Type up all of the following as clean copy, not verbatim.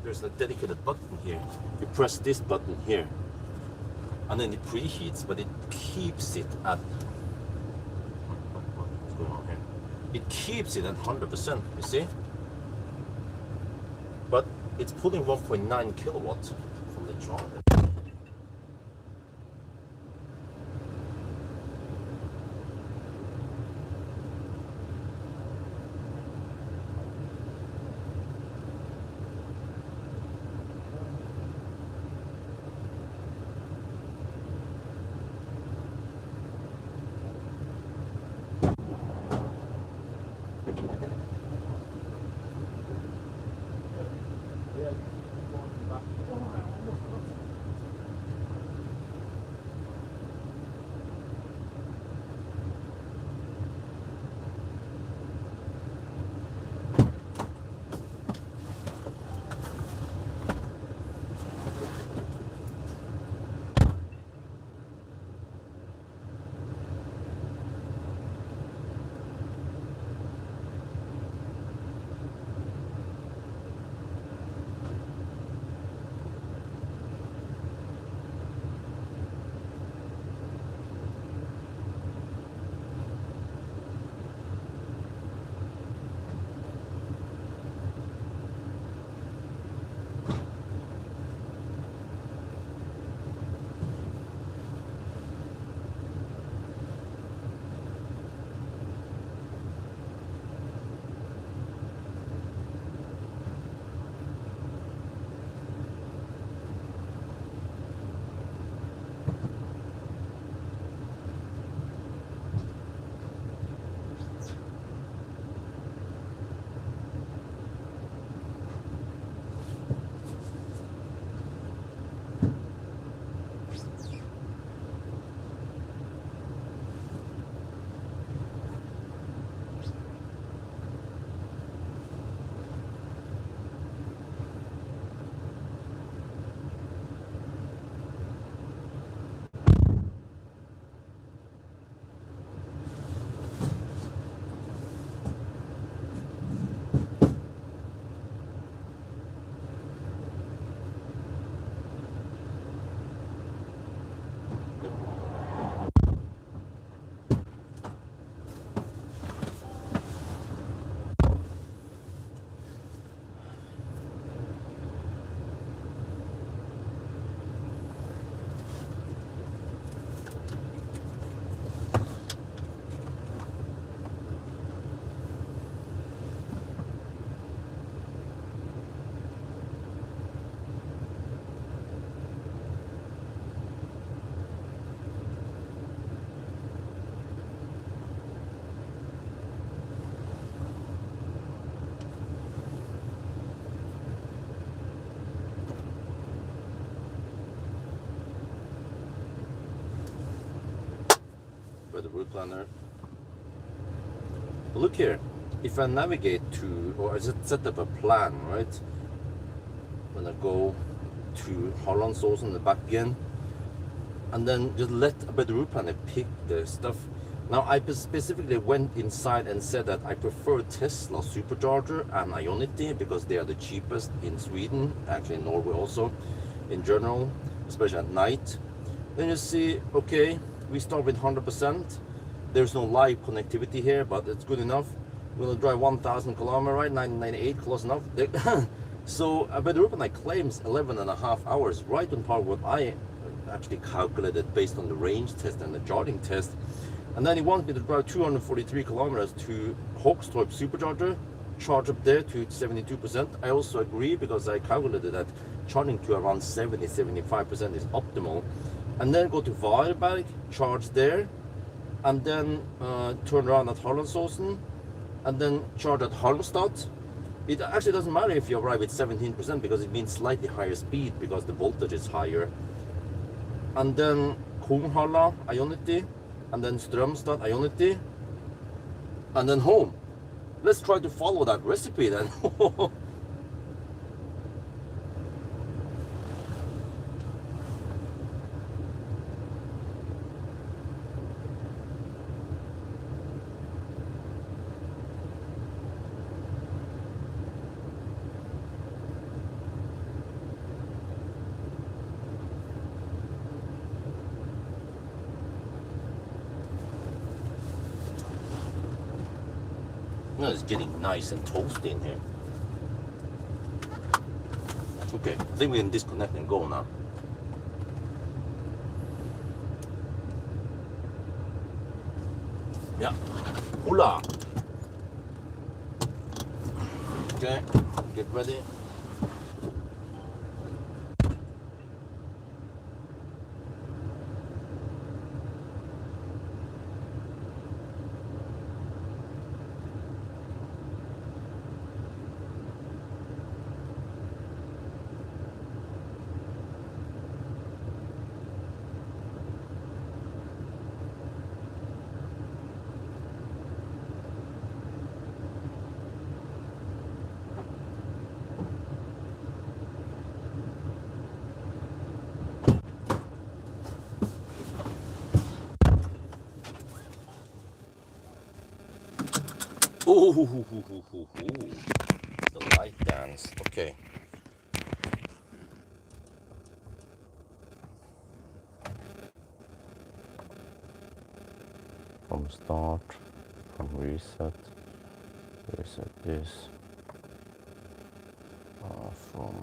there's a dedicated button here. You press this button here, and then it preheats, but it keeps it at, what's going on here? It keeps it at 100%, you see? But it's pulling 1.9 kilowatts from the charger. By the route planner. But look here, if I navigate to, or I just set up a plan, right? When I go to Hollandsåsen in the back again, and then just let by the route planner pick the stuff. Now I specifically went inside and said that I prefer Tesla supercharger and Ionity because they are the cheapest in Sweden, actually in Norway also, in general, especially at night. Then you see, okay, we start with 100%. There's no live connectivity here, but it's good enough. We're gonna drive 1,000 kilometers, right? 998, close enough. So by the route planner claims 11.5 hours, right on par with what I actually calculated based on the range test and the charging test. And then he wants me to drive 243 kilometers to Hogstorp supercharger, charge up there to 72%. I also agree because I calculated that charging to around 70-75% is optimal. And then go to Varberg, charge there, and then turn around at Hollandsåsen, and then charge at Halmstad. It actually doesn't matter if you arrive at 17% because it means slightly higher speed because the voltage is higher. And then Kronhalla, Ionity, and then Strömstad, Ionity, and then home. Let's try to follow that recipe then. No, it's getting nice and toasty in here. Okay, I think we can disconnect and go now. Yeah. Hola. Okay, get ready. Ooh, the light dance. Okay. From start, from reset this, from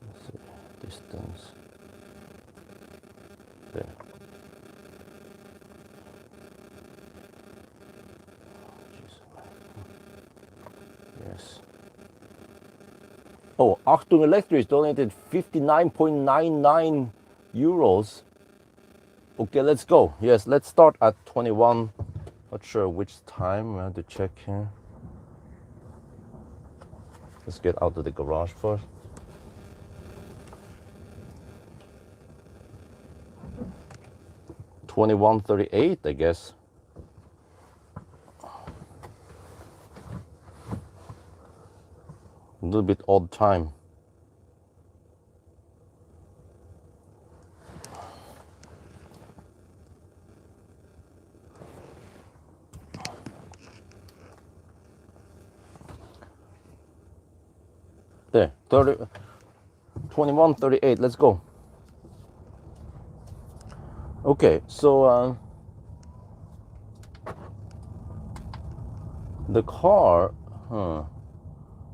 let's see, distance, there. Yes. Oh, Achtung Electric donated 59.99 euros. Okay, let's go. Yes, let's start at 21. Not sure which time. I have to check here. Let's get out of the garage first. $21.38, I guess. A little bit odd time. There, 21.38, let's go. Okay, so the car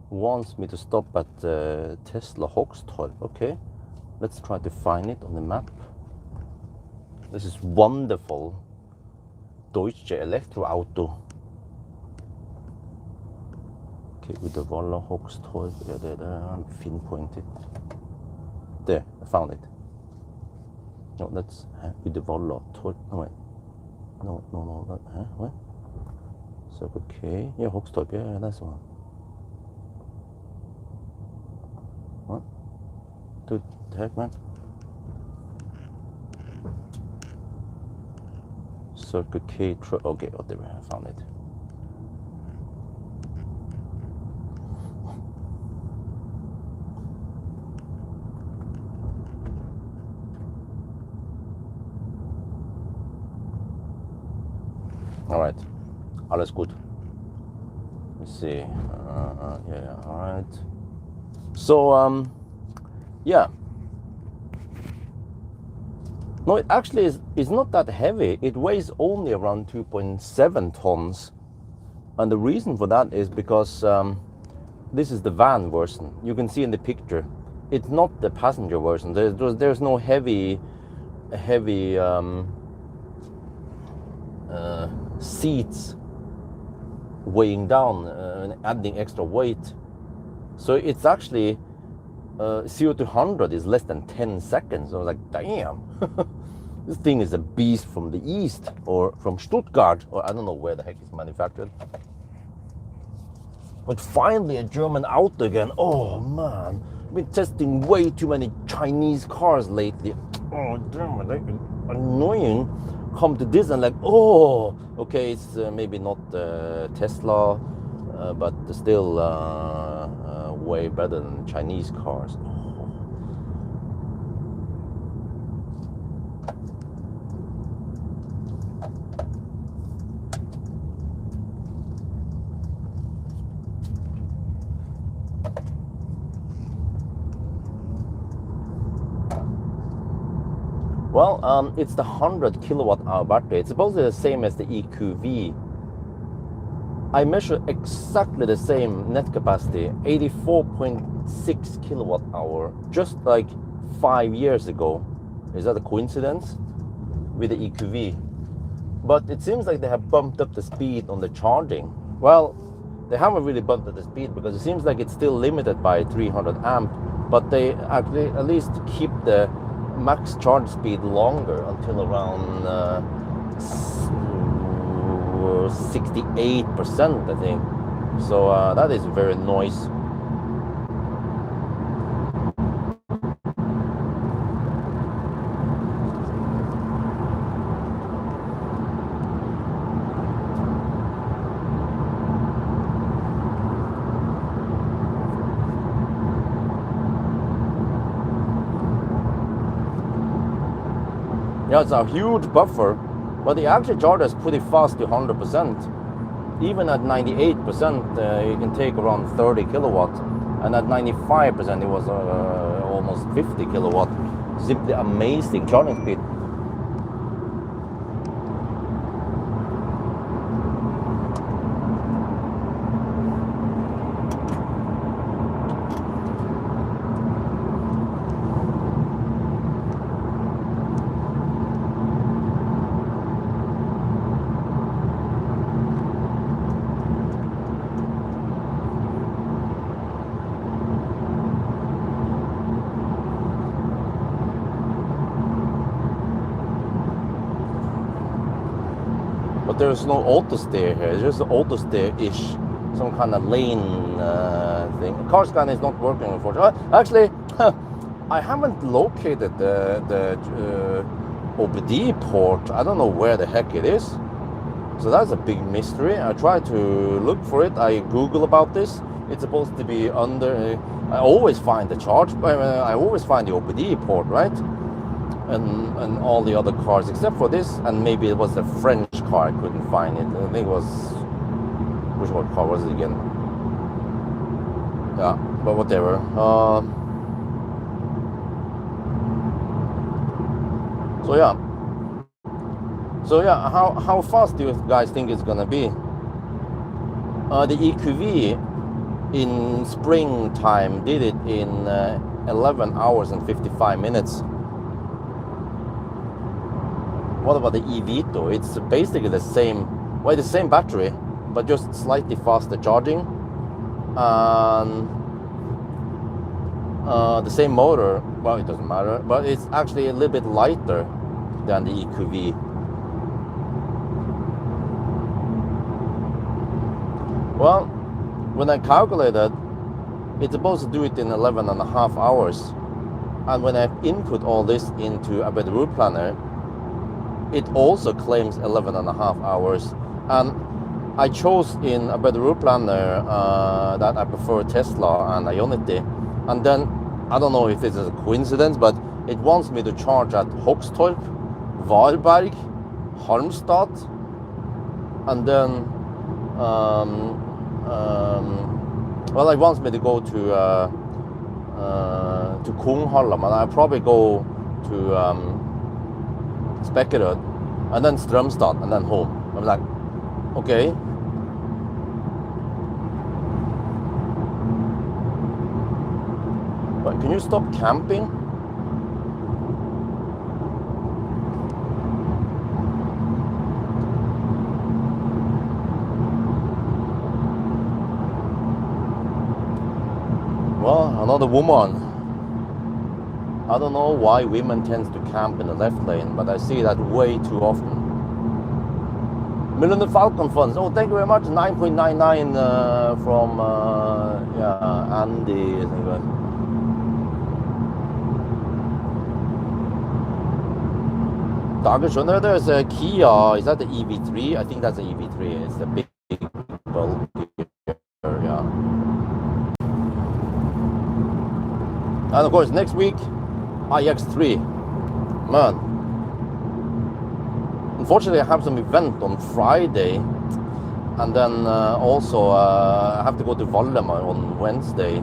wants me to stop at Tesla Hogstorp. Okay, let's try to find it on the map. This is wonderful Deutsche Elektroauto. Okay, Uddevalla Hogstorp. Yeah, there, I'm pinpointed. There, I found it. No, that's Uddevalla Torp. No, wait. No, that, what? Circle K. Yeah, Hogstorp. Yeah, that's the one. What? Dude, the heck, man? Circle K. Okay, oh, there, I found it. All right, alles gut. Let's see. Yeah, all right. So, yeah. No, it actually is not that heavy. It weighs only around 2.7 tons. And the reason for that is because this is the van version. You can see in the picture, it's not the passenger version. There's no heavy seats weighing down and adding extra weight. So it's actually 0 to 100 is less than 10 seconds. I was like, damn, this thing is a beast from the east or from Stuttgart, or I don't know where the heck it's manufactured. But finally a German auto again. Oh man, I've been testing way too many Chinese cars lately. Oh damn it, annoying. Come to this and like, oh, okay, it's maybe not Tesla, but still way better than Chinese cars. Well, it's the 100 kilowatt hour battery. It's supposedly the same as the EQV I measured exactly the same net capacity, 84.6 kilowatt hour, just like 5 years ago. Is that a coincidence? With the EQV. But it seems like they have bumped up the speed on the charging. Well, they haven't really bumped up the speed because it seems like it's still limited by 300 amp, but they actually at least keep the max charge speed longer until around 68%, I think. So that is very nice. Yeah, it's a huge buffer, but the actual charger is pretty fast to 100%. Even at 98%, you can take around 30 kilowatt, and at 95%, it was almost 50 kilowatt. Simply amazing charging speed. But there's no auto steer here. It's just auto steer-ish, some kind of lane thing. Car scan is not working, unfortunately. Actually, I haven't located the OBD port. I don't know where the heck it is. So that's a big mystery. I tried to look for it. I Google about this. It's supposed to be under. I always find the charge. I always find the OBD port, right? And all the other cars except for this, and maybe it was the French car. I couldn't find it. I think it was, which one car was it again? Yeah, but whatever. So yeah, how fast do you guys think it's gonna be? The EQV in springtime did it in 11 hours and 55 minutes. What about the eVito? It's basically the same, well, the same battery, but just slightly faster charging. The same motor, well, it doesn't matter, but it's actually a little bit lighter than the EQV. Well, when I calculated, it's supposed to do it in 11 and a half hours. And when I input all this into a better route planner, it also claims 11 and a half hours. And I chose in a better route planner that I prefer Tesla and Ionity. And then, I don't know if this is a coincidence, but it wants me to charge at Hogstorp, Varberg, Halmstad, and then, well, it wants me to go to Kunghallam, and I'll probably go to Spekerød, and then Strømstad, and then home. I'm like, okay. But can you stop camping? Well, another woman. I don't know why women tend to camp in the left lane, but I see that way too often. Millennium Falcon funds. Oh, thank you very much. 9.99 from yeah, Andy. Dagershund. There's a Kia. Is that the EV3? I think that's the EV3. It's the big bulk. Yeah. And of course, next week, iX3. Man. Unfortunately, I have some event on Friday. And then also I have to go to Valdemar on Wednesday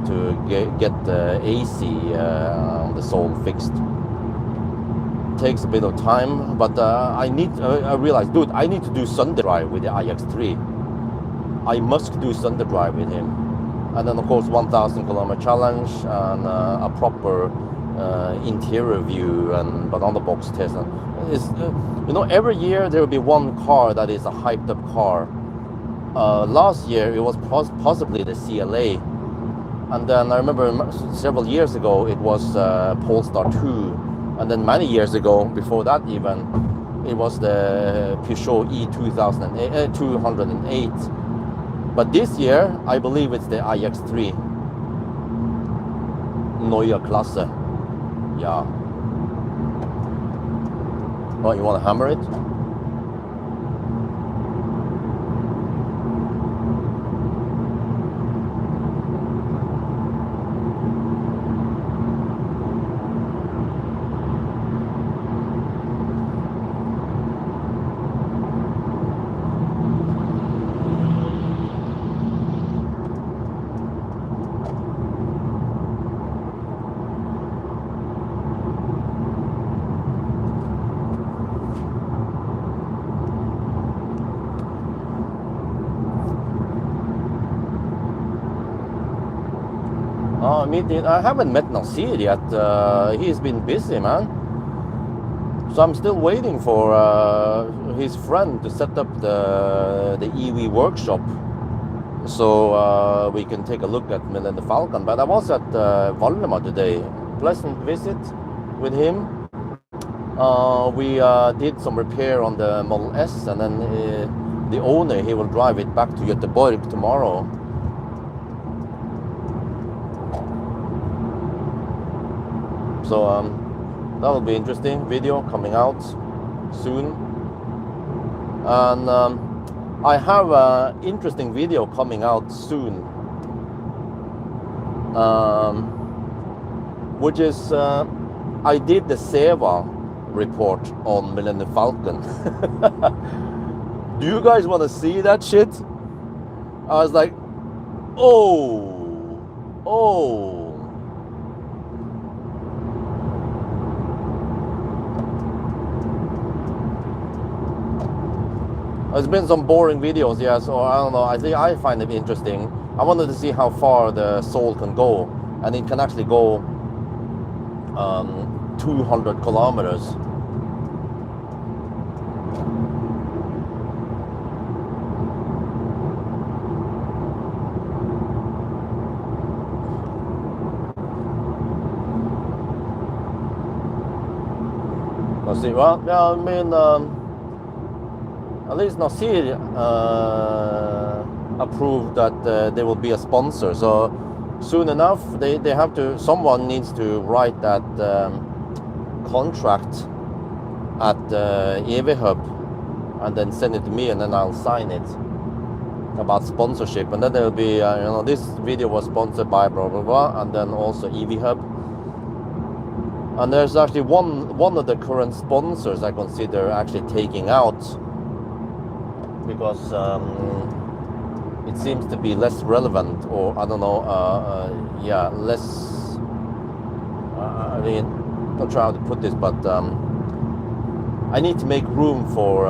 to get the AC on the Soul fixed. Takes a bit of time, but I realized, dude, I need to do Sunday drive with the iX3. I must do Sunday drive with him. And then of course 1,000 kilometer challenge and a proper interior view and banana box test. It's, you know, every year there will be one car that is a hyped up car. Last year it was possibly the CLA, and then I remember several years ago it was Polestar 2, and then many years ago, before that even, it was the Peugeot E208. But this year I believe it's the iX3 Neue Klasse. Yeah. Oh, you want to hammer it? I haven't met Nasir yet. He's been busy, man. So I'm still waiting for his friend to set up the EV workshop, so we can take a look at Millennium Falcon. But I was at Valdemar today. Pleasant visit with him. We did some repair on the Model S, and then the owner, he will drive it back to Göteborg tomorrow. So that will be interesting. Video coming out soon. And I have an interesting video coming out soon, which is I did the SEVA report on Millennium Falcon. Do you guys want to see that shit? I was like, oh. There's been some boring videos, yeah, so I don't know, I find it interesting. I wanted to see how far the Soul can go, and it can actually go 200 kilometers. Let's see, well, yeah, I mean, at least Nasir approved that they will be a sponsor. So soon enough, they have to. Someone needs to write that contract at eVito and then send it to me, and then I'll sign it about sponsorship. And then there will be, you know, this video was sponsored by blah blah blah, and then also eVito. And there's actually one of the current sponsors I consider actually taking out, because it seems to be less relevant, or I don't know, yeah, less, I mean, not sure how to put this, but I need to make room for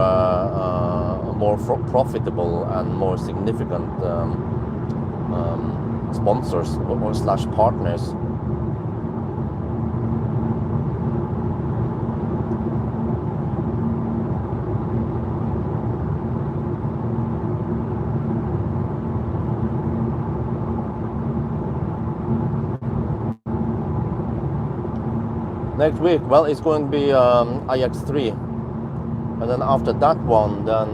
more profitable and more significant sponsors or slash partners. Next week, well, it's going to be iX3, and then after that one, then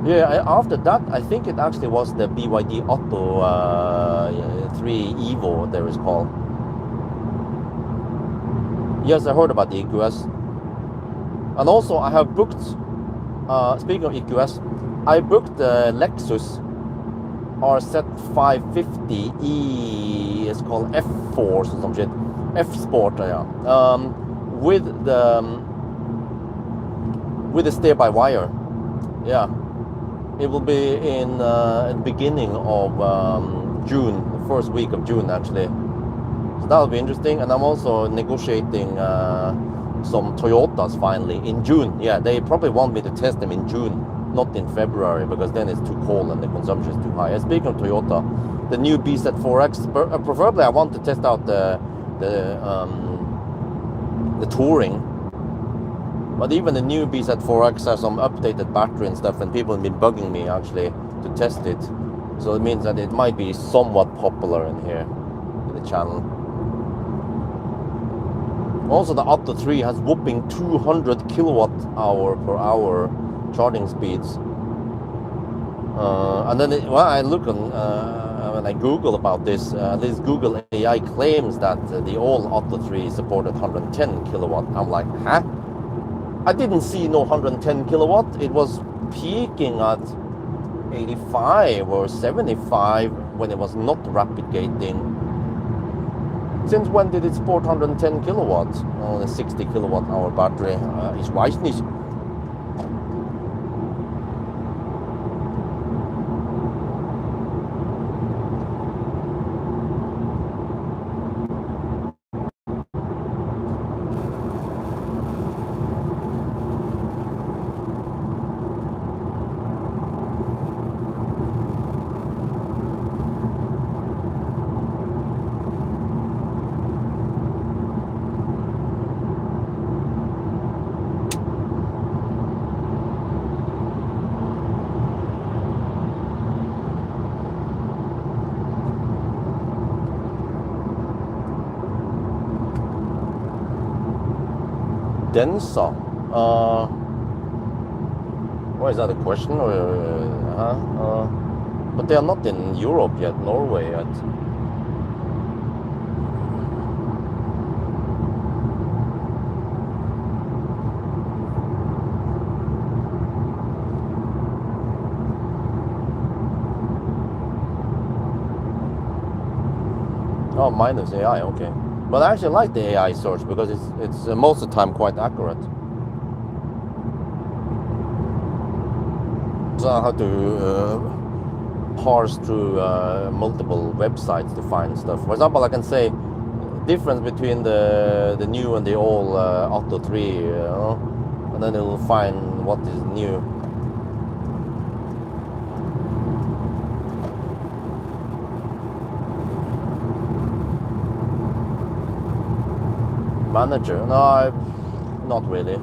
yeah, after that, I think it actually was the BYD Otto 3 Evo, there is called. Yes, I heard about the EQS, and also I have booked. Speaking of EQS, I booked the Lexus RZ550E, it's called F Force or some shit, F Sport, yeah, with the steer-by-wire. Yeah, it will be in at the beginning of June, the first week of June actually. So that'll be interesting. And I'm also negotiating some Toyotas finally in June. Yeah, they probably want me to test them in June. not in February, because then it's too cold and the consumption is too high. And speaking of Toyota, the new BZ4X, preferably I want to test out the Touring, but even the new BZ4X has some updated battery and stuff, and people have been bugging me actually to test it. So it means that it might be somewhat popular in here, in the channel. Also, the Atto 3 has whopping 200 kilowatt hour per hour charging speeds. And then I look on, when I Google about this Google AI claims that the old Atto 3 supported 110 kilowatt. I'm like, huh? I didn't see no 110 kilowatt. It was peaking at 85 or 75 when it was not rapid gating. Since when did it support 110 kilowatts on a 60 kilowatt hour battery? Ich weiß nicht. Densa. What is that a question? Or, but they are not in Europe yet, Norway yet. Oh, minus AI, okay. But I actually like the AI search because it's most of the time quite accurate. So I have to parse through multiple websites to find stuff. For example, I can say difference between the new and the old Atto 3, and then it will find what is new. Manager? No, not really.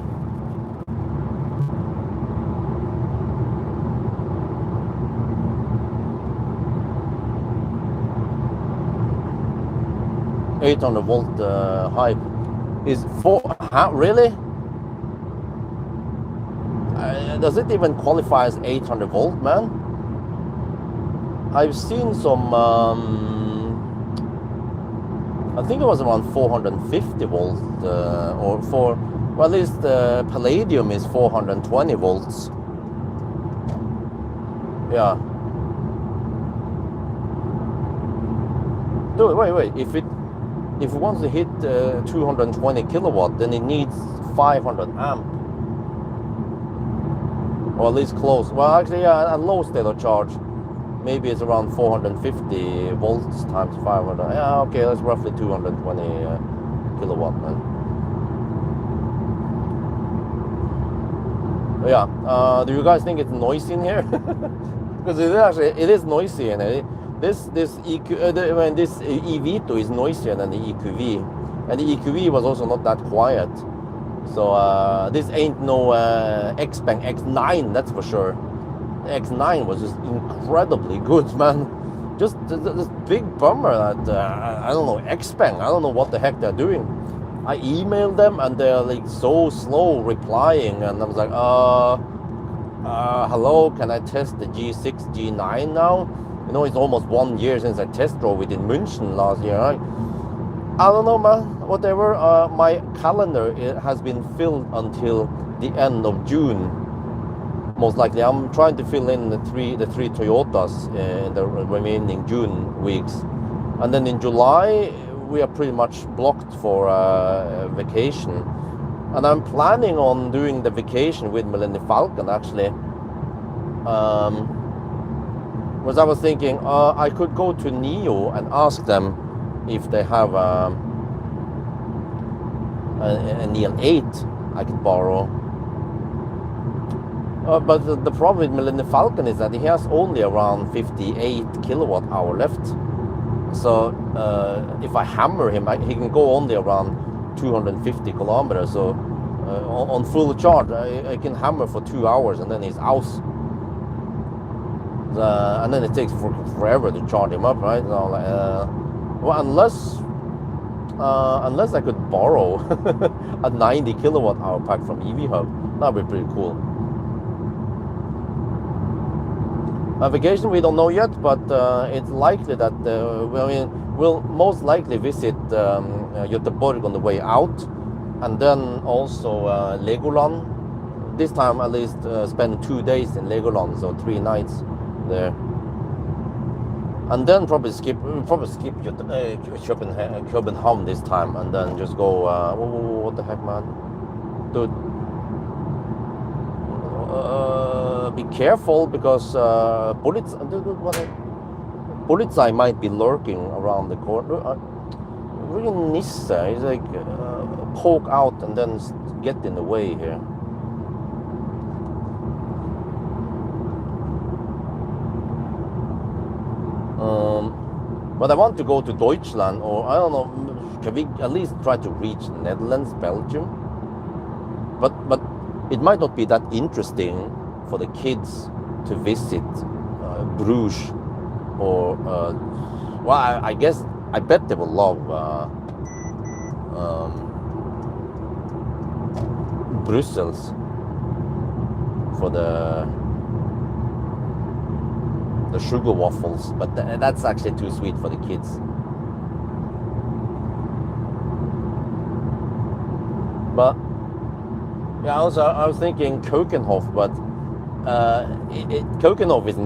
$800 volt hype is really? Does it even qualify as 800 volt, man? I've seen some. I think it was around 450 volts, well, at least the Palladium is 420 volts. Yeah. Dude, wait. If it wants to hit 220 kilowatt, then it needs 500 amp, or at least close. Well, actually, yeah, at low state of charge. Maybe it's around 450 volts times 500. Yeah, okay, that's roughly 220 kilowatt, man. Yeah, do you guys think it's noisy in here? Because it is noisy in it. This eVito is noisier than the EQV, and the EQV was also not that quiet. So this ain't no Xpeng X9, that's for sure. The X9 was just incredibly good, man. Just this big bummer that I don't know, Xpeng, I don't know what the heck they're doing. I emailed them and they're like so slow replying, and I was like, hello, can I test the G6, G9 now? You know, it's almost 1 year since I test drove it in München last year, right? I don't know, man, whatever. My calendar has been filled until the end of June. Most likely, I'm trying to fill in the three Toyotas in the remaining June weeks, and then in July we are pretty much blocked for vacation. And I'm planning on doing the vacation with Millennium Falcon actually. Was I was thinking I could go to Neo and ask them if they have a Neon 8 I could borrow. But the problem with Millennium Falcon is that he has only around 58 kilowatt hour left. So if I hammer him, he can go only around 250 kilometers. So on full charge, I can hammer for 2 hours and then he's out. And then it takes forever to charge him up, right? So, well, unless I could borrow a 90 kilowatt hour pack from eVito, that'd be pretty cool. Navigation we don't know yet, but it's likely that we'll most likely visit Göteborg on the way out, and then also Legoland. This time at least spend 2 days in Legoland, so 3 nights there, and then probably skip Copenhagen this time, and then just go. What the heck, man, dude. Be careful because Polizei might be lurking around the corner. Really Nisse, he's like poke out and then get in the way here. But I want to go to Deutschland, or I don't know, can we at least try to reach Netherlands, Belgium? But it might not be that interesting for the kids to visit Bruges or well, I bet they will love Brussels for the sugar waffles, but that's actually too sweet for the kids. But yeah, also I was thinking Keukenhof, but Keukenhof is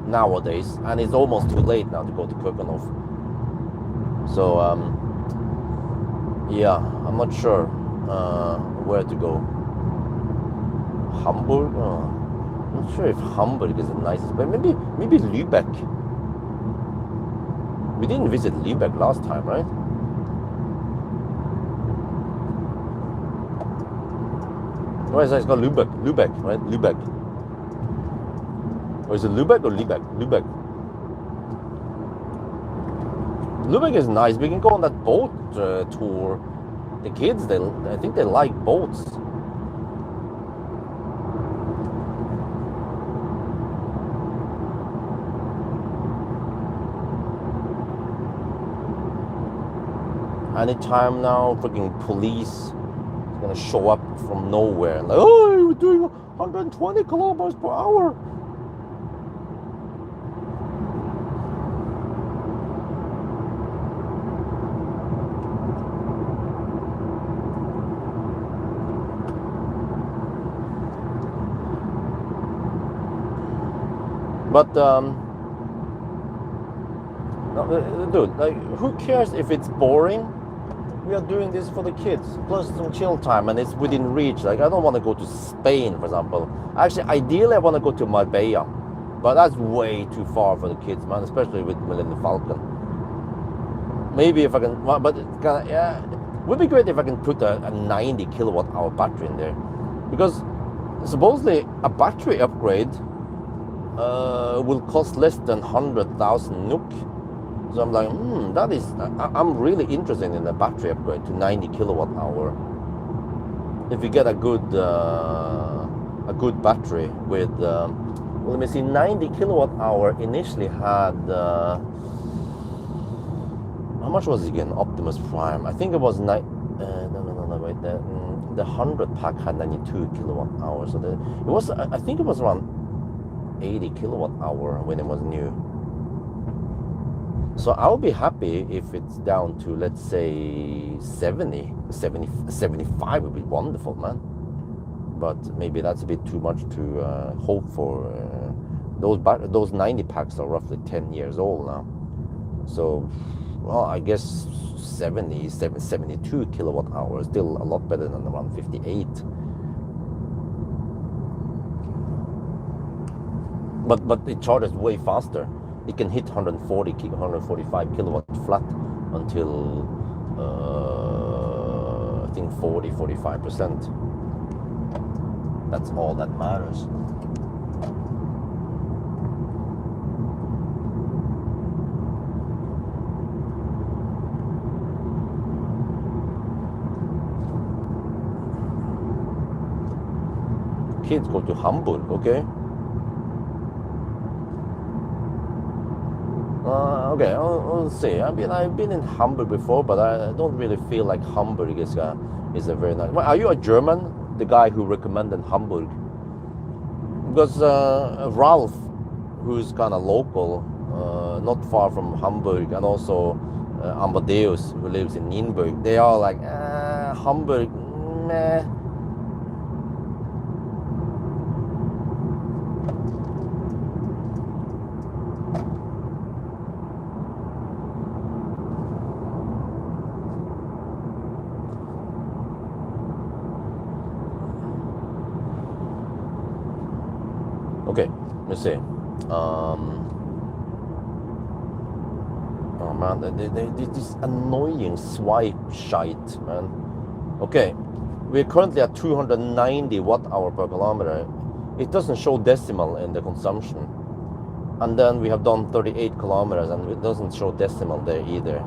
nowadays, and it's almost too late now to go to Keukenhof. So yeah, I'm not sure where to go. Hamburg? I'm not sure if Hamburg is the nicest, but maybe Lübeck. We didn't visit Lübeck last time, right? Why is it called Lübeck? Lübeck, right? Lübeck. Or is it Lübeck or Lübeck? Lübeck. Lübeck is nice. We can go on that boat tour. The kids, I think they like boats. Anytime now, freaking police gonna show up from nowhere, like, oh, you're doing 120 kilometers per hour. But dude, like, who cares if it's boring? We are doing this for the kids, plus some chill time, and it's within reach. Like, I don't want to go to Spain, for example. Actually, ideally, I want to go to Marbella, but that's way too far for the kids, man, especially with Millennium Falcon. Maybe if I can, but yeah, it would be great if I can put a 90 kilowatt hour battery in there, because supposedly a battery upgrade will cost less than 100,000 NOK. So I'm like, that is, I'm really interested in a battery upgrade to 90 kilowatt hour. If you get a good battery with, well, let me see, 90 kilowatt hour initially had, how much was it again? Optimus Prime. I think it was wait, the 100 pack had 92 kilowatt hours. So it was, I think it was around 80 kilowatt hour when it was new. So I'll be happy if it's down to, let's say, 75 would be wonderful, man. But maybe that's a bit too much to hope for. Those 90 packs are roughly 10 years old now. So, well, I guess 72 kilowatt hours, still a lot better than around 58. But it charges way faster. It can hit 145 kilowatt flat until I think 45%. That's all that matters. Kids go to Hamburg, okay? Okay, I'll see. I mean, I've been in Hamburg before, but I don't really feel like Hamburg is a very nice. Well, are you a German? The guy who recommended Hamburg? Because Ralph, who's kind of local, not far from Hamburg, and also Amadeus, who lives in Nürnberg, they are like, Hamburg, meh. Okay, let's see. Oh man, this annoying swipe shite, man. Okay, we're currently at 290 watt-hour per kilometer. It doesn't show decimal in the consumption. And then we have done 38 kilometers and it doesn't show decimal there either.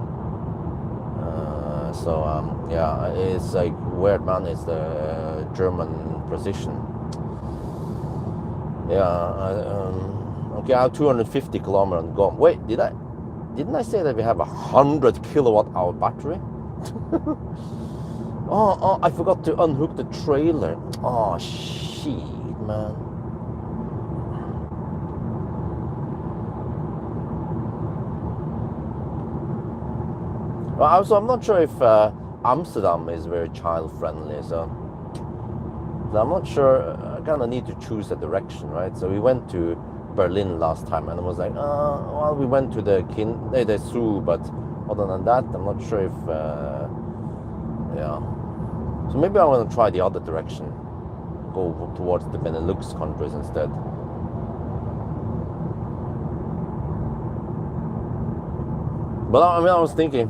Yeah, it's like weird, man. It's the German precision. Yeah, okay, I have 250 kilometers and gone. Wait, didn't I say that we have a 100 kilowatt-hour battery? Oh, I forgot to unhook the trailer. Oh, shit, man. Well, I'm not sure if Amsterdam is very child-friendly, so I'm not sure. I kind of need to choose a direction, right? So we went to Berlin last time, and I was like, well, we went to the zoo, but other than that, I'm not sure if, yeah. So maybe I want to try the other direction, go towards the Benelux countries instead. But I mean, I was thinking,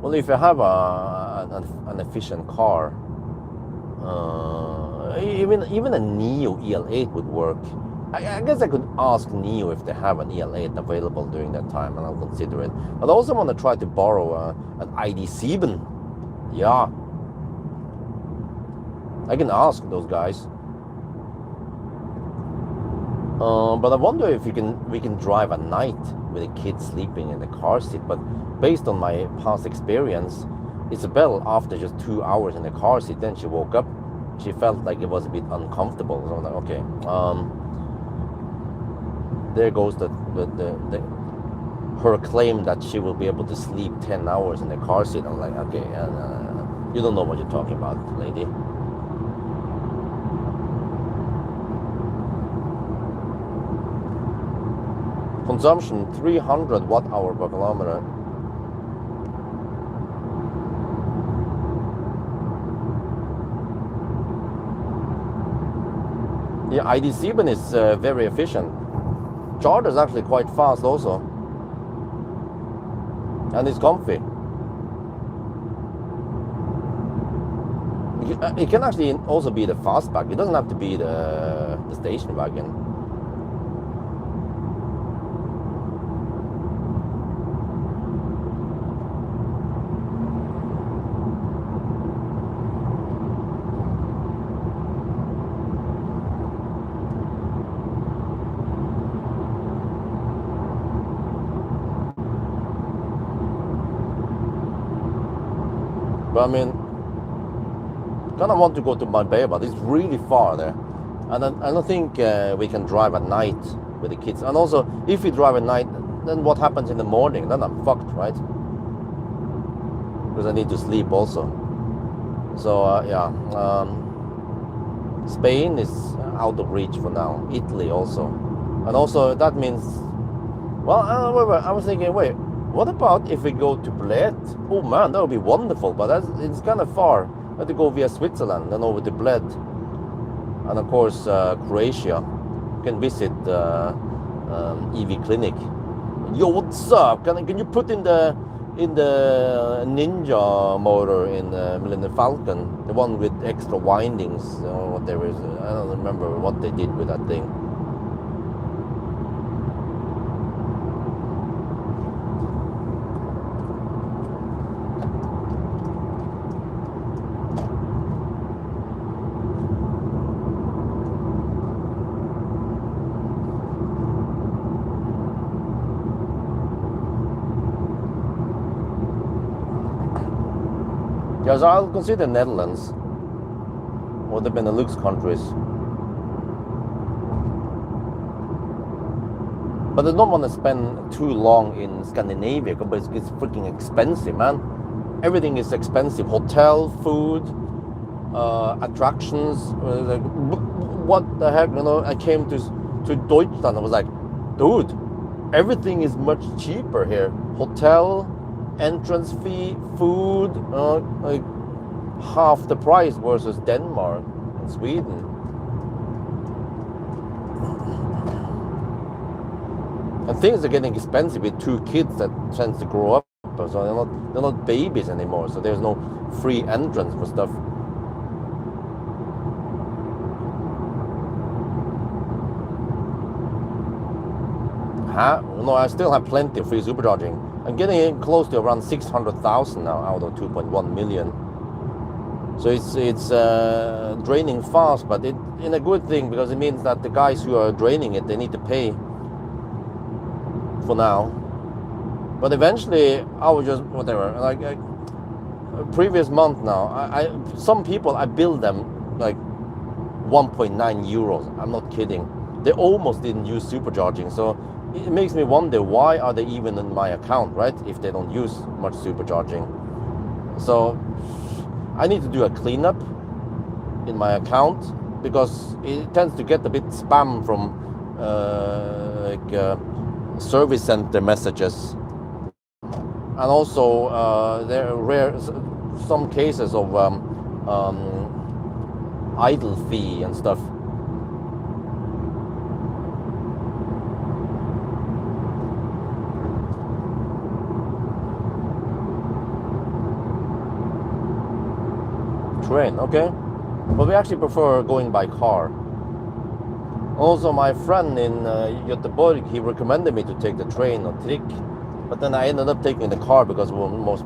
well, if you have an efficient car, even a Neo EL8 would work. I guess I could ask Neo if they have an EL8 available during that time, and I'll consider it. But I also want to try to borrow an ID7. Yeah, I can ask those guys. But I wonder if we can drive at night with the kids sleeping in the car seat. But based on my past experience, Isabel, after just 2 hours in the car seat, then she woke up. She felt like it was a bit uncomfortable. So I'm like, okay, there goes her claim that she will be able to sleep 10 hours in the car seat. I'm like, okay, you don't know what you're talking about, lady. Consumption 300 watt-hour per kilometer. Yeah, ID7 is very efficient. Charger is actually quite fast also, and it's comfy. It can actually also be the fastback. It doesn't have to be the station wagon. But I mean, kind of want to go to Marbella, but it's really far there, and I don't think we can drive at night with the kids. And also, if we drive at night, then what happens in the morning? Then I'm fucked, right? Because I need to sleep also. So yeah, Spain is out of reach for now. Italy also, and also that means, well, I was thinking, wait. What about if we go to Bled? Oh man, that would be wonderful, but it's kind of far. I have to go via Switzerland, then over to Bled. And of course, Croatia. You can visit EV Clinic. Yo, what's up? Can you put in the in the Ninja motor in the Millennium Falcon, the one with extra windings or whatever, I don't remember what they did with that thing. Yes, I'll consider Netherlands or the Benelux countries. But I don't want to spend too long in Scandinavia because it's freaking expensive, man. Everything is expensive. Hotel, food, attractions. Like, what the heck? You know, I came to Deutschland. I was like, dude, everything is much cheaper here. Hotel, entrance fee, food, like half the price versus Denmark and Sweden. And things are getting expensive with 2 kids that tends to grow up, so they're not babies anymore. So there's no free entrance for stuff. No, I still have plenty of free supercharging. I'm getting close to around 600,000 now out of 2.1 million. So it's draining fast, but it in a good thing because it means that the guys who are draining it, they need to pay for now. But eventually I will just whatever. Like previous month now, some people I bill them like 1.9 euros. I'm not kidding. They almost didn't use supercharging, so it makes me wonder why are they even in my account, right? If they don't use much supercharging. So I need to do a cleanup in my account because it tends to get a bit spam from service center messages, and also there are rare some cases of idle fee and stuff. Train, okay, but we actually prefer going by car. Also, my friend in Göteborg, he recommended me to take the train or trick, but then I ended up taking the car because it was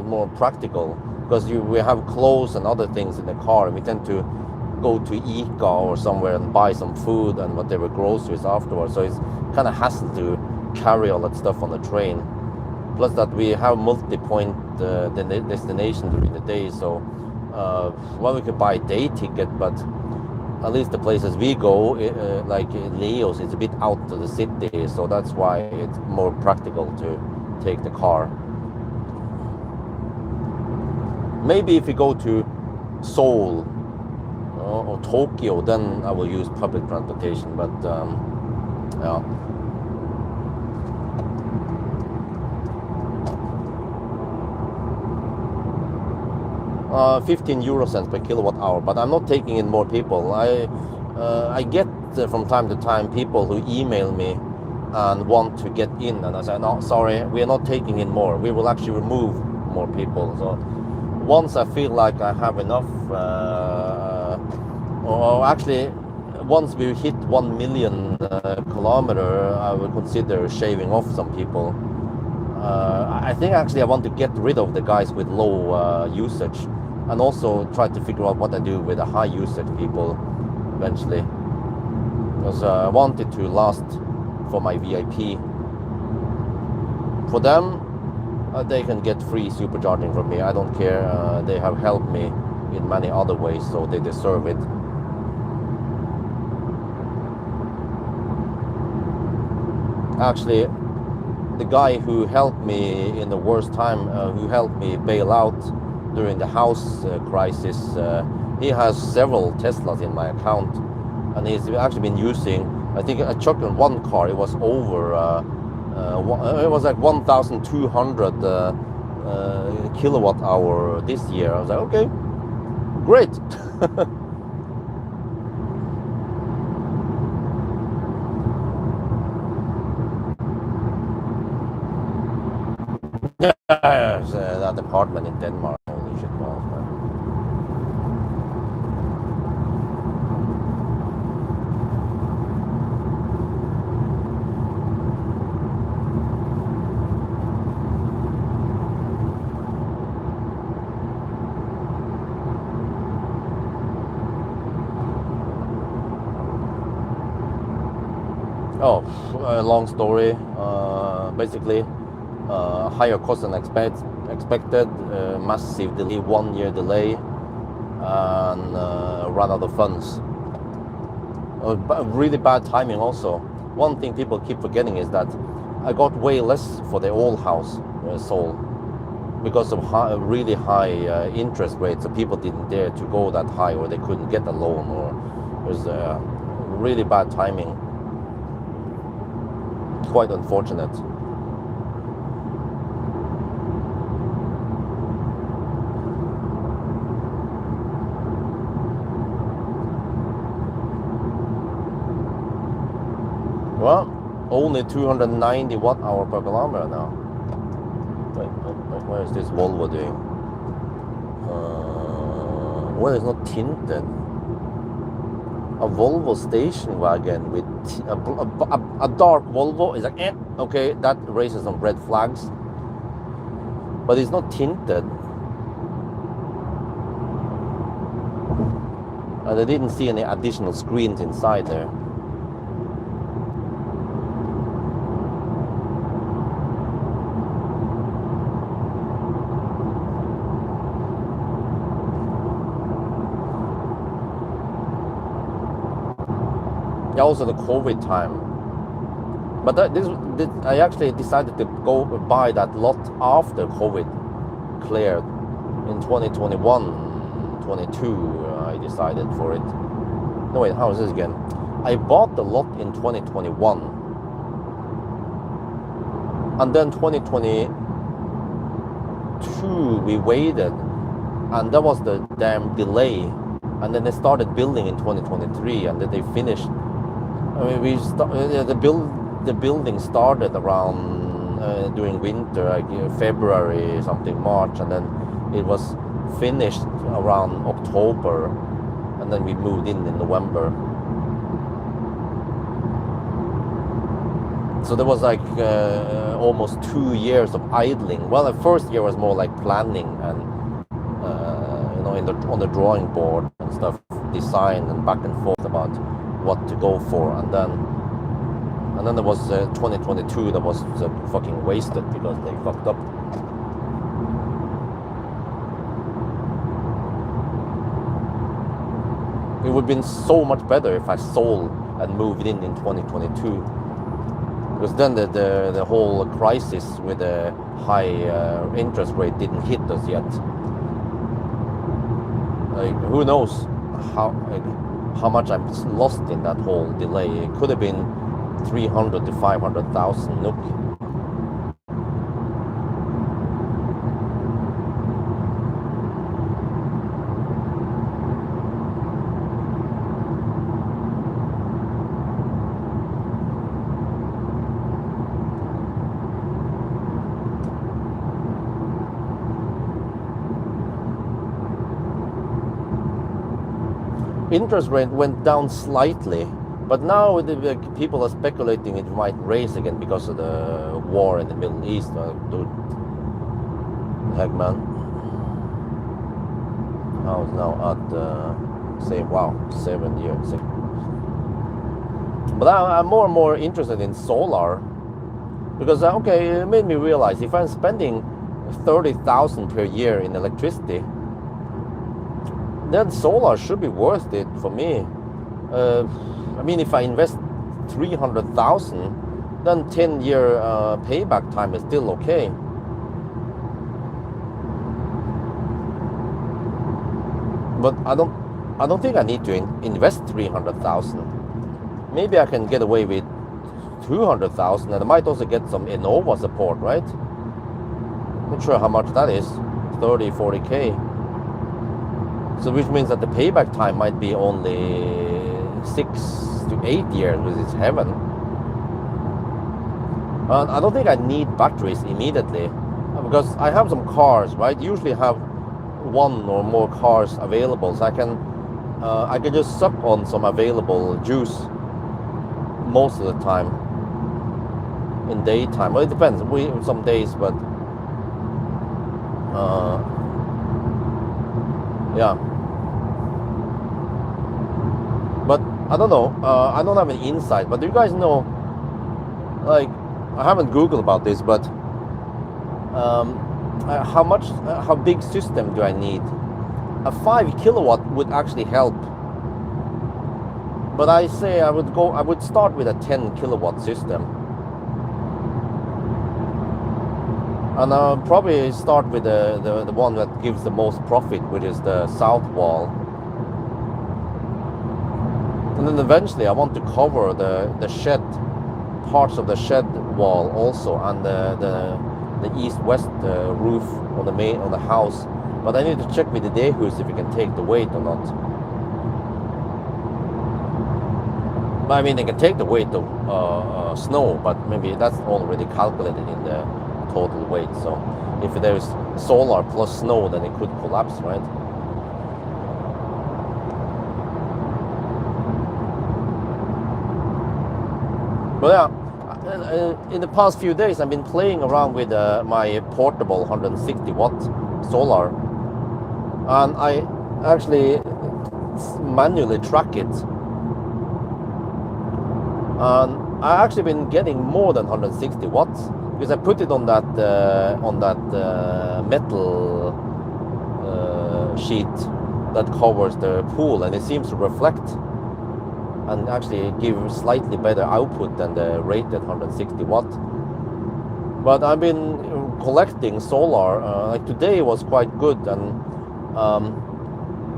more practical, because we have clothes and other things in the car, and we tend to go to ICA or somewhere and buy some food and whatever groceries afterwards, so it's kind of hassle to carry all that stuff on the train. Plus that we have multi-point destination during the day, so well, we could buy a day ticket, but at least the places we go, like Leos, it's a bit out of the city, so that's why it's more practical to take the car. Maybe if we go to Seoul or Tokyo, then I will use public transportation, but yeah. 15 euro cents per kilowatt hour, but I'm not taking in more people. I get from time to time people who email me and want to get in, and I say, no, sorry, we are not taking in more. We will actually remove more people. So once I feel like I have enough, or actually once we hit 1 million kilometer, I will consider shaving off some people. I think actually I want to get rid of the guys with low usage, and also try to figure out what I do with the high usage people eventually, because I want it to last for my VIP. For them, they can get free supercharging from me. I don't care. They have helped me in many other ways, so they deserve it. Actually, the guy who helped me in the worst time, who helped me bail out during the house crisis, he has several Teslas in my account, and he's actually been using, I think I checked on one car, it was over, it was like 1,200 kilowatt hour this year. I was like, okay, great. apartment in Denmark. Holy shit balls, man. Oh, long story. Basically, higher cost than expected, massive delay, 1 year delay, and run out of funds. Really bad timing also. One thing people keep forgetting is that I got way less for the old house sold because of really high interest rates. So people didn't dare to go that high, or they couldn't get a loan, or it was really bad timing. Quite unfortunate. Well, only 290 watt-hour per kilometer now. Wait, where is this Volvo doing? Well, it's not tinted. A Volvo station wagon with a dark Volvo is like, okay, that raises some red flags. But it's not tinted. And I didn't see any additional screens inside there. Also the COVID time, but I actually decided to go buy that lot after COVID cleared in 2021, 22. I decided for it. No wait, how is this again? I bought the lot in 2021, and then 2022 we waited, and that was the damn delay, and then they started building in 2023, and then they finished. I mean, the building started around during winter, like February, something, March, and then it was finished around October, and then we moved in November. So there was like almost 2 years of idling. Well, the first year was more like planning and on the drawing board and stuff, design and back and forth about what to go for, and then there was 2022 that was fucking wasted because they fucked up. It would have been so much better if I sold and moved in 2022, because then the whole crisis with the high interest rate didn't hit us yet. Like, who knows how much I'm lost in that whole delay. It could have been 300 to 500,000 NOK. Interest rate went down slightly, but now the people are speculating it might raise again because of the war in the Middle East. Dude, heck, man. I was now at say, wow, 7 years. But I'm more and more interested in solar, because okay, it made me realize if I'm spending 30,000 per year in electricity, then solar should be worth it for me. I mean, if I invest 300,000, then 10-year payback time is still okay. But I don't think I need to invest 300,000. Maybe I can get away with 200,000, and I might also get some Enova support, right? Not sure how much that is, 30, 40K. So which means that the payback time might be only 6 to 8 years, which is heaven. I don't think I need batteries immediately. I've because I have some cars, right? Usually have one or more cars available, so I can just suck on some available juice most of the time in daytime. Well, it depends. Some days, but yeah. But I don't know. I don't have an insight. But do you guys know? Like, I haven't Googled about this, but how big system do I need? A 5 kilowatt would actually help. But I say I would start with a 10 kilowatt system. And I'll probably start with the one that gives the most profit, which is the south wall. And then eventually I want to cover the shed, parts of the shed wall also, and the east-west roof on the house. But I need to check with the Dehus if you can take the weight or not. But I mean, they can take the weight of snow, but maybe that's already calculated in the total weight. So if there's solar plus snow, then it could collapse, right? But yeah, in the past few days, I've been playing around with my portable 160 watt solar, and I actually manually track it. And I've actually been getting more than 160 watts because I put it on that metal sheet that covers the pool, and it seems to reflect and actually give slightly better output than the rated 160 watt. But I've been collecting solar. Like today was quite good, and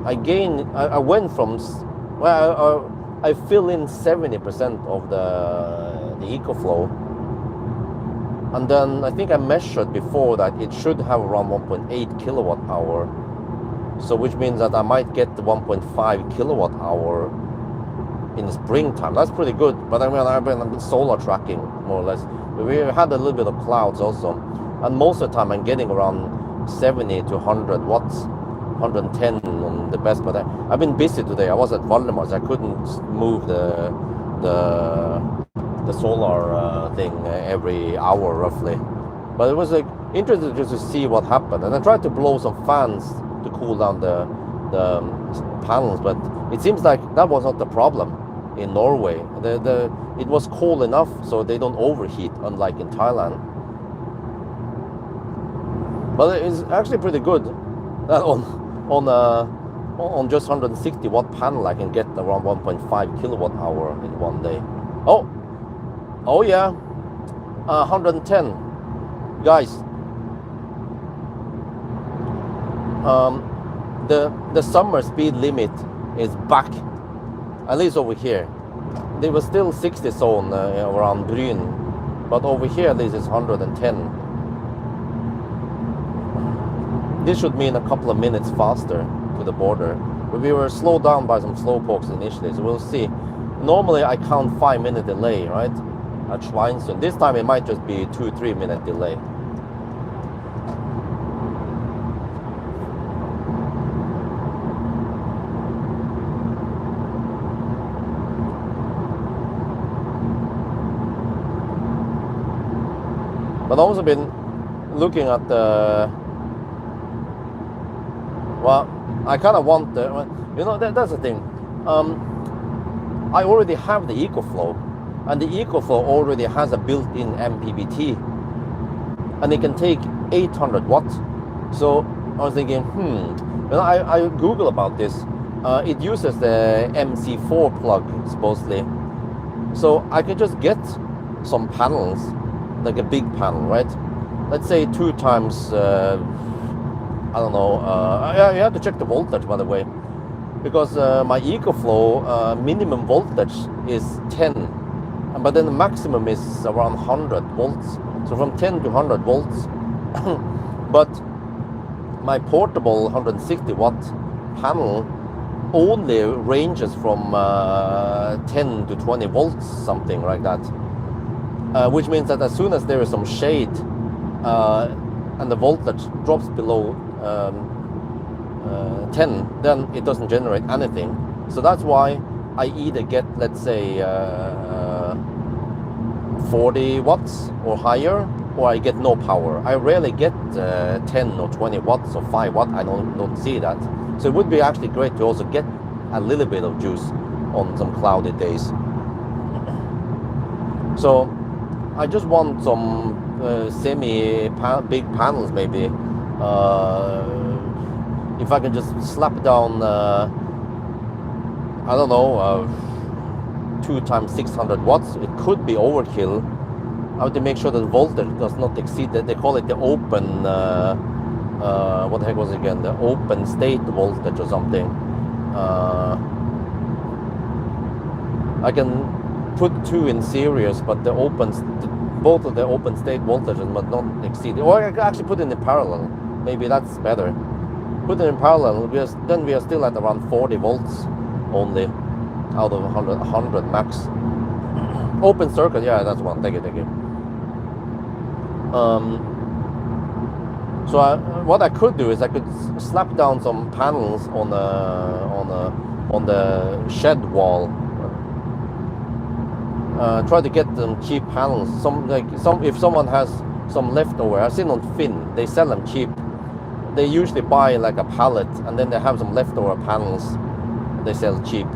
I went from, well, I fill in 70% of the EcoFlow, and then I think I measured before that it should have around 1.8 kilowatt hour. So which means that I might get the 1.5 kilowatt hour in the springtime. That's pretty good. But I mean, I've been solar tracking more or less. We had a little bit of clouds also, and most of the time I'm getting around 70 to 100 watts, 110 on the best. But I've been busy today. I was at Valdemar, so I couldn't move the solar thing every hour roughly. But it was like interesting just to see what happened, and I tried to blow some fans to cool down the panels, but it seems like that was not the problem in Norway. It was cold enough so they don't overheat, unlike in Thailand. But it's actually pretty good that on just 160 watt panel I can get around 1.5 kilowatt hour in one day. Oh yeah, 110 guys. The summer speed limit is back, at least over here. There was still 60 zone around Bryn, but over here at least it's 110. This should mean a couple of minutes faster to the border. But we were slowed down by some slowpokes initially, so we'll see. Normally I count 5-minute delay, right, at Schweinsund. This time it might just be 2-3 minute delay. But I've also been looking at the, well, I kind of want the, you know, that's the thing. I already have the EcoFlow, and the EcoFlow already has a built-in MPPT, and it can take 800 watts. So I was thinking, you know, I Google about this. It uses the MC4 plug supposedly, so I could just get some panels, like a big panel, right? Let's say 2 times, I don't know, you have to check the voltage, by the way, because my EcoFlow minimum voltage is 10, but then the maximum is around 100 volts, so from 10 to 100 volts. But my portable 160 watt panel only ranges from 10 to 20 volts, something like that. Which means that as soon as there is some shade, and the voltage drops below 10, then it doesn't generate anything. So that's why I either get, let's say, 40 watts or higher, or I get no power. I rarely get 10 or 20 watts or 5 watts. I don't see that. So it would be actually great to also get a little bit of juice on some cloudy days. So I just want some big panels maybe. If I can just slap down, I don't know, 2 times 600 watts, it could be overkill. I have to make sure that the voltage does not exceed that. They call it the open, what the heck was it again? The open state voltage or something. I can put 2 in series, but both of the open state voltages must not exceed. Or I can actually put it in parallel. Maybe that's better. Put it in parallel, then we are still at around 40 volts only out of 100 max. Open circuit, yeah, that's one. Thank you. So what I could do is I could slap down some panels on the shed wall. Try to get them cheap panels. If someone has some leftover, I've seen on Finn, they sell them cheap. They usually buy like a pallet, and then they have some leftover panels they sell cheap.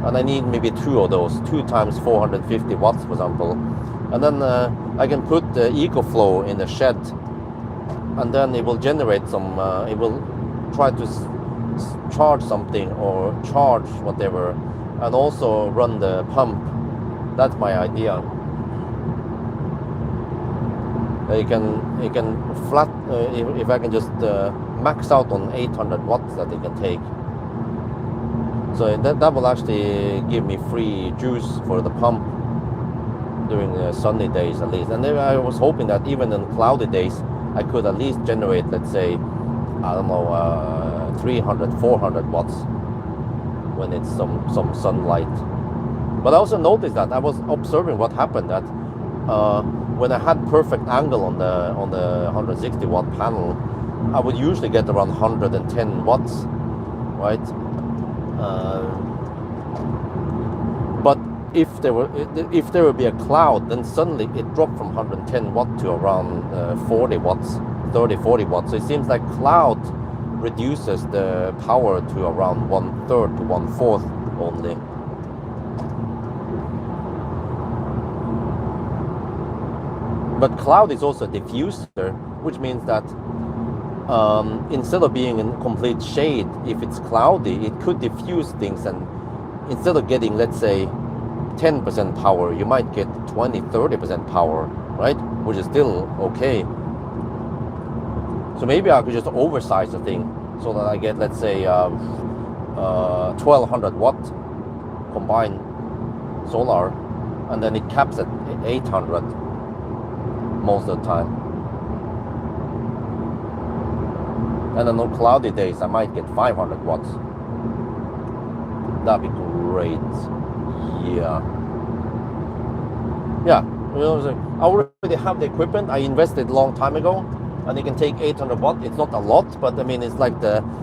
And I need maybe 2 of those, 2 times 450 watts, for example. And then I can put the EcoFlow in the shed, and then it will generate some, it will try to charge something or charge whatever, and also run the pump. That's my idea. You can flat, if I can just max out on 800 watts that it can take. So that will actually give me free juice for the pump during sunny days at least. And then I was hoping that even in cloudy days, I could at least generate, let's say, I don't know, 300, 400 watts when it's some sunlight. But I also noticed that I was observing what happened that when I had perfect angle on the 160 watt panel, I would usually get around 110 watts, right? But if there would be a cloud, then suddenly it dropped from 110 watt to around 40 watts, 30-40 watts. So it seems like cloud reduces the power to around 1/3 to 1/4 only. But cloud is also a diffuser, which means that instead of being in complete shade, if it's cloudy, it could diffuse things, and instead of getting, let's say, 10% power, you might get 20-30% power, right? Which is still okay. So maybe I could just oversize the thing so that I get, let's say, 1200 watt combined solar, and then it caps at 800 most of the time. And then on cloudy days, I might get 500 watts. That'd be great. Yeah. I already have the equipment. I invested a long time ago, and it can take 800 watt. It's not a lot, but I mean, it's like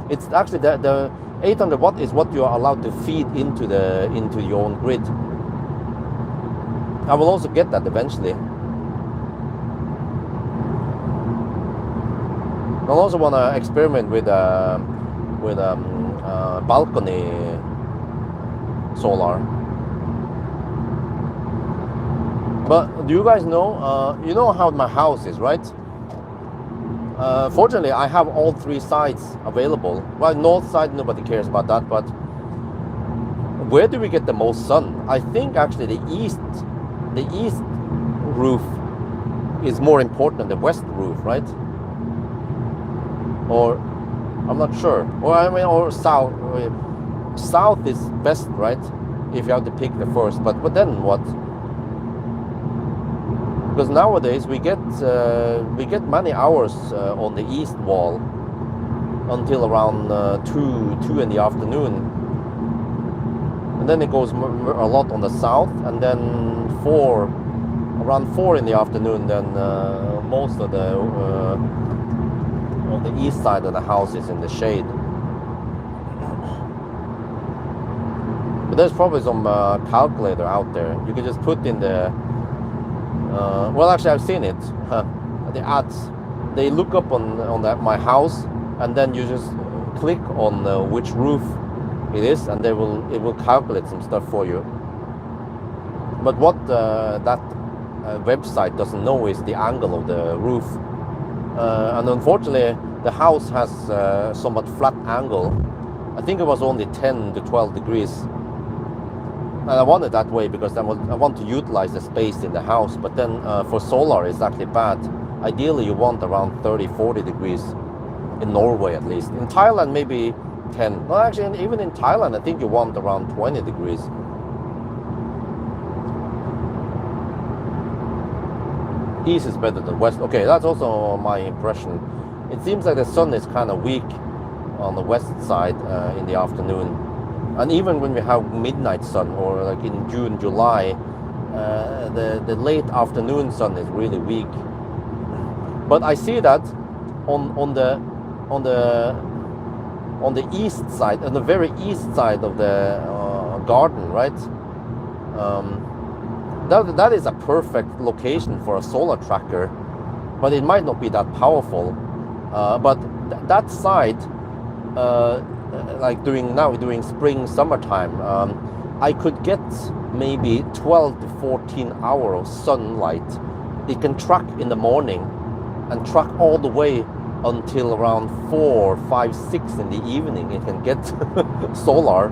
it's actually the 800 watt is what you are allowed to feed into your own grid. I will also get that eventually. I also want to experiment with balcony solar. But do you guys know? You know how my house is, right? Fortunately, I have all 3 sides available. Well, north side, nobody cares about that. But where do we get the most sun? I think actually the east roof is more important than the west roof, right? Or I'm not sure. Or south. South is best, right? If you have to pick the first. But then what? Because nowadays we get many hours on the east wall until around 2 in the afternoon, and then it goes a lot on the south, and then around 4 in the afternoon, then most of the on the east side of the house is in the shade. But there's probably some calculator out there. You can just put in the well, actually I've seen it. The ads, they look up on my house, and then you just click on which roof it is, and it will calculate some stuff for you. But what that website doesn't know is the angle of the roof, and unfortunately the house has somewhat flat angle. I think it was only 10 to 12 degrees, and I want it that way because I want to utilize the space in the house. But then for solar it's actually bad. Ideally you want around 30-40 degrees in Norway, at least. In Thailand maybe 10. No, actually even in Thailand I think you want around 20 degrees. East is better than west. Okay, that's also my impression. It seems like the sun is kind of weak on the west side in the afternoon. And even when we have midnight sun, or like in June, July, the late afternoon sun is really weak. But I see that on the east side, on the very east side of the garden, right? That is a perfect location for a solar tracker, but it might not be that powerful. But that side, like during spring, summertime, I could get maybe 12 to 14 hours of sunlight. It can track in the morning and track all the way until around 4, 5, 6 in the evening. It can get solar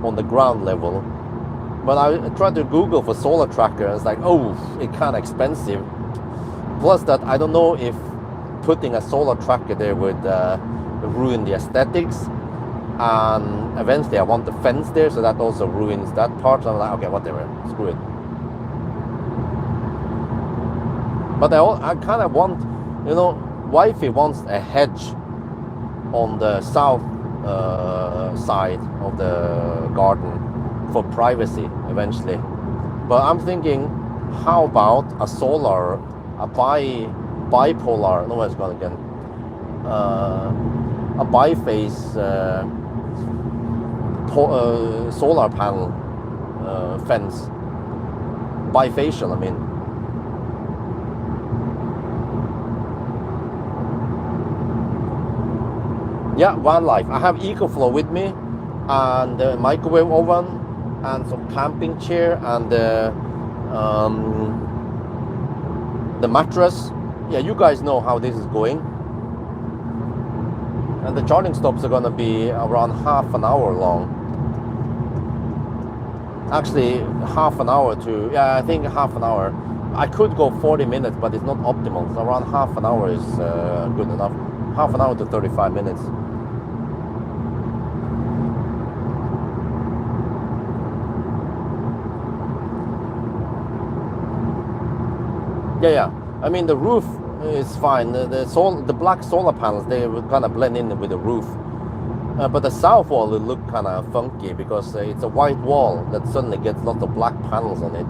on the ground level. But I tried to Google for solar tracker, and it's like, oh, it's kind of expensive. Plus that I don't know if putting a solar tracker there would ruin the aesthetics. And eventually I want the fence there, so that also ruins that part. So I'm like, okay, whatever, screw it. But I kind of want, wifey wants a hedge on the south side of the garden for privacy eventually. But I'm thinking, how about a solar, a bipolar, no, what's it called again? A biface solar panel fence. Bifacial, I mean. Yeah, van life. I have EcoFlow with me, and the microwave oven, and some camping chair, and the mattress. Yeah, you guys know how this is going. And the charging stops are gonna be around half an hour long. Actually, half an hour to, yeah, I think half an hour. I could go 40 minutes, but it's not optimal. So around half an hour is good enough. Half an hour to 35 minutes. Yeah. I mean, the roof is fine. The black solar panels, they will kind of blend in with the roof. But the south wall will look kind of funky because it's a white wall that suddenly gets lots of black panels on it.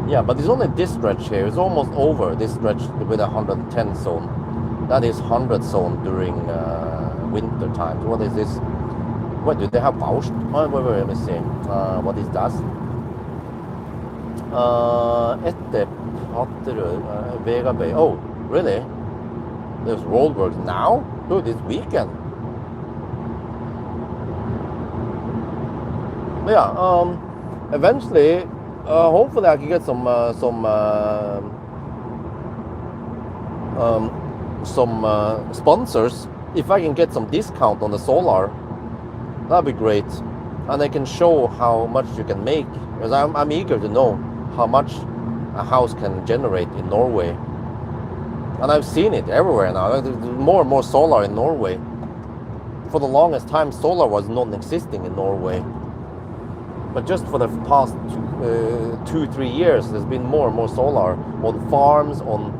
Yeah, but it's only this stretch here. It's almost over this stretch with a 110 zone. That is 100 zone during winter times. What is this? What do they have? Wait, let me see. What is that? Etter Patterud, Vega Bay. Oh, really? There's roadworks now? Dude, this weekend. Yeah, eventually, hopefully I can get some sponsors. If I can get some discount on the solar, that'd be great. And I can show how much you can make, because I'm eager to know how much a house can generate in Norway. And I've seen it everywhere now. There's more and more solar in Norway. for the longest time, solar was non-existing in Norway. But just for the past 2-3 years, there's been more and more solar on farms, on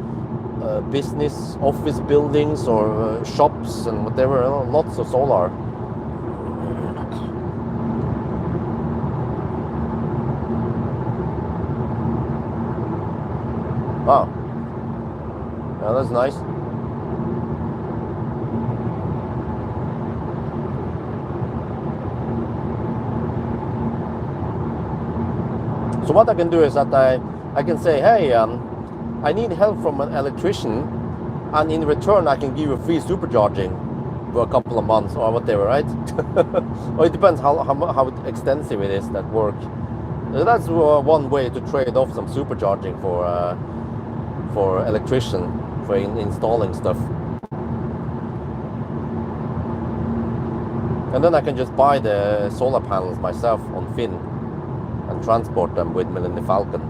business, office buildings, or shops and whatever. Lots of solar. Wow. Yeah, that's nice. So what I can do is that I can say, hey, I need help from an electrician, and in return I can give you free supercharging for a couple of months or whatever, right? Or it depends how extensive it is, that work. So that's one way to trade off some supercharging for electrician, for installing stuff. And then I can just buy the solar panels myself on Finn and transport them with me in the Falcon.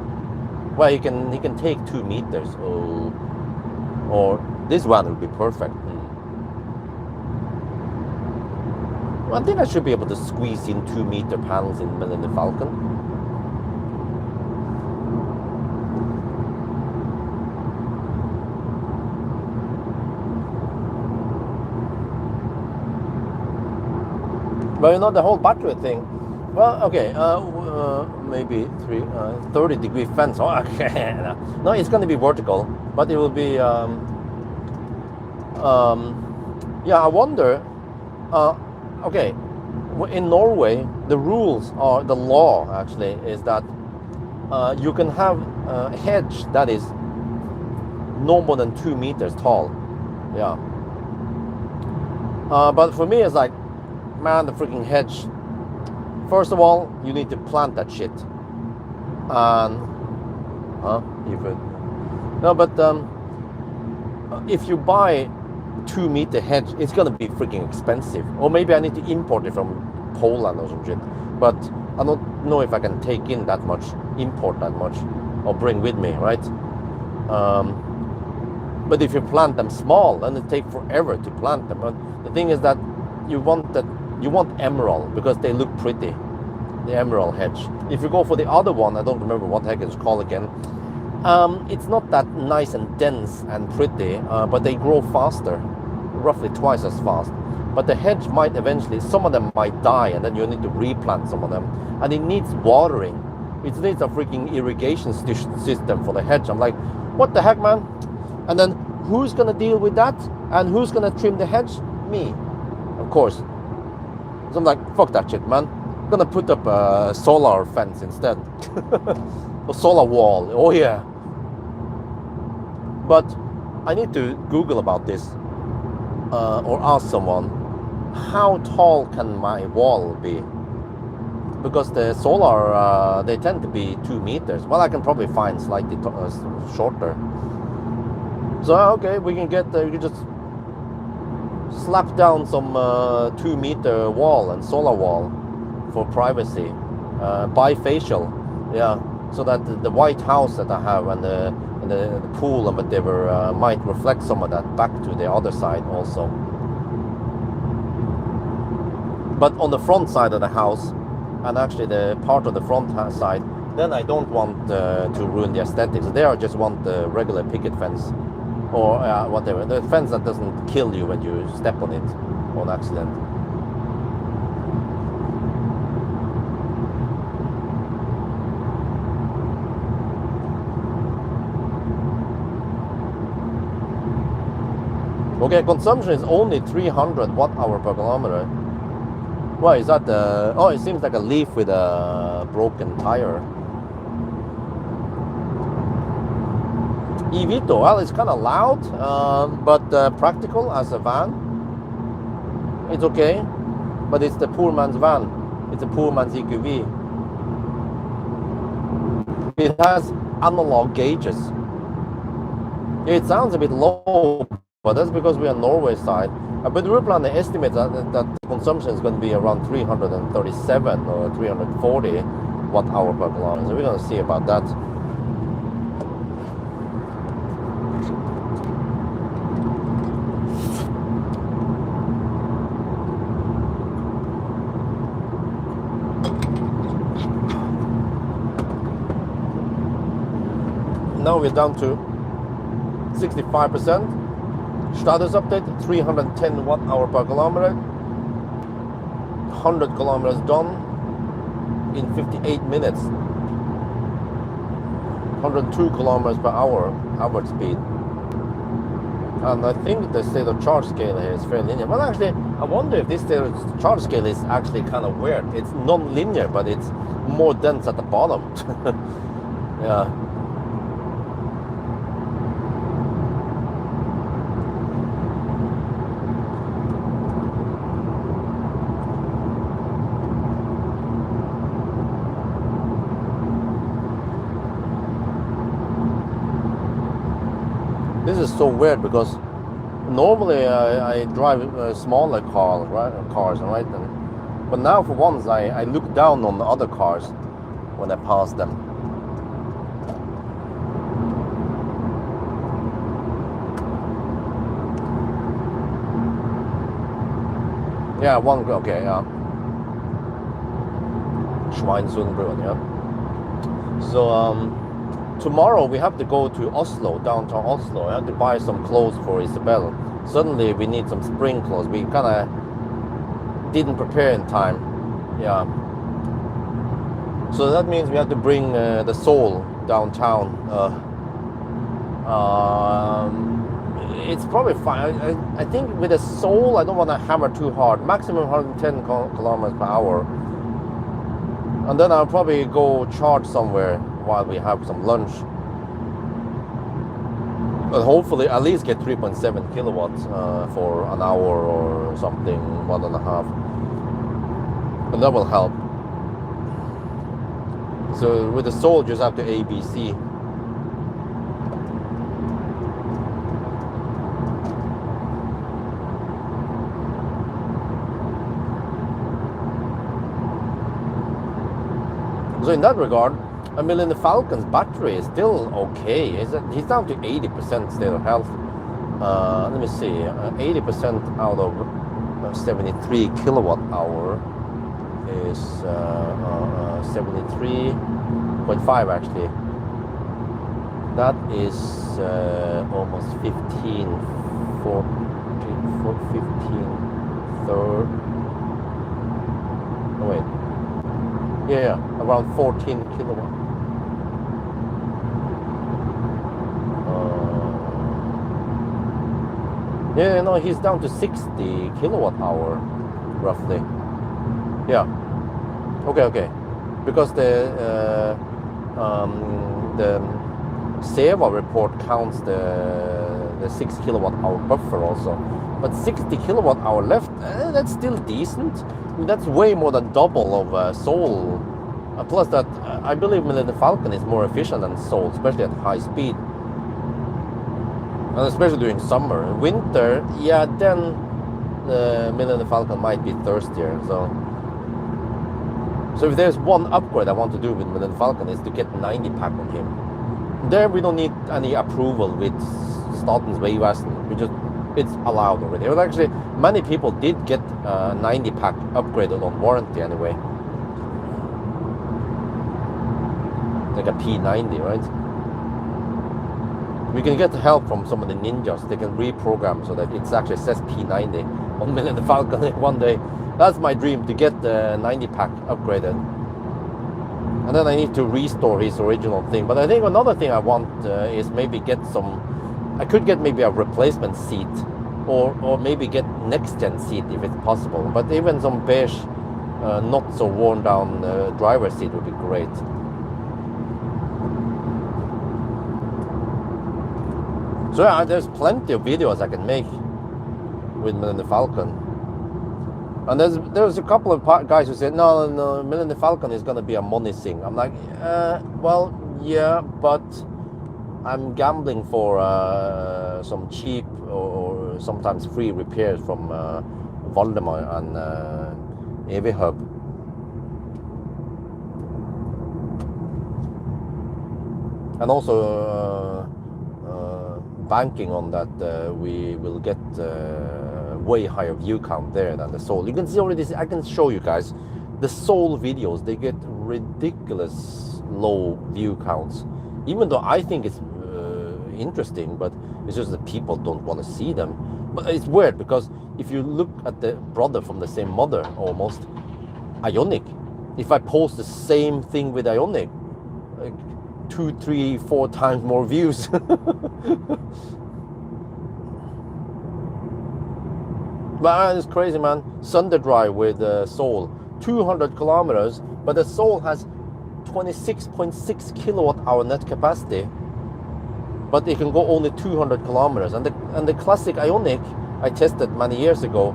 Well, he can take 2 meters, or this one would be perfect. Well, I think I should be able to squeeze in 2 meter panels in the Falcon. But you know, the whole battery thing, well, okay, maybe 30-degree fence. Oh, okay. No, it's going to be vertical, but it will be, yeah, I wonder, okay, in Norway, the rules are, the law actually, is that you can have a hedge that is no more than 2 meters tall. Yeah. But for me, it's like, man, the freaking hedge. First of all, you need to plant that shit. And you could. No, but if you buy 2 meter hedge, it's gonna be freaking expensive. Or maybe I need to import it from Poland or some shit. But I don't know if I can take in that much, import that much, or bring with me, right? But if you plant them small, then it takes forever to plant them. But the thing is that you want emerald because they look pretty, the emerald hedge. If you go for the other one, I don't remember what the heck it's called again. It's not that nice and dense and pretty, but they grow faster, roughly twice as fast. But the hedge might eventually, some of them might die, and then you need to replant some of them. And it needs watering. It needs a freaking irrigation system for the hedge. I'm like, what the heck, man? And then who's gonna deal with that? And who's gonna trim the hedge? Me, of course. So I'm like, fuck that shit, man. I'm gonna put up a solar fence instead. A solar wall, oh yeah. But I need to Google about this, or ask someone, how tall can my wall be? Because the solar, they tend to be 2 meters. Well, I can probably find slightly shorter. So okay, we can get, you can just slap down some 2 meter wall and solar wall for privacy, bifacial, yeah, so that the White House that I have and the pool and whatever might reflect some of that back to the other side also. But on the front side of the house, and actually the part of the front side, then I don't want to ruin the aesthetics. There I just want the regular picket fence, or whatever, the fence that doesn't kill you when you step on it on accident. Okay, consumption is only 300 watt-hour per kilometer. Why is that? Oh, it seems like a leaf with a broken tire. eVito, well, it's kind of loud, but practical as a van. It's okay, but it's the poor man's van. It's a poor man's EQV. It has analog gauges. It sounds a bit low, but that's because we're on Norway side. But Rupland estimates that the consumption is going to be around 337 or 340 watt-hour per kilometer. So we're going to see about that. Now we're down to 65%. Status update, 310 watt-hour per kilometer. 100 kilometers done in 58 minutes. 102 kilometers per hour average speed. And I think the state of charge scale here is fairly linear. Well, actually, I wonder if this state of charge scale is actually kind of weird. It's non-linear, but it's more dense at the bottom. Yeah. This is so weird because normally I drive smaller cars, right? But now for once I look down on the other cars when I pass them. Yeah, okay, yeah. Schweinsundbrunn, yeah. So, tomorrow we have to go to Oslo, downtown Oslo. I have to buy some clothes for Isabel. Suddenly we need some spring clothes. We kind of didn't prepare in time. Yeah. So that means we have to bring the sole downtown. It's probably fine. I think with the sole, I don't want to hammer too hard. Maximum 110 kilometers per hour. And then I'll probably go charge somewhere while we have some lunch. But hopefully at least get 3.7 kilowatts for an hour or something, 1.5. And that will help. So with the sole, just have to ABC. So in that regard, I mean, the Falcon's battery is still okay. He's down to 80% state of health. Let me see, 80% out of 73 kilowatt hour is 73.5 actually. That is almost 15, 3rd. Oh wait. Yeah, around 14 kilowatt. Yeah, no, he's down to 60 kilowatt hour, roughly. Yeah. Okay. Because the SEVA report counts the 6 kilowatt hour buffer also. But 60 kilowatt hour left, that's still decent. I mean, that's way more than double of Soul. Plus that, I believe Millennium Falcon is more efficient than Soul, especially at high speed. And especially during summer. Winter, yeah, then the Millennium Falcon might be thirstier. So if there's one upgrade I want to do with Millennium Falcon is to get 90 pack on him. There we don't need any approval with Statens Vegvesen. It's allowed already. But actually, many people did get 90 pack upgraded on warranty anyway. Like a P90, right? We can get help from some of the ninjas. They can reprogram so that it actually says P90 on Millennium Falcon one day. That's my dream, to get the 90 pack upgraded. And then I need to restore his original thing. But I think another thing I want is maybe get some... I could get maybe a replacement seat, or maybe get next gen seat if it's possible. But even some beige, not so worn down driver's seat would be great. So yeah, there's plenty of videos I can make with Millennium Falcon. And there's a couple of guys who said, no, Millennium Falcon is going to be a money thing. I'm like, well, yeah, but I'm gambling for some cheap or sometimes free repairs from Valdemar and eVito. And also banking on that we will get way higher view count there than the Soul. You can see already, I can show you guys, the Soul videos, they get ridiculous low view counts. even though I think it's interesting, but it's just that people don't want to see them. But it's weird because if you look at the brother from the same mother, almost, Ioniq, if I post the same thing with Ioniq, like 2, 3, 4 times more views. Man, it's crazy, man. Sunday drive with Soul, 200 kilometers, but the Soul has 26.6 kilowatt hour net capacity, but it can go only 200 kilometers. And the classic Ioniq I tested many years ago,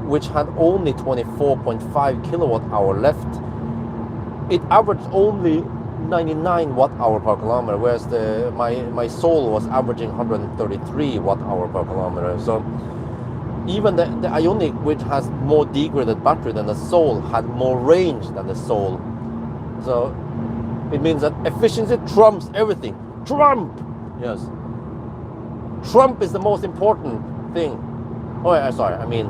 which had only 24.5 kilowatt hour left, it averaged only 99 watt hour per kilometer, whereas my Soul was averaging 133 watt hour per kilometer. So even the Ioniq, which has more degraded battery than the Soul, had more range than the Soul. So it means that efficiency trumps everything. Trump! Yes. Trump is the most important thing. Oh, sorry, I mean,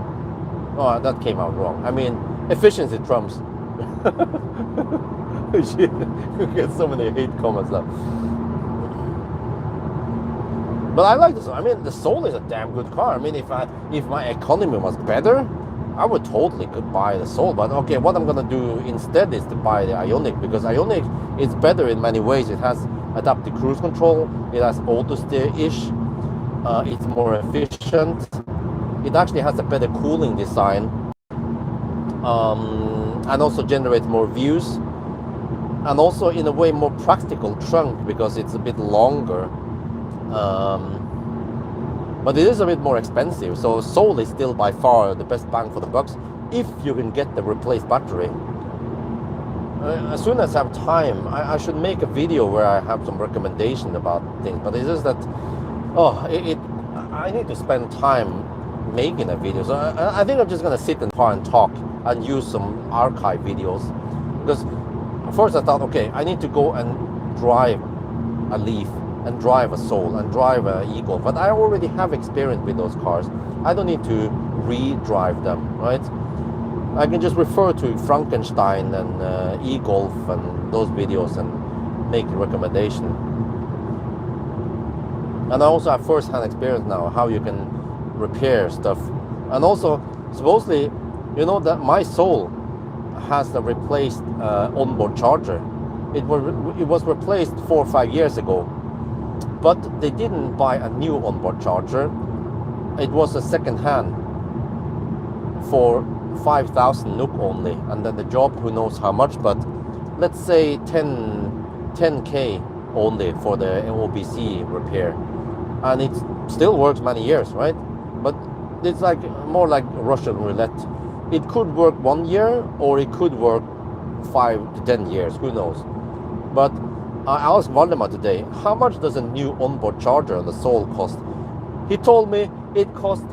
oh, that came out wrong. I mean, efficiency trumps. Shit, you get so many hate comments now. But I like this. I mean, the Soul is a damn good car. I mean, if my economy was better, I would totally could buy the Soul. But okay, what I'm gonna do instead is to buy the Ioniq, because Ioniq is better in many ways. It has adaptive cruise control. It has auto steer-ish. It's more efficient. It actually has a better cooling design, and also generates more views, and also in a way more practical trunk because it's a bit longer. But it is a bit more expensive, so Soul is still by far the best bang for the bucks if you can get the replaced battery. As soon as I have time, I should make a video where I have some recommendation about things, but it's just that I need to spend time making a video. So I think I'm just gonna sit in the car and talk and use some archive videos, because first I thought, okay, I need to go and drive a Leaf and drive a Soul and drive a e-Golf, but I already have experience with those cars. I don't need to re-drive them, right? I can just refer to Frankenstein and e-Golf and those videos and make a recommendation. And I also have first-hand experience now how you can repair stuff. And also, supposedly, you know that my Soul has a replaced onboard charger. It was replaced 4 or 5 years ago, but they didn't buy a new onboard charger. It was a second hand for 5,000 NOK only, and then the job, who knows how much, but let's say 10k only for the OBC repair, and it still works many years, right? But it's like more like Russian roulette. It could work 1 year, or it could work 5 to 10 years, who knows. But I asked Valdemar today, how much does a new onboard charger on the Soul cost? He told me it cost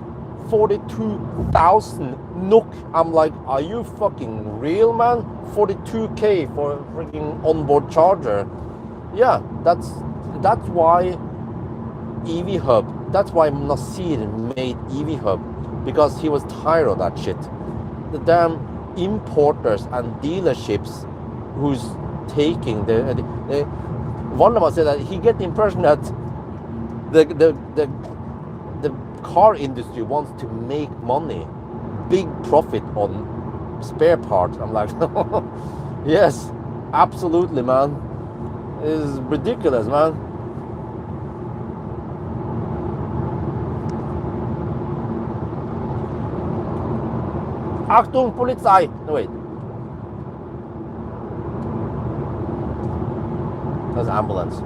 42,000 NOK. I'm like, are you fucking real, man? 42k for a freaking onboard charger. Yeah, that's why eVhub, that's why Nasir made eVhub, because he was tired of that shit. The damn importers and dealerships who's taking the Valdemar said that he get the impression that the car industry wants to make money, big profit on spare parts. I'm like, yes, absolutely, man. It's ridiculous, man. Achtung, Polizei. No, wait. That's an ambulance.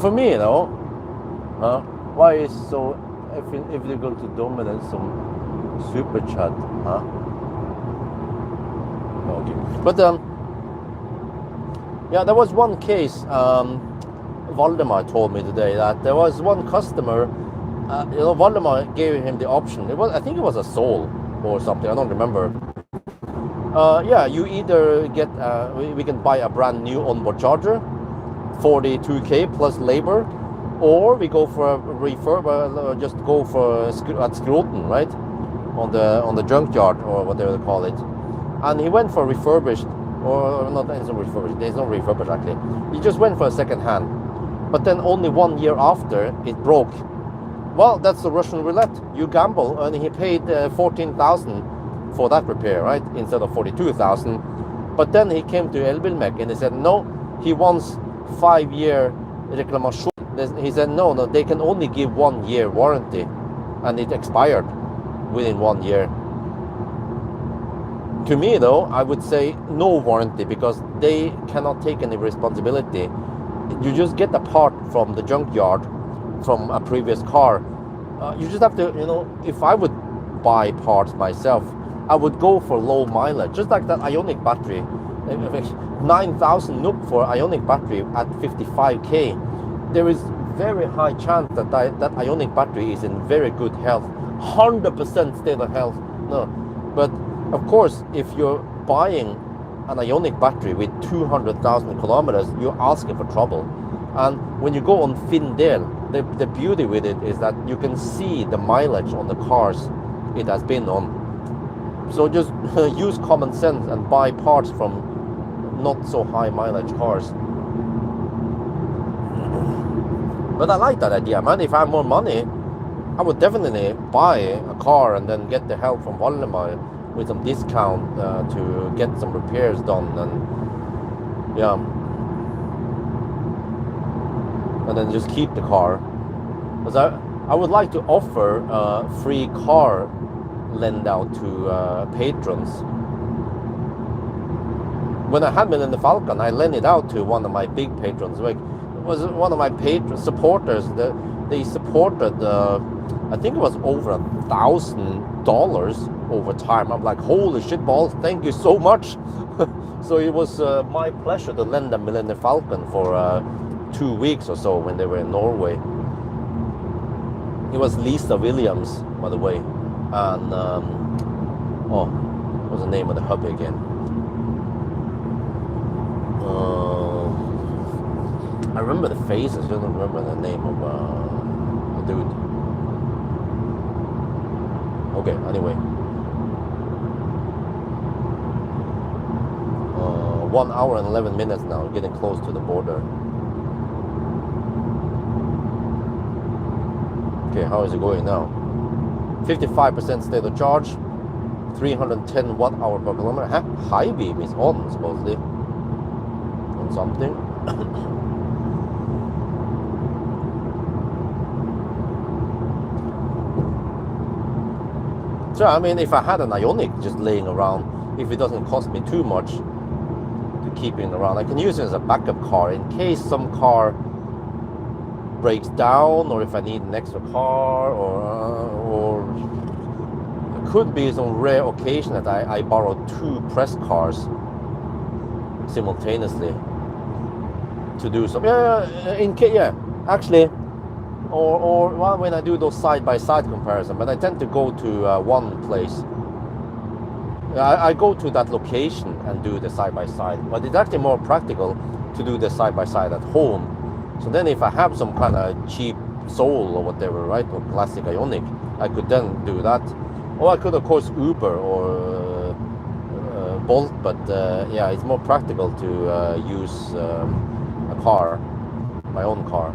For me, you know, why is so difficult to dominate some super chat, huh? Okay, but yeah, there was one case. Valdemar told me today that there was one customer. You know, Valdemar gave him the option. I think it was a Soul or something. I don't remember. Yeah, you either get we can buy a brand new onboard charger, 42k plus labor, or we go for a refurb, just go for at Skroten, right? on the junkyard or whatever they call it, and he went for refurbished, or not, it's not refurbished. There's no refurbished actually. He just went for a second hand, but then only 1 year after it broke. Well, that's the Russian roulette. You gamble, and he paid 14,000 for that repair, right, instead of 42,000. But then he came to Elbilmek and he said no, he wants 5-year reclamation. He said no, they can only give 1 year warranty, and it expired within 1 year. To me though, I would say no warranty, because they cannot take any responsibility. You just get a part from the junkyard from a previous car. You just have to, if I would buy parts myself, I would go for low mileage, just like that Ioniq battery. 9,000 NOK for Ioniq battery at 55k. There is very high chance that that Ioniq battery is in very good health, 100% state of health. No, but of course, if you're buying an Ioniq battery with 200,000 kilometers, you're asking for trouble. And when you go on Findel, the beauty with it is that you can see the mileage on the cars it has been on. So just use common sense and buy parts from not so high mileage cars. But I like that idea, man. If I have more money, I would definitely buy a car and then get the help from Valdemar with some discount to get some repairs done, and yeah, and then just keep the car. Because I would like to offer a free car lend out to patrons. When I had Millennium Falcon, I lent it out to one of my big patrons. Like, it was one of my supporters. They supported, I think it was over $1,000 over time. I'm like, holy shit balls, thank you so much. So it was my pleasure to lend them Millennium Falcon for 2 weeks or so when they were in Norway. It was Lisa Williams, by the way. And what was the name of the hubby again? I remember the faces, I don't remember the name of the dude. Okay, anyway. 1 hour and 11 minutes now, getting close to the border. Okay, how is it going now? 55% state of charge, 310 watt-hour per kilometer. High beam is on, supposedly. On something. So, I mean, if I had an Ioniq just laying around, if it doesn't cost me too much to keep it around, I can use it as a backup car in case some car breaks down, or if I need an extra car, or it could be some rare occasion that I borrow 2 press cars simultaneously to do some, actually, or well, when I do those side-by-side comparison, but I tend to go to one place. I go to that location and do the side-by-side, but it's actually more practical to do the side-by-side at home. So then if I have some kind of cheap Soul or whatever, right, or classic Ioniq, I could then do that. Or I could, of course, Uber or Bolt, but yeah, it's more practical to use a car, my own car.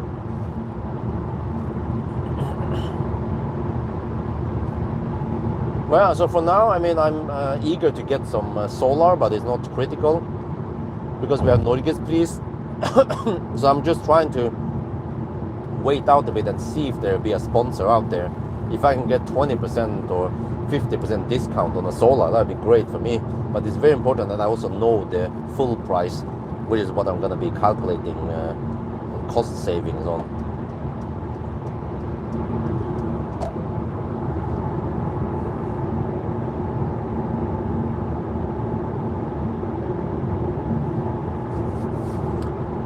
Well, so for now, I mean, I'm eager to get some solar, but it's not critical because we have Norgespris. So I'm just trying to wait out a bit and see if there'll be a sponsor out there. If I can get 20% or 50% discount on a solar, that'd be great for me. But it's very important that I also know the full price, which is what I'm going to be calculating cost savings on.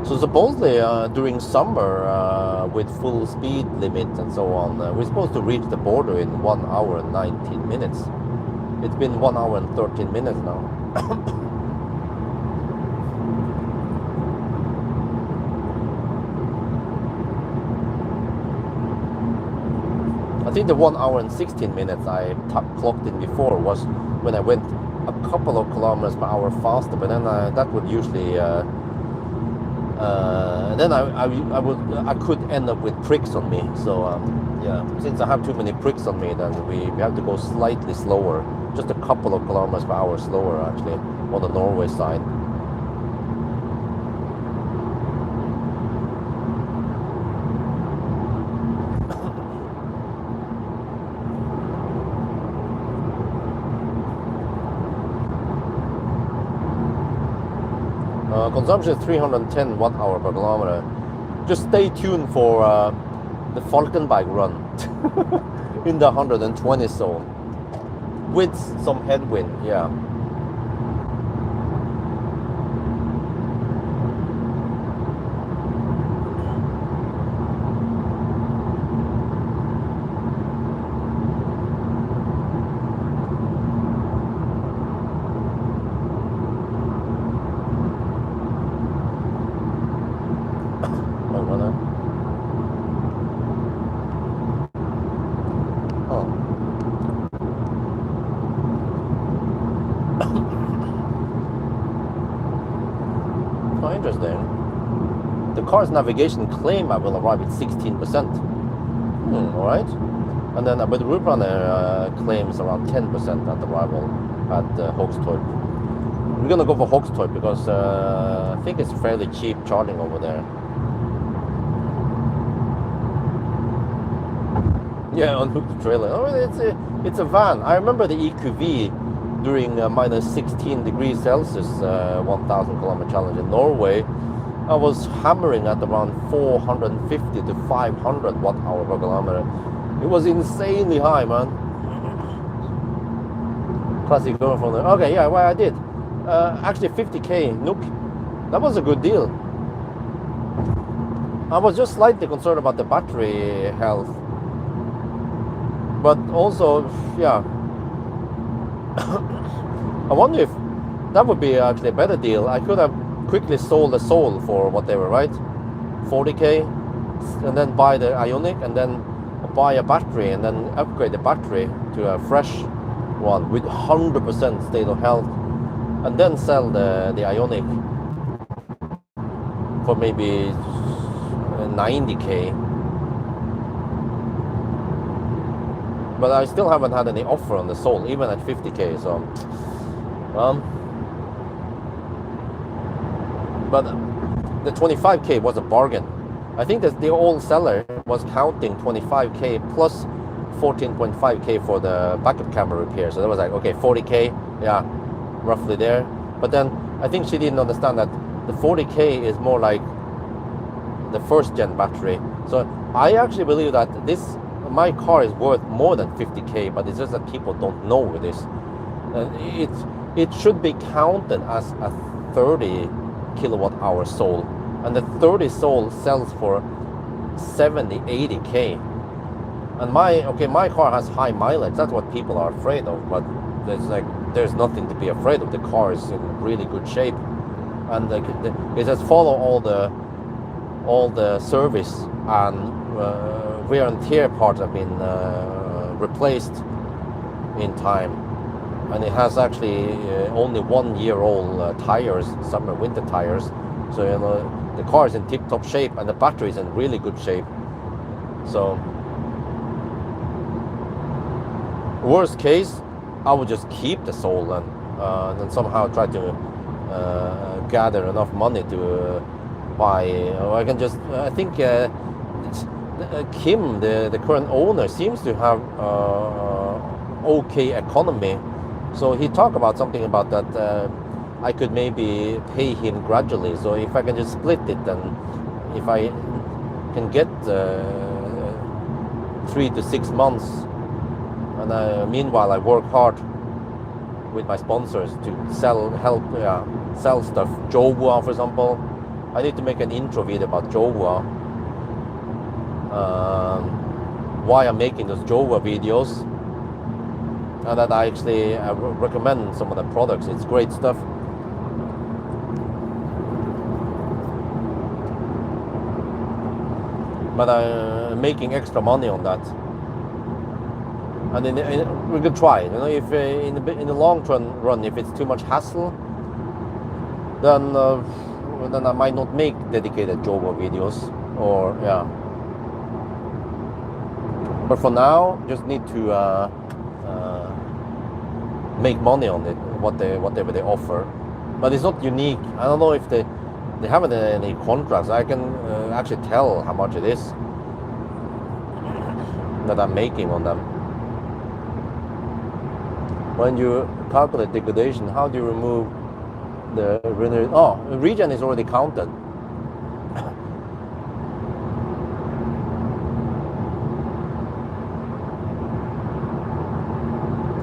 So supposedly during summer with full speed limit and so on, we're supposed to reach the border in 1 hour and 19 minutes. It's been 1 hour and 13 minutes now. I think the 1 hour and 16 minutes I clocked in before was when I went a couple of kilometers per hour faster, but then that would usually then I could end up with pricks on me. So yeah, since I have too many pricks on me, then we have to go slightly slower, just a couple of kilometers per hour slower actually on the Norway side. Consumption is 310 watt-hour per kilometer. Just stay tuned for the Falkenberg run in the 120 zone with some headwind, yeah. Interesting. The car's navigation claim I will arrive at 16%. Alright. And then but the route runner claims around 10% at arrival at Hogstorp. We're gonna go for Hogstorp because I think it's fairly cheap charging over there. Yeah, unhook the trailer. Oh, it's a van. I remember the EQV during minus 16 degrees Celsius 1,000 kilometer challenge in Norway. I was hammering at around 450 to 500 watt-hour per kilometer. It was insanely high, man. Classic going from there. Okay, yeah, well, I did. Actually, 50k Nook. That was a good deal. I was just slightly concerned about the battery health. But also, yeah. I wonder if that would be actually a better deal. I could have quickly sold the Soul for whatever, right? 40k, and then buy the Ioniq, and then buy a battery, and then upgrade the battery to a fresh one with 100% state of health, and then sell the Ioniq for maybe 90k. But I still haven't had any offer on the Soul, even at 50k. So, but the 25k was a bargain. I think that the old seller was counting 25k plus 14.5k for the backup camera repair. So that was like, okay, 40k, yeah, roughly there. But then I think she didn't understand that the 40k is more like the first gen battery. So I actually believe that my car is worth more than 50k, but it's just that people don't know this. It should be counted as a 30 kilowatt hour Soul, and the 30 Soul sells for 70, 80k. And my car has high mileage. That's what people are afraid of. But there's nothing to be afraid of. The car is in really good shape, and it has followed all the service and wear and tear parts have been replaced in time, and it has actually only 1 year old tires, summer winter tires. So the car is in tip-top shape, and the battery is in really good shape. So worst case, I would just keep the Soul and then somehow try to gather enough money to buy. Or I can just I think Kim, the current owner, seems to have okay economy. So he talked about something about that I could maybe pay him gradually. So if I can just split it, then if I can get 3 to 6 months, and meanwhile I work hard with my sponsors to sell stuff. Jovua, for example. I need to make an intro video about Jovua. Why I'm making those Jovua videos, and that I actually recommend some of the products. It's great stuff. But I'm making extra money on that. And we could try. You know, if in the long run, if it's too much hassle, then I might not make dedicated Jogo videos. Or yeah. But for now, just need to make money on it, whatever they offer. But it's not unique. I don't know if they haven't any contracts. I can actually tell how much it is that I'm making on them. When you calculate degradation, how do you remove the regen is already counted.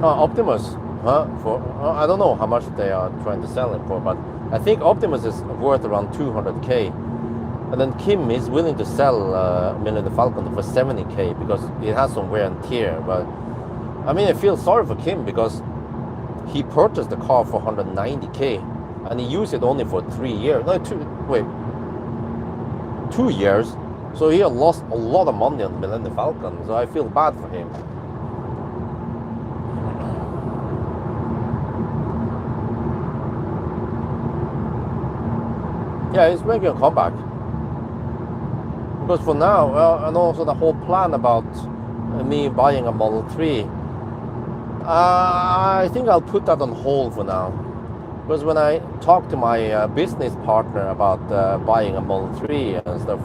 Optimus, for I don't know how much they are trying to sell it for, but I think Optimus is worth around 200k, and then Kim is willing to sell Millennium Falcon for 70k because it has some wear and tear. But I mean, I feel sorry for Kim because he purchased the car for 190k and he used it only for 3 years. No, 2 years. So he had lost a lot of money on the Millennium Falcon. So I feel bad for him. Yeah, he's making a comeback. Because for now, and also the whole plan about me buying a Model 3, I think I'll put that on hold for now. Because when I talked to my business partner about buying a Model 3 and stuff,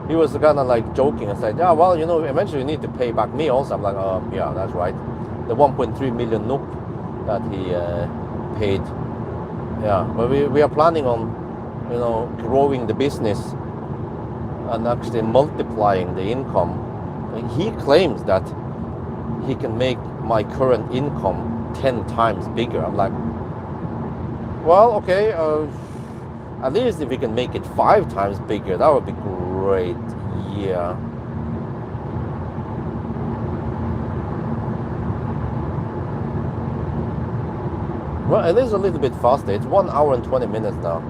he was kind of like joking and said, yeah, well, you know, eventually you need to pay back me also. I'm like, yeah, that's right. The 1.3 million NOK that he paid. Yeah, but we are planning on, you know, growing the business and actually multiplying the income. And he claims that he can make my current income 10 times bigger. I'm like, well, okay, at least if we can make it 5 times bigger, that would be great. Yeah. Well, it is a little bit faster. It's 1 hour and 20 minutes now.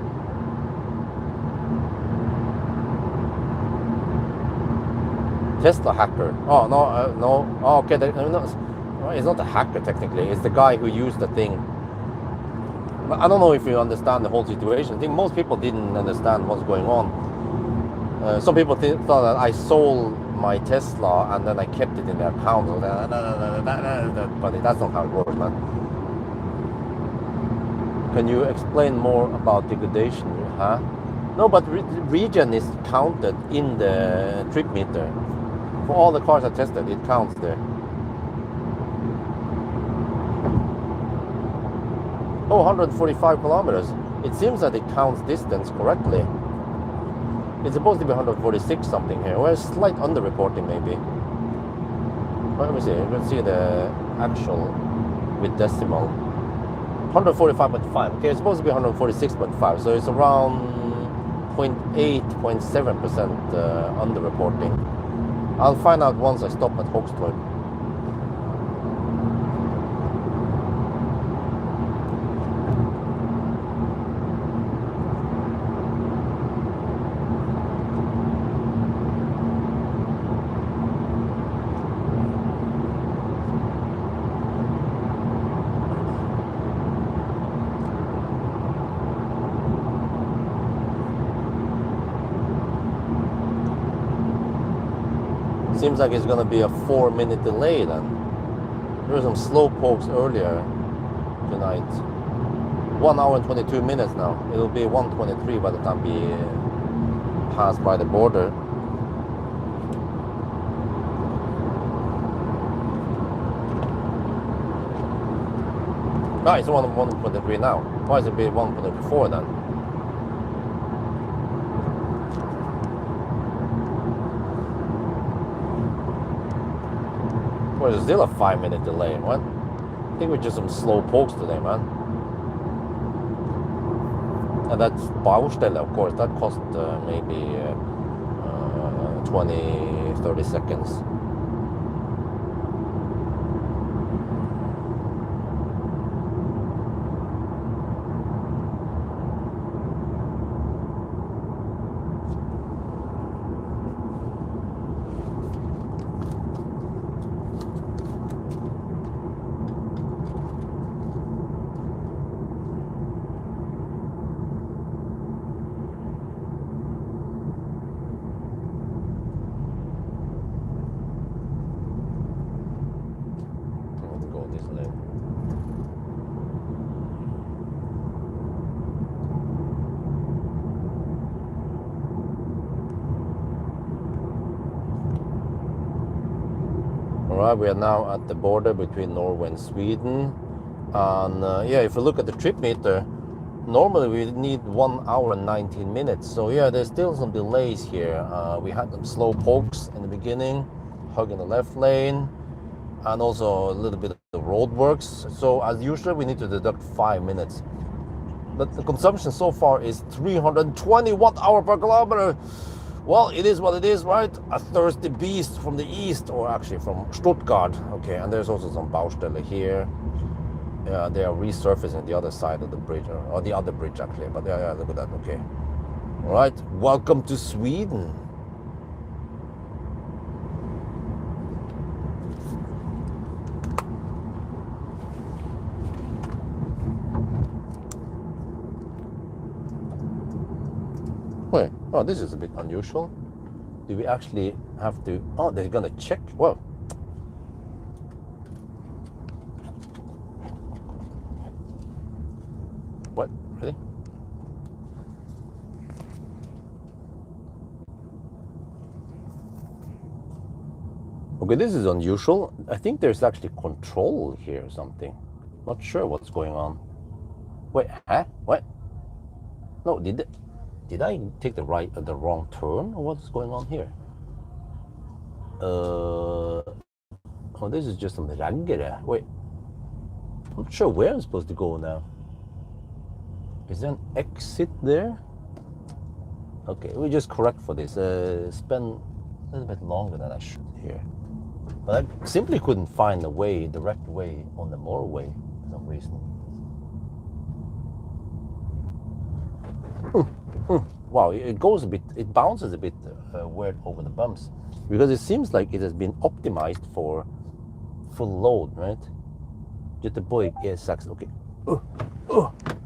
Tesla hacker. Oh, no, no. Oh, okay, it's not a hacker technically. It's the guy who used the thing. But I don't know if you understand the whole situation. I think most people didn't understand what's going on. Some people thought that I sold my Tesla and then I kept it in their account. But that's not how it works, man. Can you explain more about degradation? Huh? No, but regen is counted in the trip meter. For all the cars I tested, it counts there. Oh, 145 kilometers. It seems that it counts distance correctly. It's supposed to be 146 something here. Well, slight underreporting maybe. Well, let me see. Let's see the actual with decimal. 145.5. Okay, it's supposed to be 146.5. So it's around 0.8, 0.7% underreporting. I'll find out once I stop at Hogstorp. Seems like it's gonna be a 4-minute delay then. There were some slow pokes earlier tonight. 1 hour and 22 minutes now. It'll be 1:23 by the time we pass by the border. No, it's 1:23 now. Why is it be 1:24 then? Well, there's still a 5-minute delay. What? I think we're just some slow pokes today, man. And that's Baustelle, of course. That cost maybe 20-30 seconds. Right, we are now at the border between Norway and Sweden. And yeah, if we look at the trip meter, normally we need 1 hour and 19 minutes. So yeah, there's still some delays here. We had some slow pokes in the beginning, hugging the left lane, and also a little bit of roadworks. So as usual, we need to deduct 5 minutes. But the consumption so far is 320 watt-hour per kilometer. Well, it is what it is, right? A thirsty beast from the east, or actually from Stuttgart. Okay, and there's also some Baustelle here. Yeah, they are resurfacing the other side of the bridge, or the other bridge actually. But yeah, look at that. Okay, all right. Welcome to Sweden. Wait, oh, this is a bit unusual. Do we actually have to? Oh, they're gonna check. Well, what? Really? Okay, this is unusual. I think there's actually control here or something. Not sure what's going on. Wait, huh? What? No, did I take the wrong turn, or what's going on here? Oh, this is just some raggere. Wait, I'm not sure where I'm supposed to go now. Is there an exit there? Okay, we just correct for this. Spend a little bit longer than I should here. But I simply couldn't find the way, direct way on the motorway for some reason. Wow, it goes a bit, it bounces a bit weird over the bumps, because it seems like it has been optimized for full load, right? Göteborg E6, okay.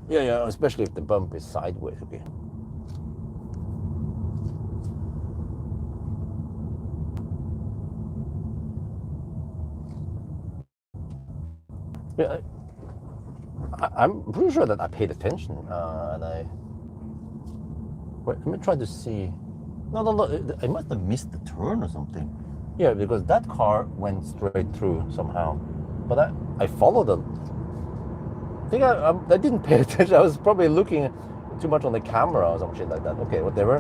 Yeah, especially if the bump is sideways, okay. Yeah, I'm pretty sure that I paid attention, and wait, let me try to see. No, I must have missed the turn or something. Yeah, because that car went straight through somehow, but I followed them. I think I didn't pay attention. I was probably looking too much on the camera or some shit like that. Okay, whatever.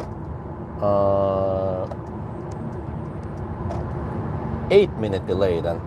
8-minute delay then.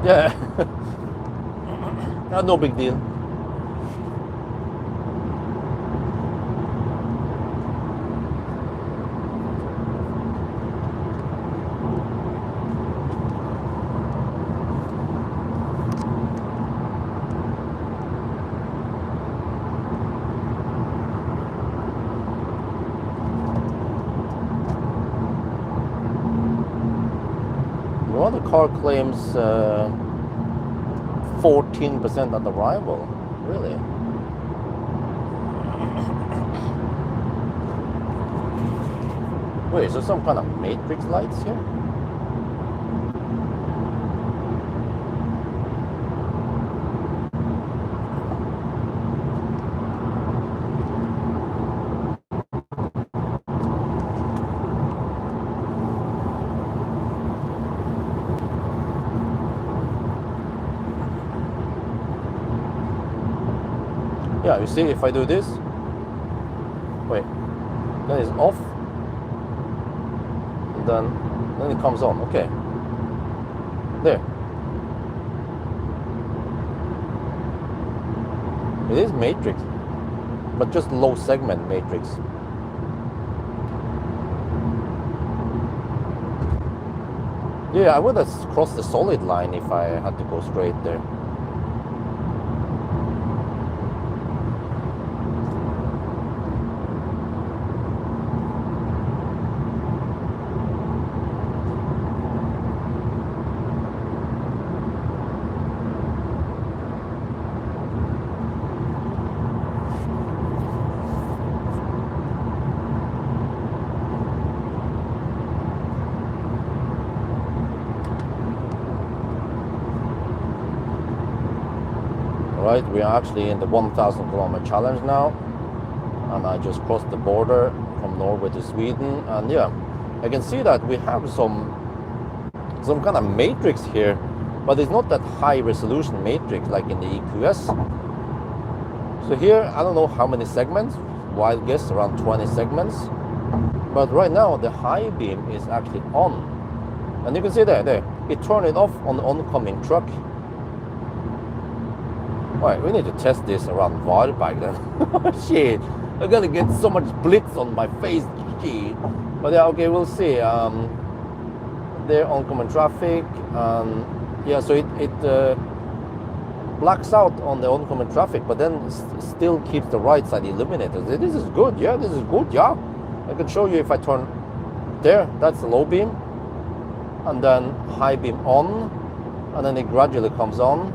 Yeah, no big deal. Well, the car claims 14% at arrival. Really? Wait, is there some kind of matrix lights here? Yeah, you see, if I do this, wait, then it's off, and then it comes on. Okay, there. It is matrix, but just low segment matrix. Yeah, I would have crossed the solid line if I had to go straight there. right? We are actually in the 1,000 kilometer challenge now, and I just crossed the border from Norway to Sweden, and yeah, I can see that we have some kind of matrix here, but it's not that high resolution matrix like in the EQS. So here, I don't know how many segments, wild guess around 20 segments, but right now the high beam is actually on, and you can see there, it turned it off on the oncoming truck. Right, we need to test this around Varberg then. Shit, I'm gonna get so much blitz on my face. Shit. But yeah, okay, we'll see. There oncoming traffic, yeah, so it blacks out on the oncoming traffic, but then still keeps the right side illuminated. This is good, yeah, this is good, yeah. I can show you if I turn there, that's the low beam, and then high beam on, and then it gradually comes on.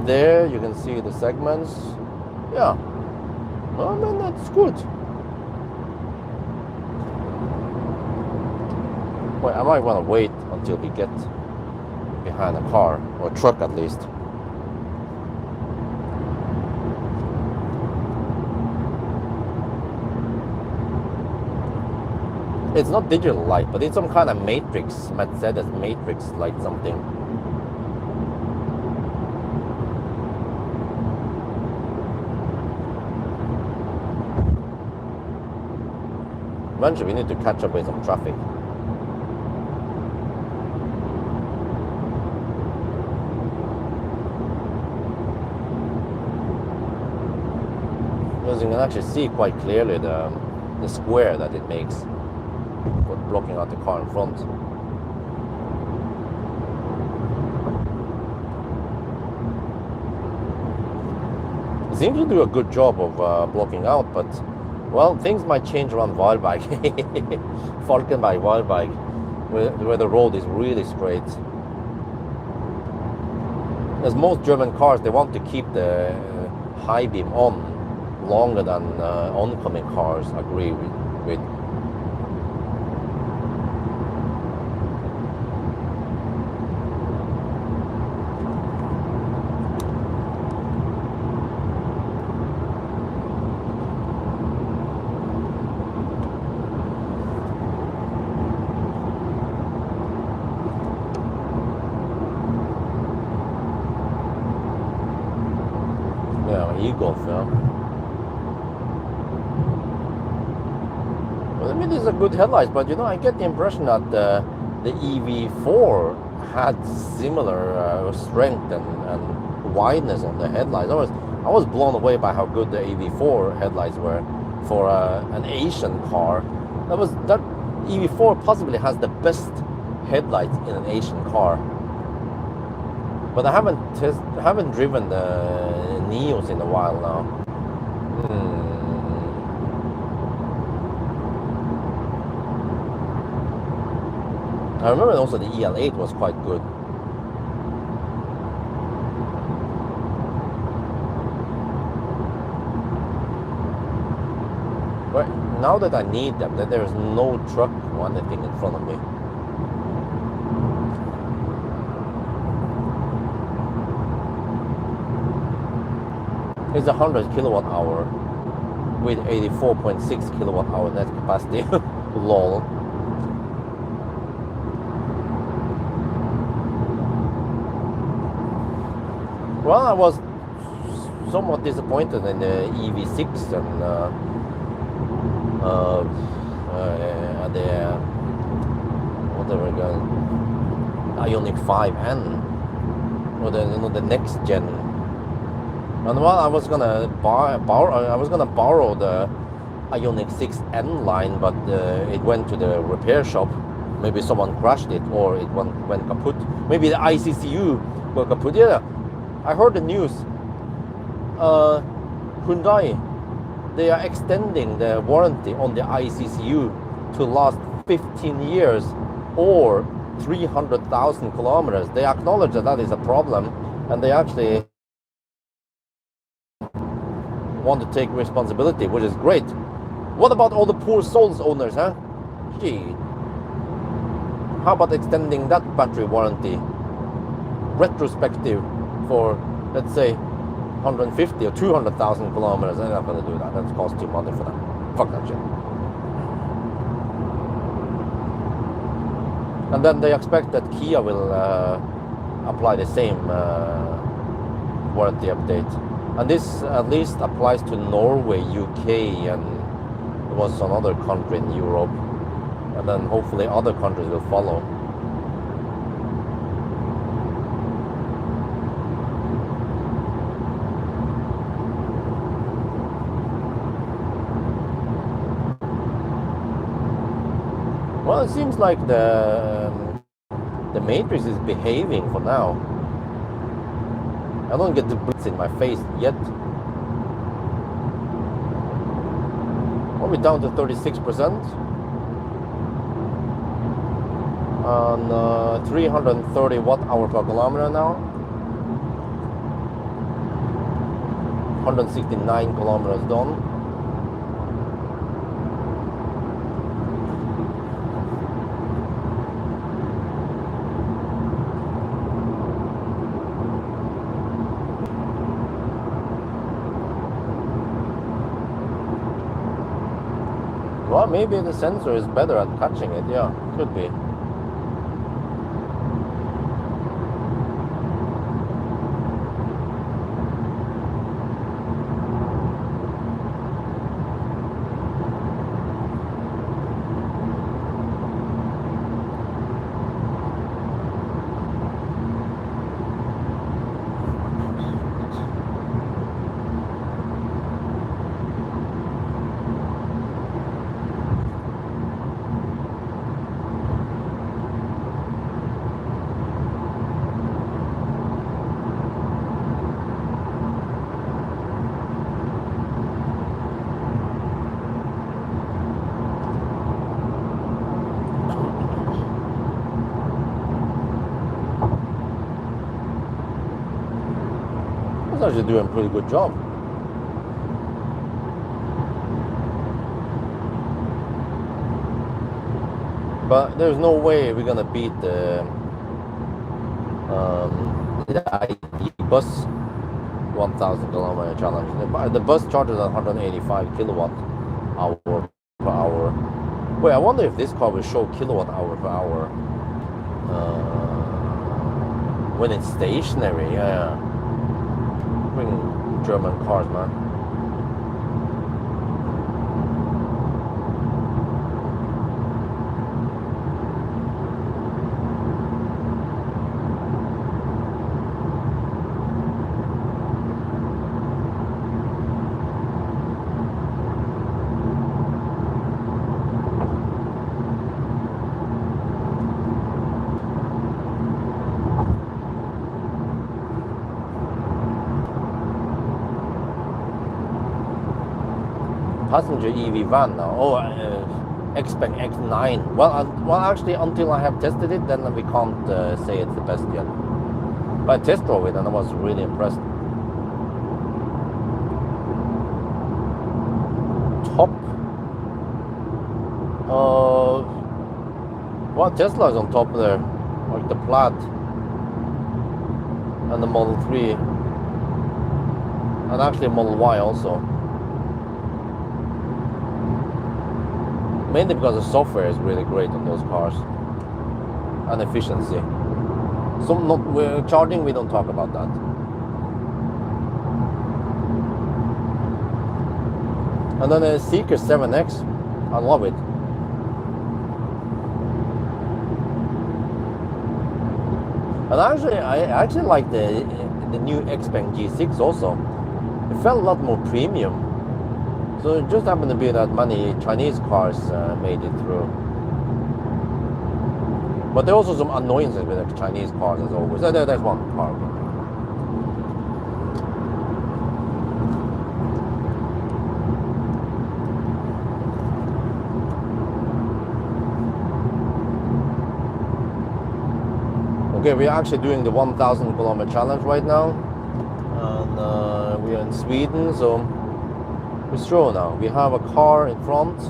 There you can see the segments. Yeah, I mean, that's good. Wait, I might want to wait until we get behind a car, or a truck at least. It's not digital light, but it's some kind of matrix, Mercedes matrix light something. Eventually we need to catch up with some traffic. Because you can actually see quite clearly the square that it makes for blocking out the car in front. It seems to do a good job of blocking out, but well, things might change around Varberg, Falkenberg, Varberg, where the road is really straight. As most German cars, they want to keep the high beam on longer than oncoming cars agree with. E-Golf, yeah. Well, I mean, these are good headlights, but you know, I get the impression that the EV4 had similar strength and wideness on the headlights. I was blown away by how good the EV4 headlights were for an Asian car. That EV4 possibly has the best headlights in an Asian car. But I haven't driven the Neos in a while now. I remember also the EL8 was quite good. But now that I need them, that there's no truck or anything in front of me. It's 100 kilowatt hour with 84.6 kilowatt hour net capacity. Lol. Well, I was somewhat disappointed in the EV6 and the whatever Ioniq 5N, or the next gen. And well, I was gonna borrow the Ioniq 6N line, but it went to the repair shop. Maybe someone crashed it, or it went kaput. Maybe the ICCU went kaput. Yeah, I heard the news. Hyundai, they are extending the warranty on the ICCU to last 15 years or 300,000 kilometers. They acknowledge that is a problem, and they actually want to take responsibility, which is great. What about all the poor souls owners, huh? Gee. How about extending that battery warranty retrospective for, let's say, 150 or 200,000 kilometers. They're not going to do that. That's cost too money for them. Fuck that shit. And then they expect that Kia will apply the same warranty update. And this at least applies to Norway, UK, and it was another country in Europe. And then hopefully other countries will follow. Well, it seems like the Matrix is behaving for now. I don't get the blitz in my face yet. Are we down to 36%? On 330 watt-hour per kilometer now. 169 kilometers done. Well, maybe the sensor is better at catching it. Yeah, could be. It's actually doing a pretty good job. But there's no way we're gonna beat the ID bus 1,000 kilometer challenge. The bus charges at 185 kilowatt hour per hour. Wait, I wonder if this car will show kilowatt hour per hour when it's stationary. Yeah. Bring German cars, man. Passenger EV van now. Oh, X-Spec X9. Well, actually, until I have tested it, then we can't say it's the best yet. But I test drove it and I was really impressed. Top. Well, Tesla is on top there, like the Plaid and the Model 3, and actually Model Y also. Mainly because the software is really great on those cars and efficiency. Charging, we don't talk about that. And then the Seeker 7X, I love it. And I actually like the new X-Spec G6 also. It felt a lot more premium. So it just happened to be that many Chinese cars made it through. But there are also some annoyances with the Chinese cars as always. There's one car. Okay, we're actually doing the 1,000 kilometer challenge right now. And we are in Sweden, so it's true now. We have a car in front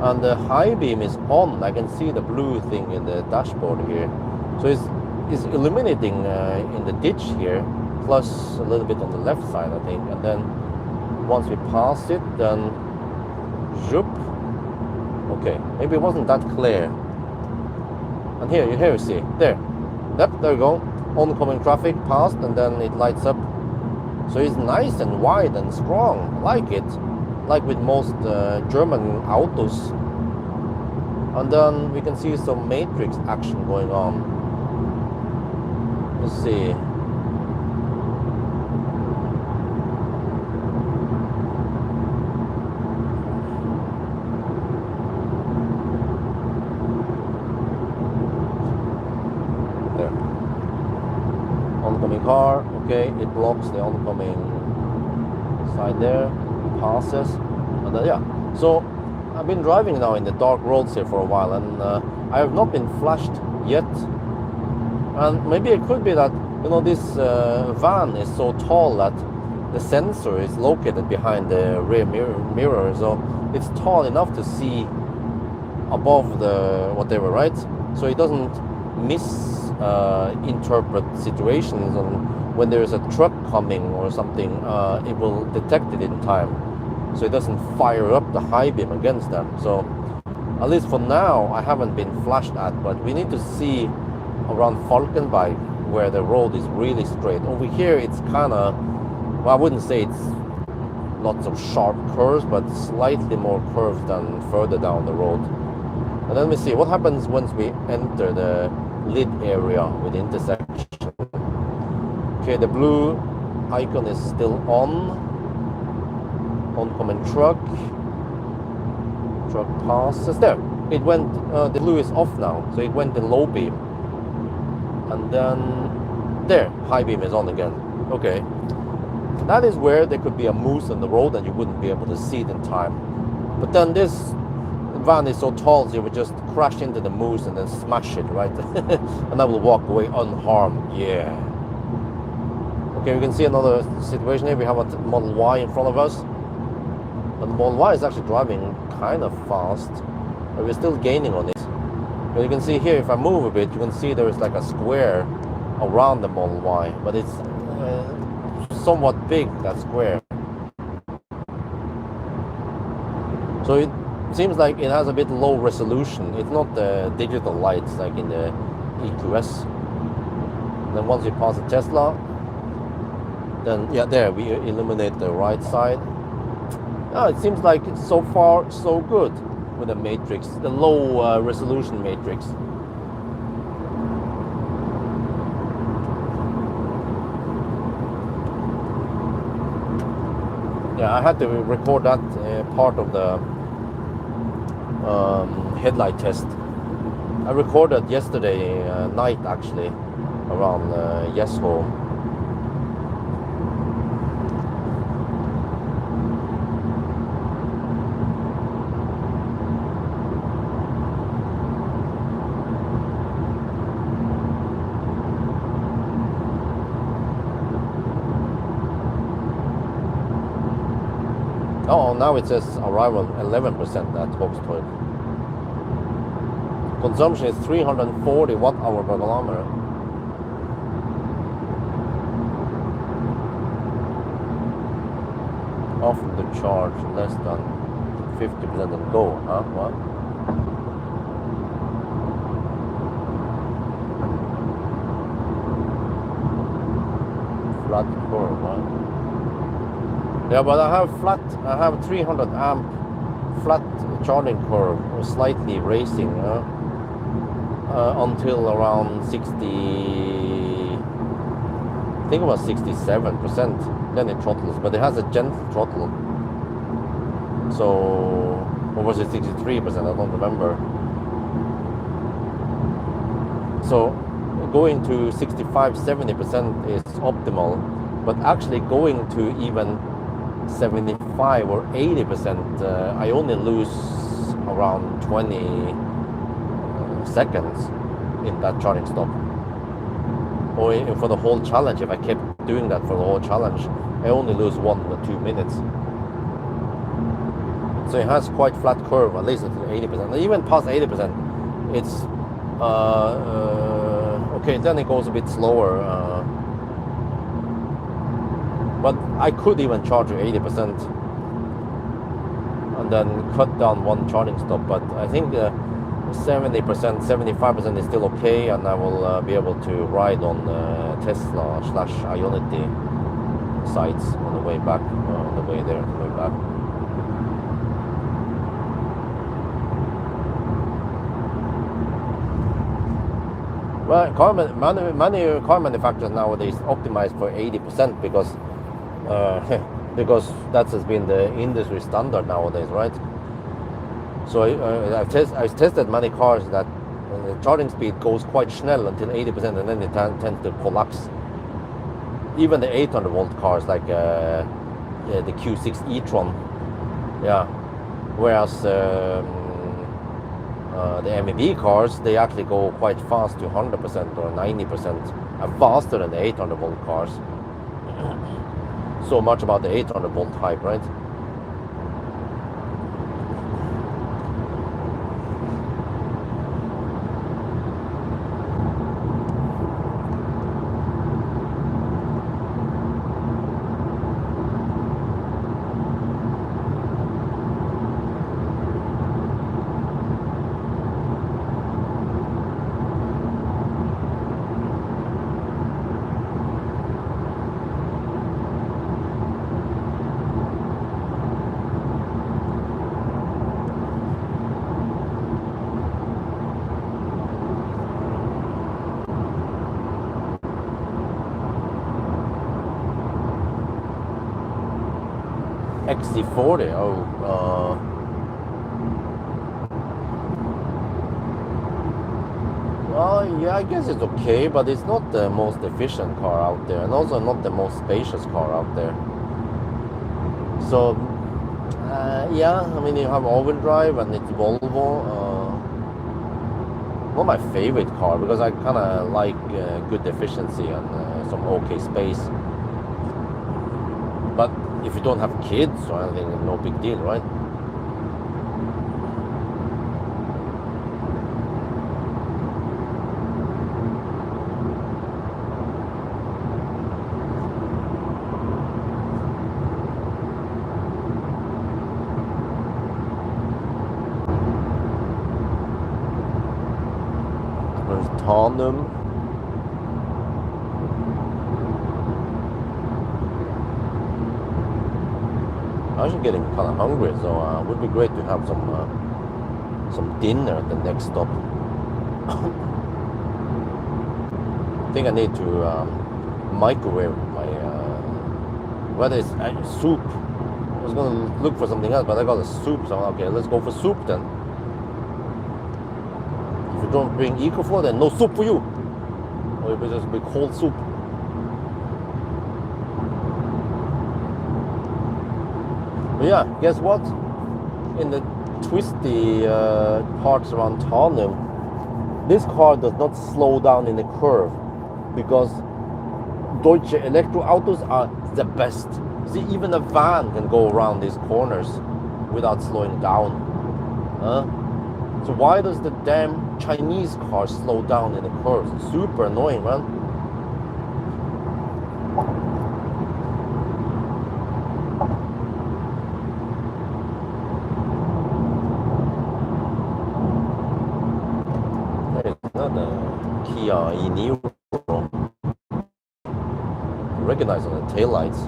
and the high beam is on. I can see the blue thing in the dashboard here. So is illuminating in the ditch here, plus a little bit on the left side, I think. And then once we pass it, then zoop. Okay, maybe it wasn't that clear. And here you see, there. Yep, there you go. Oncoming traffic passed, and then it lights up. So it's nice and wide and strong. I like it. Like with most German autos. And then we can see some matrix action going on. Let's see. There. Oncoming car. Okay, it blocks the oncoming side there. Passes. And then, yeah. So I've been driving now in the dark roads here for a while, and I have not been flashed yet. And maybe it could be that, you know, this van is so tall that the sensor is located behind the rear mirror, so it's tall enough to see above the whatever, right? So it doesn't misinterpret situations, and when there is a truck coming or something, it will detect it in time. So it doesn't fire up the high beam against them. So at least for now, I haven't been flashed at, but we need to see around Falkenberg where the road is really straight. Over here, it's kind of, well, I wouldn't say it's lots of sharp curves, but slightly more curved than further down the road. And then we see what happens once we enter the lid area with the intersection. Okay, the blue icon is still on. Oncoming truck passes. There, it went, the blue is off now, so it went in low beam. And then, there, high beam is on again. Okay, that is where there could be a moose on the road and you wouldn't be able to see it in time. But then this van is so tall, so you would just crash into the moose and then smash it, right? And I will walk away unharmed, yeah. Okay, we can see another situation here. We have a Model Y in front of us. The Model Y is actually driving kind of fast, but we're still gaining on it. But you can see here, if I move a bit, you can see there is like a square around the Model Y, but it's somewhat big, that square. So it seems like it has a bit low resolution. It's not the digital lights like in the EQS. And then once you pass a Tesla, then yeah, there we illuminate the right side. Oh, it seems like it's so far so good with the matrix, the low resolution matrix. Yeah, I had to record that part of the headlight test. I recorded yesterday night actually, around Jesholm. Oh, now it says arrival 11% at Vauxhall. Consumption is 340 watt-hour per kilometer. After the charge, less than 50% and go, huh? What? Flat curve, right? Yeah, but I have 300 amp flat charging curve, or slightly racing, until around 60, I think it was 67%, then it throttles, but it has a gentle throttle. So, or was it 63%, I don't remember. So, going to 65-70% is optimal, but actually going to even 75 or 80%, I only lose around 20 seconds in that charging stop. Or for the whole challenge, if I kept doing that for the whole challenge, I only lose 1 or 2 minutes. So it has quite flat curve, at least until 80%. Even past 80%, it's Okay, then it goes a bit slower. But I could even charge to 80% and then cut down one charging stop. But I think 70%, 75% is still okay, and I will be able to ride on Tesla / Ionity sites on the way back, on the way there, on the way back. Well, many car manufacturers nowadays optimize for 80% because because that has been the industry standard nowadays, right? So I've tested many cars that the charging speed goes quite snel until 80%, and then it tends to collapse. Even the 800 volt cars like the Q6 e-tron, yeah. Whereas the MEB cars, they actually go quite fast to 100% or 90%, and faster than the 800 volt cars. So much about the 800 volt hype, right? XC40, well, yeah, I guess it's okay, but it's not the most efficient car out there, and also not the most spacious car out there. So, yeah, I mean, you have overdrive, and it's Volvo. Not my favorite car, because I kind of like good efficiency and some okay space. But if you don't have kids or anything, no big deal, right? There's Tandem. I'm actually getting kind of hungry, so it would be great to have some dinner at the next stop. I think I need to microwave my whether it's soup. I was gonna look for something else, but I got a soup, so okay, let's go for soup then. If you don't bring EcoFlow, then no soup for you, or it will just be cold soup. But yeah, guess what? In the twisty parts around Tandem, this car does not slow down in the curve because Deutsche Elektroautos are the best. See, even a van can go around these corners without slowing down. So why does the damn Chinese car slow down in the curves? Super annoying, man. Kia e-Niro, recognize on the taillights.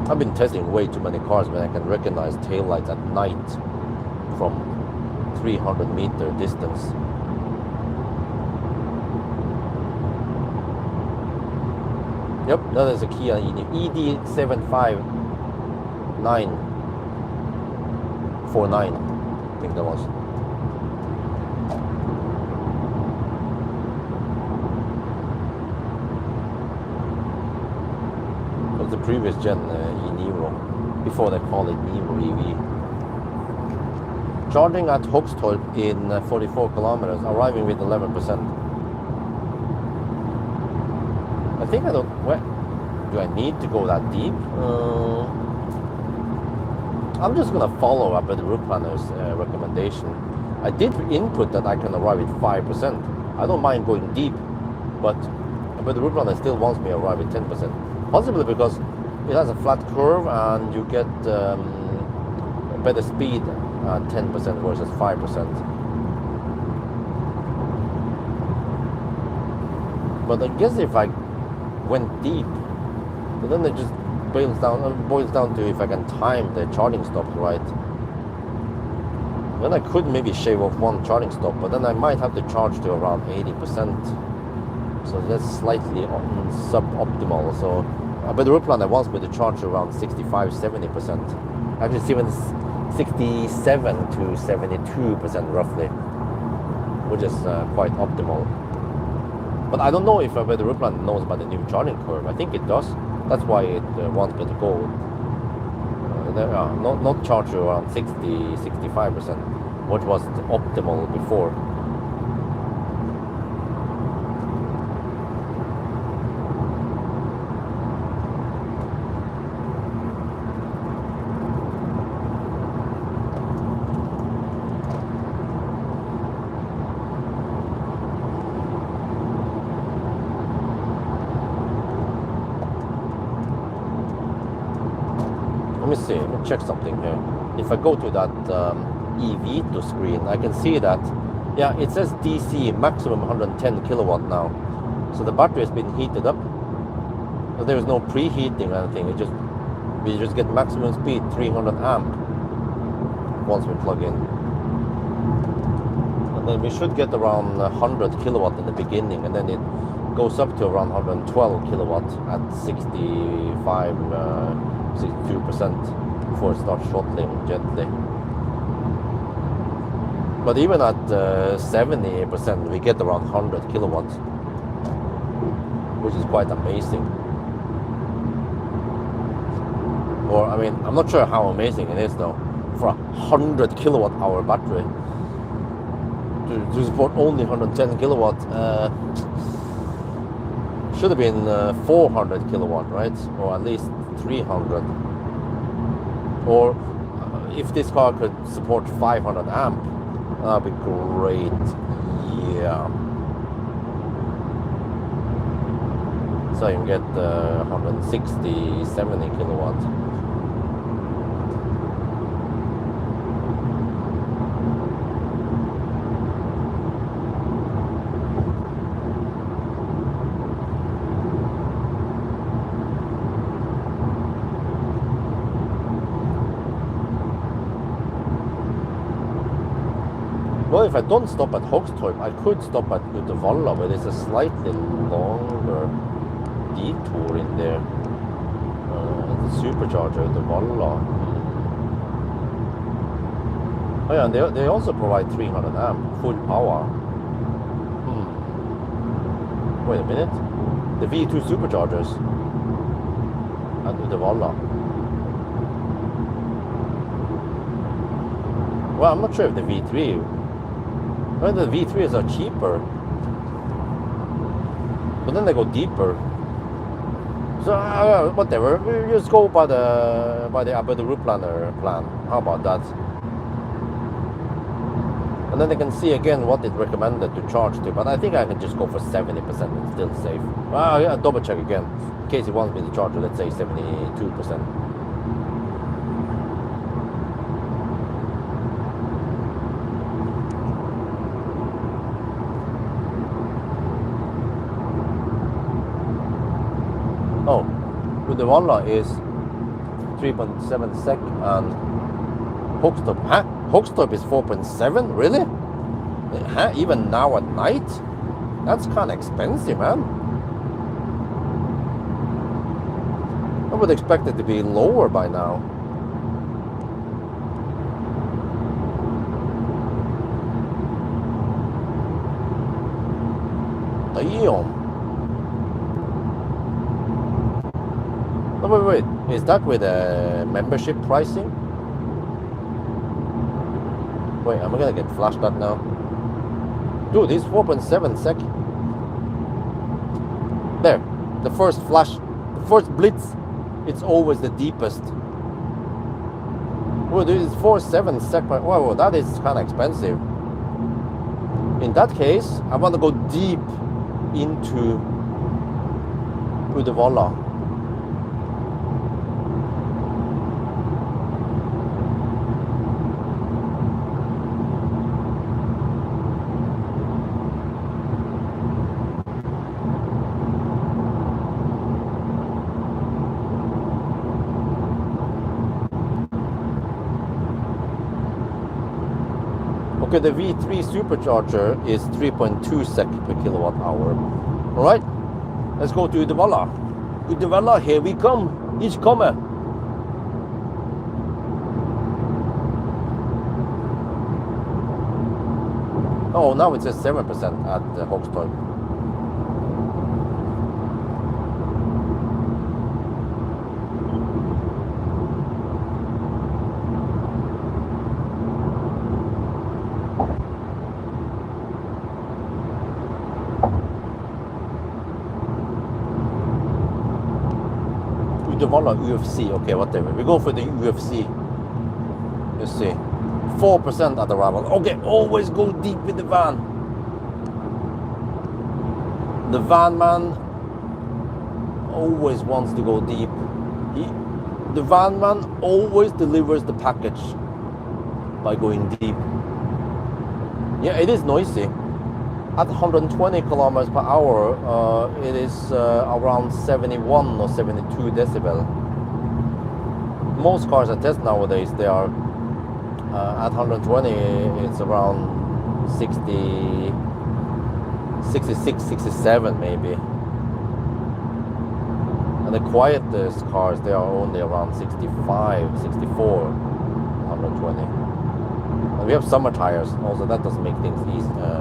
I've been testing way too many cars when I can recognize taillights at night from 300-meter distance. Yep, that is a Kia ED75949, I think that was. That was the previous gen e-Niro, before they call it Niro EV. Charging at Hogstorp in 44 kilometers, arriving with 11%. I think I don't. Where do I need to go that deep? I'm just gonna follow up with the route planner's recommendation. I did input that I can arrive at 5%. I don't mind going deep, but the route planner still wants me to arrive at 10%. Possibly because it has a flat curve and you get better speed at 10% versus 5%. But I guess if I went deep, but then it just boils down to if I can time the charging stops right. Then I could maybe shave off one charging stop, but then I might have to charge to around 80%. So that's slightly suboptimal. So, but the route planner wants me to charge around 65-70%. Actually, even 67 to 72% roughly, which is quite optimal. But I don't know if the route planner knows about the new charging curve. I think it does. That's why it wants me to go not charge you around 60-65%, which was optimal before. Let me see, let me check something here. If I go to that eVito screen, I can see that, yeah, it says DC maximum 110 kilowatt now. So the battery has been heated up. So there is no preheating or anything. We just get maximum speed, 300 amp, once we plug in. And then we should get around 100 kilowatt in the beginning, and then it goes up to around 112 kilowatt at 62% before it starts throttling gently. But even at 70%, we get around 100 kilowatts, which is quite amazing. Or, I mean, I'm not sure how amazing it is though, for a 100 kilowatt hour battery to support only 110 kilowatt. Should have been 400 kilowatt, right? Or at least 300. Or if this car could support 500 amp, that'd be great. Yeah. So you can get 160, 70 kilowatt. Well, if I don't stop at Hogstorp, I could stop at Uddevalla, but it's a slightly longer detour in there. The supercharger, Uddevalla. Oh yeah, and they also provide 300 amp full power. Wait a minute. The V2 superchargers at Uddevalla. Well, I'm not sure if the V3. Well, the V3s are cheaper, but then they go deeper. So whatever, we just go by the route planner plan. How about that? And then they can see again what it recommended to charge to. But I think I can just go for 70% and still safe. Well, yeah, double check again in case it wants me to charge to, let's say, 72%. Oh, Uddevalla is 3.7 sec and Hogstorp. Huh? Hogstorp is 4.7? Really? Huh? Even now at night? That's kind of expensive, man. I would expect it to be lower by now. Damn. Oh, wait. Is that with membership pricing? Wait, am I gonna get flashed at now? Dude, it's 4.7 sec. There. The first flash. The first blitz. It's always the deepest. Oh, this is 4.7 sec per. Whoa, that is kind of expensive. In that case, I want to go deep into Uddevalla. Okay, the V3 supercharger is 3.2 sec per kilowatt hour. All right, let's go to Uddevalla. Uddevalla, here we come. Ich komme. Oh, now it says 7% at the Hogstorp. Uddevalla UFC, okay, whatever. We go for the UFC. Let's see. 4% at arrival. Okay, always go deep with the van. The van man always wants to go deep. The van man always delivers the package by going deep. Yeah, it is noisy. At 120 kilometers per hour, it is around 71 or 72 decibel. Most cars I test nowadays, they are at 120, it's around 60, 66, 67 maybe. And the quietest cars, they are only around 65, 64, 120. And we have summer tires, also that doesn't make things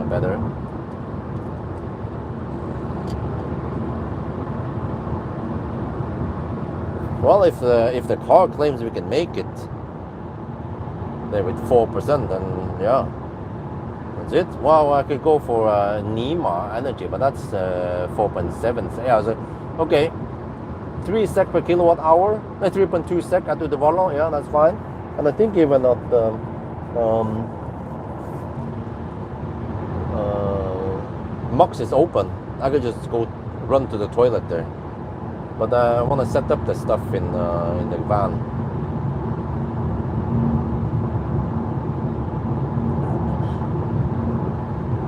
better. Well, if the car claims we can make it there with 4%, then yeah, that's it. Well, I could go for NEMA energy, but that's 4.7. Yeah, so, okay, 3 sec per kilowatt hour, 3.2 sec at Uddevalla. Yeah, that's fine. And I think even at Max is open. I could just go run to the toilet there. But I want to set up the stuff in the van.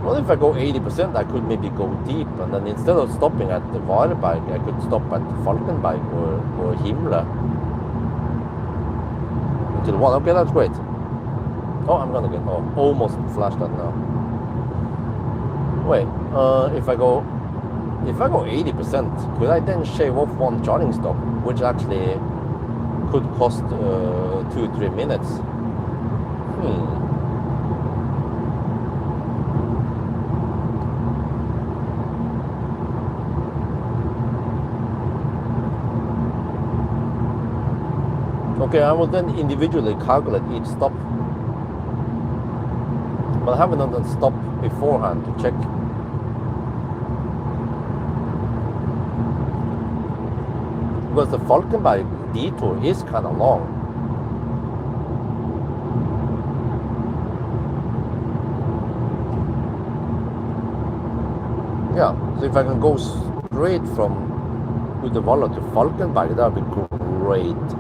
Well, if I go 80%, I could maybe go deep, and then instead of stopping at the Varberg, I could stop at Falkenberg or Himle. Until 1. Okay, that's great. Oh, I'm gonna get almost flashed that now. Wait, if I go 80%, could I then shave off one charging stop, which actually could cost 2-3 minutes? Okay, I will then individually calculate each stop. But I haven't done the stop beforehand to check. Because the Falkenberg detour is kind of long. Yeah, so if I can go straight from Uddevalla to Falkenberg, that would be great.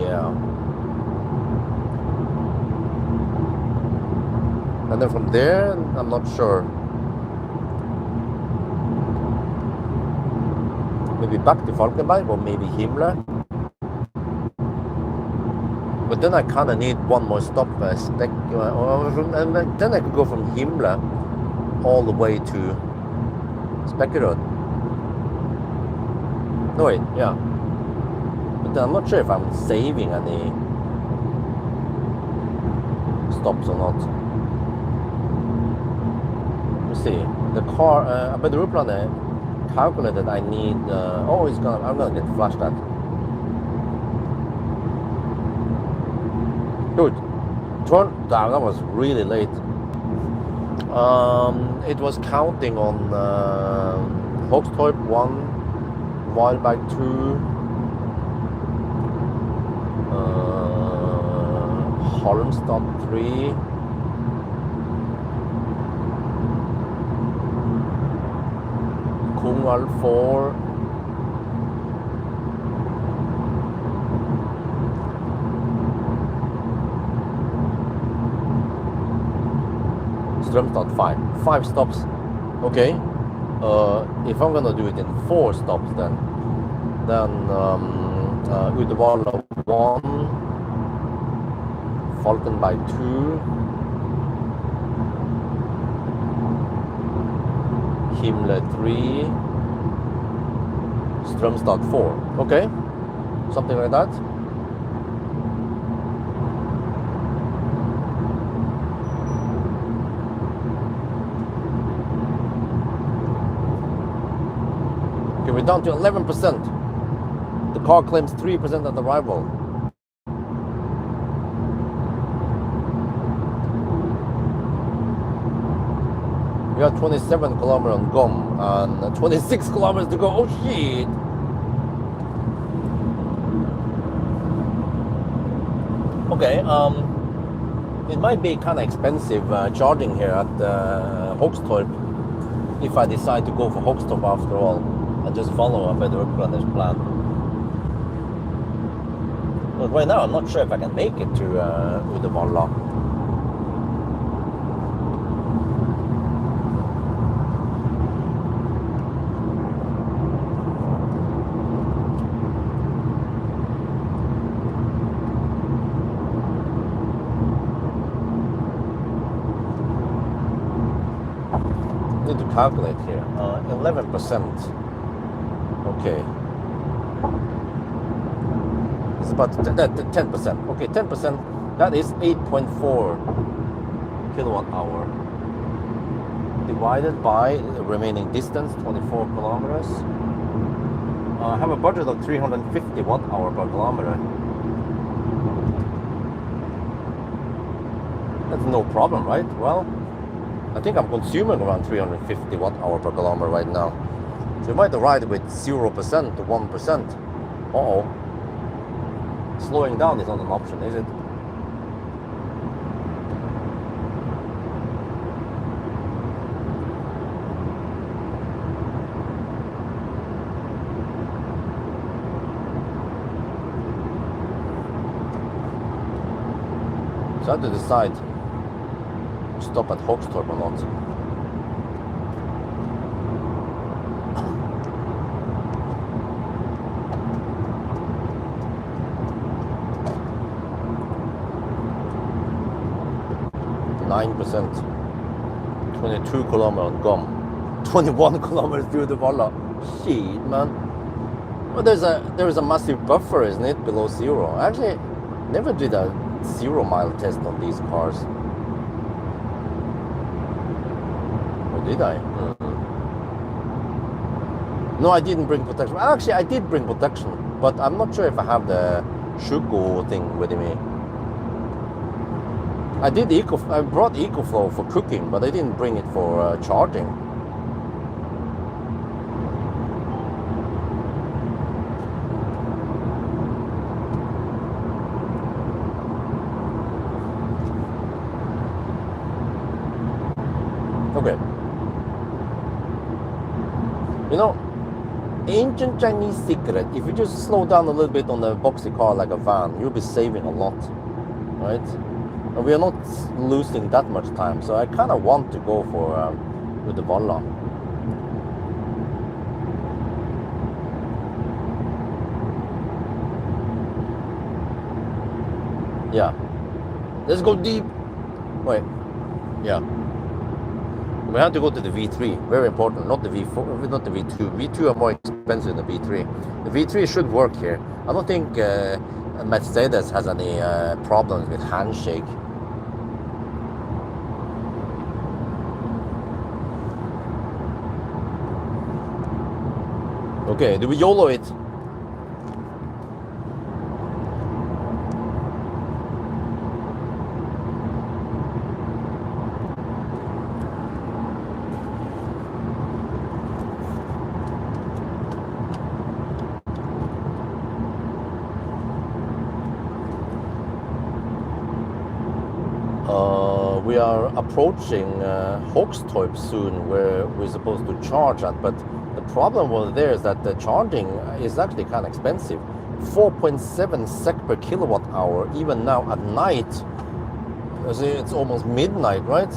Yeah. And then from there, I'm not sure. Maybe back to Falkenberg or maybe Himle. But then I kind of need one more stop, and then I could go from Himle all the way to Spekkerud. No wait, yeah. But then I'm not sure if I'm saving any stops or not. Let's see. The car, but the Ruplanet calculated I need. I'm gonna get flashed at. Dude, turn down. That was really late. It was counting on Hogstorp 1, Varberg 2, Halmstad 3. Kungälv 4. Strömstad 5. 5 stops. Okay. If I'm gonna do it in 4 stops, then Uddevalla 1, Falkenberg 2, Himle 3, Strömstad 4. Okay, something like that. Okay, we're down to 11%. The car claims 3% at arrival. We got 27 kilometers on GOM and 26 kilometers to go. Oh shit! Okay, it might be kind of expensive charging here at Hogstorp if I decide to go for Hogstorp after all and just follow a better replenished plan. But right now I'm not sure if I can make it to Uddevalla. Need to calculate here. 11%. Okay. It's about 10%. Okay, 10%. That is 8.4 kilowatt hour. Divided by the remaining distance, 24 kilometers. I have a budget of 350 watt hour per kilometer. That's no problem, right? Well, I think I'm consuming around 350 watt hour per kilometer right now. So you might ride with 0% to 1%. Uh-oh. Slowing down is not an option, is it? So I have to decide to stop at Hogstorp or not. %, 22 kilometers on GOM, 21 kilometers through the Uddevalla. Shit, man. Well, there is a massive buffer, isn't it, below zero? I actually never did a 0 mile test on these cars. Or did I? No, I didn't bring protection. Actually, I did bring protection, but I'm not sure if I have the Shuko thing with me. I brought EcoFlow for cooking, but I didn't bring it for charging. Okay. You know, ancient Chinese secret, if you just slow down a little bit on the boxy car like a van, you'll be saving a lot, right? And we are not losing that much time, so I kind of want to go for Uddevalla. Yeah. Let's go deep. Wait. Yeah. We have to go to the V3. Very important. Not the V4, not the V2. V2 are more expensive than the V3. The V3 should work here. I don't think Mercedes has any problems with handshake. Okay, do we YOLO it? we are approaching Hogstorp soon, where we're supposed to charge at. But the problem over there is that the charging is actually kind of expensive. 4.7 sec per kilowatt hour, even now at night. It's almost midnight, right?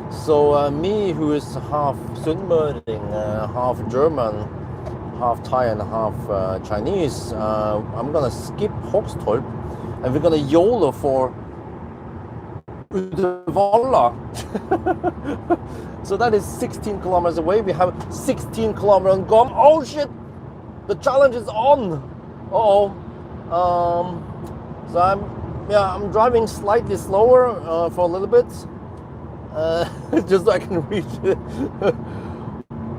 So me, who is half Sunnmøring, half German, half Thai and half Chinese, I'm gonna skip Hogstorp and we're gonna YOLO for Uddevalla. So that is 16 kilometers away. We have 16 kilometers and gone. Oh shit! The challenge is on. So I'm driving slightly slower for a little bit, just so I can reach it.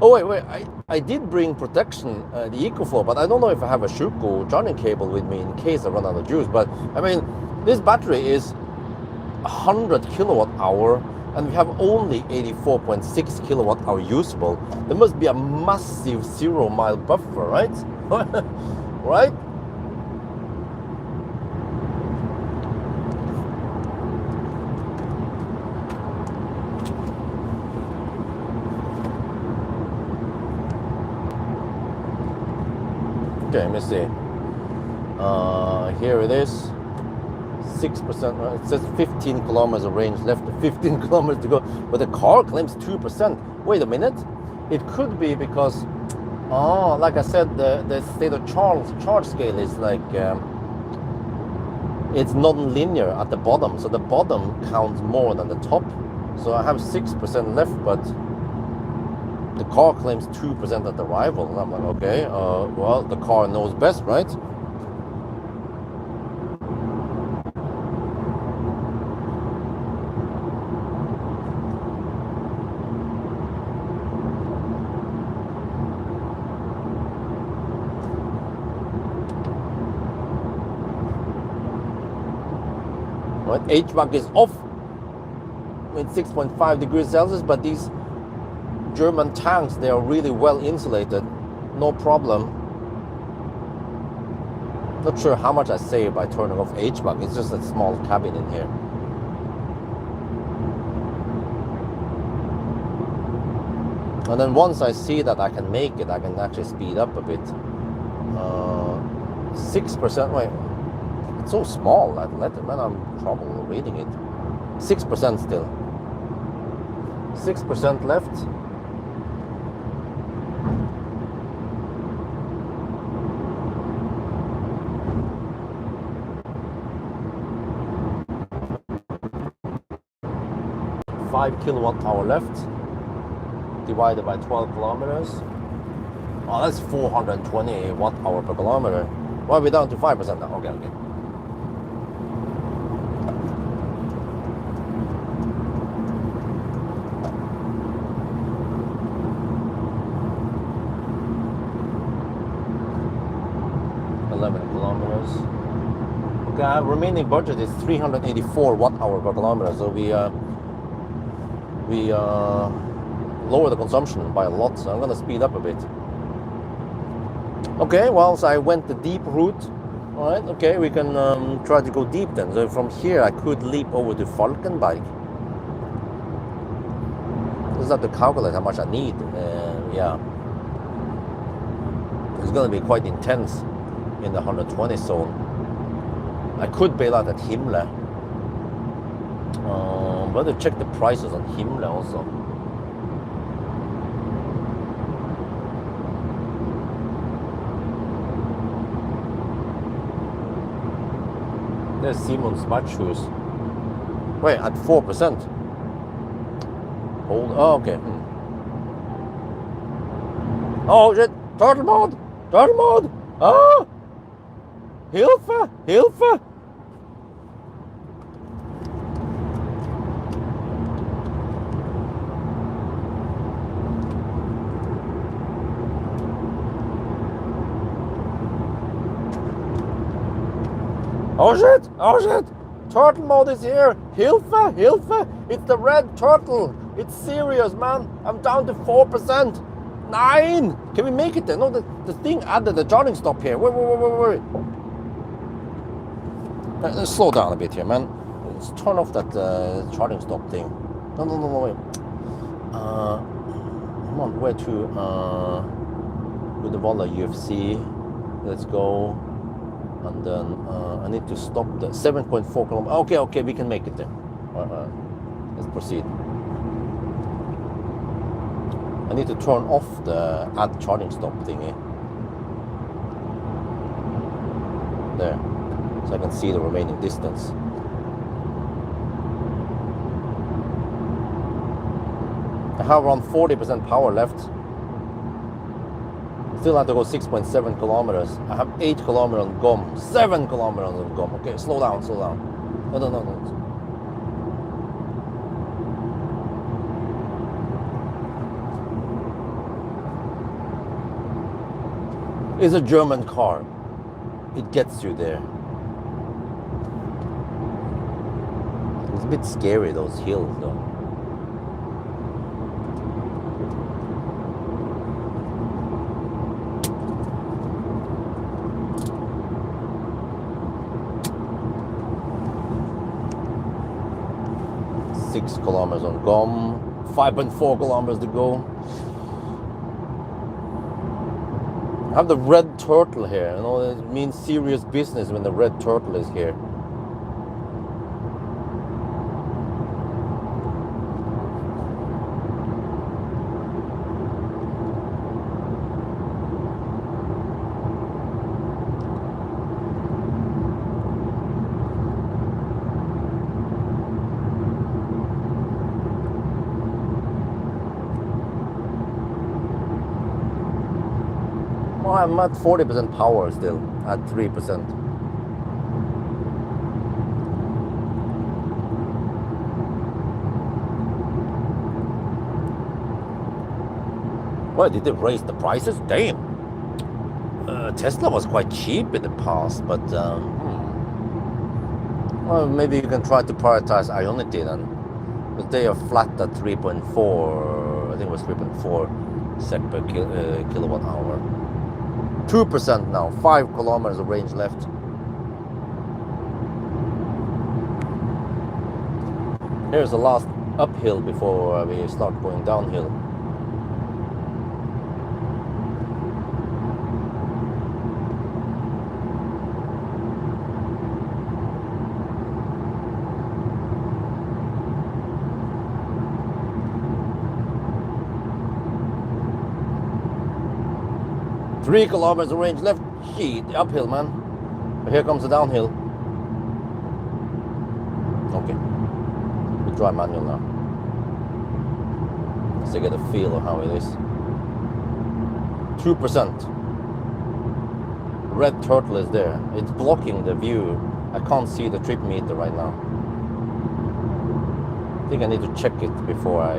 Oh wait, I did bring protection, the EcoFlow, but I don't know if I have a Schuko charging cable with me in case I run out of juice. But I mean, this battery is 100 kilowatt hour, and we have only 84.6 kilowatt hour usable. There must be a massive 0 mile buffer, right? Right? Okay, let me see. Here it is. 6%. It says 15 kilometers of range left, 15 kilometers to go. But the car claims 2%. Wait a minute. It could be because, like I said, the state of charge scale is like, it's non-linear at the bottom. So the bottom counts more than the top. So I have 6% left, but the car claims 2% at arrival. And I'm like, okay, well, the car knows best, right? Right? HVAC is off with 6.5 degrees Celsius, but these German tanks, they are really well insulated, no problem. Not sure how much I save by turning off HVAC. It's just a small cabin in here. And then once I see that I can make it, I can actually speed up a bit. 6%, wait, it's so small that letter, man, I'm in trouble reading it. 6% still. 6% left. Five kilowatt hour left, divided by 12 kilometers. Oh, that's 420 watt hour per kilometer. Well, we're down to 5% now. Okay. 11 kilometers. Okay, our remaining budget is 384 watt hour per kilometer. So we lower the consumption by a lot, so I'm gonna speed up a bit. Okay, well, so I went the deep route. All right, okay, we can try to go deep then. So from here I could leap over to Falkenberg. Just have to calculate how much I need. Yeah, it's gonna be quite intense in the 120 zone. I could bail out at Himle. But to check the prices on Himle also. There's Simon's Matchhus. Wait, at 4%. Hold. Oh, okay. Oh shit! Turtle mode! Turtle mode! Ah! Hilfe! Hilfe! Oh shit! Oh shit! Turtle mode is here! Hilfe! Hilfe! It's the red turtle! It's serious, man! I'm down to 4%! 9! Can we make it then? No, the thing added the charging stop here. Wait. Let's slow down a bit here, man. let's turn off that charging stop thing. No, wait. Come on, where to? With the Volla UFC. Let's go. And then I need to stop the 7.4 kilometers. Okay, we can make it there. Let's proceed. I need to turn off the add charging stop thingy. There. So I can see the remaining distance. I have around 40% power left. Still have to go 6.7 kilometers. I have 8 kilometers on GOM, 7 kilometers on GOM. Okay, slow down. No. It's a German car. It gets you there. It's a bit scary, those hills though. Six kilometers on GOM, 5.4 kilometers to go. I have the red turtle here. You know, it means serious business when the red turtle is here. I'm at 40% power still, at 3%. Why did they raise the prices? Damn. Tesla was quite cheap in the past, but well, maybe you can try to prioritize Ionity then. But they are flat at 3.4, I think it was 3.4 sec per kilowatt hour. 2% now, 5 kilometers of range left. Here's the last uphill before we start going downhill. Three kilometers of range left. Shit, uphill, man. But here comes the downhill. Okay. We try manual now. So get a feel of how it is. 2%. Red turtle is there. It's blocking the view. I can't see the trip meter right now. I think I need to check it before I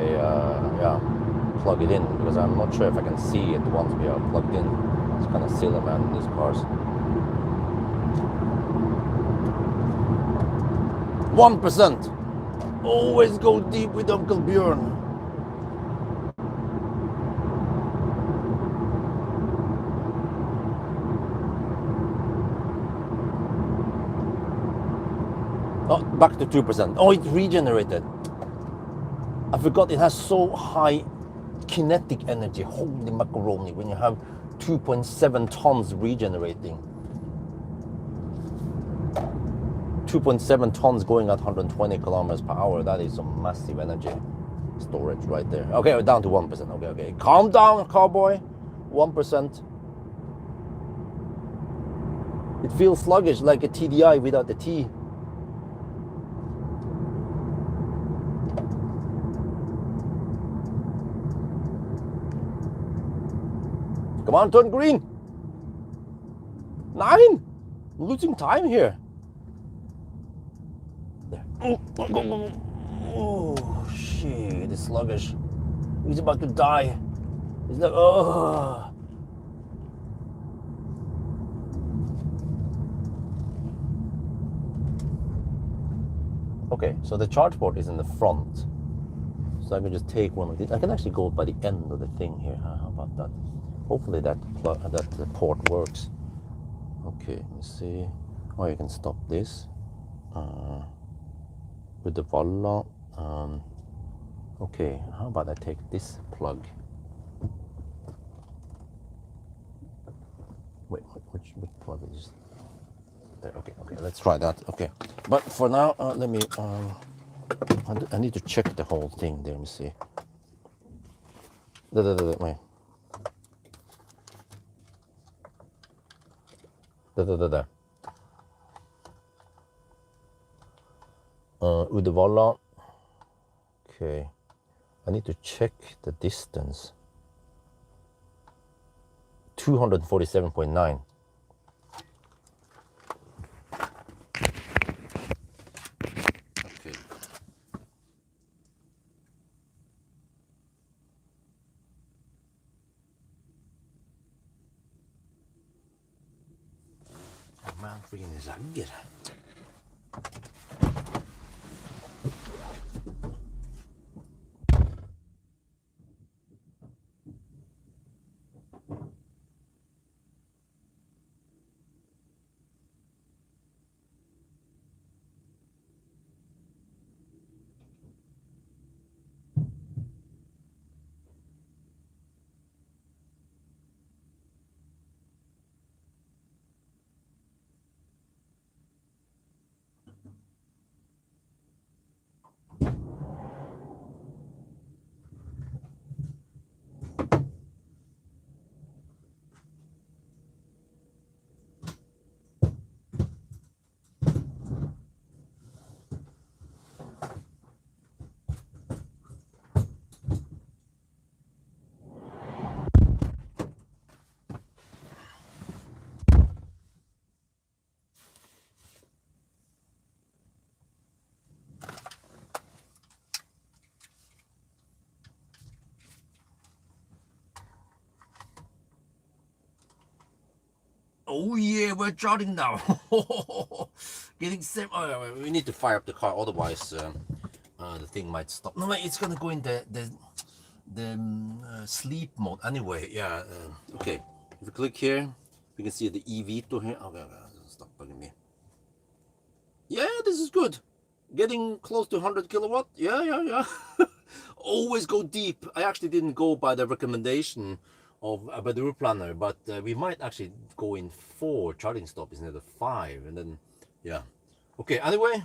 plug it in, because I'm not sure if I can see it once we are plugged in. It's kind of silly, man, in these cars. 1%. Always go deep with Uncle Björn. Oh, back to 2%. Oh, it regenerated. I forgot it has so high kinetic energy. Holy macaroni, when you have 2.7 tons regenerating. 2.7 tons going at 120 kilometers per hour. That is some massive energy storage right there. Okay, we're down to 1%. Okay. Calm down, cowboy. 1%. It feels sluggish, like a TDI without the T. Come on, turn green. 9. I'm losing time here. There. Oh, shit, it's sluggish. He's about to die. He's like, oh. Okay, so the charge port is in the front. So I can just take one of these. I can actually go by the end of the thing here. How about that? Hopefully that port works. Okay, let's see. Oh, you can stop this. with the voila. Okay, how about I take this plug? Wait, which plug is there? Okay, let's try that. Okay, but for now, let me. I need to check the whole thing. There, let me see. Wait. Da. With the voila. Okay, I need to check the distance. 247.9. Okay. Man, freaking ragger. Oh yeah, we're charging now. Getting set. Oh, we need to fire up the car, otherwise the thing might stop. No, it's gonna go in the sleep mode anyway. Yeah. Okay. If you click here, we can see the eVito here. Okay, stop bugging me. Yeah, this is good. Getting close to 100 kilowatt. Yeah. Always go deep. I actually didn't go by the recommendation of by the route planner, but we might actually go in 4 charging stops instead of 5, and then yeah. Okay. Anyway,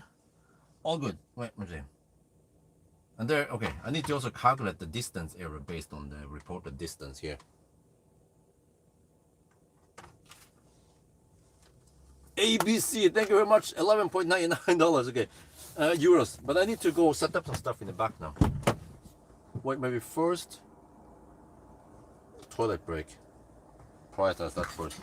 all good. Wait, let me see. And there. Okay. I need to also calculate the distance error based on the reported distance here. ABC, thank you very much. $11.99. Okay, euros. But I need to go set up some stuff in the back now. Wait, maybe first toilet break. Prioritize that first.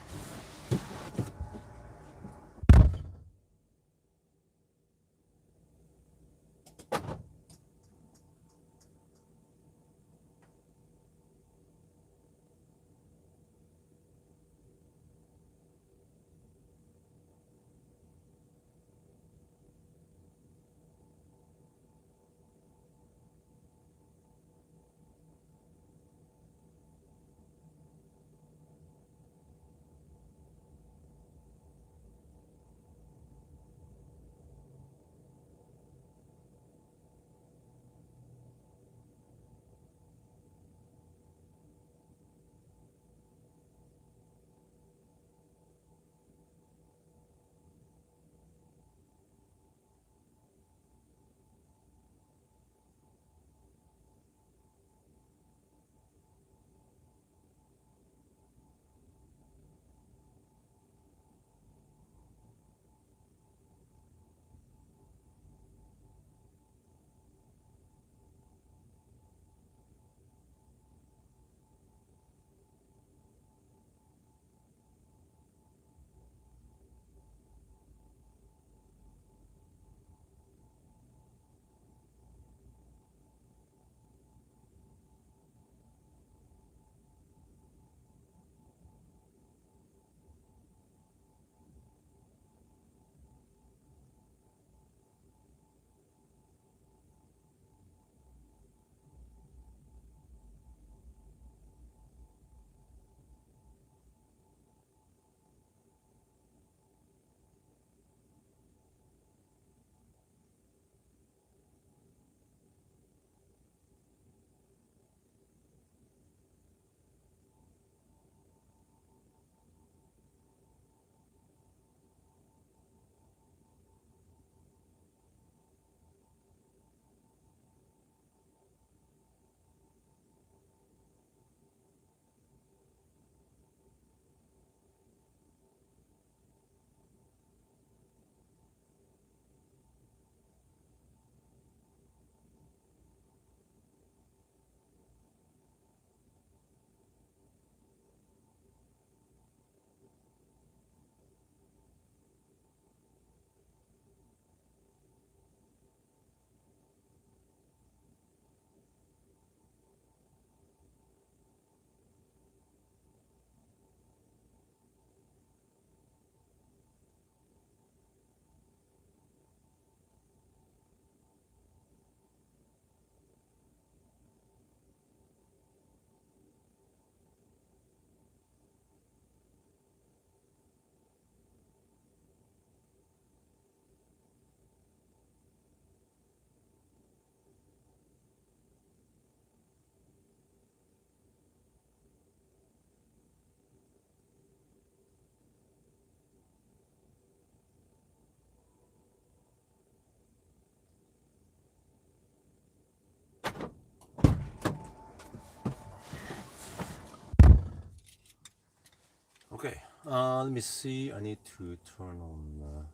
Let me see. I need to turn on that.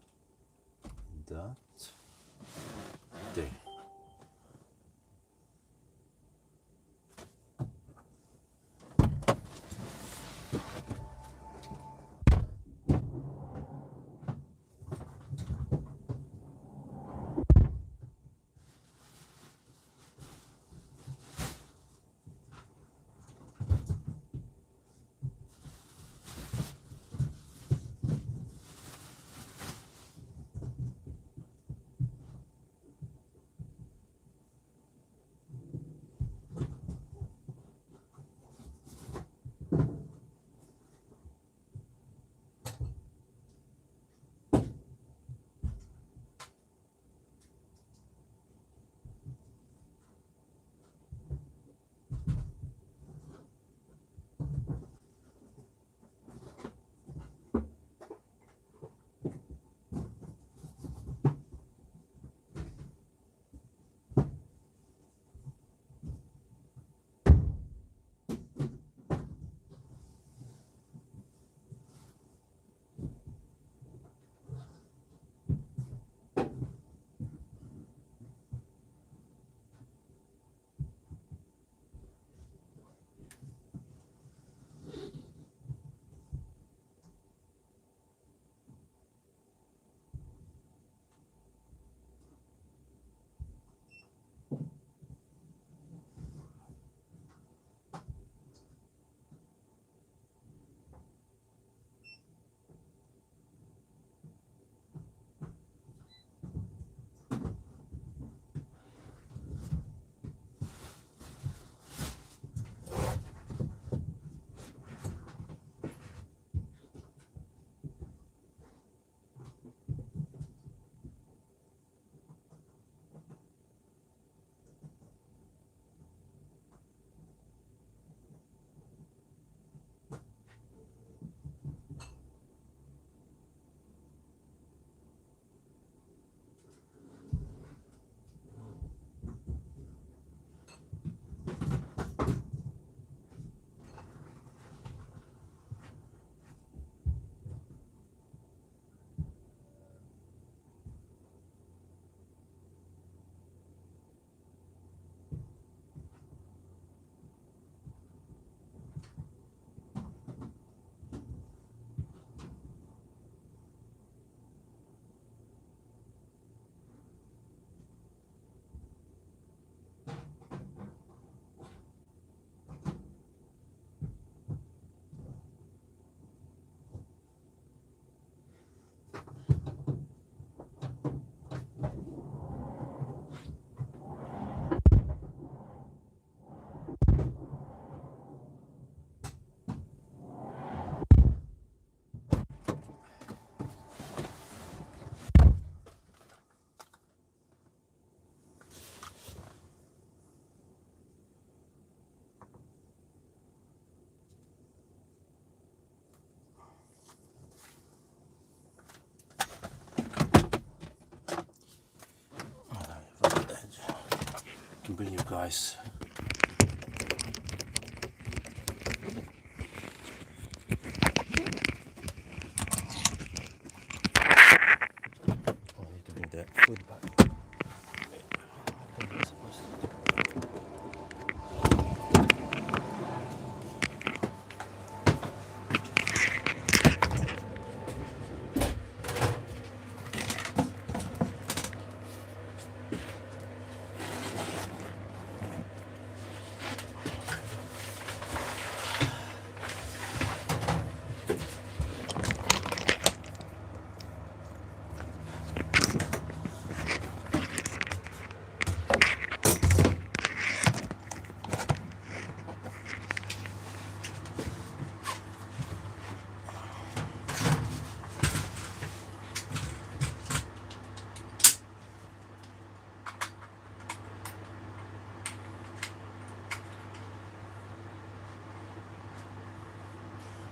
There. Can bring you guys. I need to bring that food back.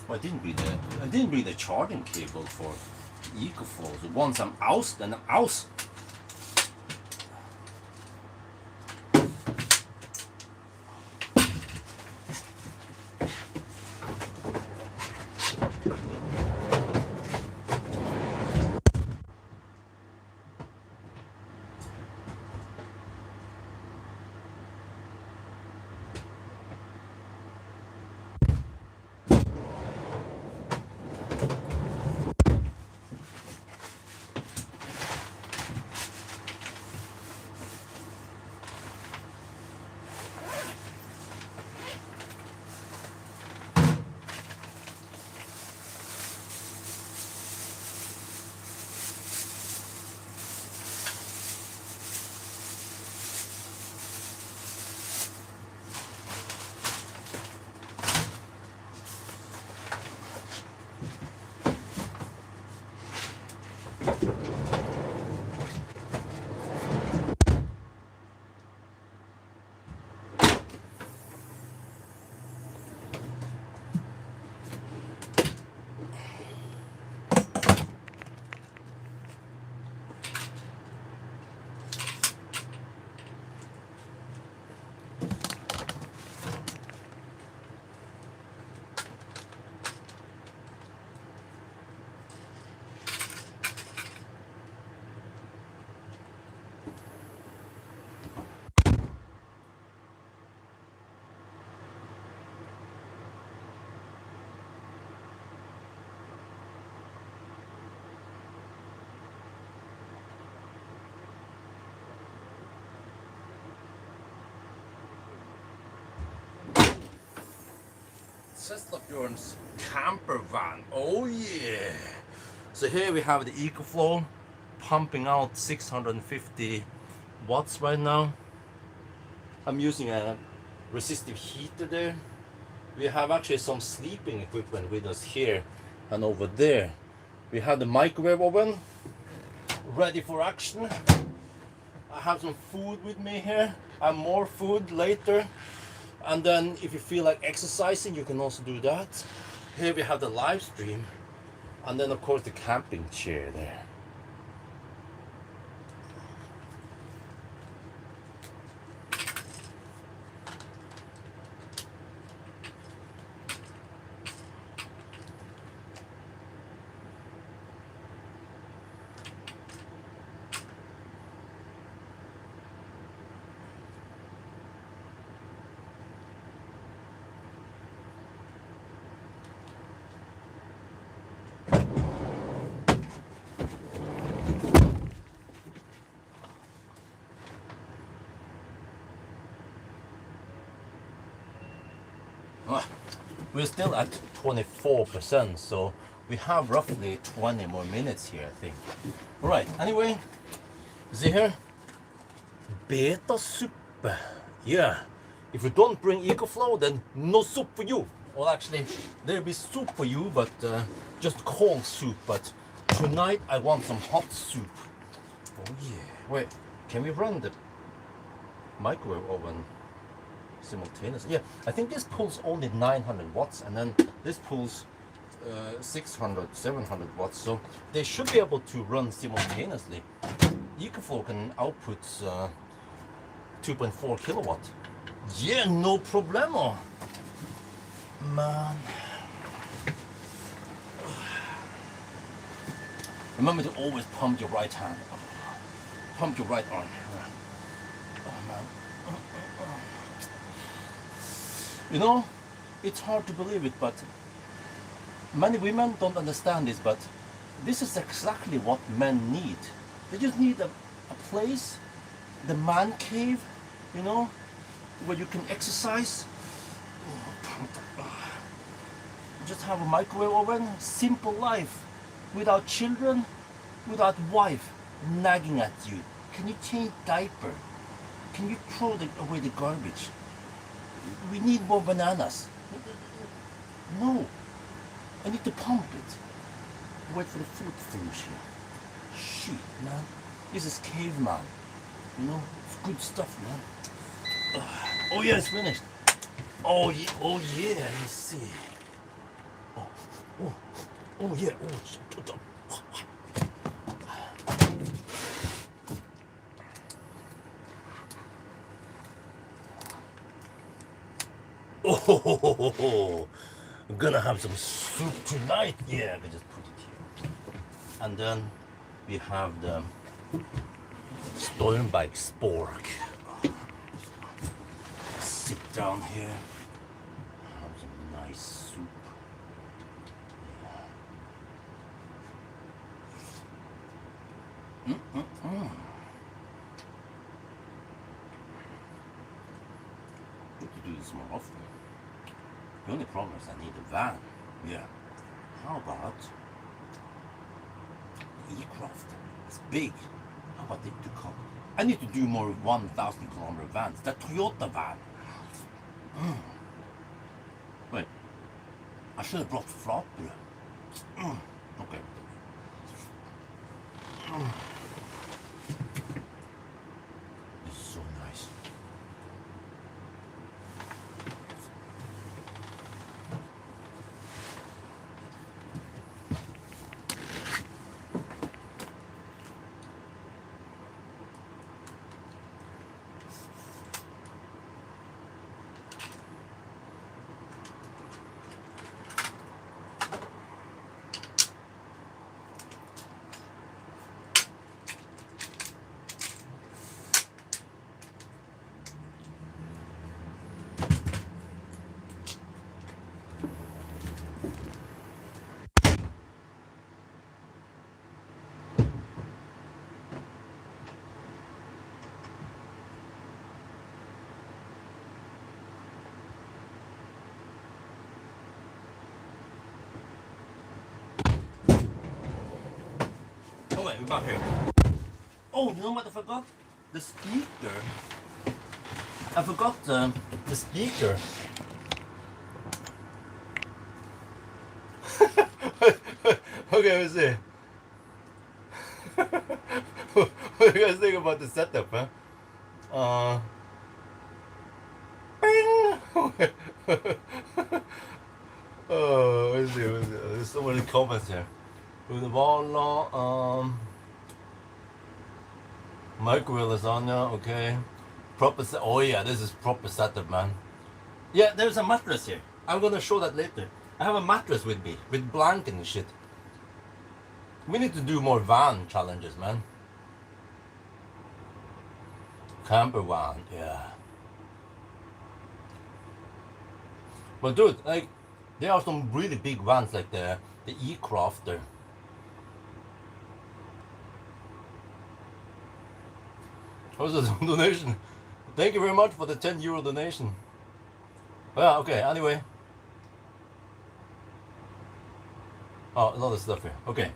Well, I didn't bring the charging cable for EcoFlow. So once I'm out, then I'm out. Tesla Bjorn's camper van. Oh yeah! So here we have the EcoFlow pumping out 650 watts right now. I'm using a resistive heater there. We have actually some sleeping equipment with us here and over there. We have the microwave oven ready for action. I have some food with me here and more food later. And then if you feel like exercising, you can also do that. Here we have the live stream. And then of course the camping chair there. We're still at 24%, so we have roughly 20 more minutes here, I think. All right, anyway, see here? Beta soup. Yeah, if you don't bring EcoFlow, then no soup for you. Well, actually, there'll be soup for you, but just cold soup. But tonight, I want some hot soup. Oh yeah. Wait, can we run the microwave oven simultaneously? Yeah, I think this pulls only 900 watts, and then this pulls 600, 700 watts. So they should be able to run simultaneously. EcoFlow can output 2.4 kilowatt. Yeah, no problemo. Man. Remember to always pump your right hand. Pump your right arm. Oh man. You know, it's hard to believe it, but many women don't understand this, but this is exactly what men need. They just need a place, the man cave, you know, where you can exercise. Just have a microwave oven, simple life, without children, without wife nagging at you. Can you change diaper? Can you throw away the garbage? We need more bananas. No, I need to pump it. Wait for the food to finish here. Shit, man. This is caveman. You know, it's good stuff, man. Oh yeah, it's finished. Oh yeah, let's see. Oh yeah, oh, I'm gonna have some soup tonight. Yeah, I can just put it here. And then we have the Stollenbike Spork. Sit down here. Have some nice soup. Good to do this more often. The only problem is I need a van. Yeah. How about E-Craft? It's big. How about the Tacoma? I need to do more 1,000 kilometer vans. The Toyota van. Wait. I should have brought flatbrød. Okay. we're back here. Oh, you know what I forgot? The speaker. I forgot the speaker. Okay, let's see. What do you guys think about the setup, huh? Bing! Oh, let's see. There's so many comments here. Microwave lasagna, okay. Oh yeah, this is proper setup, man. Yeah, there's a mattress here. I'm gonna show that later. I have a mattress with me, with blanket and shit. We need to do more van challenges, man. Camper van, yeah. But dude, like, there are some really big vans, like the E-Crafter. Also, the donation. Thank you very much for the 10 euro donation. Yeah, okay, anyway. Oh, a lot of stuff here. Okay.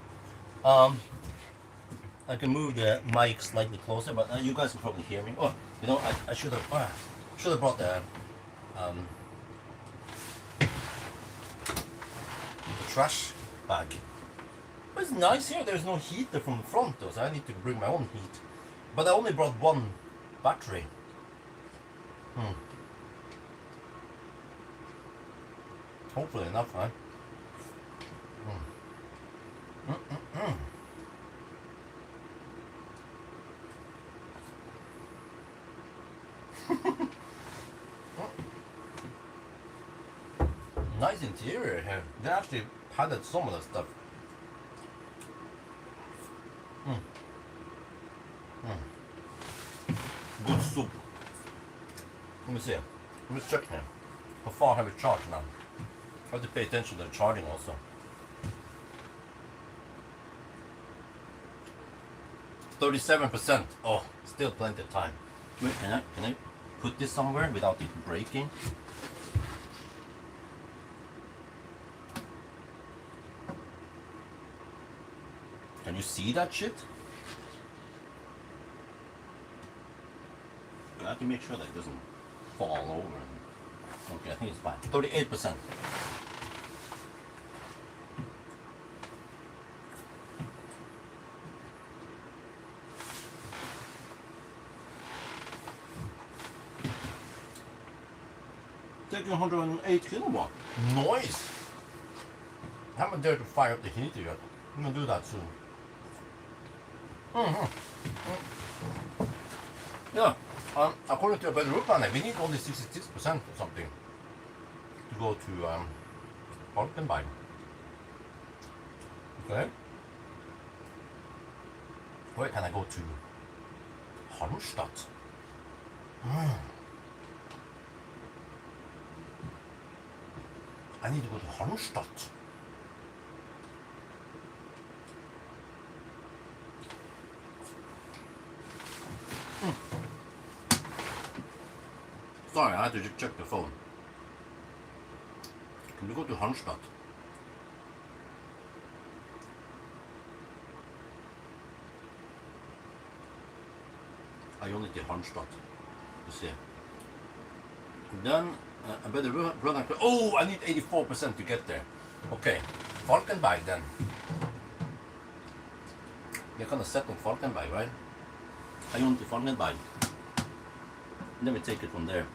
I can move the mic slightly closer, but you guys can probably hear me. Oh, you know, I should have brought the trash bag. But it's nice here. There's no heater from the front, though, so I need to bring my own heat. But I only brought one battery. Hopefully enough, huh? Nice interior here. They actually padded some of the stuff. Good soup. Let me see. Let me check here. How far have we charged now? I have to pay attention to the charging also. 37%. Oh, still plenty of time. Wait, can I put this somewhere without it breaking? Can you see that shit? I have to make sure that it doesn't fall over. Okay, I think it's fine. 38%. Taking 108 kilowatt. Noise! I haven't dared to fire up the heater yet. I'm gonna do that soon. Yeah, according to a better route planner, we need only 66% or something to go to Falkenberg. Okay. Where can I go to? Halmstad. I need to go to Halmstad. Sorry, I had to just check the phone. Can we go to Halmstad? I only did Halmstad. You see. Then I better run. Oh, I need 84% to get there. Okay, Falkenberg then. You're gonna settle Falkenberg, right? I want to Falkenberg. Then we take it from there.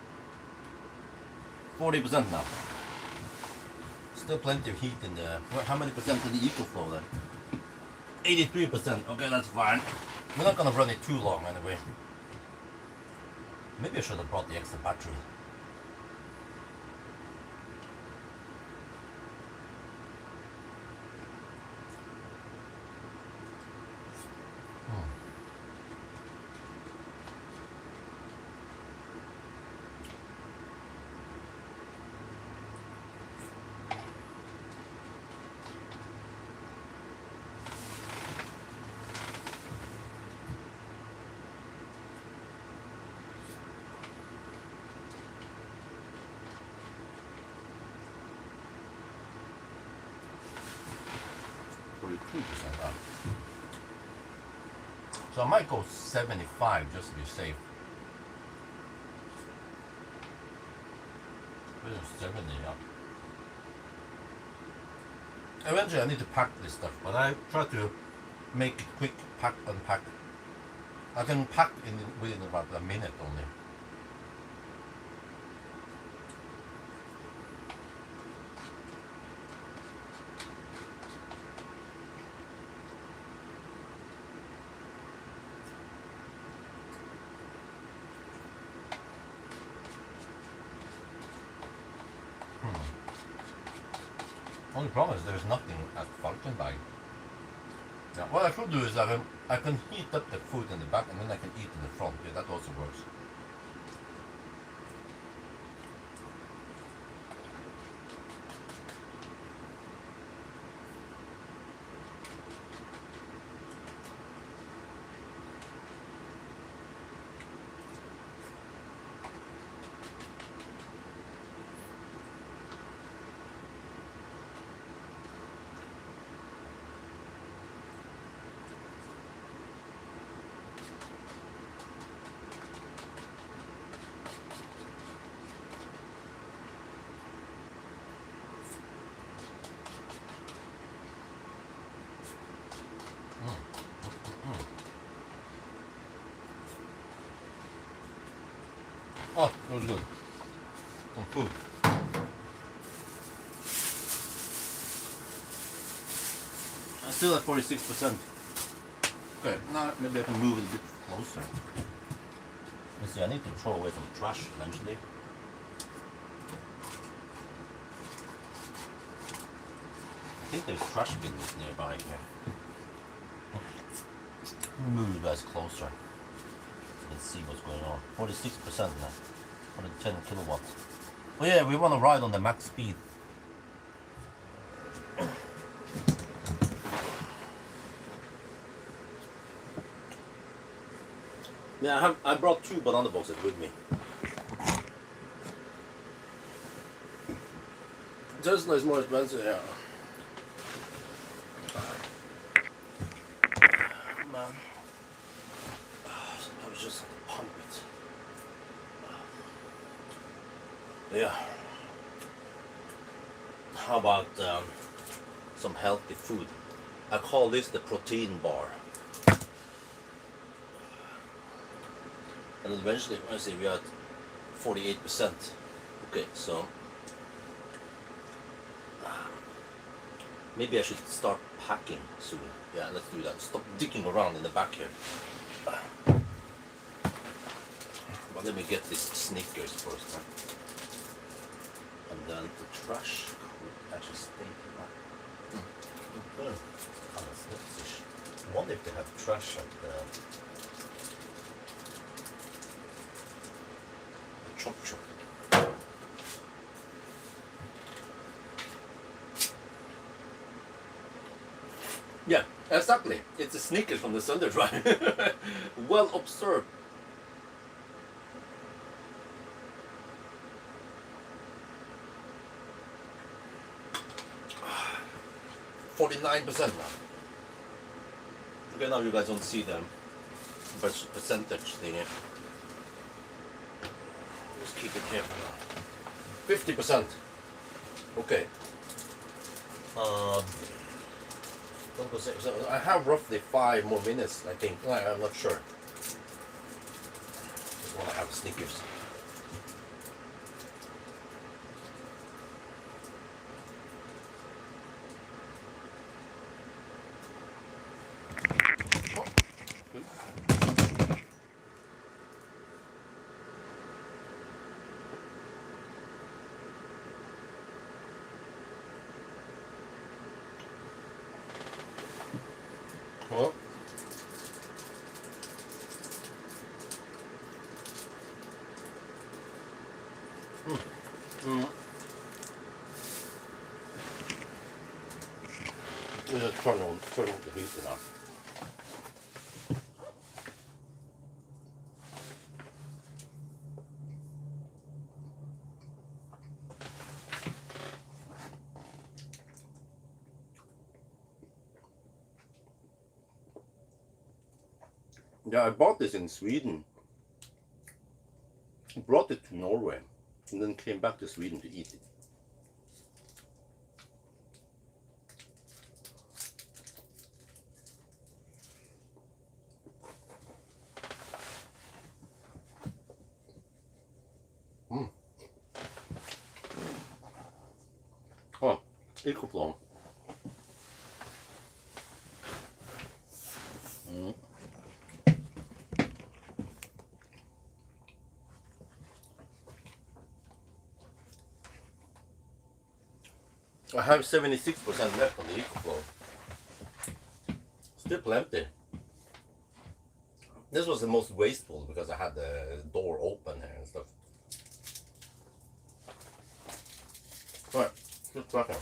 40% now. Still plenty of heat in the. How many percent in the EcoFlow then? 83%. Okay, that's fine. We're not gonna run it too long anyway. Maybe I should have brought the extra battery. So I might go 75 just to be safe. 70, yeah. Eventually I need to pack this stuff, but I try to make it quick, pack, unpack. I can pack within about a minute only. Only problem is there's nothing at Falkenberg. Yeah, what I could do is I can heat up the food in the back and then I can eat in the front. Yeah, that also works. Oh, that was good. Some food. I'm still at 46%. Okay, now maybe I can move it a bit closer. Let's see, I need to throw away some trash eventually. I think there's trash bins nearby here. Move you guys closer. Let's see what's going on. 46% now. 110 kilowatts. Oh yeah, we want to ride on the max speed. Yeah, I brought 2 banana boxes with me. Tesla is more expensive, yeah. Man. Sometimes just pump it. Yeah. How about some healthy food? I call this the protein bar. And eventually, I see we're at 48%. Okay, so maybe I should start packing soon. Yeah, let's do that. Stop digging around in the back here. But let me get this Snickers first. Huh? And then the trash could actually stay here. I wonder if they have trash at the chop chop. Yeah, exactly. It's a Snickers from the Sunday Drive. Well observed. $49% now. Okay, now you guys don't see them percentage thing. Just keep it here for now. 50%. Okay. So I have roughly 5 more minutes, I think. I'm not sure. Just want to have Snickers. Well, just turn on the heat now. Yeah, I bought this in Sweden. Brought it to Norway and then came back to Sweden to eat it. Mm. Oh, Ecoflow. Mm. I have 76% left on the Ecoflow. Still plenty. This was the most wasteful because I had the door open here and stuff. Alright, just back now.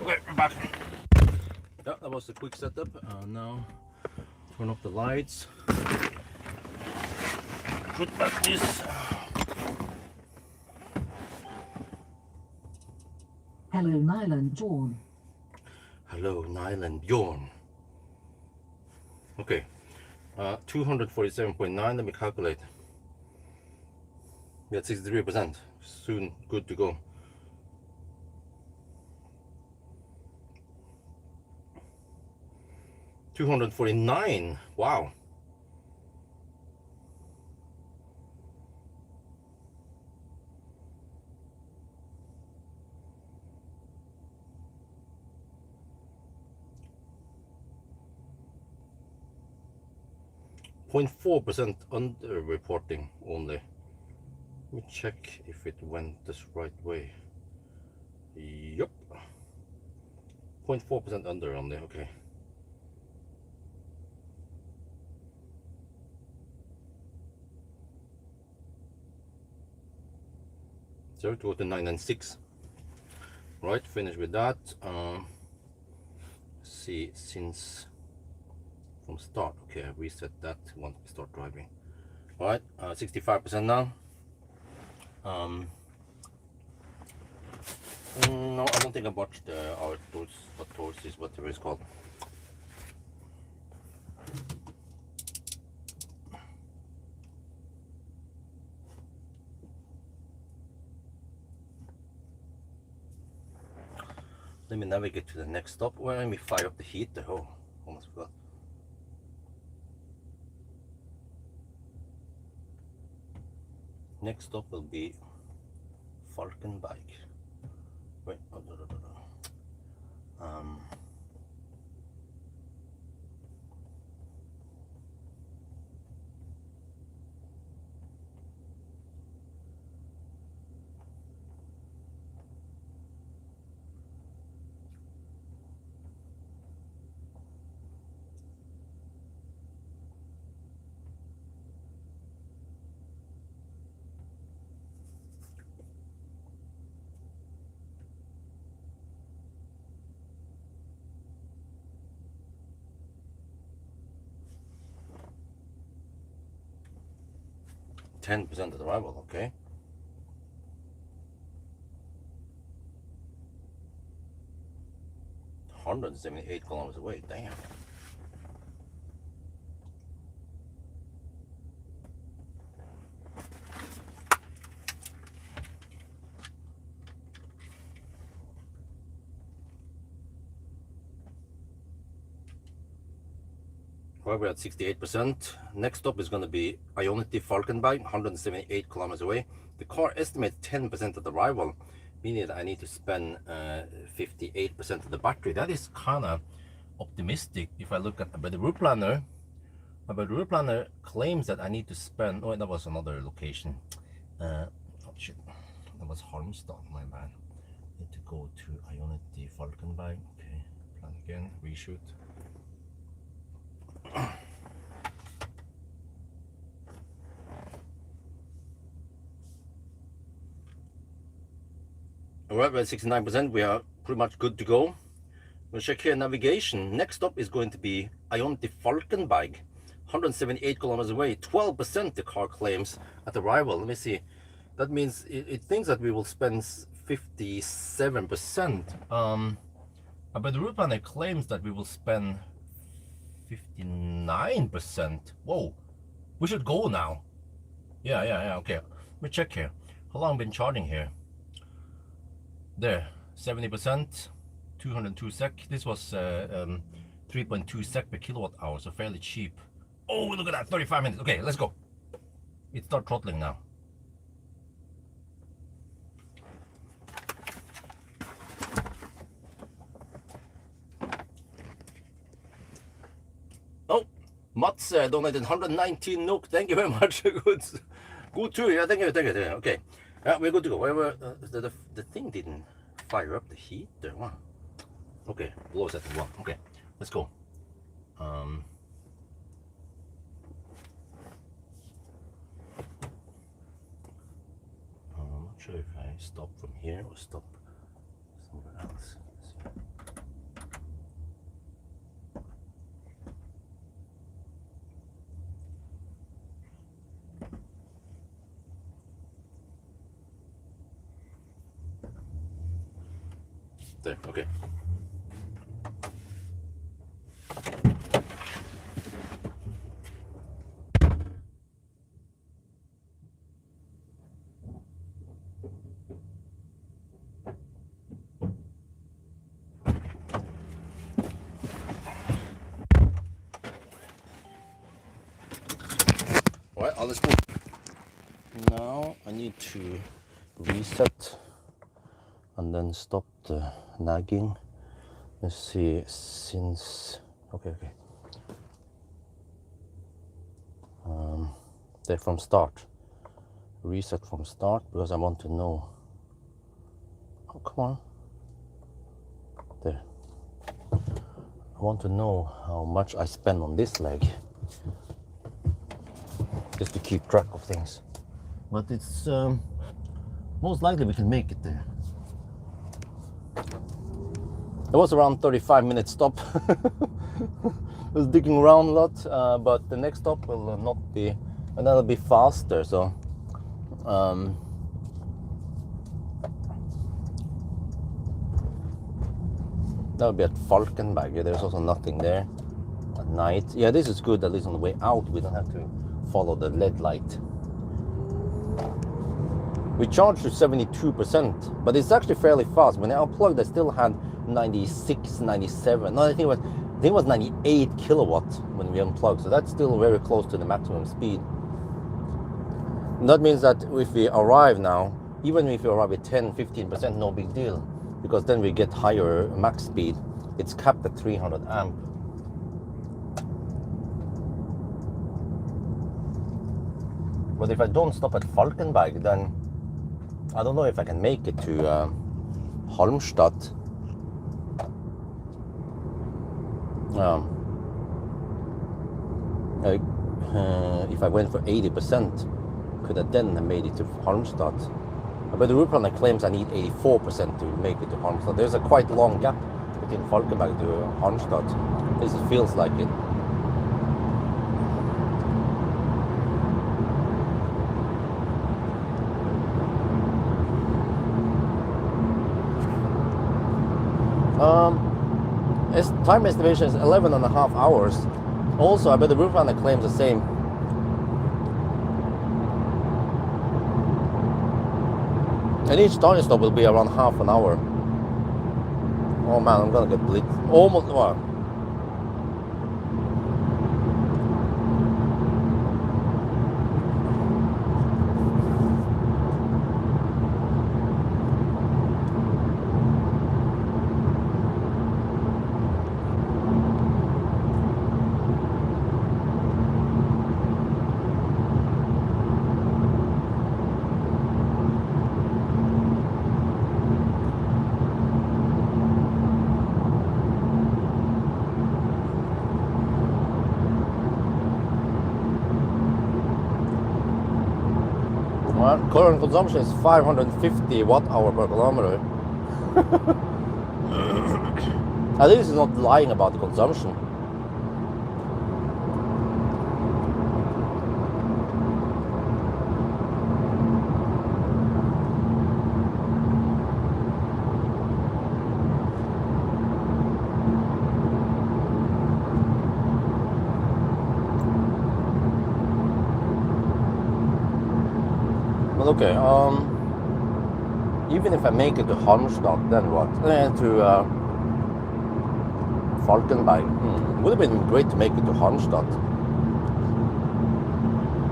Okay, I'm back. Yeah, that was a quick setup. Now turn off the lights. Put back this. Hello, Nyland Bjorn. Hello, Nyland Bjorn. Okay, 247.9. Let me calculate. We had 63%. Soon good to go. 249. Wow. .4% under reporting only. Let me check if it went this right way. Yup. 0.4% under only, okay. So it go to 996. Right, finish with that. See, since from start, okay, I reset that once we start driving. All right, 65% now. No, I don't think I watched outdoors is whatever it's called. Let me navigate to the next stop. Well, let me fire up the heater. Oh, almost forgot. Next stop will be Falkenberg. Wait, oh, no. 10% of the arrival, okay. $178 away, damn. Well, we're at 68%. Next stop is going to be Ionity Falkenberg, 178 kilometers away. The car estimates 10% of the arrival, meaning that I need to spend 58% of the battery. That is kind of optimistic. If I look at the route planner, the route planner claims that I need to spend. Oh, that was another location. Oh shit, that was Halmstad. My bad. Need to go to Ionity Falkenberg. Okay, plan again. Reshoot. Alright, we're at 69%. We are pretty much good to go. We'll check here navigation. Next stop is going to be Ionity Falkenberg, 178 kilometers away. 12% the car claims at arrival. Let me see. That means it thinks that we will spend 57%. But the route planner claims that we will spend 59%. Whoa, we should go now. Yeah, okay. Let me check here. How long have I been charging here? There, 70%, 202 sec. This was 3.2 sec per kilowatt hour, so fairly cheap. Oh, look at that, 35 minutes. Okay, let's go. It starts throttling now. Oh, Mats donated 119 NOK. Thank you very much. Good too. Yeah, thank you. Okay. Yeah, we're good to go. The thing didn't fire up the heater. Wow. Okay, low set as well. Okay, let's go. I'm not sure if I stop from here or stop somewhere else. There, okay. need to reset and then stop the nagging. Let's see, since, okay. They're from start. Reset from start, because I want to know. Oh, come on. There. I want to know how much I spend on this leg. Just to keep track of things. But it's most likely we can make it there. It was around 35-minute stop. I was digging around a lot, but the next stop will not be, and that'll be faster. So that'll be at Falkenberg. There's also nothing there at night. Yeah, this is good. At least on the way out, we don't have to follow the LED light. We charged to 72%, but it's actually fairly fast. When I unplugged, I still had 96, 97. No, I think it was 98 kilowatts when we unplugged. So that's still very close to the maximum speed. And that means that if we arrive now, even if we arrive at 10, 15%, no big deal, because then we get higher max speed. It's capped at 300 amp. But if I don't stop at Falkenberg, then I don't know if I can make it to Halmstad. If I went for 80%, could I then have made it to Halmstad? But the route planner claims I need 84% to make it to Halmstad. There's a quite long gap between Falkenberg to Halmstad. This feels like it. Time estimation is 11.5 hours. Also, I bet the route planner claims the same. And each starting stop will be around half an hour. Oh man, I'm gonna get blitzed. Almost, well. Current consumption is 550 watt-hour per kilometer. At least it's not lying about the consumption. Okay, even if I make it to Halmstad, then what? To Falkenberg. Would have been great to make it to Halmstad.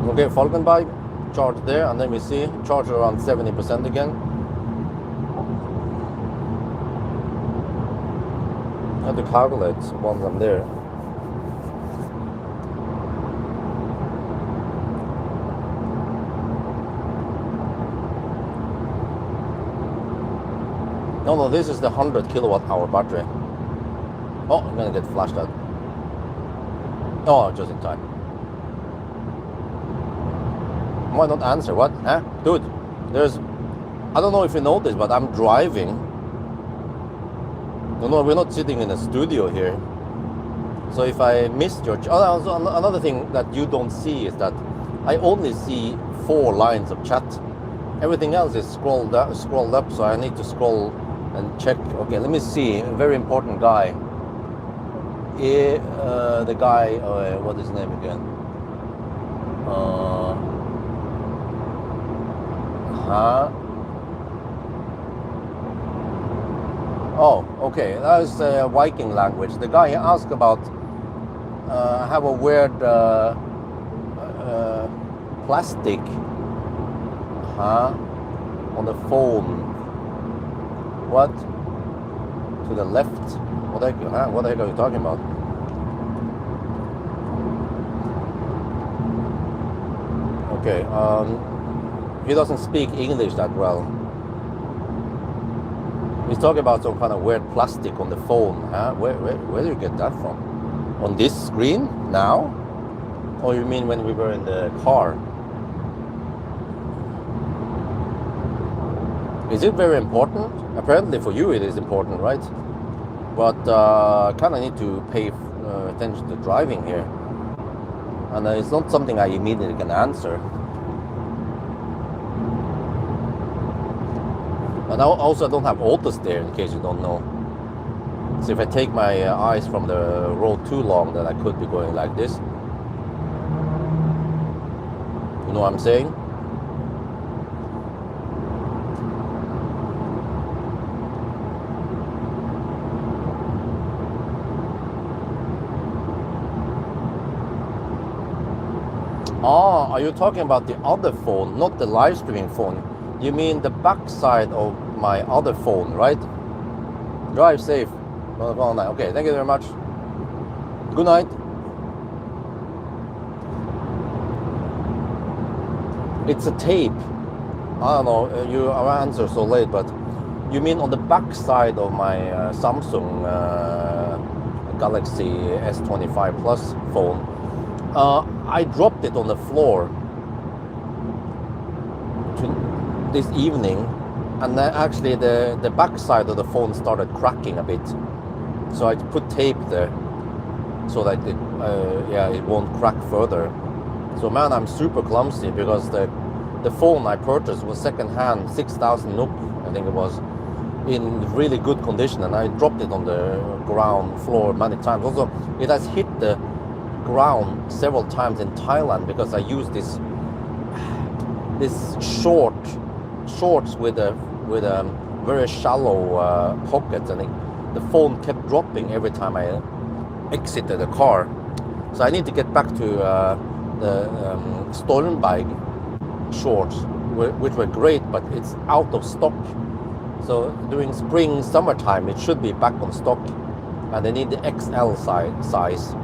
Okay, Falkenberg, charge there, and then we see charge around 70% again. I have to calculate once I'm there. No, this is the 100 kilowatt hour battery. Oh, I'm gonna get flashed out. Oh, just in time. Why not answer? What? Huh? Dude, I don't know if you know this, but I'm driving. No, we're not sitting in a studio here. So if I missed your... another thing that you don't see is that I only see 4 lines of chat. Everything else is scrolled up, so I need to scroll and check. Okay, let me see. A very important guy. The guy, what is his name again? Oh, okay. That is Viking language. The guy asked about have a weird plastic Huh? On the phone. What? To the left? What the heck, huh? What the heck are you talking about? Okay, he doesn't speak English that well. He's talking about some kind of weird plastic on the phone. Huh? Where do you get that from? On this screen? Now? Or you mean when we were in the car? Is it very important? Apparently for you it is important, right? But I kind of need to pay attention to driving here. And it's not something I immediately can answer. And also I don't have auto steer, in case you don't know. So if I take my eyes from the road too long, then I could be going like this. You know what I'm saying? Oh, are you talking about the other phone, not the live streaming phone? You mean the back side of my other phone, right? Drive safe. Okay, thank you very much. Good night. It's a tape. I don't know, you answer so late, but you mean on the back side of my Samsung Galaxy S25 Plus phone. I dropped it on the floor this evening, and then actually the back side of the phone started cracking a bit. So I put tape there so that it won't crack further. So man, I'm super clumsy because the phone I purchased was second hand, 6,000 NOK, I think it was, in really good condition, and I dropped it on the ground floor many times. Also, it has hit the ground several times in Thailand because I used this shorts with a very shallow pocket, and the phone kept dropping every time I exited the car. So I need to get back to the Stormbag shorts, which were great, but it's out of stock. So during spring, summertime, it should be back on stock, and they need the XL size.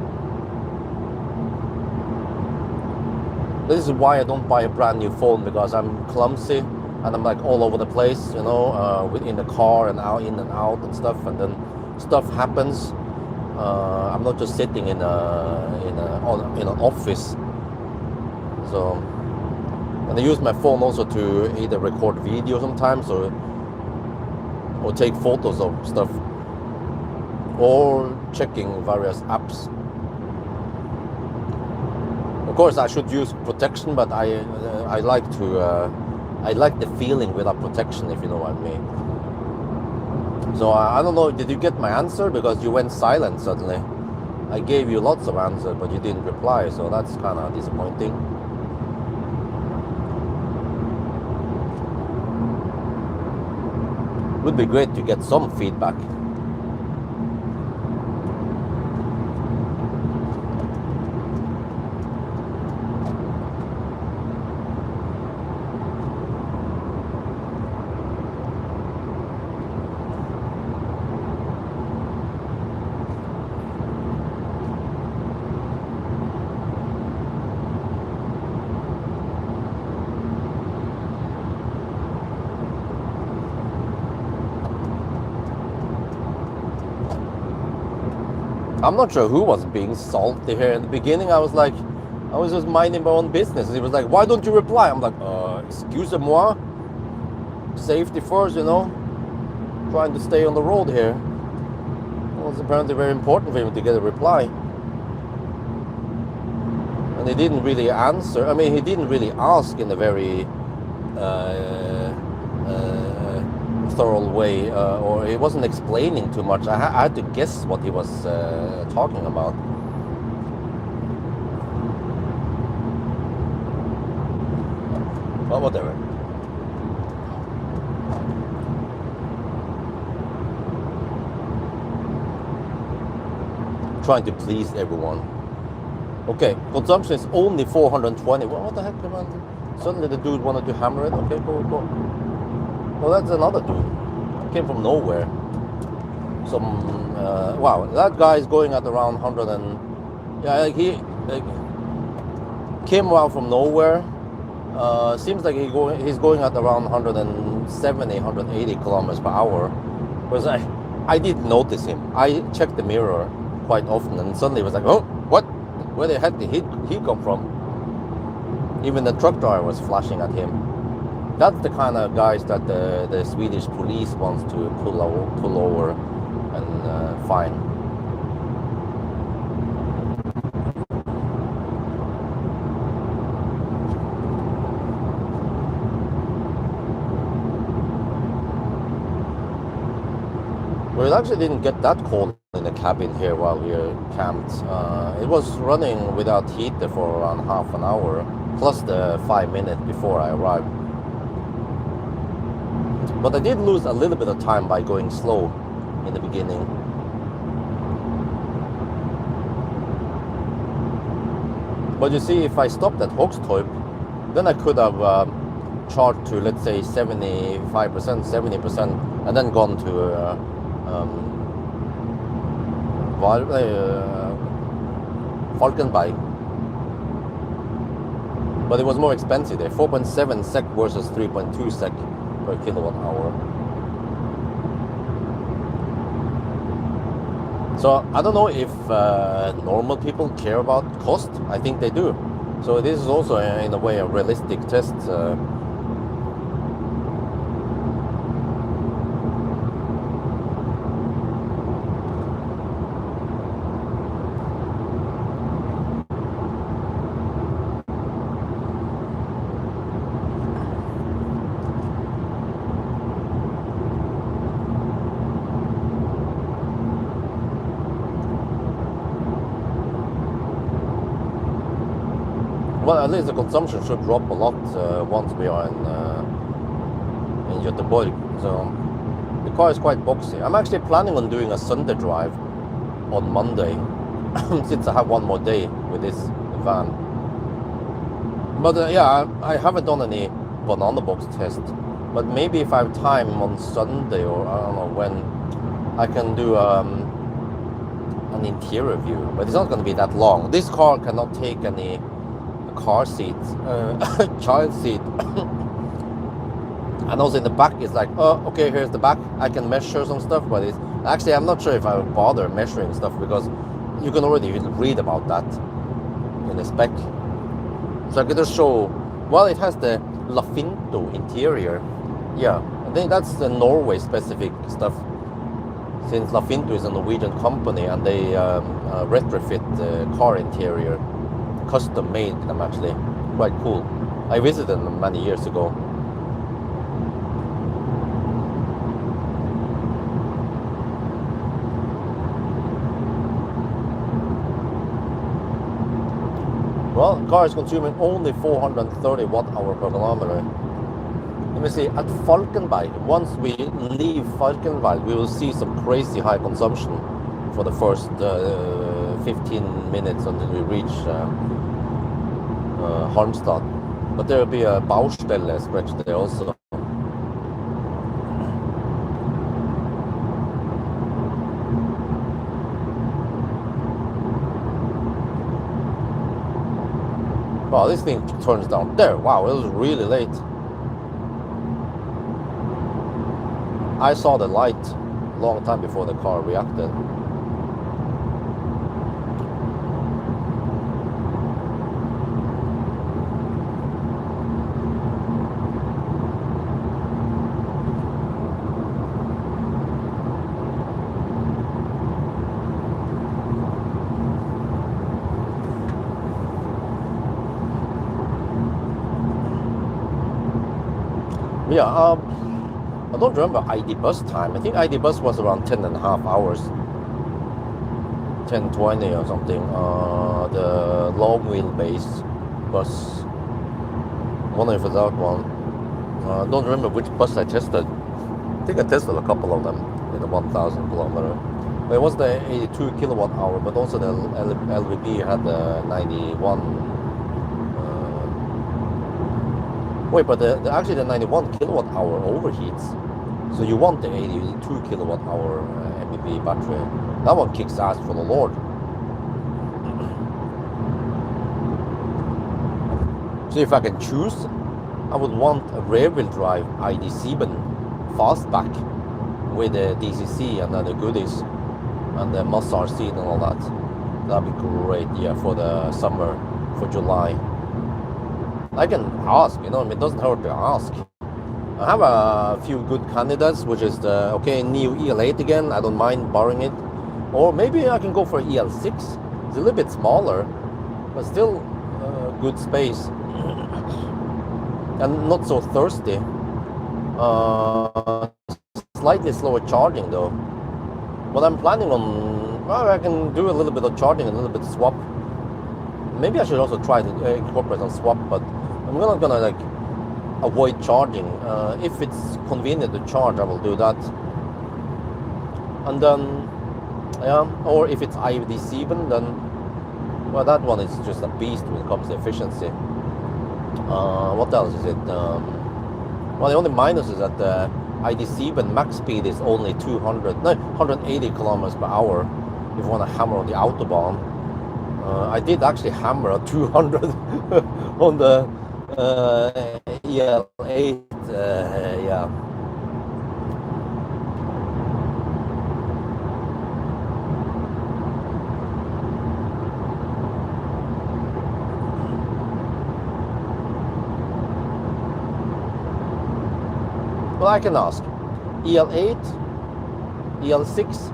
This is why I don't buy a brand new phone, because I'm clumsy and I'm like all over the place, you know, within the car and out, in and out and stuff, and then stuff happens. I'm not just sitting in an office. So, and I use my phone also to either record video sometimes or take photos of stuff, or checking various apps. Of course, I should use protection, but I like the feeling without protection, if you know what I mean. So I don't know, did you get my answer? Because you went silent suddenly. I gave you lots of answers, but you didn't reply, so that's kind of disappointing. Would be great to get some feedback. I'm not sure who was being salty here in the beginning. I was just minding my own business. And he was like, why don't you reply? I'm like, excusez-moi. Safety first, you know. Trying to stay on the road here. It was apparently very important for him to get a reply. And he didn't really answer. I mean, he didn't really ask in a very thorough way, or he wasn't explaining too much. I had to guess what he was talking about. Well, whatever. Trying to please everyone. Okay, consumption is only 420. Well, what the heck, man? Suddenly the dude wanted to hammer it. Okay, cool. Well, that's another dude. Came from nowhere. Wow, that guy is going at around 100 and... Yeah, he came out from nowhere. Seems like he's going at around 170, 180 kilometers per hour. Because I didn't notice him. I checked the mirror quite often, and suddenly it was like, oh, what? Where the heck did he come from? Even the truck driver was flashing at him. That's the kind of guys that the Swedish police wants to pull over and fine. We actually didn't get that cold in the cabin here while we were camped. It was running without heater for around half an hour, plus the 5 minutes before I arrived. But I did lose a little bit of time by going slow in the beginning. But you see, if I stopped at Hogstorp, then I could have charged to, let's say, 75%, 70%, and then gone to Falkenberg. But it was more expensive there, 4.7 SEK versus 3.2 SEK per kilowatt hour. So I don't know if normal people care about cost. I think they do. So this is also in a way a realistic test. Well, at least the consumption should drop a lot once we are in Göteborg. So the car is quite boxy. I'm actually planning on doing a Sunday drive on Monday, since I have one more day with this van. But yeah, I haven't done any banana box test. But maybe if I have time on Sunday, or I don't know when, I can do an interior view. But it's not going to be that long. This car cannot take any car seat, child seat. And also in the back it's like, oh, okay, here's the back. I can measure some stuff, but it's actually, I'm not sure if I would bother measuring stuff, because you can already read about that in the spec. So I can just show, well, it has the Lafinto interior. Yeah, I think that's the Norway specific stuff, since Lafinto is a Norwegian company and they retrofit the car interior, custom made them, actually quite cool. I visited them many years ago. Well, the car is consuming only 430 watt-hour per kilometer. Let me see, at Falkenberg, once we leave Falkenberg, we will see some crazy high consumption for the first 15 minutes until we reach Halmstad. But there will be a Baustelle stretch there also. Wow, this thing turns down there. Wow, it was really late. I saw the light a long time before the car reacted. Yeah, I don't remember ID bus time. I think ID bus was around 10.5 hours. 10:20 or something. The long wheelbase bus. I wonder if it's that one. I don't remember which bus I tested. I think I tested a couple of them in the 1,000 kilometer. But it was the 82 kilowatt hour, but also the LVP had the 91 Wait, but actually the 91 kilowatt hour overheats. So you want the 82 kilowatt hour MEB battery. That one kicks ass for the Lord. So if I can choose, I would want a rear-wheel drive ID7 fastback with the DCC and then the goodies and the massage seat and all that. That'd be great, yeah, for the summer, for July. I can ask, you know, it doesn't hurt to ask. I have a few good candidates, which is the, okay, new EL8 again, I don't mind borrowing it. Or maybe I can go for EL6. It's a little bit smaller, but still good space. And not so thirsty. Slightly slower charging though. But I'm planning on, well, I can do a little bit of charging, a little bit of swap. Maybe I should also try to incorporate some swap, but I'm not gonna like avoid charging. If it's convenient to charge, I will do that. And then, yeah, or if it's ID7, then, well, that one is just a beast when it comes to efficiency. What else is it? Well, the only minus is that the ID7 max speed is only 180 kilometers per hour if you want to hammer on the Autobahn. I did actually hammer at 200 on the EL8, yeah. Well, I can ask. EL8, EL6,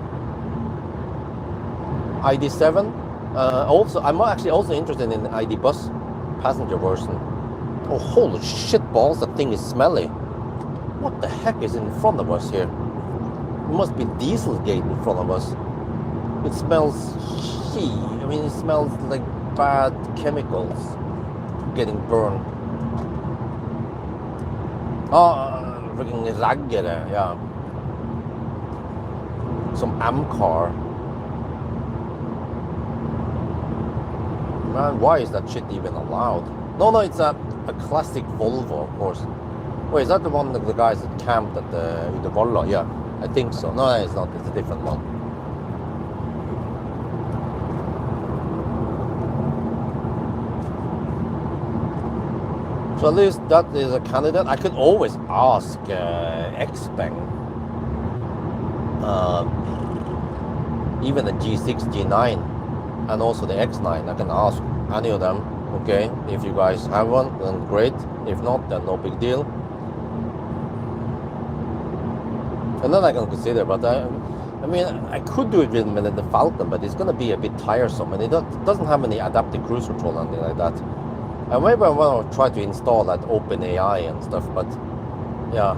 ID7. Also, I'm actually also interested in the ID bus passenger version. Oh, holy shit balls, that thing is smelly. What the heck is in front of us here? It must be Dieselgate in front of us. It smells I mean, it smells like bad chemicals getting burned. Oh, freaking raggere, yeah. Some Amcar. Man, why is that shit even allowed? No, it's a classic Volvo, of course. Wait, is that the one that the guys that camped at the Volvo? Yeah, I think so. No, it's not. It's a different one. So at least that is a candidate. I could always ask Xpeng, even the G6, G9, and also the X9. I can ask any of them. Okay, if you guys have one, then great. If not, then no big deal. And then I can consider, but I mean, I could do it with the Falcon, but it's going to be a bit tiresome, and it doesn't have any adaptive cruise control or anything like that. And maybe I want to try to install that OpenAI and stuff, but yeah.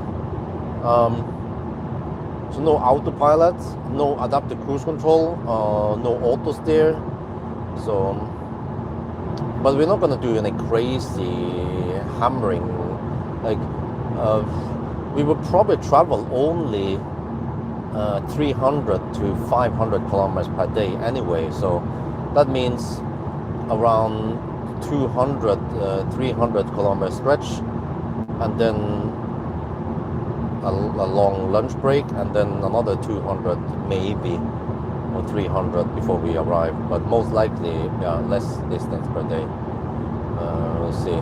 So no autopilot, no adaptive cruise control, no auto steer. So, but we're not going to do any crazy hammering. Like, we would probably travel only 300 to 500 kilometers per day anyway. So that means around 200, 300 kilometer stretch, and then a long lunch break, and then another 200 maybe, or 300 before we arrive, but most likely, yeah, less distance per day. We'll see.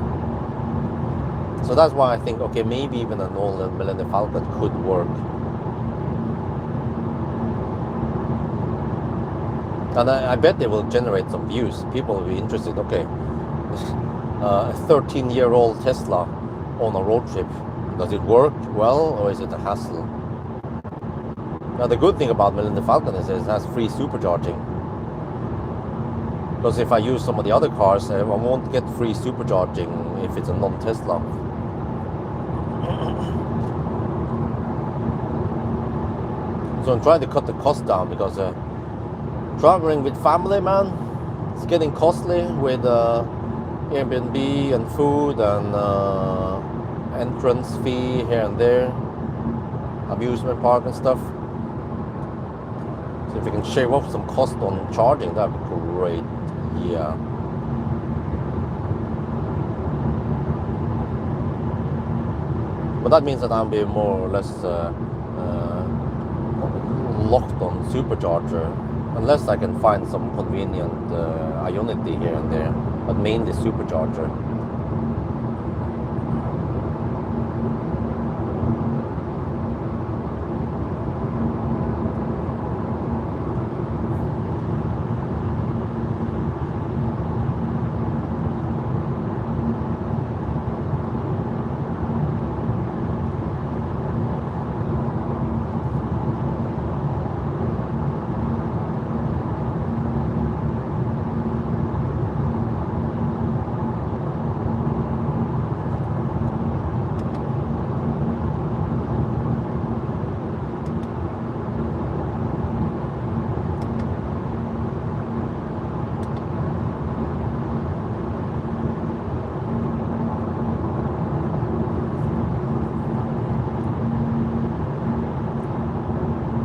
So that's why I think, okay, maybe even an old Millennium Falcon could work. And I bet they will generate some views. People will be interested. Okay, a 13-year-old Tesla on a road trip. Does it work well, or is it a hassle? Now, the good thing about Millennium Falcon is it has free supercharging. Because if I use some of the other cars, I won't get free supercharging if it's a non-Tesla. So I'm trying to cut the cost down, because traveling with family, man, it's getting costly with Airbnb and food and entrance fee here and there, amusement park and stuff. So if we can shave off some cost on charging, that'd be great. Yeah. But that means that I'll be more or less locked on supercharger, unless I can find some convenient Ionity here and there, but mainly supercharger.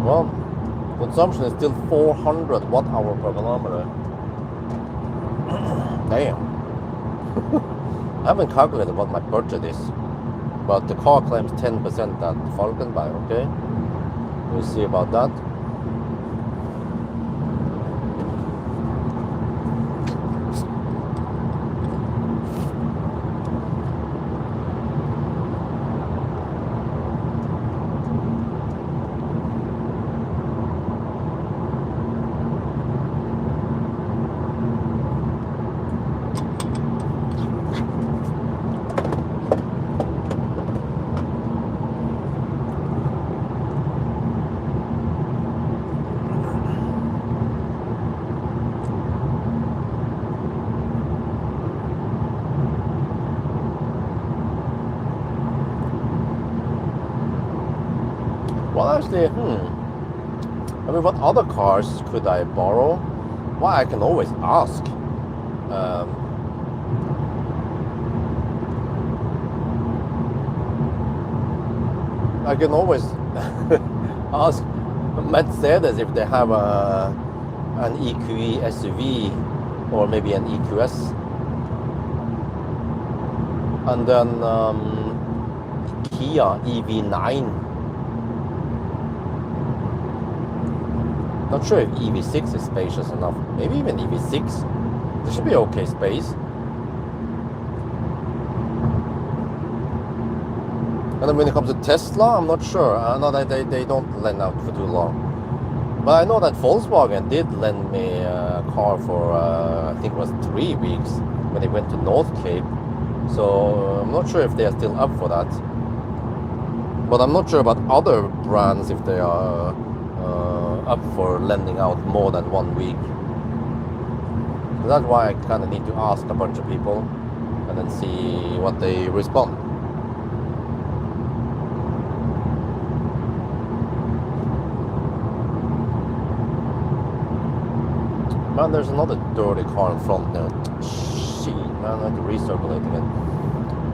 Well, consumption is still 400 watt-hour per kilometer. Damn. I haven't calculated what my budget is, but the car claims 10% at Falkenberg, okay? We'll see about that. Well, actually, I mean, what other cars could I borrow? Well, I can always ask. I can always ask Mercedes if they have an EQE SUV or maybe an EQS. And then Kia EV9. Not sure if EV6 is spacious enough. Maybe even EV6. There should be okay space. And then when it comes to Tesla, I'm not sure. I know that they don't lend out for too long. But I know that Volkswagen did lend me a car for, I think it was 3 weeks when they went to North Cape. So I'm not sure if they are still up for that. But I'm not sure about other brands if they are up for lending out more than 1 week. So that's why I kind of need to ask a bunch of people and then see what they respond. Man, there's another dirty car in front now. Shit, man, I have to recirculate again.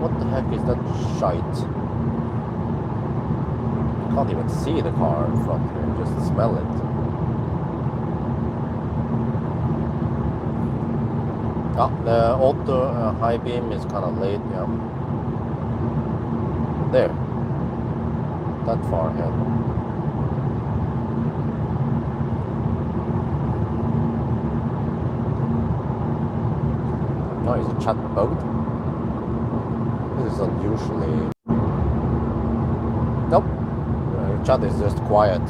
What the heck is that shite? I can't even see the car in front here, just smell it. Ah, the auto high beam is kind of late, yeah. There. That far ahead. No, it's a chat boat. This is unusually... Nope. Chat is just quiet.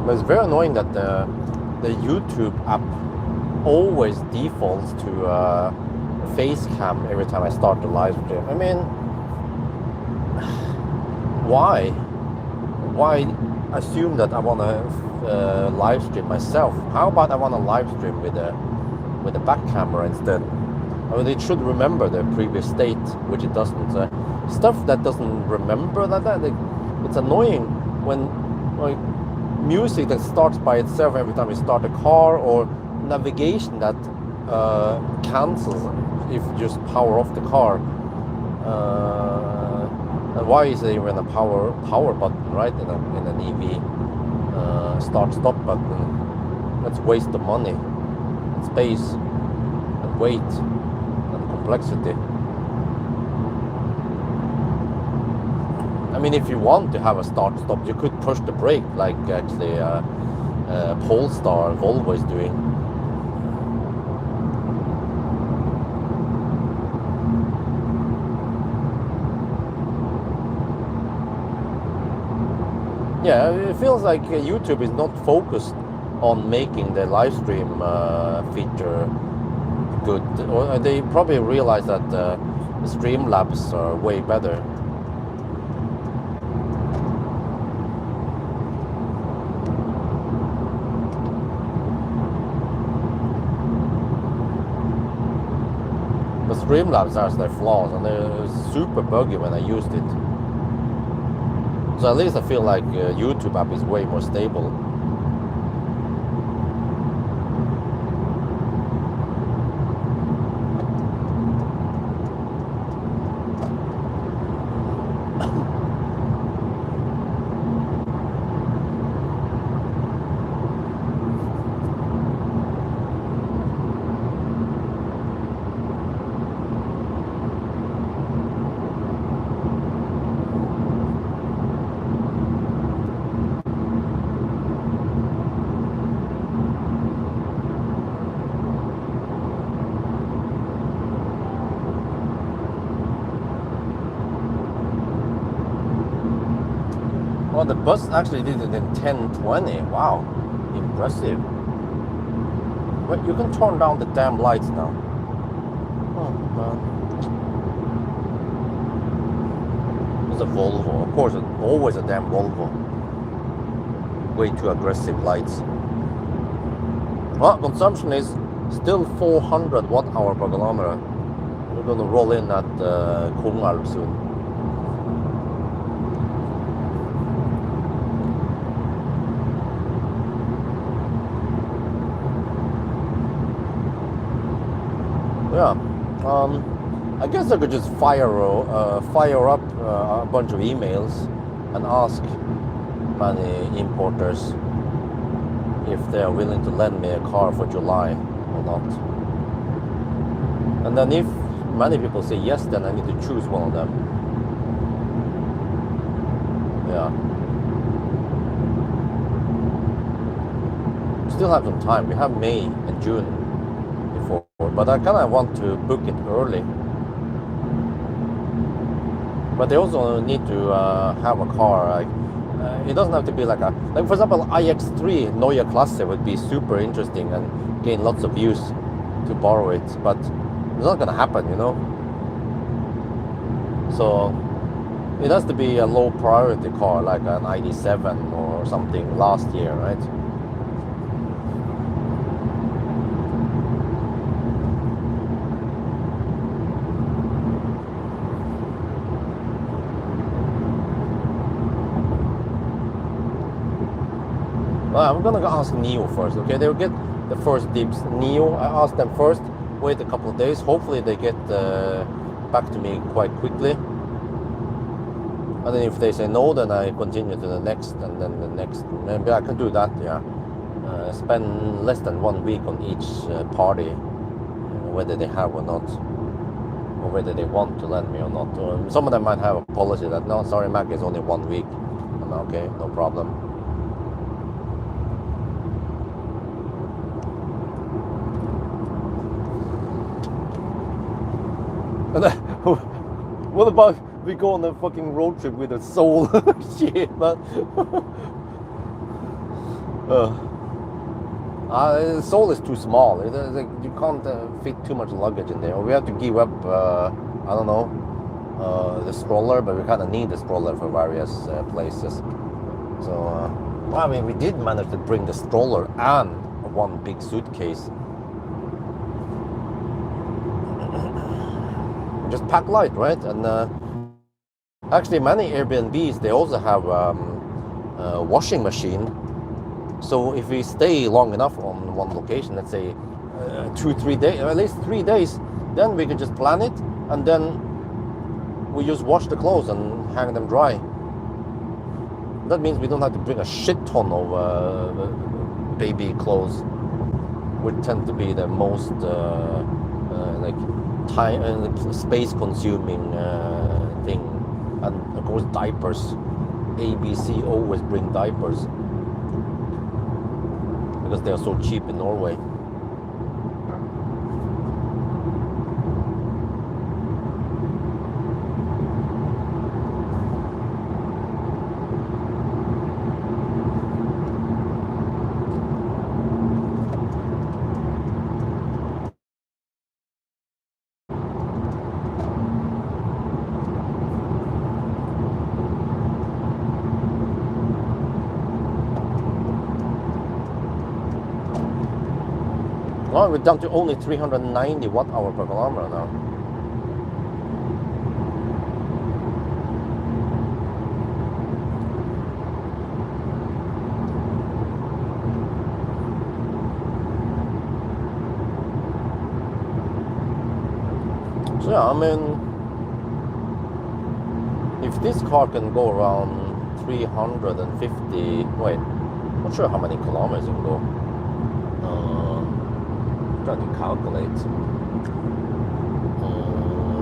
But it's very annoying that the YouTube app always defaults to face cam every time I start the live stream. I mean, why? Why assume that I want to live stream myself? How about I want to live stream with a back camera instead? I mean, it should remember the previous state, which it doesn't. Stuff that doesn't remember it's annoying when like music that starts by itself every time you start a car, or navigation that cancels if you just power off the car. And why is there even a power button, right, in an EV start-stop button? That's waste of money, and space, and weight, and complexity. mean, if you want to have a start-stop, you could push the brake like actually Polestar Volvo is doing. Yeah, it feels like YouTube is not focused on making the live stream feature good. Or they probably realize that the Streamlabs are way better. But Streamlabs has their flaws, and they're super buggy when I used it. So at least I feel like YouTube app is way more stable. Oh, the bus actually did it in 1020. Wow, impressive. But you can turn down the damn lights now. Oh man. It's a Volvo. Of course, always a damn Volvo. Way too aggressive lights. Well, consumption is still 400 watt-hour per kilometer. We're gonna roll in at Kongalv soon. Yeah, I guess I could just fire up a bunch of emails and ask many importers if they are willing to lend me a car for July or not. And then if many people say yes, then I need to choose one of them. Yeah. Still have some time. We have May and June before, but I kind of want to book it early. But they also need to have a car. Like, it doesn't have to be like for example, iX3 Neue Klasse would be super interesting and gain lots of views to borrow it, but it's not gonna happen, you know. So it has to be a low priority car, like an ID7 or something last year, right? Well, I'm gonna ask Neo first, okay? They'll get the first dibs. Neo, I asked them first, wait a couple of days. Hopefully they get back to me quite quickly. And then if they say no, then I continue to the next, and then the next. Maybe I can do that, yeah. Spend less than 1 week on each party, whether they have or not, or whether they want to lend me or not. Some of them might have a policy that, no, sorry, Mac, it's only 1 week. I'm okay, no problem. And then, what about we go on a fucking road trip with a Soul? Shit, man. Soul is too small. You can't fit too much luggage in there. We have to give up, I don't know, the stroller, but we kind of need the stroller for various places. So, well, I mean, we did manage to bring the stroller and one big suitcase. Just pack light, right? And actually many Airbnbs, they also have a washing machine. So if we stay long enough on one location, let's say 2-3 days, or at least 3 days, then we can just plan it, and then we just wash the clothes and hang them dry. That means we don't have to bring a shit ton of baby clothes, which tend to be the most like time space consuming thing. And of course diapers. ABC always bring diapers because they are so cheap in Norway. Well, we're down to only 390 watt-hour per kilometer now. So yeah, I mean, if this car can go around 350, wait, not sure how many kilometers it can go. Trying to calculate.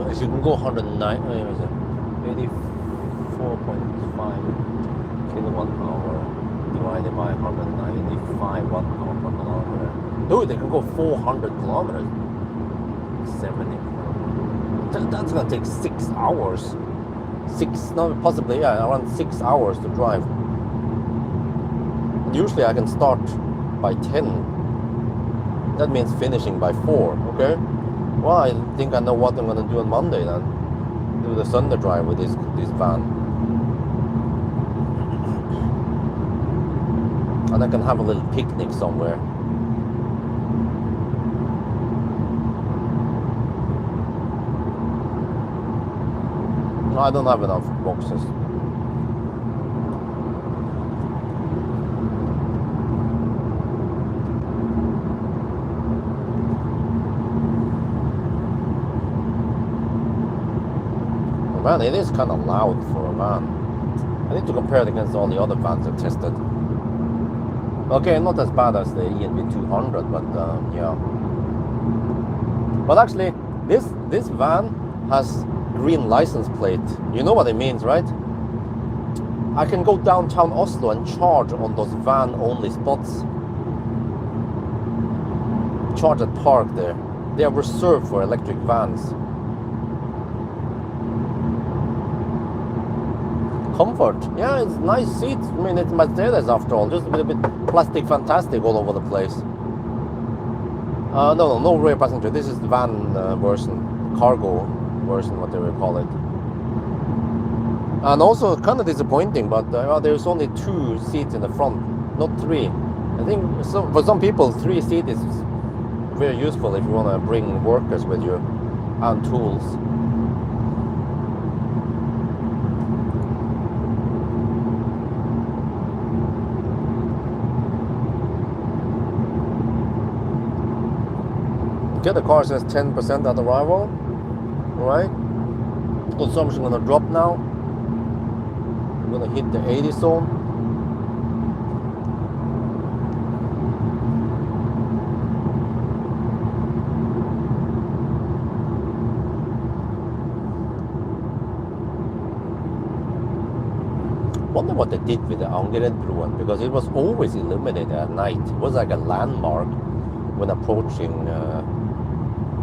If you can go 109, 84.5 kilowatt hour divided by 195 watt hour per kilometer. Dude, they can go 400 kilometers. 70. That's gonna take 6 hours. Possibly, yeah, around 6 hours to drive. Usually I can start by 10. That means finishing by 4, okay? Well, I think I know what I'm gonna do on Monday then. Do the Sunday drive with this van. And I can have a little picnic somewhere. No, I don't have enough boxes. Man, it is kind of loud for a van. I need to compare it against all the other vans I've tested. Okay, not as bad as the ENV 200, but yeah. But actually, this van has green license plate. You know what it means, right? I can go downtown Oslo and charge on those van-only spots. Charge at park there. They are reserved for electric vans. Comfort, yeah, it's nice seats. I mean, it's Mercedes after all, just a little bit plastic fantastic all over the place. No rear passenger. This is the van version, cargo version, whatever you call it. And also kind of disappointing, but there's only 2 seats in the front, not 3. I think for some people 3 seats is very useful if you want to bring workers with you and tools. Okay, the car says 10% at arrival. Alright. Consumption gonna drop now. We're gonna hit the 80 zone. Wonder what they did with the Angeredbroen, because it was always illuminated at night. It was like a landmark when approaching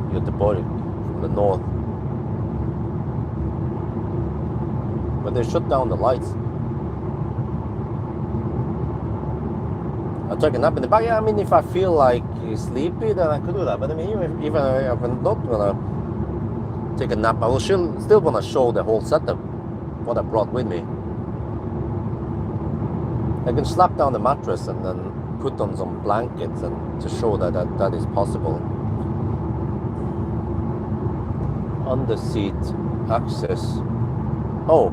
Göteborg from the north. But they shut down the lights. I'll take a nap in the back. Yeah, I mean, if I feel like sleepy, then I could do that. But I mean, even if I'm not gonna take a nap, I will still wanna show the whole setup, what I brought with me. I can slap down the mattress and then put on some blankets and to show that is possible. Under seat access. Oh,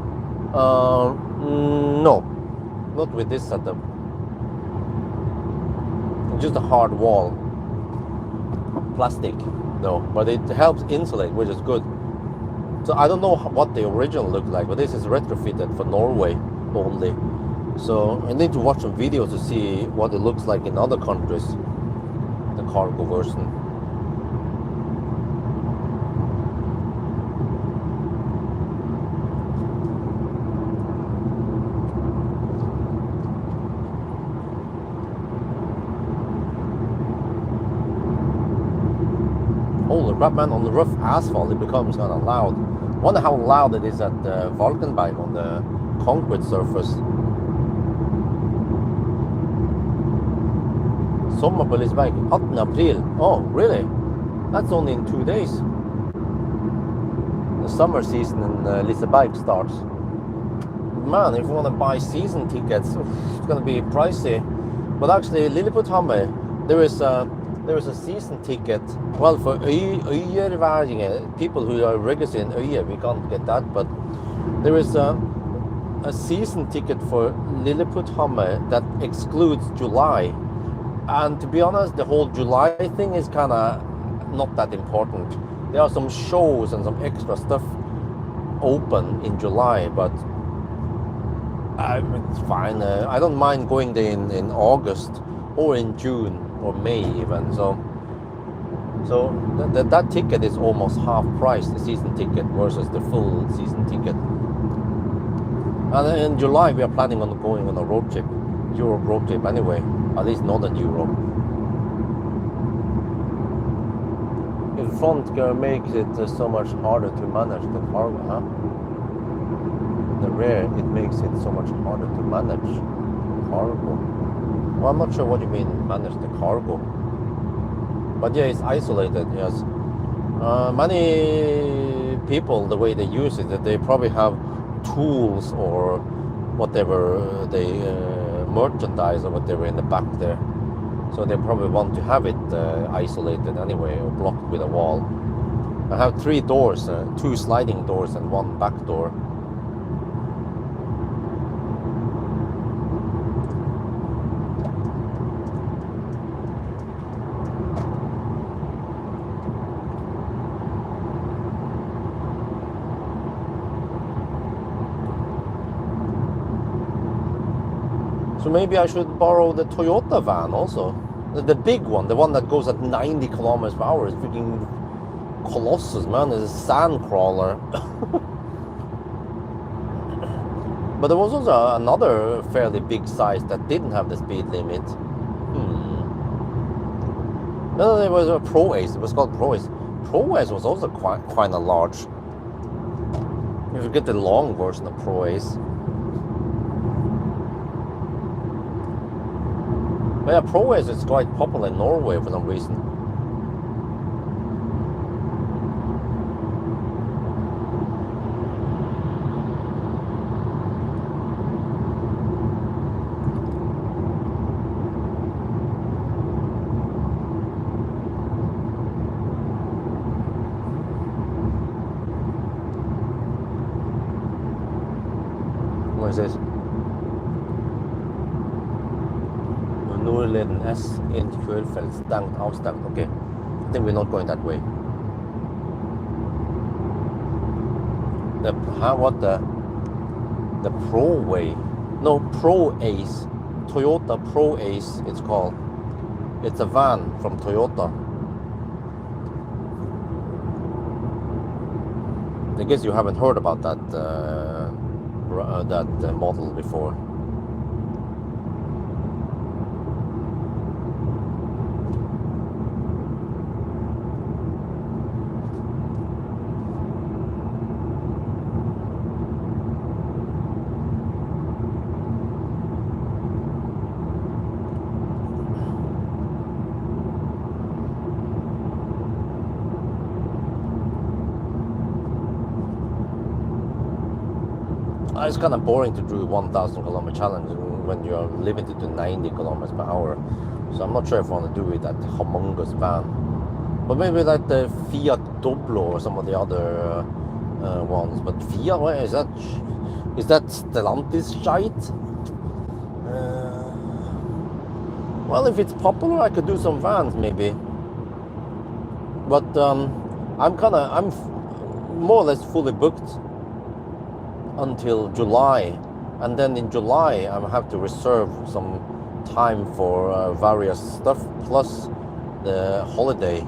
no, not with this setup. Just a hard wall, plastic. No, but it helps insulate, which is good. So I don't know what the original looked like, but this is retrofitted for Norway only. So I need to watch some videos to see what it looks like in other countries, the cargo version. holy crap, man, on the rough asphalt it becomes kind of loud. Wonder how loud it is at the Valkenberg on the concrete surface. Sommer på Liseberg, 18 April. Oh, really? That's only in 2 days. The summer season in Liseberg starts. Man, if you want to buy season tickets, it's going to be pricey. But actually, Lilleputthammer, there is a season ticket. Well, for øyerværinger, people who are registered in Øyer, we can't get that. But there is a season ticket for Lilleputthammer that excludes July. And to be honest, the whole July thing is kind of not that important. There are some shows and some extra stuff open in July, but it's fine. I don't mind going there in August or in June or May even. So that ticket is almost half price, the season ticket versus the full season ticket. And in July we are planning on going on a road trip, Europe road trip anyway, at least Northern Europe. In front makes it so much harder to manage the cargo, huh? The rear, it makes it so much harder to manage cargo. Well, I'm not sure what you mean, manage the cargo. But yeah, it's isolated, yes. Many people, the way they use it, that they probably have tools or whatever they merchandise or whatever in the back there. So they probably want to have it isolated anyway, or blocked with a wall. I have 3 doors, 2 sliding doors and 1 back door. So maybe I should borrow the Toyota van also. The big one, the one that goes at 90 kilometers per hour. It's freaking colossus, man. It's a sand crawler. But there was also another fairly big size that didn't have the speed limit. No, there was a Pro Ace. It was called Pro Ace. Pro Ace was also quite a large. If you get the long version of Pro Ace. But yeah, Pro Ace is quite popular in Norway for some reason. What is this? Nordleden S in Kjølfeld, stengt, avstengt. Okay, I think we're not going that way. The Pro Way? No, Pro Ace. Toyota Pro Ace, it's called. It's a van from Toyota. I guess you haven't heard about that model before. It's kind of boring to do a 1,000 kilometer challenge when you're limited to 90 kilometers per hour. So I'm not sure if I want to do it at humongous van. But maybe like the Fiat Doblo or some of the other ones. But Fiat, what is that? Is that Stellantis shite? Well, if it's popular, I could do some vans maybe. But I'm more or less fully booked until July, and then in July I have to reserve some time for various stuff plus the holiday.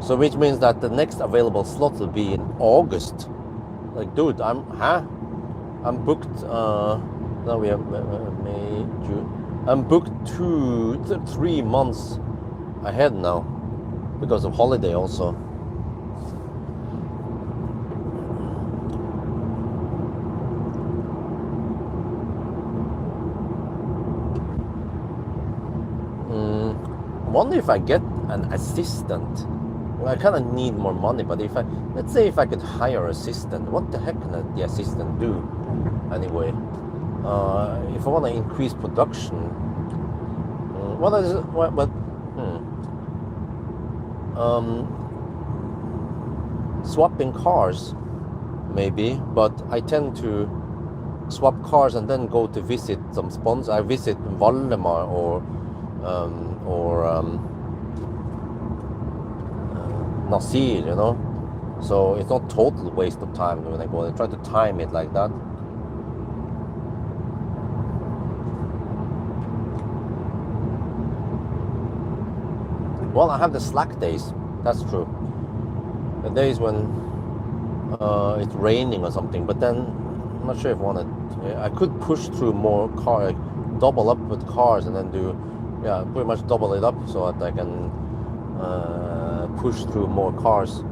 So which means that the next available slot will be in August. Like, dude, I'm booked. Now we have May, June. I'm booked 2 to 3 months ahead now because of holiday also. wonder if I get an assistant. Well, I kind of need more money, but let's say if I could hire an assistant, what the heck can the assistant do anyway? If I want to increase production, what is it? Swapping cars, maybe, but I tend to swap cars and then go to visit some sponsors. I visit Valdemar or Nasir, you know, so it's not total waste of time when I go. I try to time it like that. Well, I have the slack days, that's true. The days when it's raining or something, but then I'm not sure if I could push through more cars, double up with cars and then do, pretty much double it up so that I can push through more cars.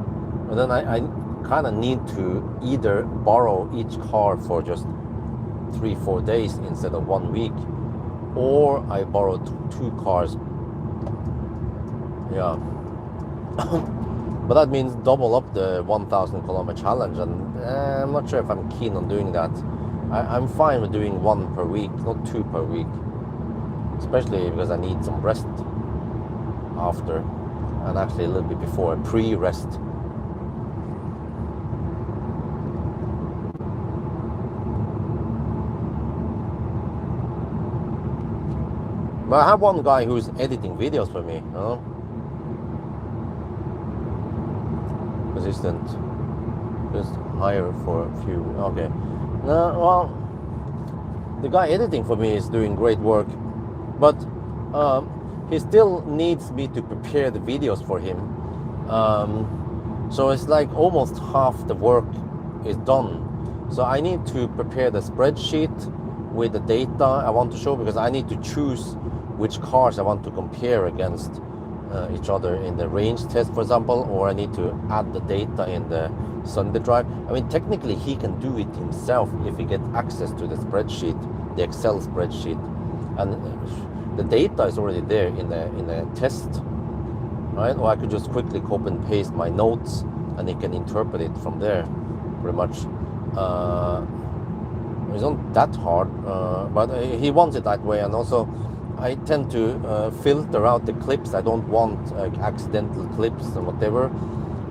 And then I kind of need to either borrow each car for just 3-4 days instead of 1 week, or I borrow 2 cars. Yeah. But that means double up the 1,000 kilometer challenge, and I'm not sure if I'm keen on doing that. I'm fine with doing 1 per week, not 2 per week, especially because I need some rest after, and actually a little bit before, a pre-rest. But I have one guy who's editing videos for me, you know? Assistant, just hire for a few. Okay. No, well, the guy editing for me is doing great work, but he still needs me to prepare the videos for him. So it's like almost half the work is done. So I need to prepare the spreadsheet with the data I want to show, because I need to choose which cars I want to compare against each other in the range test, for example, or I need to add the data in the Sunday drive. I mean, technically he can do it himself if he gets access to the spreadsheet, the Excel spreadsheet, and the data is already there in the test, right? Or I could just quickly copy and paste my notes and he can interpret it from there, pretty much. It's not that hard, but he wants it that way. And also I tend to filter out the clips. I don't want accidental clips and whatever,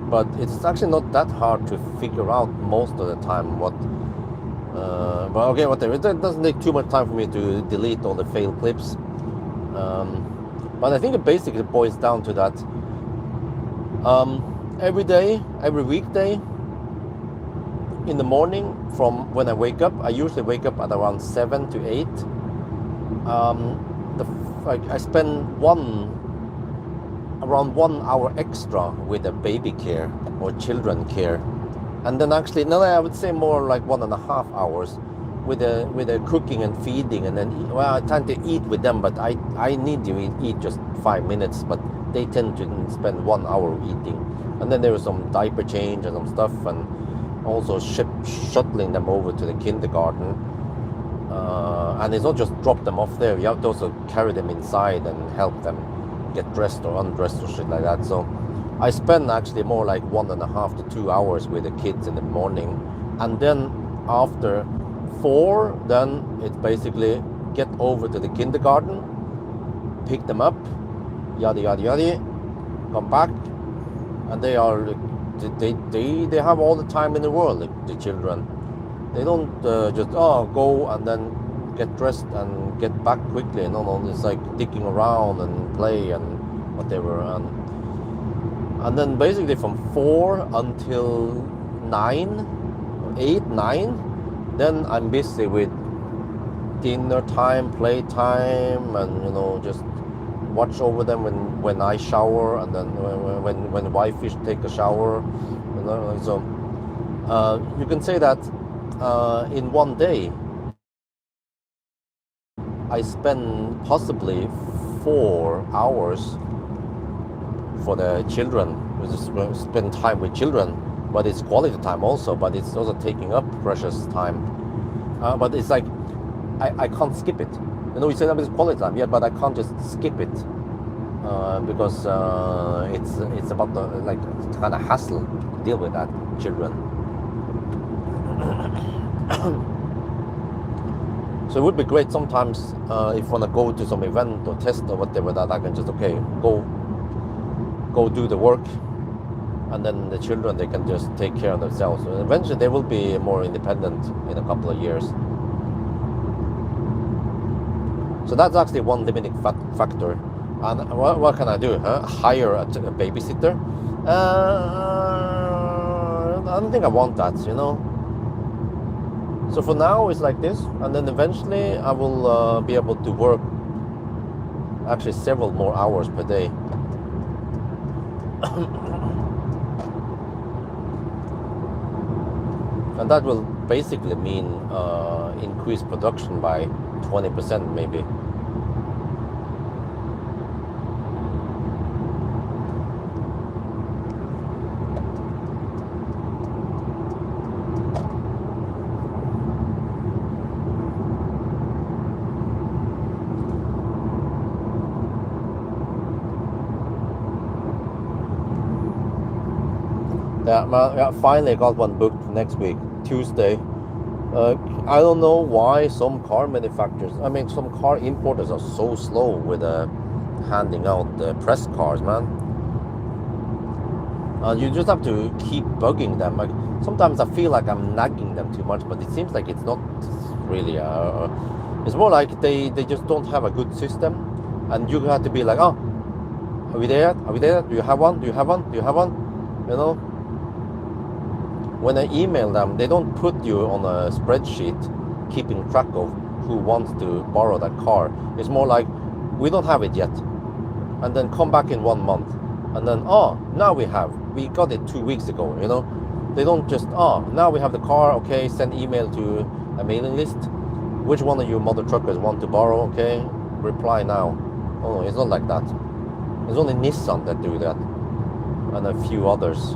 but it's actually not that hard to figure out most of the time what, but okay, whatever. It doesn't take too much time for me to delete all the failed clips. But I think it basically boils down to that. Every day, every weekday, in the morning from when I wake up, I usually wake up at around 7 to 8. I spend around 1 hour extra with the baby care or children care, and then actually, no, I would say more like 1.5 hours with the cooking and feeding, and then, well, I tend to eat with them, but I need to eat just 5 minutes, but they tend to spend 1 hour eating, and then there was some diaper change and some stuff, and also shuttling them over to the kindergarten. And it's not just drop them off there, you have to also carry them inside and help them get dressed or undressed or shit like that. So I spend actually more like 1.5 to 2 hours with the kids in the morning, and then after 4, then it's basically get over to the kindergarten, pick them up, yada yada yada, come back, and they have all the time in the world, the children. They don't just go and then get dressed and get back quickly. No, it's like digging around and play and whatever. And then basically from 4 until 9, 8, 9, then I'm busy with dinner time, play time, and just watch over them when I shower, and then when wifey take a shower. So you can say that in one day I spend possibly 4 hours for the children. We just spend time with children, but it's quality time also, but it's also taking up precious time. But it's like I can't skip it. You say that it's quality time, yeah, but I can't just skip it. because it's about the like kind of hassle to deal with that children. So it would be great sometimes if you want to go to some event or test or whatever, that I can just go do the work, and then the children, they can just take care of themselves. So eventually they will be more independent in a couple of years. So that's actually one limiting factor. And what can I do? Hire a babysitter? I don't think I want that, you know. So for now it's like this, and then eventually I will be able to work actually several more hours per day. And that will basically mean increased production by 20% maybe. Yeah, finally got one booked next week, Tuesday. I don't know why some car manufacturers, I mean some car importers are so slow with handing out press cars, man. You just have to keep bugging them. Like sometimes I feel like I'm nagging them too much, but it seems like it's not really. It's more like they just don't have a good system, and you have to be like, oh, are we there? Are we there? Do you have one? Do you have one? Do you have one? You know. When I email them, they don't put you on a spreadsheet keeping track of who wants to borrow that car. It's more like, we don't have it yet. And then come back in 1 month. And then, oh, now we have. We got it 2 weeks ago, you know. They don't just, oh, now we have the car, okay, send email to a mailing list. Which one of you mother truckers want to borrow, okay? Reply now. Oh, it's not like that. It's only Nissan that do that. And a few others.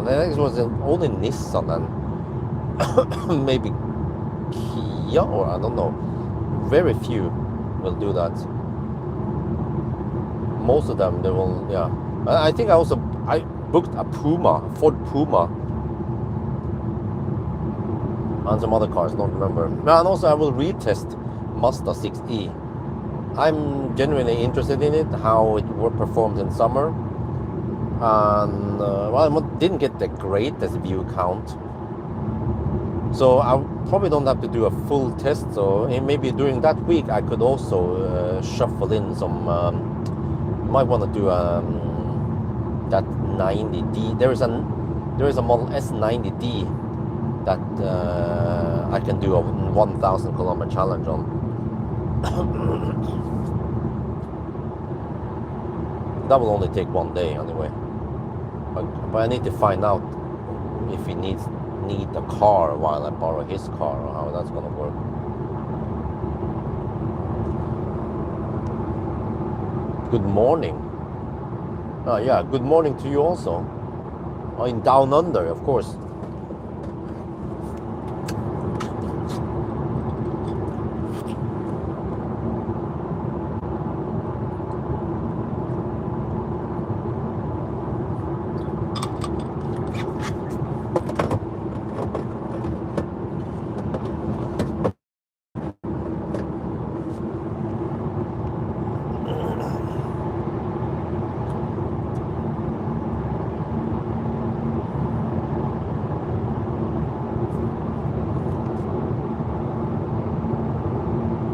I think it was only Nissan and maybe Kia, or I don't know. Very few will do that. Most of them, they will, yeah. I think I booked a Ford Puma, and some other cars, don't remember. And also I will retest Mazda 6e. I'm genuinely interested in it, how it performs in summer. And well, I didn't get the greatest view count, so I probably don't have to do a full test. So maybe during that week I could also shuffle in some. Might want to do that 90D. There is a model S90D that I can do a 1,000 kilometer challenge on. That will only take 1 day anyway. But I need to find out if he need a car while I borrow his car, or how that's gonna work. Good morning. Oh yeah, good morning to you also. Oh, in Down Under, of course.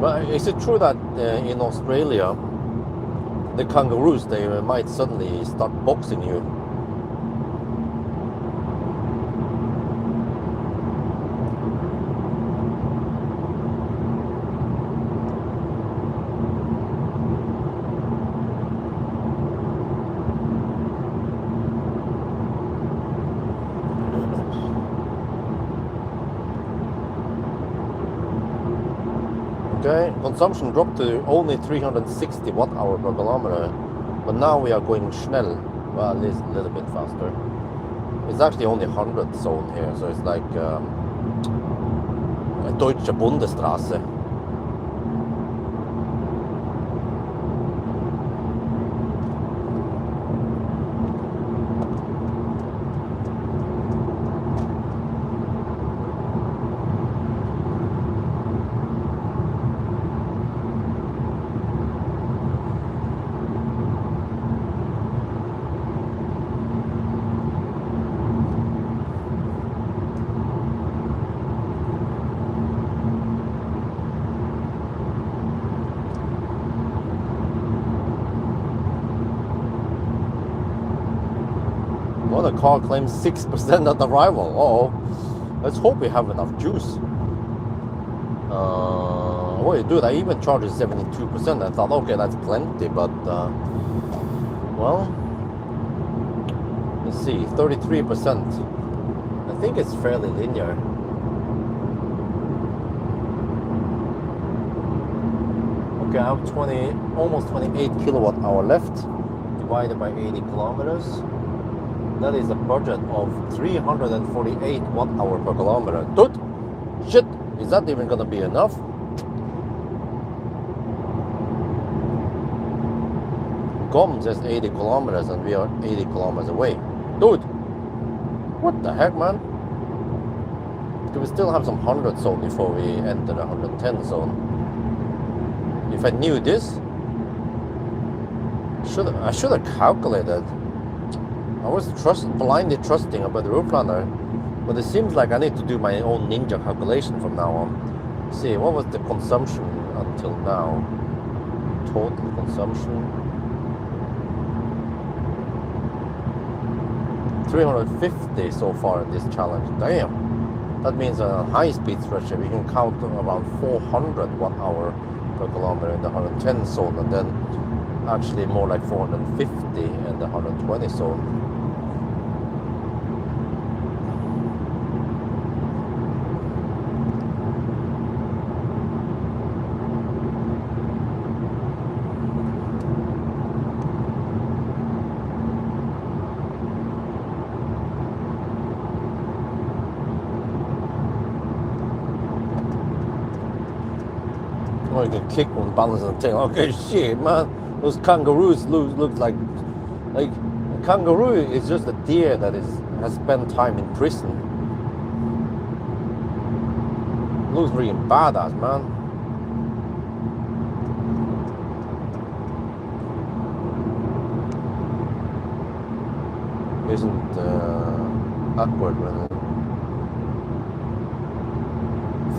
But is it true that in Australia, the kangaroos, they might suddenly start boxing you? Okay, consumption dropped to only 360 watt-hour per kilometer, but now we are going schnell, well, at least a little bit faster. It's actually only 100 zone here, so it's like a Deutsche Bundesstraße. Well, the car claims 6% on arrival. Oh, let's hope we have enough juice. Wait, dude, I even charged 72%. I thought, okay, that's plenty, but well, let's see, 33%. I think it's fairly linear. Okay, I have almost 28 kilowatt hour left, divided by 80 kilometers. That is a budget of 348 watt hour per kilometer. Dude, shit, is that even gonna be enough? GOM says 80 kilometers and we are 80 kilometers away. Dude, what the heck, man? Do we still have some 100 zone before we enter the 110 zone? If I knew this, I should have calculated. I was blindly trusting about the route planner, but it seems like I need to do my own ninja calculation from now on. See, what was the consumption until now? Total consumption. 350 so far in this challenge. Damn. That means on a high-speed stretcher we can count around 400 watt hour per kilometer in the 110 zone, and then actually more like 450 in the 120 zone. You can kick on balance and tail. Okay, shit, man. Those kangaroos look like a kangaroo is just a deer that has spent time in prison. Looks really badass, man. Isn't awkward when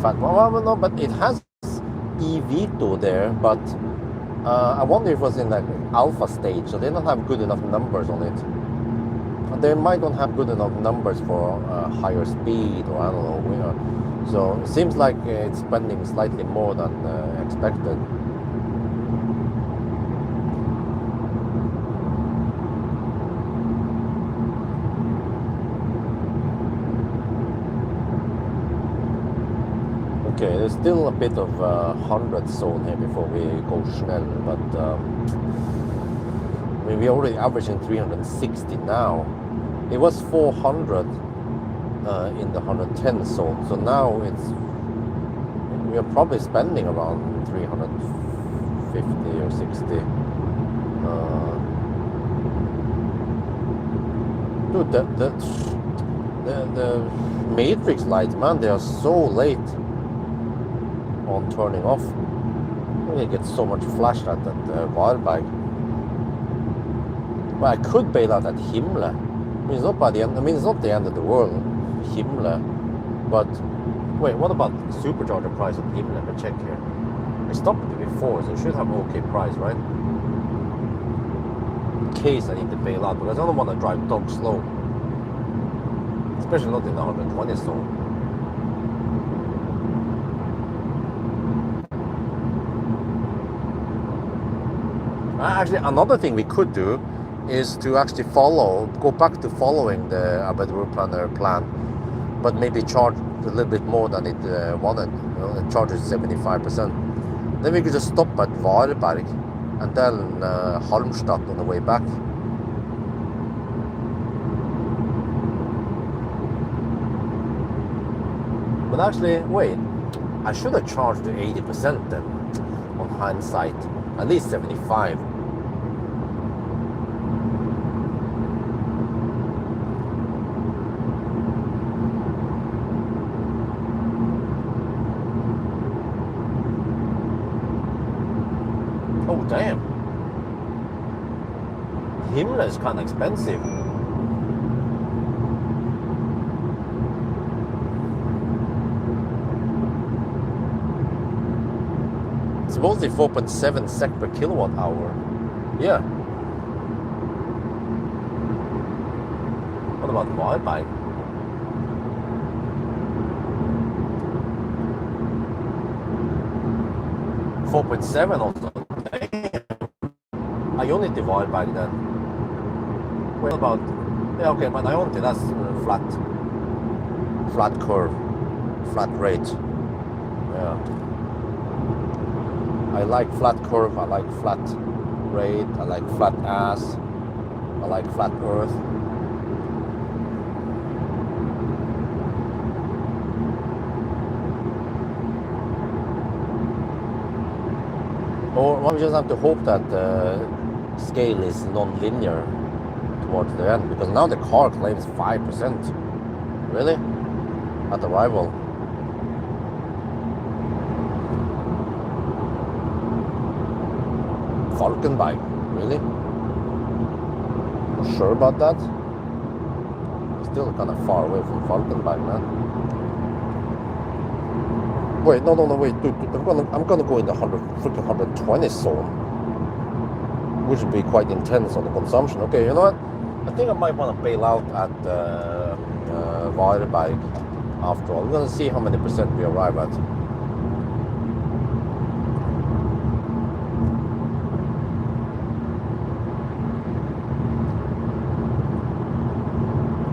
fat. Well, no, but it has eVito there, but I wonder if it was in like alpha stage, so they don't have good enough numbers on it. They might not have good enough numbers for higher speed, or I don't know. So it seems like it's spending slightly more than expected. Okay, there's still a bit of 100 zone here before we go Schnell, but I mean, we're already averaging 360 now. It was 400 in the 110 zone, so now we are probably spending around 350 or 60. Dude, the matrix lights, man, they are so late on turning off. I get so much flash at that Varberg. Well, I could bail out at Himle. I mean, it's not by the end. I mean, it's not the end of the world, Himle. But wait, what about supercharger price on Himle? Let me check here. I stopped it before, so it should have okay price, right? In case I need to bail out, because I don't want to drive dog slow, especially not in the 120 zone. Actually, another thing we could do is to actually go back to following the route planner plan, but maybe charge a little bit more than it wanted. You know, it charges 75%. Then we could just stop at Varberg and then Halmstad on the way back. But actually, wait, I should have charged to 80% then, on hindsight, at least 75. Oh, damn. Himmler is kind of expensive. It's mostly 4.7 sec per kilowatt hour. Yeah. What about wide bike? $4.7 also. Ionity wide bike then. What about? Yeah, okay, but Ionity, that's flat curve, flat rate. Yeah. I like flat curve. I like flat rate. I like flat ass. I like flat earth. Or one just have to hope that the scale is non-linear towards the end, because now the car claims 5%. Really? At arrival. Falcon bike, really? Not sure about that. Still kind of far away from Falcon bike, man. Wait, no, wait, dude, I'm gonna go in the 120 zone, which would be quite intense on the consumption. Okay, you know what? I think I might want to bail out at wide bike after all. I'm gonna see how many percent we arrive at.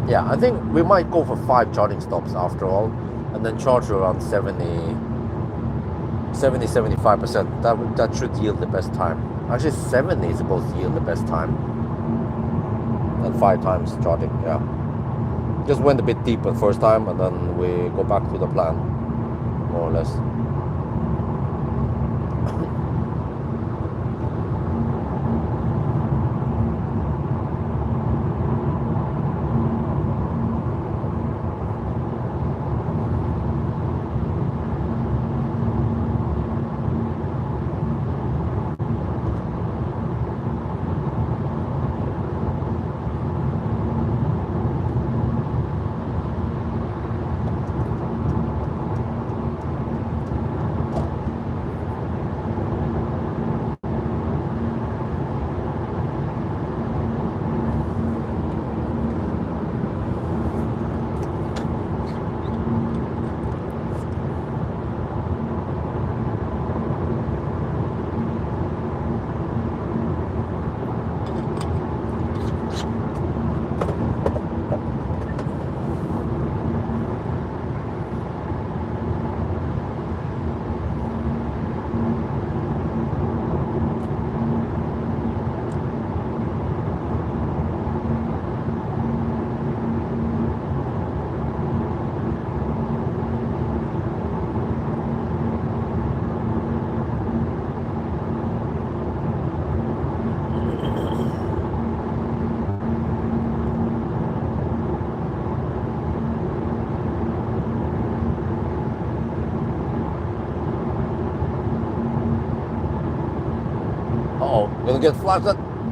Yeah, I think we might go for 5 charging stops after all, and then charge around 75%. That should yield the best time. Actually, 70 is supposed to yield the best time. And 5 times charging, yeah. Just went a bit deeper first time, and then we go back to the plan, more or less.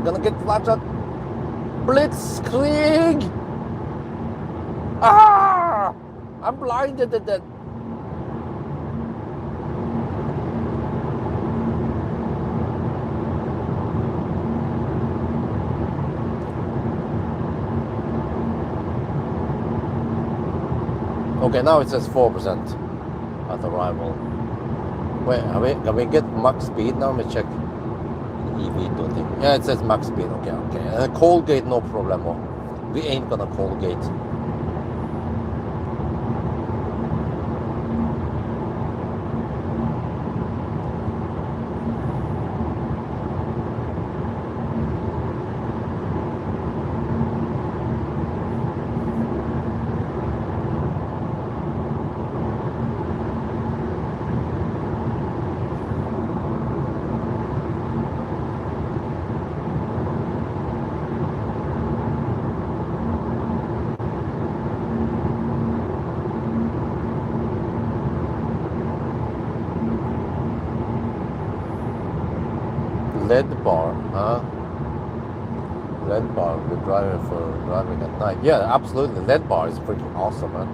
Gonna get flattened. Blitzkrieg! Ah! I'm blinded at that. Okay, now it says 4% at arrival. Wait, can we get max speed now? Let me check. eVito thing. Yeah, it says max speed. Okay. Colgate, no problemo. We ain't gonna Colgate. LED bar, huh? LED bar, we're driving at night. Yeah, absolutely. LED bar is freaking awesome, man.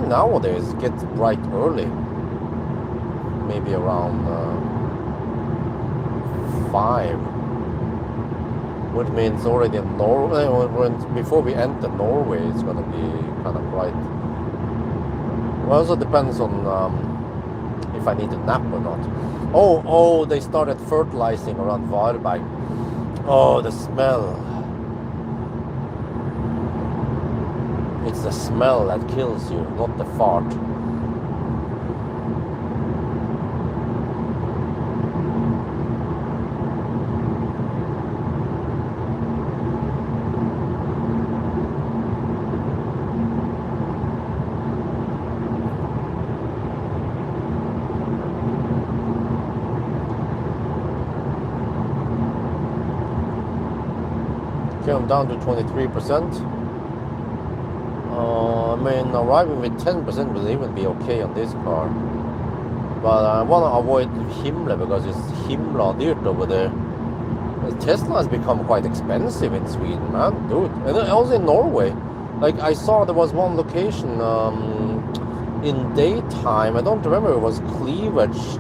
think nowadays it gets bright early, maybe around 5, which means already in Norway, before we enter Norway, it's going to be kind of bright. Well, also depends on if I need a nap or not. Oh, they started fertilizing around Varberg. Oh, the smell. It's the smell that kills you, not the fart. Okay, I'm down to 23%. I mean, arriving with 10% will even be okay on this car. But I want to avoid Himla because it's Himla dyrt over there. Tesla has become quite expensive in Sweden, man, dude. And also in Norway. Like, I saw there was one location in daytime. I don't remember, it was Cleavage.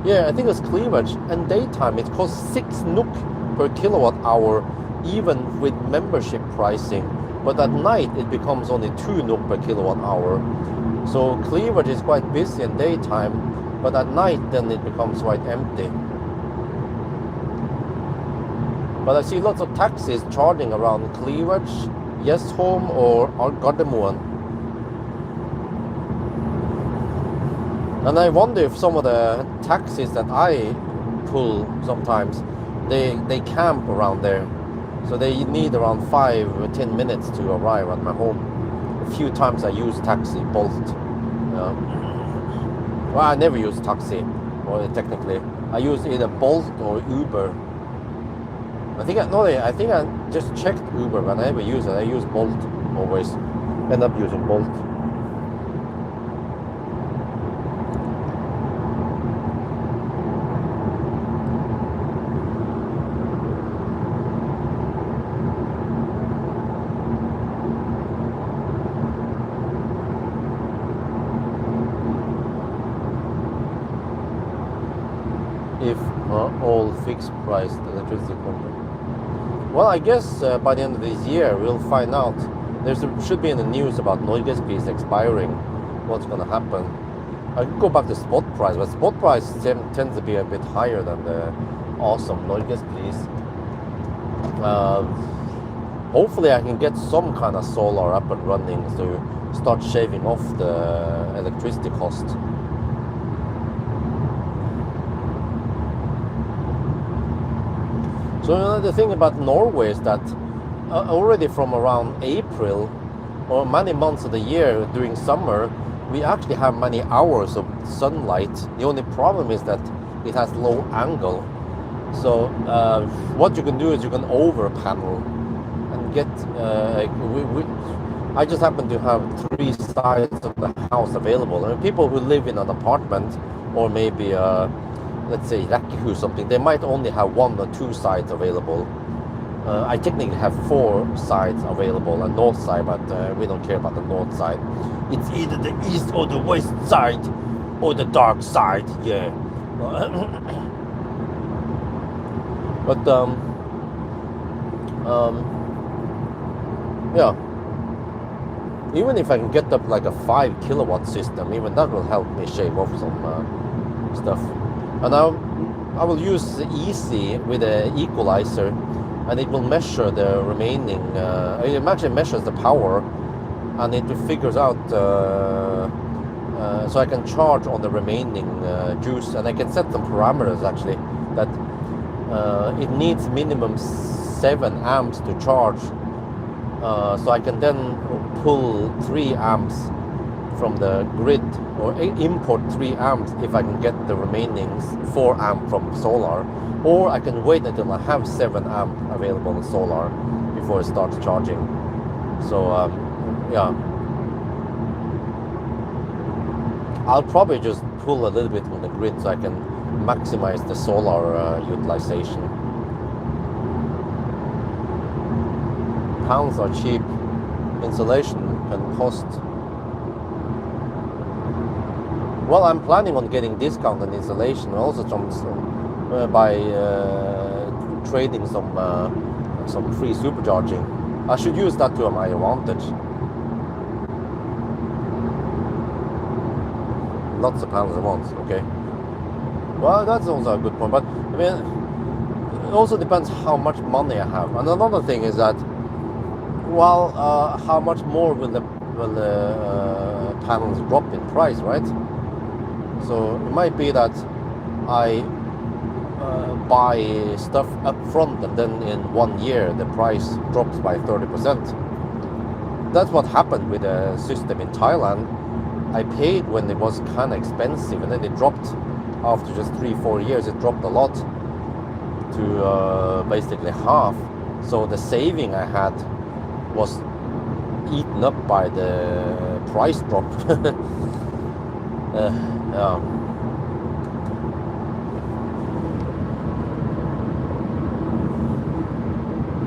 Yeah, I think it was Cleavage. And daytime, it costs 6 NOK per kilowatt hour, even with membership pricing. But at night it becomes only 2 NOK per kilowatt hour. So Cleavage is quite busy in daytime, but at night then it becomes quite empty. But I see lots of taxis charging around Cleavage, Home or Gardermoen. And I wonder if some of the taxis that I pull sometimes, they camp around there. So they need around 5 or 10 minutes to arrive at my home. A few times I use taxi, Bolt. Well, I never use taxi, or technically. I use either Bolt or Uber. I think I just checked Uber, but I never use it. I use Bolt always. End up using Bolt. If all fixed price electricity company. Well, I guess by the end of this year we'll find out. There should be in the news about Norgespriset expiring. What's going to happen? I can go back to spot price, but spot price tends to be a bit higher than the awesome Norgespriset. Hopefully I can get some kind of solar up and running to start shaving off the electricity cost. So the thing about Norway is that already from around April or many months of the year during summer, we actually have many hours of sunlight. The only problem is that it has low angle. So what you can do is you can over panel and get, I just happen to have 3 sides of the house available. I mean, people who live in an apartment or maybe let's say rekkehus something, they might only have 1 or 2 sides available. I technically have 4 sides available, a north side, but we don't care about the north side. It's either the east or the west side or the dark side, yeah. But yeah, even if I can get up like a 5 kilowatt system, even that will help me shave off some stuff. And now I will use Easy with an equalizer, and it will measure the remaining, it actually measures the power, and it figures out, so I can charge on the remaining juice, and I can set some parameters actually, that it needs minimum 7 amps to charge, so I can then pull 3 amps from the grid, or import 3 amps if I can get the remaining 4 amp from solar, or I can wait until I have 7 amp available in solar before it starts charging. So yeah, I'll probably just pull a little bit from the grid so I can maximize the solar utilization. Pounds are cheap. Insulation can cost Well, I'm planning on getting discount on installation, also by trading some free supercharging. I should use that to my advantage. Lots of panels at once, okay. Well, that's also a good point, but I mean, it also depends how much money I have. And another thing is that, well, how much more will the panels drop in price, right? So it might be that I buy stuff up front and then in 1 year the price drops by 30%. That's what happened with the system in Thailand. I paid when it was kind of expensive, and then it dropped after just 3-4 years. It dropped a lot to basically half. So the saving I had was eaten up by the price drop. Yeah.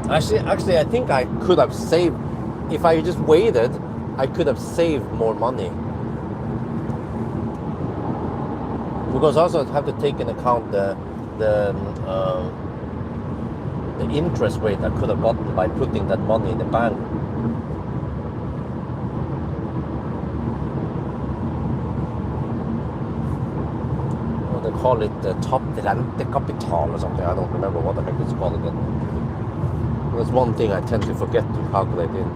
Actually, I think I could have saved, if I just waited, I could have saved more money. Because also I have to take into account the interest rate I could have gotten by putting that money in the bank. What they call it, the top rentekapital or something. I don't remember what the heck it's called again. That's one thing I tend to forget to calculate in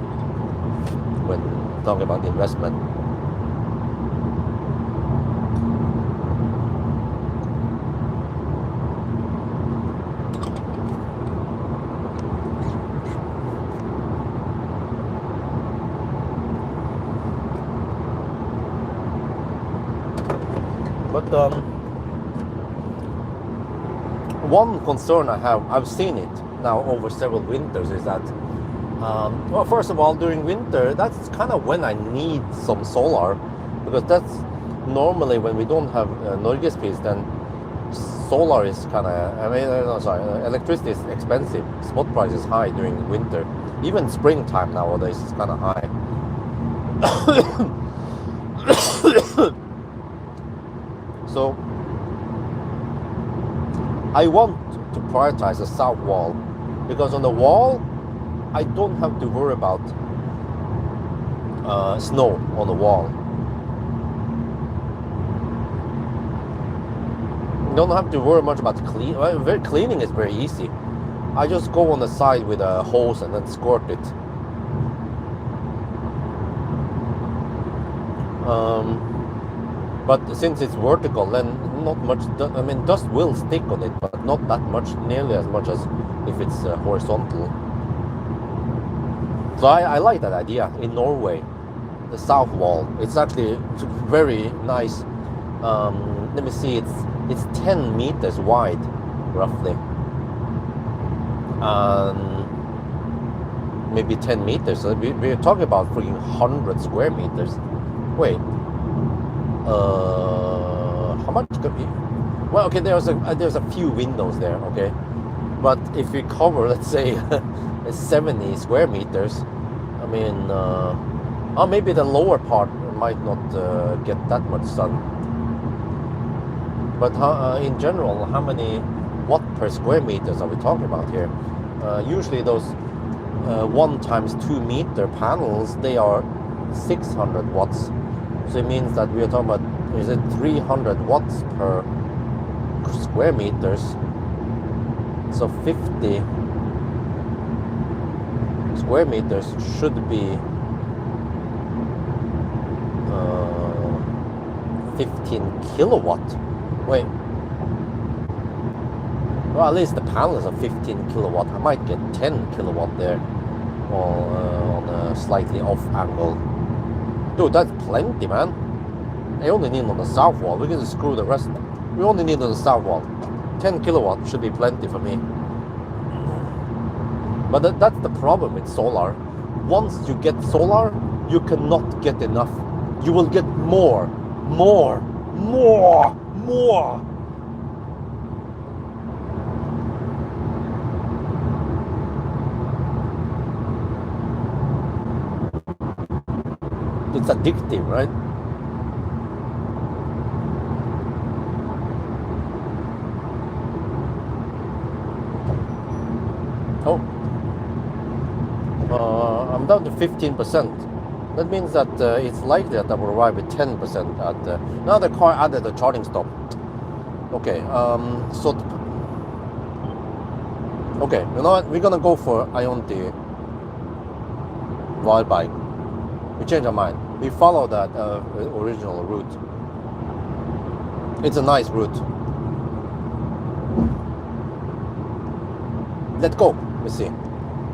when talking about investment. But one concern I have, I've seen it now over several winters, is that, well, first of all, during winter, that's kind of when I need some solar, because that's normally when we don't have Norgespris, then solar is kind of, I mean, no, sorry, electricity is expensive, spot price is high during winter, even springtime nowadays is kind of high. So I want to prioritize the south wall, because on the wall I don't have to worry about snow on the wall. Don't have to worry much about cleaning is very easy. I just go on the side with a hose and then squirt it. But since it's vertical, then not much, I mean, dust will stick on it, but not that much, nearly as much as if it's horizontal. So I like that idea in Norway, the south wall. It's actually very nice. Let me see, it's 10 meters wide, roughly. Maybe 10 meters. So we're talking about freaking 100 square meters. Wait. How much could be? Well, okay, there's a few windows there, okay, but if we cover, let's say, 70 square meters, I mean, maybe the lower part might not get that much sun. But in general, how many watt per square meters are we talking about here? Usually those 1 times 2 meter panels, they are 600 watts. So it means that we are talking about, is it 300 watts per square meters? So 50 square meters should be 15 kilowatt. Wait. Well, at least the panels are 15 kilowatt. I might get 10 kilowatt there on a slightly off angle. Dude, that's plenty, man. I only need on the south wall. We can just screw the rest. We only need on the south wall. 10 kilowatt should be plenty for me. But that's the problem with solar. Once you get solar, you cannot get enough. You will get more. It's addictive, right? Oh, I'm down to 15%. That means that it's likely that I will arrive at 10% at now the car added a charging stop. Okay, okay, you know what? We're gonna go for Ionti ride bike. We changed our mind. We follow that original route. It's a nice route. Let's go. Let's see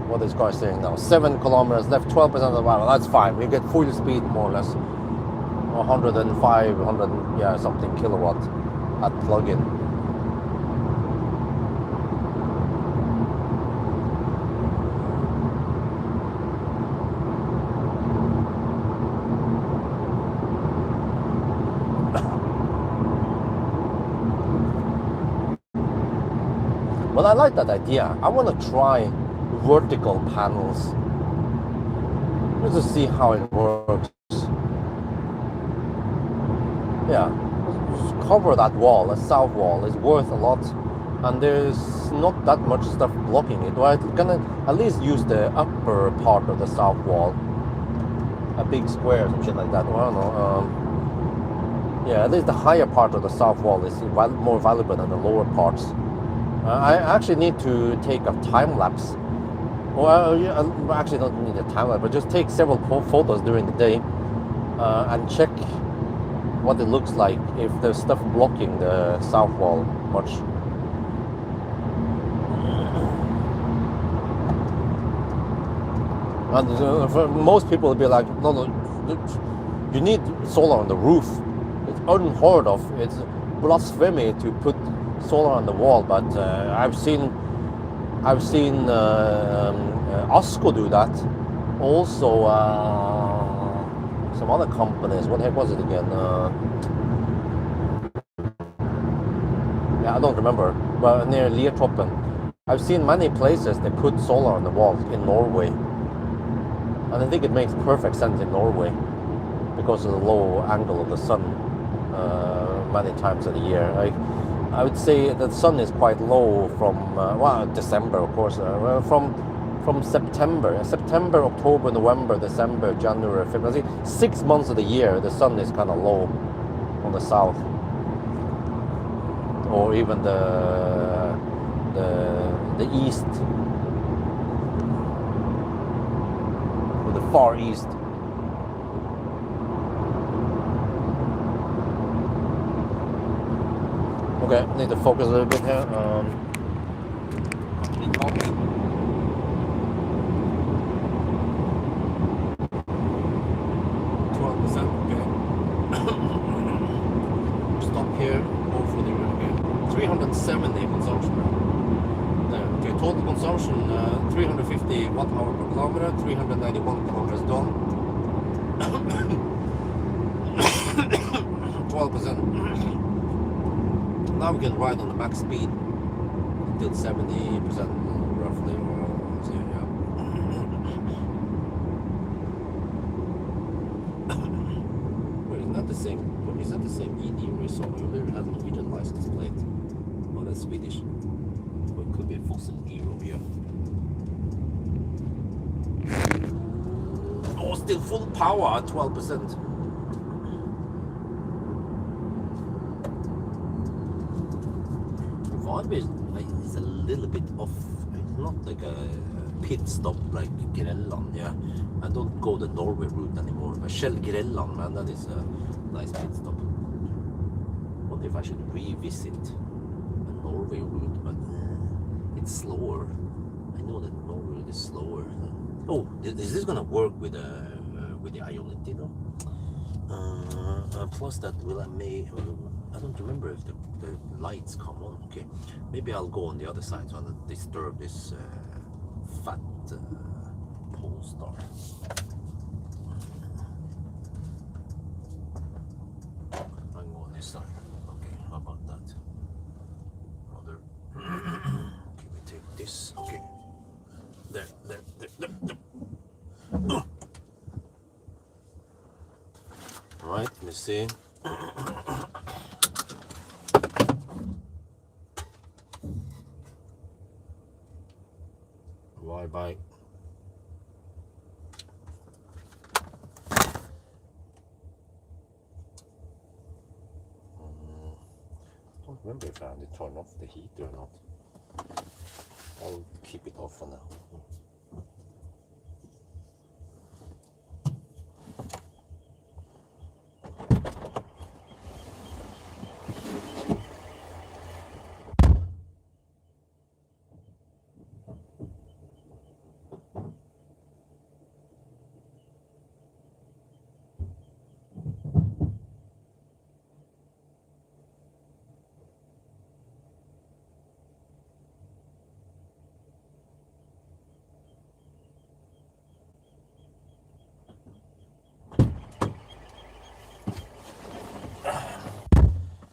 what this car is saying now. 7 kilometers left, 12% of the mile. That's fine. We get full speed more or less. 105, 100, yeah, something kilowatt at plug-in. Well, I like that idea. I want to try vertical panels just to see how it works. Yeah, just cover that wall, a south wall is worth a lot, and there's not that much stuff blocking it. Well, I'm gonna at least use the upper part of the south wall, a big square, some shit like that. Well, I don't know. Yeah, at least the higher part of the south wall is more valuable than the lower parts. I actually need to take a time lapse. Well, I actually don't need a time lapse, but just take several photos during the day and check what it looks like if there's stuff blocking the south wall much. And for most people will be like, no, you need solar on the roof. It's unheard of. It's blasphemy to put solar on the wall, but I've seen Osco do that. Also, some other companies. What the heck was it again? Yeah, I don't remember. But near Liertoppen, I've seen many places they put solar on the walls in Norway, and I think it makes perfect sense in Norway because of the low angle of the sun many times of the year. I would say the sun is quite low from December, of course, from September, October, November, December, January, February. 6 months of the year, the sun is kind of low on the south, or even the east, or the far east. Okay, need to focus a little bit here. 12%, okay. Stop here, go for the okay. 370 consumption. There, okay, total consumption 350 watt hour per kilometer, 391 kilometers done. 12%. Now we can ride on the max speed until 70% roughly. Is that the same ED we saw earlier? It has a Norwegian license plate. Oh, that's Swedish. Or it could be a fossil hero here. Oh, still full power at 12%. It's a little bit off. It's not like a pit stop like Grelland, yeah. I don't go the Norway route anymore. But Shell Grelland, man, that is a nice pit stop. Wonder if I should revisit the Norway route, but it's slower. I know that Norway route is slower. Oh, is this gonna work with the Ionity though? Plus that I don't remember if the lights come on. Okay, maybe I'll go on the other side so I don't disturb this fat pole star. I'll go on this side. Okay, how about that? Other. Okay, we take this. Okay, there. All right, let me see. Bye bye. I don't remember if I had to turn off the heater or not. I'll keep it off for now.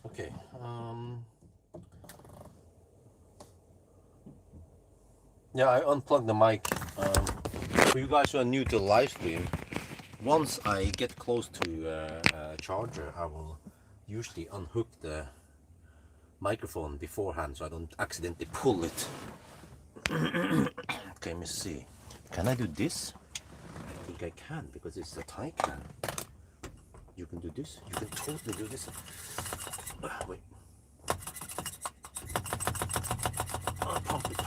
Okay. Yeah, I unplugged the mic. For you guys who are new to the live stream, once I get close to a charger, I will usually unhook the microphone beforehand so I don't accidentally pull it. Okay, let me see. Can I do this? I think I can because it's a tie can. You can do this. You can totally do this. Wait. Pump it.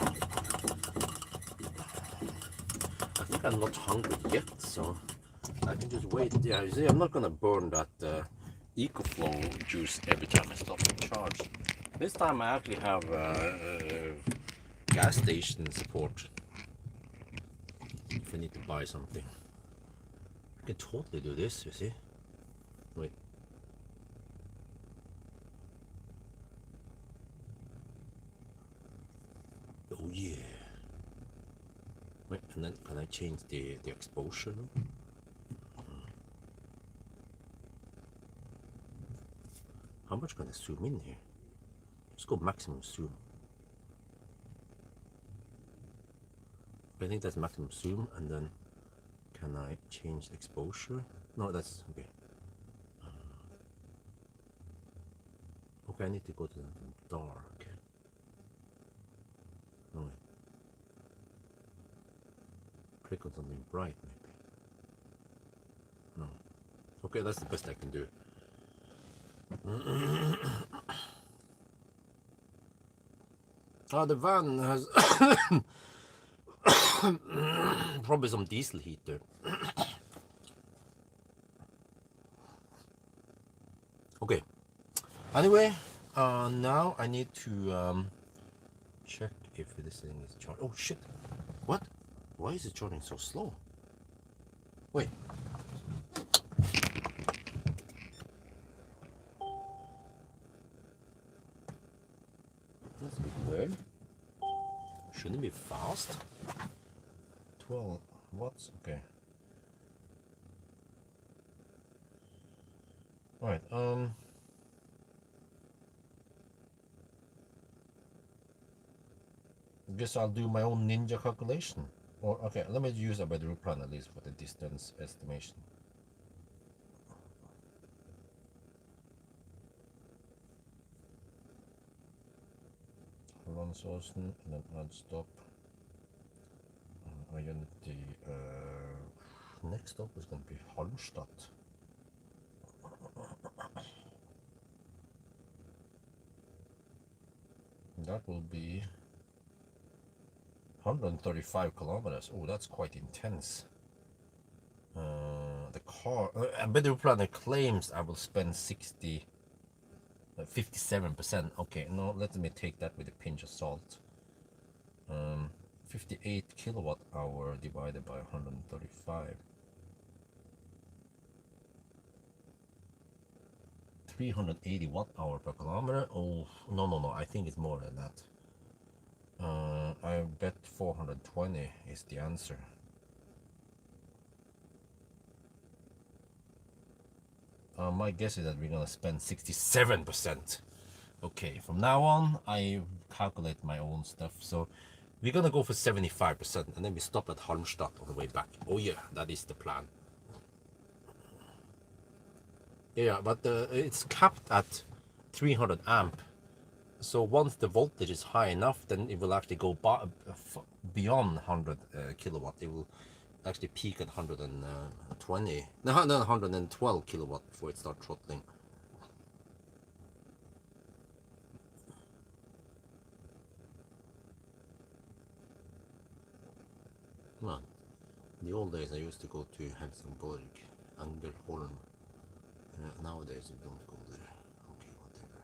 I think I'm not hungry yet, so I can just wait. Yeah, you see, I'm not gonna burn that EcoFlow juice every time I stop and charge. This time I actually have gas station support if I need to buy something. I can totally do this, you see. Wait. Oh yeah. Wait, and then can I change the exposure? How much can I zoom in here? Let's go maximum zoom. I think that's maximum zoom, and then can I change the exposure? No, that's okay. Okay, I need to go to the dark. No, wait. Click on something bright, maybe. No. Okay, that's the best I can do. The van has probably some diesel heater. Okay. Anyway, now I need to check if this thing is charged. Oh shit! What? Why is it charging so slow? Wait. That's a bit weird. Shouldn't it be fast? 12 watts. Okay. Right. Guess I'll do my own ninja calculation. Or okay, let me use a better plan at least for the distance estimation. Run Sourcen and then add stop. Identity. Next stop is going to be Halmstad. That will be 135 kilometers. Oh, that's quite intense. The car, a better planner claims I will spend 57%. Okay, no, let me take that with a pinch of salt. 58 kilowatt hour divided by 135. 380 watt hour per kilometer. Oh, no, I think it's more than that. I bet 420 is the answer. My guess is that we're gonna spend 67%. Okay, from now on I calculate my own stuff, so we're gonna go for 75% and then we stop at Halmstad on the way back. Oh yeah, that is the plan. Yeah, but it's capped at 300 amp. So once the voltage is high enough, then it will actually go beyond 100 kilowatt, it will actually peak at 120, no, 112 kilowatt before it starts throttling. Well, in the old days I used to go to Helsingborg, Angerholm. Nowadays I don't go there. Okay, whatever.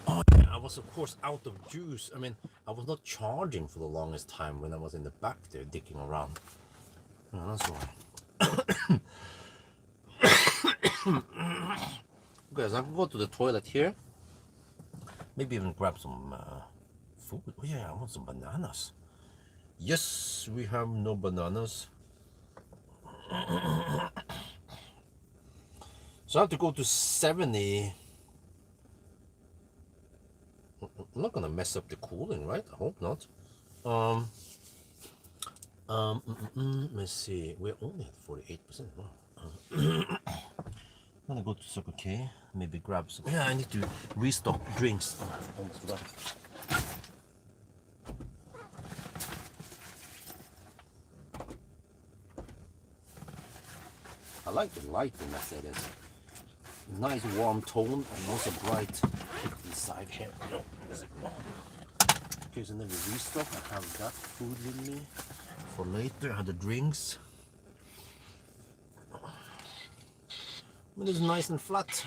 Oh yeah, I was of course out of juice. I mean, I was not charging for the longest time when I was in the back there digging around. Yeah, that's why. Okay, so I can go to the toilet here. Maybe even grab some food. Oh yeah, I want some bananas. Yes, we have no bananas. So I have to go to 70. I'm not gonna mess up the cooling, right? I hope not. Let's see. We're only at 48%. Wow. I'm gonna go to Circle K. Maybe grab some. Yeah, I need to restock drinks. Almost forgot. I like the light in Mercedes. Nice warm tone and also bright inside here. No, okay, so then we restock. I have that food with me for later. I have the drinks. But it's nice and flat.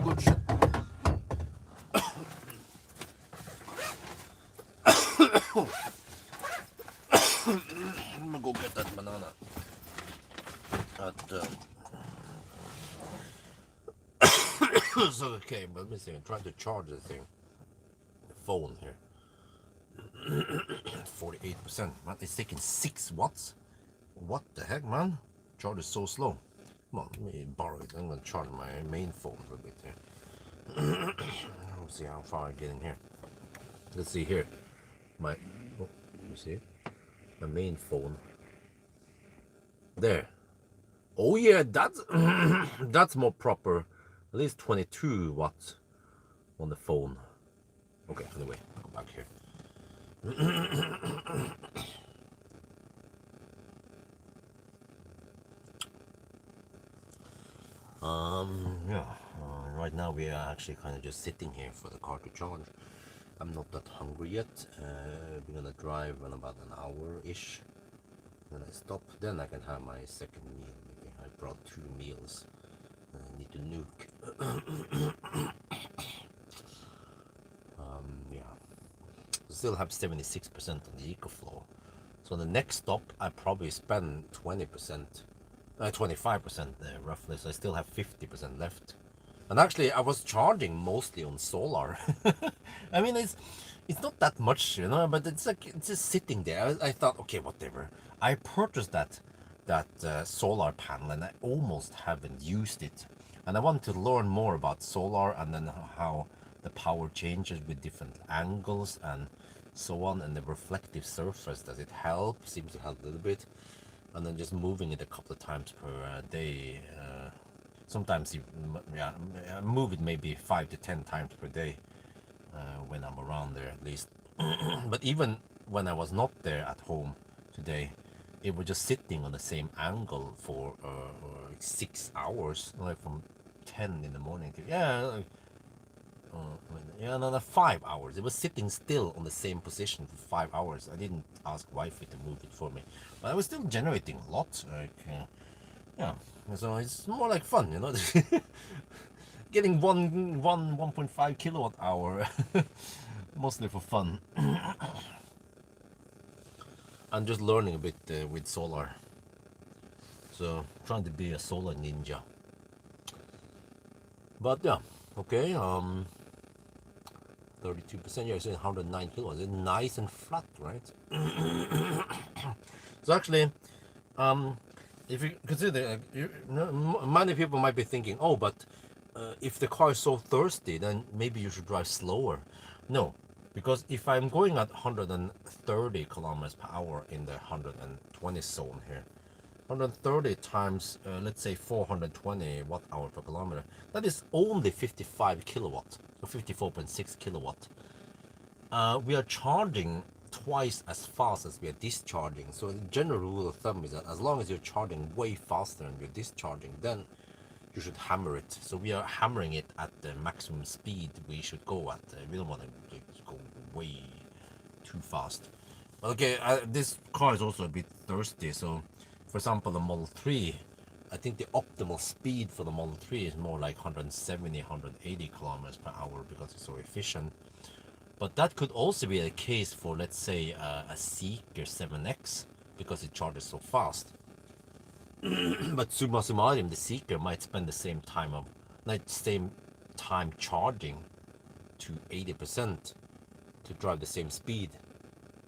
Good shit. I'm gonna go get that banana at so okay, but let me see. I'm trying to charge the thing, the phone here. 48%. Man, it's taking 6 watts. What the heck, man? Charge is so slow. Come on, let me borrow it. I'm gonna charge my main phone for a bit here. Let's see how far I get in here. Let's see here. My, oh, you see it? My main phone. There. Oh yeah, that's that's more proper. At least 22 watts on the phone. Okay, anyway, I'll go back here. Yeah, right now we are actually kind of just sitting here for the car to charge. I'm not that hungry yet. We're gonna drive in about an hour-ish. When I stop, then I can have my second meal. Maybe I brought 2 meals. I need to nuke. Yeah. Still have 76% on the EcoFlow. So the next stop, I probably spend 20%, 25% there roughly. So I still have 50% left. And actually, I was charging mostly on solar. I mean, it's not that much, you know, but it's like it's just sitting there. I thought, okay, whatever. I purchased that solar panel, and I almost haven't used it. And I want to learn more about solar, and then how the power changes with different angles and so on, and the reflective surface. Does it help? Seems to help a little bit. And then just moving it a couple of times per day. Sometimes you, yeah, move it maybe 5 to 10 times per day when I'm around there at least. But even when I was not there at home today, it was just sitting on the same angle for 6 hours, like from 10 in the morning to no, 5 hours. It was sitting still on the same position for 5 hours. I didn't ask wifey to move it for me, but I was still generating a lot. Like, yeah, so it's more like fun, you know. Getting 1.5 kilowatt hour, mostly for fun. I'm just learning a bit with solar. So trying to be a solar ninja. But yeah, okay. 32%. Yeah, it's 109 kilowatts. It's nice and flat, right? So actually, if you consider, many people might be thinking, oh, but if the car is so thirsty, then maybe you should drive slower. No, because if I'm going at 130 kilometers per hour in the 120 zone here, 130 times, let's say 420 watt hour per kilometer, that is only 55 kilowatt, so 54.6 kilowatt. We are charging twice as fast as we are discharging. So the general rule of thumb is that as long as you're charging way faster than you're discharging, then you should hammer it. So we are hammering it at the maximum speed we should go at. We don't want to go way too fast. But okay, this car is also a bit thirsty. So for example, the Model 3, I think the optimal speed for the Model 3 is more like 170, 180 kilometers per hour because it's so efficient. But that could also be the case for, let's say, a Seeker 7X, because it charges so fast. But summa summarum, the Seeker might spend the same time charging to 80% to drive the same speed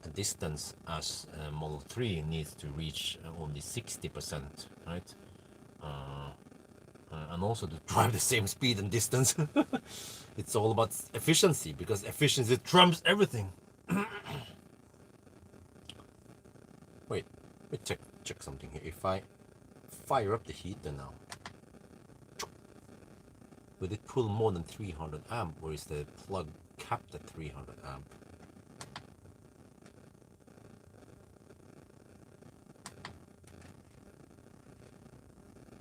and distance as Model 3 needs to reach only 60%, right? And also to drive the same speed and distance. It's all about efficiency, because efficiency trumps everything. Wait, let me check something here. If I fire up the heater now, will it pull more than 300 amp, or is the plug capped at 300 amp?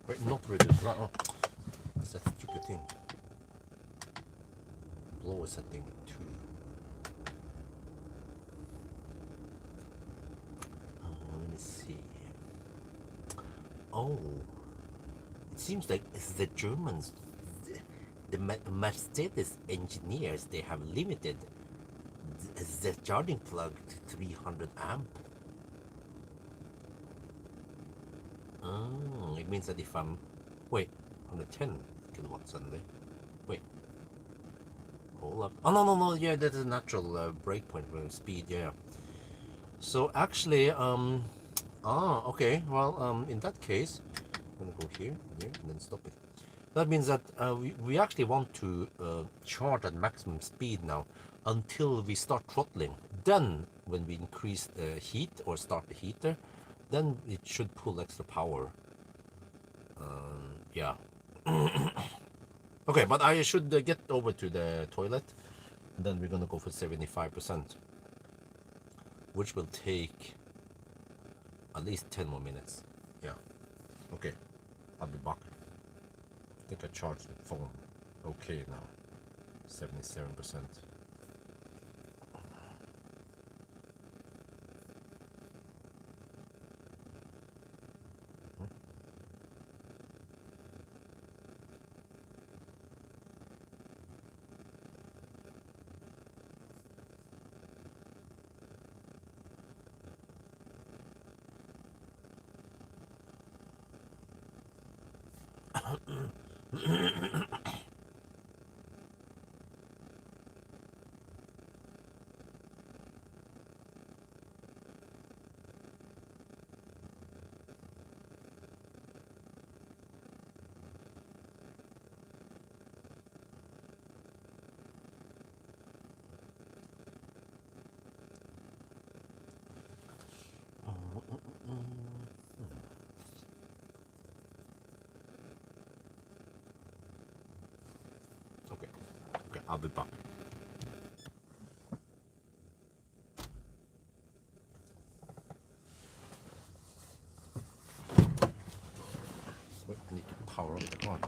Wait, not really. Oh, that's that stupid thing. Blower setting 2. Let me see. Oh, it seems like it's the Germans, the Mercedes engineers, they have limited the charging plug to 300 amp. Oh, it means that if I'm, wait, 110 kilowatts suddenly. Wait, hold up. Oh, no, yeah, that's a natural breakpoint for speed, yeah. So actually, okay. Well, in that case, I'm gonna go here, and then stop it. That means that we actually want to charge at maximum speed now until we start throttling. Then, when we increase the heat or start the heater, then it should pull extra power. Yeah. Okay, but I should get over to the toilet. Then we're gonna go for 75%, which will take at least 10 more minutes. Yeah. Okay. I'll be back. I think I charged the phone okay now. 77%. Okay. Okay, I'll be back. Wait, I need to power up the car.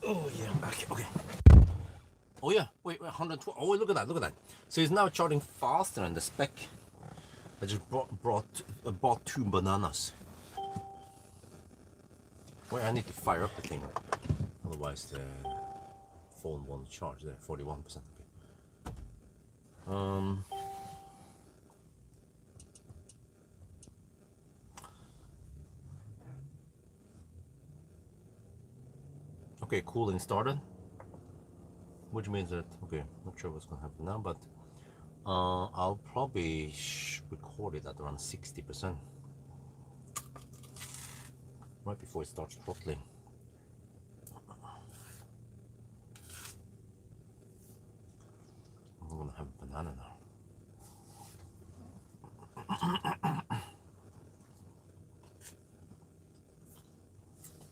Oh yeah, I'm back. Okay. Oh yeah, wait, 112. Oh, look at that, look at that. So it's now charging faster than the spec. I just bought 2 bananas. Wait, I need to fire up the thing, otherwise the phone won't charge. There, 41%. Okay. Okay, cooling started, which means that, okay, not sure what's gonna happen now, but I'll probably record it at around 60%, right before it starts throttling. I'm gonna have a banana now.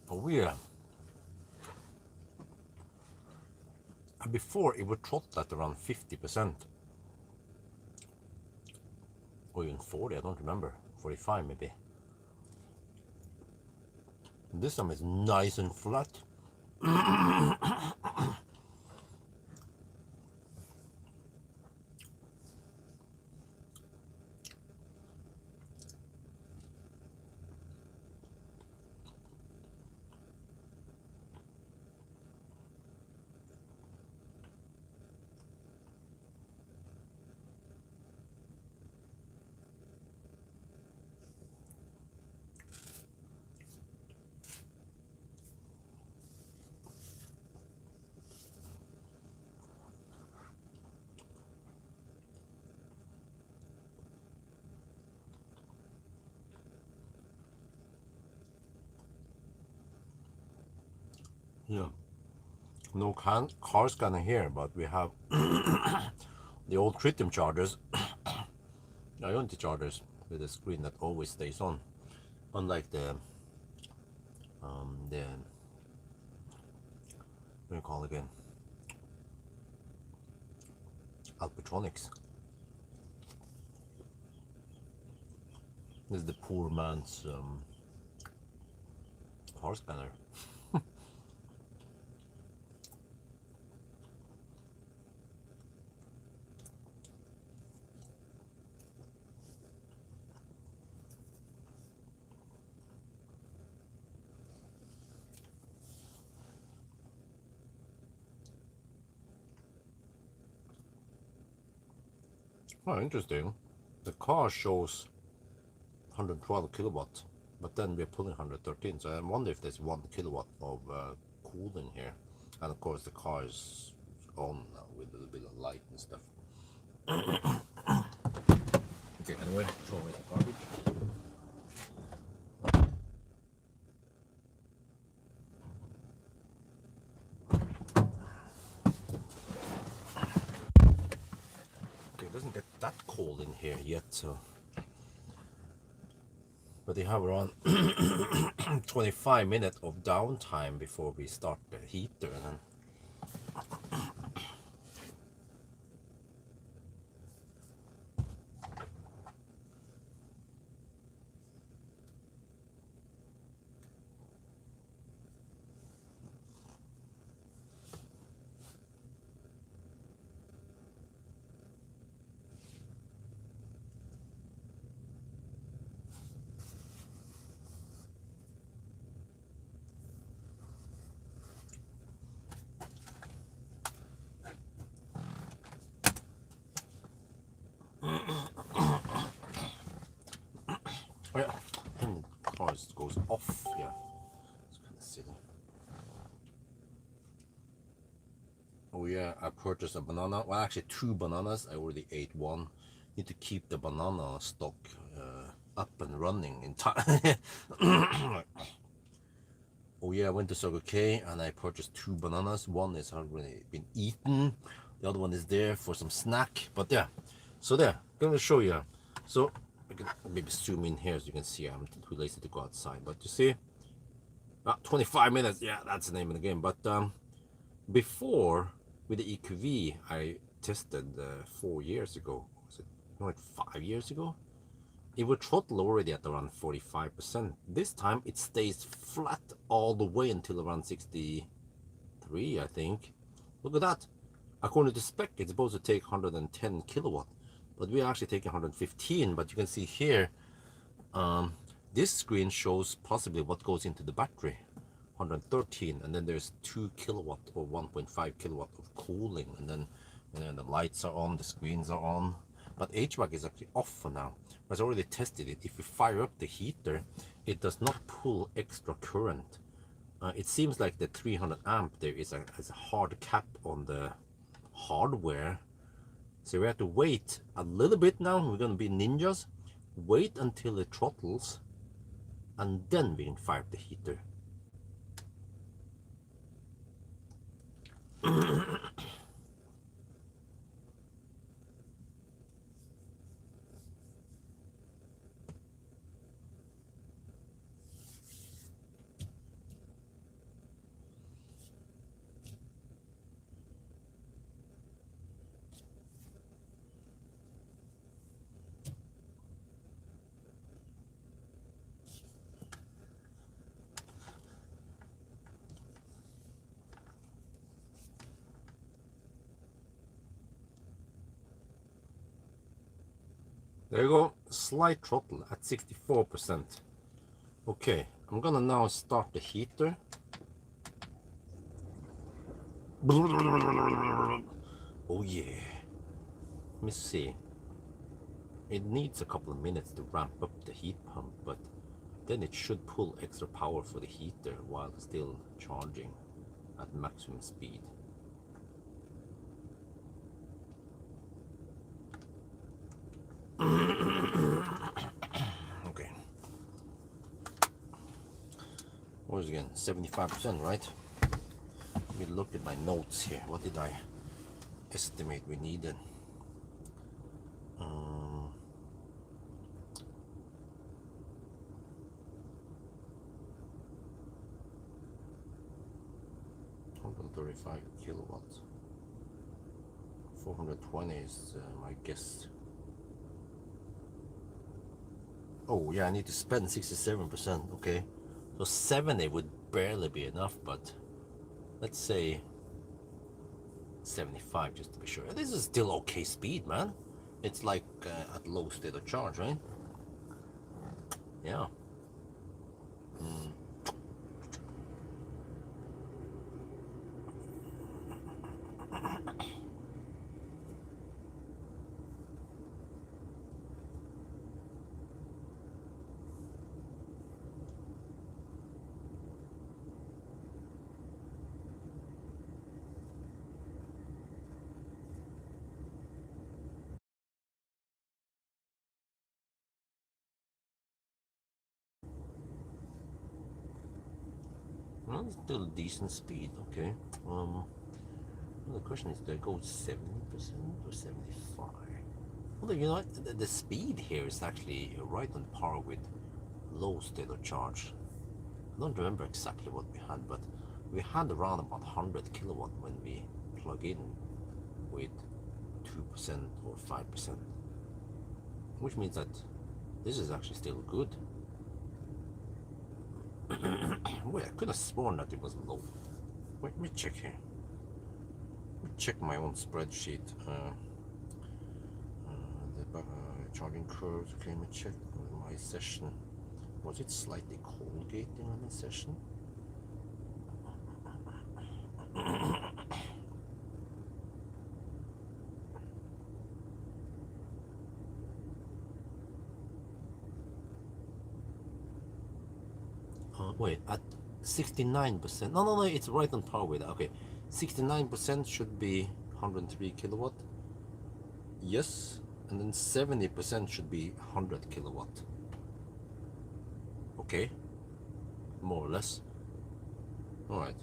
Oh yeah. And before it would throttle at around 50%. Or even 40, I don't remember. 45 maybe. This time it's nice and flat. Yeah. No car scanner here, but we have the old tritium chargers, Ionity chargers, with a screen that always stays on, unlike the what do you call it again? Alpatronics. This is the poor man's car scanner. Oh, interesting. The car shows 112 kilowatts, but then we're pulling 113. So I wonder if there's 1 kilowatt of cooling here. And of course, the car is on now with a little bit of light and stuff. Okay, anyway, throw away the garbage. Okay, it doesn't get that cold in here yet, so. But they have around 25 minutes of downtime before we start the heater. And then oh yeah, and the car goes off. Yeah, it's kind of silly. Oh yeah, I purchased a banana. Well, actually 2 bananas. I already ate 1. Need to keep the banana stock up and running in time. Oh yeah, I went to Circle K and I purchased 2 bananas. One is already been eaten. The other one is there for some snack. But yeah, so there, I'm gonna show you. So I can maybe zoom in here so you can see. I'm too lazy to go outside, but you see, 25 minutes. Yeah, that's the name of the game. But before with the EQV, I tested 4 years ago. Was it like 5 years ago? It would throttle already at around 45%. This time it stays flat all the way until around 63, battery, I think. Look at that. According to spec, it's supposed to take 110 kilowatt, but we are actually taking 115. But you can see here, this screen shows possibly what goes into the battery, 113, and then there's 2 kilowatt or 1.5 kilowatt of cooling, and then the lights are on, the screens are on, but HVAC is actually off for now. I've already tested it. If you fire up the heater, it does not pull extra current. It seems like the 300 amp there is a hard cap on the hardware, so we have to wait a little bit now. We're gonna be ninjas. Wait until it throttles, and then we can fire up the heater. There you go, slight throttle at 64%. Okay, I'm gonna now start the heater. Oh yeah. Let me see. It needs a couple of minutes to ramp up the heat pump, but then it should pull extra power for the heater while still charging at maximum speed. Okay. What is it again? 75%, right? Let me look at my notes here. What did I estimate we needed? 135 kilowatts. 420 is my guess. Oh yeah, I need to spend 67%. Okay, so 70 would barely be enough, but let's say 75 just to be sure. This is still okay speed, man. It's like at low state of charge, right? Yeah. Well, it's still decent speed, okay. The question is, do I go 70% or 75? Well, you know what? The speed here is actually right on par with low state of charge. I don't remember exactly what we had, but we had around about 100 kilowatt when we plug in with 2% or 5%, which means that this is actually still good. Wait, I could have sworn that it was low. Wait, let me check here. Let me check my own spreadsheet. The charging curves. Okay, let me check my session. Was it slightly cold gating on this session? Wait, at 69%. No, it's right on par with that. Okay, 69% should be 103 kilowatt. Yes, and then 70% should be 100 kilowatt. Okay, more or less. All right.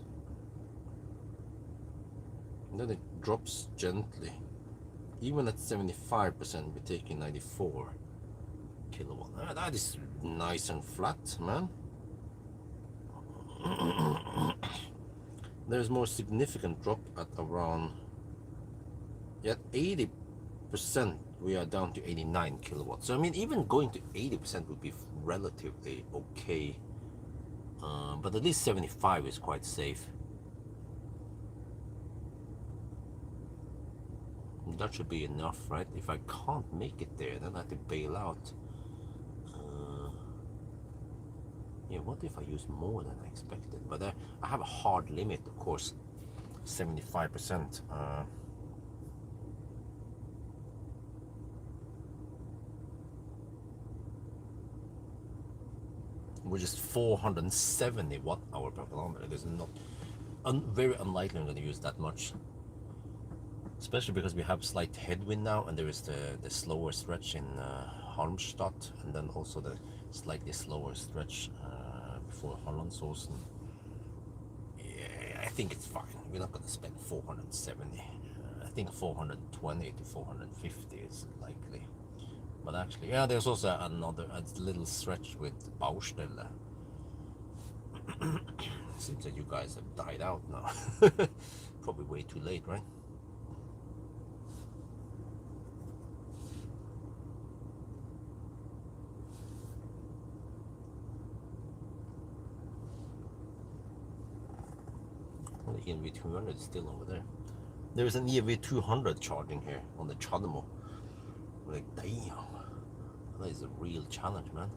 And then it drops gently. Even at 75%, we're taking 94 kilowatt. That is nice and flat, man. There's more significant drop at around, at 80%, we are down to 89 kilowatts. So I mean, even going to 80% would be relatively okay, but at least 75 is quite safe. That should be enough, right? If I can't make it there, then I have to bail out. Yeah, what if I use more than I expected? But I have a hard limit, of course, 75%. Which is 470 watt-hour per kilometer. There's not very unlikely I'm going to use that much, especially because we have slight headwind now, and there is the slower stretch in Halmstad, and then also the slightly slower stretch before Hollandsåsen. Yeah, I think it's fine. We're not going to spend 470. I think 420 to 450 is likely. But actually, yeah, there's also a little stretch with Baustelle. Seems that you guys have died out now. Probably way too late, right? Well, the eV200 is still over there. There's an eV200 charging here on the Chademo. Like, damn. That is a real challenge, man.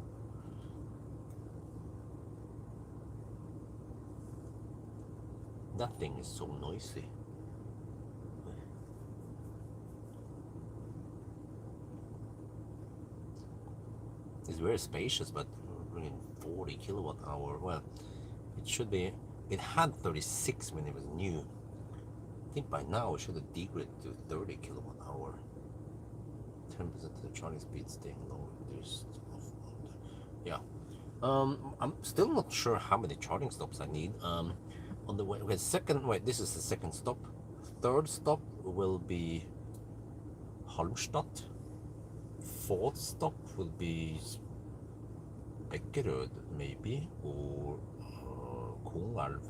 That thing is so noisy. It's very spacious, but 40 kilowatt hour. Well, it should be. It had 36 when it was new. I think by now it should have degraded to 30 kilowatt hour. 10% of the charging speed staying low, reduced. Yeah. I'm still not sure how many charging stops I need. On the way, okay, this is the second stop. Third stop will be Halmstad. Fourth stop will be Beckerød, maybe, or Kongalv,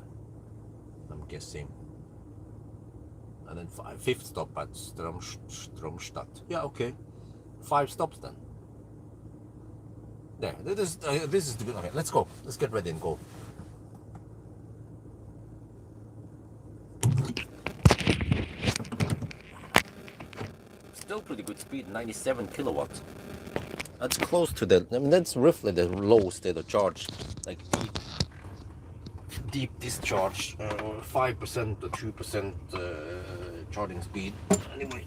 I'm guessing. And then fifth stop at Stromstad. Yeah, okay. 5 stops then. There, this is the good. Okay, let's go. Let's get ready and go. Still pretty good speed, 97 kilowatts. That's close to the. I mean, that's roughly the low state of charge, like deep discharge, 5% or 2% charging speed. Anyway.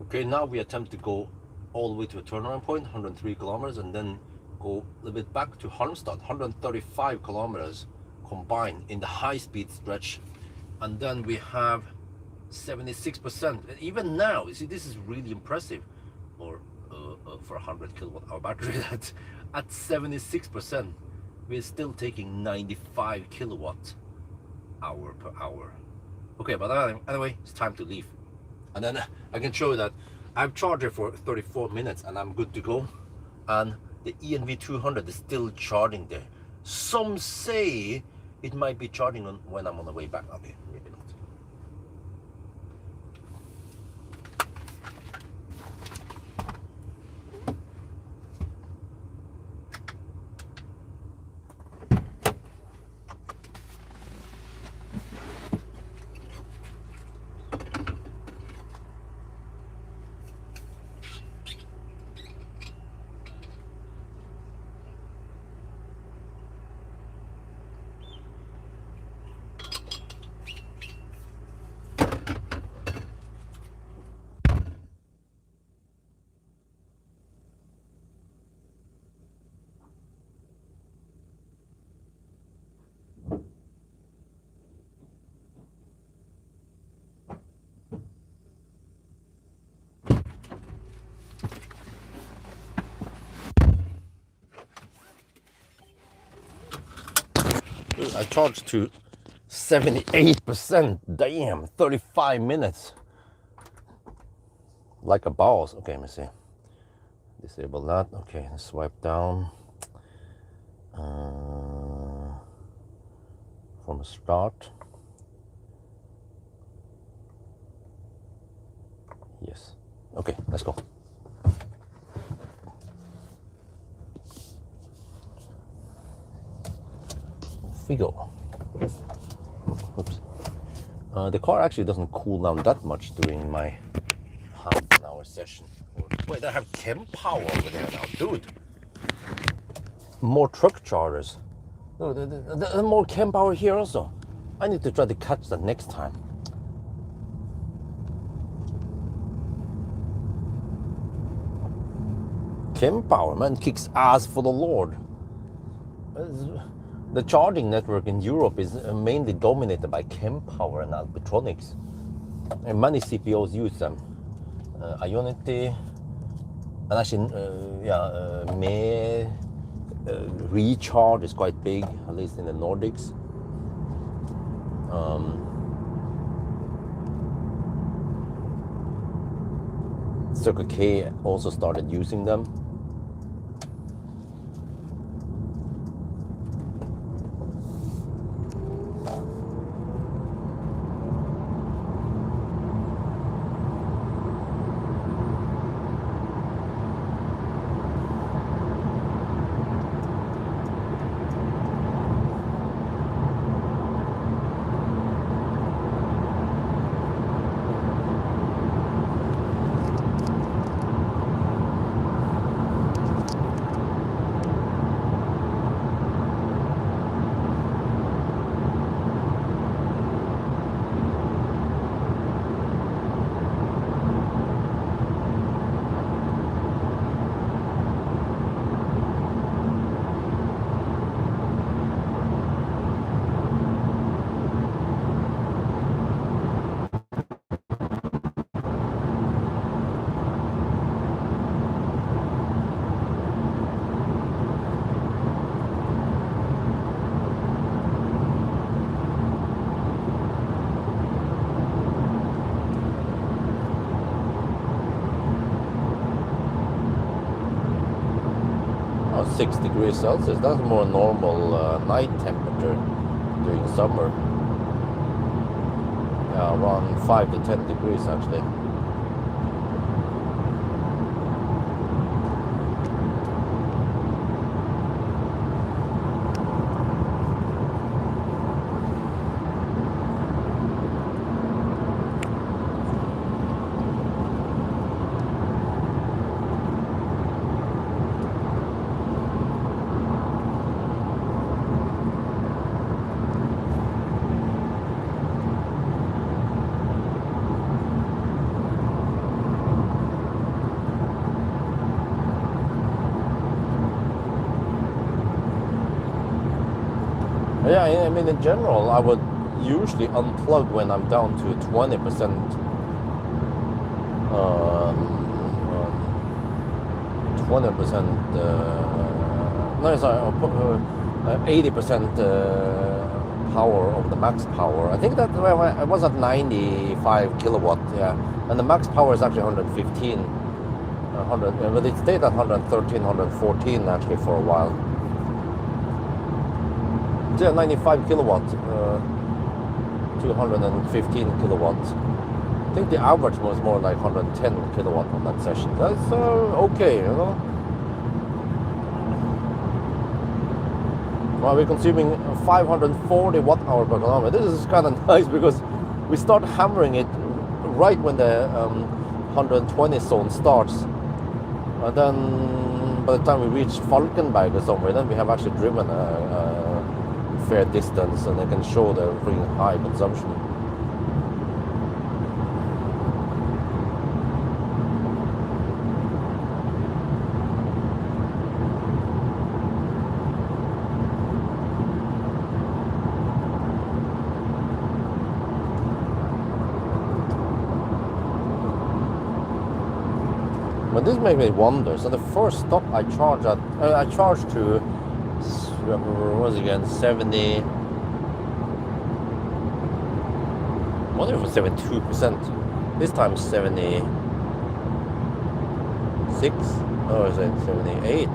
Okay, now we attempt to go all the way to a turnaround point, 103 kilometers, and then go a little bit back to Halmstad, 135 kilometers combined in the high-speed stretch. And then we have 76%. Even now, you see, this is really impressive. Or for a 100 kilowatt hour battery, that at 76%, we're still taking 95 kilowatt hour per hour. Okay, but anyway, it's time to leave. And then I can show you that I've charged it for 34 minutes and I'm good to go. And the eNV200 is still charging there. Some say it might be charging when I'm on the way back. Okay, maybe not. I charged to 78%. Damn, 35 minutes. Like a boss. Okay, let me see. Disable that. Okay, swipe down. from the start. Yes. Okay, let's go. Off we go. Oops. The car actually doesn't cool down that much during my half-an-hour session. Wait, I have chem power over there now, dude. More truck chargers. No, the more chem power here also. I need to try to catch that next time. Chem power, man, kicks ass for the Lord. The charging network in Europe is mainly dominated by chem power and Alpitronics. And many CPOs use them. Ionity, and actually, Recharge is quite big, at least in the Nordics. Circle K also started using them. Oh, 6 degrees Celsius, that's more normal night temperature during summer. Yeah, around 5 to 10 degrees actually. Yeah, I mean, in general, I would usually unplug when I'm down to 20%. 80% power of the max power. I think that I was at 95 kilowatt, yeah. And the max power is actually 115, 100, but it stayed at 113, 114 actually for a while. Yeah, 95 kilowatt to 115 kilowatts. I think the average was more like 110 kilowatt on that session. That's okay, you know. Well, we're consuming 540 watt hour per kilometer. This is kind of nice because we start hammering it right when the 120 zone starts. And then by the time we reach Falkenberg or somewhere, then we have actually driven a fair distance and they can show the really high consumption. But this made me wonder. So the first stop I charged at, I charged to, what was it again, 70. I wonder if it was 72%. This time 76. Or is it 78?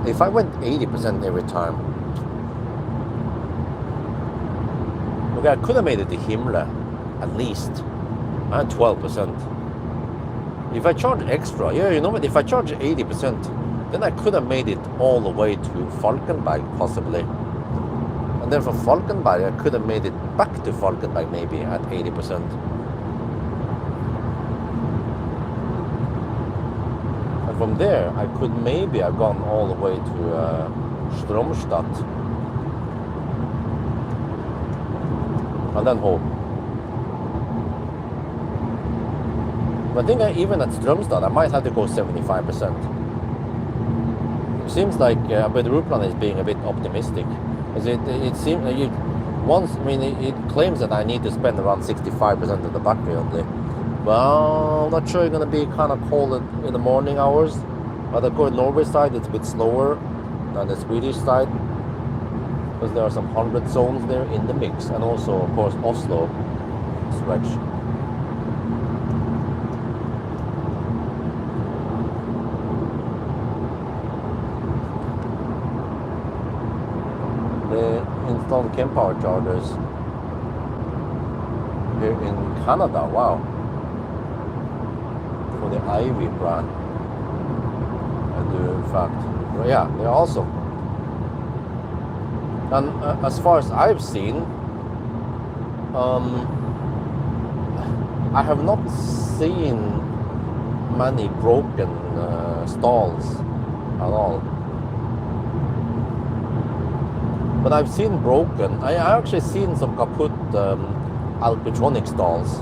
If I went 80% every time, Okay, I could have made it to Himmler at least. I had 12%. If I charge extra, yeah, you know what? If I charge 80%, then I could have made it all the way to Falkenberg possibly. And then from Falkenberg, I could have made it back to Falkenberg maybe at 80%. And from there, I could maybe have gone all the way to Stromstad. And then home. But I think even at Stromstad, I might have to go 75%. It seems like Rupland is being a bit optimistic. It seems it claims that I need to spend around 65% of the battery only. Well, I'm not sure it's gonna be kind of cold in the morning hours. But I go to Norway side, it's a bit slower than the Swedish side, because there are some 100 zones there in the mix, and also of course Oslo stretch. They installed Kempower chargers here in Canada, wow, for the Ivy brand. And in fact, yeah, they're awesome. And as far as I've seen, I have not seen many broken stalls at all. But I've seen broken. I actually seen some kaput Alpitronic stalls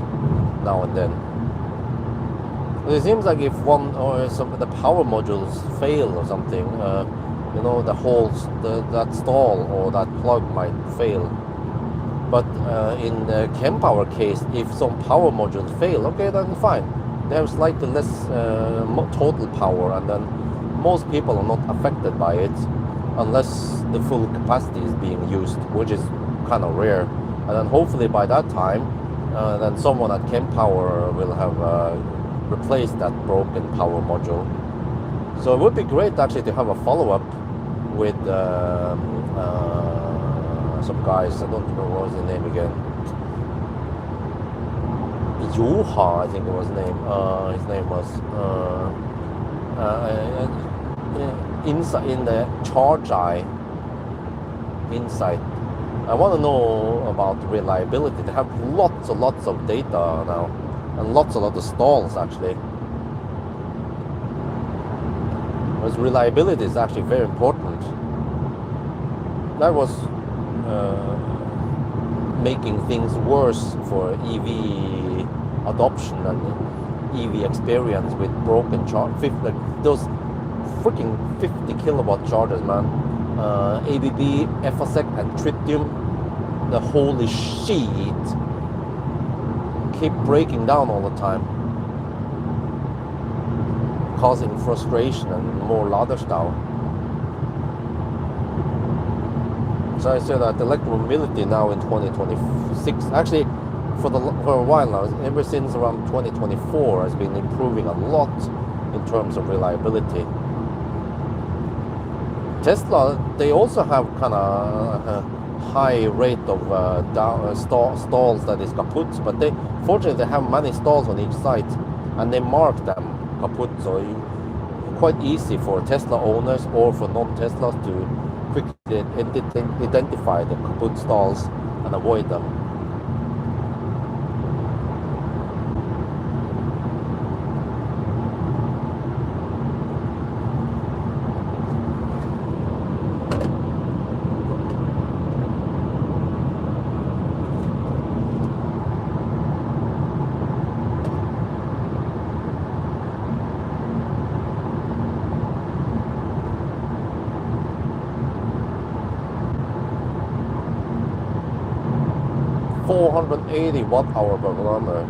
now and then. It seems like if one or some of the power modules fail or something, you know, the holes, that stall or that plug might fail. But in the Kempower case, if some power modules fail, okay, then fine. They have slightly less total power, and then most people are not affected by it unless the full capacity is being used, which is kind of rare. And then hopefully by that time, then someone at Kempower will have replaced that broken power module. So it would be great actually to have a follow-up with some guys. I don't remember what was the name again. Joha, I think it was his name. His name was inside in the Charge Eye Insight. I want to know about reliability. They have lots and lots of data now, and lots of stalls actually. Because reliability is actually very important. That was making things worse for EV adoption and EV experience with broken like those freaking 50 kilowatt chargers, man. ABB, FSEC and tritium, the holy shit, keep breaking down all the time, causing frustration and more laderstau. So I say that electromobility now in 2026, actually for a while now, ever since around 2024, has been improving a lot in terms of reliability. Tesla, they also have kind of a high rate of stalls that is kaput, but fortunately they have many stalls on each site, and they mark them kaput, so quite easy for Tesla owners or for non-Teslas to quickly identify the kaput stalls and avoid them. $480 watt-hour per kilometer.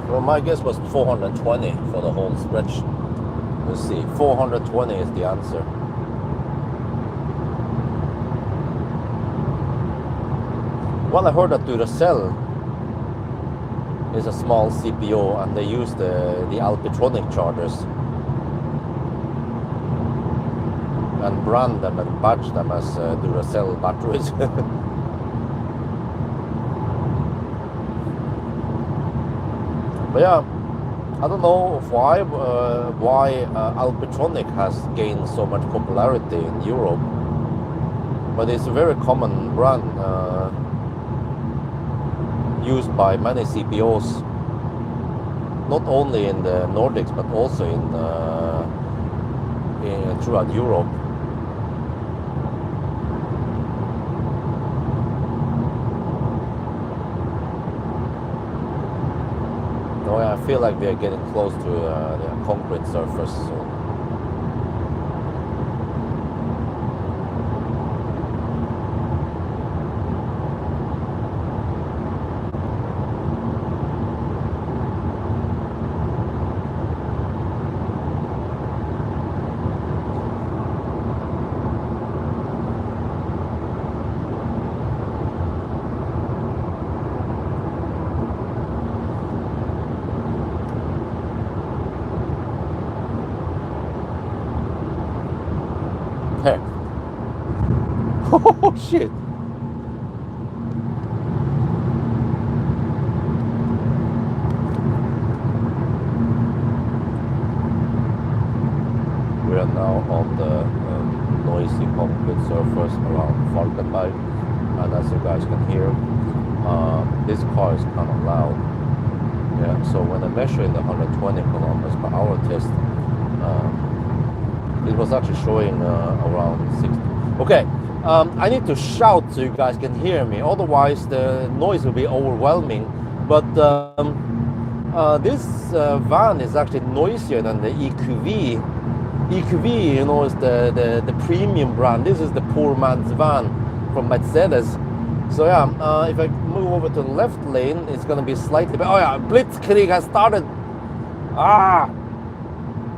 Well, my guess was 420 for the whole stretch. Let's see, 420 is the answer. Well, I heard that Duracell is a small CPO, and they use the Alpitronic chargers and brand them and badge them as Duracell batteries. But yeah, I don't know why Alpitronic has gained so much popularity in Europe, but it's a very common brand used by many CPOs, not only in the Nordics but also in throughout Europe. Oh, yeah, I feel like we are getting close to the concrete surface. So. Hey. Oh shit. We are now on the noisy concrete surface around Falkenberg, and as you guys can hear, this car is kind of loud. Yeah, so when I measure in the 120 kilometers per hour test, it was actually showing around 60. Okay, I need to shout so you guys can hear me, otherwise the noise will be overwhelming. But this van is actually noisier than the EQV. EQV, you know, is the premium brand. This is the poor man's van from Mercedes. So yeah, if I move over to the left lane, it's gonna be slightly better. Oh yeah, Blitzkrieg has started.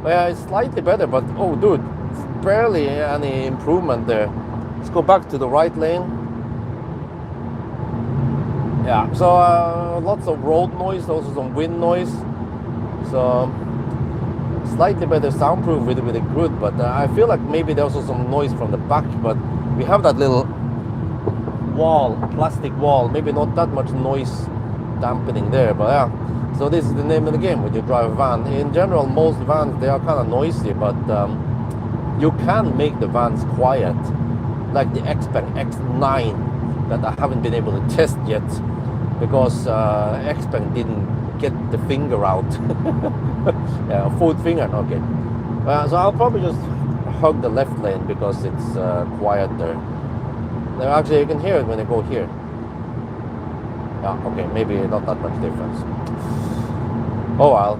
Yeah, it's slightly better, but oh dude, it's barely any improvement there. Let's go back to the right lane. Yeah, so lots of road noise, also some wind noise. So slightly better soundproof with it good, but I feel like maybe there's also some noise from the back, but we have that little wall, plastic wall, maybe not that much noise dampening there, but yeah. So this is the name of the game when you drive a van. In general, most vans, they are kind of noisy, but you can make the vans quiet, like the Xpeng X9 that I haven't been able to test yet because Xpeng didn't get the finger out. Yeah, fourth finger, okay. So I'll probably just hug the left lane because it's quiet there. Now actually you can hear it when I go here. Yeah, okay, maybe not that much difference. Oh well.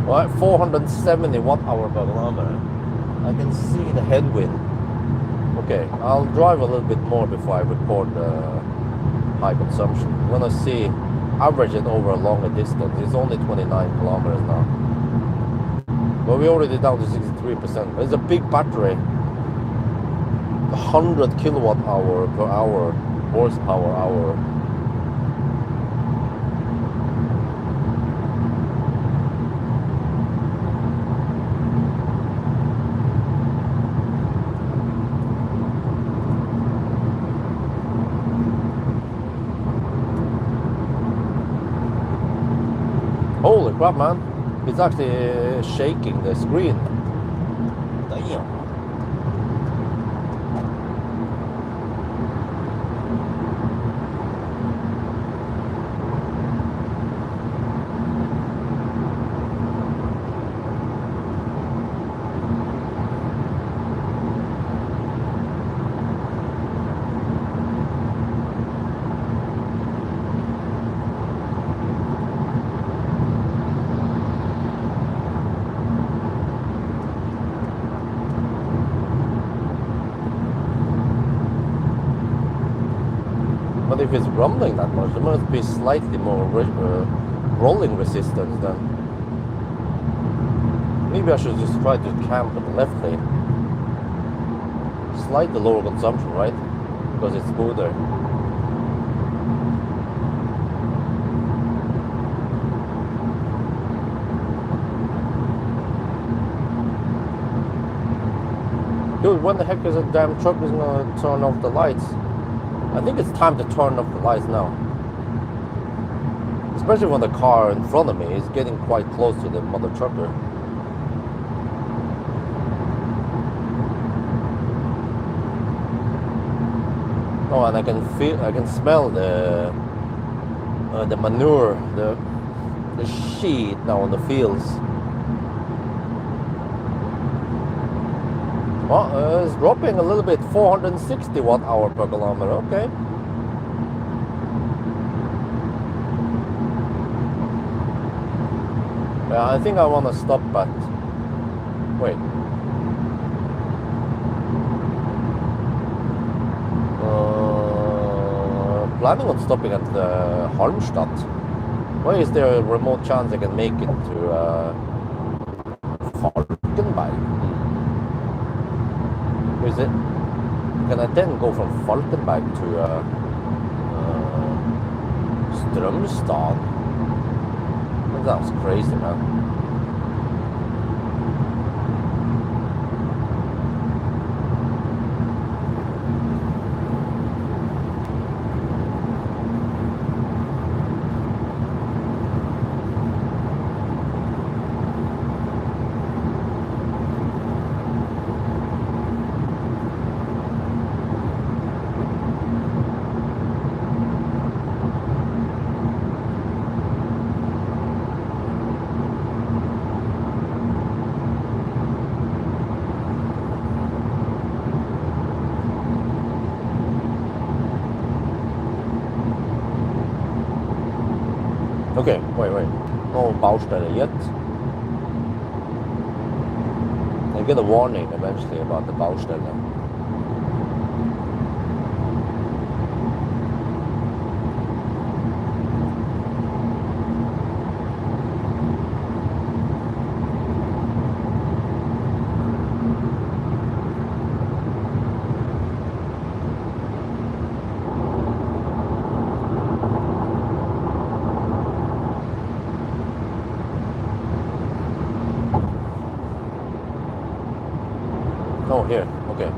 All right, 470 watt-hour per kilometer. I can see the headwind. Okay, I'll drive a little bit more before I record high consumption. When I see, average it over a longer distance. It's only 29 kilometers now. But we're already down to 63%. It's a big battery. 100 kilowatt hour per hour, horsepower hour. Holy crap, man. It's actually shaking the screen. Damn. if it's rumbling that much, there must be slightly more rolling resistance then. Maybe I should just try to camp in the left lane. Slightly lower consumption, right? Because it's smoother. Dude, when the heck is a damn truck is gonna turn off the lights? I think it's time to turn off the lights now. Especially when the car in front of me is getting quite close to the mother trucker. Oh, and I can smell the manure, the shit now on the fields. Well, it's dropping a little bit, 460 watt-hour per kilometer, okay. Yeah, I think I want to stop at, wait. Planning on stopping at Halmstad. Why is there a remote chance I can make it to Falkenberg? Is it? Can I then go from Falkenberg to Strömstad? That sounds crazy, man. Okay, wait. No Baustelle yet. I get a warning eventually about the Baustelle. Oh, here. Okay.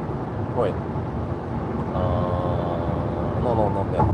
Wait. No, not yet.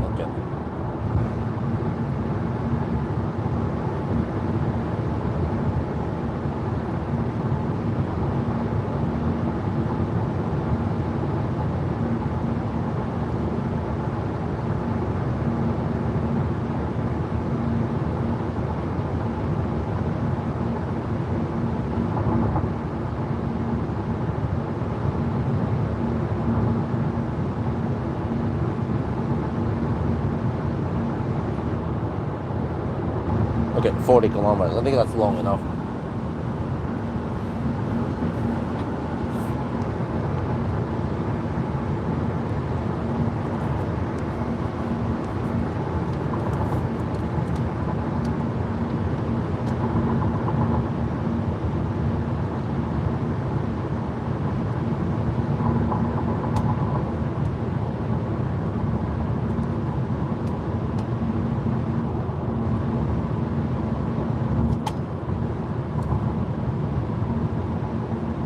Okay, 40 kilometers. I think that's long enough.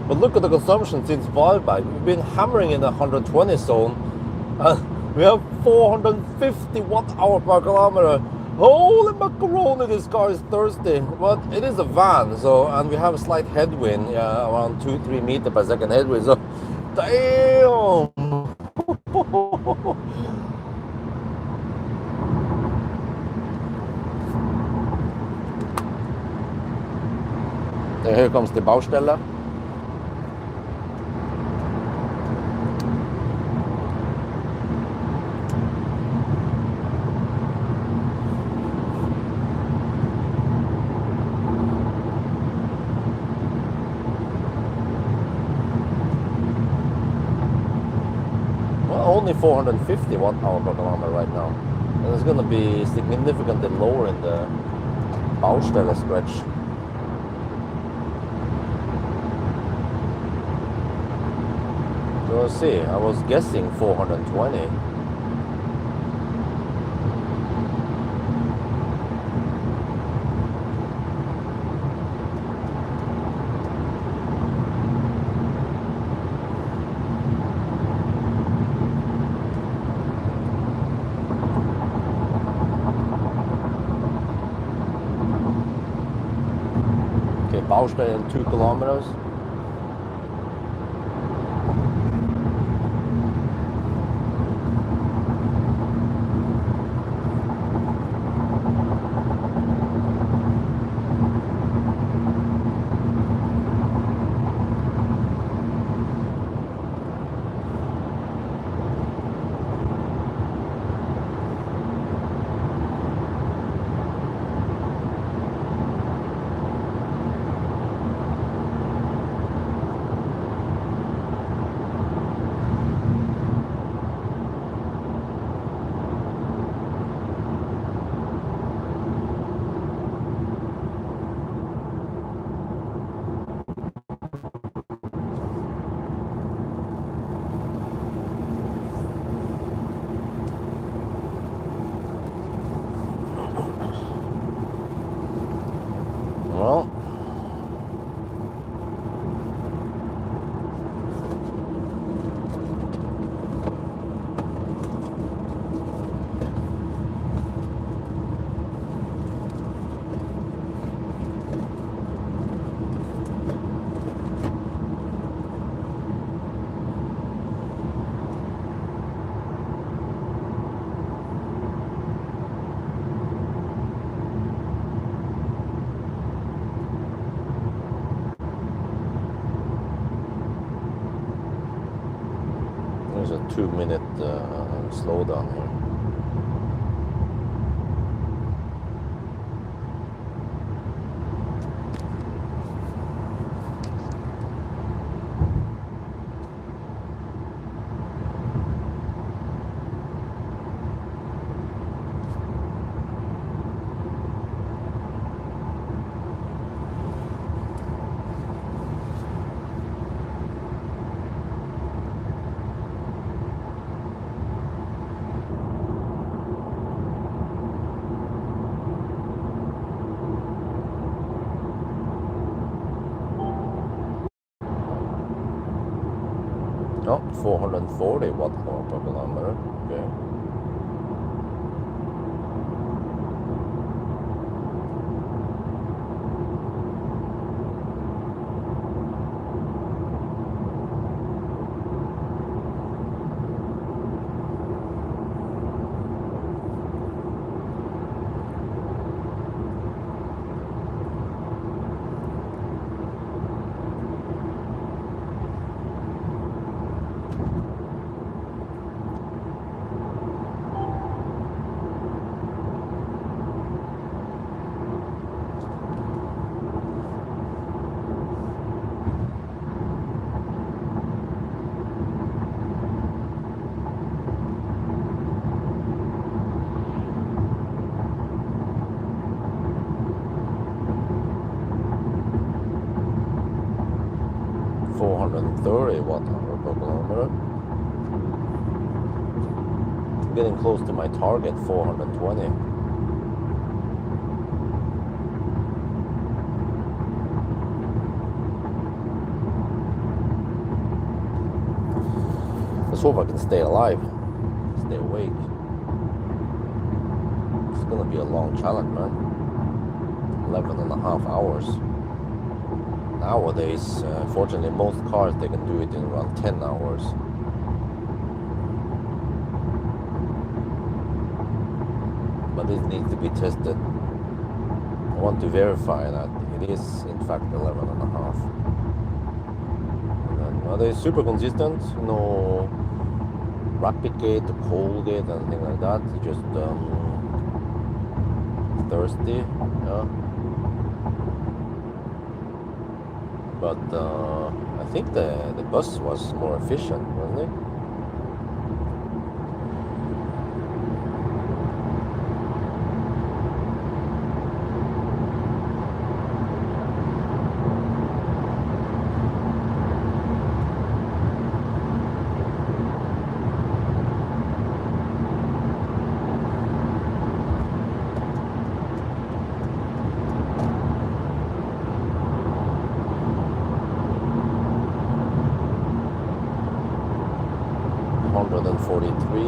But look at the consumption since Pawel. We've been hammering in the 120 zone. We have 450 watt-hour per kilometer. Holy macaroni, this car is thirsty. But it is a van, so, and we have a slight headwind, around 2-3 meters per second headwind. So, damn! Here comes the Baustelle. Only 450 watt-hour per kilometer right now. And it's gonna be significantly lower in the Baustelle stretch. So we'll see. I was guessing 420. Baustelle in 2 kilometers. Well, there's a 2-minute slowdown here. Oh, 440 watt-hour per kilometer. Okay. .30 watt-hour per kilometer. I'm getting close to my target, 420. Let's hope I can stay alive, stay awake. It's gonna be a long challenge, man. 11.5 hours. Nowadays, fortunately, most cars, they can do it in around 10 hours. But it needs to be tested. I want to verify that it is, in fact, 11.5. And they're super consistent, no rapid gate, cold gate, anything like that. It's just thirsty, yeah. But I think the bus was more efficient, wasn't it? 443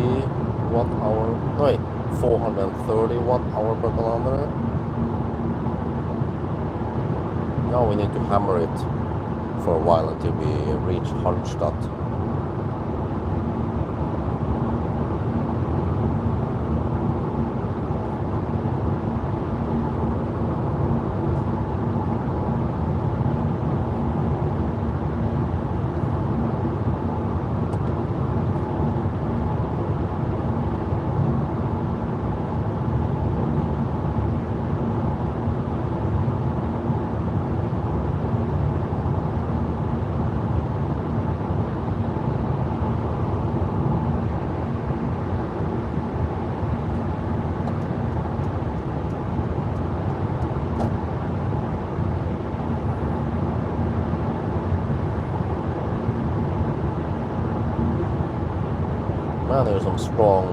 watt hour. No, wait, 430 watt hour per kilometer. Now we need to hammer it for a while until we reach Hallstatt. Man, there's some strong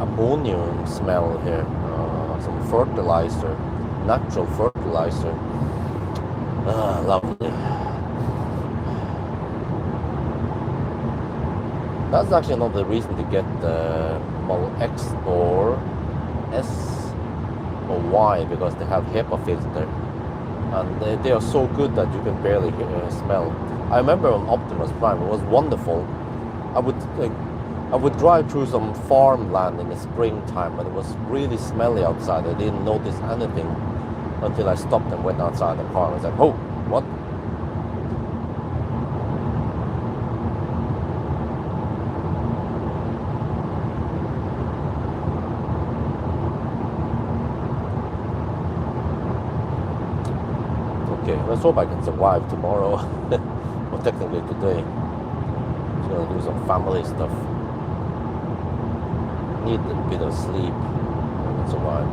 ammonium smell here. Some fertilizer, natural fertilizer. Lovely. That's actually not the reason to get the Model X or S or Y, because they have HEPA filter, and they are so good that you can barely smell. I remember on Optimus Prime, it was wonderful. I would drive through some farmland in the springtime, and it was really smelly outside. I didn't notice anything until I stopped and went outside the car. I was like, oh, what? Okay, let's hope I can survive tomorrow. Well, technically today. Just gonna do some family stuff. Need a bit of sleep. I can survive.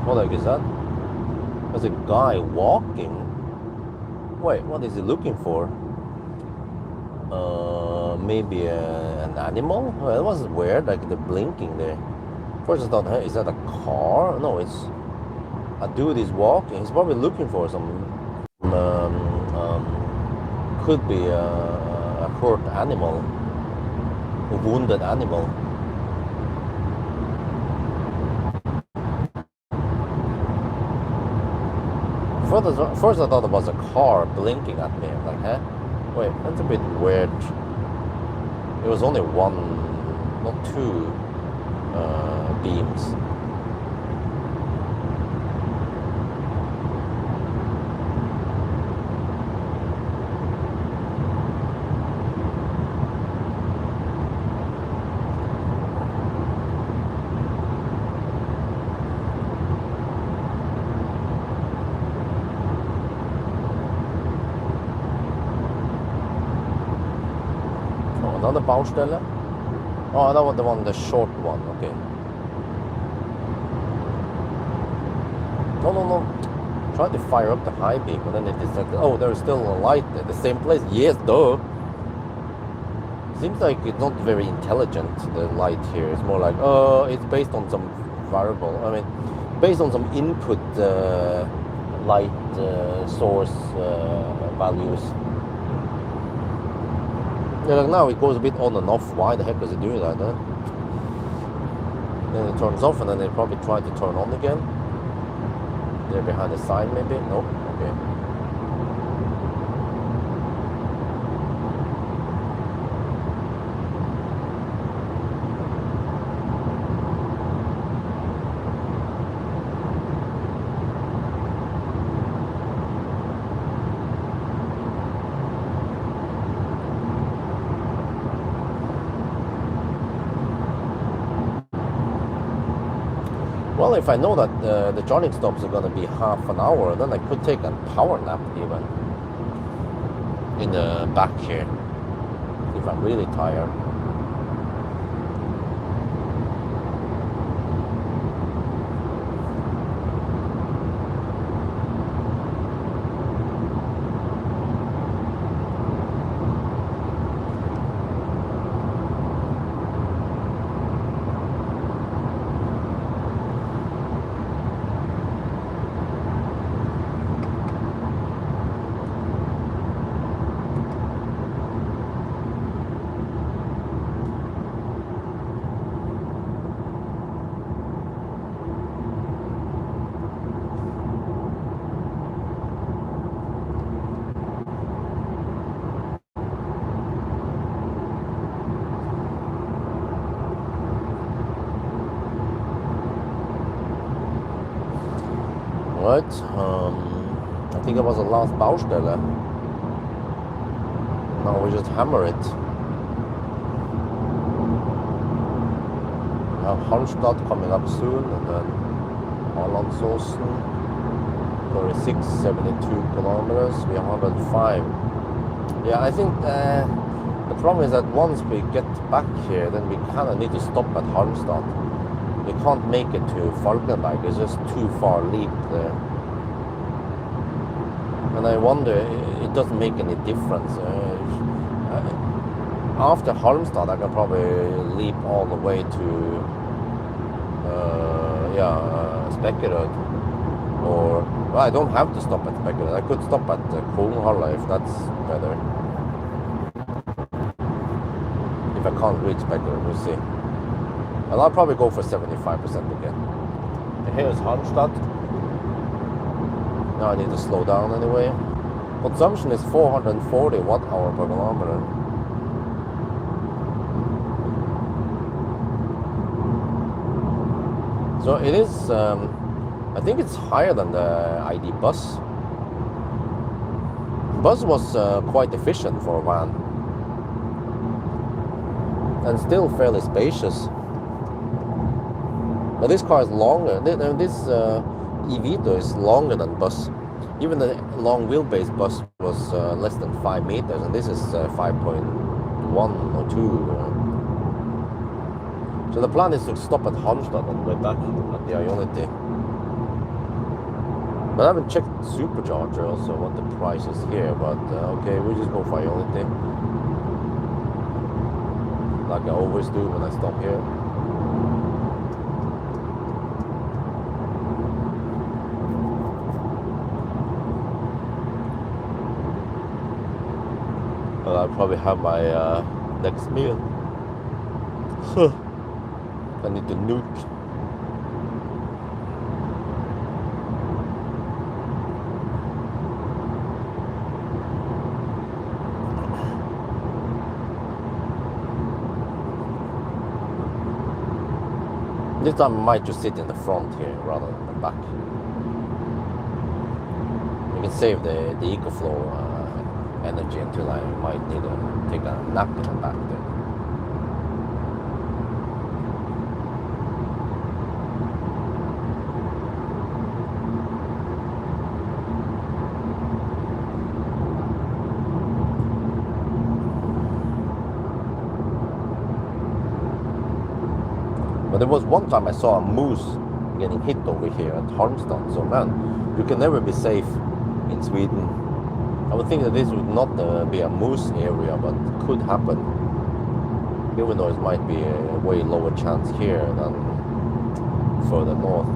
What the heck is that? There's a guy walking. Wait, what is he looking for? Maybe an animal? Well, that was weird, like the blinking there. First I thought, hey, is that a car? No, it's a dude is walking. He's probably looking for some, could be a hurt animal, a wounded animal. First I thought it was a car blinking at me. I'm like, huh? Wait, that's a bit weird. It was only one, not two beams. Another Baustelle? Oh, that was the one, the short one, okay. No. Tried to fire up the high beam, but then it detected, oh, there's still a light at the same place. Yes, duh. Seems like it's not very intelligent, the light here. It's more like, it's based on some variable. I mean, based on some input light source values. Yeah, like now it goes a bit on and off. Why the heck does it do that? Huh? Then it turns off, and then they probably try to turn on again. They're behind the sign, maybe? Nope. Okay. Well, if I know that the charging stops are going to be half an hour, then I could take a power nap even in the back here if I'm really tired. Right, I think it was the last Baustelle. Now we just hammer it. We have Halmstad coming up soon, and then Hollandsåsen, 36, 72 kilometers. We are 105. Yeah, I think the problem is that once we get back here, then we kind of need to stop at Halmstad. We can't make it to Falkenberg. It's just too far leap there. And I wonder, it doesn't make any difference. After Halmstad, I can probably leap all the way to Spekkerød. Or, well, I don't have to stop at Spekkerød. I could stop at Kronhalla if that's better. If I can't reach Spekkerød, we'll see. And I'll probably go for 75% again. And here's Halmstad. Now I need to slow down anyway. Consumption is 440 watt-hour per kilometer. So it is, I think it's higher than the ID bus. Bus was quite efficient for a van. And still fairly spacious. But this car is longer. This eVito is longer than bus. Even the long wheelbase bus was less than 5 meters, and this is 5.1 or 2. So the plan is to stop at Halmstad on the way back at the Ionity. But I haven't checked supercharger also, what the price is here, but okay, we'll just go for Ionity. Like I always do when I stop here. I'll probably have my next meal. I need to nuke. This time I might just sit in the front here rather than the back. We can save the EcoFlow energy until I might need to take a nap in the back there. But there was one time I saw a moose getting hit over here at Halmstad, so man, you can never be safe in Sweden. I would think that this would not be a moose area, but it could happen. Even though it might be a way lower chance here than further north.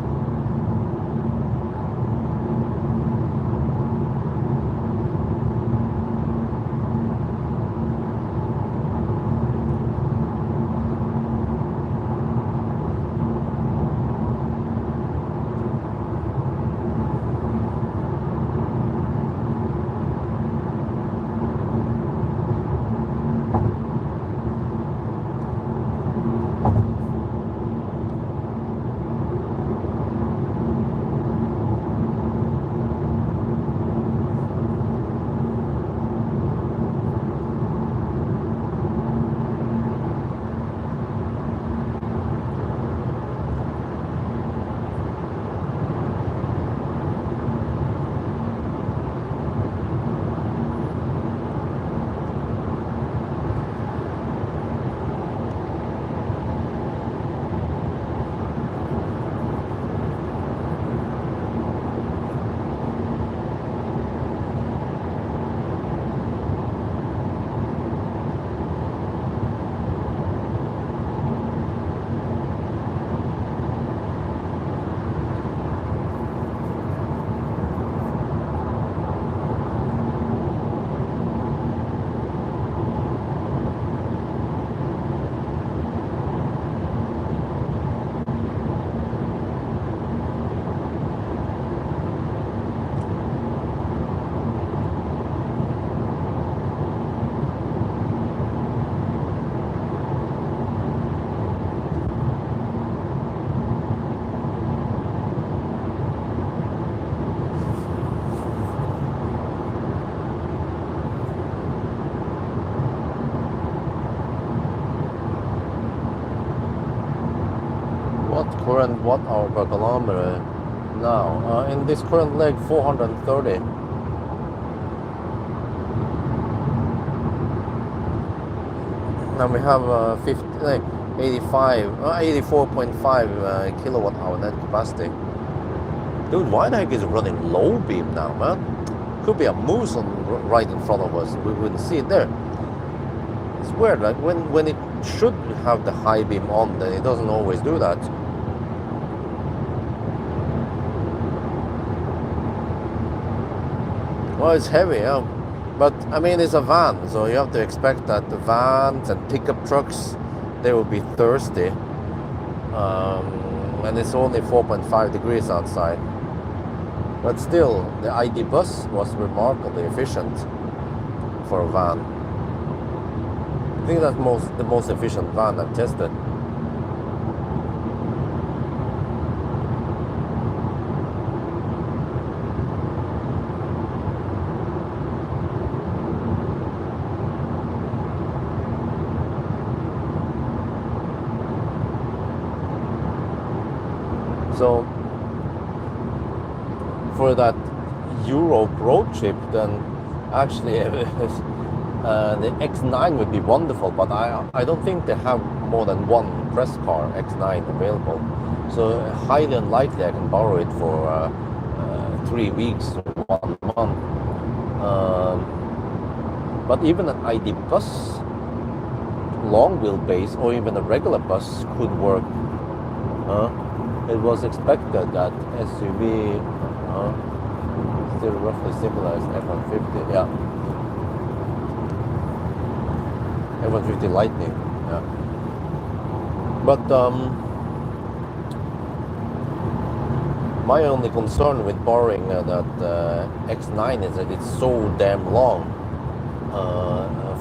what current watt-hour per kilometer now? In this current leg, 430. And we have 84.5 kilowatt hour net capacity. Dude, why the heck is it running low beam now, man? Could be a moose right in front of us. We wouldn't see it there. It's weird, like when it should have the high beam on, then it doesn't always do that. Well, it's heavy, yeah. But I mean, it's a van, so you have to expect that the vans and pickup trucks, they will be thirsty. And it's only 4.5 degrees outside. But still, the ID bus was remarkably efficient for a van. I think that's the most efficient van I've tested. So for that Europe road trip, then actually the X9 would be wonderful, but I don't think they have more than one press car X9 available. So highly unlikely I can borrow it for 3 weeks to 1 month. But even an ID bus, long wheelbase, or even a regular bus could work. It was expected that SUV still roughly similar as F-150, yeah. F-150 Lightning, yeah. But my only concern with borrowing that X9 is that it's so damn long,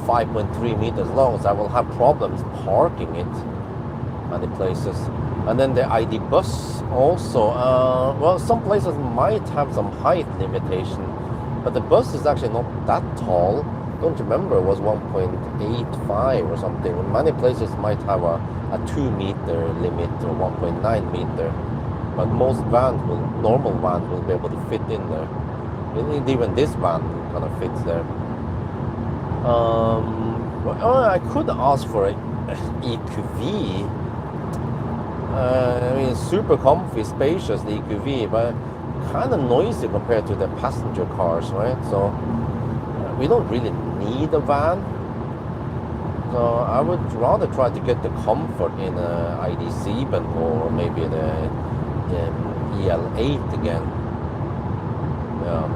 5.3 meters long, so I will have problems parking it many places. And then the ID bus also, well, some places might have some height limitation, but the bus is actually not that tall. Don't remember, it was 1.85 or something. Many places might have a 2 meter limit or 1.9 meter, but most vans normal vans will be able to fit in there. And even this van kind of fits there. I could ask for an EQV. I mean, super comfy, spacious, the EQV, but kind of noisy compared to the passenger cars, right? So we don't really need a van. So I would rather try to get the comfort in a ID7 or maybe the EL8 again. Yeah.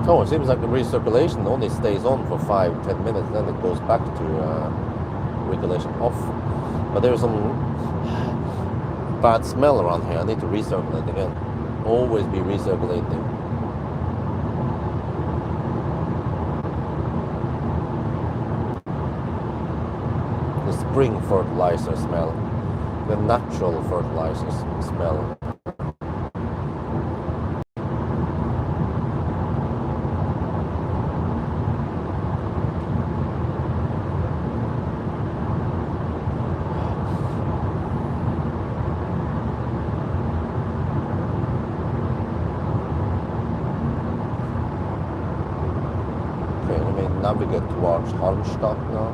Oh, it seems like the recirculation only stays on for 5-10 minutes, then it goes back to regulation off. But there's some bad smell around here. I need to recirculate again. Always be recirculating. The spring fertilizer smell. The natural fertilizer smell. Navigate towards Halmstad now.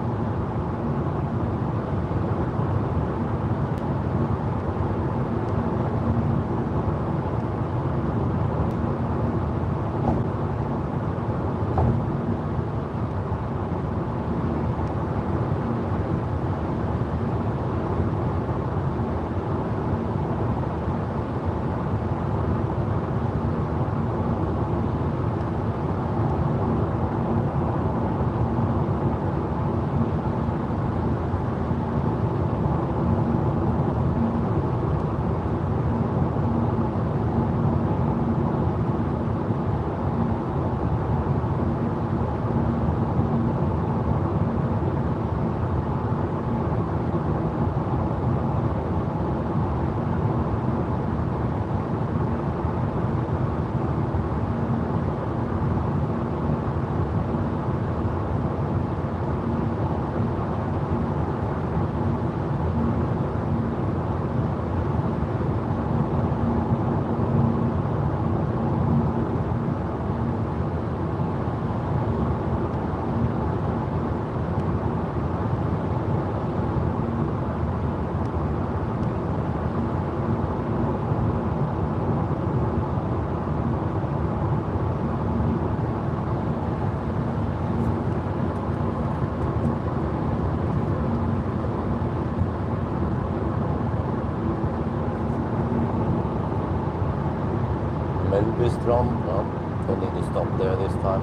John. No, don't need to stop there this time.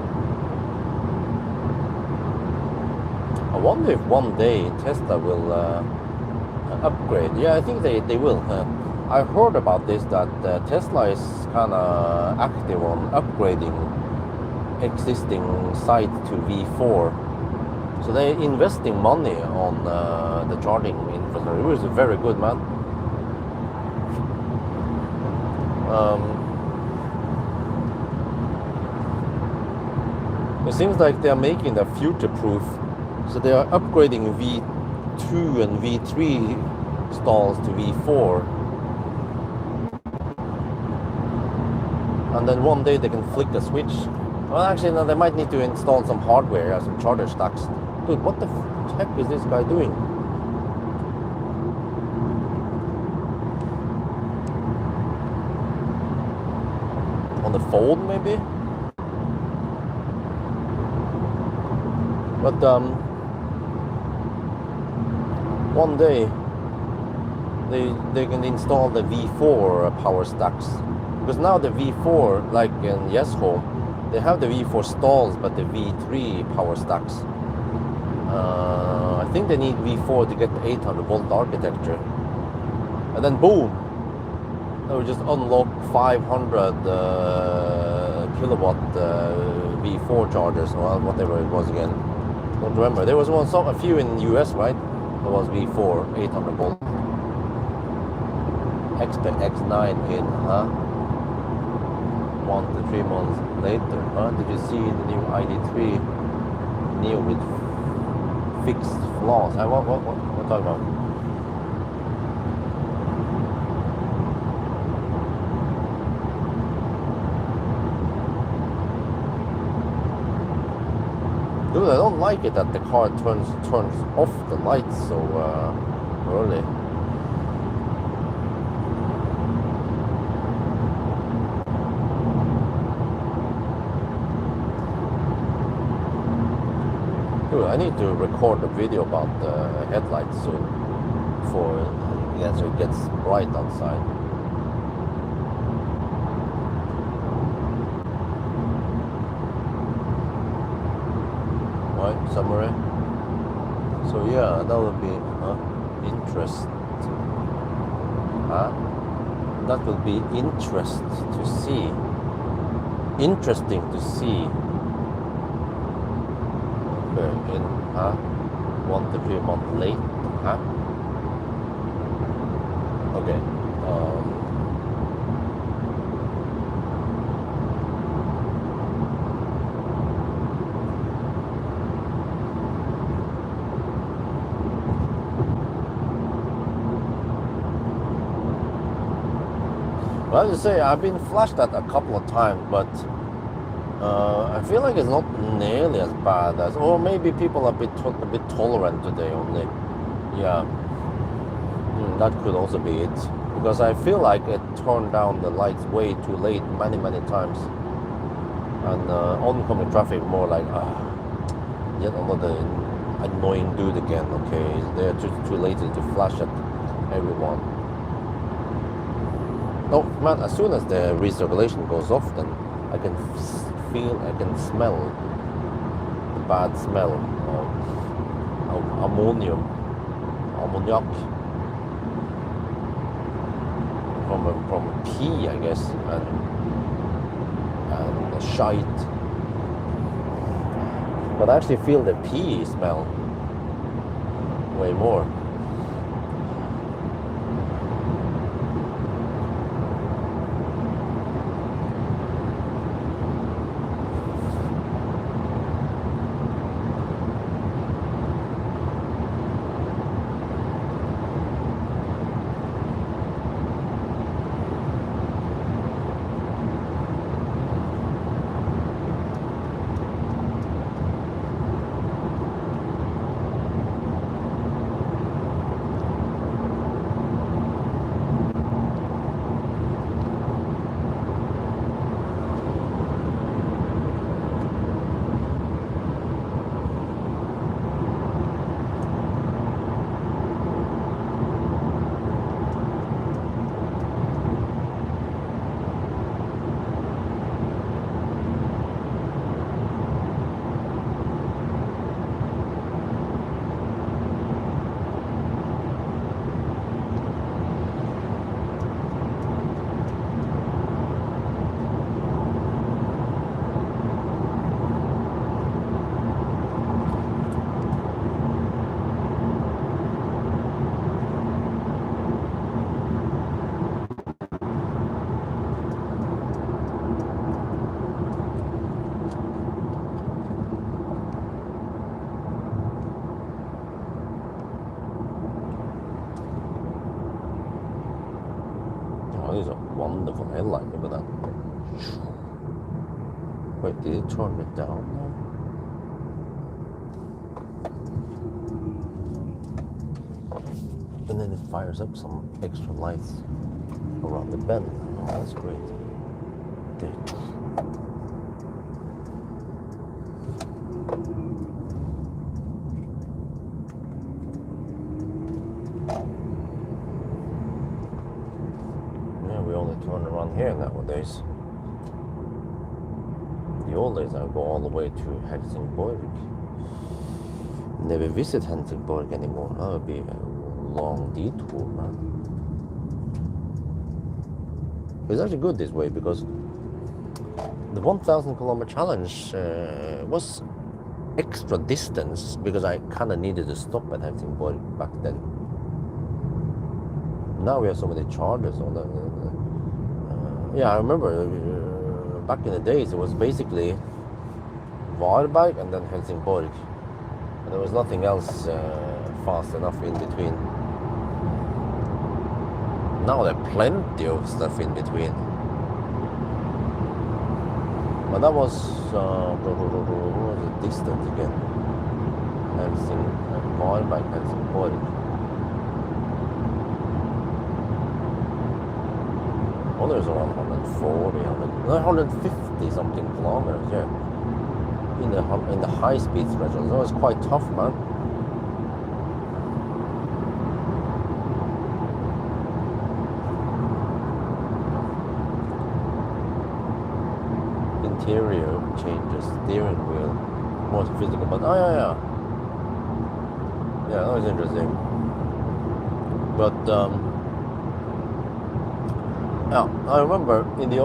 I wonder if one day Tesla will upgrade. Yeah, I think they will. I heard about this, that Tesla is kind of active on upgrading existing site to V4. So they're investing money on the charging infrastructure, which is very good, man. It seems like they are making the future-proof. So they are upgrading V2 and V3 stalls to V4. And then one day they can flick a switch. Well, actually, no, they might need to install some hardware, some charger stacks. Dude, what the heck is this guy doing? On the phone, maybe? But one day they can install the V4 power stacks, because now the V4, like in Yes Home, they have the V4 stalls but the V3 power stacks. I think they need V4 to get the 800 volt architecture, and then boom, they will just unlock 500 kilowatt V4 chargers, or whatever it was again. Don't remember. There was a few in the US, right? There was V4 800 volt. X9 in, huh? 1 to 3 months later, huh? Did you see the new ID3 Neo with fixed flaws? What talking about? Dude, I don't like it that the car turns off the lights so early. Dude, I need to record a video about the headlights soon, so it gets bright outside. Right, summary. So yeah, that would be interesting. That would be interesting to see. Interesting to see. In 1 to 3 months late, okay. Well, as I say, I've been flashed at a couple of times, but I feel like it's not nearly as bad as, or maybe people are a bit tolerant today only. Yeah, that could also be it, because I feel like it turned down the lights way too late many times, and oncoming traffic more like yet another annoying dude again. Okay, they're too lazy to flash at everyone. No, man, as soon as the recirculation goes off, then I can smell the bad smell of ammoniac from pee, I guess, and shite. But I actually feel the pee smell way more. Oh, these are wonderful headlights. Look at that. Wait, did it turn it down now? And then it fires up some extra lights around the bend. Oh, that's great. Yeah, we only turn around here nowadays. The old days I go all the way to Helsingborg. Never visit Helsingborg anymore. That would be a long detour, man. It's actually good this way because the 1,000 kilometer challenge was extra distance because I kind of needed to stop at Helsingborg back then. Now we have so many charges on the yeah, I remember back in the days it was basically Varberg and then Helsingborg. And there was nothing else fast enough in between. Now there are plenty of stuff in between. But that was what was the distance again? Varberg, Helsingborg. Oh, there's around 140, 150 something kilometers, yeah. In the high speed stretches. That was quite tough, man. Interior changes, steering wheel, more physical, but yeah, that was interesting. But yeah, I remember in the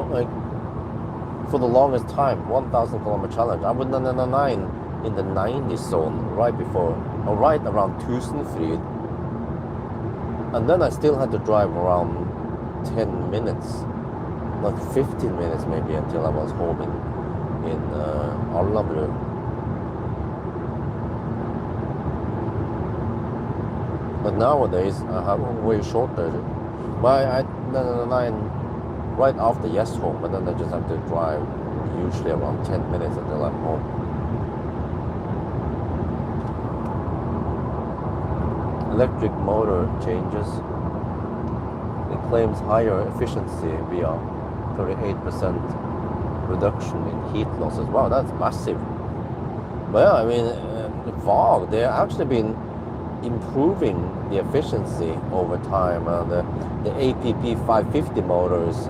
for the longest time, 1,000 kilometer challenge, I was in the 90 zone right before, or right around Tusenfryd, and then I still had to drive around 10 minutes, like 15 minutes maybe, until I was home in Alnabru. But nowadays I have way shorter. But I 9 right after Home, but then I just have to drive usually around 10 minutes until I'm home. Electric motor changes. It claims higher efficiency via 38% reduction in heat losses. Wow, that's massive. But yeah, I mean, VAG, they've actually been improving the efficiency over time. The APP 550 motors,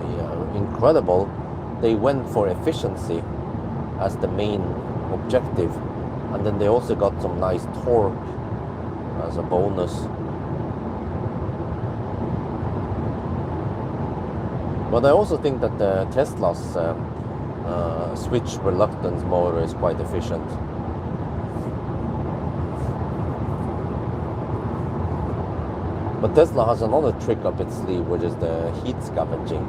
incredible. They went for efficiency as the main objective, and then they also got some nice torque as a bonus. But I also think that the Tesla's switch reluctance motor is quite efficient. But Tesla has another trick up its sleeve, which is the heat scavenging.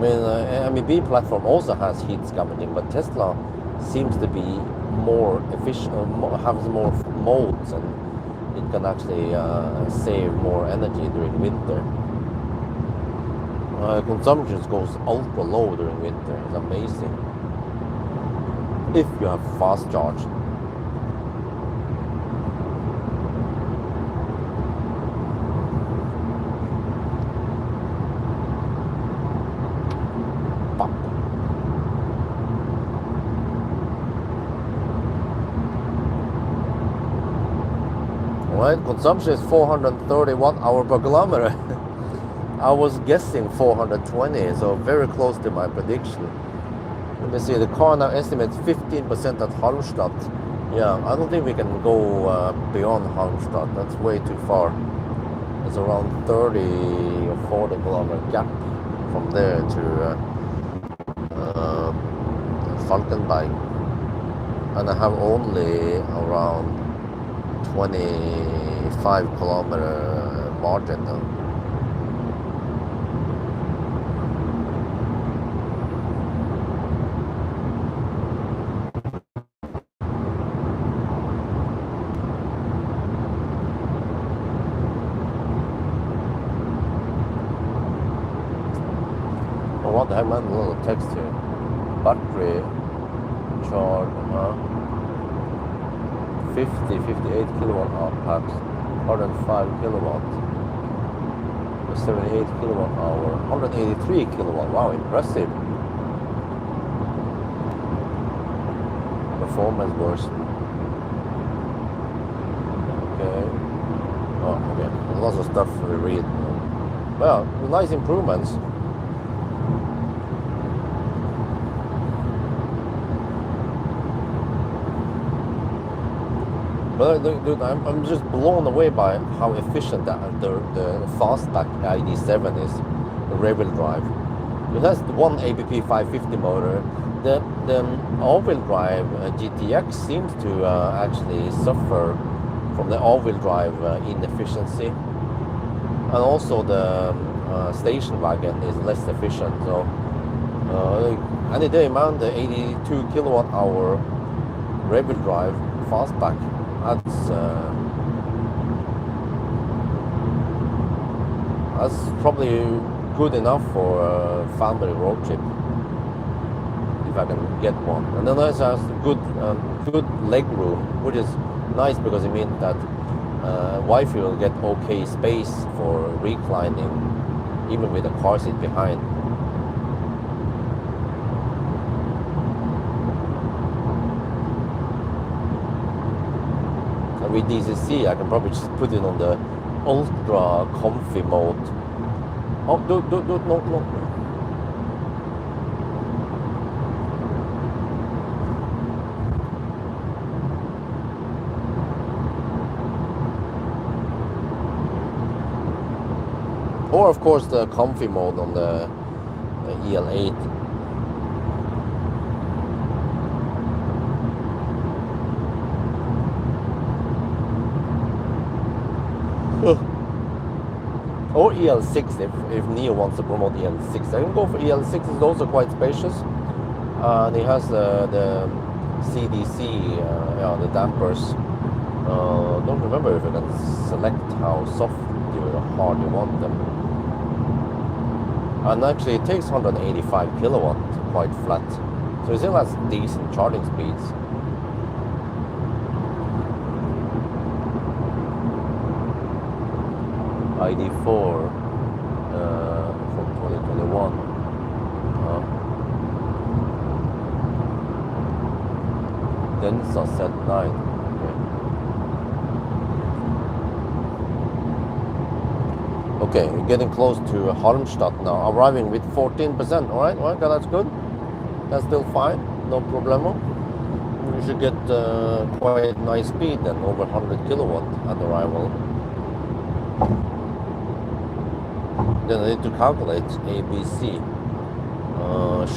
I mean, MEB platform also has heat scavenging, but Tesla seems to be more efficient, has more modes, and it can actually save more energy during winter. Consumption goes ultra low during winter. It's amazing. If you have fast charge. Right, consumption is 430 watt-hour per kilometer. I was guessing 420, so very close to my prediction. Let me see, the car now estimates 15% at Halmstad. Yeah, I don't think we can go beyond Halmstad. That's way too far. It's around 30 or 40 kilometer gap from there to Falkenberg. And I have only around 25 kilometer margin though. what the heck, man? A little text here. Battery charge, 58 kilowatt hour packs, 105 kilowatt, 78 kilowatt hour, 183 kilowatt. Wow, impressive. Performance version. Okay. Oh, okay. Lots of stuff to read. Well, nice improvements. But dude, I'm just blown away by how efficient the fastback ID7 is, the rear-wheel drive. It has one ABP 550 motor. The all-wheel drive GTX seems to actually suffer from the all-wheel drive inefficiency, and also the station wagon is less efficient. So any day, man, the 82 kilowatt hour rear-wheel drive fastback. That's probably good enough for a family road trip, if I can get one. And then it has good leg room, which is nice because it means that wifey will get okay space for reclining, even with a car seat behind. With DCC, I can probably just put it on the ultra comfy mode. Oh, no. Or of course the comfy mode on the EL8. Or EL6 if Neo wants to promote EL6. I can go for EL6. It's also quite spacious. And it has the CDC, the dampers. Don't remember if I can select how soft or hard you want them. And actually it takes 185 kilowatt quite flat. So it still has decent charging speeds. ID4 from 2021. Densa Z9. Okay, we're getting close to Halmstad now. Arriving with 14%. All right, that's good. That's still fine. No problemo. We should get quite nice speed then, over 100 kilowatt at arrival. Then I need to calculate ABC.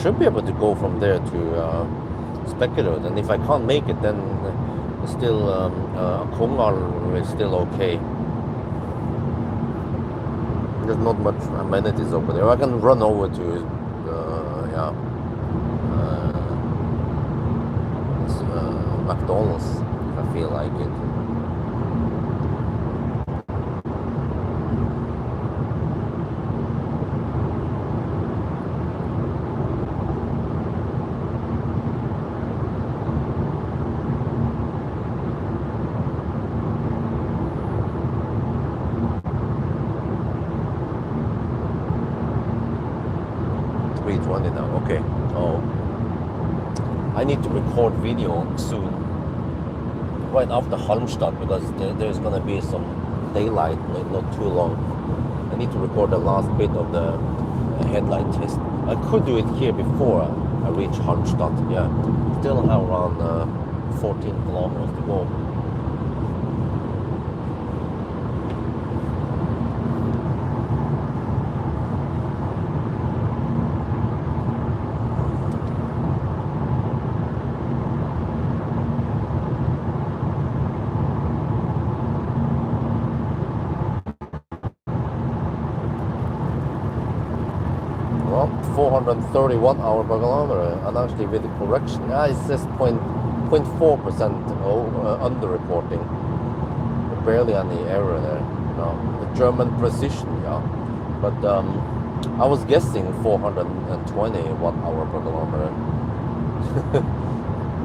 Should be able to go from there to Specular. And if I can't make it, then still Kongal is still okay. There's not much amenities over there. I can run over to McDonald's if I feel like it. Now, okay. Oh, I need to record video soon, right after Halmstad, because there's gonna be some daylight, not too long. I need to record the last bit of the headlight test. I could do it here before I reach Halmstad. Yeah, still have around 14 kilometers to go. Well, 431 hours per kilometer, and actually with the correction, it says 0.4% under-reporting. Barely any error there. No, the German precision, yeah. But I was guessing 420 watt-hour per kilometer.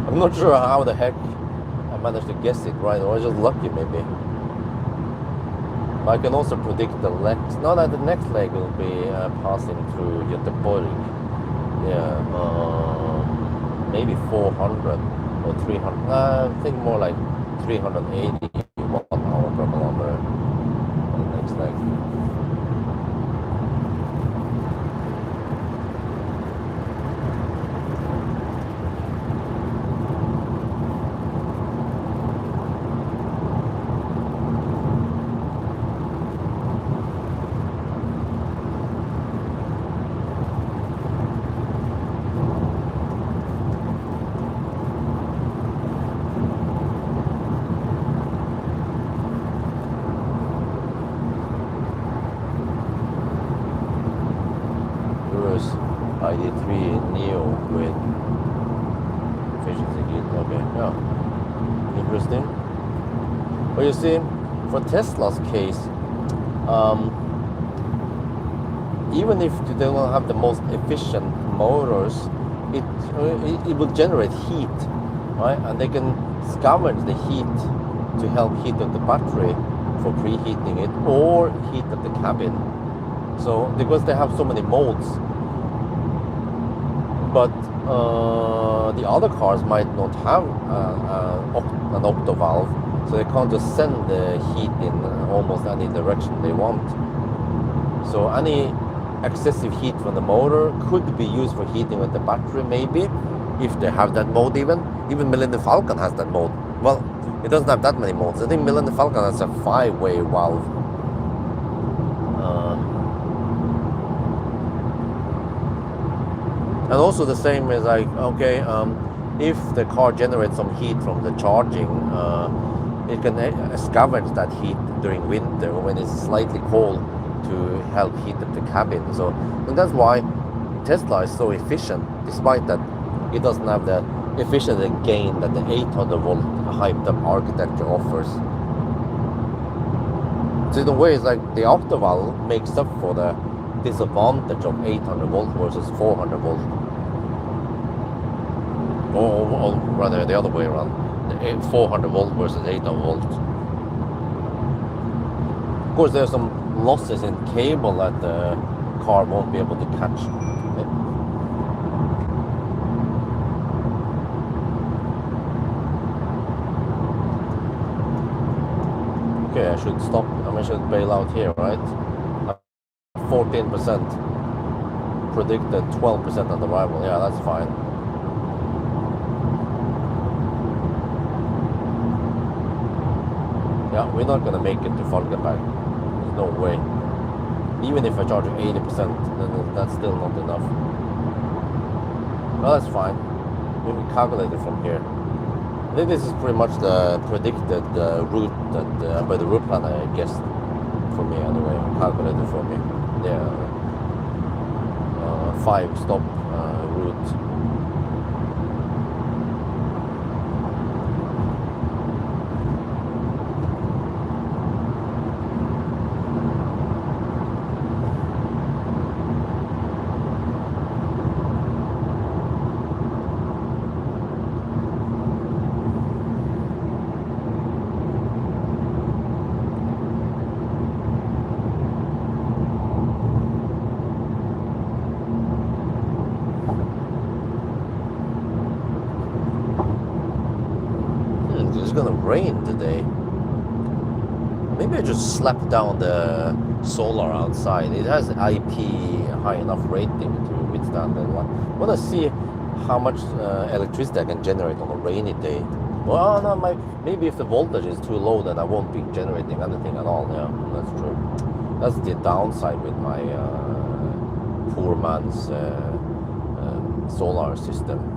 I'm not sure how the heck I managed to guess it right, or I was just lucky maybe. But I can also predict the next. No, that the next leg will be passing through Göteborg. Yeah, maybe 400 or 300. I think more like 380 watt-hour per kilometer on the next leg. ID3 Neo with efficiency kit. Okay, yeah, interesting. But you see, for Tesla's case, even if they don't have the most efficient motors, it will generate heat, right? And they can scavenge the heat to help heat up the battery for preheating it or heat up the cabin. So because they have so many modes. But the other cars might not have an octo valve, so they can't just send the heat in almost any direction they want. So any excessive heat from the motor could be used for heating with the battery, maybe, if they have that mode even. Even Millennium Falcon has that mode. Well, it doesn't have that many modes. I think Millennium Falcon has a 5-way valve. And also the same is like, okay, if the car generates some heat from the charging, it can scavenge that heat during winter when it's slightly cold to help heat up the cabin. So, and that's why Tesla is so efficient, despite that it doesn't have the efficiency gain that the 800 volt hyped up architecture offers. So in a way, it's like the octaval makes up for the disadvantage of 800 volt versus 400 volt. Or rather the other way around, 400 volt versus 800 volt. Of course, there's some losses in cable that the car won't be able to catch. Okay, I should stop. I should bail out here, right? 14%. Predicted 12% on arrival. Yeah, that's fine. Yeah, we're not gonna make it to Falkenberg. There's no way. Even if I charge 80%, then that's still not enough. Well, that's fine. We can calculate it from here. I think this is pretty much the predicted route that by the route plan I guessed for me anyway, calculated for me. Yeah, 5-stop route. It's gonna rain today. Maybe I just slapped down the solar outside. It has IP high enough rating to withstand that one. I wanna see how much electricity I can generate on a rainy day. Well, no, maybe if the voltage is too low, then I won't be generating anything at all. Yeah, that's true. That's the downside with my poor man's solar system.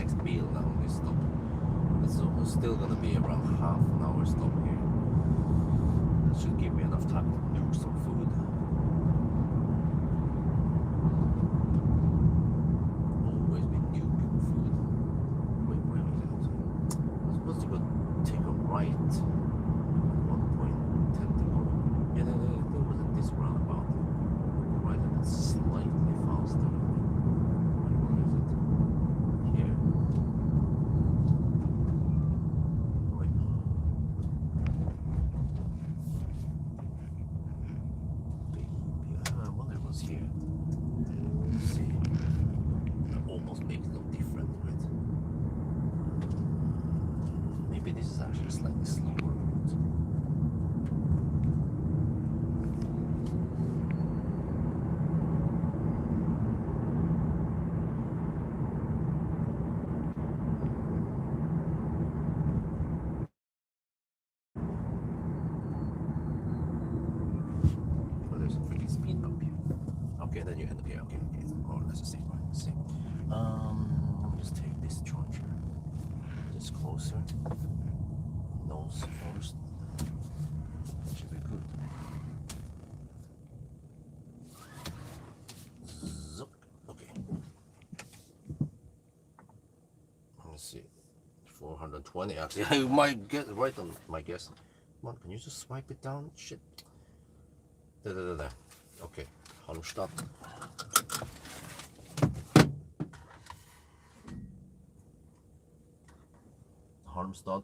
next meal now we stop. It's still gonna be around half an hour stop here. That should give me enough time to cook some food. Always be nuke food. Wait, where is it? I'm supposed to go take a right. 1.10 to go. Yeah, there wasn't this roundabout. Right, and it's slightly faster. Where is it? Here. Wait. I wonder what's here. Let's see. It almost makes no difference, right? Maybe this is actually slightly slower route. Oh, there's a freaking speed bump here. Okay, then you end up here. Okay, more or less the same, right? Same. Let me just take this charger just closer. Nose first. That should be good. Zup. Okay. Let's see. 420 actually. I might get right on my guess. Come on, can you just swipe it down? Shit. Da. Okay. Halmstad. Halmstad.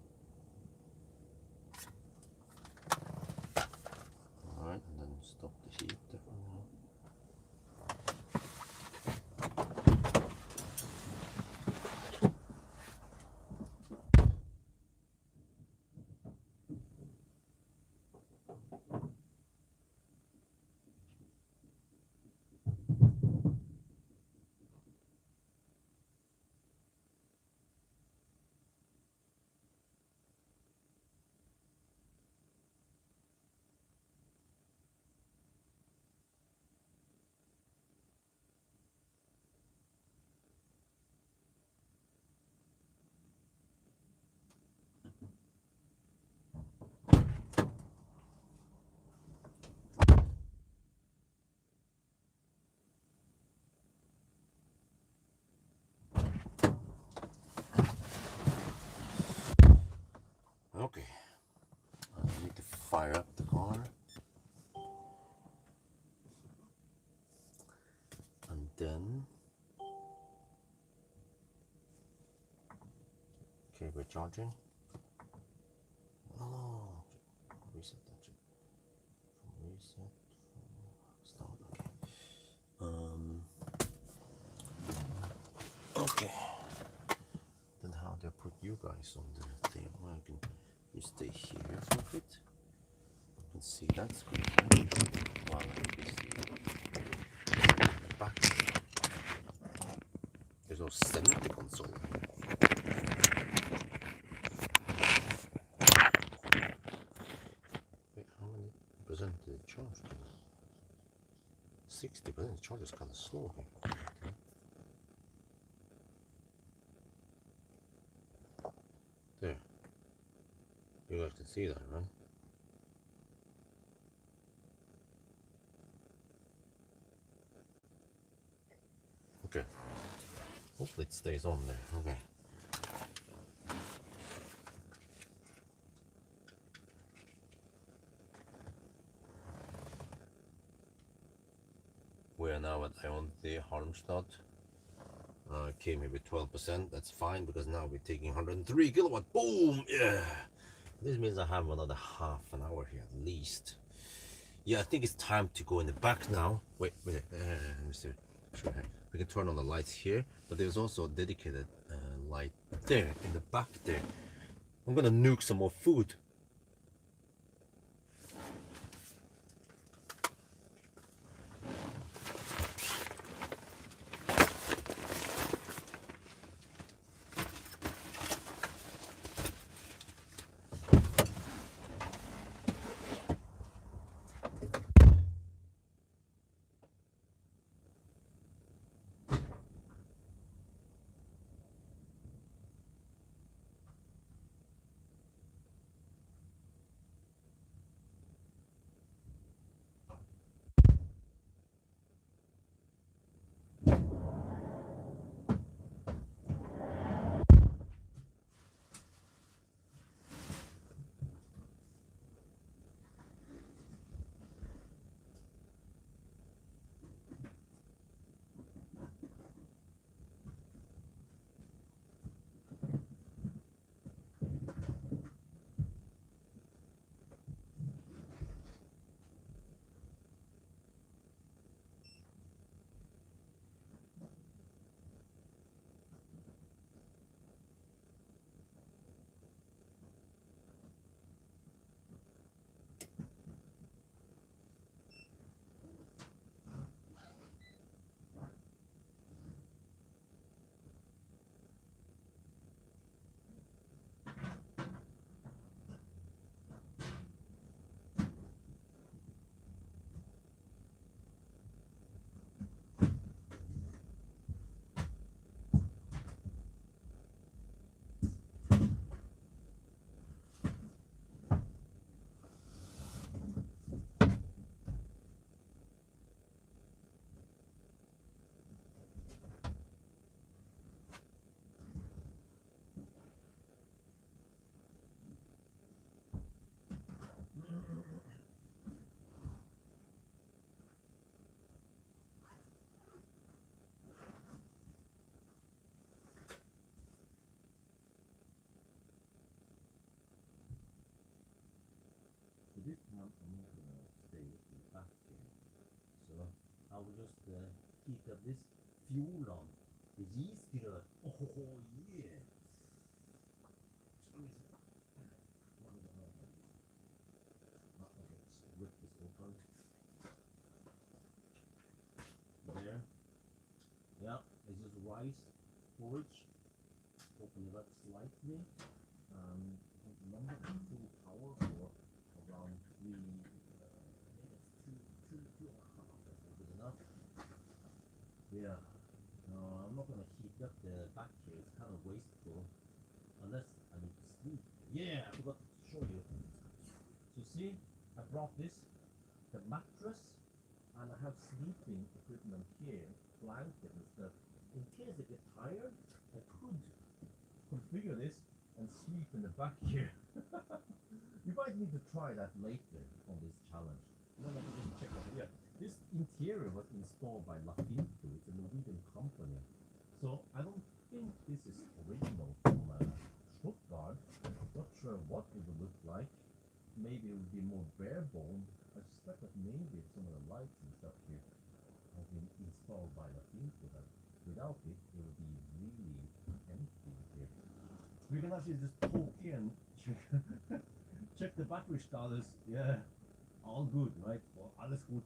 Alright, and then stop the heat there for now. Okay. I need to fire up the car. And then okay, we're charging. Oh, reset that shit. Reset. Start. Okay. Okay. Then how do I put you guys on the thing? Well, you stay here for a bit. You can see that's good. Right? Well, you see back. There's no center console. Wait, how many percent did it charge? 60%. The charge is kind of slow here. Okay. There. You guys can see that, right? Okay. Hopefully it stays on there. Okay. We are now at the Halmstad. Came here with 12%. That's fine because now we're taking 103 kilowatt. Boom! Yeah. This means I have another half an hour here at least. Yeah, I think it's time to go in the back now. Wait. Mr. Sure. We can turn on the lights here, but there's also a dedicated light there in the back there. I'm gonna nuke some more food. heat up this fuel on. It's easier. Oh yeah. Rip this open. There. Yeah, this is rice porridge. Open it up slightly. Remember the full power for around 3 minutes, two and a half. That's not good enough. Yeah. No, I'm not gonna heat up the back here. It's kind of wasteful. Unless I need to sleep. Yeah, I forgot to show you. So see, I brought this, the mattress, and I have sleeping equipment here, blanket and stuff. In case I get tired, I could configure this and sleep in the back here. You might need to try that later on this challenge. Let me just check over here. This interior was installed by eVito. It's a Norwegian company. So I don't think this is original from Stuttgart. Not sure what it would look like. Maybe it would be more bare bone. I suspect that maybe some of the lights and stuff here have been installed by eVito. That without it, it would be really empty here. We can actually just poke in, check the battery status. Yeah, all good, right? Well, alles gut.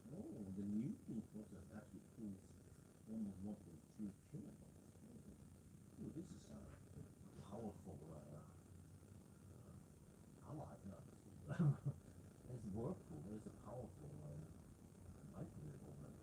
Oh, the Newton process actually pulls almost 1.2 kilowatts. Oh, this is a powerful. I like that. It's workful. It's a powerful microwave oven.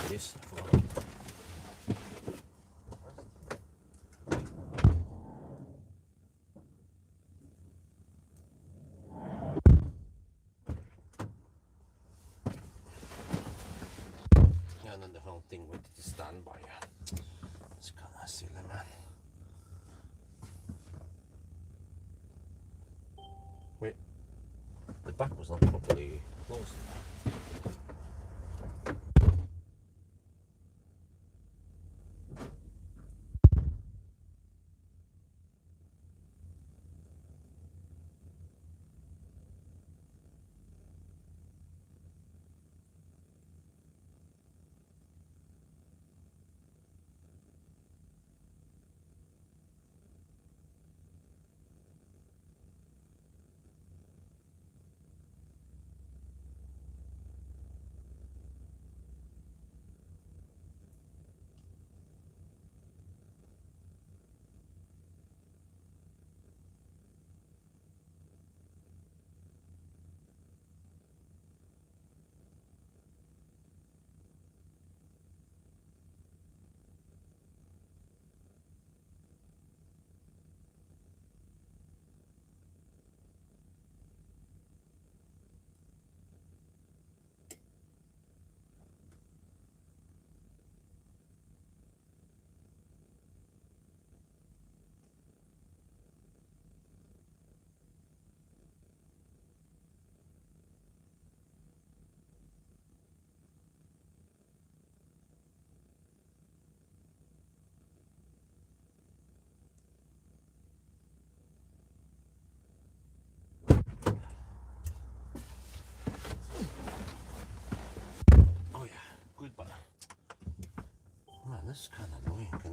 This. And then the whole thing with the standby. It's kind of silly, man. Wait, the back was not properly closed.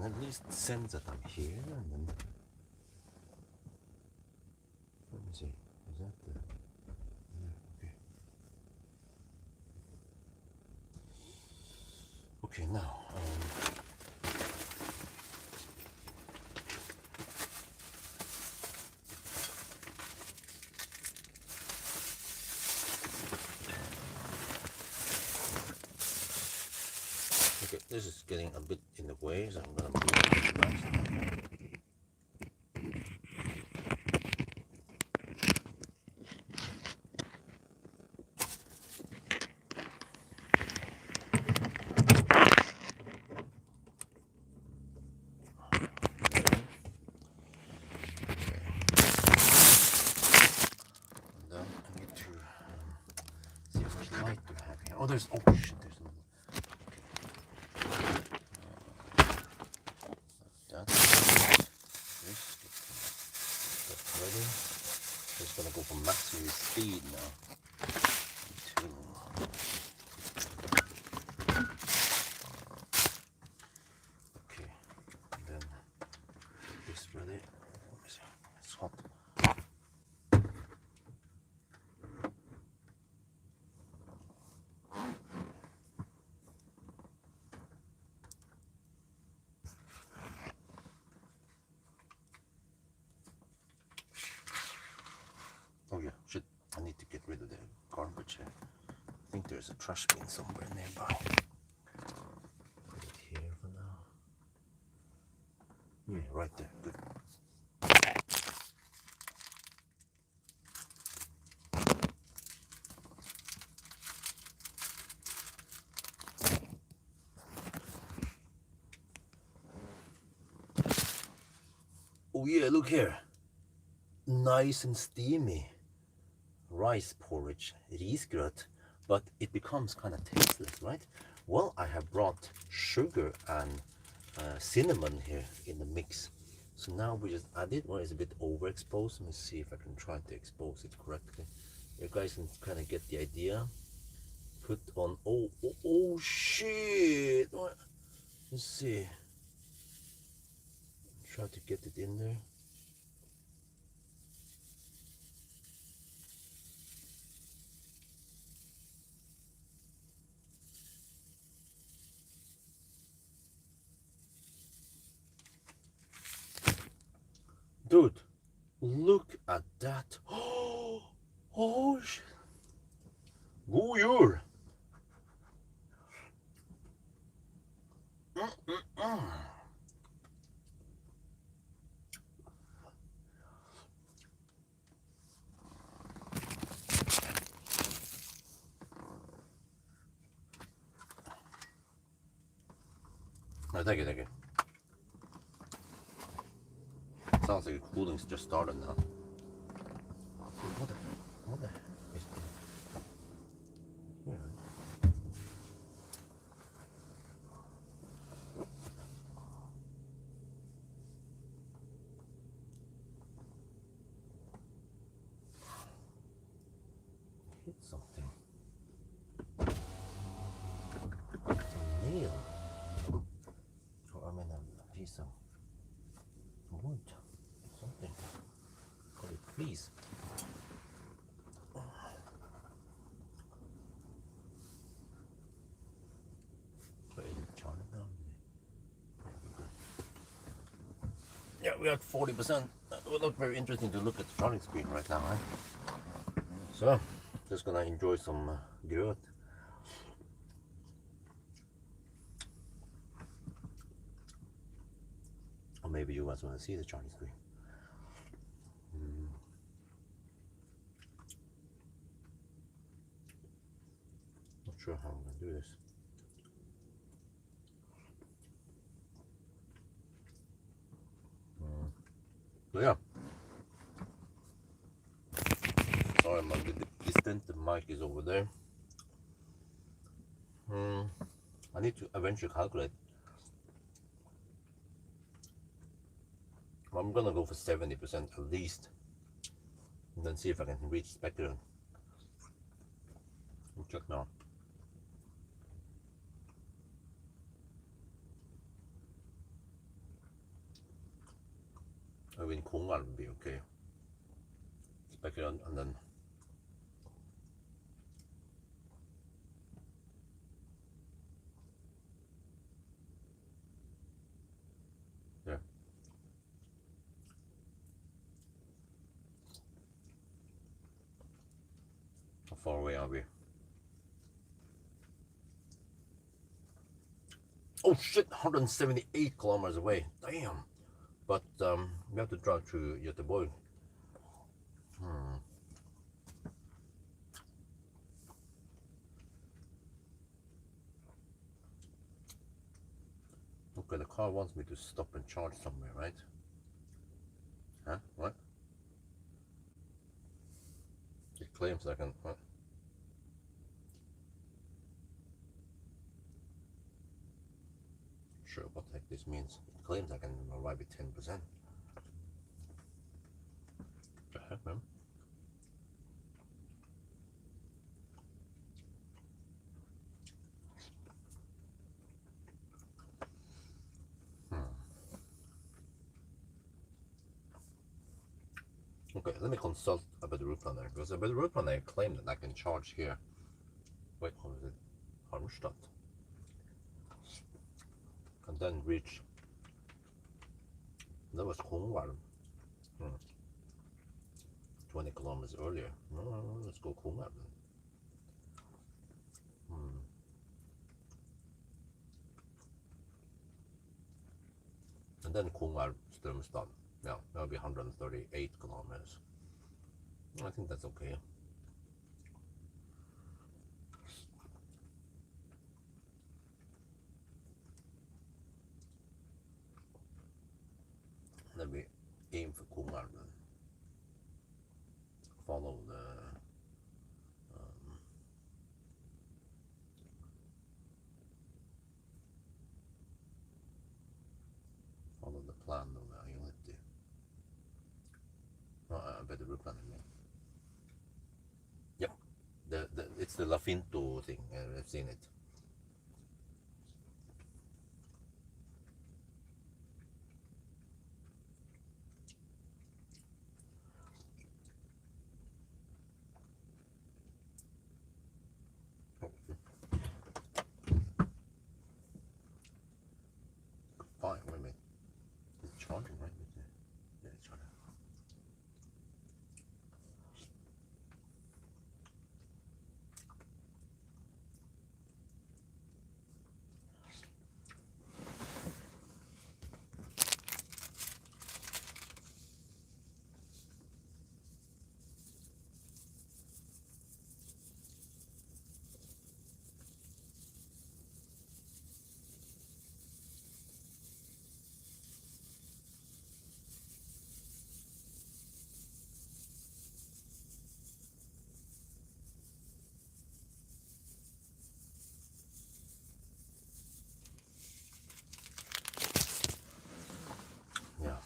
at least sense it up here, and then let me see. Is that the? Yeah, okay. Okay, now. Okay, this is getting a bit in the way, so I'm gonna move it back. And then I need to see how much light do I have here. Oh, there's, oh shit, there's no. Ready? Just gonna go for maximum speed now. Okay, and then this ready. It's hot. Oh yeah, shit. I need to get rid of the garbage here. I think there's a trash bin somewhere nearby. Put it here for now. Yeah, right there. Good. Oh yeah, look here. Nice and steamy. Rice porridge, risgröt, but it becomes kind of tasteless, right? Well, I have brought sugar and cinnamon here in the mix. So now we just add it. Well, it's a bit overexposed. Let me see if I can try to expose it correctly. You guys can kind of get the idea. Put on, oh shit. Let's see. Try to get it in there. Dude, look at that. Oh shit. God jul. No, thank you, thank you. Sounds like the cooling's just started now. What the is this? Hit something. It's a nail. Or I mean a piece of wood. Something. Could it please? Yeah, we're at 40%. It would look very interesting to look at the charting screen right now, right? So, just gonna enjoy some gröt. Or maybe you guys want to see the charting screen. Not sure how I'm gonna do this. So yeah. Sorry, I'm a bit distant. The mic is over there. I need to eventually calculate. I'm gonna go for 70% at least, and then see if I can reach spectrum. Check now. in Kongal would be okay. Spec it on, and then yeah. How far away are we? Oh shit, 178 kilometers away. Damn. But we have to drive through Göteborg. Okay, the car wants me to stop and charge somewhere, right? Huh? What? It claims I can. What? Sure, what the heck this means? It claims I can arrive at 10%. The heck, man? Okay, let me consult about the route planner, because about the route planner claimed that I can charge here. Wait, what was it? Halmstad. And then reach. That was Kongal. 20 kilometers earlier. No, let's go Kongal then. And then Kongal Strömstad. Yeah, that'll be 138 kilometers. I think that's okay. Then we aim for Kongal then. Follow the plan of the Unity. I bet the route planner. Yep, it's the Lafinto thing. I've seen it. Fine, wait a minute. It's charging, right? Yeah, it's charging. Yeah.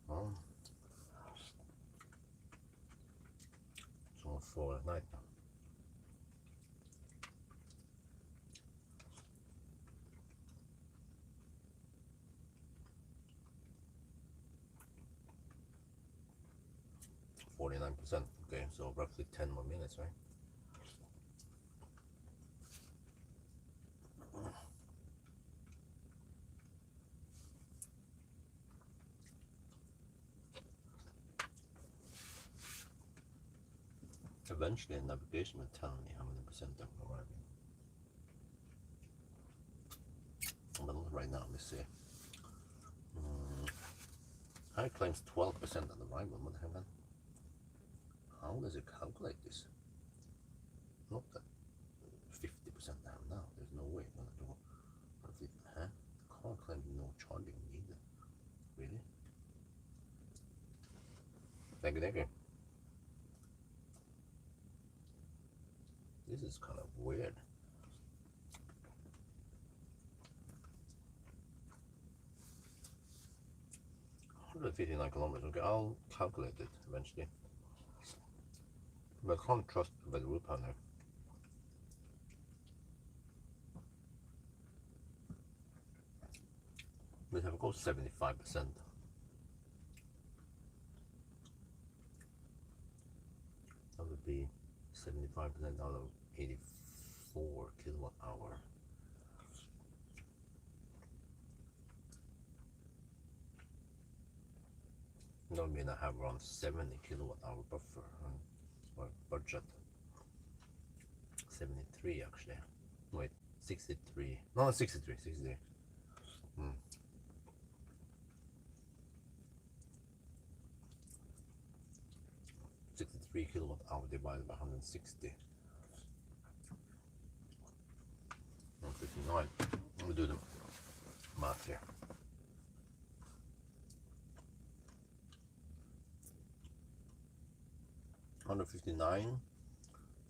Well, it's almost 4 at night now. %. Okay, so roughly 10 more minutes, right? Eventually, navigation will tell me how many percent I'm arriving. But not right now. Let's see. It claims 12% on the arrival. What the hell, man? How does it calculate this? Not that 50% I have now. There's no way I'm gonna do. Huh? Car claims no charging needed. Really? Thank you. This is kind of weird. $159 kilometers. Okay, I'll calculate it eventually. But I can't trust the route planner. We have go 75%. That would be 75% out of 84 kilowatt hour. That would mean I have around 70 kilowatt hour buffer or budget. 73 actually. Wait, 63. No, 63. 63 kilowatt hour divided by 160. 159. We'll do the math here. $159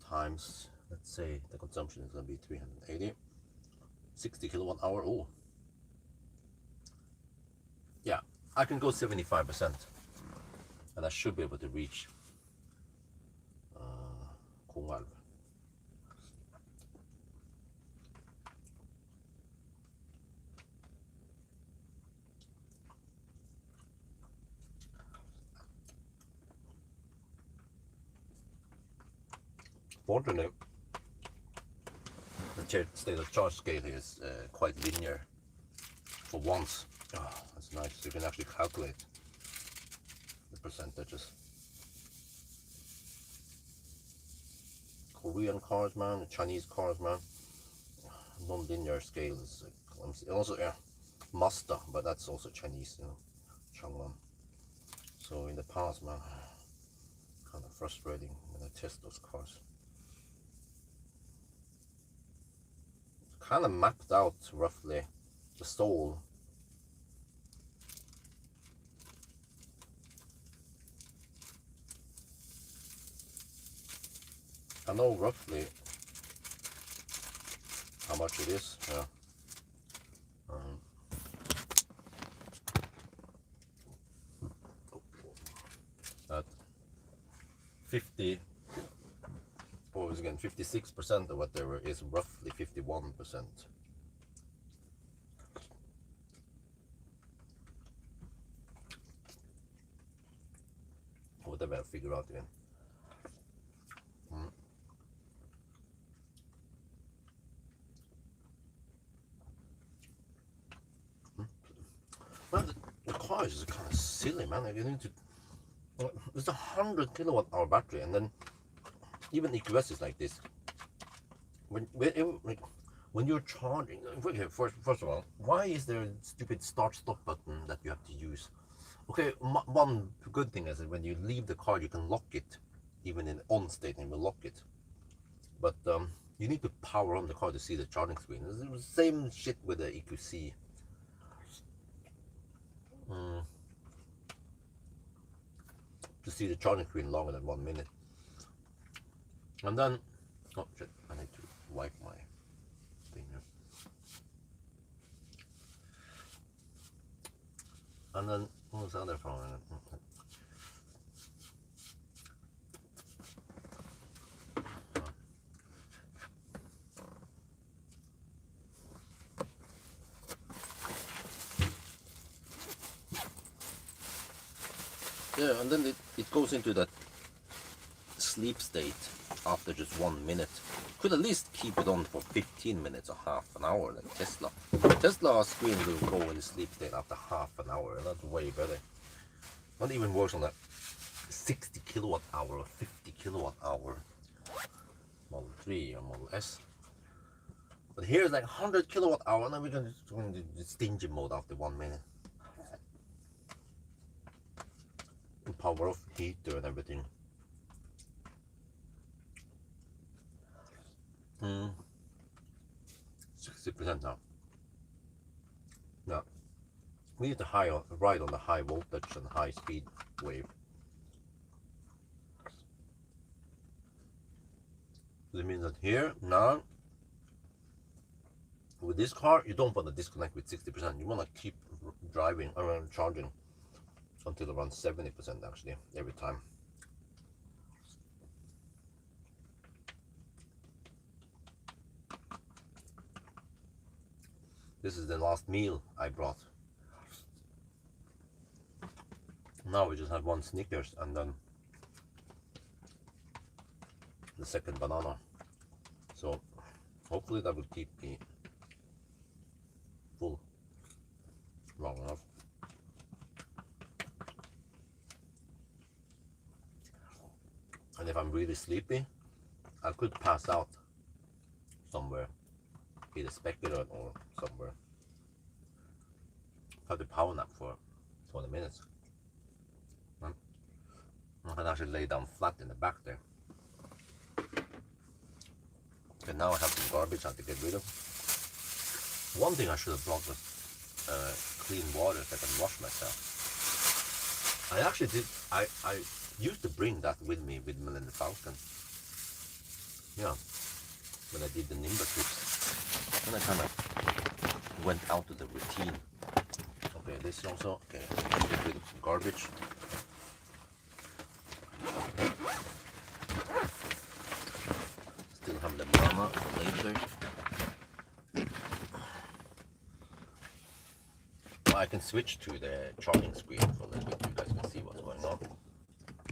times, let's say the consumption is going to be 380. 60 kilowatt hour. Oh, yeah, I can go 75%, and I should be able to reach Pawel. Fortunately, the state of charge scale here is quite linear for once. Oh, that's nice. You can actually calculate the percentages. Korean cars, man, the Chinese cars, man. Non-linear scale is also, yeah, Mazda, but that's also Chinese, you know, Changwon. So in the past, man, kind of frustrating when I test those cars. Kind of mapped out roughly the soul. I know roughly how much it is. Yeah. At 50, what was again 56% or whatever is roughly 51%. Whatever I figure out again. Man, the car is kind of silly, man. Like, you need to. It's a 100 kilowatt hour battery, and then even EQS is like this. When you're charging, okay, first of all, why is there a stupid start-stop button that you have to use? Okay, one good thing is that when you leave the car, you can lock it, even in on state, and you will lock it. But you need to power on the car to see the charging screen. It's the same shit with the EQC. To see the charging screen longer than 1 minute. And then, oh shit, I need to wipe my thing here. And then, what was the other phone? Yeah, and then it goes into that sleep state after just 1 minute. Could at least keep it on for 15 minutes or half an hour like Tesla. Tesla screen will go in the sleep state after half an hour, and that's way better. Not even worse on that 60 kilowatt hour or 50 kilowatt hour Model 3 or Model S. But here's like 100 kilowatt hour, and then we're going to go into the stingy mode after 1 minute. Power off heater and everything. 60% now. Now we need to ride on the high voltage and high speed wave. This means that here now with this car you don't want to disconnect with 60%. You want to keep driving around charging until around 70% actually every time. This is the last meal I brought. Now we just have one Snickers and then the second banana. So hopefully that will keep me full long enough. And if I'm really sleepy, I could pass out somewhere, either specular or somewhere. Have to power nap for 20 minutes. I can actually lay down flat in the back there. And now I have some garbage I have to get rid of. One thing I should have brought was clean water so I can wash myself. I actually did, I used to bring that with me with Melinda Falcon. Yeah, when I did the Nimba trips. And I kind of went out of the routine. Okay, this is also, okay, get rid of some garbage. Still have the banana for later. Well, I can switch to the charging screen for a little bit. You guys can see what's going on.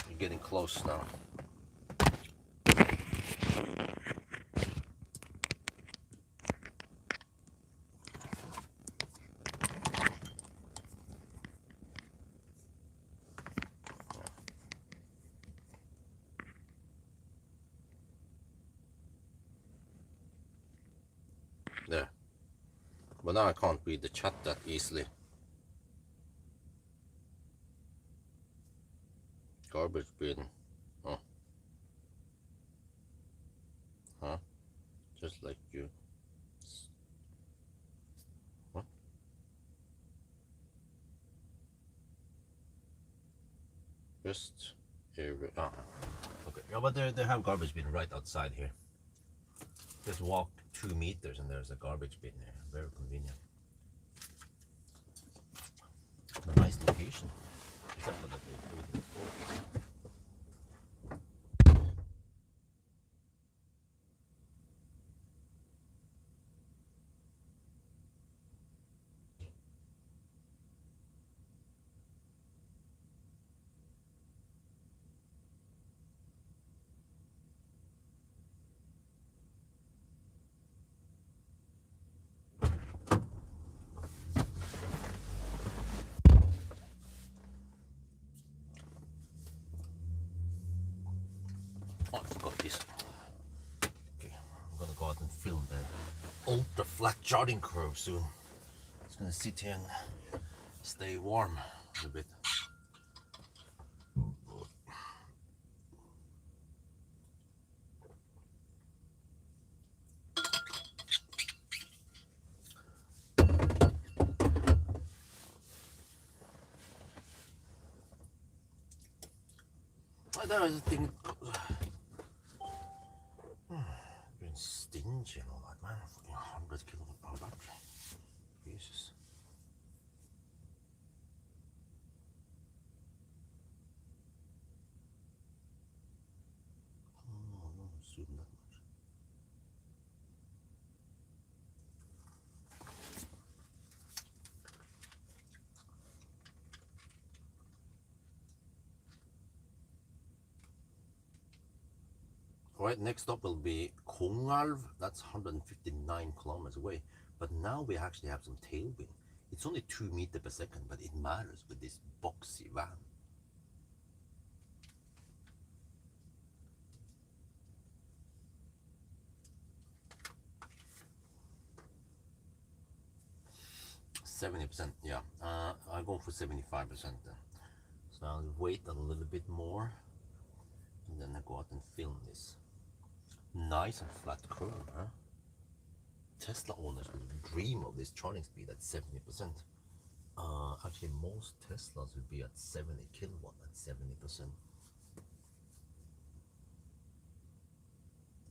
You're getting close now. There. But now I can't read the chat that easily. Garbage bin. Oh. Huh? Just like you. What? Just here. Ah. Okay. Yeah, but they have garbage bin right outside here. Just walk 2 meters and there's a garbage bin there. Very convenient. A nice location. Except for that they do it before. Oh, I forgot this. Okay, I'm gonna go out and film the ultra flat charting curve soon. It's gonna sit here and stay warm a bit. There is a thing. Been stingy and all that, man. Fucking 100 kilowatt power battery. Jesus. Oh, no, zoom that much. Alright, next stop will be Kongalv. That's 159 kilometers away. But now we actually have some tailwind. It's only 2 meters per second, but it matters with this boxy van. %, yeah. I'll go for 75% then. So I'll wait a little bit more, and then I go out and film this. Nice and flat curve, huh? Tesla owners would dream of this charging speed at 70%. Actually, most Teslas would be at 70 kilowatt at 70%.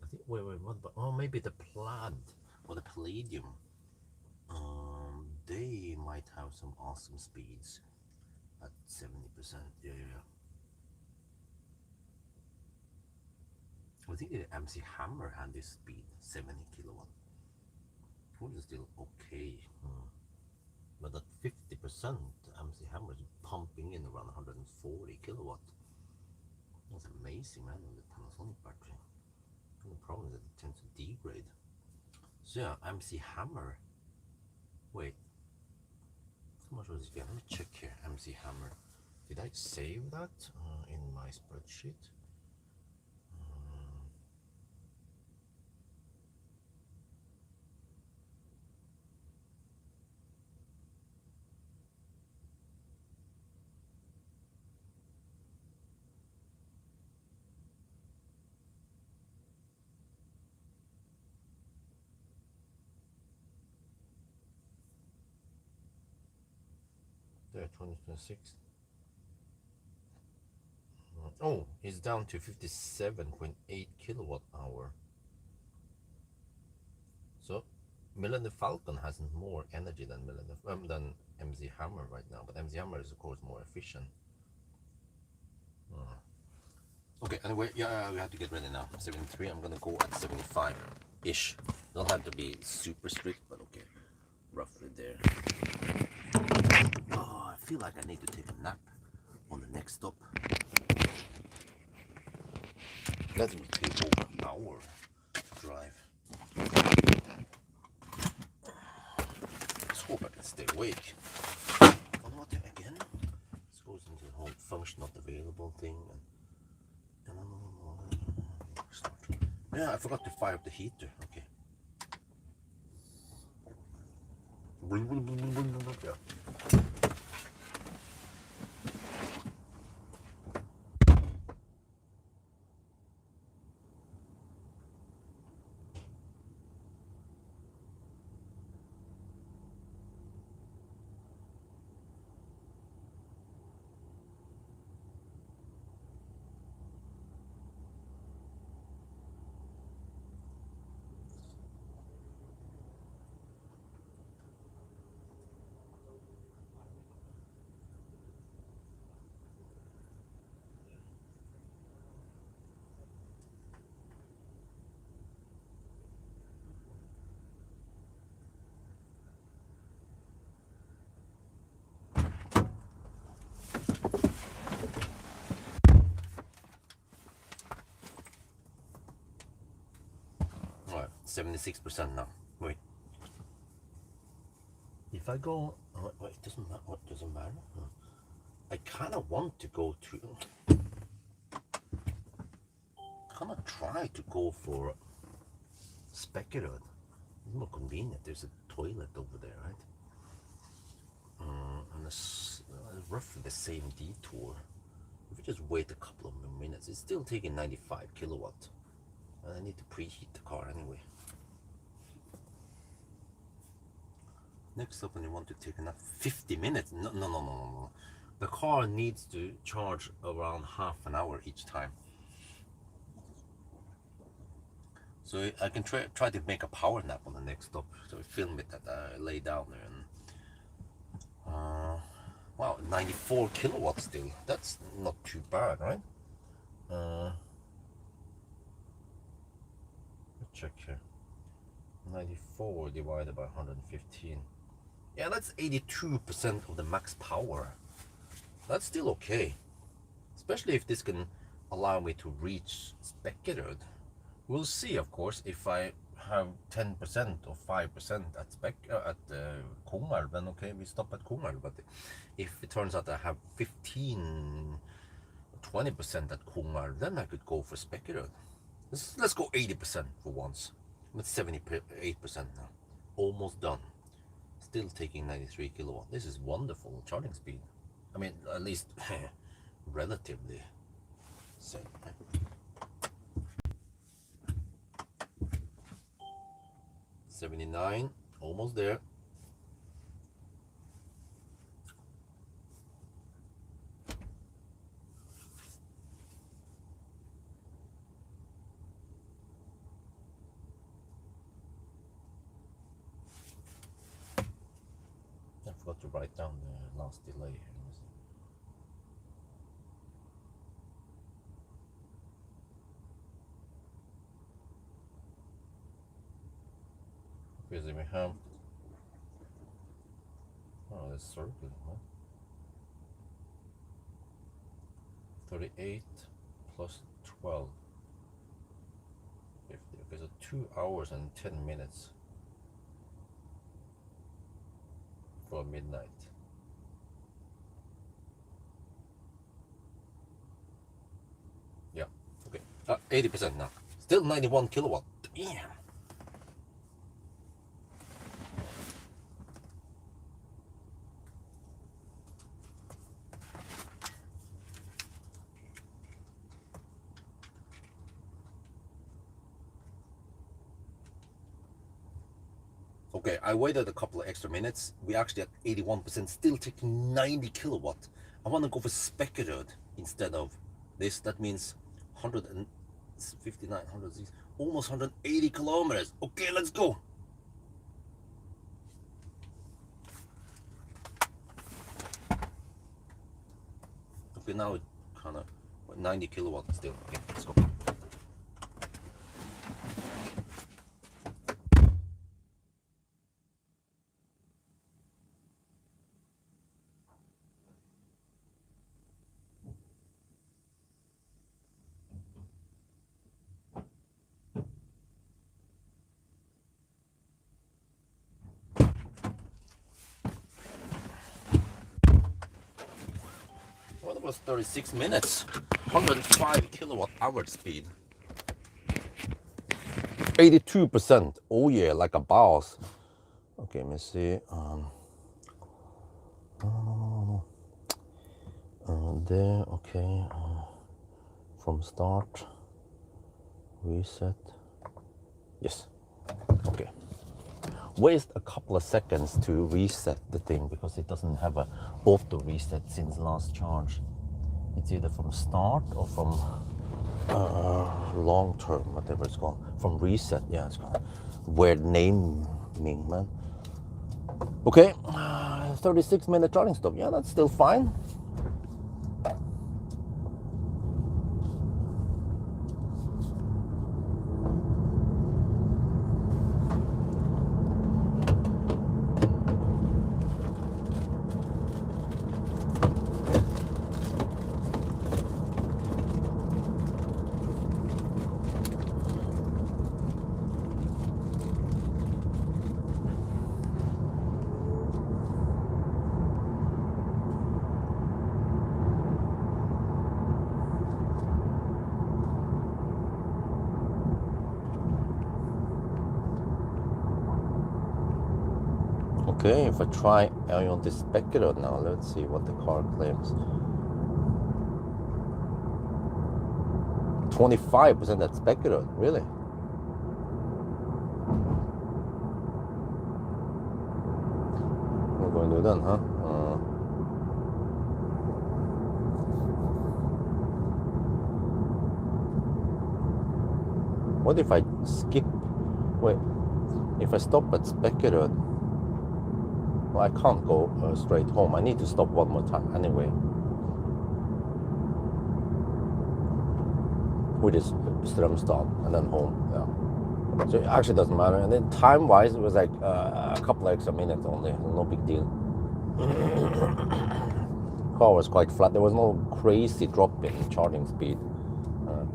I think, wait, what? Oh, maybe the Plaid or the Palladium. They might have some awesome speeds at 70%. Yeah. I think the MC Hammer had this speed, 70 kilowatt. Which is still okay. But at 50%, MC Hammer is pumping in around 140 kilowatt. That's amazing, man, with the Panasonic battery. that it tends to degrade. So yeah, MC Hammer. Wait, how much was it again? Let me check here. MC Hammer. Did I save that in my spreadsheet? There, 2026. Oh, it's down to 57.8 kilowatt hour. So Millennium Falcon has more energy than than MZ Hammer right now, but MZ Hammer is of course more efficient. Okay, anyway, yeah, we have to get ready now. 73, I'm gonna go at 75-ish. Don't have to be super strict, but okay, roughly there. Oh, I feel like I need to take a nap on the next stop. That will take over an hour drive. Let's hope I can stay awake. Oh, what again? This goes into the whole function not available thing. Yeah, I forgot to fire up the heater. Okay. Yeah. All right, 76% now. Wait. If I go, wait, it doesn't matter. What doesn't matter? I kind of want to go to. Kind of try to go for Speculated. It's more convenient. There's a toilet over there, right? And it's roughly the same detour. If you just wait a couple of minutes, it's still taking 95 kilowatt. And I need to preheat the car anyway. Next up, when you want to take another 50 minutes, no. The car needs to charge around half an hour each time. So I can try to make a power nap on the next stop. So I film it that I lay down there and wow, 94 kilowatts still. That's not too bad, right? Let's check here. 94 divided by 115. Yeah, that's 82% of the max power. That's still okay. Especially if this can allow me to reach Speculated. We'll see, of course, if I have 10% or 5% at Kungälv, then okay, we stop at Kungälv. But if it turns out I have 15, 20% at Kungälv, then I could go for Speculated. Let's go 80% for once. I'm at 78% now. Almost done. Still taking 93 kilowatt. This is wonderful charging speed. I mean, at least relatively safe. 79, almost there. I forgot to write down the last delay here. Because we have, oh, this circle, huh? 38 plus 12, 50. Okay, so 2 hours and 10 minutes for midnight. Yeah, okay. 80% now. Still 91 kilowatt. Damn. Okay, I waited a couple of extra minutes. We actually at 81%, still taking 90 kilowatt. I want to go for speculated instead of this. That means 159, 100, almost 180 kilometers. Okay, let's go. Okay, now it kind of 90 kilowatt still. Okay, let's go. Well, it was 36 minutes, 105 kilowatt hour speed. 82%. Oh yeah, like a boss. Okay, let me see. There, okay. From start, reset. Yes. Okay. Waste a couple of seconds to reset the thing because it doesn't have a auto reset since last charge. It's either from start or from long term, whatever it's called. From reset, yeah, it's called. Weird naming, man. Okay, 36-minute charging stop. Yeah, that's still fine. Okay, if I try on this speculator now, let's see what the car claims. 25% at speculator, really? We're going to do that, huh? What if I skip? Wait, if I stop at speculator, well, I can't go straight home. I need to stop one more time anyway. Which is Strömstad and then home. Yeah. So it actually doesn't matter. And then time-wise, it was like a couple extra minutes only. No big deal. Car was quite flat. There was no crazy drop in charging speed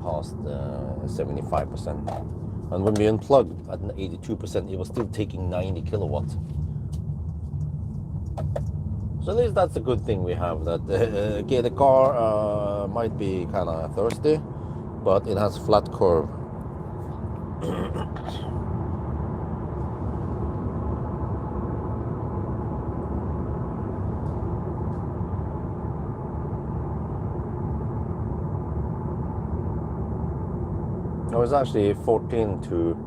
past 75%. And when we unplugged at 82%, it was still taking 90 kilowatts. So at least that's a good thing we have. That okay, the car might be kind of thirsty, but it has flat curve. It was actually 14 to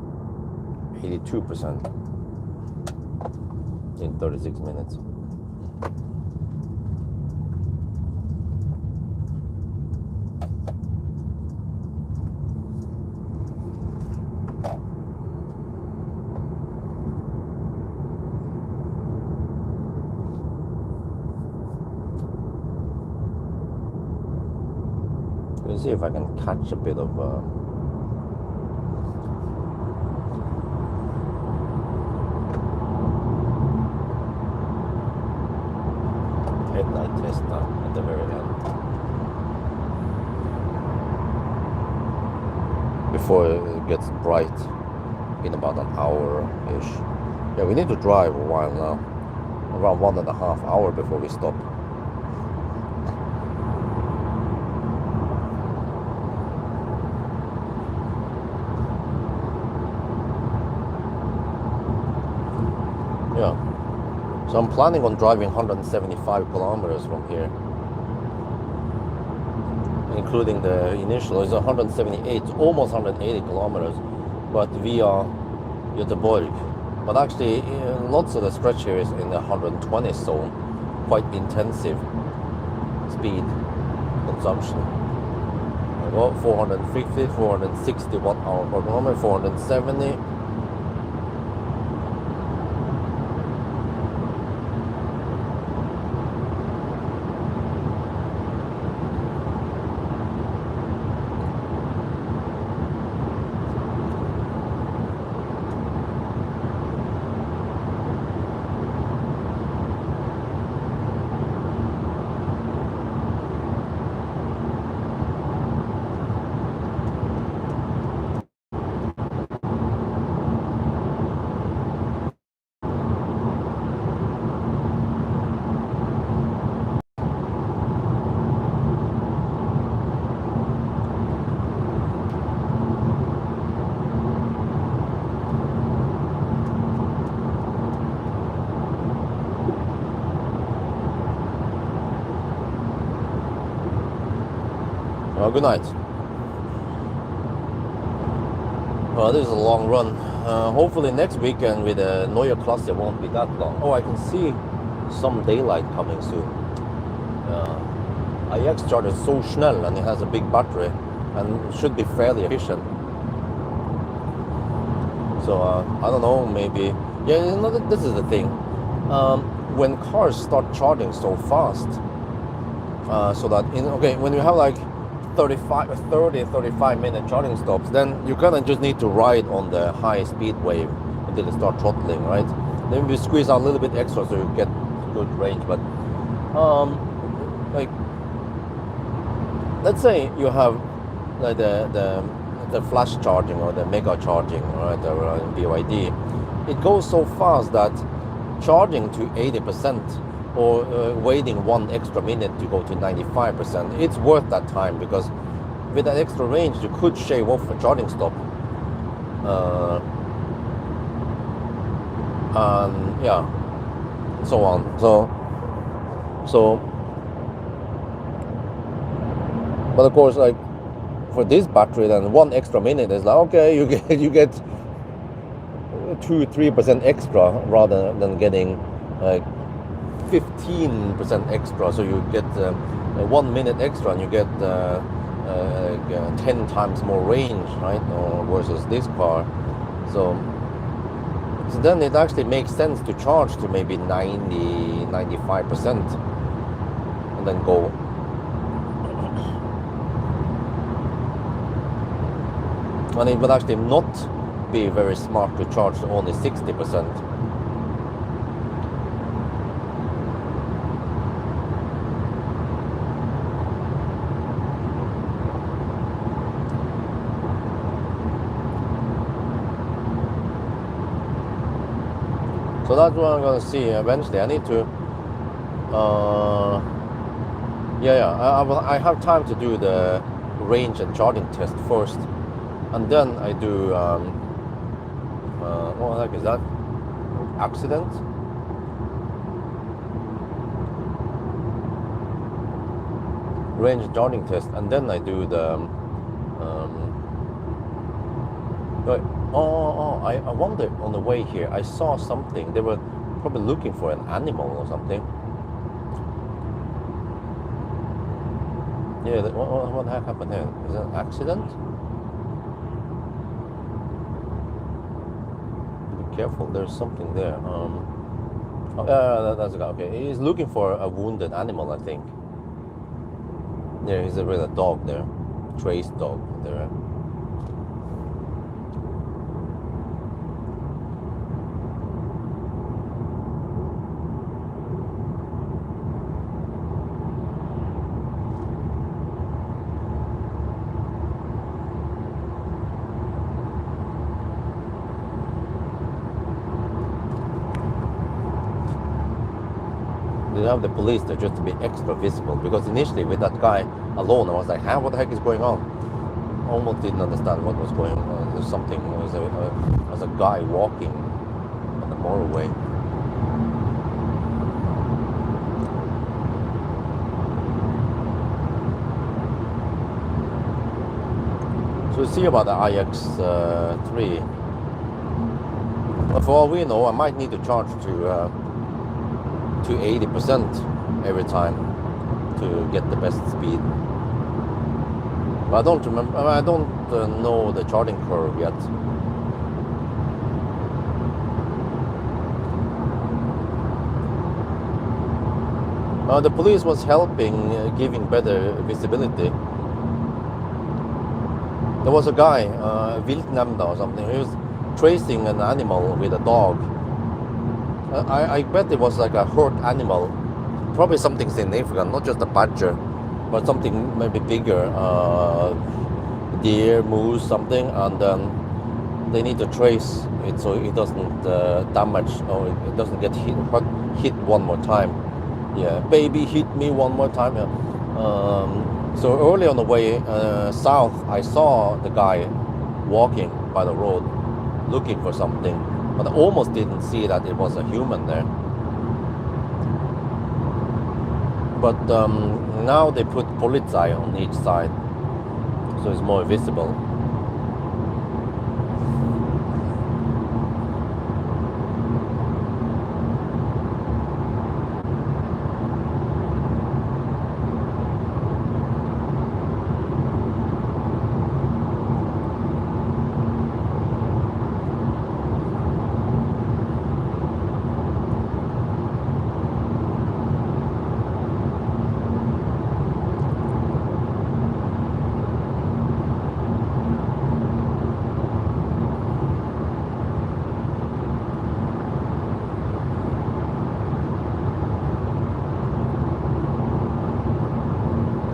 82% in 36 minutes. Let's see if I can catch a bit of headlight test at the very end before it gets bright. in about an hour-ish. Yeah, we need to drive a while now, around 1.5 hours before we stop. Yeah, so I'm planning on driving 175 kilometers from here, including the initial. It's 178, almost 180 kilometers, but via Göteborg. But actually, lots of the stretch here is in the 120 zone, quite intensive speed consumption. I go 450, 460 watt-hour per kilometer, 470. Well, good night. Well, this is a long run. Hopefully next weekend with the Neue Klasse it won't be that long. Oh, I can see some daylight coming soon. IX charger is so schnell and it has a big battery and should be fairly efficient. So I don't know, maybe. Yeah, you know, this is the thing. When cars start charging so fast, so that when you have like 30-35 minute charging stops, then you kind of just need to ride on the high speed wave until it starts throttling, right? Then you squeeze out a little bit extra so you get good range. But like, let's say you have like the flash charging or the mega charging, right, or BYD, it goes so fast that charging to 80% or waiting 1 extra minute to go to 95%, it's worth that time, because with that extra range you could shave off a charging stop. And yeah, so on. So but of course, like for this battery, then 1 extra minute is like, okay, you get 2-3% extra rather than getting like 15% extra. So you get 1 minute extra and you get 10 times more range, right? Or versus this car. So then it actually makes sense to charge to maybe 90-95% and then go. And it would actually not be very smart to charge to only 60%. So that's what I'm gonna see eventually. I need to, I have time to do the range and charging test first, and then I do. What the heck is that? Accident? Range and charging test, and then I do the. I wonder, on the way here I saw something. They were probably looking for an animal or something. Yeah, what the heck happened here? Is it an accident? Be careful, there's something there. That's a guy. Okay, he's looking for a wounded animal, I think. Yeah, he's with a dog there. Trace dog there. you have the police there just to be extra visible, because initially with that guy alone I was like, what the heck is going on? Almost didn't understand what was going on. There's something, there was a guy walking on the motorway. So we'll see about the iX3. But for all we know, I might need to charge to 80% every time to get the best speed. But I don't remember. I don't know the charging curve yet. The police was helping, giving better visibility. There was a guy, Viltnemnda or something. He was tracing an animal with a dog. I bet it was like a hurt animal, probably something significant, not just a badger, but something maybe bigger, deer, moose, something, and they need to trace it so it doesn't damage or it doesn't get hit one more time. Yeah, baby, hit me one more time. Yeah. So early on the way south, I saw the guy walking by the road, looking for something, but I almost didn't see that it was a human there. But now they put Polizei on each side, so it's more visible.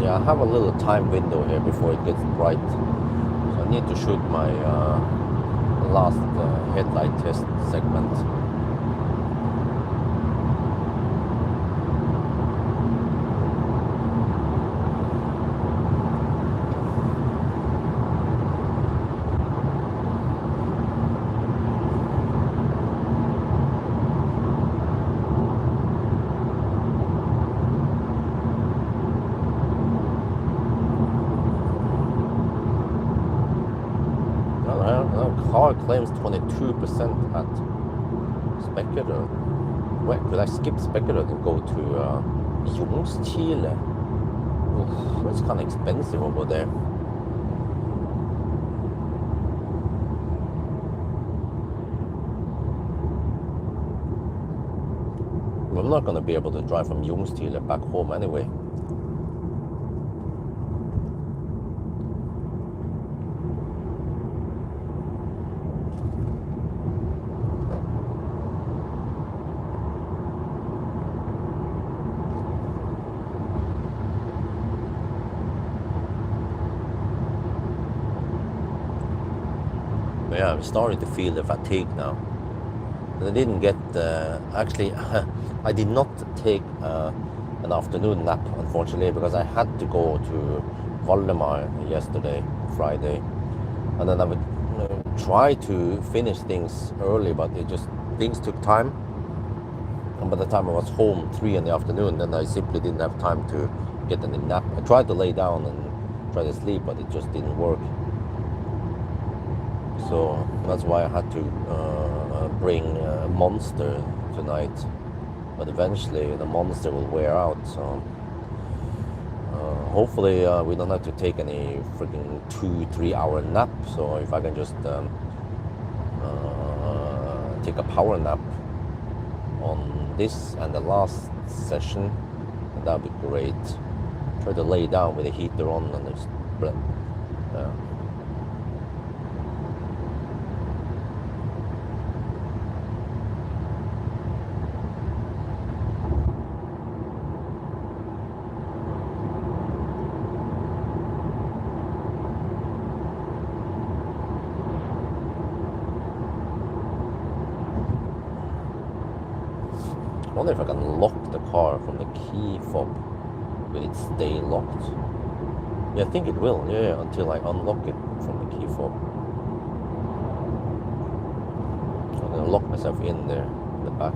I have a little time window here before it gets bright, so I need to shoot my last headlight test segment. Car claims 22% at Speculator. Wait, could I skip Speculator and go to Ljungskile? It's kind of expensive over there. I'm not going to be able to drive from Ljungskile back home anyway. Yeah, I'm starting to feel the fatigue now. I didn't get, actually, I did not take an afternoon nap, unfortunately, because I had to go to Valdemar yesterday, Friday. And then I would try to finish things early, but things took time. And by the time I was home, 3 in the afternoon, then I simply didn't have time to get any nap. I tried to lay down and try to sleep, but it just didn't work. So that's why I had to bring Monster tonight, but eventually the Monster will wear out, so hopefully we don't have to take any freaking 2-3 hour nap. So if I can just take a power nap on this and the last session, that would be great. Try to lay down with the heater on and just I wonder if I can lock the car from the key fob, will it stay locked? Yeah, I think it will. Yeah, until I unlock it from the key fob. So I'm gonna lock myself in there, in the back.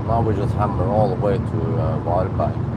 Now we just hammer all the way to Varberg.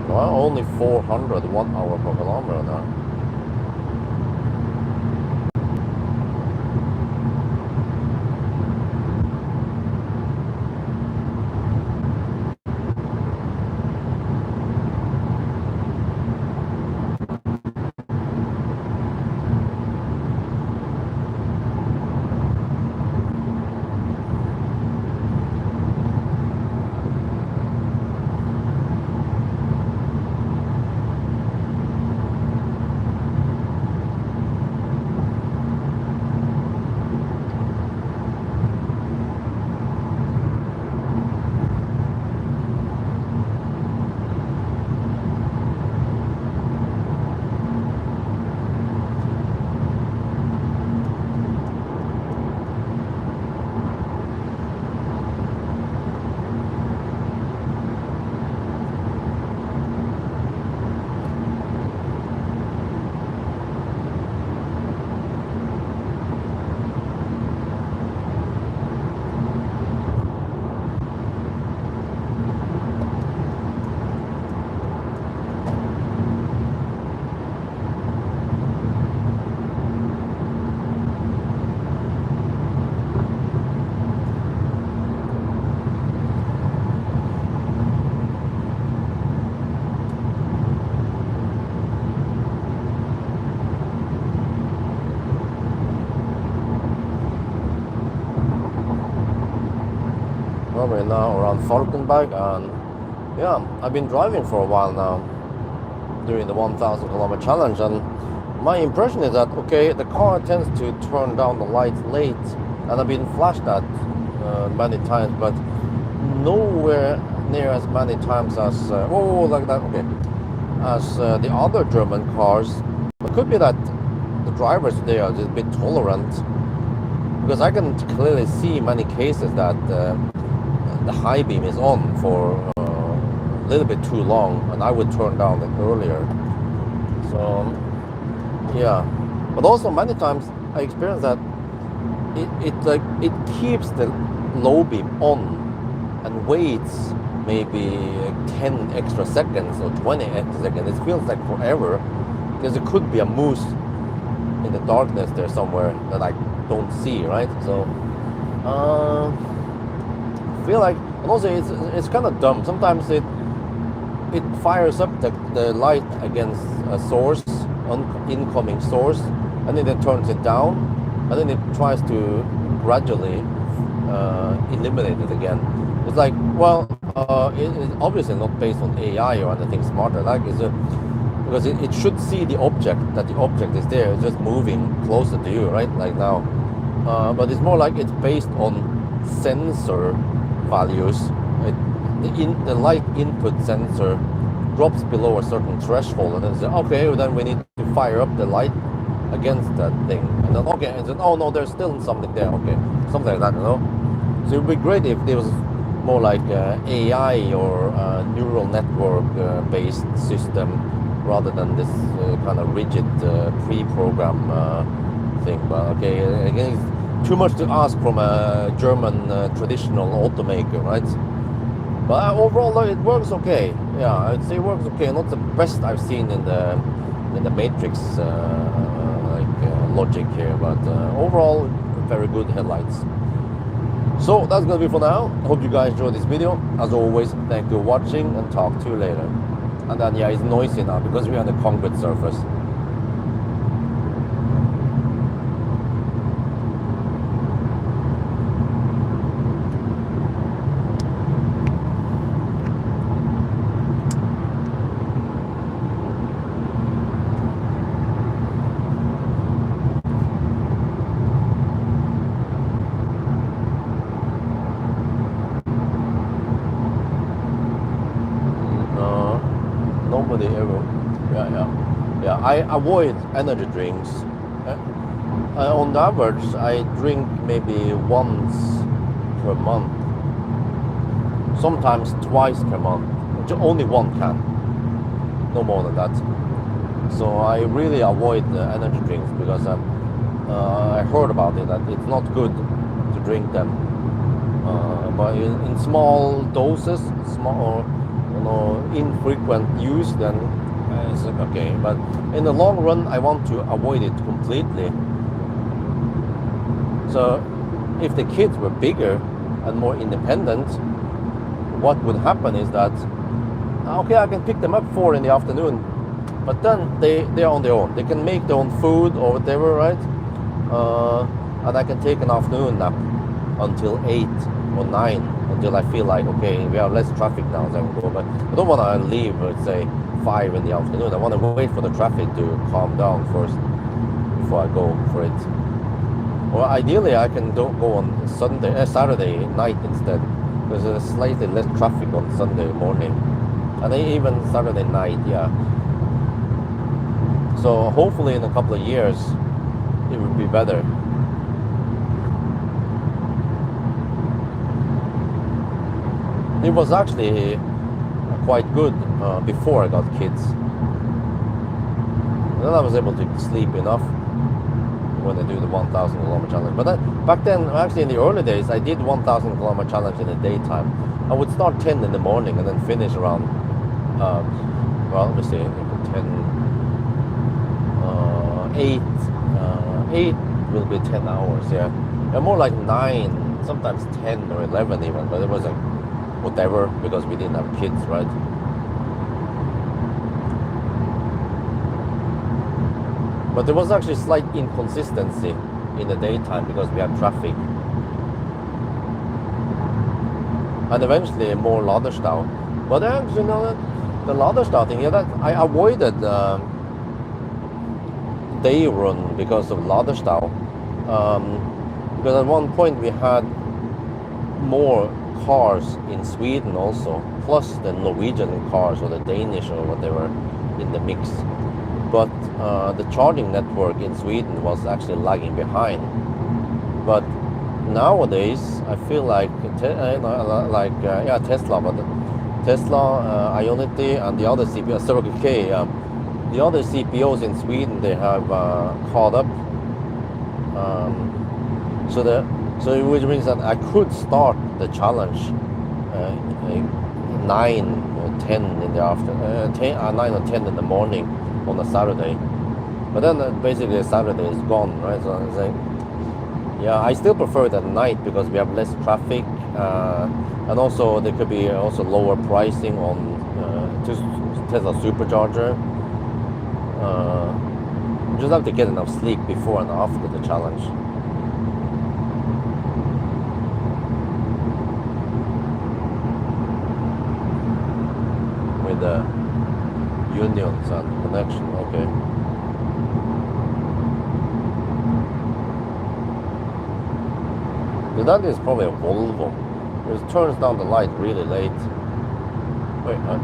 Well, only 400 1 hour per kilometer now. somewhere now around Falkenberg, and yeah, I've been driving for a while now during the 1,000 kilometer challenge, and my impression is that okay, the car tends to turn down the lights late, and I've been flashed at many times, but nowhere near as many times as like that. Okay, as the other German cars. It could be that the drivers there are just a bit tolerant, because I can clearly see many cases that the high beam is on for a little bit too long, and I would turn down it earlier. So yeah, but also many times I experience that it keeps the low beam on and waits maybe 10 extra seconds or 20 extra seconds. It feels like forever, because it could be a moose in the darkness there somewhere that I don't see, right? So I feel like, and also it's kind of dumb. Sometimes it fires up the light against a source, incoming source, and then it turns it down, and then it tries to gradually eliminate it again. It's like, well, it's obviously not based on AI or anything smarter. Like, because it should see the object, that the object is there, it's just moving closer to you, right? Like now. But it's more like it's based on sensor values. The light input sensor drops below a certain threshold, and then say, okay, well, then we need to fire up the light against that thing. And then, okay, and then, oh no, there's still something there, okay. Something like that, you know? So it would be great if there was more like AI or neural network based system, rather than this kind of rigid pre-program thing. But okay, again, it's too much to ask from a German traditional automaker, right? But overall, it works okay. Yeah, I'd say it works okay. Not the best I've seen in the Matrix logic here, but overall, very good headlights. So that's gonna be for now. Hope you guys enjoyed this video. As always, thank you for watching, and talk to you later. And then yeah, it's noisy now because we're on a concrete surface. Nobody ever. Yeah. I avoid energy drinks. On average, I drink maybe once per month. Sometimes twice per month. Only one can. No more than that. So I really avoid energy drinks, because I heard about it that it's not good to drink them. But in small doses, small, infrequent use, then it's okay. But in the long run, I want to avoid it completely. So if the kids were bigger and more independent, what would happen is that, okay, I can pick them up 4 in the afternoon, but then they're on their own. They can make their own food or whatever, right? And I can take an afternoon nap until 8 or 9, until I feel like, okay, we have less traffic now, so I can go. But I don't want to leave, let's say, 5 in the afternoon. I want to wait for the traffic to calm down first before I go for it. Or ideally, I can go on Saturday night instead, because there's slightly less traffic on Sunday morning, and even Saturday night, yeah. So hopefully in a couple of years, it will be better. It was actually quite good before I got kids. Then I was able to sleep enough when I do the 1,000 kilometer challenge. But then, back then, actually in the early days, I did 1,000 kilometer challenge in the daytime. I would start 10 in the morning and then finish around, well, let me see, 8 will be 10 hours, yeah. And more like 9, sometimes 10 or 11 even, but it was like whatever, because we didn't have kids, right? But there was actually slight inconsistency in the daytime because we had traffic. and eventually more laderstau. But actually, the laderstau thing, yeah, that I avoided day run because of laderstau. Because at one point we had more cars in Sweden also, plus the Norwegian cars or the Danish or whatever in the mix. But the charging network in Sweden was actually lagging behind. But nowadays, I feel like Tesla, but Tesla, Ionity, and the other CPOs, Circle K, the other CPOs in Sweden, they have caught up. So which means that I could start the challenge 9 or 10 in the afternoon, 9 or 10 in the morning on a Saturday. But then basically Saturday is gone, right? So I'm saying, yeah, I still prefer it at night because we have less traffic, and also there could be also lower pricing on Tesla supercharger. You just have to get enough sleep before and after the challenge. With the unions and connection, okay. So that is probably a Volvo. It turns down the light really late. Wait, huh?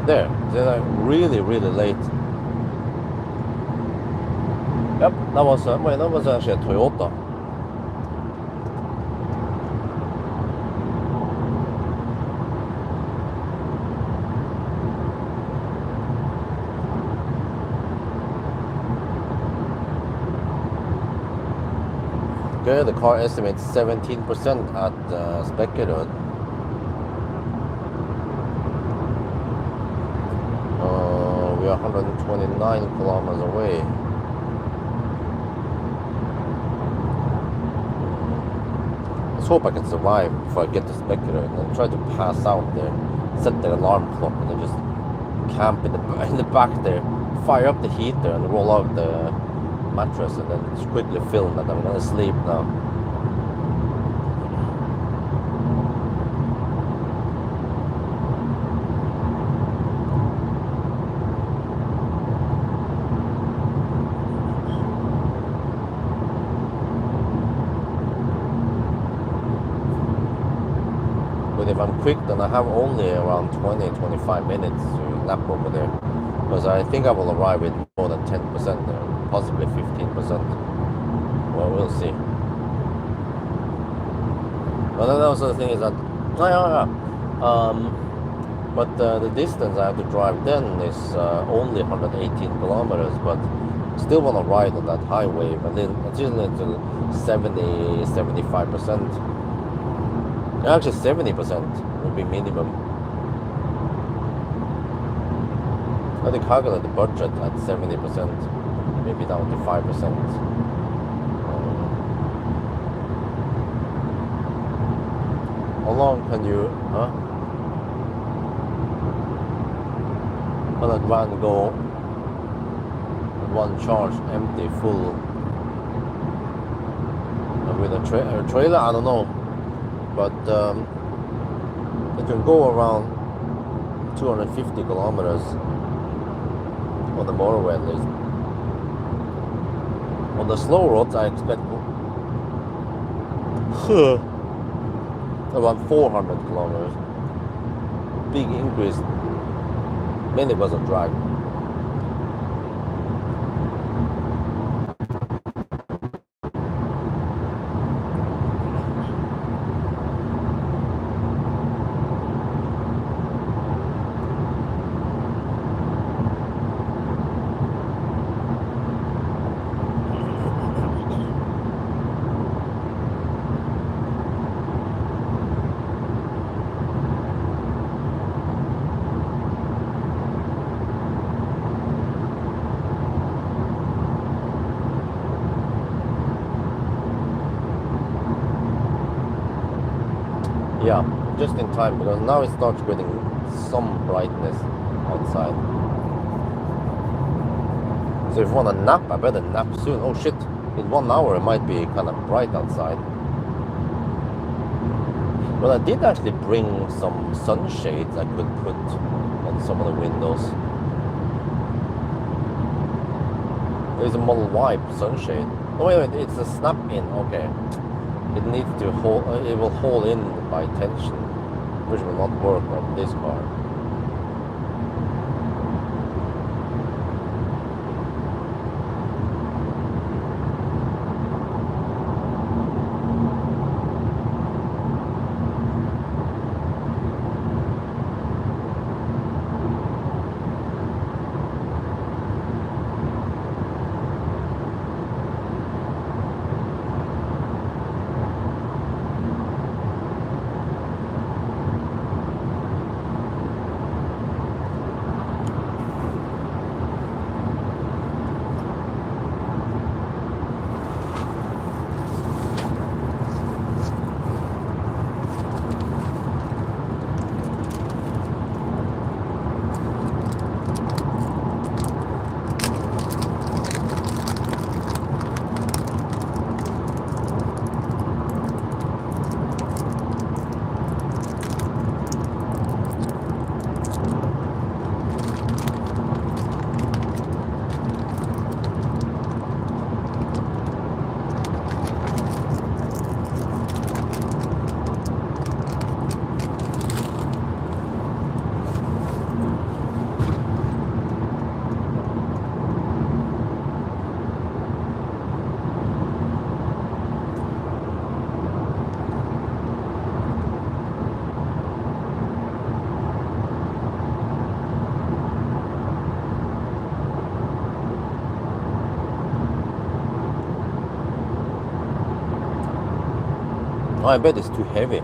There. They're like really, really late. Yep, that was actually a Toyota. Okay, the car estimates 17% at Spekkerud. We are 129 kilometers away. Let's hope I can survive before I get to Spekkerud and try to pass out there, set the alarm clock, and then just camp in the back there, fire up the heater and roll out the mattress, and then just quickly film that I'm gonna sleep now. But if I'm quick, then I have only around 20-25 minutes to nap over there, because I think I will arrive with more than 10% there. Possibly 15%. Well, we'll see. But then also the thing is that, but the distance I have to drive then is only 118 kilometers, but still want to ride on that highway, but then it's usually to 70-75%. Actually 70% would be minimum. I think calculate the budget at 70%. Maybe down to 5%. How long can you, can that van go one charge, empty, full? And with a trailer, I don't know. But it can go around 250 kilometers on the motorway at least. On the slow roads, I expect around 400 kilometers. Big increase, mainly because of drag. Yeah, just in time, because now it starts getting some brightness outside. So if you want to nap, I better nap soon. Oh shit, in 1 hour it might be kind of bright outside. Well, I did actually bring some sunshades I could put on some of the windows. There's a Model Y sunshade. Oh wait, it's a snap-in. Okay, it needs to hold. It will hold in by tension, which will not work on this car. Oh, I bet it's too heavy.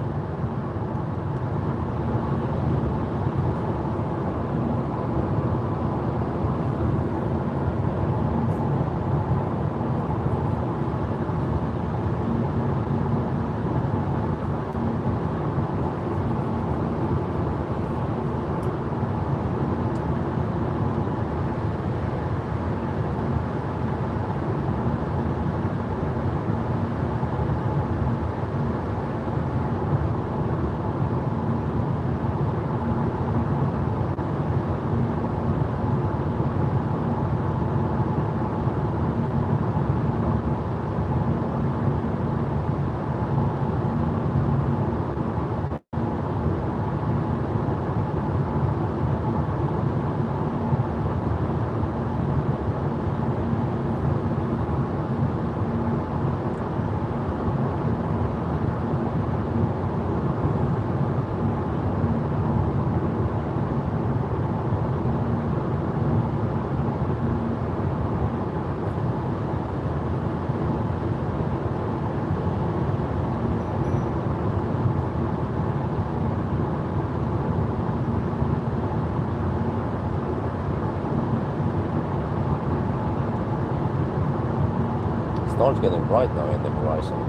Starts getting bright now in the horizon.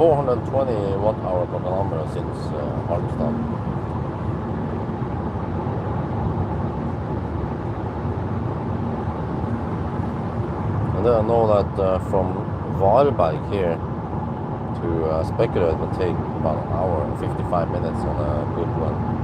420 watt-hour per kilometer since Harmstad. And then I know that from Varberg here to Spekerød will take about an hour and 55 minutes on a good run.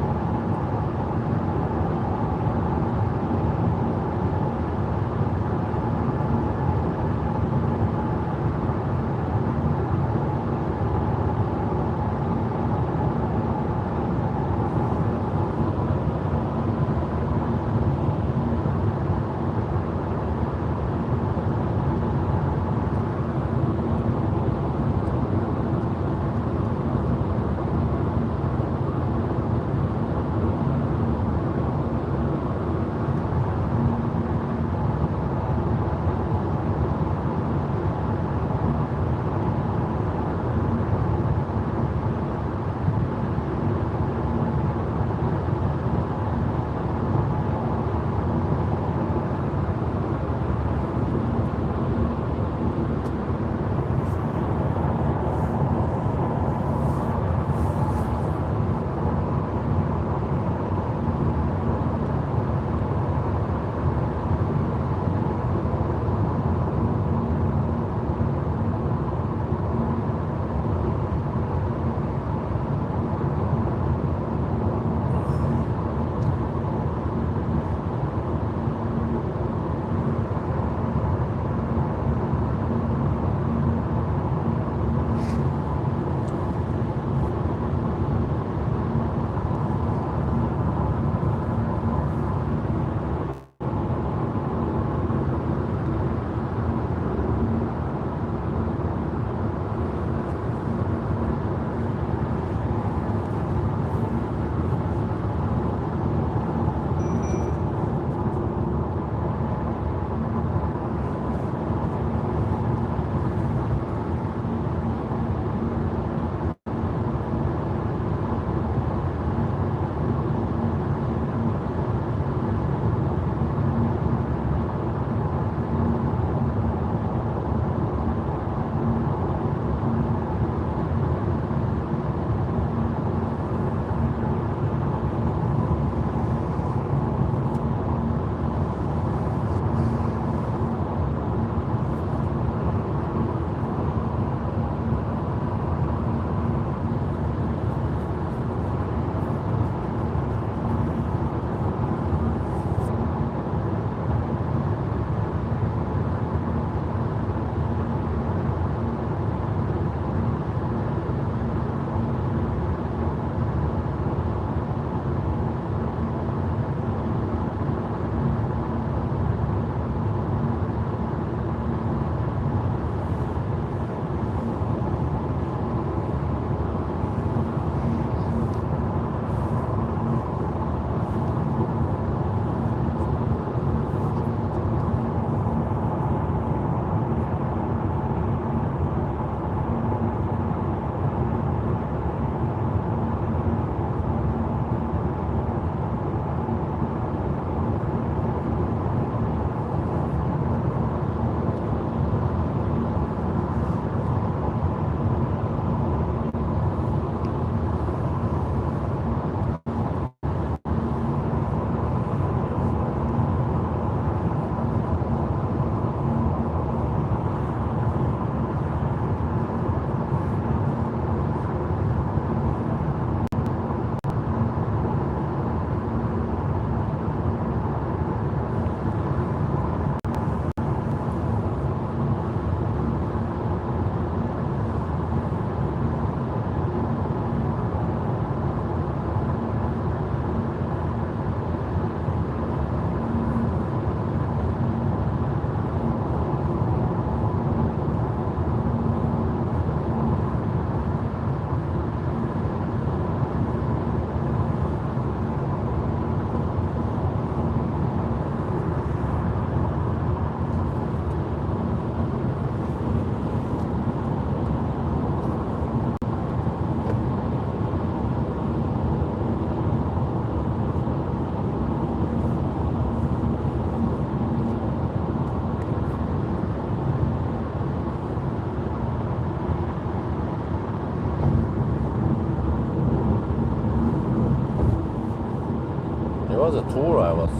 was a tour I was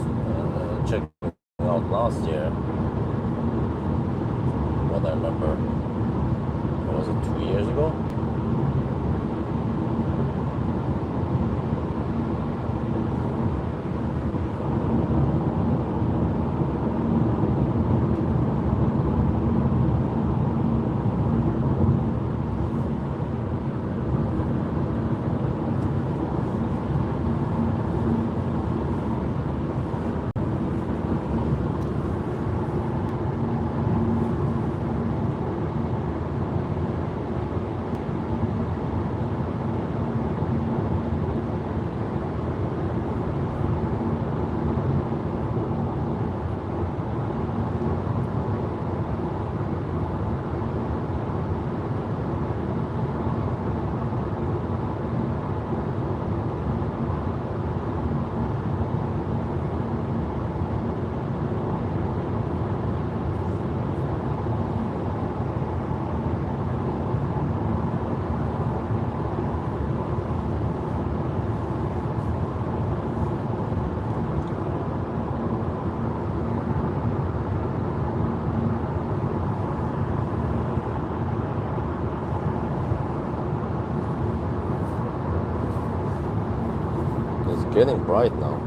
checking out last year. What I remember. Was it 2 years ago? It's getting bright now.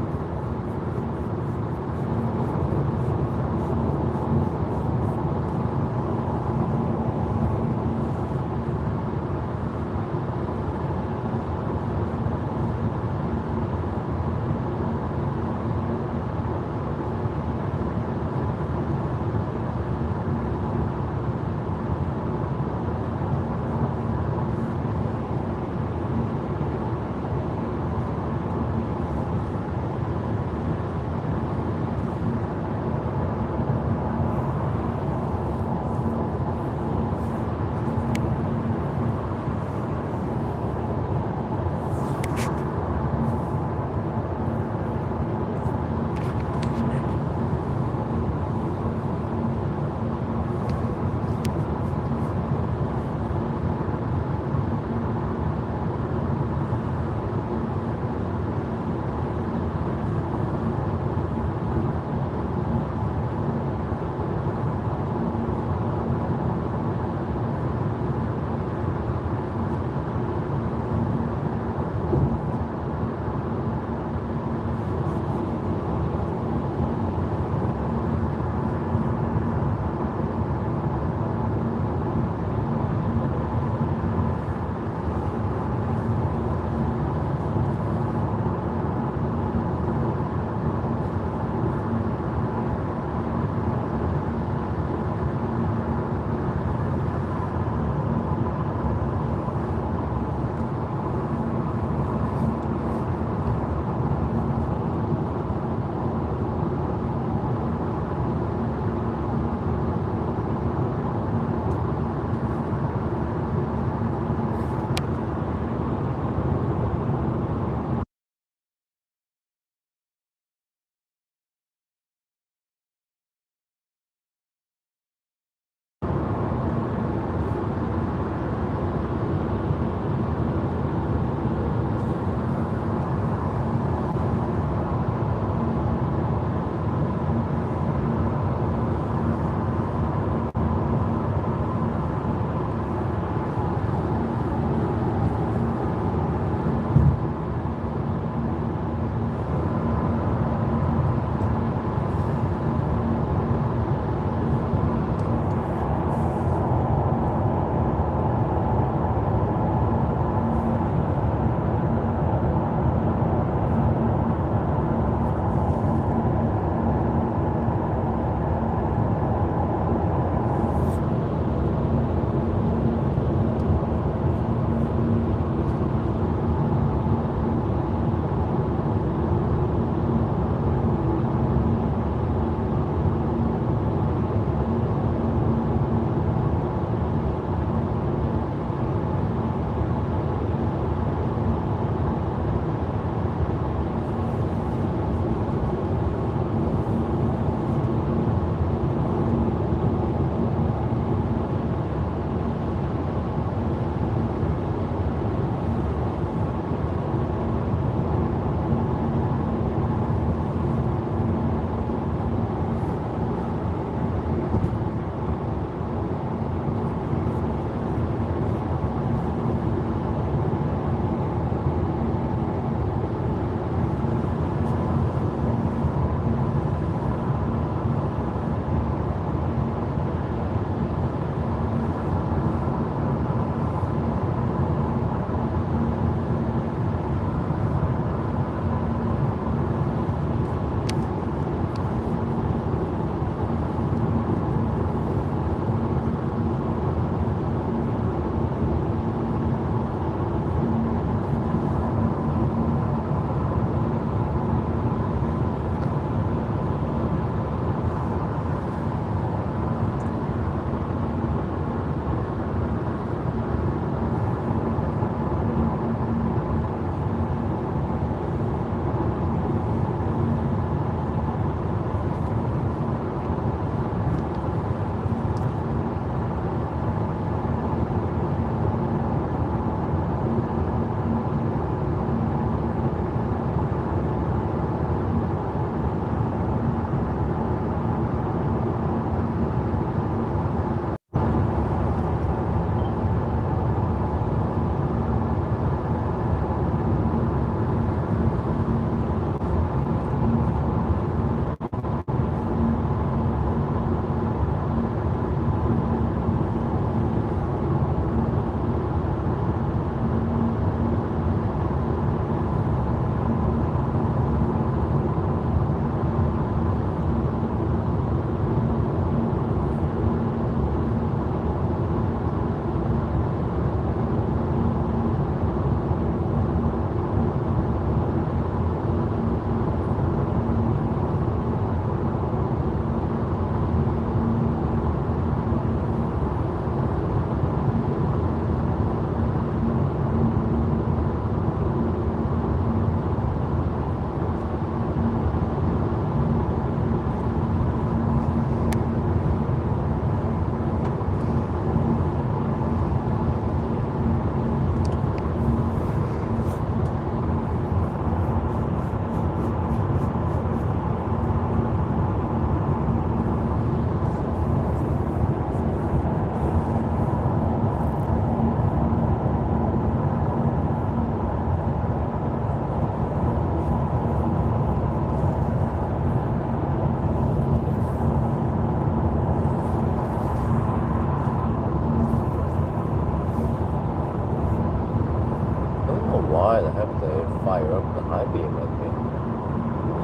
they fire up the high beam at me.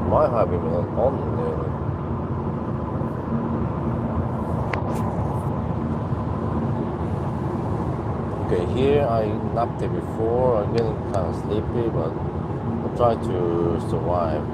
My high beam is on nearly. Okay, here I napped here before. I'm getting kind of sleepy, but I'll try to survive.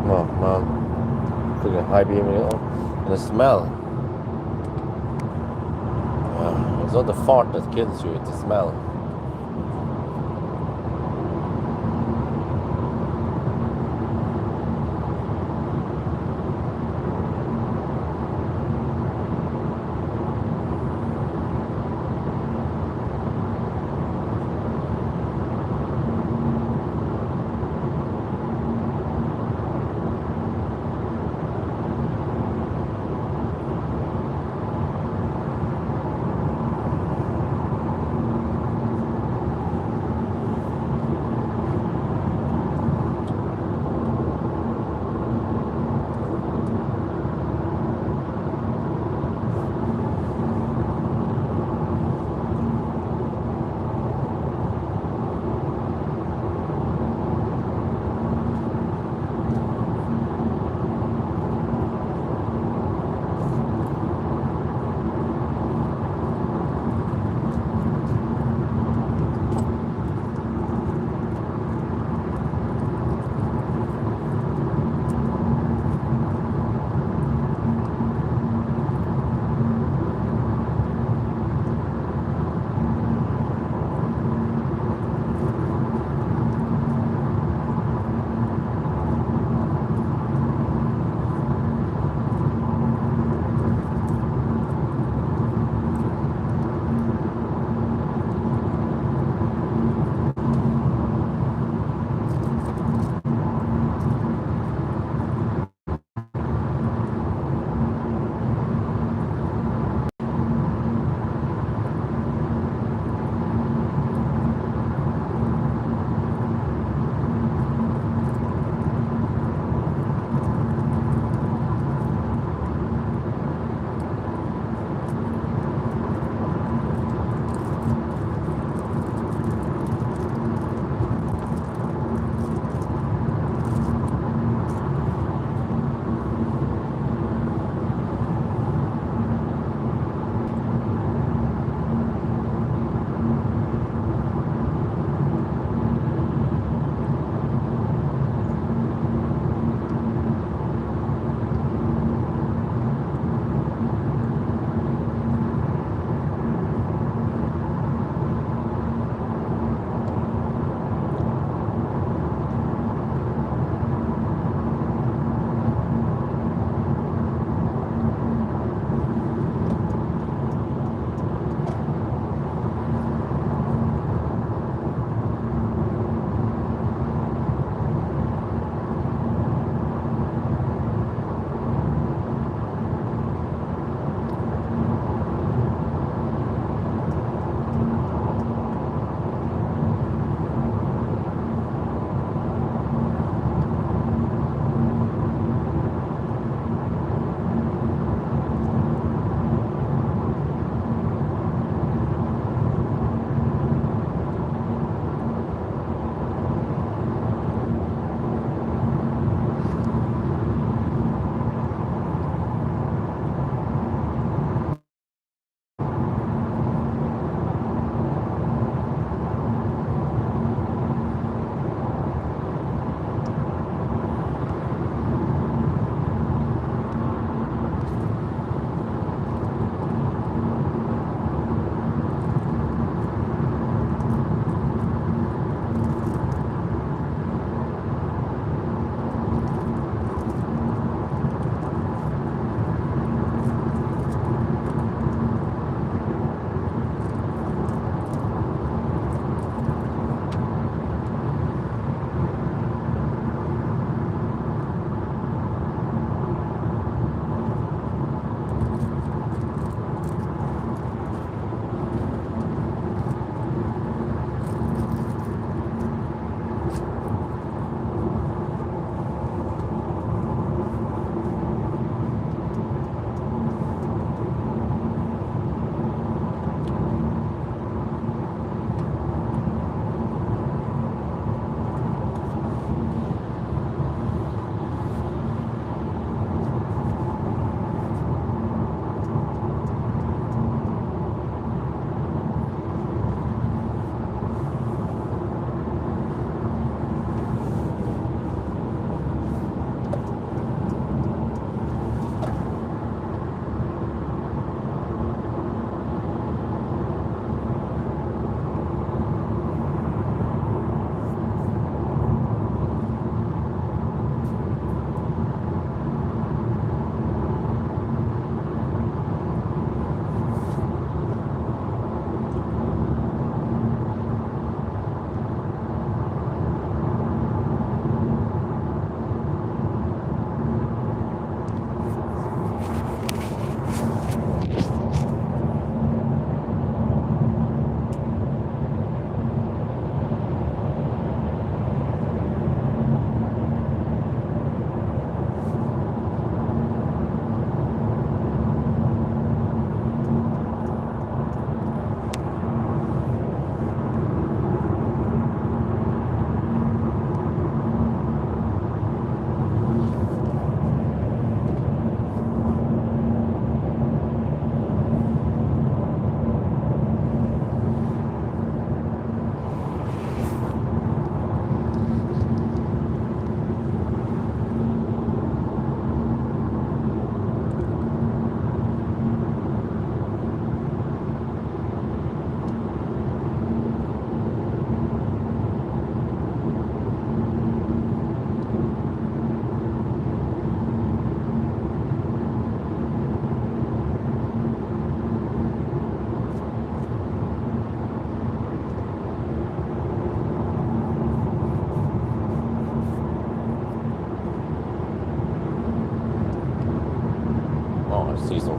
Oh man, took a high beam and the smell. It's not the fart that kills you, it's the smell.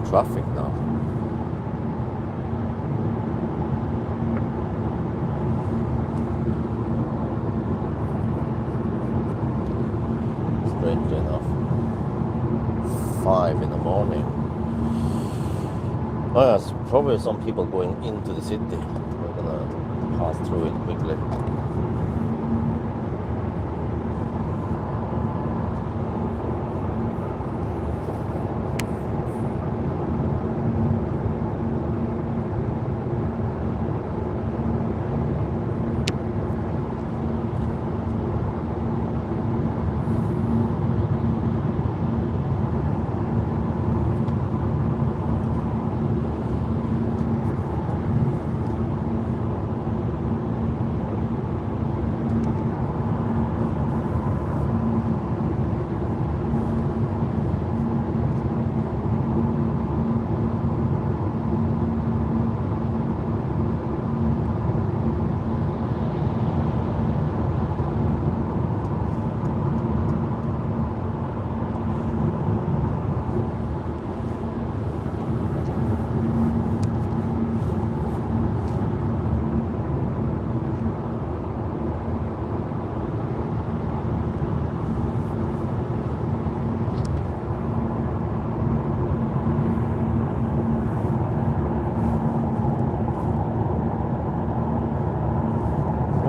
traffic now. Strangely enough, 5 in the morning. Oh, yes, probably some people going into the city. We're gonna pass through it quickly.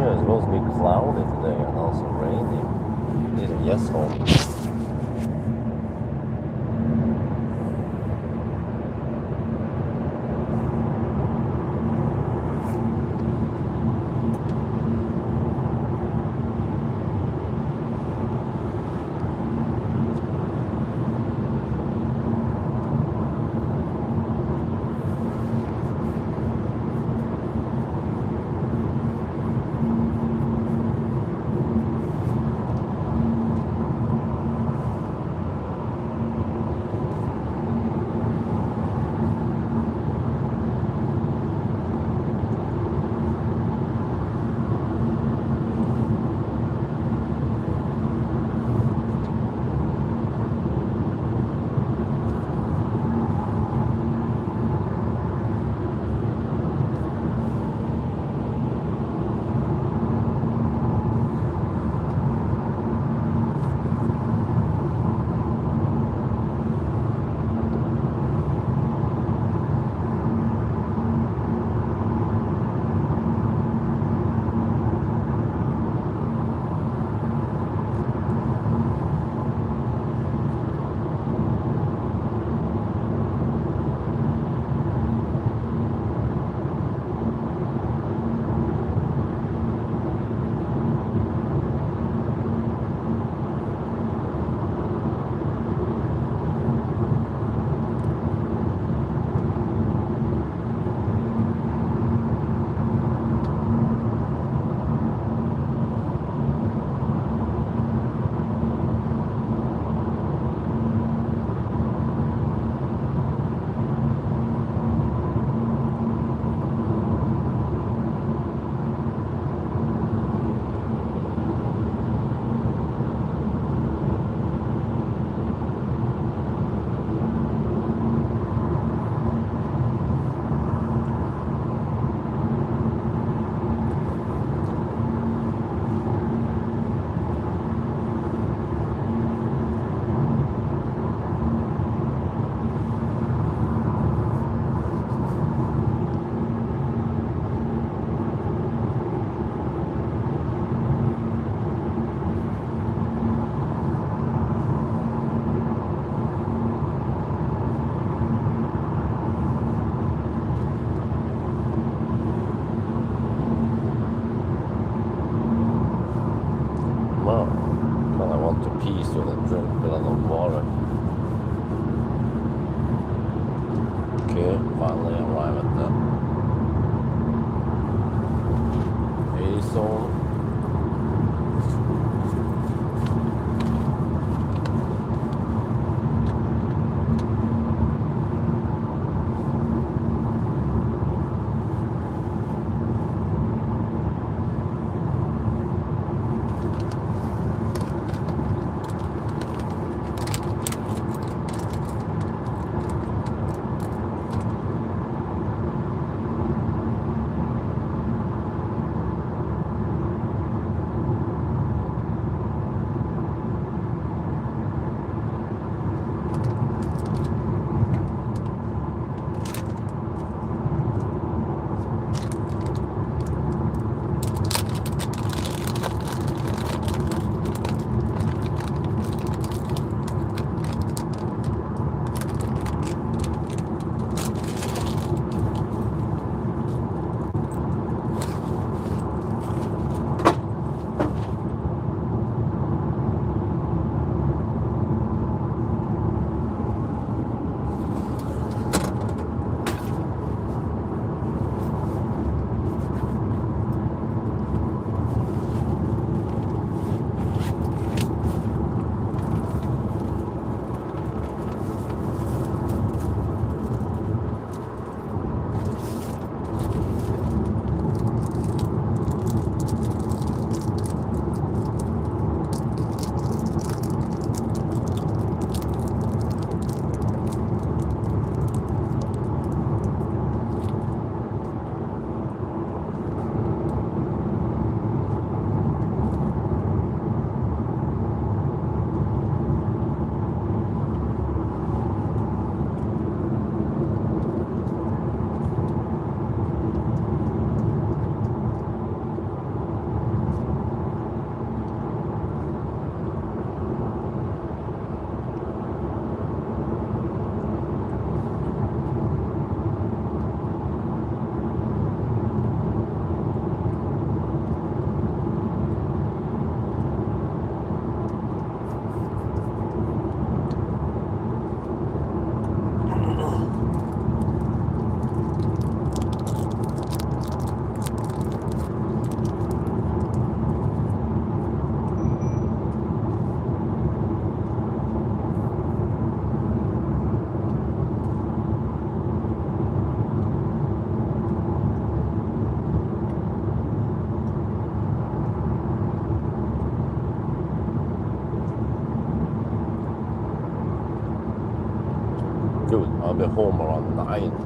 It's supposed to be cloudy today and also rainy. Need a yes home. Finally arrive at the A zone. Dude, I'll be home around 9.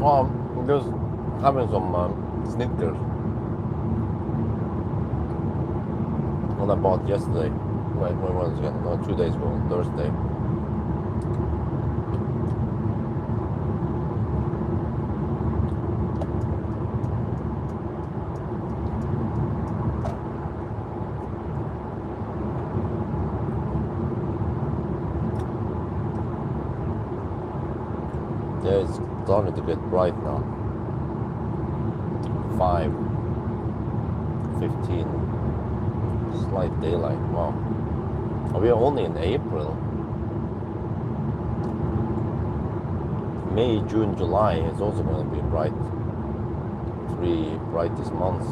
Well, I'm just having some Snickers. One I bought yesterday. Wait, when was it? No, 2 days ago, on Thursday. Yeah, it's starting to get bright now. 5:15. Slight daylight. Wow. We are only in April. May, June, July is also going to be bright. 3 brightest months.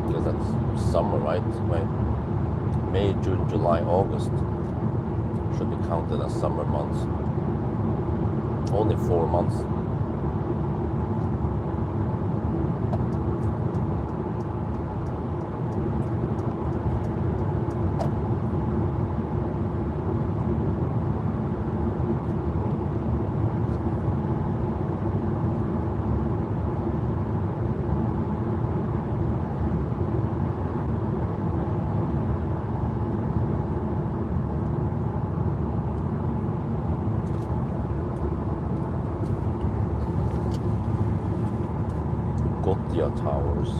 Because that's summer, right? May, June, July, August should be counted as summer months. Only 4 months. Towers.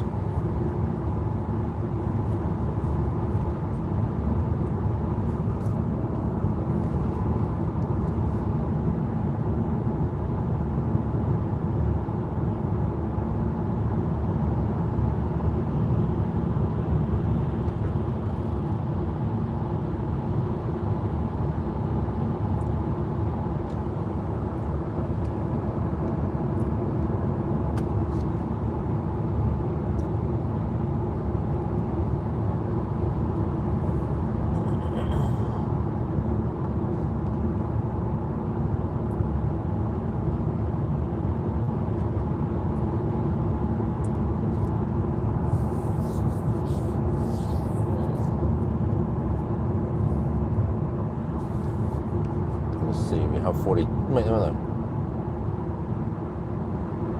Let's see, we have 40, wait a minute.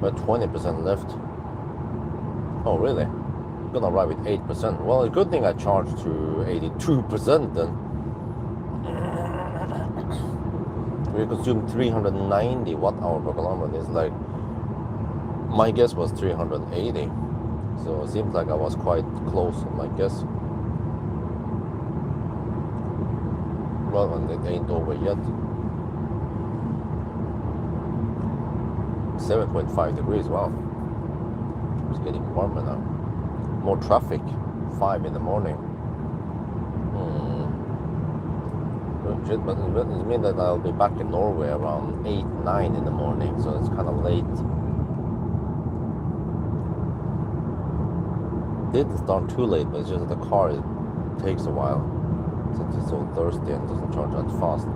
We're 20% left. Oh, really? I'm gonna arrive with 8%. Well, a good thing I charged to 82% then. We consume 390 watt-hour per kilometer. It's like, my guess was 380. So it seems like I was quite close on my guess. Well, and it ain't over yet. 7.5 degrees, wow. It's getting warmer now. More traffic, 5 in the morning. Shit, but it means that I'll be back in Norway around 8, 9 in the morning, so it's kind of late. Didn't start too late, but it's just that the car takes a while. Since it's so thirsty and doesn't charge that fast.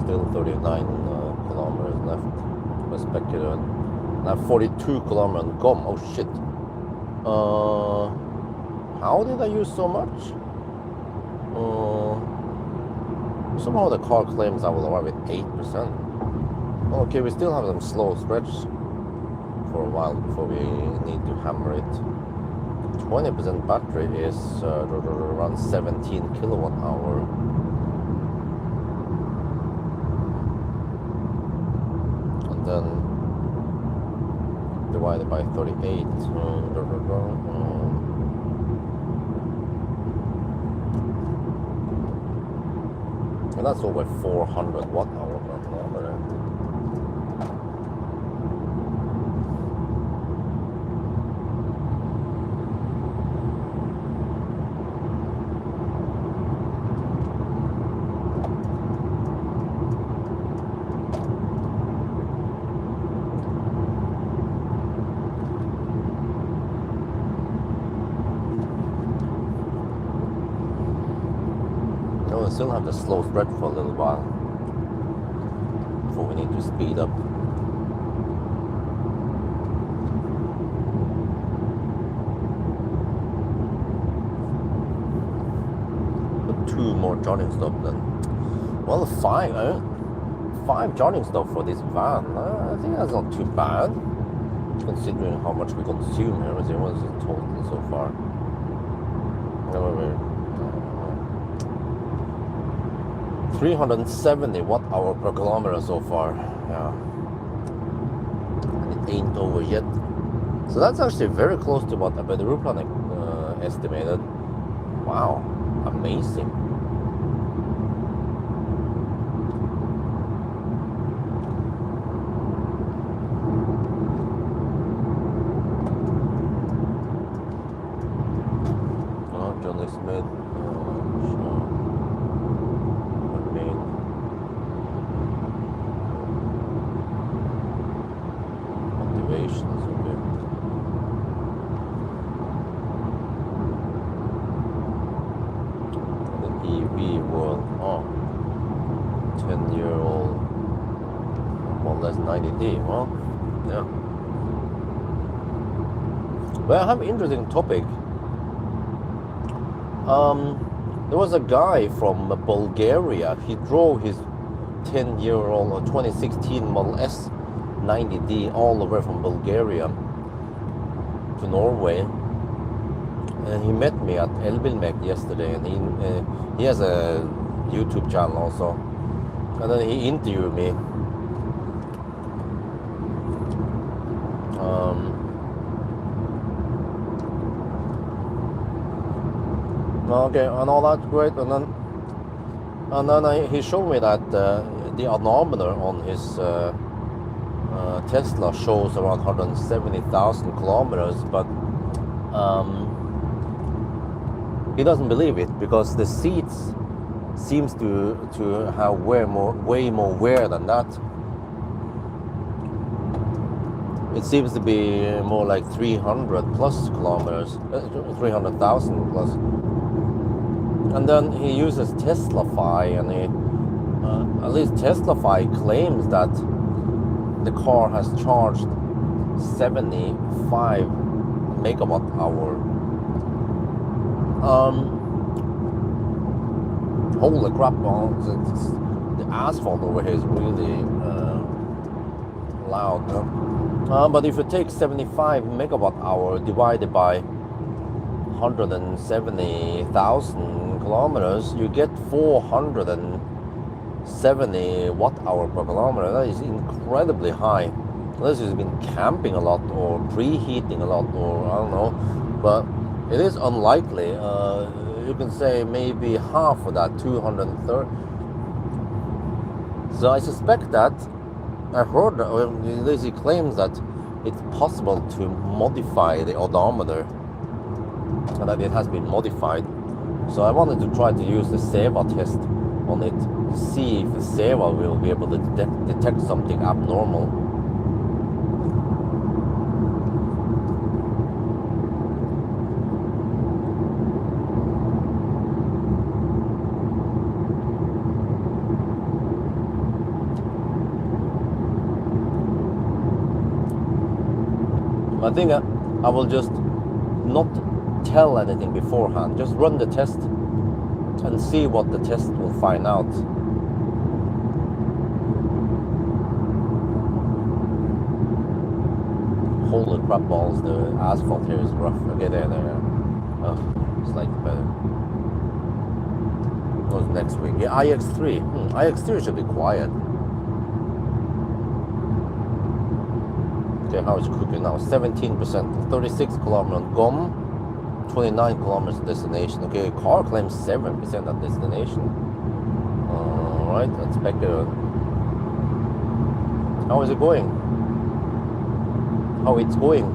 Still 39 kilometers left. Respected. Now 42 kilometers gone. Oh shit. How did I use so much? Somehow the car claims I will arrive at 8%. Okay, we still have some slow stretch for a while before we need to hammer it. 20% battery is around 17 kilowatt hour. And then divided by 38. And that's over 400 watt hour per kilometer. We still have the slow stretch for a little while before we need to speed up. But 2 more charging stops then. Well, 5 charging stops for this van. I think that's not too bad, considering how much we consume here. What is the total so far? 370 watt hour per kilometer so far. Yeah, and it ain't over yet. So that's actually very close to what Abedruplan estimated. Wow, amazing. Johnny Smith. Oh, 10-year-old, more or less 90D. Well, yeah. Well, I have an interesting topic. There was a guy from Bulgaria. He drove his 10-year-old or 2016 Model S 90D all the way from Bulgaria to Norway. And he met me at Elbilmek yesterday, and he has a YouTube channel also. And then he interviewed me. Okay, and all that's great. And then he showed me that the odometer on his Tesla shows around 170,000 kilometers, but he doesn't believe it because the seats seems to have way more wear than that. It seems to be more like 300 plus kilometers, 300,000 plus. And then he uses Teslafy, and at least Teslafy claims that the car has charged 75 megawatt hour. Holy crap! The asphalt over here is really loud. But if you take 75 megawatt hour divided by 170,000 kilometers, you get 470 watt hour per kilometer. That is incredibly high. Unless you've been camping a lot or preheating a lot, or I don't know, but it is unlikely. You can say maybe half of that, 230. So I suspect that, I heard, he claims that it's possible to modify the odometer, and that it has been modified. So I wanted to try to use the SEVA test on it to see if the SEVA will be able to detect something abnormal. I think I will just not tell anything beforehand. Just run the test and see what the test will find out. Holy crap balls, the asphalt here is rough. Okay, there. Oh, slightly better. What's next week? Yeah, iX3. iX3 should be quiet. Okay, how is it cooking now? 17%, 36 kilometers on GOM, 29 kilometers destination. Okay, car claims 7% at destination. Alright, let's back it up. How is it going? How it's going?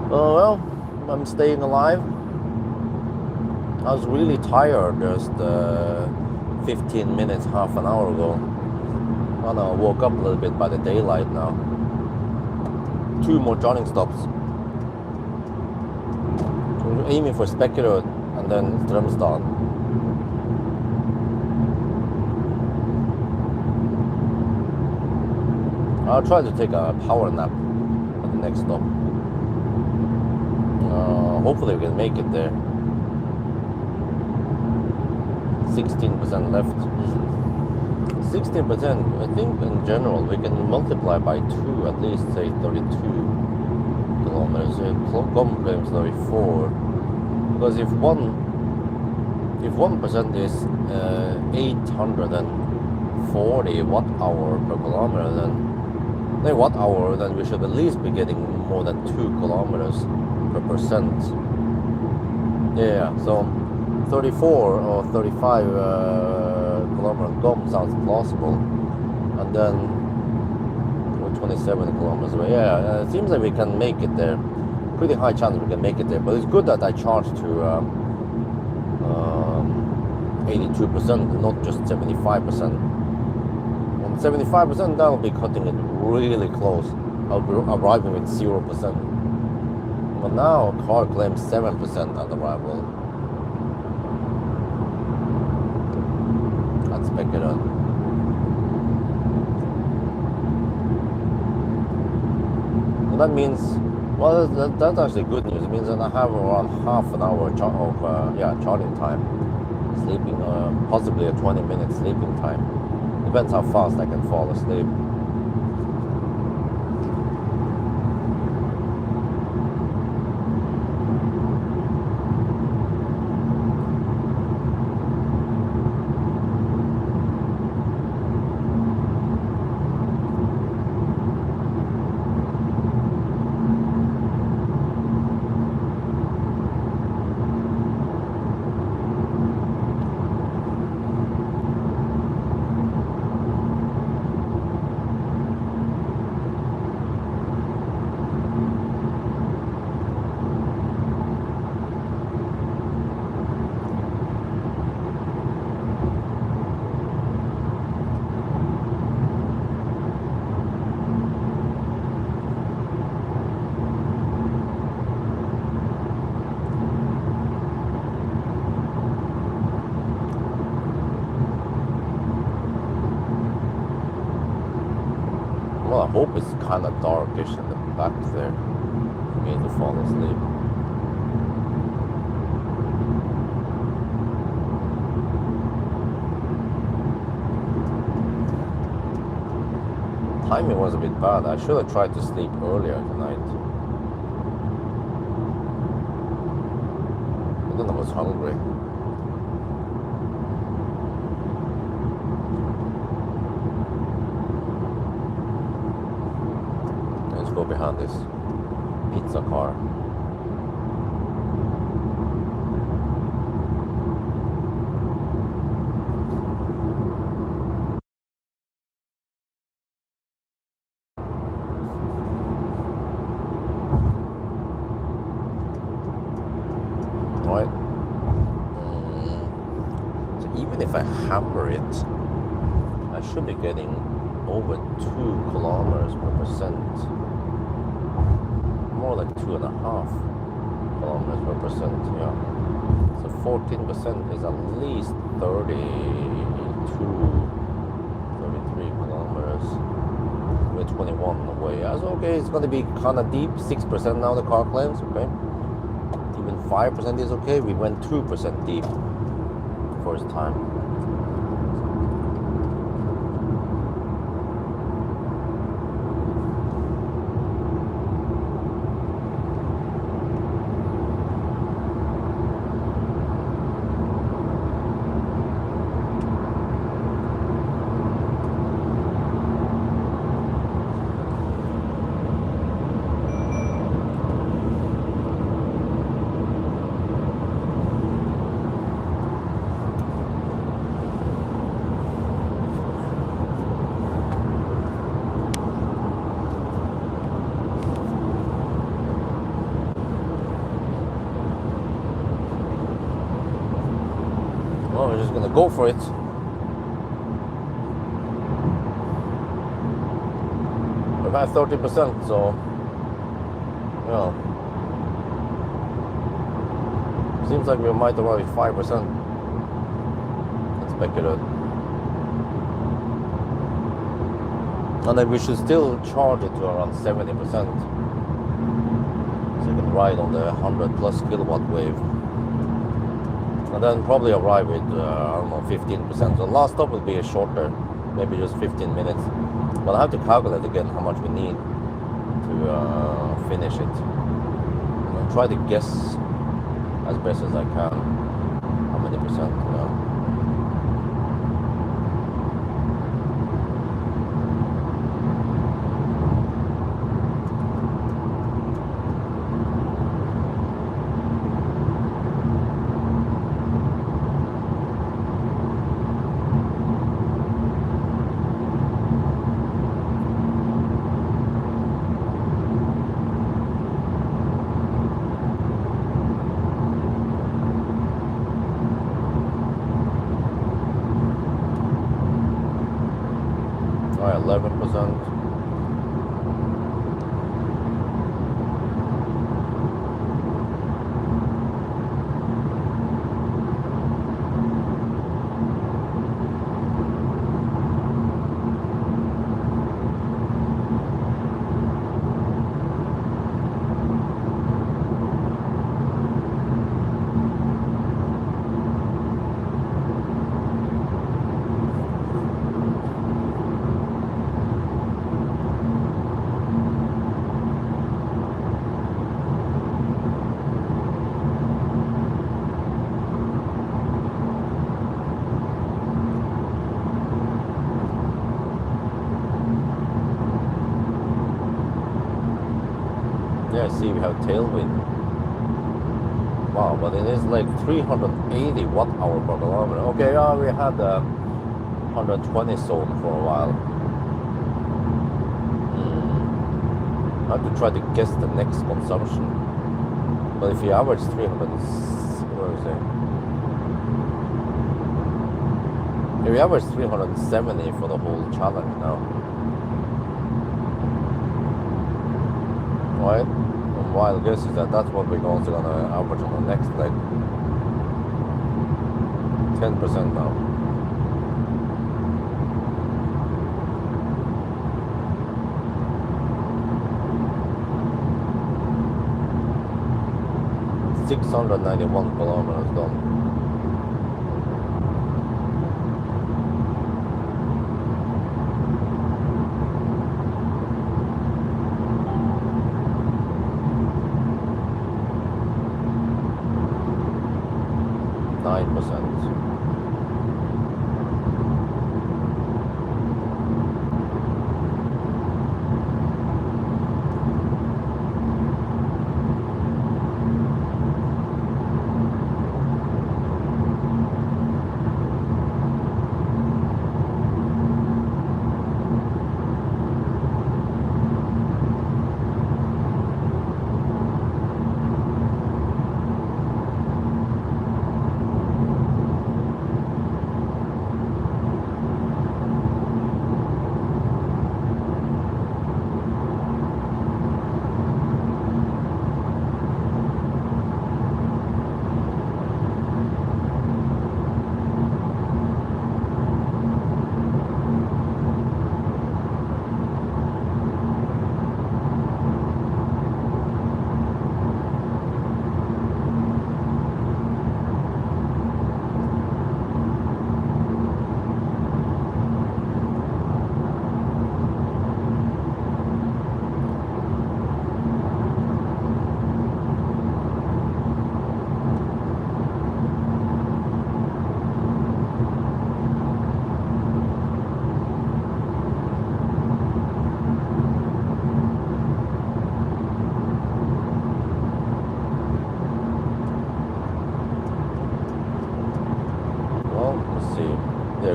Well, I'm staying alive. I was really tired just 15 minutes, half an hour ago. I woke up a little bit by the daylight now. 2 more charging stops. So we're aiming for Spekerud and then Strömstad. I'll try to take a power nap at the next stop. Hopefully we can make it there. 16% left. 16%, I think in general we can multiply by 2, at least say 32 kilometers. GOM claims 34. Because if 1% is 840 watt hour per kilometer, then we should at least be getting more than 2 kilometers per percent. Yeah, so 34 or 35 kilometer GOM sounds plausible, and then we're 27 kilometers away. Yeah, it seems like we can make it there. Pretty high chance we can make it there, but it's good that I charged to 82%, not just 75%. On 75%, that'll be cutting it really close. I'll be arriving with 0%. But now, car claims 7% at arrival. Let's pick it up. And that means, well, that's actually good news. It means that I have around half an hour of charging time, sleeping, possibly a 20-minute sleeping time. Depends how fast I can fall asleep. kind of darkish in the back there for me to fall asleep. Timing was a bit bad. I should have tried to sleep earlier tonight. But then I was hungry. Let's go behind this pizza car. Right. So even if I hammer it, I should be getting over 2 kilometers per percent. More like 2.5 kilometers per percent, yeah. So 14% is at least 33 kilometers. We're 21 away. That's okay, it's gonna be kind of deep. 6% now the car claims, okay. Even 5% is okay. We went 2% deep first time. Well, we're just gonna go for it. We've had 30%, so yeah. Seems like we might arrive at 5%. Let's speculate. And then we should still charge it to around 70%. So you can ride on the 100 plus kilowatt wave. And then probably arrive with, I don't know, 15%. So the last stop will be a shorter, maybe just 15 minutes. But I have to calculate again how much we need to finish it. I'll try to guess as best as I can how many percent. All right, 11%. Yeah, see, we have tailwind. Wow, but it is like 380 watt-hour per kilometer. Okay, yeah, we had 120 zone for a while. I have to try to guess the next consumption. But if you average 300, what is it? If you average 370 for the whole challenge now. Right? Wild guess is that's what we're also gonna average on the next leg. 10% now. 691 kilometers done.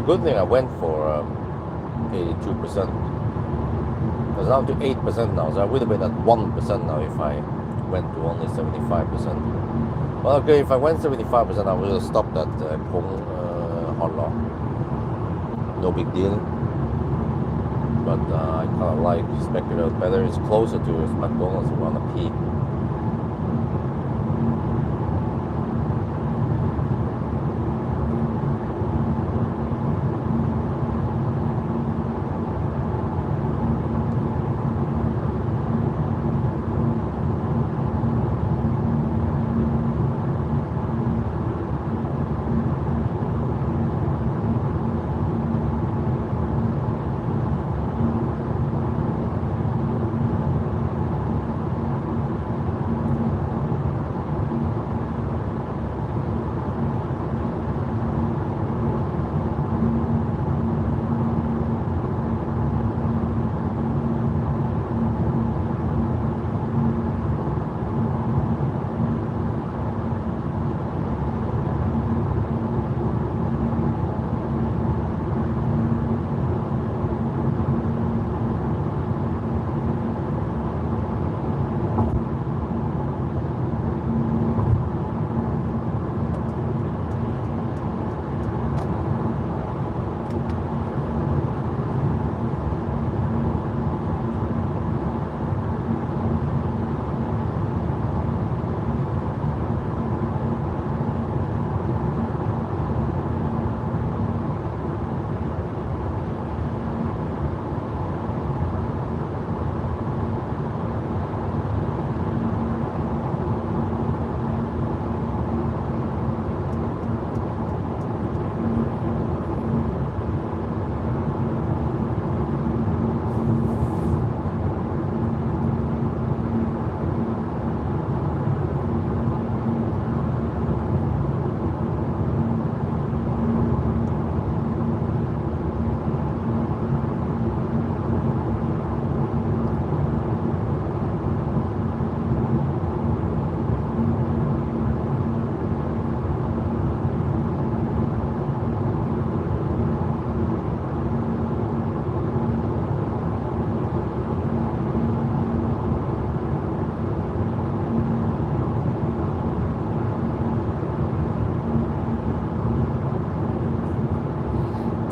Good thing I went for 82%. It's down to 8% now, so I would have been at 1% now if I went to only 75%. Well, okay, if I went 75%, I would have stopped at Kong Holla. No big deal. But I kind of like Speculative better. It's closer to McDonald's if you want to pee.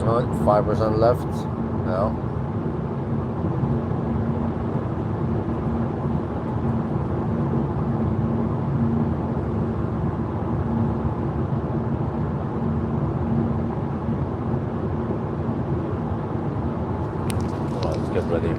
Alright, 5% left now. Alright, let's get ready.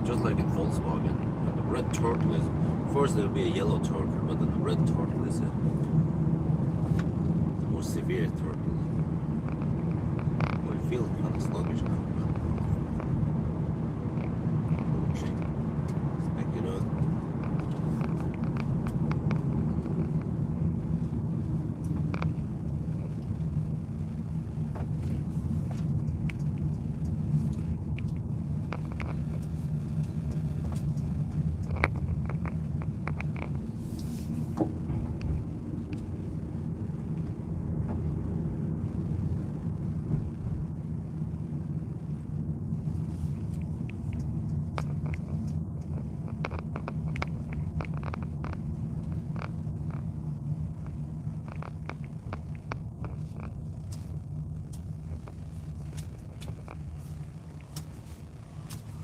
just like in Volkswagen. The red turtle is, first there will be a yellow turtle, but then the red turtle is the more severe turtle. Well, I feel kind of sluggish now. Check. Back it up.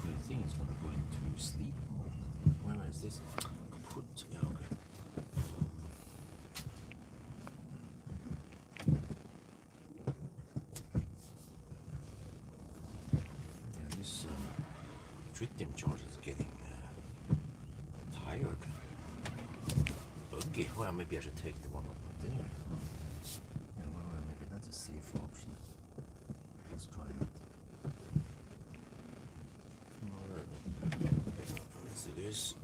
I think it's gonna go into sleep mode. Where is this? Kaput. Yeah, okay. Yeah, this tritium charge is getting tired. Okay, well, maybe I should take the one up there. Yeah, well, maybe that's a safe option. Let's try it. Yes, it is.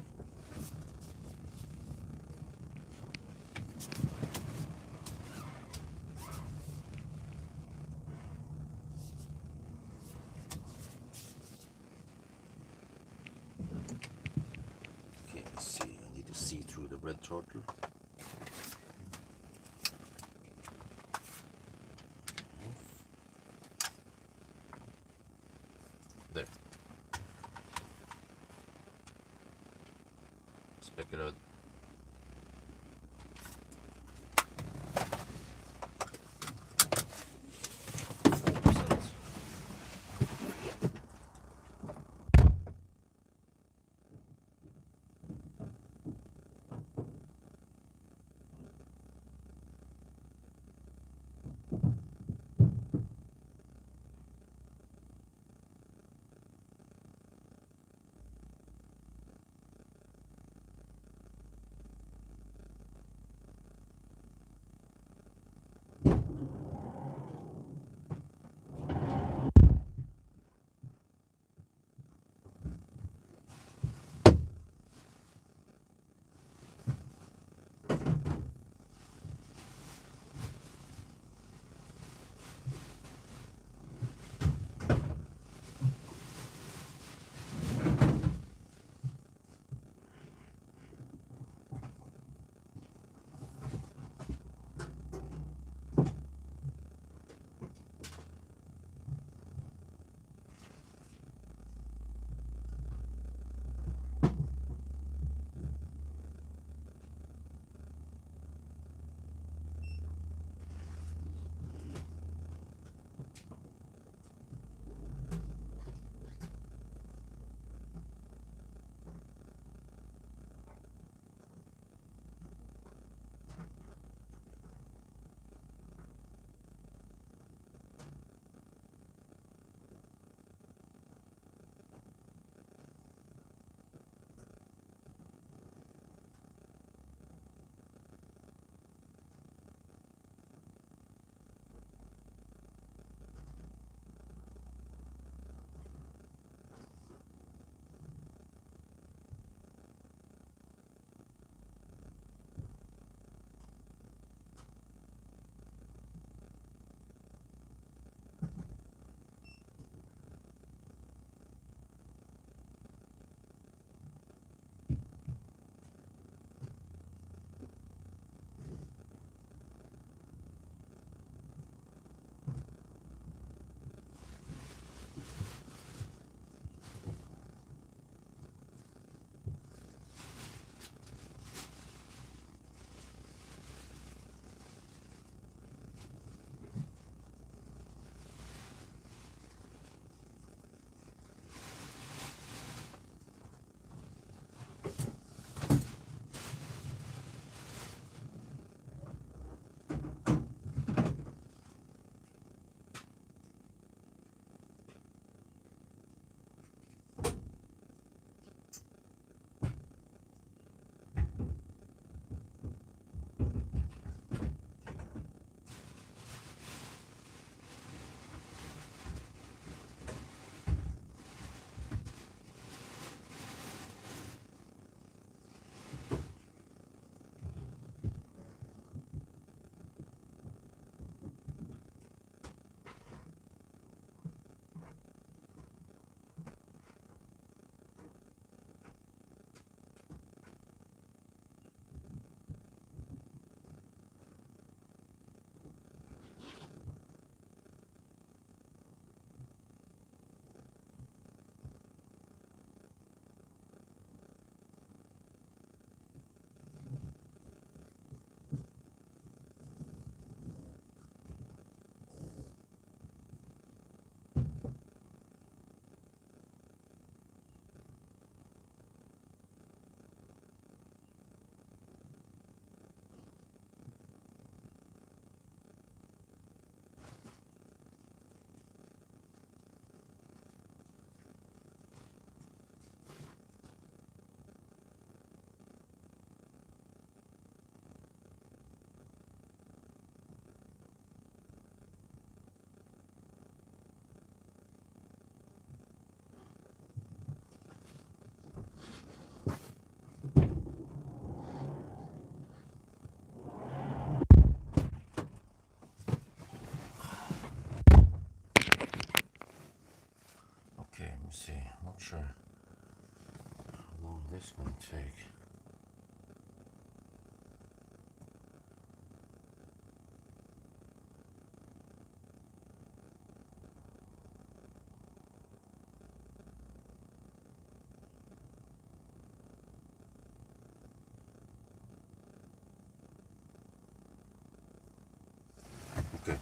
Okay, let's see. I need to see through the red turtle. There. Check it out. see. Not sure how long this is going to take. Okay.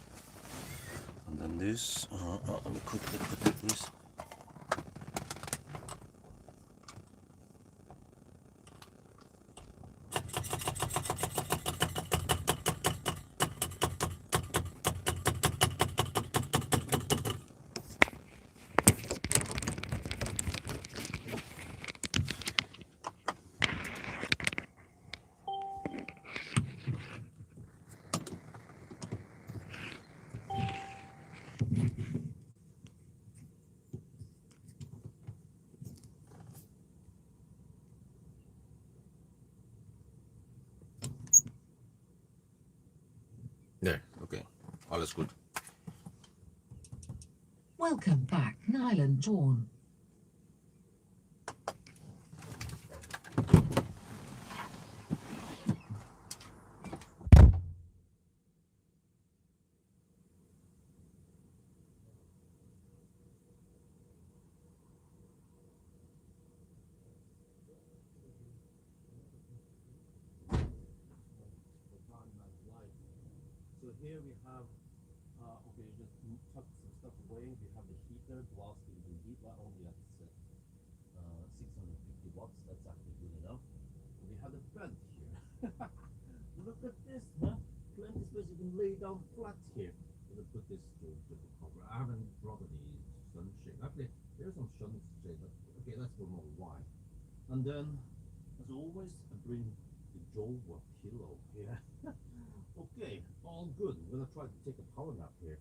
And then this, let me quickly put this. There, okay. Alles gut. Welcome back, Nylon Dawn. So here we have, okay, just tuck some stuff away. We have the heater, glass with the heat light only at 650 watts. That's actually good enough. And we have the bed here. Look at this, huh? Plenty space. You can lay down flat here. I'm gonna put this to cover. I haven't brought any sunshade. Actually, there's some sunshade, but okay, let's go more wide. And then, as always, I bring the Jowa pillow here. Okay, all good. I'm gonna try to take a power nap here.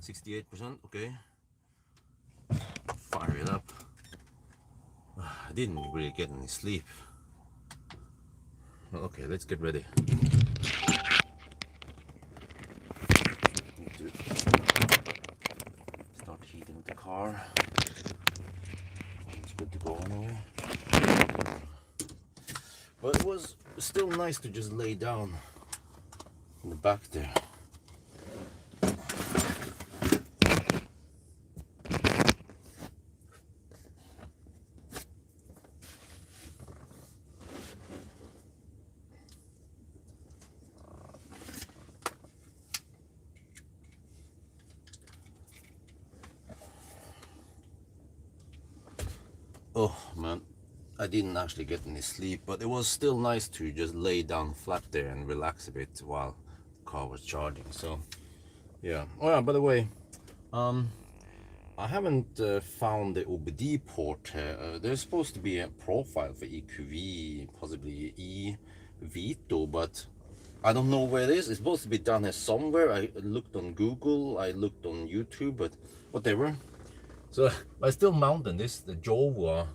68%, okay. Fire it up. I didn't really get any sleep. Okay, let's get ready. Need to start heating the car. It's good to go anyway. But it was still nice to just lay down in the back there. Oh man, I didn't actually get any sleep, but it was still nice to just lay down flat there and relax a bit while the car was charging. So yeah. Oh yeah, by the way, I haven't found the OBD port. There's supposed to be a profile for EQV, possibly eVito, but I don't know where it is. It's supposed to be down here somewhere. I looked on Google, I looked on YouTube, but whatever. So I still mounted this, the Jova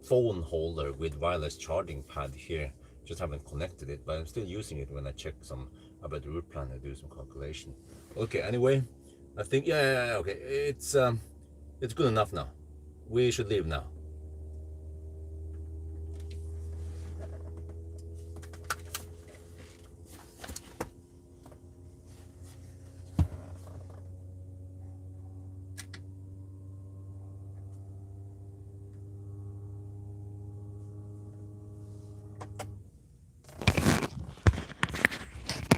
phone holder with wireless charging pad here. Just haven't connected it, but I'm still using it when I check some about the route plan and do some calculation. Okay, anyway, I think yeah, okay, it's good enough now. We should leave now.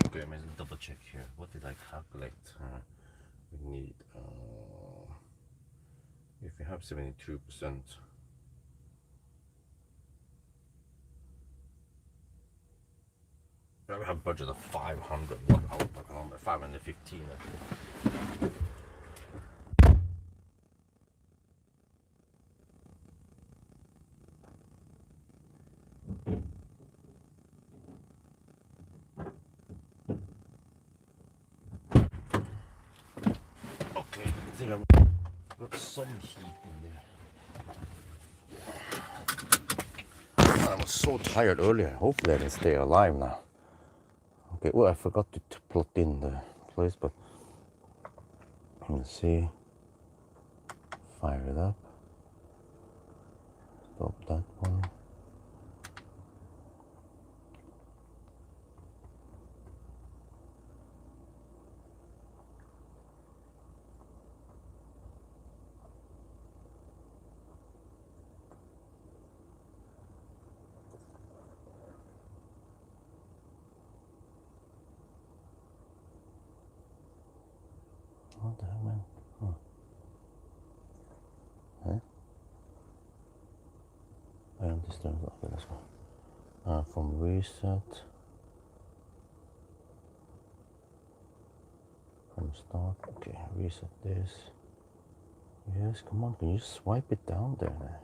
Okay, let's double check here. What did I calculate? We need if we have 72%. We have a budget of 500 watt output, 515. Okay, I think I've got some heat in there. I was so tired earlier. Hopefully I can stay alive now. Okay, well, I forgot to plug in the place, but let's see. Fire it up. Stop that one. What the heck, man? Huh. Huh? I understand. Okay, let's go. From reset. From start. Okay, reset this. Yes, come on. Can you swipe it down there?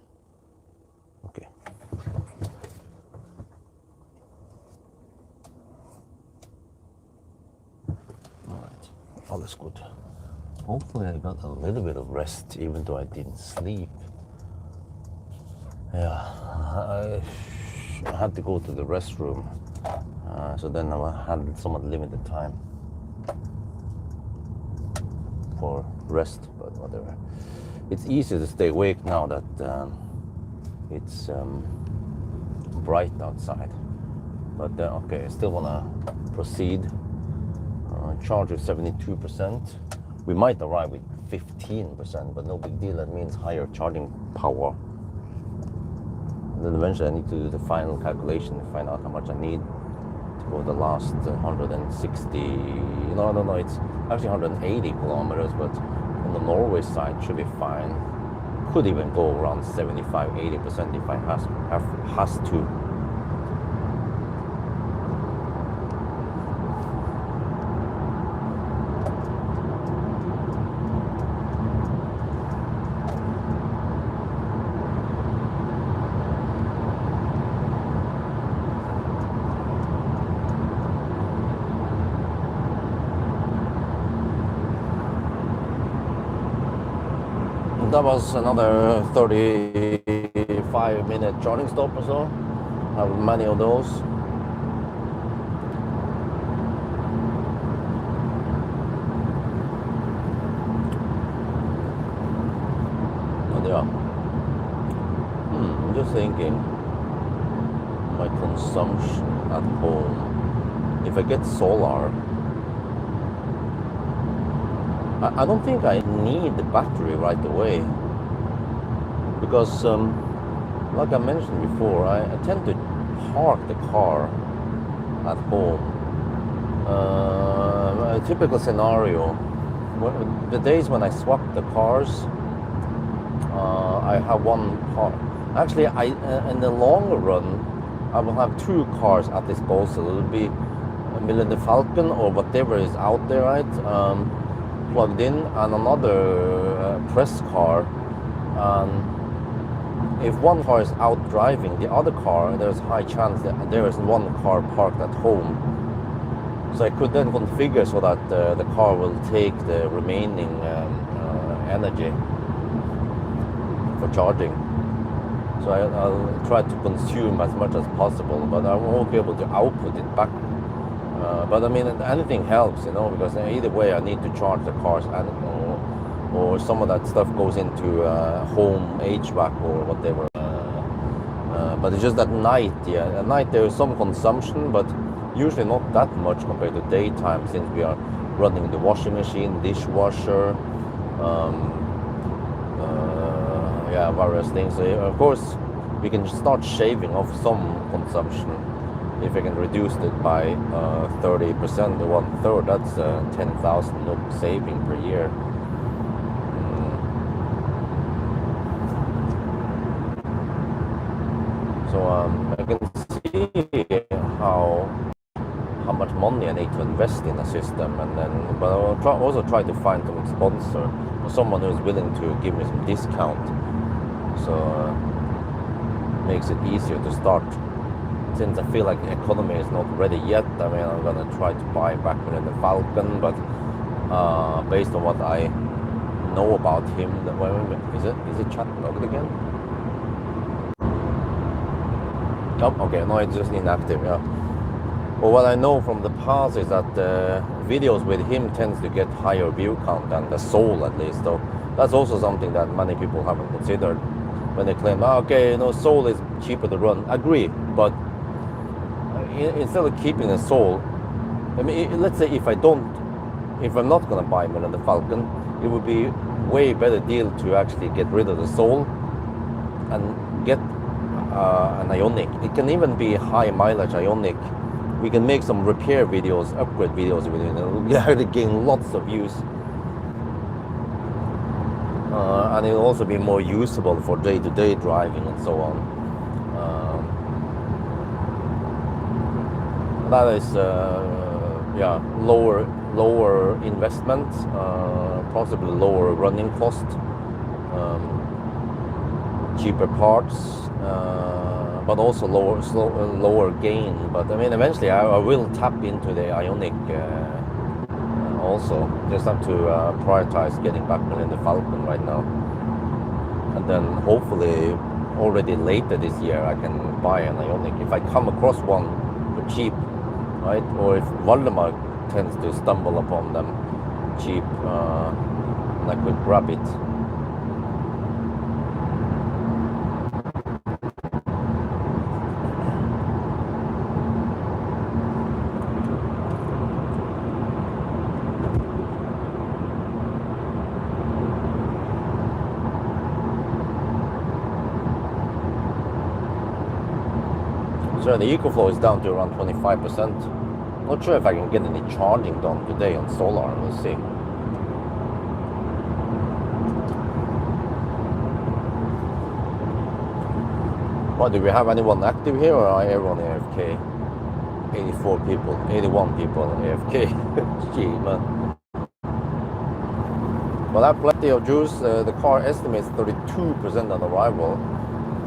Okay. Alright. All is good. Hopefully I got a little bit of rest even though I didn't sleep. Yeah, I had to go to the restroom, so then I had somewhat limited time for rest, but whatever. It's easier to stay awake now that it's bright outside. But okay, I still wanna proceed. Charge with 72%. We might arrive with 15%, but no big deal. That means higher charging power. And then eventually I need to do the final calculation to find out how much I need to go the last 160. No, it's actually 180 kilometers, but on the Norway side should be fine. Could even go around 75-80% if I has to. that was another 35-minute charging stop or so. I have many of those. But yeah, I'm just thinking my consumption at home. If I get solar, I don't think I need the battery right away, because like I mentioned before, I tend to park the car at home. A typical scenario, the days when I swap the cars, I have one car. Actually, in the longer run, I will have two cars at disposal. It will be a Millennium Falcon or whatever is out there, right? Plugged in, and another press car. If one car is out driving the other car, there's a high chance that there is one car parked at home. So I could then configure so that the car will take the remaining energy for charging. So I'll try to consume as much as possible, but I won't be able to output it back. But I mean, anything helps, because either way I need to charge the cars, or some of that stuff goes into home HVAC or whatever. But it's just at night, at night there is some consumption, but usually not that much compared to daytime, since we are running the washing machine, dishwasher, various things. So of course, we can start shaving off some consumption. If we can reduce it by 30% to 1/3, that's 10,000 NOK saving per year. So I can see how much money I need to invest in a system, but I'll also try to find some sponsor or someone who is willing to give me some discount. So makes it easier to start. Since I feel like the economy is not ready yet, I mean, I'm gonna try to buy back in the Falcon, but based on what I know about him, is it chat logged again? Oh, okay, no, it's just inactive, yeah. Well, what I know from the past is that videos with him tends to get higher view count than the Soul, at least. So that's also something that many people haven't considered when they claim, Soul is cheaper to run. Agree, but instead of keeping the Soul, I mean, let's say if I'm not gonna buy the Falcon, it would be way better deal to actually get rid of the Soul and get an Ioniq. It can even be high mileage Ioniq. We can make some repair videos, upgrade videos with it, and we'll actually gain lots of views. And it'll also be more usable for day-to-day driving and so on. That is, lower investment, possibly lower running cost, cheaper parts, but also lower gain. But I mean, eventually I will tap into the Ioniq also. Just have to prioritize getting back in the Falcon right now, and then hopefully already later this year I can buy an Ioniq if I come across one for cheap, right? Or if Valdemar tends to stumble upon them cheap, and I could grab it. So the EcoFlow is down to around 25%. Not sure if I can get any charging done today on solar. We'll see. Well, do we have anyone active here, or are everyone AFK? 84 people, 81 people AFK. Gee, man. Well, I have plenty of juice. The car estimates 32% on arrival.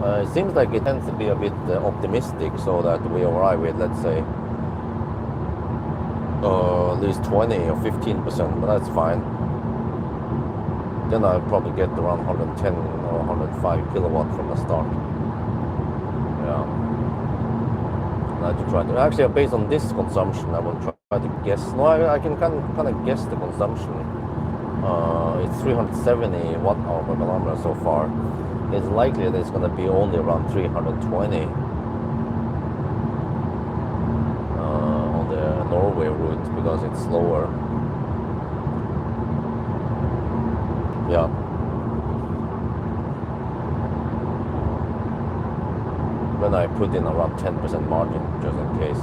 It seems like it tends to be a bit optimistic, so that we arrive with, let's say, at least 20 or 15%, but that's fine. then I'll probably get around 110 or 105 kilowatt from the start. Yeah. I have to try to actually, based on this consumption, I will try to guess. No, I can kind of guess the consumption. It's 370 watt hour per kilometer so far. It's likely that it's going to be only around 320 on the Norway route because it's slower. Yeah. Then I put in around 10% margin just in case.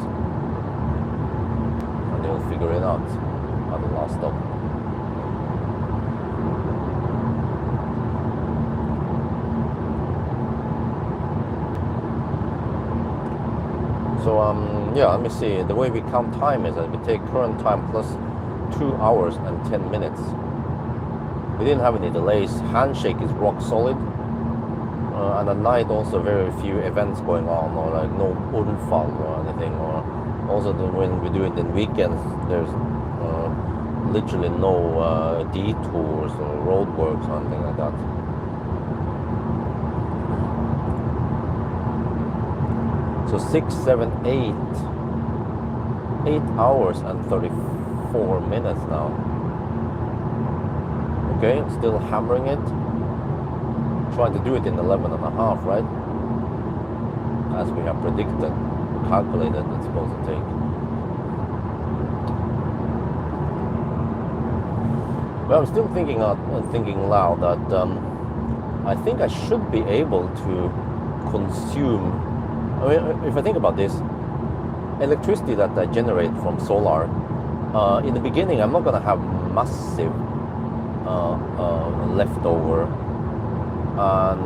And they'll figure it out at the last stop. So yeah, let me see. The way we count time is that we take current time plus 2 hours and 10 minutes. We didn't have any delays. Handshake is rock solid. And at night also very few events going on, or like no unfall or anything. Or also when we do it in weekends, there's literally no detours or roadworks or anything like that. So 6, 7, 8 hours and 34 minutes now. Okay, still hammering it. Trying to do it in 11 and a half, right? As we have predicted, calculated it's supposed to take. But I'm still thinking loud that I think I should be able to consume. I mean, if I think about this, electricity that I generate from solar, in the beginning I'm not going to have massive leftover. And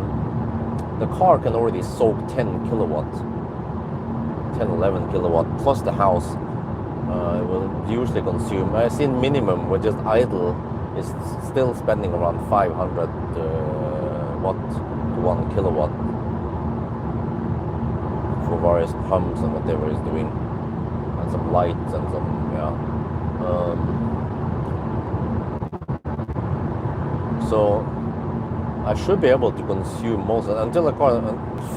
the car can already soak 10 kilowatt, 10, 11 kilowatt, plus the house will usually consume, I've seen minimum with just idle is still spending around 500 watt to 1 kilowatt for various pumps and whatever it's doing, and some lights and some, yeah. So I should be able to consume most of it, until the car is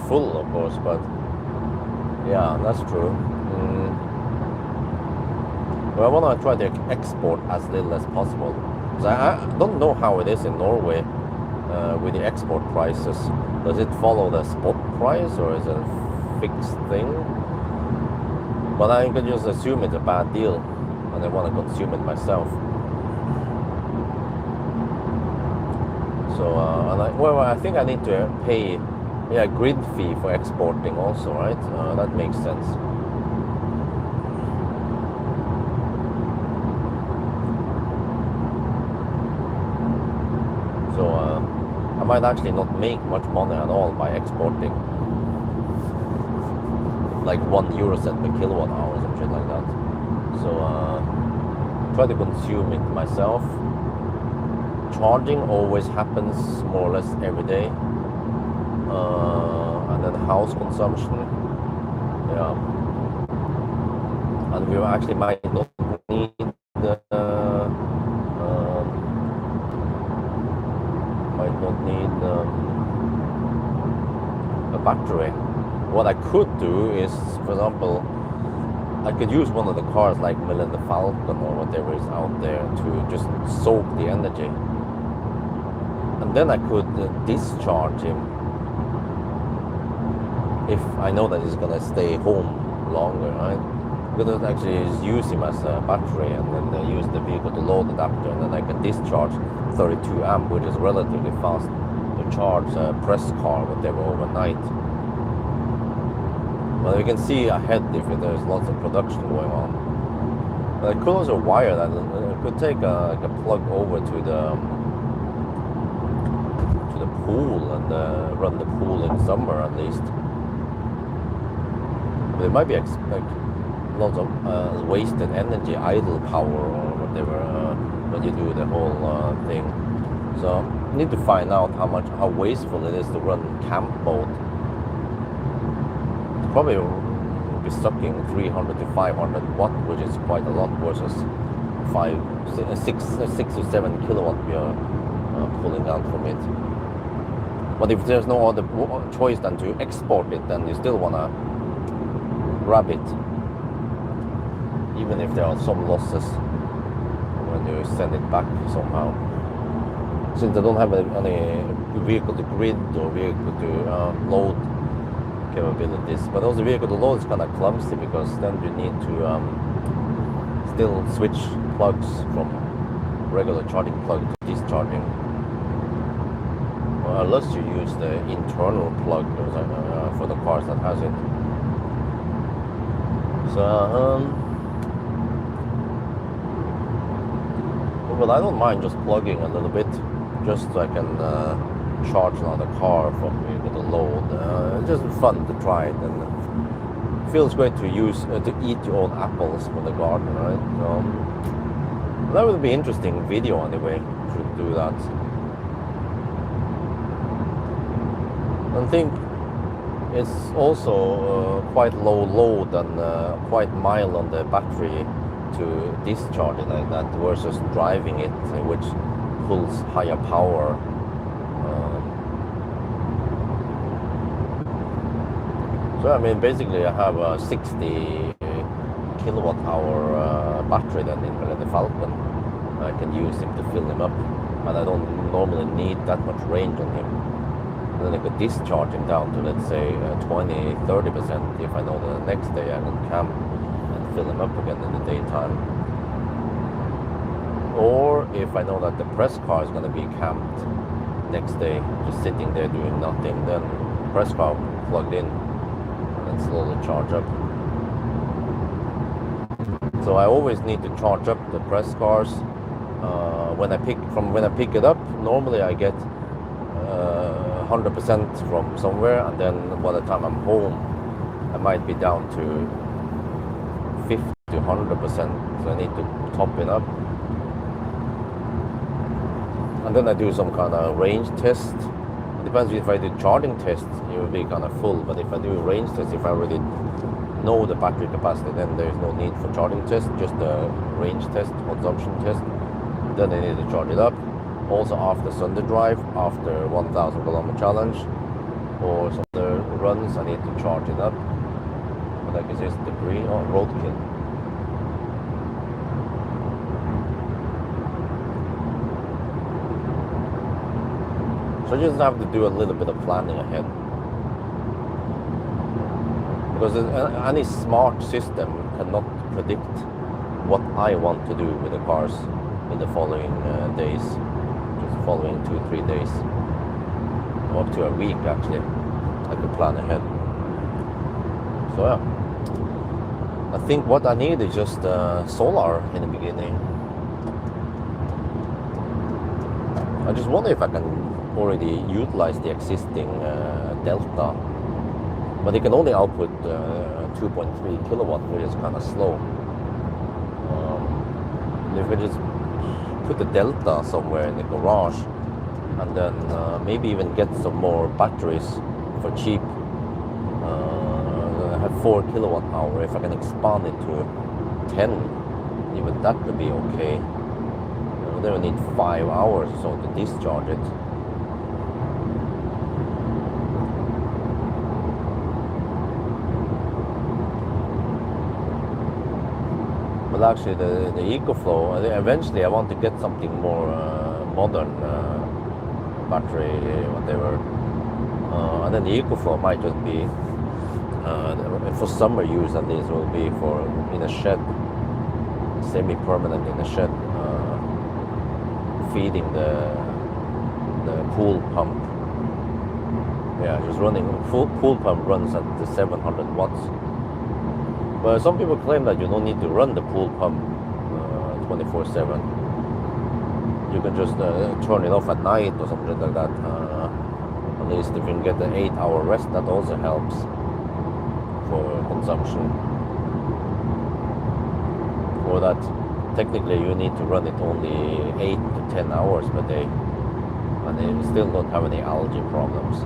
full, of course, but yeah, that's true. But I want to try to export as little as possible. So I don't know how it is in Norway with the export prices. Does it follow the spot price or is it a fixed thing? But I can just assume it's a bad deal and I want to consume it myself. So, I think I need to pay a grid fee for exporting also, right? That makes sense. So, I might actually not make much money at all by exporting. Like 1 euro cent per kilowatt hour or some shit like that. So, try to consume it myself. Charging always happens more or less every day, and then house consumption, yeah. And we actually might not need a battery. What I could do is, for example, I could use one of the cars like Millen the Falcon or whatever is out there to just soak the energy. And then I could discharge him if I know that he's gonna stay home longer, right? Because I actually use him as a battery and then use the vehicle to load adapter, and then I can discharge 32 amp, which is relatively fast to charge a press car, whatever, overnight. But you can see ahead if there's lots of production going on. But I could also wire that. I could take a plug over to the pool and run the pool in summer at least. But it might be lots of wasted energy, idle power or whatever when you do the whole thing. So you need to find out how wasteful it is to run camp mode. Probably be sucking 300 to 500 watt, which is quite a lot versus 6 to 7 kilowatt pulling out from it. But if there's no other choice than to export it, then you still want to grab it, even if there are some losses when you send it back somehow. Since I don't have any vehicle to grid or vehicle to load capabilities, but also vehicle to load is kind of clumsy, because then you need to still switch plugs from regular charging plug to discharging. Unless you use the internal plug for the cars that has it. So, well, I don't mind just plugging a little bit, just so I can charge another car from with a load. It's just fun to try it, and it feels great to use to eat your own apples from the garden, right? That would be interesting video anyway. Should do that. I think it's also quite low load and quite mild on the battery to discharge it like that, versus driving it, which pulls higher power. So I mean, basically I have a 60 kilowatt hour battery then in the Falcon. I can use him to fill him up, and I don't normally need that much range on him. And then I could discharge him down to, let's say, 20-30% if I know the next day I can camp and fill him up again in the daytime. Or if I know that the press car is going to be camped next day, just sitting there doing nothing, then press car plugged in and then slowly charge up. So I always need to charge up the press cars when I pick it up. Normally I get 100% from somewhere, and then by the time I'm home I might be down to 50 to 100%, so I need to top it up. And then I do some kind of range test. It depends. If I do charging tests, it will be kind of full, but if I do range tests, if I already know the battery capacity, then there is no need for charging test, just a range test, consumption test. Then I need to charge it up. Also after Sunday drive, after 1,000 kilometer challenge, or some other runs, I need to charge it up. But like I said, debris or roadkill. So I just have to do a little bit of planning ahead. Because any smart system cannot predict what I want to do with the cars in the following days. Following 2-3 days, or up to a week actually. I could plan ahead. So yeah, I think what I need is just solar in the beginning. I just wonder if I can already utilize the existing Delta, but it can only output 2.3 kilowatt, which is kind of slow. If I just put the Delta somewhere in the garage, and then maybe even get some more batteries for cheap. I have 4 kilowatt hour. If I can expand it to 10, even that would be okay. Then we need 5 hours or so to discharge it. But actually the EcoFlow, eventually I want to get something more modern battery, whatever. And then the EcoFlow might just be, for summer use at least, will be for in a shed, semi-permanent in a shed, feeding the pool pump. Yeah, just running, pool pump runs at the 700 watts. But some people claim that you don't need to run the pool pump 24/7. You can just turn it off at night or something like that. At least if you can get an 8-hour rest, that also helps for consumption. Or that technically you need to run it only 8 to 10 hours per day, and you still don't have any algae problems.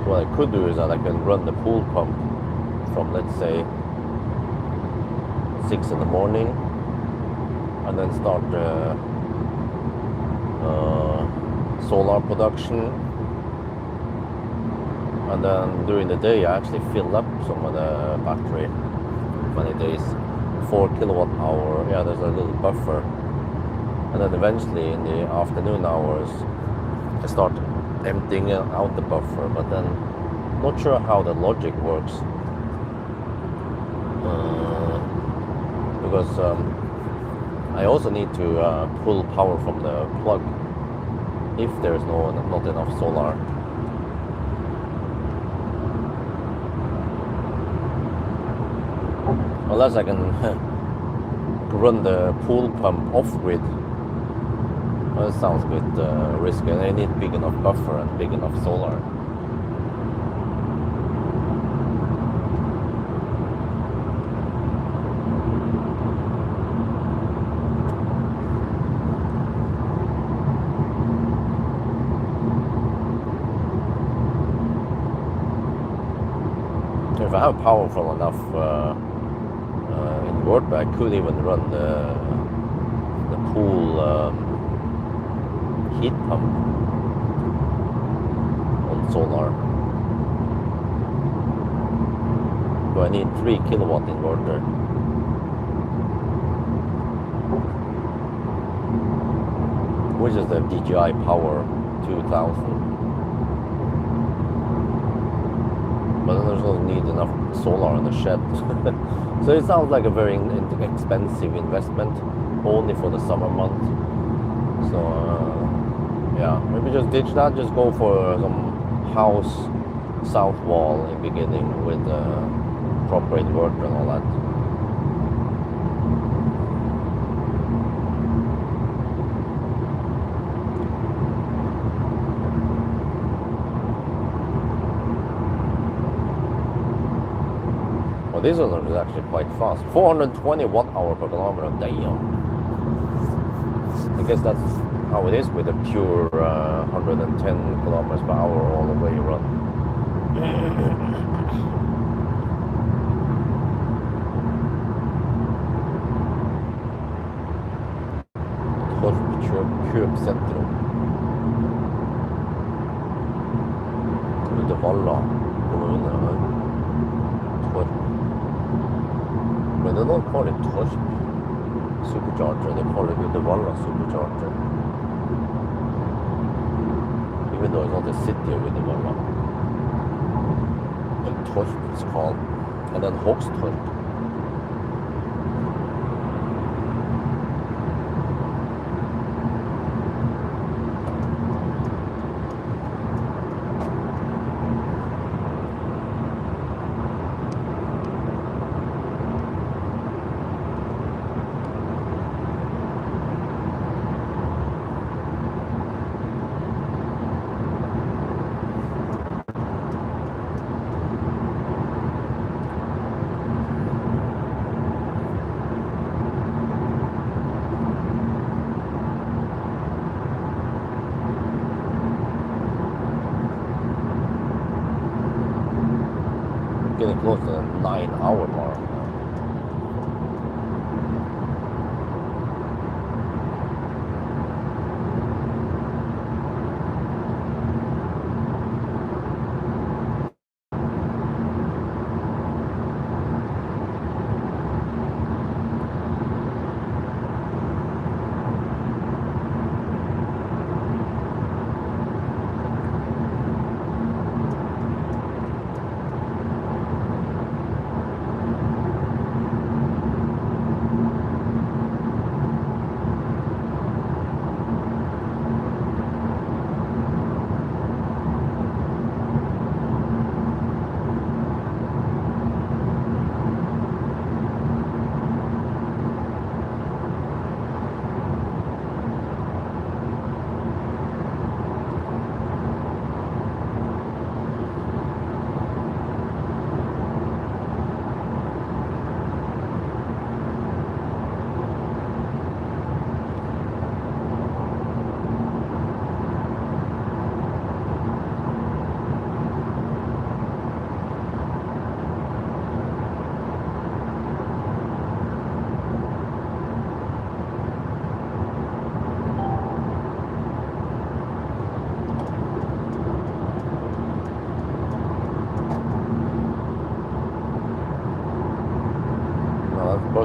What I could do is that I can run the pool pump from, let's say, 6 in the morning, and then start solar production. And then during the day, I actually fill up some of the battery. Many days, 4 kilowatt hour. Yeah, there's a little buffer. And then eventually in the afternoon hours, I start emptying out the buffer. But then, not sure how the logic works. Because I also need to pull power from the plug if there's not enough solar. Unless I can run the pool pump off-grid. Well, that sounds a bit risky. I need big enough buffer and big enough solar. If I have powerful enough inverter, I could even run the pool heat pump on solar. So I need 3 kilowatt inverter. Which is the DJI Power 2000. But then there's also need enough solar in the shed. So it sounds like a very expensive investment, only for the summer month. So yeah, maybe just ditch that, just go for some house south wall in beginning with proper inverter and all that. Well, this one is actually quite fast. 420 watt-hour per kilometer. Damn. I guess that's how it is with a pure 110 kilometers per hour all the way run. Torp köpcentrum. Uddevalla kommunen. Torp. Men det är någon kvar i Torp Supercharger. Det kallar Uddevalla Supercharger. Even though it's not the city of Uddevalla. And Torp it's called. And then Håkstorp. Getting close to the 9-hour mark.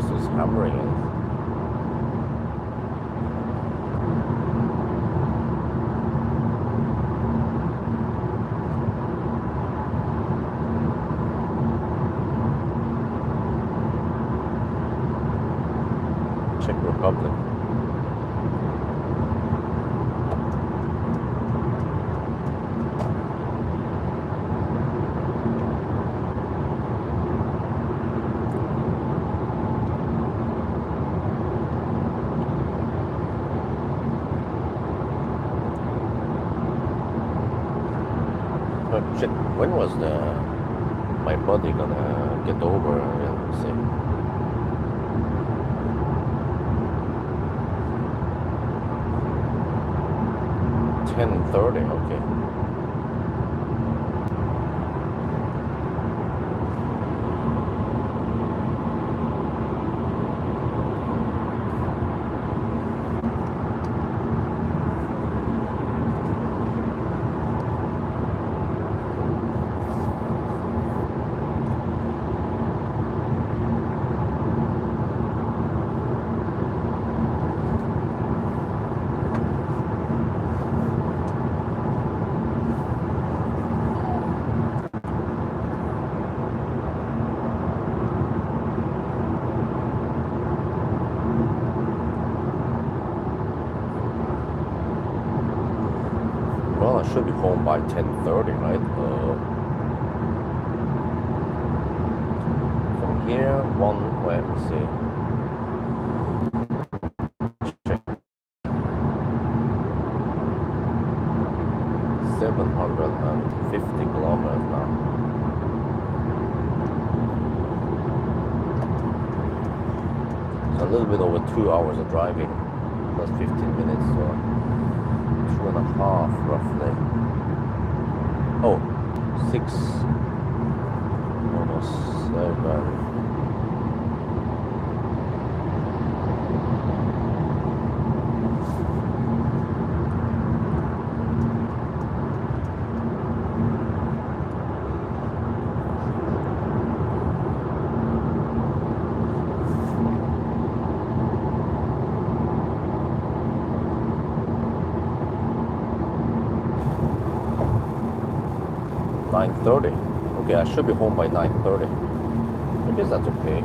force is hammering it. Czech Republic. Oh shit, when was my body gonna get over? Yeah, let's see. $10:30, okay. Well, I should be home by 10:30, right? From here, let's see. Check. 750 kilometers now. So a little bit over 2 hours of driving, plus 15 minutes, so 2.5 roughly. Oh, 6, almost 7. $9:30. Okay, I should be home by 9:30. I guess that's okay.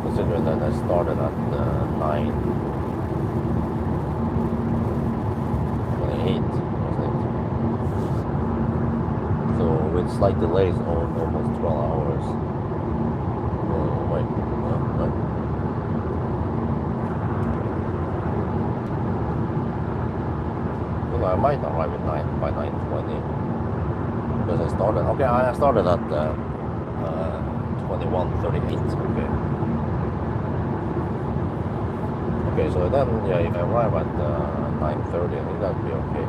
Considering that I started at 9:28, wasn't it? So with slight delays, almost 12 hours. Oh wait, no, what? Well, I might arrive at 9:20. Because I started, okay, I started at 21:38, okay. Okay, so then, yeah, if I arrive at 9:30, I think that'd be okay.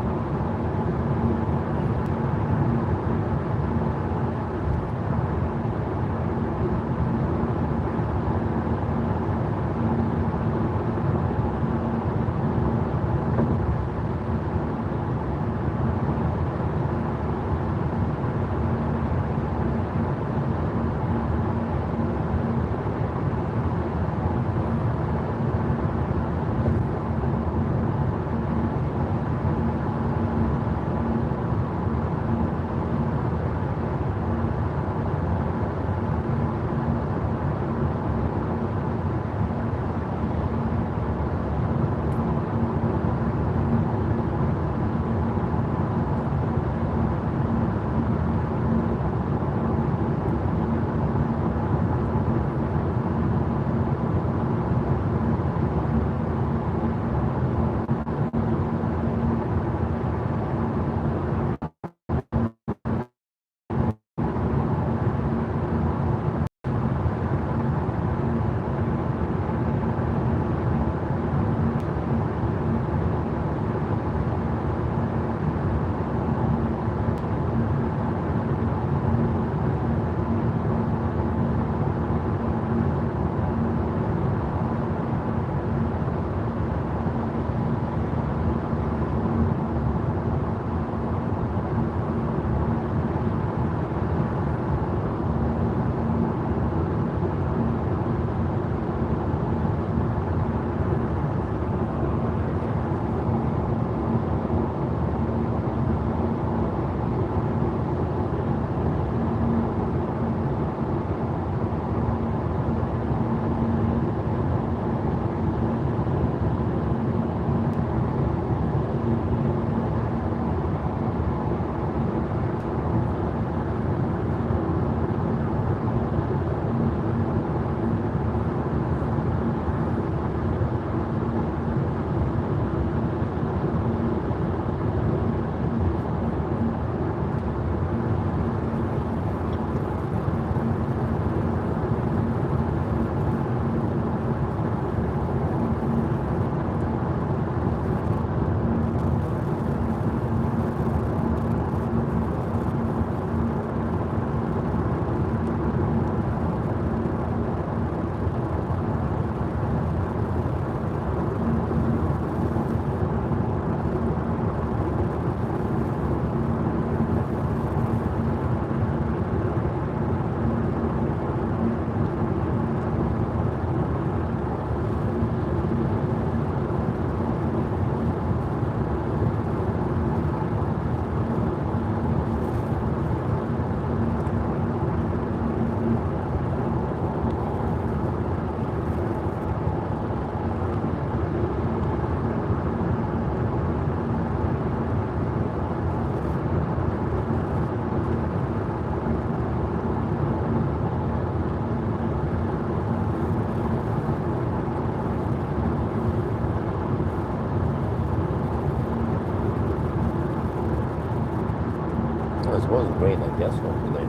I suppose it's rain, I guess, hopefully.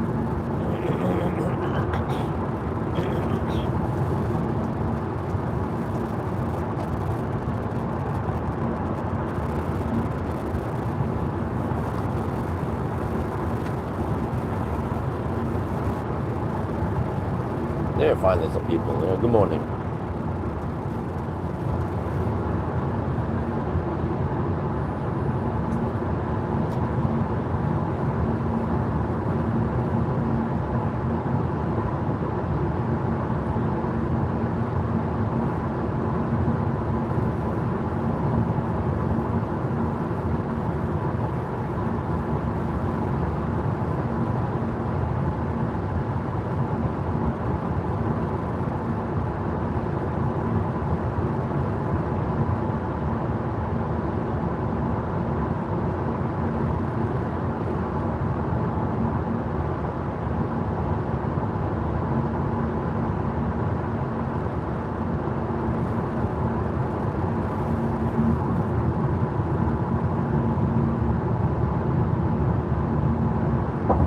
There, finally some people. Good morning.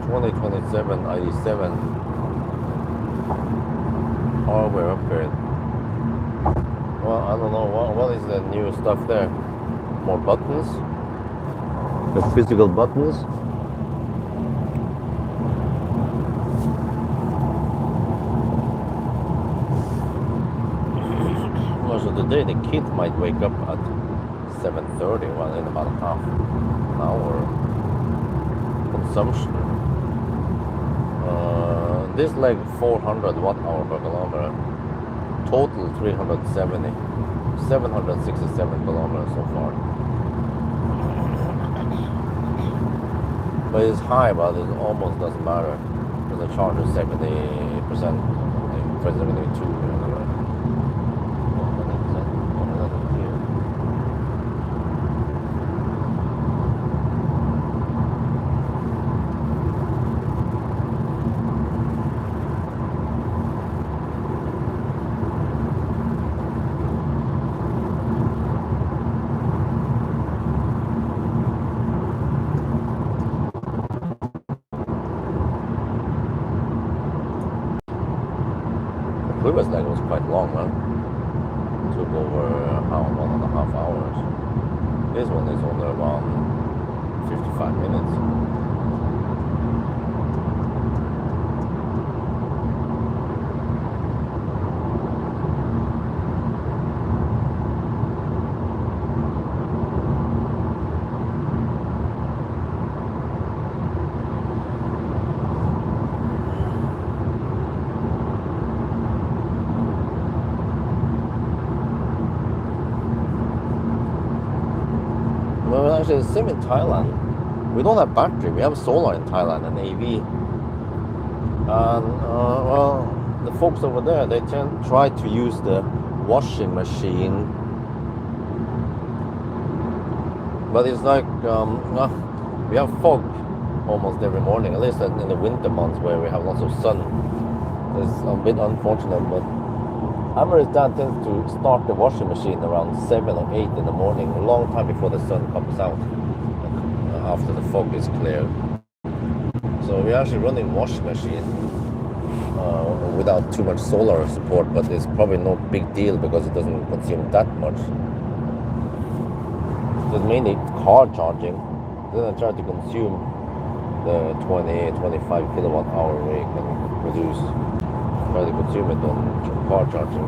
$2027.87 hardware upgrade. Well, I don't know what is the new stuff there. More buttons, the physical buttons. Well, so today the kid might wake up at 7:30, well, in about half an hour consumption. This like 400 watt-hour per kilometer. Total 370. 767 kilometers so far. But it's high, but it almost doesn't matter. Because the charge is 70%, 72. The previous leg was quite long, man. Took over 1.5 hours. This one is only around 55 minutes. Well, actually, the same in Thailand. We don't have battery. We have solar in Thailand and AV. And well, the folks over there, they try to use the washing machine, but it's like we have fog almost every morning. At least in the winter months where we have lots of sun. It's a bit unfortunate, but average dad tends to start the washing machine around 7 or 8 in the morning, a long time before the sun comes out, after the fog is cleared. So we're actually running washing machine without too much solar support, but it's probably no big deal because it doesn't consume that much. So it's mainly car charging. Then I try to consume the 20-25 kilowatt hour we can produce. Try to consume it on car charging.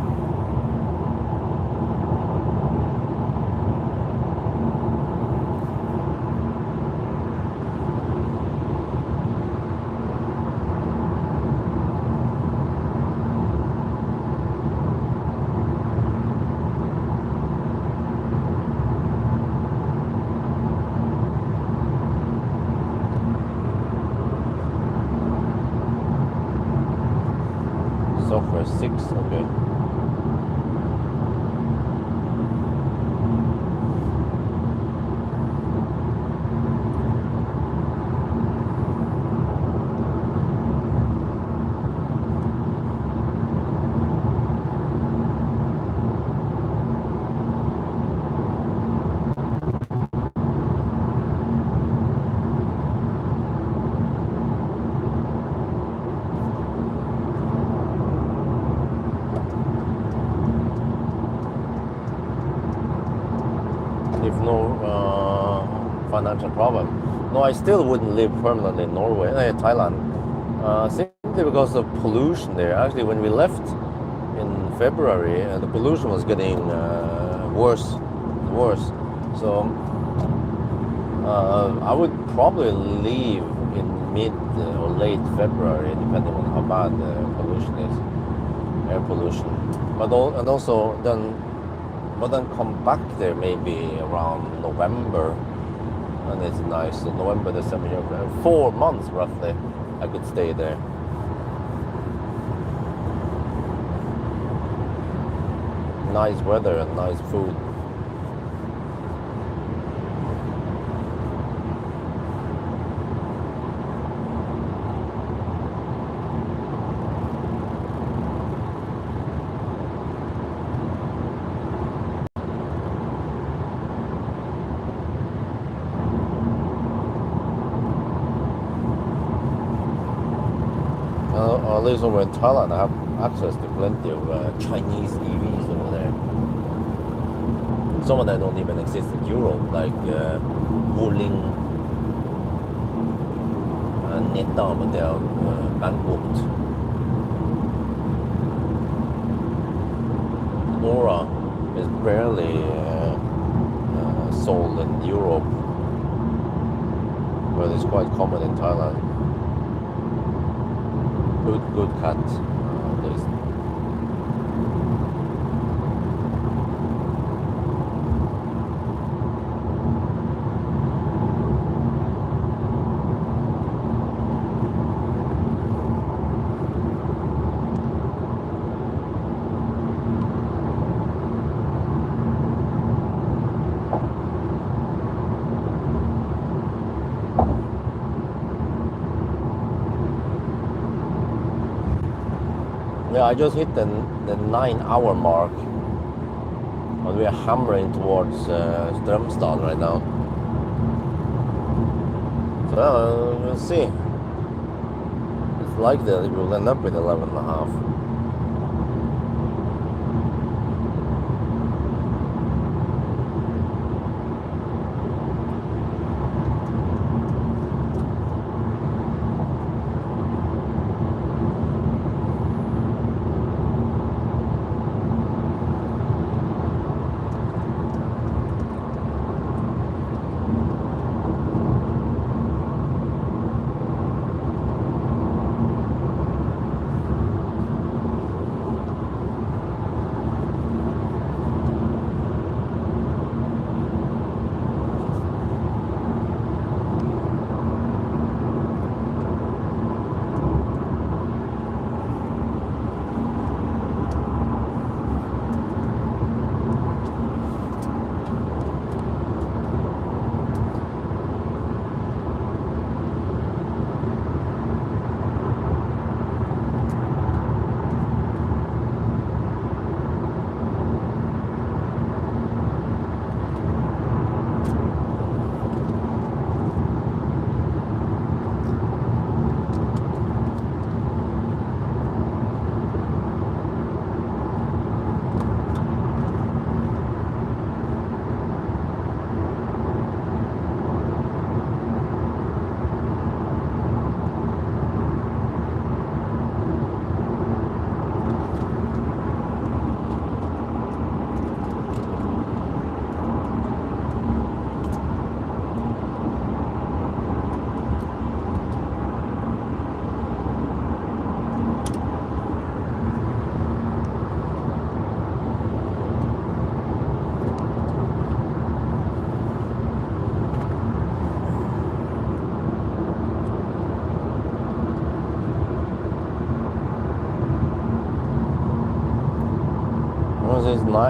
Software 6, okay. financial problem. No, I still wouldn't live permanently in Norway, Thailand, simply because of pollution there. Actually, when we left in February, the pollution was getting worse and worse. So I would probably leave in mid or late February, depending on how bad the pollution is, air pollution. But then come back there maybe around November, and it's nice. So November, December, 4 months roughly, I could stay there. Nice weather and nice food. At least over in Thailand, I have access to plenty of Chinese EVs over there. Some of them don't even exist in Europe, like Wuling and Neta, but they are bankrupt. Nora is barely sold in Europe, but it's quite common in Thailand. Good cut, at least. Yeah, I just hit the 9-hour mark, and we are hammering towards Strømstad right now. So we'll see. It's likely that we'll end up with 11.5.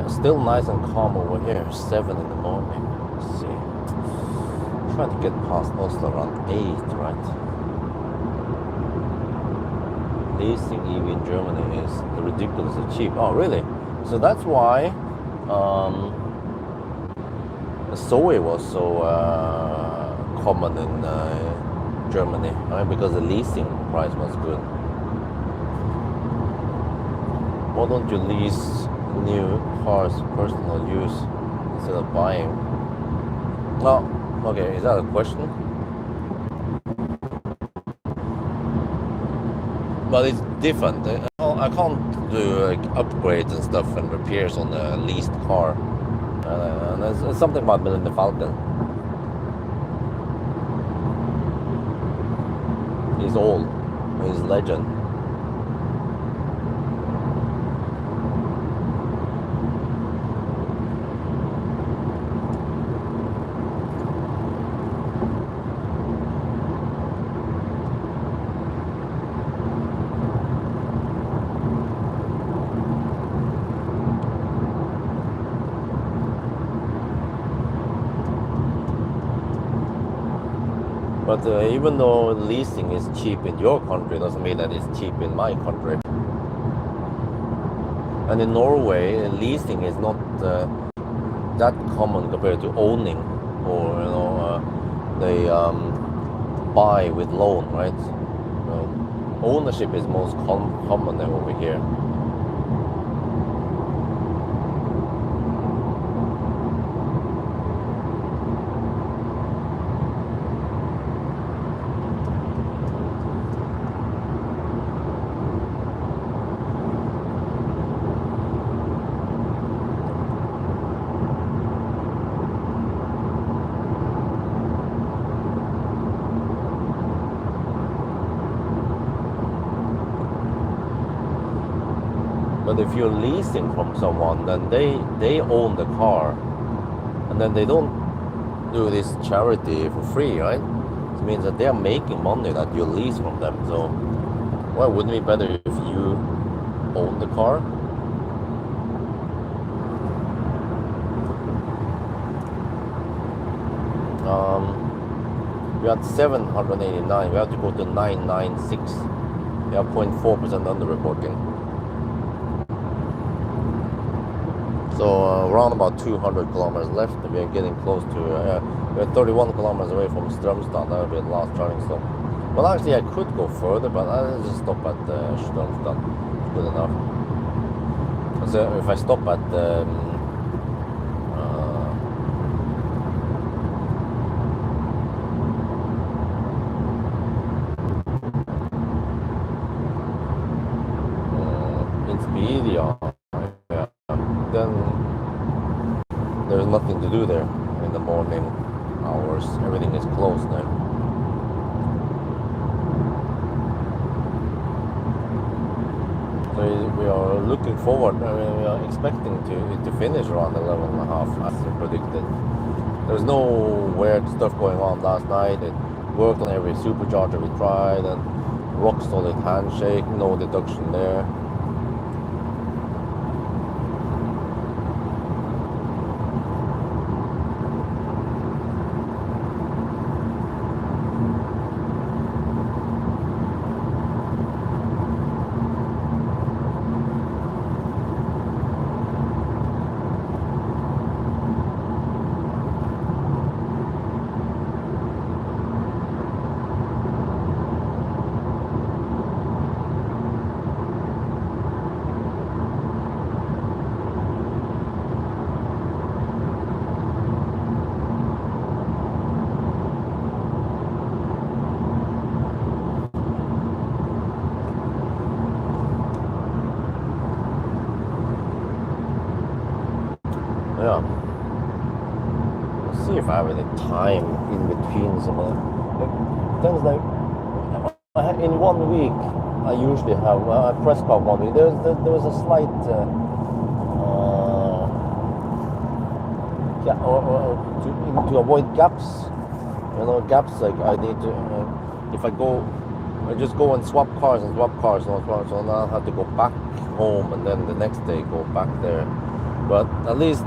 It's still nice and calm over here. 7 in the morning. Let's see. Try to get past Oslo around 8, right? Leasing EV in Germany is ridiculously cheap. Oh, really? So that's why Zoe was so common in Germany, right? Because the leasing price was good. Why don't you lease new cars for personal use instead of buying? Well, Okay, is that a question? But it's different. I can't do like upgrades and stuff and repairs on a leased car. And it's something about the Falcon. He's old. He's legend. But even though leasing is cheap in your country, doesn't mean that it's cheap in my country. And in Norway, leasing is not that common compared to owning, or they buy with loan, right? Ownership is most common over here. But if you're leasing from someone, then they own the car, and then they don't do this charity for free, right? It means that they are making money that you lease from them. So, well, wouldn't it be better if you own the car? We had 789. We have to go to 996. We have 0.4% under reporting. So around about 200 kilometers left, and we are getting close to, we're 31 kilometers away from Strømstad. That will be the last charging stop. Well, actually, I could go further, but I'll just stop at Strømstad. Good enough. So if I stop at Inspiria, then there's nothing to do there in the morning hours. Everything is closed there. So we are looking forward. We are expecting to finish around 11.5 as predicted. There's no weird stuff going on last night. It worked on every supercharger we tried, and rock solid handshake, no deduction there. Yeah. Let's see if I have any time in between some of them. Things like in 1 week, I usually have a press car 1 week. There was a slight to avoid gaps. Gaps like I need to if I just go and swap cars, so now I have to go back home and then the next day go back there. But at least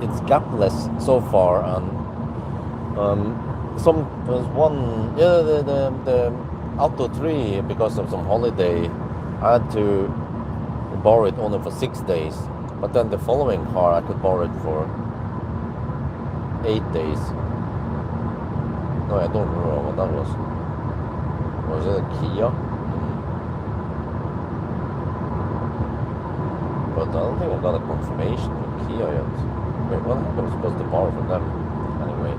it's gapless so far, and there's one the Auto 3, because of some holiday, I had to borrow it only for 6 days, but then the following car I could borrow it for 8 days. No, I don't remember what that was. Was it a Kia? But I don't think I got a confirmation from Kia yet. Wait, what happened? I was supposed to borrow from them. Anyway.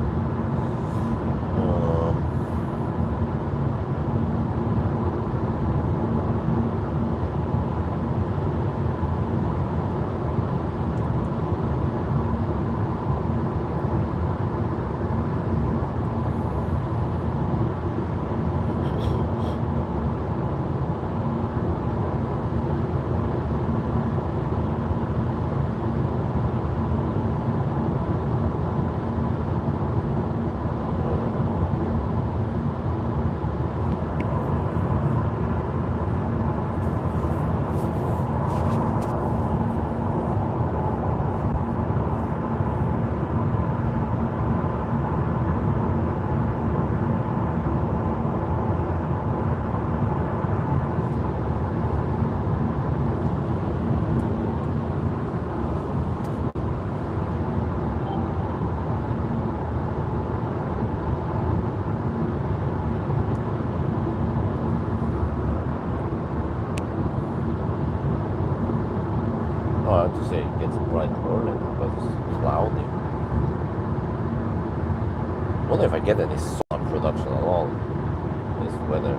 wonder if I get any solar production at all this weather.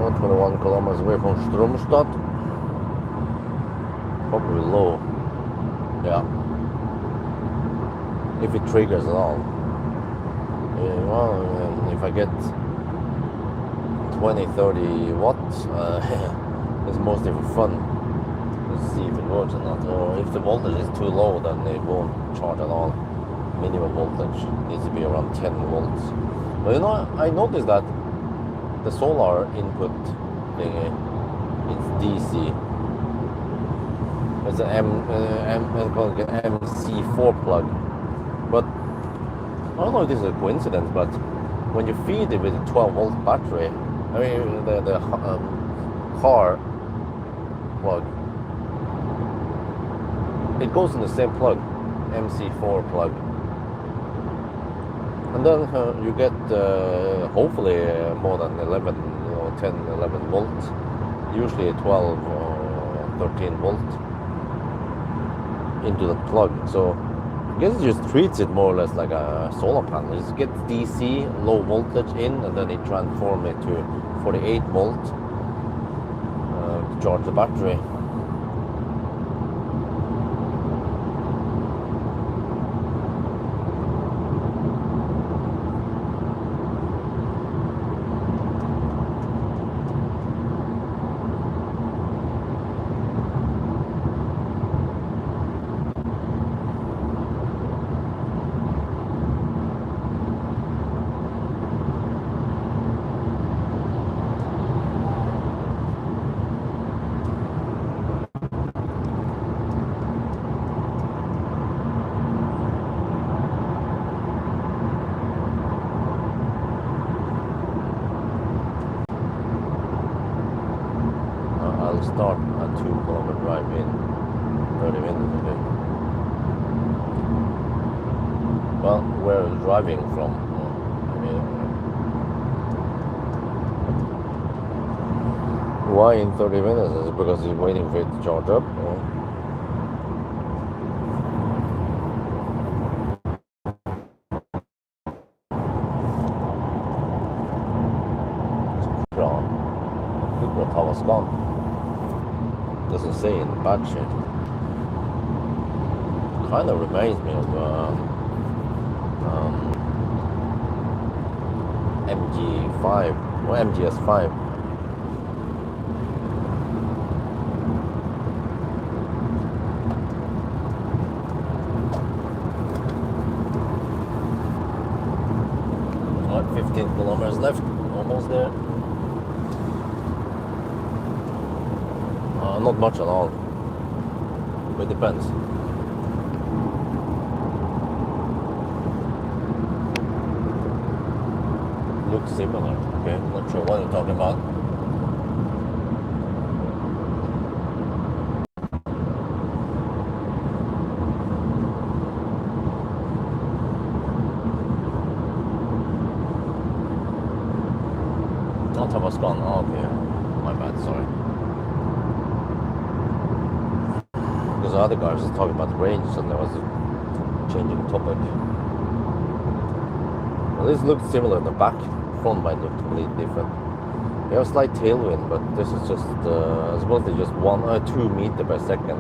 We're 21 kilometers away from Stromstad. Probably low. Yeah. If it triggers at all. Yeah, well, if I get 20-30 watts, it's mostly for fun. Let's see if it works or not. Or if the voltage is too low, then it won't charge at all. Minimum voltage needs to be around 10 volts. But you know, I noticed that the solar input thingy, it's DC. It's an MC4 plug. But I don't know if this is a coincidence, but when you feed it with a 12 volt battery, I mean the car plug, it goes in the same plug, MC4 plug. And then you get hopefully more than 11, 10, 11 volts. Usually 12 or 13 volts into the plug. So I guess it just treats it more or less like a solar panel. It just gets DC, low voltage in, and then it transforms it to 48 volt to charge the battery. I'll start a 2-kilometer drive in 30 minutes, okay. Well, where are you driving from? I mean, why in 30 minutes? Is it because he's waiting for it to charge up? Pawel's gone. Doesn't say in the badge sheet. Kind of reminds me of MG5 or MGS5. What, 15 kilometers left, almost there. Not much at all. It depends. Looks similar. Okay, I'm not sure what you're talking about. Not have us gone. Oh, okay. My bad, sorry. The other guy was talking about the range, and there was a changing topic. Well, this looks similar in the back. Front might look completely different. You have a slight tailwind, but this is just supposedly just 2 meters per second.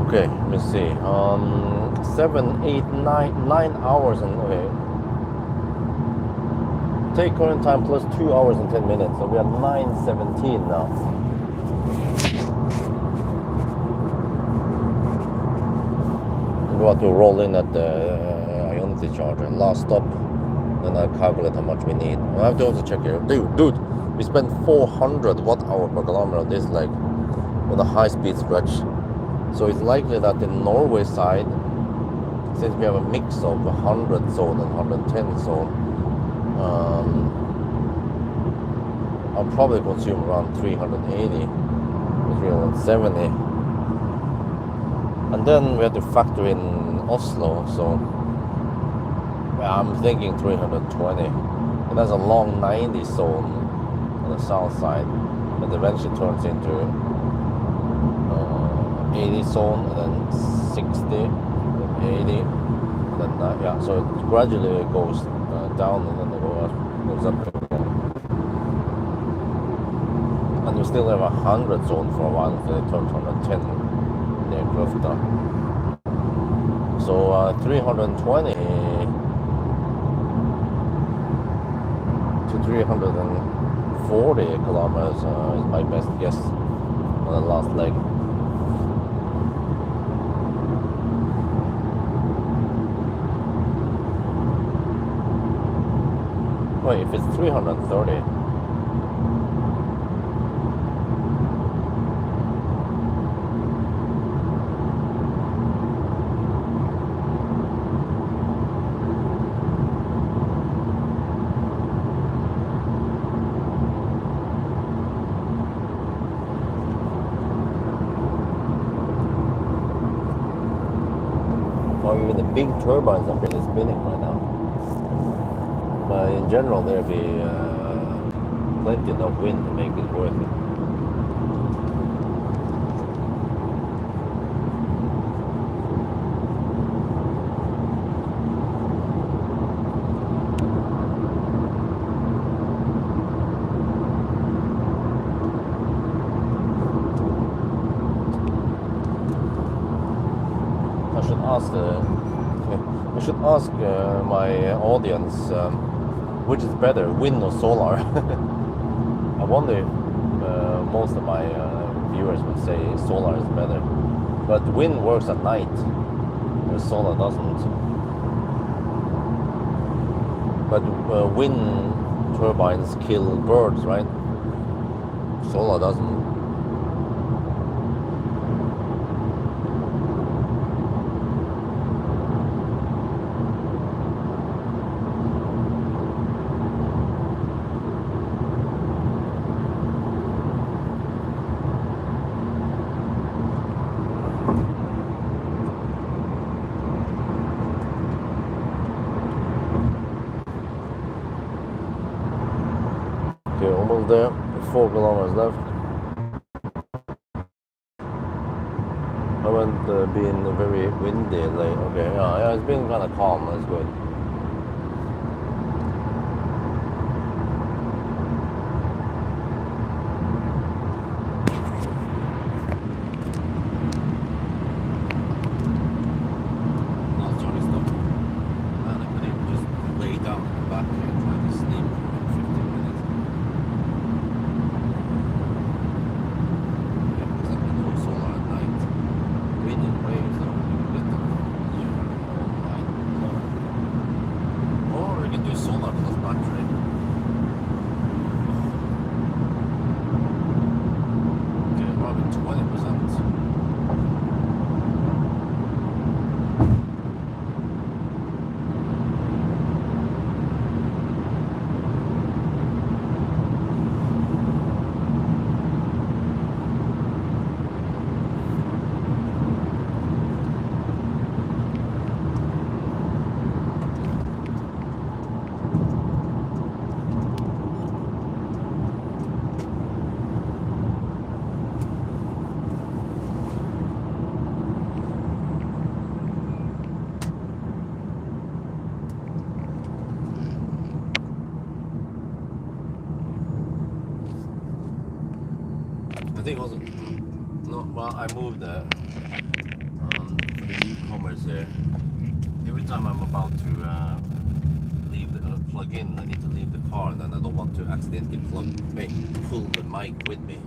Okay, let me see. 7, 8, 9 hours and okay. Take current time plus 2 hours and 10 minutes. So we are 9:17 now. We're about to roll in at the Ionity charger. Last stop. Then I calculate how much we need. I have to also check here. Dude, we spent 400 watt-hour per kilometer on this, like, on a high-speed stretch. So it's likely that the Norway side, since we have a mix of 100 zone and 110 zone, I'll probably consume around 380 or 370. And then we have to factor in Oslo, so I'm thinking 320. And that's a long 90 zone on the south side that eventually turns into 80 zone, and then 60, 80, and then yeah, so it gradually goes down and then it goes up again. And we still have 100 zone for a while until it turns 110 near Kløfta. So 320 to 340 kilometers is my best guess on the last leg. Wait, if it's 330, or even the big turbines are really spinning right now. But in general, there'll be plenty of wind to make it worth it. I should ask my audience which is better, wind or solar. I wonder if most of my viewers would say solar is better, but wind works at night, whereas solar doesn't. But wind turbines kill birds, right? Solar doesn't. Okay, almost there. 4 kilometers left. Haven't been very windy late. Okay, yeah, it's been kind of calm. That's good. Now Johnny stopped, and I could even just lay down in the back and try to sleep for 15 minutes. Yeah, because I've been doing solar at night. Wind and waves, though, you can get them all night long. Or you can do solar plus battery. Okay, probably 20%. I think also, no, well, I moved commerce here. Every time I'm about to leave the plug in, I need to leave the car, and then I don't want to accidentally pull the mic with me.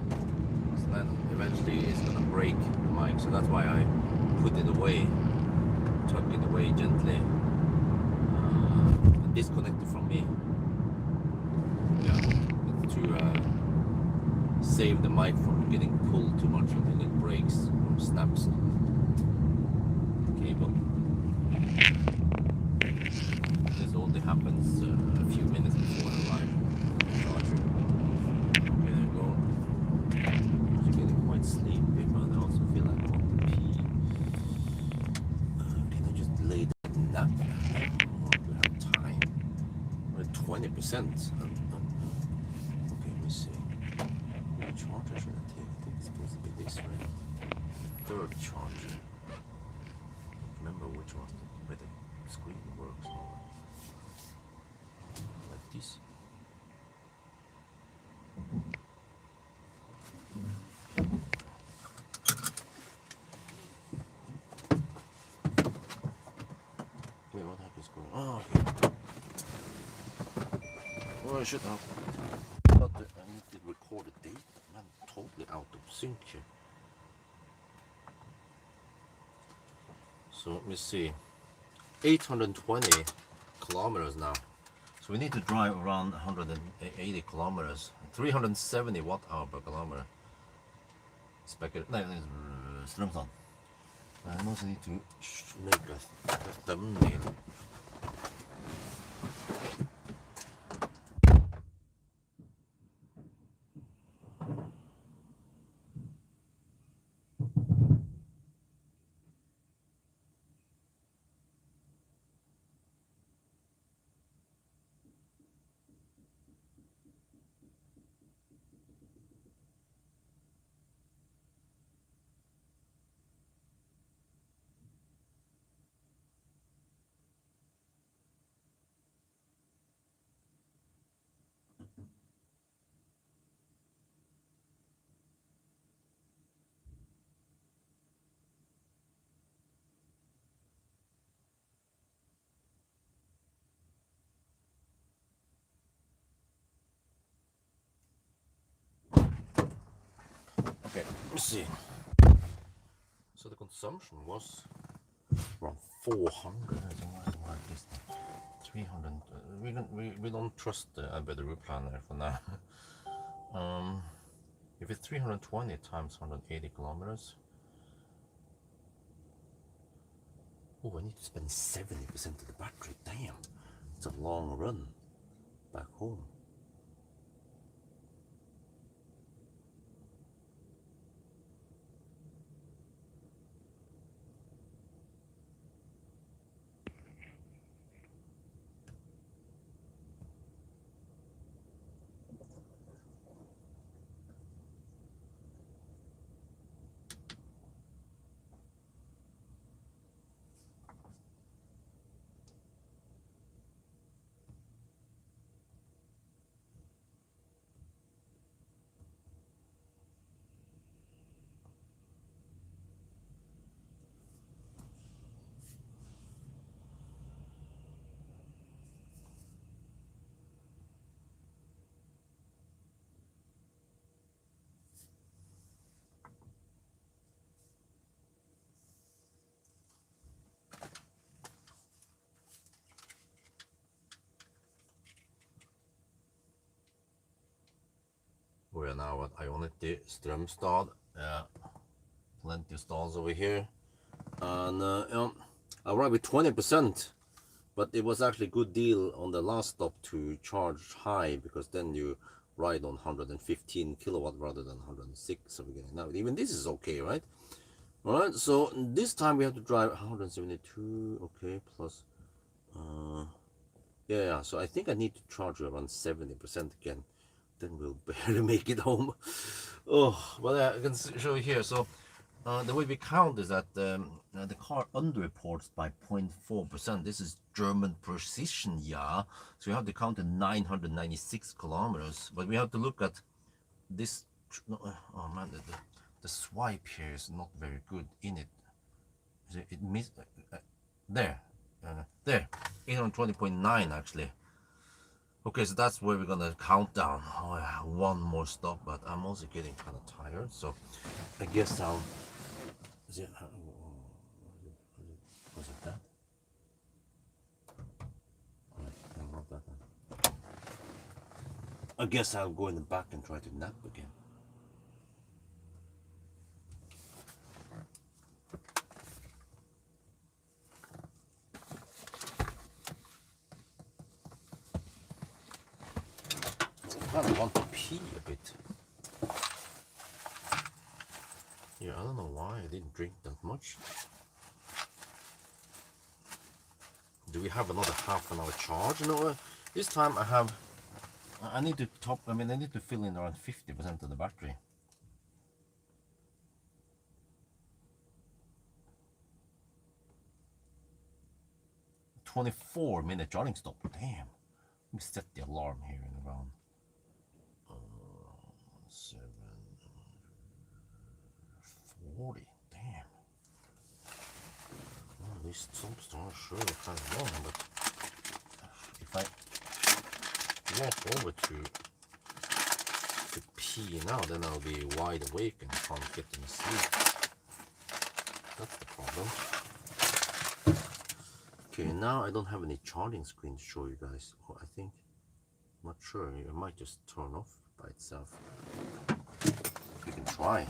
So then eventually it's gonna break the mic. So that's why I put it away, tuck it away gently, disconnect it from me. Yeah, to save the mic from getting pulled too much until it breaks or snaps the cable. This only happens a few minutes before I arrive at the charger. Okay, there we go. I'm getting quite sleepy, but I also feel like I want to pee. Can I just lay that nap? Or do I have time? We're at 20%. Okay, let me see. What charger should I take? I think it's supposed to be this, right? Third charger. Remember which one? Where the screen works. Like this. Wait, what heck is going on? Oh, okay. Well, I should have. But I need to record the data. Man, totally out of sync here. So let me see. 820 kilometers now. So we need to drive around 180 kilometers. 370 watt-hour per kilometer. Strømsand. I also need to make a thumbnail. Okay, let me see. So the consumption was around 400 or something like this. 300. We don't trust the battery planner for now. If it's 320 times 180 kilometers. Oh, I need to spend 70% of the battery. Damn, it's a long run back home. We are now at Ionity Strømstad. Plenty of stalls over here. And I arrived with 20%, but it was actually a good deal on the last stop to charge high, because then you ride on 115 kilowatt rather than 106. So we're getting now. Even this is okay, right? All right. So this time we have to drive 172. Okay, plus. Yeah. So I think I need to charge around 70% again. Then we'll barely make it home. Oh, well, I can show you here. So the way we count is that the car underreports by 0.4%. This is German precision, yeah. So you have to count in 996 kilometers. But we have to look at this. Oh man, the swipe here is not very good in it. it missed there, there, 820.9 actually. Okay, so that's where we're gonna count down. Oh, yeah, one more stop, but I'm also getting kind of tired, so I guess I'll. Is it, was it that? No, not that one. I guess I'll go in the back and try to nap again. I kind of want to pee a bit. Yeah, I don't know why I didn't drink that much. Do we have another half an hour charge? No, this time I need to I need to fill in around 50% of the battery. 24-minute charging stop. Damn. Let me set the alarm here in around 7:40. Damn. Well, these stops are sure kind of long, but if I walk over to pee now, then I'll be wide awake and can't get any sleep. That's the problem. Okay, now I don't have any charging screen to show you guys. Oh, I think, I'm not sure. It might just turn off by itself. We can try.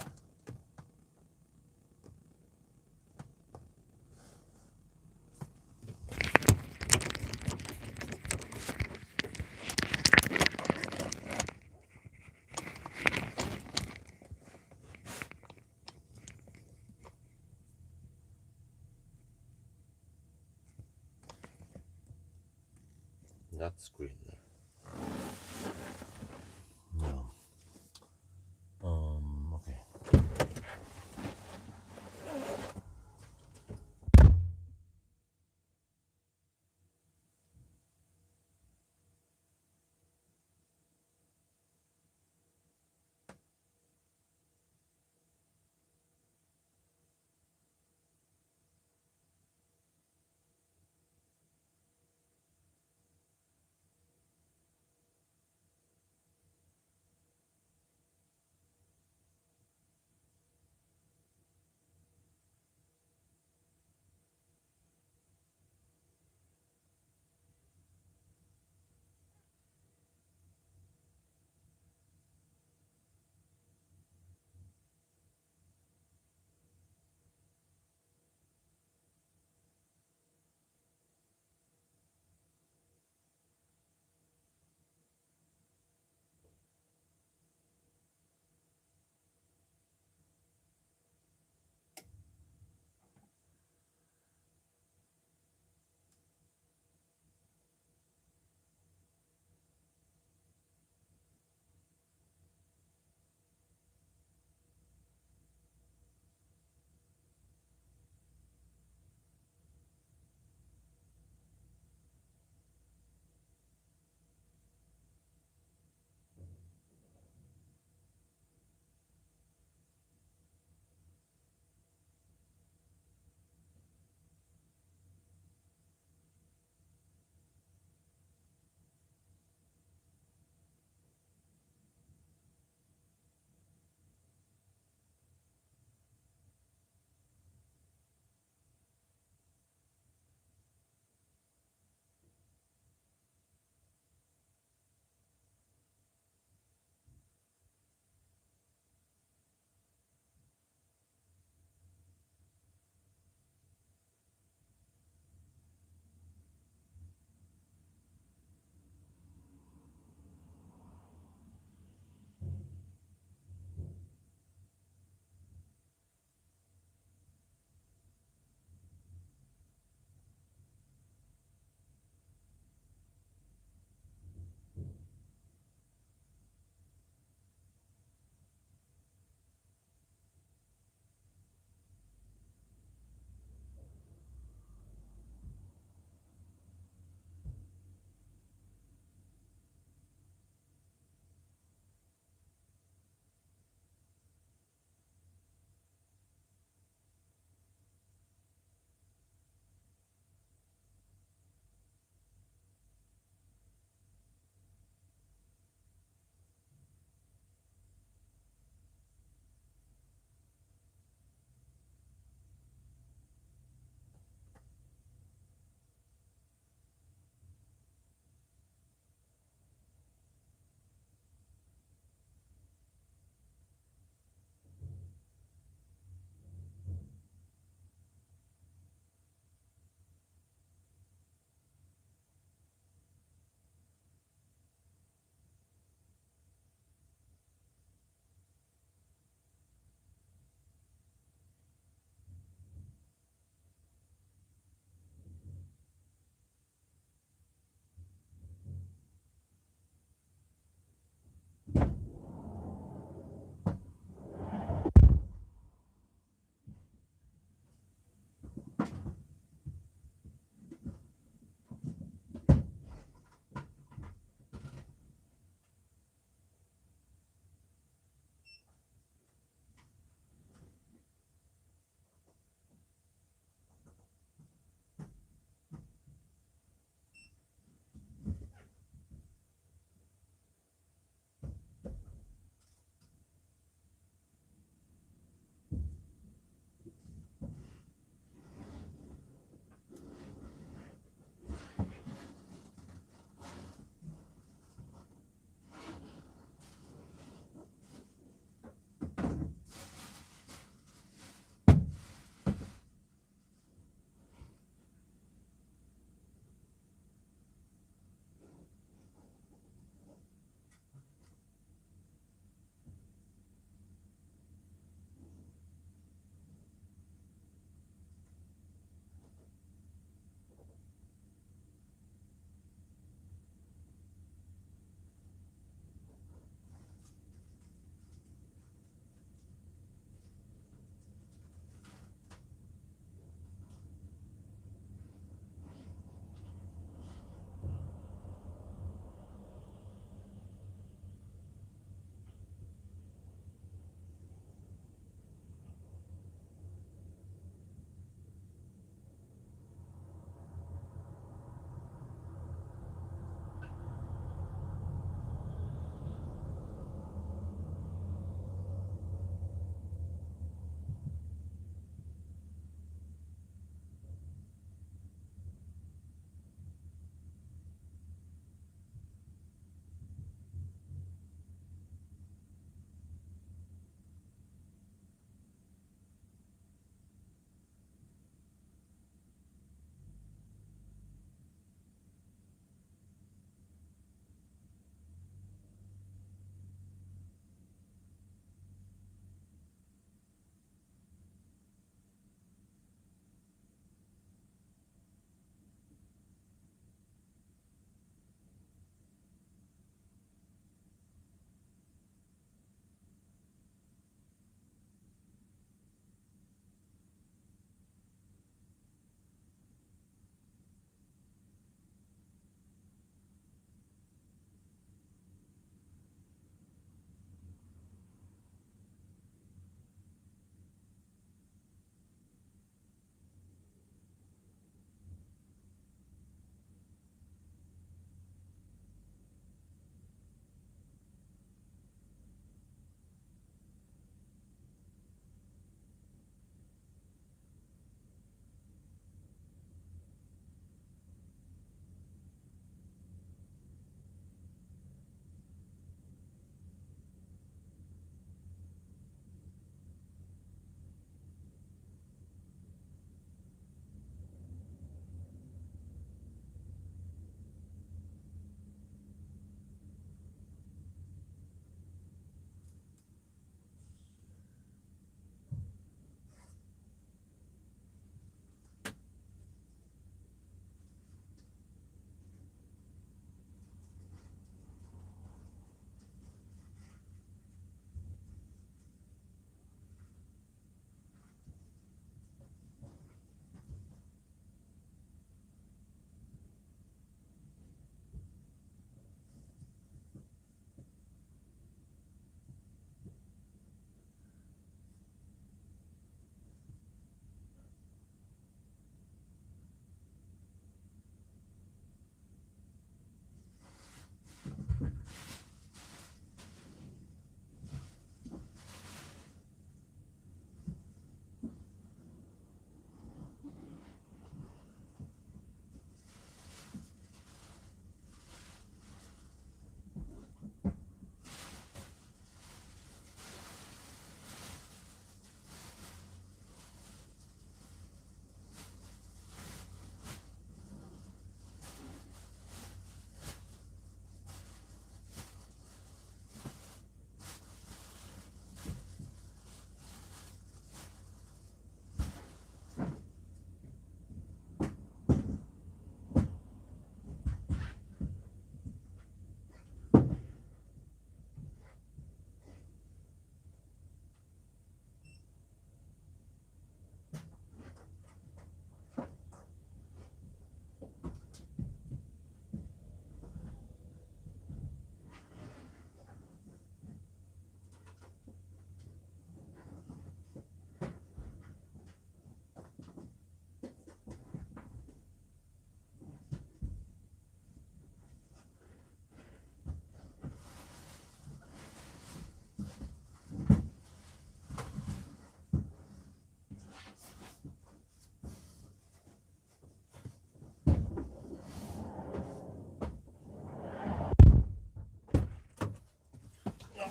That's green there. No. Okay.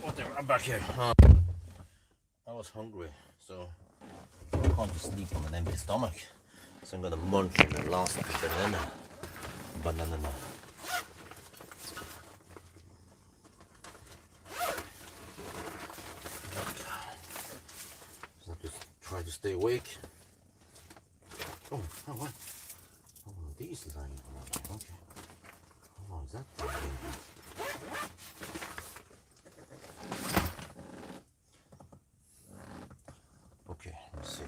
whatever, I'm back here. I was hungry, so I can't just sleep on an empty stomach. So I'm gonna munch on the last banana. So just try to stay awake. Oh, what? Oh, these is lying around. Okay. Oh, is that thing? Okay, let's see.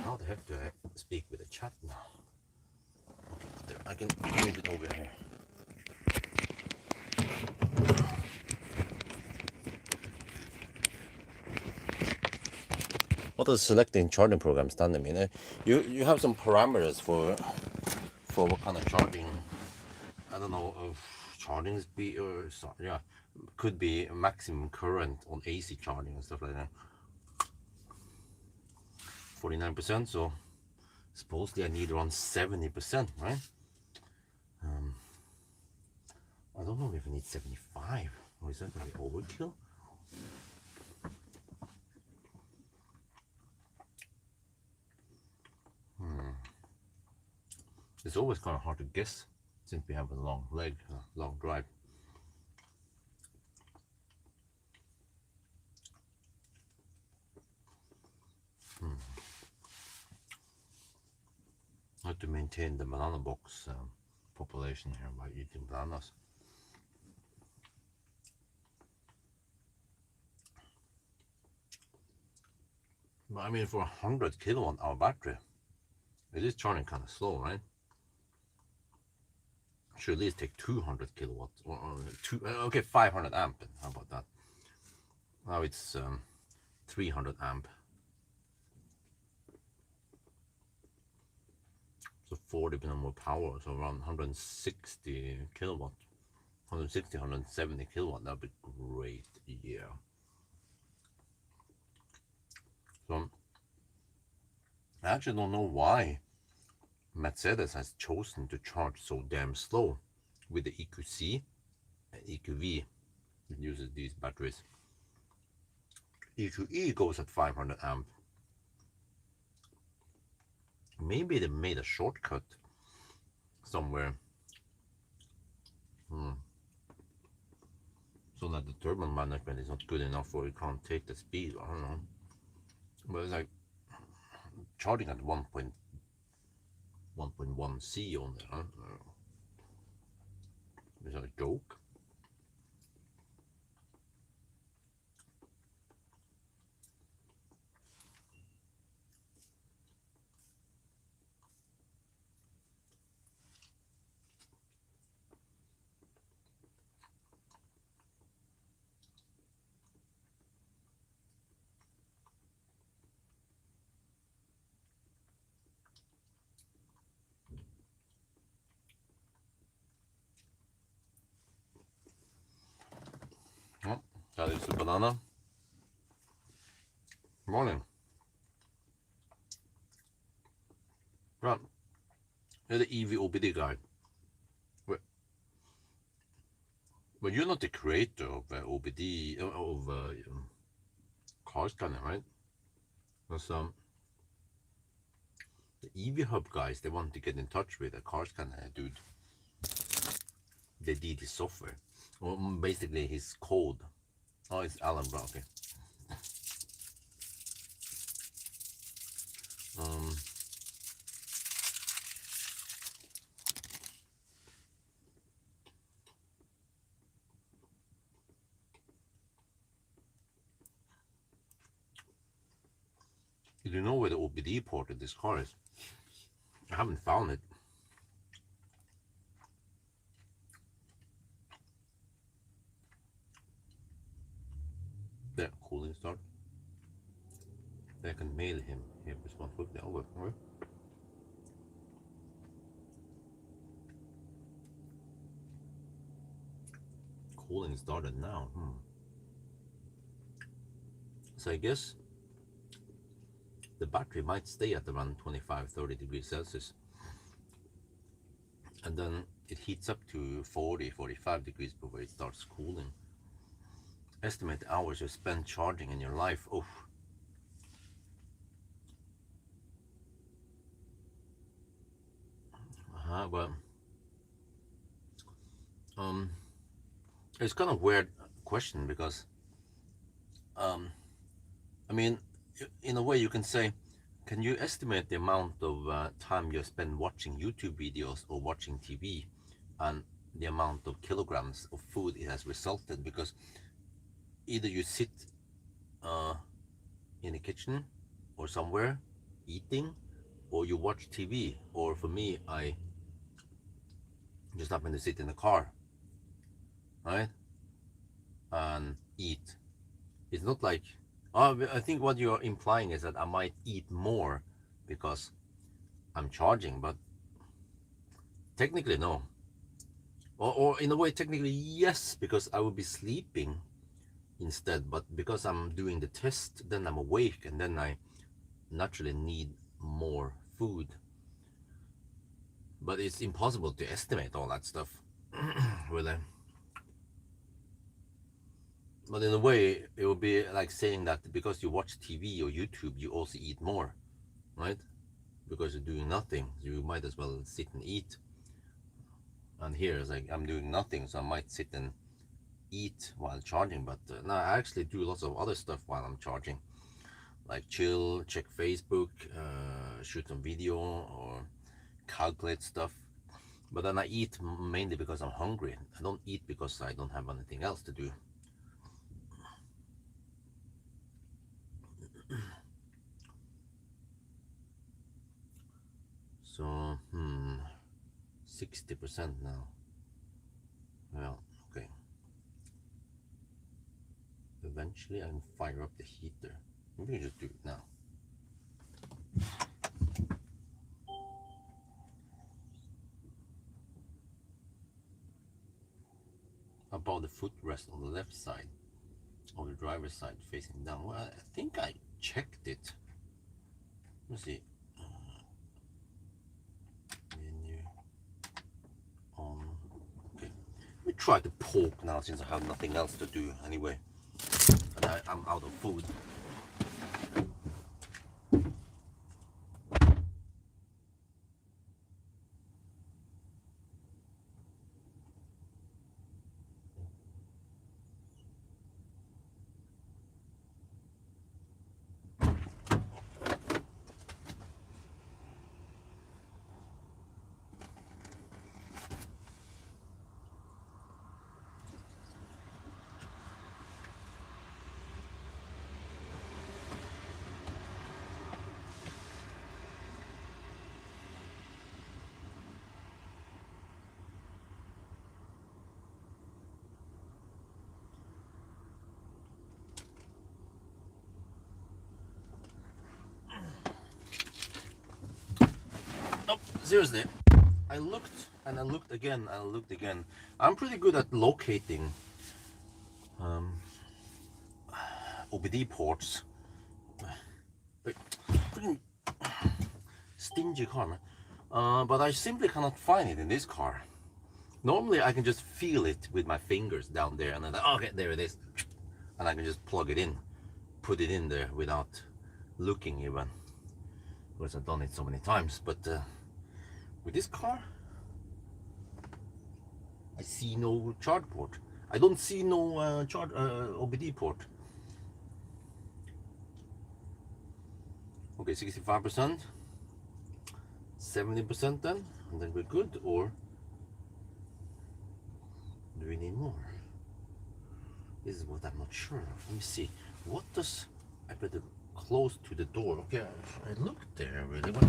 How the heck do I speak with the chat now? Okay, there, I can move it over here. What does selecting charging program stand? I mean, you have some parameters for what kind of charging. I don't know of charging speed or so, yeah, could be maximum current on AC charging and stuff like that. 49%, so supposedly I need around 70%, right? I don't know if I need 75, or is that gonna be overkill? It's always kind of hard to guess since we have a long leg, long drive. How to maintain the banana box population here by eating bananas. But I mean, for 100 kilowatt hour battery, it is charging kind of slow, right? Should at least take 200 kilowatts or okay, 500 amp. How about that? Now it's 300 amp. So 40% more power, so around 160 kilowatt, 160, 170 kilowatt. That'd be great. Yeah. So I actually don't know why Mercedes has chosen to charge so damn slow with the EQC and EQV. It uses these batteries. EQE goes at 500 amp. Maybe they made a shortcut somewhere, so that the turbine management is not good enough, or it can't take the speed. I don't know. But it's like charging at 1.1 C on there. Is that a joke? Oh, that is the banana. Morning. Right. You're the EV guy. But you're not the creator of OBD, of car scanner, right? Because the EV Hub guys, they want to get in touch with a car scanner dude. They did his software, or basically his code. Oh, it's Alan Brown. Okay. Do you know where the OBD port of this car is? I haven't found it. There, cooling start. I can mail him. Here, respond quickly. Over. Right? Cooling started now. So I guess the battery might stay at around 25-30 degrees Celsius, and then it heats up to 40-45 degrees before it starts cooling. Estimate the hours you spend charging in your life. Oh, well, it's kind of weird question because I mean, in a way you can say, can you estimate the amount of time you spend watching YouTube videos or watching TV, and the amount of kilograms of food it has resulted? Because either you sit in the kitchen or somewhere eating, or you watch TV, or for me, I just happen to sit in the car, right, and eat. It's not like, I think what you're implying is that I might eat more because I'm charging, but technically no. Or in a way, technically yes, because I will be sleeping instead. But because I'm doing the test, then I'm awake, and then I naturally need more food. But it's impossible to estimate all that stuff, really. But in a way, it would be like saying that because you watch TV or YouTube, you also eat more, right? Because you're doing nothing, you might as well sit and eat. And here it's like I'm doing nothing, so I might sit and eat while charging. But no, I actually do lots of other stuff while I'm charging, like chill, check Facebook, shoot some video, or calculate stuff. But then I eat mainly because I'm hungry. I don't eat because I don't have anything else to do. So 60% now. Well, okay. Eventually I can fire up the heater. Maybe we can just do it now. About the footrest on the left side of the driver's side facing down. Well, I think I checked it. Let's see. Menu on. Okay. Let me try to poke now since I have nothing else to do anyway. And I'm out of food. Seriously, I looked and I looked again and I looked again. I'm pretty good at locating OBD ports. Freaking stingy car, man. But I simply cannot find it in this car. Normally I can just feel it with my fingers down there, and then okay, there it is, and I can just plug it in, put it in there without looking even, because I've done it so many times. But with this car, I see no charge port. I don't see no charge OBD port. Okay, 65%, 70% then, and then we're good. Or do we need more? This is what I'm not sure of. Let me see. What does I better close to the door? Okay, I looked there really, but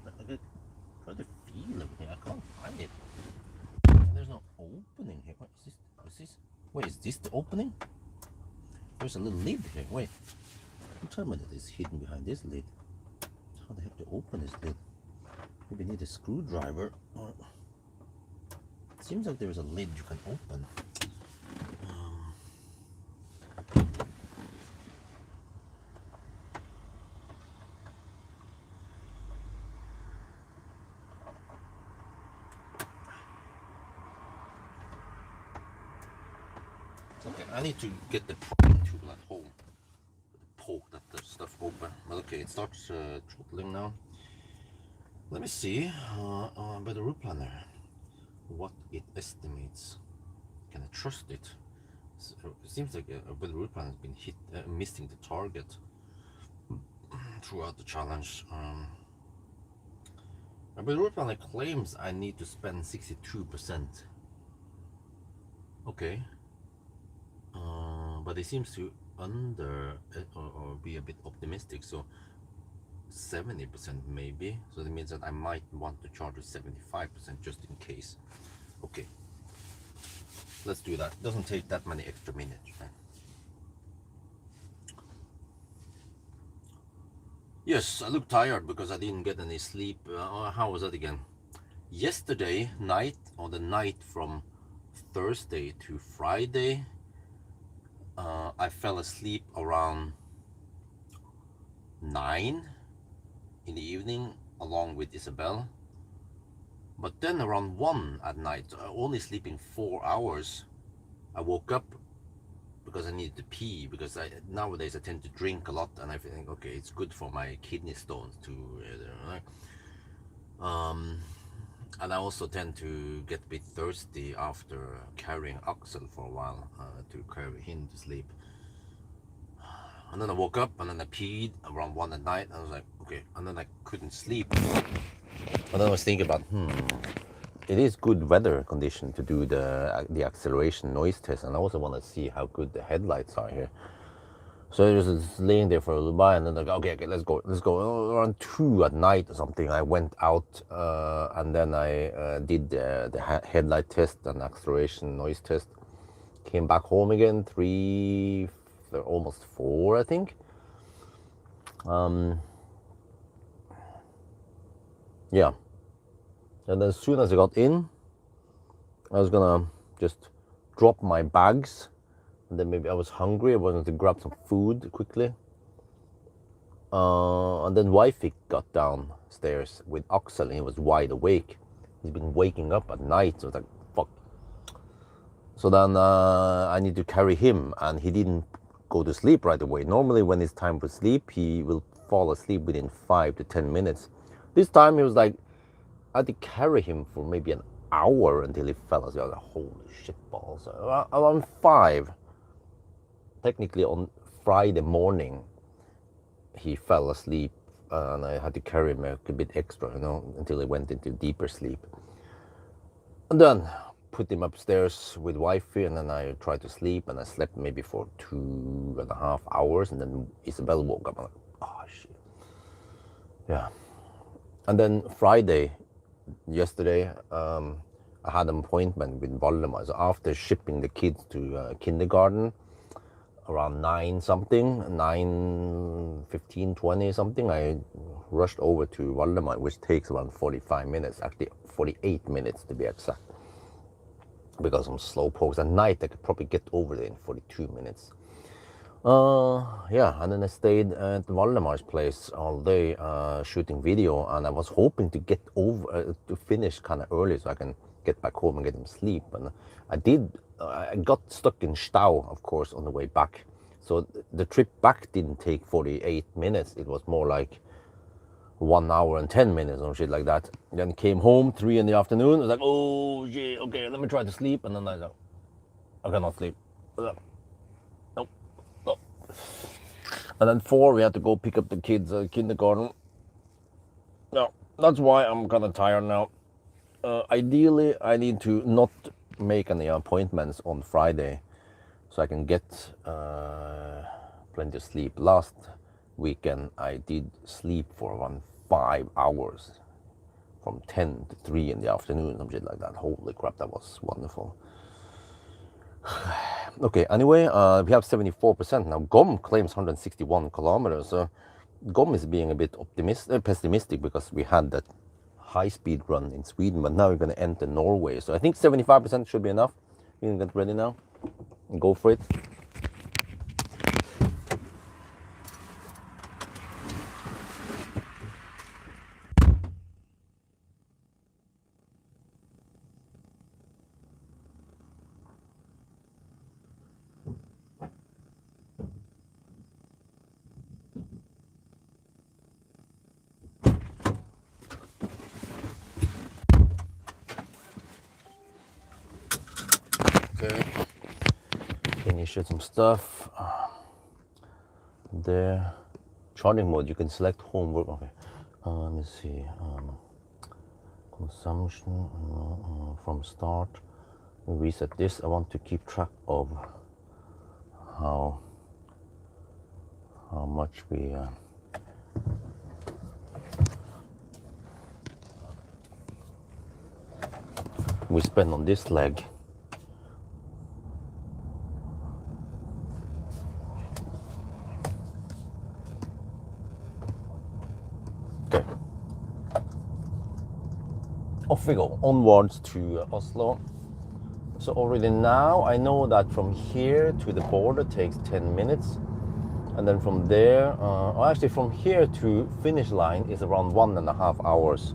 I try to feel it here. I can't find it. There's no opening here. What is this? Is this? Wait, is this the opening? There's a little lid here. Wait. Don't tell me that it's hidden behind this lid. How the heck to open this lid? Maybe need a screwdriver. Or it seems like there is a lid you can open. Okay, I need to get the propping tool at home. Poke that stuff open. But okay, it starts throttling now. Let me see by the route planner what it estimates. Can I trust it? So it seems like a weather route planner has been missing the target throughout the challenge. But the route planner claims I need to spend 62%. Okay, but it seems to under or be a bit optimistic. So 70% maybe. So that means that I might want to charge it 75% just in case. Okay, let's do that. It doesn't take that many extra minutes, right? Yes, I look tired because I didn't get any sleep. How was that again? Yesterday night, or the night from Thursday to Friday, I fell asleep around 9 in the evening along with Isabel. But then around 1 at night, only sleeping 4 hours, I woke up because I needed to pee, because nowadays I tend to drink a lot, and I think, okay, it's good for my kidney stones to and I also tend to get a bit thirsty after carrying Axel for a while, to carry him to sleep. And then I woke up and then I peed around 1 at night, and I was like, okay, and then I couldn't sleep. And then I was thinking about, it is good weather condition to do the acceleration noise test, and I also want to see how good the headlights are here. So I was just laying there for a little while, and then like, okay, let's go. Around 2 at night or something, I went out, and then I did the headlight test and acceleration noise test. Came back home again, 3, almost 4, I think. Yeah. And then as soon as I got in, I was gonna just drop my bags, and then maybe I was hungry. I wanted to grab some food quickly. And then wifey got downstairs with Axel, and he was wide awake. He's been waking up at night, so I was like, fuck. So then I need to carry him, and he didn't go to sleep right away. Normally when it's time for sleep, he will fall asleep within 5 to 10 minutes. This time he was like, I had to carry him for maybe an hour until he fell asleep. I was like, holy shit balls. Around 5, technically on Friday morning, he fell asleep, and I had to carry him a bit extra, until he went into deeper sleep. And then put him upstairs with wifey, and then I tried to sleep, and I slept maybe for 2.5 hours, and then Isabel woke up. I'm like, oh shit. Yeah. And then Friday, yesterday, I had an appointment with Valdemar. So after shipping the kids to kindergarten, around 9 something, 9:15, 20 something, I rushed over to Valdemar, which takes around 45 minutes, actually 48 minutes to be exact. Because I'm slow pokes at night, I could probably get over there in 42 minutes. Yeah, and then I stayed at Valdemar's place all day, shooting video, and I was hoping to get over, to finish kind of early so I can get back home and get him sleep. And I got stuck in Stau, of course, on the way back. So the trip back didn't take 48 minutes. It was more like 1 hour and 10 minutes or shit like that. Then came home 3 in the afternoon. I was like, oh shit, okay, let me try to sleep. And then I was like, I cannot sleep. Nope. And then 4, we had to go pick up the kids at kindergarten. No, that's why I'm kind of tired now. Ideally, I need to not make any appointments on Friday, so I can get plenty of sleep. Last weekend, I did sleep for around 5 hours, from 10 to 3 in the afternoon, some shit like that. Holy crap, that was wonderful. Okay, anyway, we have 74%. Now, GOM claims 161 kilometers. So GOM is being a bit pessimistic because we had that high-speed run in Sweden, but now we're going to enter Norway. So I think 75% should be enough. We can get ready now and go for it. Okay. Initiate some stuff. There. Charting mode, you can select home work. Okay. Let me see. Consumption from start. Reset this. I want to keep track of how much we spend on this leg. Okay. Off we go, onwards to Oslo. So already now I know that from here to the border takes 10 minutes. And then from there, actually from here to finish line is around 1.5 hours.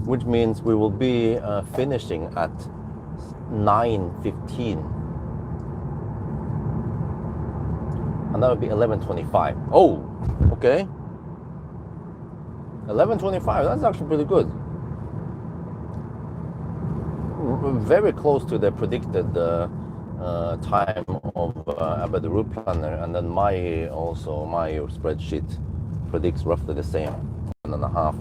Which means we will be finishing at 9:15. And that would be 11:25. Oh, okay. 11:25, that's actually pretty good. Very close to the predicted time of about the route planner, and then my spreadsheet predicts roughly the same, 1.5.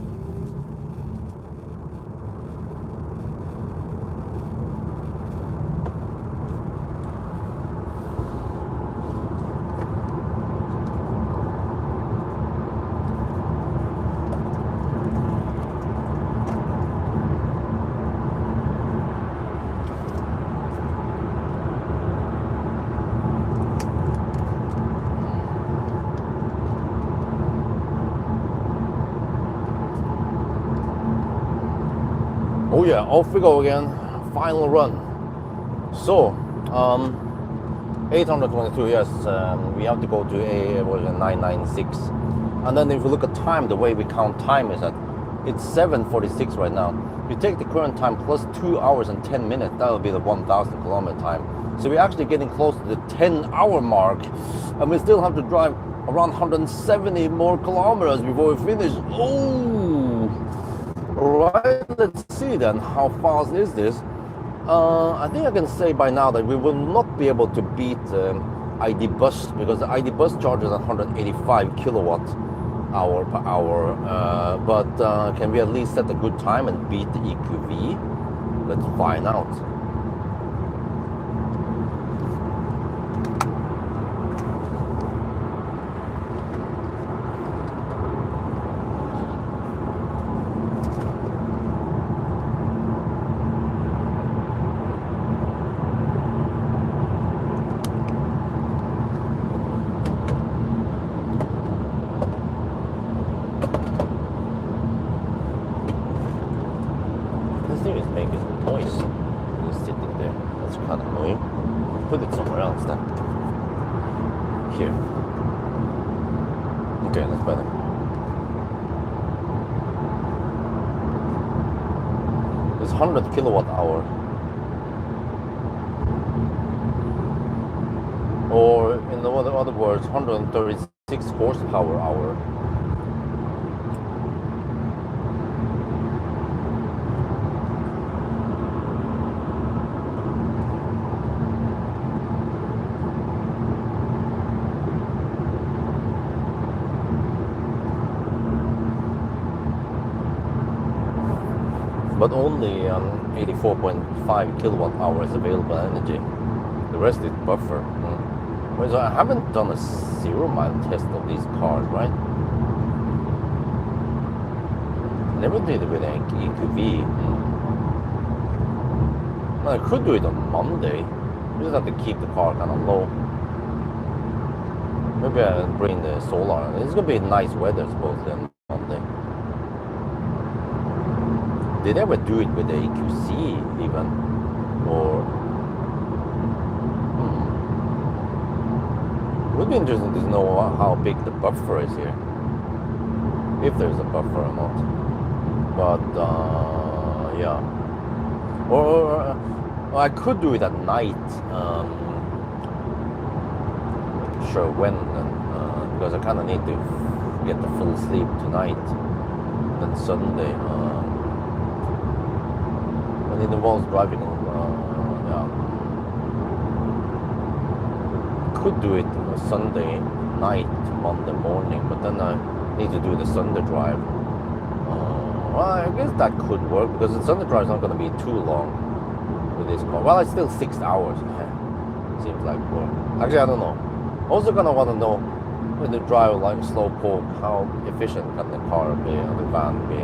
Oh yeah, off we go again. Final run. So, 822, yes, we have to go to a 996. And then if you look at time, the way we count time is that it's 7:46 right now. You take the current time plus 2 hours and 10 minutes, that will be the 1,000 kilometer time. So we're actually getting close to the 10-hour mark, and we still have to drive around 170 more kilometers before we finish. Oh! Alright, let's see then, how fast is this? I think I can say by now that we will not be able to beat ID Bus, because the ID Bus charges 185 kilowatt hour per hour. But can we at least set a good time and beat the EQV? Let's find out. Put it somewhere else then. Here. Okay, that's better. It's 100 kilowatt hour. Or in other words, 136 horsepower hour. But only 84.5 kilowatt hours available energy. The rest is buffer. So I haven't done a 0-mile test of these cars, right? Never did it with an EQV. Well, I could do it on Monday. We just have to keep the car kind of low. Maybe I'll bring the solar. It's gonna be nice weather supposedly on Monday. Did they ever do it with the EQC even? Or it would be interesting to know how big the buffer is here. If there's a buffer or not. But yeah. Or I could do it at night. Sure when, because I kind of need to get the full sleep tonight. Then Sunday. and it involves driving on. Yeah, could do it on a Sunday night, Monday morning, but then I need to do the Sunday drive. Well, I guess that could work because the Sunday drive is not going to be too long with this car. Well, it's still 6 hours. Seems like work. Actually, I don't know. Also, gonna want to know when you drive like slow poke, how efficient can the car be or the van be?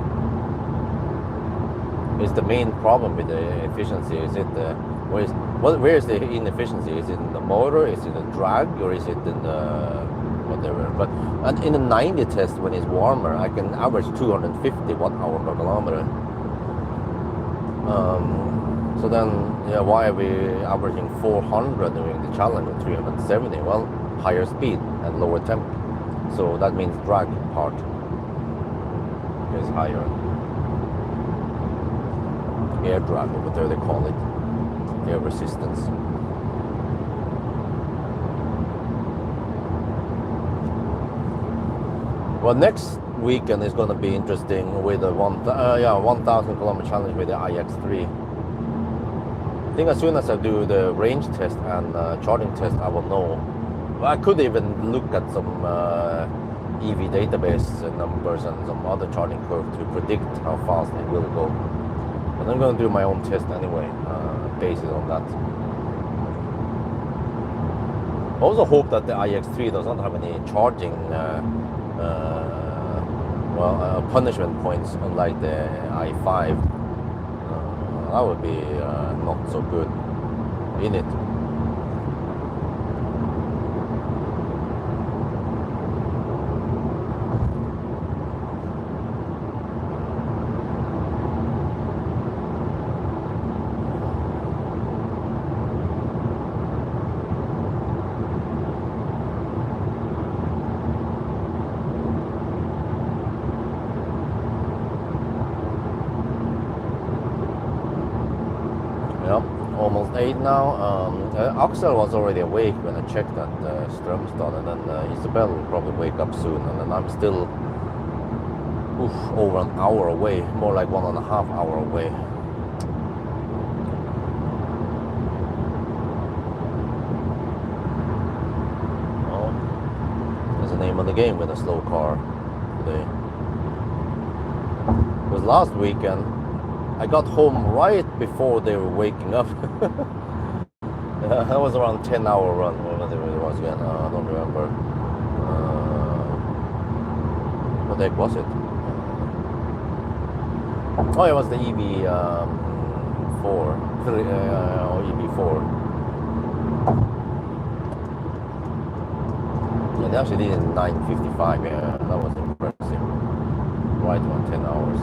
Is the main problem with the efficiency? Is it the where is the inefficiency? Is it in the motor? Is it the drag, or is it in the whatever? But and in the 90 test, when it's warmer, I can average 250 watt-hour per kilometer. So then, yeah, why are we averaging 400 during the challenge with 370? Well, higher speed and lower temp. So that means drag part is higher. Air drag, whatever they call it. Air resistance. Well, next weekend is going to be interesting with the 1,000 kilometer challenge with the iX3. I think as soon as I do the range test and charging test, I will know. I could even look at some EV database numbers and some other charging curve to predict how fast it will go. But I'm going to do my own test anyway, based on that. I also hope that the iX3 does not have any charging punishment points unlike the i5. That would be not so good in it. Almost 8 now. Axel was already awake when I checked that Strömstad, and then Isabel will probably wake up soon, and then I'm still over an hour away, more like 1.5 hours away. Oh, that's the name of the game with a slow car today. Because last weekend I got home right before they were waking up. That was around 10-hour run, or whatever it was again. I don't remember. What the heck was it? Oh, it was the EV4. EV4. Yeah, they actually did it in 9:55. Yeah, that was impressive. Right on 10 hours.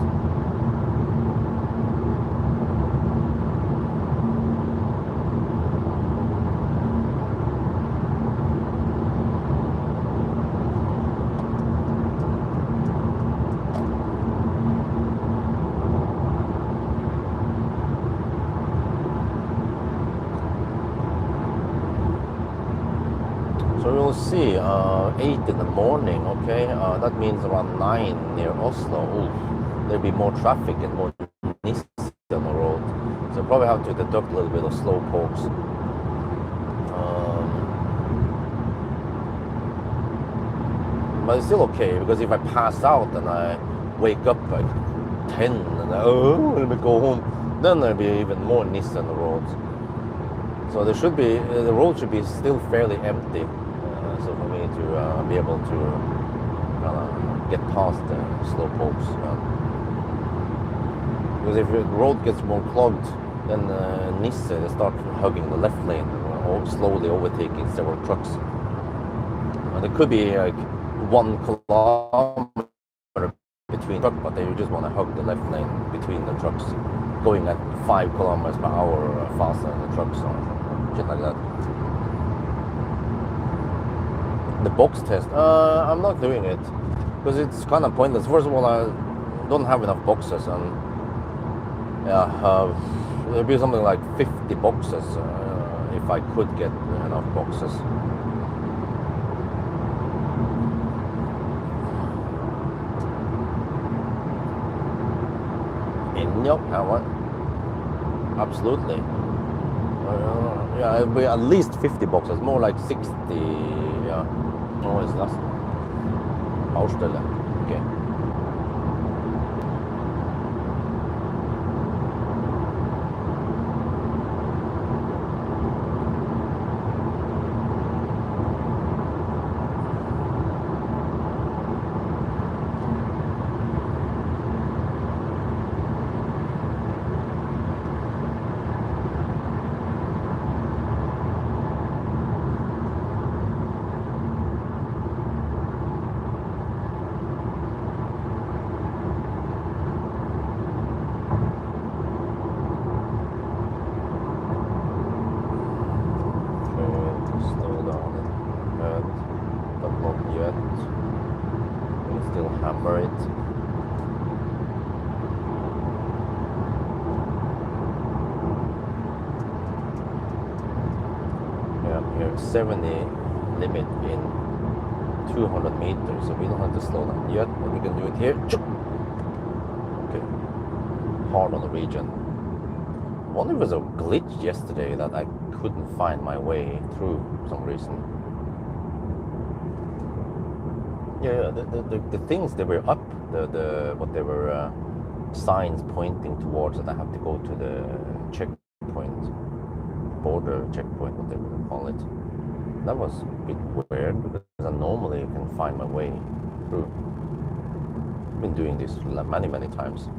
So we'll see, 8 in the morning, okay, that means around 9 near Oslo. Ooh, there'll be more traffic and more Nissan on the road, so probably have to deduct a little bit of slow pokes. But it's still okay, because if I pass out and I wake up at 10 and let me go home, then there'll be even more Nissan on the roads. So there should be, the road should be still fairly empty. So for me to be able to get past the slow pokes. Because if the road gets more clogged, then Nissan, they start hugging the left lane, or slowly overtaking several trucks. And it could be like 1 kilometer between trucks, but they just want to hug the left lane between the trucks, going at 5 kilometers per hour faster than the trucks, or shit like that. The box test, I'm not doing it because it's kind of pointless. First of all, I don't have enough boxes, and there'd be something like 50 boxes if I could get enough boxes. What? absolutely. Yeah, it'll be at least 50 boxes, more like 60. Yeah. Oh, ist das? Baustelle. Okay. Slow down and but not yet. We can still hammer it. Yeah, here 70 limit in 200 meters, so we don't have to slow down yet, but we can do it here. Okay, hard on the region. I wonder if it was a glitch yesterday that I couldn't find my way through for some reason. Yeah, the things they were up, what they were signs pointing towards that I have to go to the checkpoint, border checkpoint, whatever they call it. That was a bit weird because I normally can find my way through. I've been doing this many times.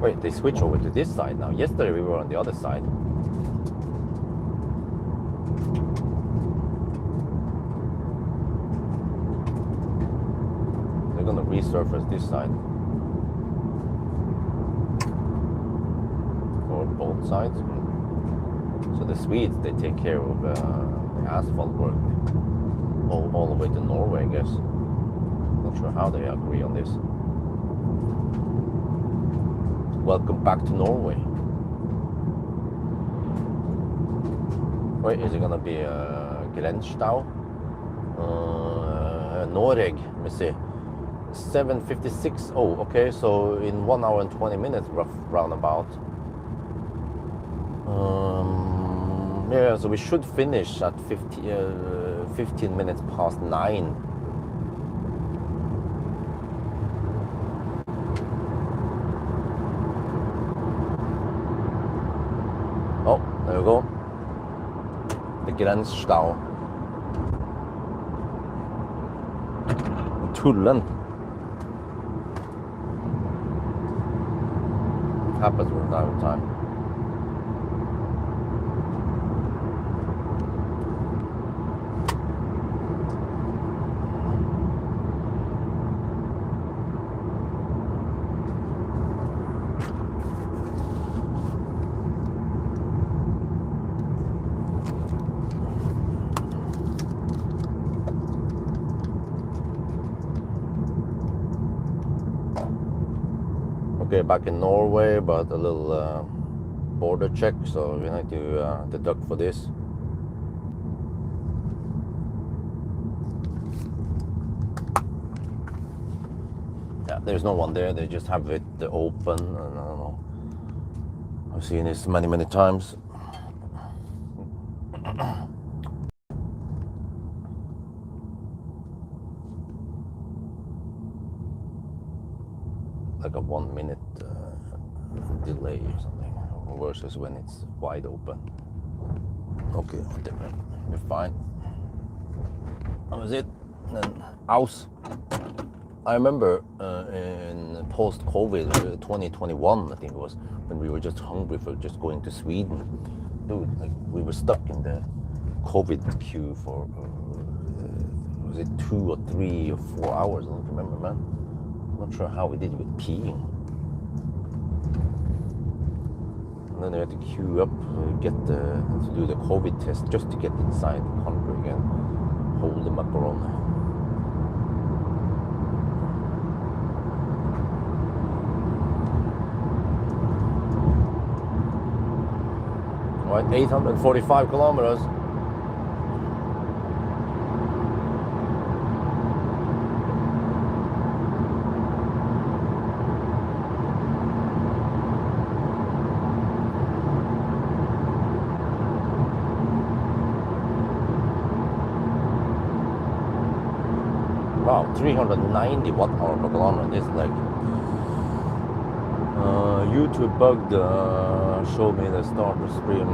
Wait, they switch over to this side now. Yesterday we were on the other side. They're gonna resurface this side. For both sides. So the Swedes, they take care of the asphalt work all the way to Norway, I guess. Not sure how they agree on this. Welcome back to Norway. Wait, is it gonna be a Grenstau? Noreg, let me see. 7:56. Oh, okay, so in 1 hour and 20 minutes, roundabout. Yeah, so we should finish at 15 minutes past 9. Oh, there we go. The Grenzstau. Tullen. Happens from time to time. Okay, back in Norway, but a little border check, so we need to deduct for this. Yeah, there's no one there, they just have it open, and I don't know. I've seen this many times. Like a 1 minute delay or something, versus when it's wide open. Okay, whatever, we're fine. That was it. And then aus. I remember in post-COVID 2021, I think it was, when we were just hungry for just going to Sweden. Dude, like we were stuck in the COVID queue for was it 2 or 3 or 4 hours? I don't remember, man. I'm not sure how we did it with peeing. And then we had to queue up to do the COVID test just to get inside the country again. Holy macaroni. Right, 845 kilometers. Wow, 390 watt-hour per kilometer. This is like YouTube bugged. Show me the starter stream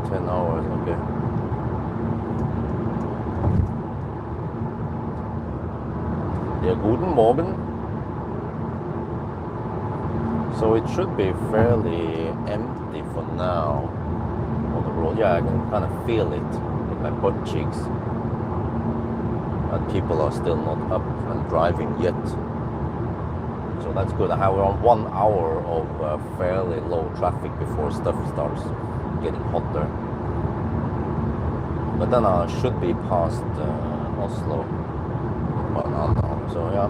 10 hours. Okay. Yeah, guten Morgen. So it should be fairly empty for now on the road. Yeah, I can kind of feel it in my butt cheeks. But people are still not up and driving yet. So that's good. I have around 1 hour of fairly low traffic before stuff starts getting hotter. But then I should be past Oslo in about an hour. So yeah.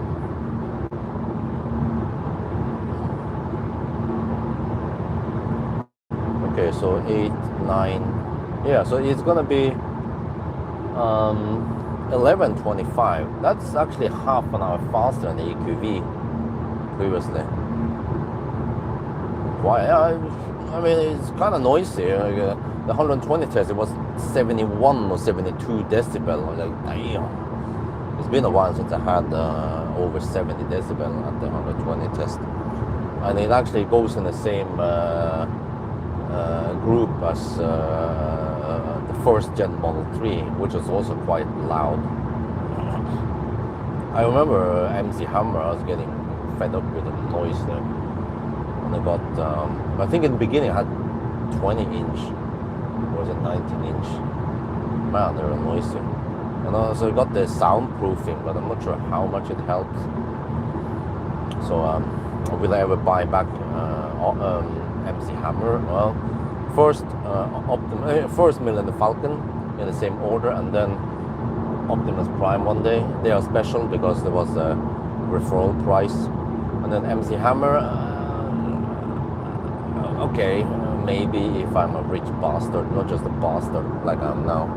Okay, so 8, 9, yeah, so it's gonna be 11:25. That's actually half an hour faster than the EQV previously. Why? I mean, it's kind of noisy. Like, the 120 test, it was 71 or 72 decibel. Like, damn. It's been a while since I had over 70 decibel at the 120 test. And it actually goes in the same group as the first gen Model 3, which was also quite loud. I remember MC Hammer, I was getting fed up with the noise there. And I got, I think in the beginning I had 20 inch, or was it 19 inch? Man, they were noisy. And also I got the soundproofing, but I'm not sure how much it helps. So will I ever buy back MC Hammer? Well, first Mill and the Falcon in the same order, and then Optimus Prime one day. They are special because there was a referral price. And then MC Hammer, okay, maybe if I'm a rich bastard, not just a bastard like I am now.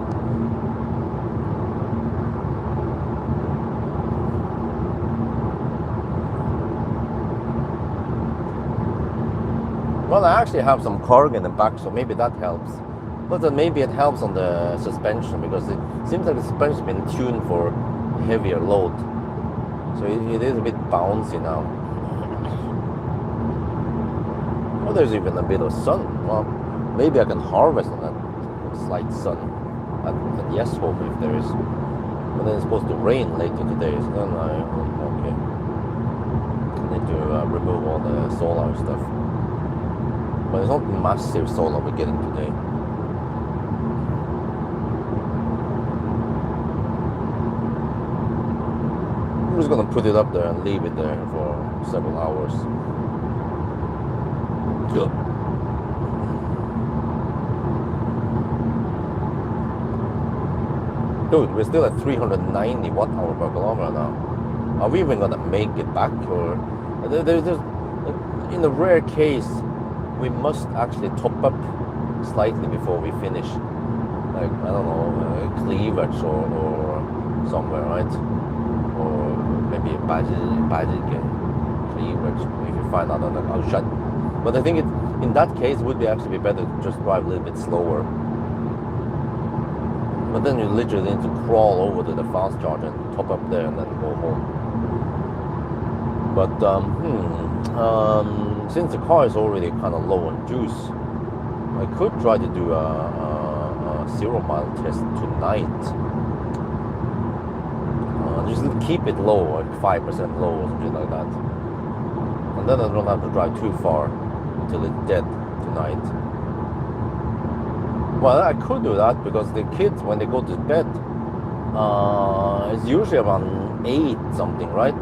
Well, I actually have some cargo in the back, so maybe that helps. But then maybe it helps on the suspension, because it seems like the suspension has been tuned for heavier load. So it is a bit bouncy now. Oh, there's even a bit of sun. Well, maybe I can harvest on that slight sun at Yesholm if there is. But then it's supposed to rain later today, so then okay. I need to remove all the solar stuff. But it's not massive solar we're getting today. I'm just gonna put it up there and leave it there for several hours. Good. Dude, we're still at 390 watt-hour per kilometer now. Are we even gonna make it back, or there's in a rare case we must actually top up slightly before we finish. Like, I don't know, cleavage or somewhere, right? Or maybe a Bergen cleavage if you find out on the outside. But I think in that case it would actually be better to just drive a little bit slower. But then you literally need to crawl over to the fast charger and top up there and then go home. But since the car is already kind of low on juice, I could try to do a 0 mile test tonight. Just keep it low, like 5% low or something like that. And then I don't have to drive too far until it's dead tonight. Well, I could do that because the kids, when they go to bed, it's usually around 8 something, right?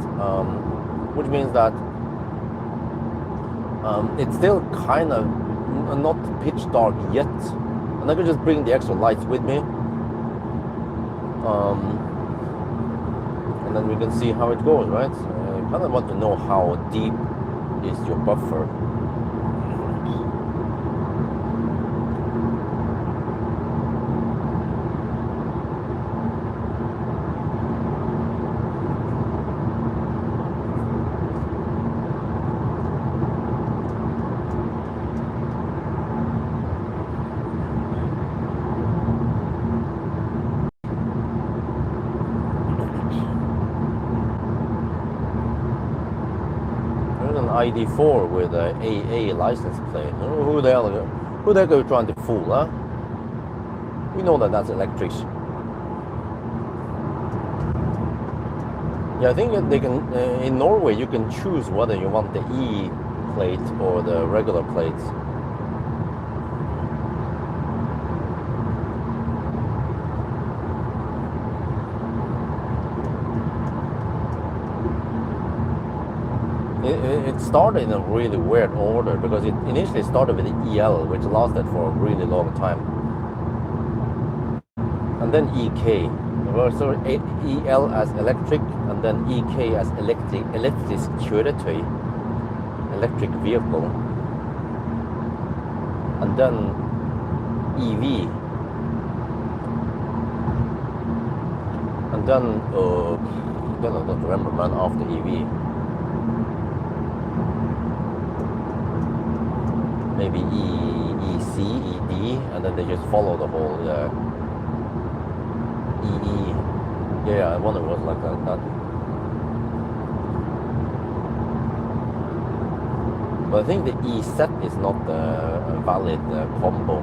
Which means that it's still kind of not pitch dark yet, and I could just bring the extra lights with me, and then we can see how it goes, right? I kind of want to know how deep is your buffer. ID4 with a AA license plate. Who the hell are you trying to fool, huh? We know that that's electric. Yeah, I think they can. In Norway, you can choose whether you want the E plate or the regular plates. It started in a really weird order because it initially started with the EL, which lasted for a really long time, and then EK. So EL as electric, and then EK as electric security, electric vehicle, and then EV, and then I don't remember, man. After EV, maybe EC, ED, and then they just follow the whole EE. Yeah, I wonder what it was like that. But I think the E set is not a valid combo.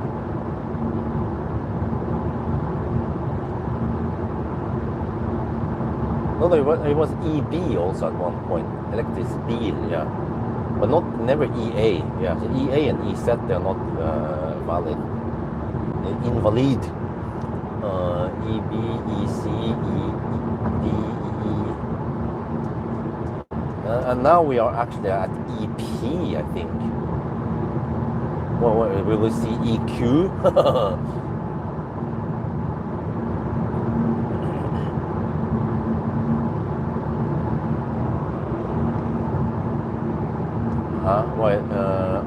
No, it was EB also at one point. Electric bil, yeah. But never EA. Yeah, so EA and E set, they're not valid. Invalid. EB, EC, ED, EE. And now we are actually at EP, I think. Well, we will see EQ.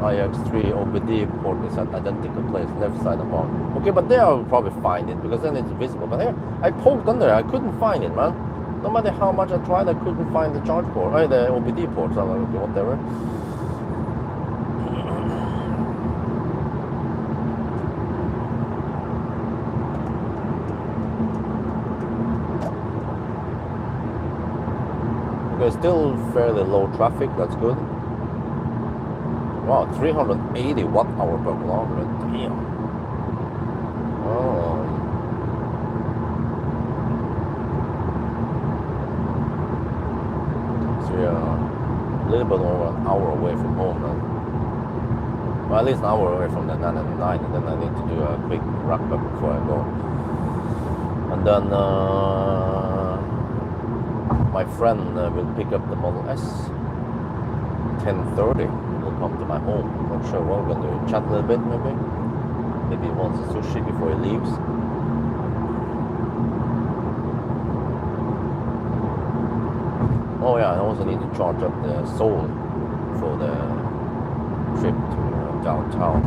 IX3 OBD port is at identical place, left side of arm. Okay, but there I'll probably find it because then it's visible. But here, I poked under, I couldn't find it, man. No matter how much I tried, I couldn't find the charge port, the OBD port, so okay, whatever. Okay, still fairly low traffic, that's good. Wow, 380 watt-hour per kilometer. Damn. Oh. So yeah, a little bit over an hour away from home then. Well, at least an hour away from the 999, and then I need to do a quick wrap-up before I go. And then my friend will pick up the Model S 10:30. Come to my home. Not sure what we're going to chat a little bit, maybe. Maybe he wants a sushi before he leaves. Oh yeah, I also need to charge up the soul for the trip to downtown.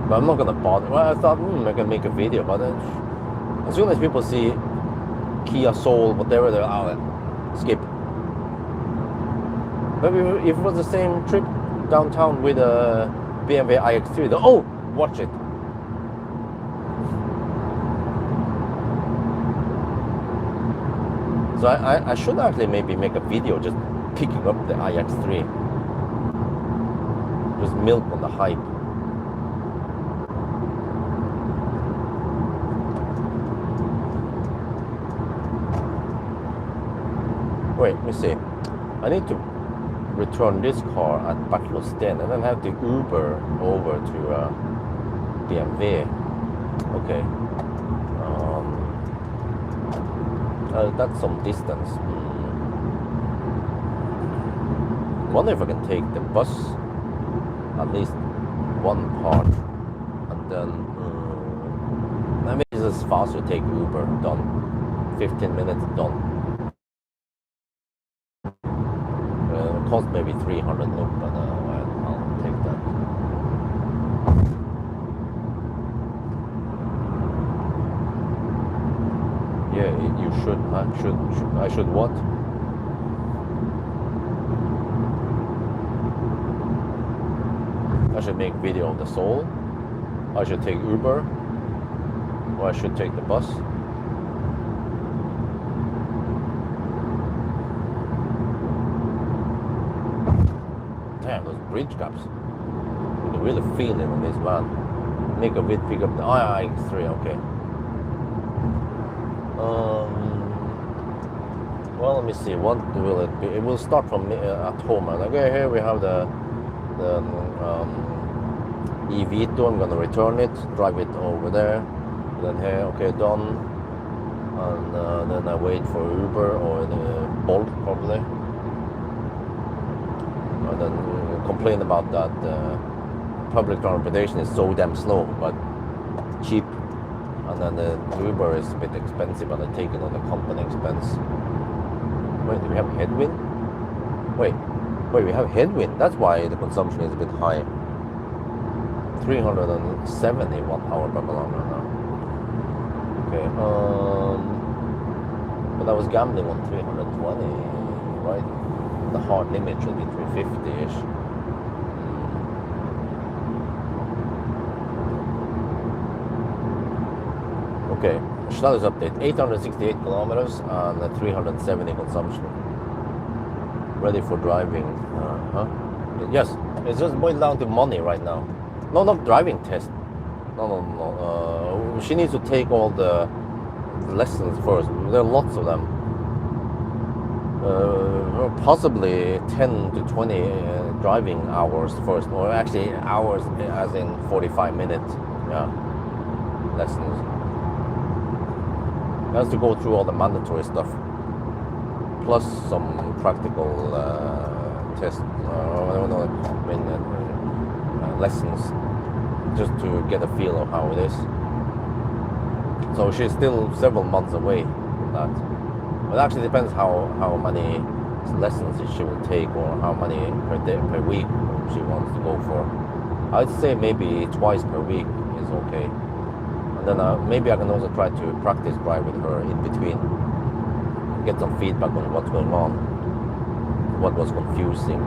But I'm not gonna bother. Well, I thought I can make a video, but as soon as people see Kia Soul, whatever they're out, skip. Maybe if it was the same trip downtown with a BMW iX3, oh, watch it. So I should actually maybe make a video just picking up the iX3. Just milk on the hype. Wait, let me see. I need to return this car at Baclosten and then have to Uber over to BMW. Okay. That's some distance. Wonder if I can take the bus at least one part, and then maybe it's just faster to take Uber. Done. 15 minutes done. Cost maybe 300 look, but I'll take that. Yeah, you should. I should what? I should make video of the Soul. I should take Uber, or I should take the bus. damn, those bridge gaps. You can really feel it on this van. Make a bit pick up the X3, okay. Well, let me see. What will it be? It will start from at home. And okay, here we have the eVito. I'm gonna return it, drive it over there. And then here, okay, done. And then I wait for Uber or the Bolt probably. And then complain about that public transportation is so damn slow, but cheap. And then the Uber is a bit expensive, and I take it on the company expense. Wait, do we have headwind? Wait, we have headwind. That's why the consumption is a bit high. 370 watt-hour per kilometer now. Okay, but I was gambling on 320, right? The hard limit should be 350-ish. Okay, status update, 868 kilometers and 370 consumption. Ready for driving. Yes, it's just boiled down to money right now. No, not driving test. No. She needs to take all the lessons first. There are lots of them. Possibly 10 to 20 driving hours first, or actually hours as in 45 minutes. Yeah, lessons. Has to go through all the mandatory stuff, plus some practical tests. Lessons, just to get a feel of how it is. So she's still several months away from that. But it actually depends how many lessons she will take, or how many per week she wants to go for. I'd say maybe twice per week is okay. And then maybe I can also try to practice drive with her in between. Get some feedback on what's going on, what was confusing,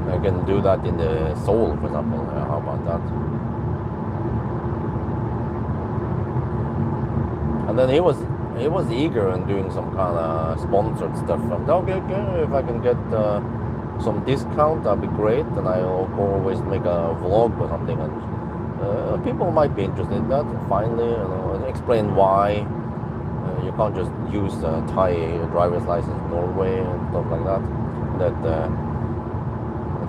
I can do that in the Soul, for example. How about that? And then he was eager in doing some kind of sponsored stuff. Okay, if I can get some discount, that'd be great. And I'll always make a vlog or something, and people might be interested in that. Finally, explain why you can't just use a Thai driver's license in Norway and stuff like that. That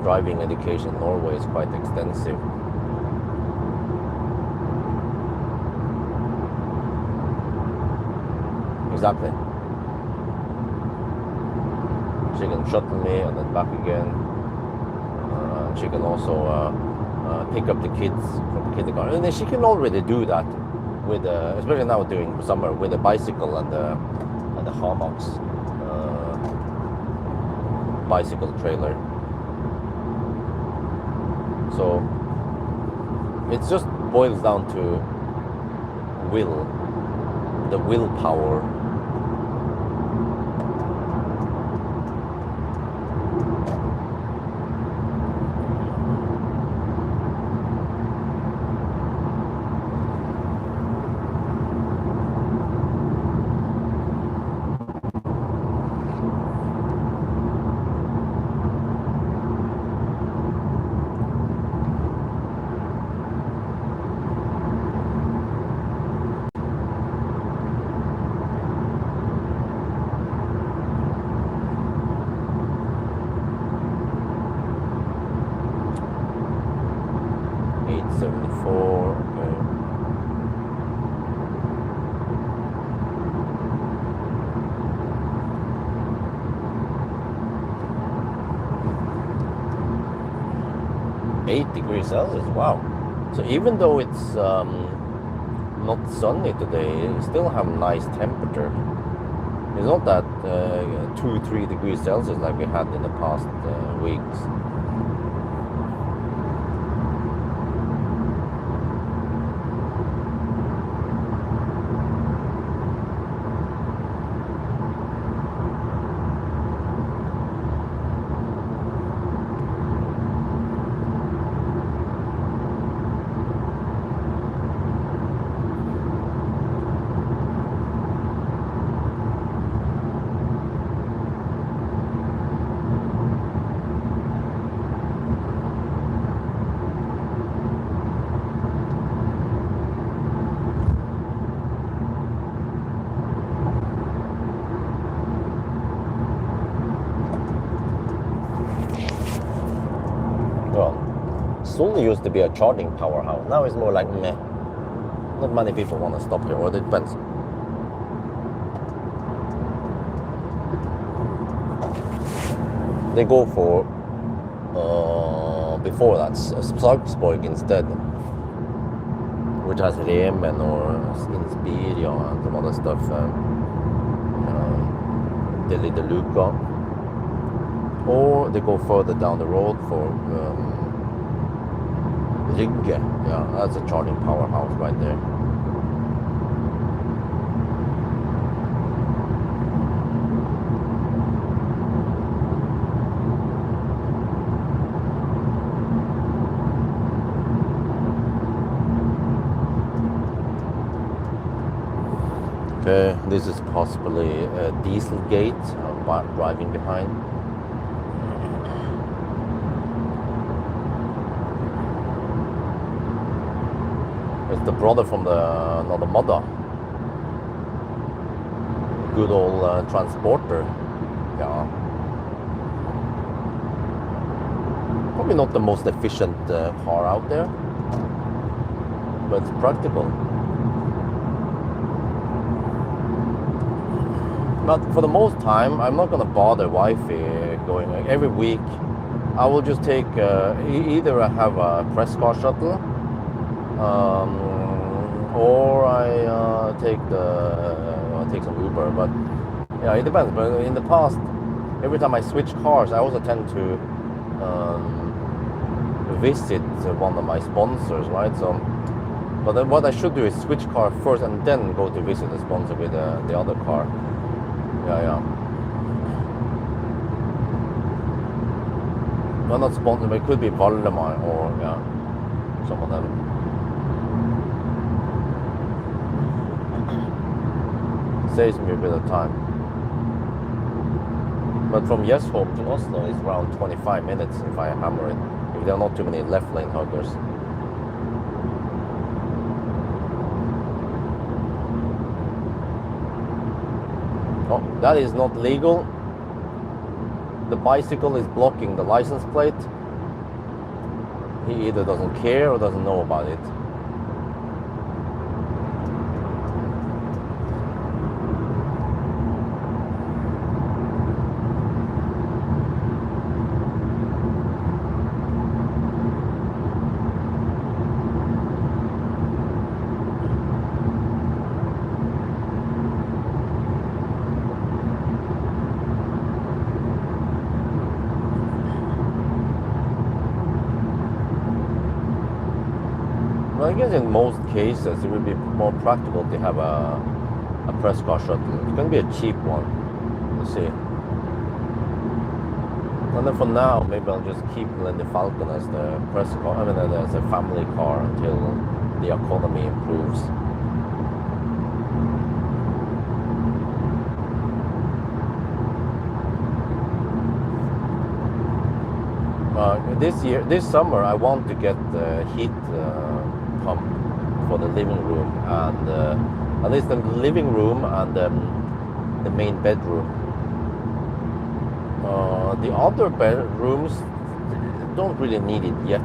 driving education in Norway is quite extensive. Exactly. She can shuttle me and then back again. She can also pick up the kids from kindergarten. And then she can already do that with, especially now during summer, with a bicycle and the hammocks, bicycle trailer. So it just boils down to the willpower. Celsius, wow. So even though it's not sunny today, you still have nice temperature. It's not that 2-3 degrees Celsius like we had in the past weeks. Well, Seoul used to be a charging powerhouse. Now it's more like meh. Not many people want to stop here, or it depends. They go for before that Sarpsborg instead, which has Remen or Inspiria and some other stuff. Deli de Luca, or they go further down the road for Rygge. Yeah, that's a charging powerhouse right there. Okay, this is possibly a diesel gate driving behind. It's the brother from another mother. Good old transporter. Yeah. Probably not the most efficient car out there, but it's practical. But for the most time, I'm not gonna bother wifey going every week. I will just take either I have a press car shuttle, or I take some Uber. But yeah, it depends. But in the past, every time I switch cars, I also tend to visit one of my sponsors, right? So, but then what I should do is switch car first and then go to visit the sponsor with the other car. Yeah. Well, not sponsor, but it could be Valdemar or some of them. Saves me a bit of time. But from Gjesholm to Oslo is around 25 minutes if I hammer it. If there are not too many left lane huggers. Oh, that is not legal. The bicycle is blocking the license plate. He either doesn't care or doesn't know about it. I guess in most cases it would be more practical to have a press car shuttle. It's going to be a cheap one. We'll see. And then for now, maybe I'll just keep the Falcon as the press car. I mean, as a family car until the economy improves. This summer, I want to get the heat pump for the living room, and at least the living room and the main bedroom. The other bedrooms don't really need it yet.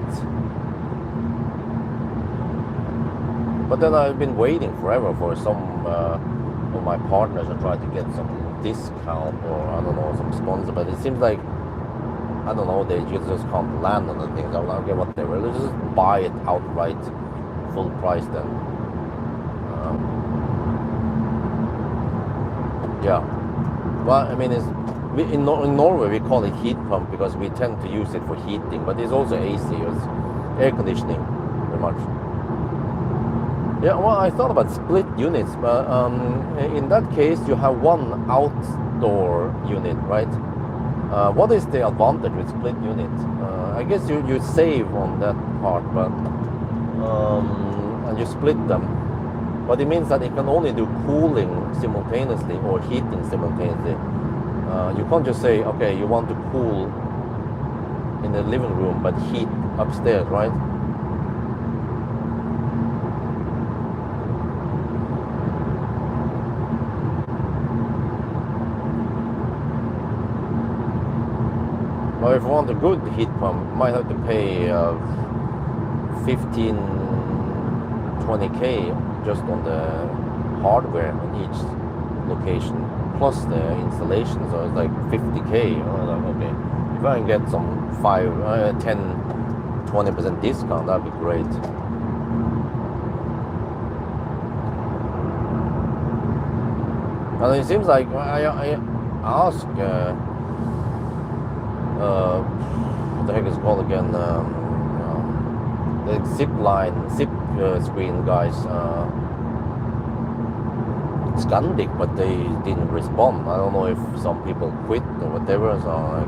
But then I've been waiting forever for some of my partners to try to get some discount or I don't know, some sponsor. But it seems like I don't know, they just can't land on the things. I'm like, okay, whatever. Let's just buy it outright, full price then. Yeah. Well, I mean, in Norway we call it heat pump because we tend to use it for heating, but it's also AC, it's air conditioning, pretty much. Yeah, well, I thought about split units, but in that case you have one outdoor unit, right? What is the advantage with split unit? I guess you save on that part, but and you split them. But it means that it can only do cooling simultaneously or heating simultaneously. You can't just say, okay, you want to cool in the living room but heat upstairs, right? Well, if you want a good heat pump, you might have to pay 15, 20k just on the hardware on each location, plus the installation. So it's like 50k. Like, okay, if I can get some 10, 20% discount, that'd be great. And it seems like I asked, what the heck is it called again? The zip screen guys, Scandic, but they didn't respond. I don't know if some people quit or whatever. So like,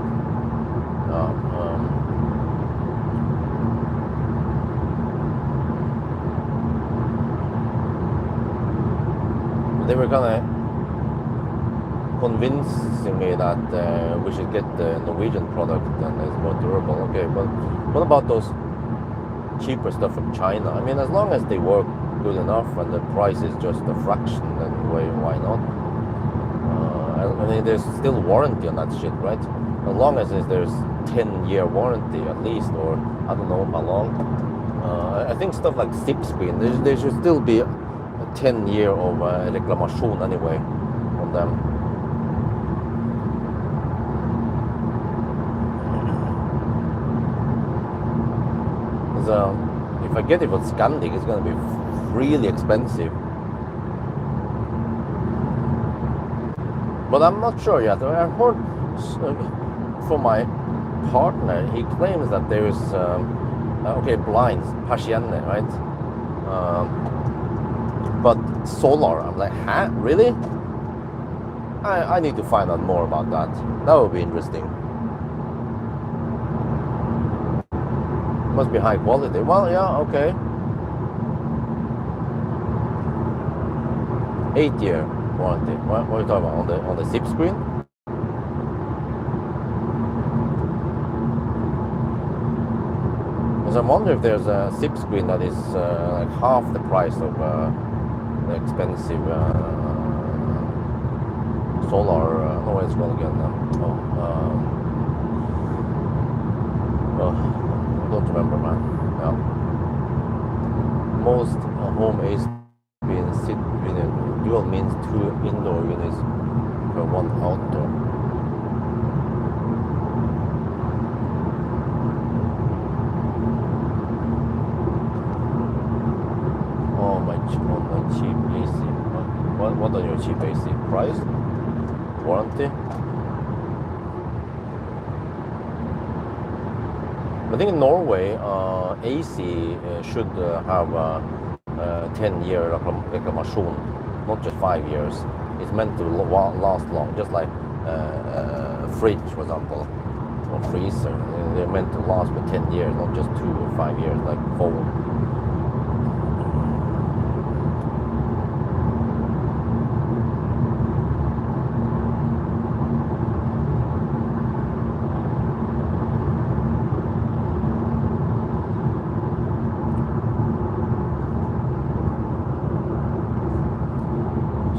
they were kind of convincing me that we should get the Norwegian product and it's more durable. Okay, but what about those cheaper stuff from China? I mean, as long as they work good enough and the price is just a fraction, then why not? I mean, there's still warranty on that shit, right? As long as there's 10-year warranty at least, or I don't know how long. I think stuff like zip screen, there should still be a 10-year of reclamation anyway on them. If I get it for Scandic, it's going to be really expensive. But I'm not sure yet. I heard from my partner, he claims that there is, blinds, persienne, right? But solar, I'm like, huh? Really? I need to find out more about that. That would be interesting. Must be high quality. Well, yeah, okay. 8-year warranty. What are you talking about? On the zip screen? Because I wonder if there's a zip screen that is like half the price of the expensive solar. No, what it's called again. I don't remember, man. Yeah. Most home AC being sit unit dual means 2 indoor units per 1 outdoor. Oh, my cheap AC. What are your cheap AC? Price? Warranty? I think in Norway, AC should have a 10-year reclamation, not just 5 years. It's meant to last long, just like a fridge, for example, or freezer. They're meant to last for 10 years, not just 2 or 5 years, like phone.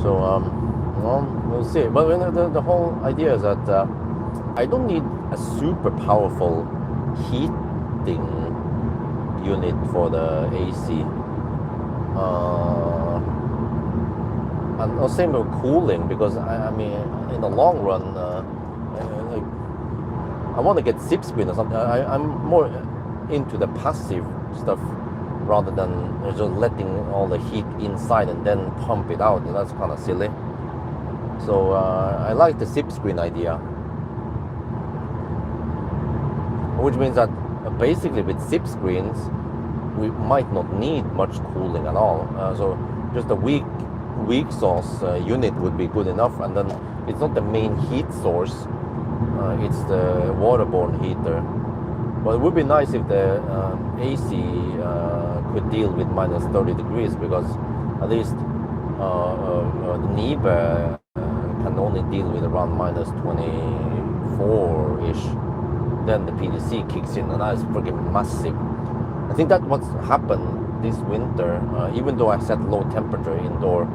So, we'll see. But the whole idea is that I don't need a super powerful heating unit for the AC. And same with cooling, because I mean, in the long run, I want to get zip screen or something. I'm more into the passive stuff, rather than just letting all the heat inside and then pump it out. That's kind of silly. So I like the zip screen idea, which means that basically with zip screens we might not need much cooling at all. So just a weak source unit would be good enough, and then it's not the main heat source, it's the waterborne heater. But it would be nice if the AC could deal with minus 30 degrees, because at least the NIBE can only deal with around minus 24-ish. Then the PDC kicks in, and that is freaking massive. I think that's what's happened this winter. Even though I set low temperature indoor,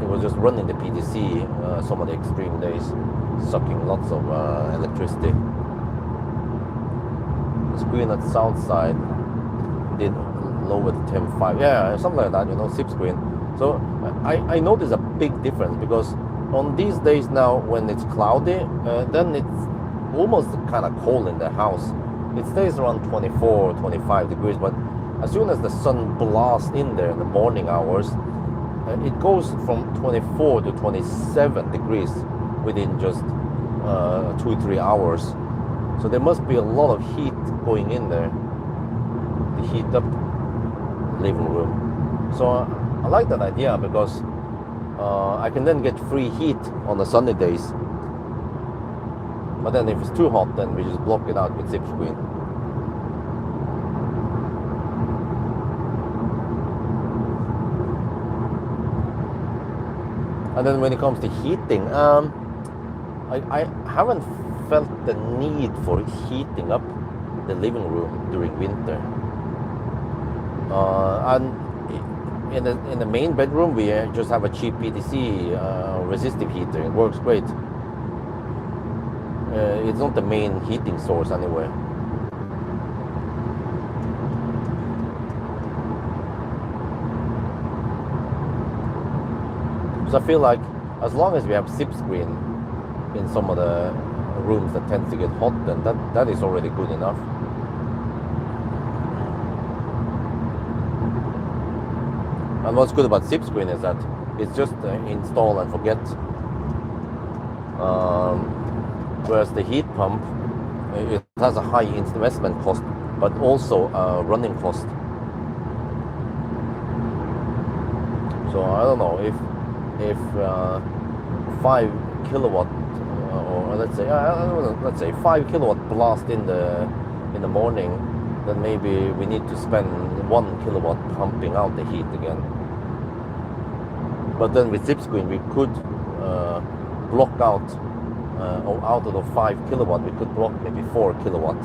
it was just running the PDC some of the extreme days, sucking lots of electricity. screen at south side, did lower the temp 5, yeah, something like that, you know, SIP screen. So I notice a big difference, because on these days now when it's cloudy, then it's almost kind of cold in the house. It stays around 24, 25 degrees, but as soon as the sun blasts in there in the morning hours, it goes from 24 to 27 degrees within just 2-3 hours. So there must be a lot of heat going in there to heat up the living room. So I like that idea, because I can then get free heat on the sunny days. But then if it's too hot, then we just block it out with SIP screen. And then when it comes to heating, I haven't felt the need for heating up the living room during winter. And in the main bedroom, we just have a cheap PTC resistive heater. It works great. It's not the main heating source anyway. So I feel like as long as we have SIP screen in some of the rooms that tends to get hot, then that is already good enough. And what's good about SIP screen is that it's just install and forget. Whereas the heat pump, it has a high investment cost, but also a running cost. So I don't know if 5 kilowatt, or let's say 5 kilowatt blast in the morning, then maybe we need to spend 1 kilowatt pumping out the heat again. But then with SIP screen, we could block out, out of the 5 kilowatt, we could block maybe 4 kilowatt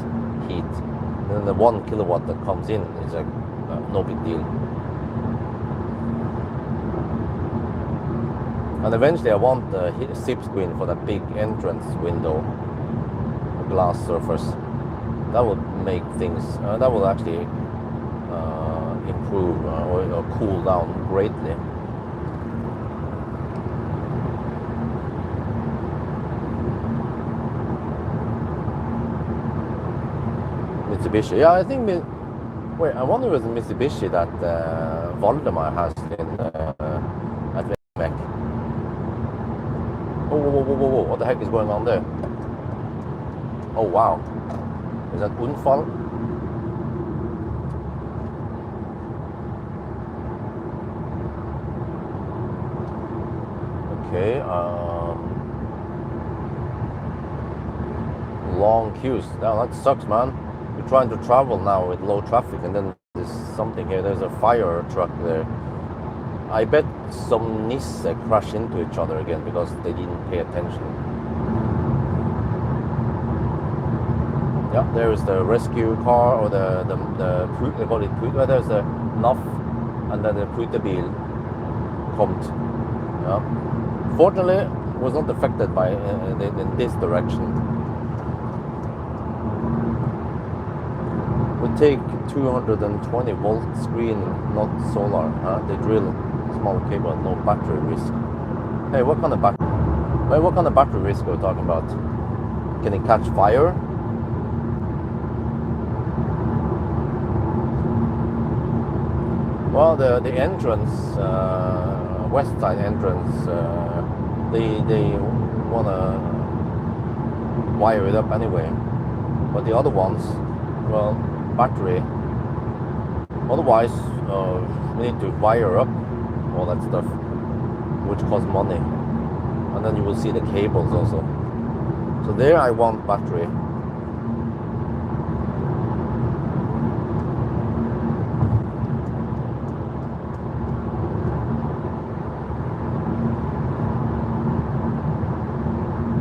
heat. And then the 1 kilowatt that comes in is like no big deal. And eventually I want the SIP screen for that big entrance window, glass surface. That would make things, that will actually improve or cool down greatly. Mitsubishi, yeah, I think, wait, I wonder if it's Mitsubishi that Valdemar has in at Mech. Whoa, what the heck is going on there? Oh wow, is that Unfall? Okay, long queues. Now that sucks, man. We're trying to travel now with low traffic, and then there's something here. There's a fire truck there. I bet some Nissan crashed into each other again because they didn't pay attention. Yeah, there's the rescue car, or the they call it Put. There's the NAF, and then the Putebil komt. Yeah. Fortunately, it was not affected by in this direction. We take 220 volt screen, not solar. They drill small cable, no battery risk. Hey, what kind of battery risk are we talking about? Can it catch fire? Well, the entrance, west side entrance, they wanna wire it up anyway. But the other ones, well, battery. Otherwise, we need to wire up all that stuff, which costs money. And then you will see the cables also. So there I want battery.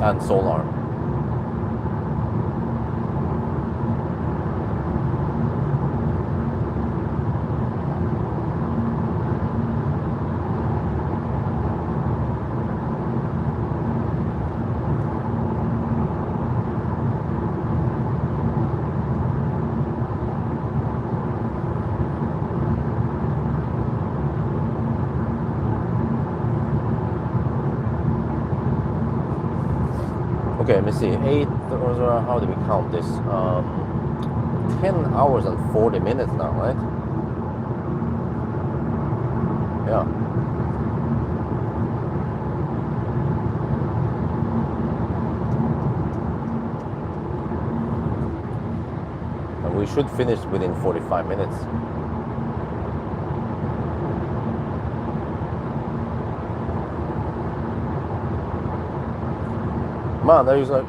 And solar. Okay, let me see. 8 or how do we count this? 10 hours and 40 minutes now, right? Yeah. And we should finish within 45 minutes. Man, there's like,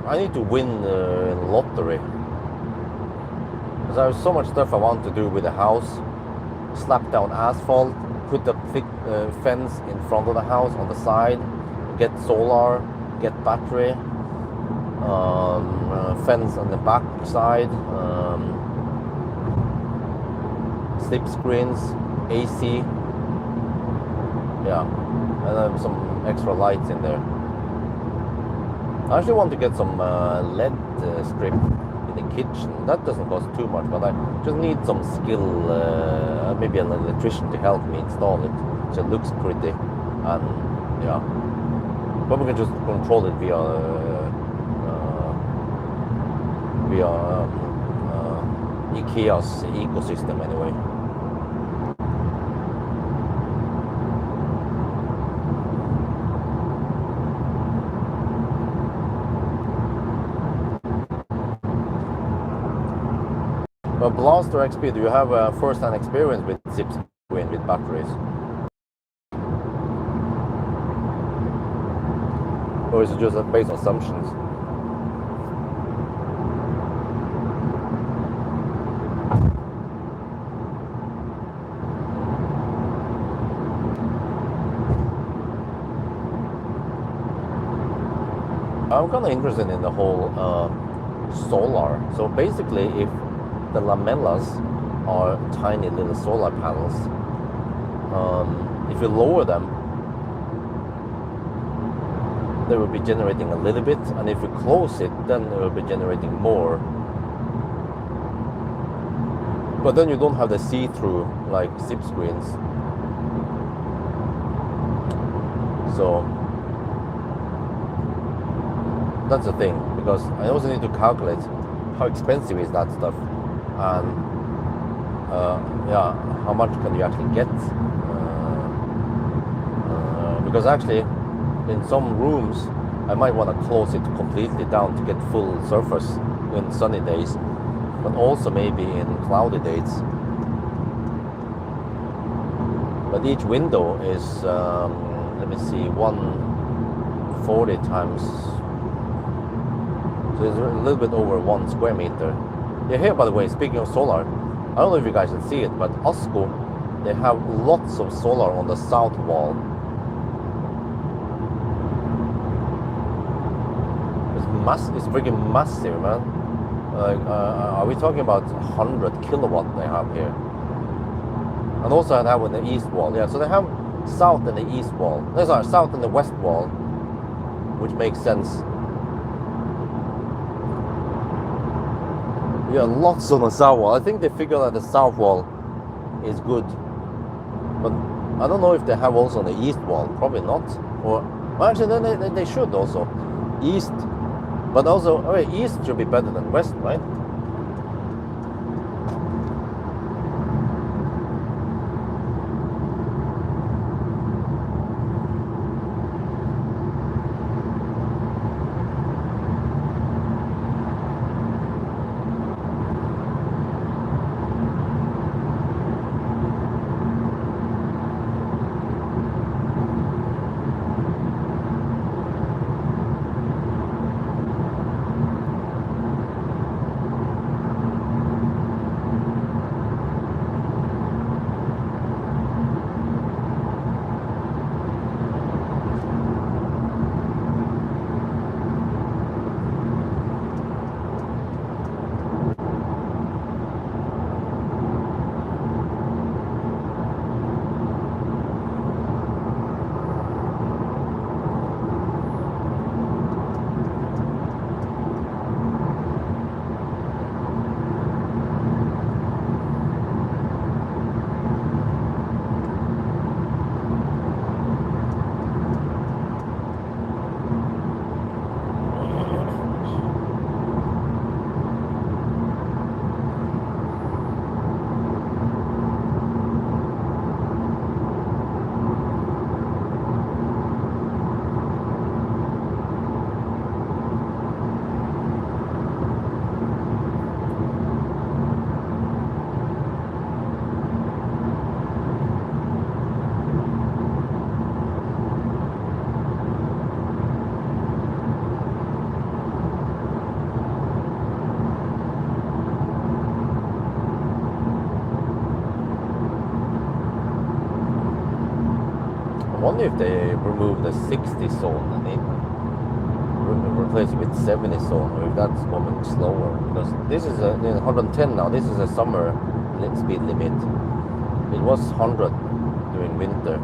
I need to win in lottery. Because there's so much stuff I want to do with the house. Slap down asphalt, put a thick fence in front of the house on the side, get solar, get battery, fence on the back side, slip screens, AC, yeah, and then some extra lights in there. I actually want to get some LED strip in the kitchen. That doesn't cost too much, but I just need some skill, maybe an electrician to help me install it so it looks pretty. And yeah, but we can just control it via IKEA's ecosystem anyway. But Blaster XP, do you have a first-hand experience with zip screen with batteries? Or is it just based on assumptions? I'm kind of interested in the whole solar. So basically, if the lamellas are tiny little solar panels, if you lower them, they will be generating a little bit, and if you close it, then it will be generating more. But then you don't have the see-through like zip screens. So that's the thing, because I also need to calculate how expensive is that stuff, and yeah, how much can you actually get? Because actually, in some rooms, I might want to close it completely down to get full surface in sunny days, but also maybe in cloudy days. But each window is, let me see, 140 times. So it's a little bit over 1 square meter. Yeah, here, by the way, speaking of solar, I don't know if you guys can see it, but Osco, they have lots of solar on the south wall. It's freaking massive, man. Like, are we talking about 100 kilowatt they have here? And also they have on the east wall. Yeah, so they have south and the east wall. No, sorry, south and the west wall, which makes sense. Yeah, lots on the south wall. I think they figured that the south wall is good, but I don't know if they have also on the east wall. Probably not. Or well, actually, then they should also east. But also, okay, east should be better than west, right? wonder if they remove the 60 zone and replace it with 70 zone, or if that's going slower. Because this is a 110 now. This is a summer speed limit. It was 100 during winter,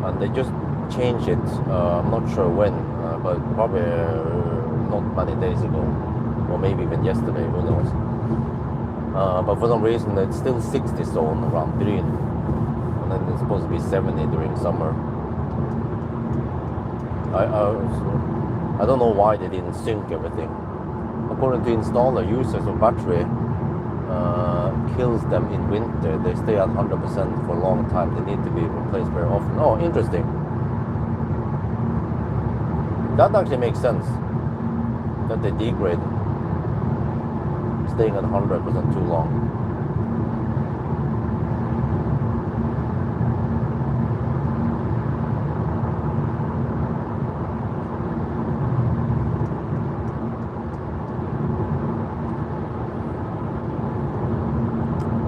and they just changed it. I'm not sure when, but probably not many days ago, or maybe even yesterday. Who knows? But for some reason, it's still 60 zone around Bryn, and then it's supposed to be 70 during summer. I don't know why they didn't sync everything. According to installer, users of battery kills them in winter. They stay at 100% for a long time. They need to be replaced very often. Oh, interesting. That actually makes sense, that they degrade, staying at 100% too long.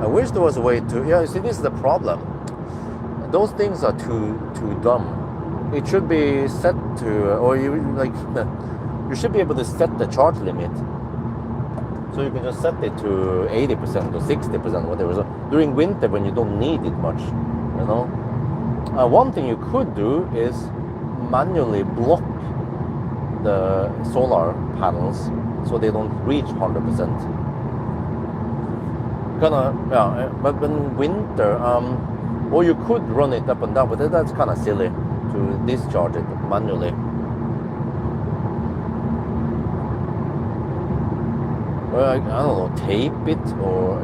I wish there was a way to, yeah, you see, this is the problem. Those things are too dumb. It should be set to, or you should be able to set the charge limit. So you can just set it to 80% or 60%, whatever. So during winter, when you don't need it much, you know. One thing you could do is manually block the solar panels so they don't reach 100%. Yeah, but in winter, or you could run it up and down, but that's kind of silly to discharge it manually. Well, I don't know, tape it or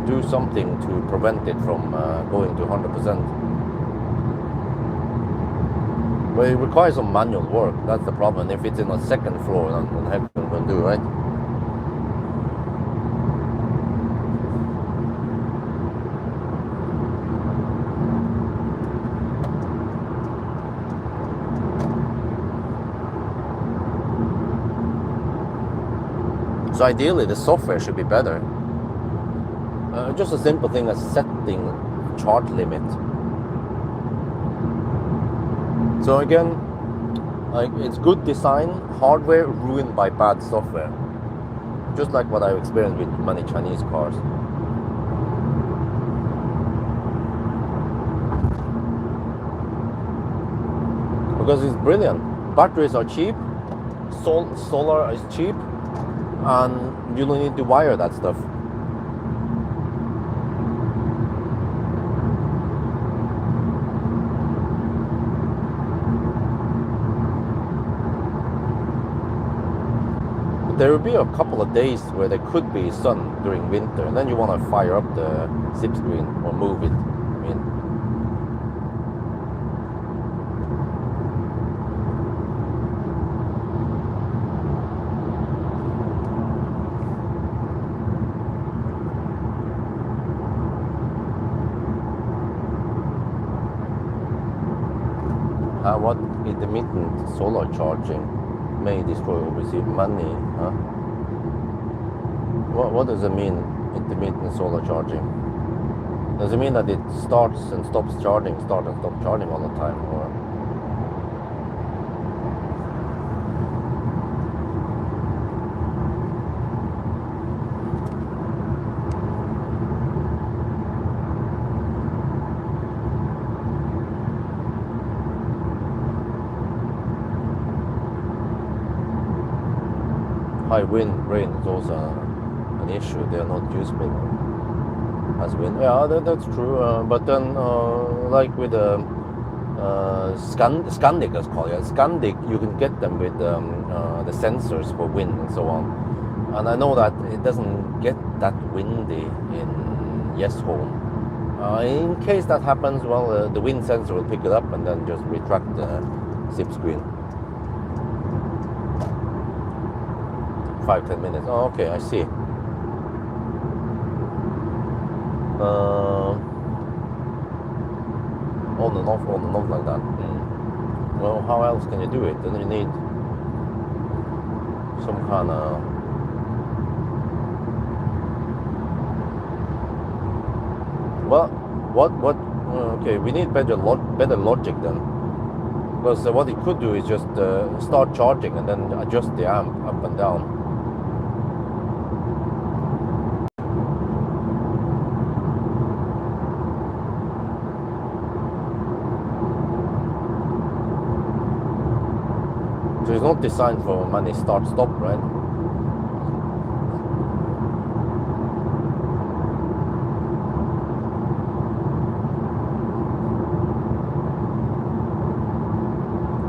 do something to prevent it from going to 100%. But it requires some manual work. That's the problem. If it's in a second floor, then what the heck are we going to do, right? So ideally, the software should be better. Just a simple thing as setting charge limit. So again, it's good design, hardware ruined by bad software. Just like what I've experienced with many Chinese cars. Because it's brilliant. Batteries are cheap, solar is cheap, and you don't need to wire that stuff. But there will be a couple of days where there could be sun during winter, and then you want to fire up the zip screen or move it. I mean, what intermittent solar charging may destroy or receive money, huh? What does it mean, intermittent solar charging? Does it mean that it starts and stops charging, start and stop charging all the time, or? High wind, rain is also an issue. They are not usable as wind. Yeah, that's true. But then, like with Scandic, let's call it. Scandic, you can get them with the sensors for wind and so on. And I know that it doesn't get that windy in Yesholm. In case that happens, well, the wind sensor will pick it up and then just retract the zip screen. 5-10 minutes. Oh, okay, I see. On and off like that. Well, how else can you do it? Then you need some kind of what Okay, we need better logic then. Because what it could do is just start charging and then adjust the amp up and down. So it's not designed for many start-stop, right?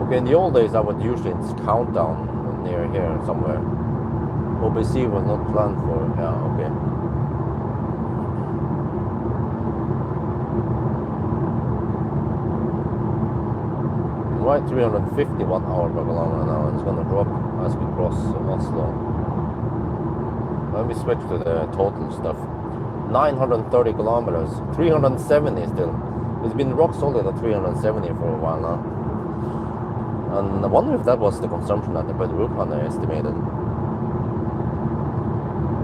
Okay, in the old days I would usually countdown near here somewhere. OBC was not planned for, yeah, okay. Right, 350 watt-hour per kilometer now, and it's gonna drop as we cross Oslo. Let me switch to the total stuff. 930 kilometers, 370 still. It's been rock solid at 370 for a while now. And I wonder if that was the consumption that the Bedrook estimated.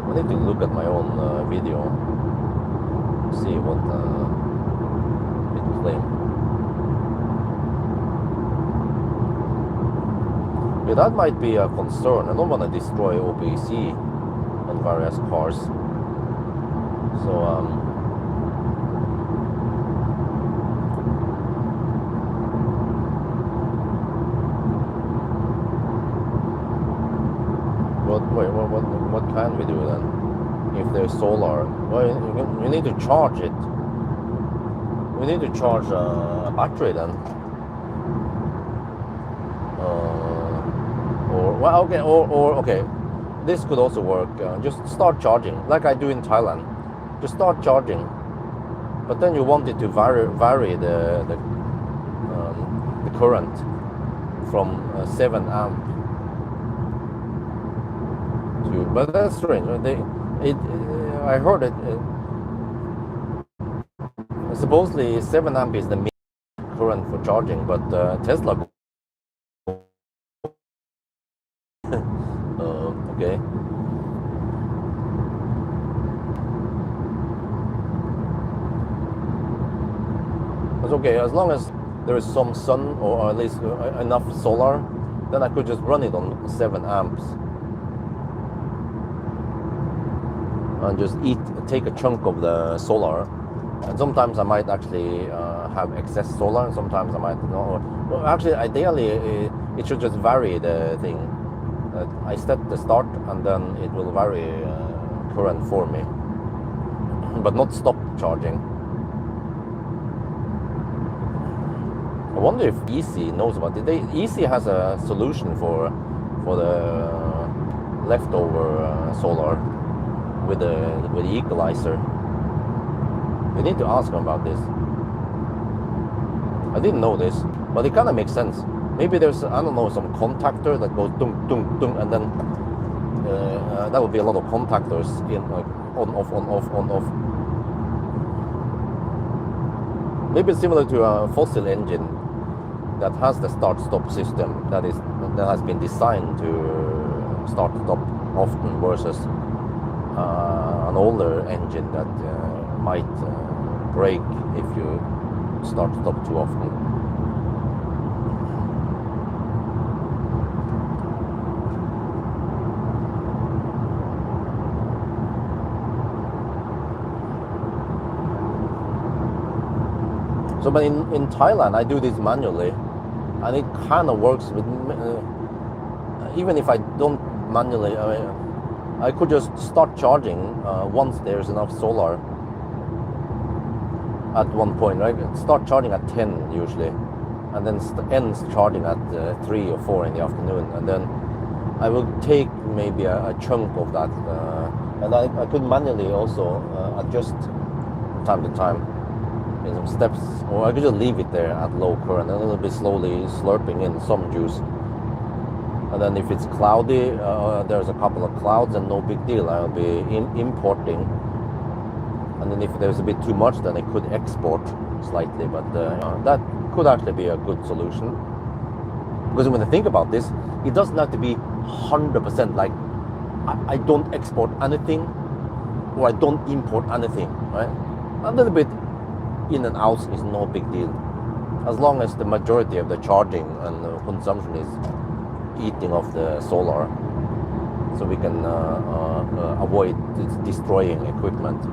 I need to look at my own video, see what it claimed. Yeah, that might be a concern. I don't want to destroy OBC on various cars. So, what can we do then? If there's solar, well, you need to charge it. We need to charge a battery then. Okay, this could also work. Just start charging, like I do in Thailand. Just start charging, but then you want it to vary the current from 7 amp to. But that's strange. I heard it. Supposedly 7 amp is the main current for charging, but Tesla. Okay. It's okay as long as there is some sun or at least enough solar, then I could just run it on 7 amps and just take a chunk of the solar. And sometimes I might actually have excess solar, and sometimes I might not. Well, actually, ideally, it should just vary the thing. I set the start and then it will vary current for me, but not stop charging. I wonder if Easy knows about it. Easy has a solution for the leftover solar with the equalizer. We need to ask them about this. I didn't know this, but it kind of makes sense. Maybe there's, I don't know, some contactor that goes dung, dung, dung, and then that would be a lot of contactors in like on, off, on, off, on, off. Maybe it's similar to a fossil engine that has the start-stop system that has been designed to start-stop often versus an older engine that might break if you start-stop too often. So, but in Thailand, I do this manually, and it kind of works with, even if I don't manually, I could just start charging once there's enough solar at one point, right? Start charging at 10 usually, and then ends charging at 3 or 4 in the afternoon, and then I will take maybe a chunk of that, and I could manually also adjust from time to time. Some steps, or I could just leave it there at low current and it'll be slowly slurping in some juice. And then if it's cloudy, there's a couple of clouds and no big deal, I'll be importing. And then if there's a bit too much, then I could export slightly, but that could actually be a good solution. Because when I think about this, it doesn't have to be 100% like I don't export anything or I don't import anything, right? A little bit in and out is no big deal, as long as the majority of the charging and consumption is eating of the solar, so we can avoid destroying equipment.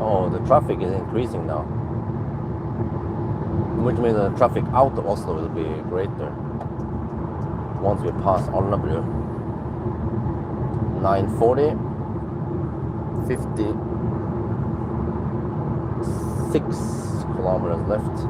Oh, the traffic is increasing now, which means the traffic out of Oslo will be greater once we pass Alnabru. 940, 56 kilometers left.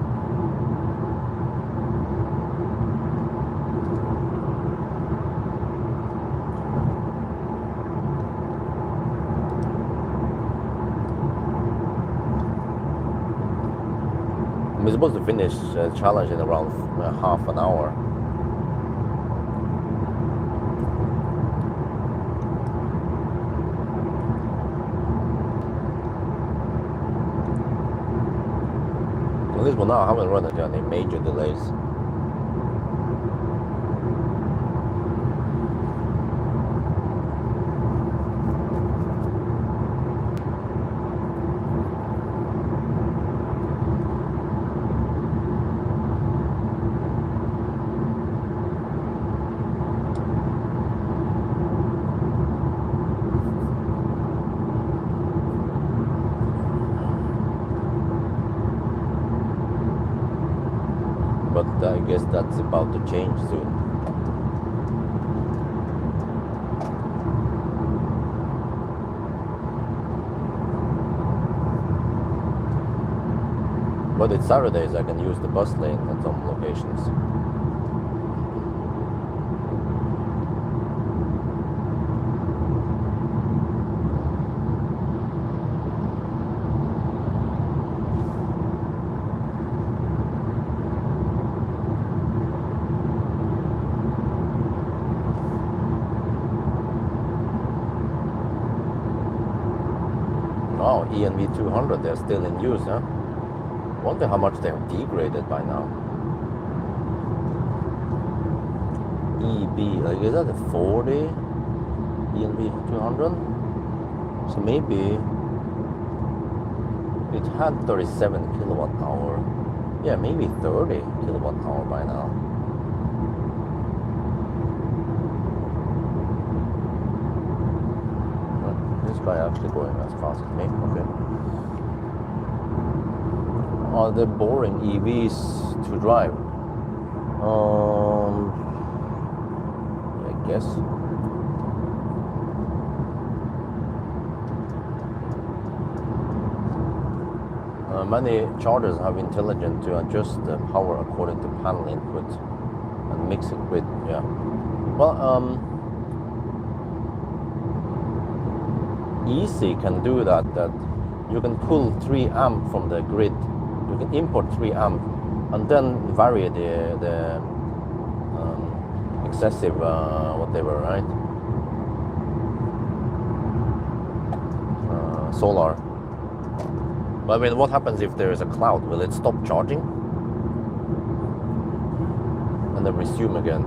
We're supposed to finish the challenge in around half an hour. At least for now, I haven't run into any major delays. But I guess that's about to change soon. But it's Saturdays, I can use the bus lane at some locations. Oh, eVito, they're still in use, huh? Wonder how much they have degraded by now. Like is that a 40 eVito? So maybe it had 37 kilowatt hour. Yeah, maybe 30 kilowatt hour by now. This guy actually going as fast as me. Okay. Are they boring EVs to drive? I guess. Many chargers have intelligent to adjust the power according to panel input and mix it with, yeah. Well, Easy can do that you can pull 3 amp from the grid. You can import 3 amp and then vary the excessive whatever, right? Solar. But I mean, what happens if there is a cloud? Will it stop charging? And then resume again?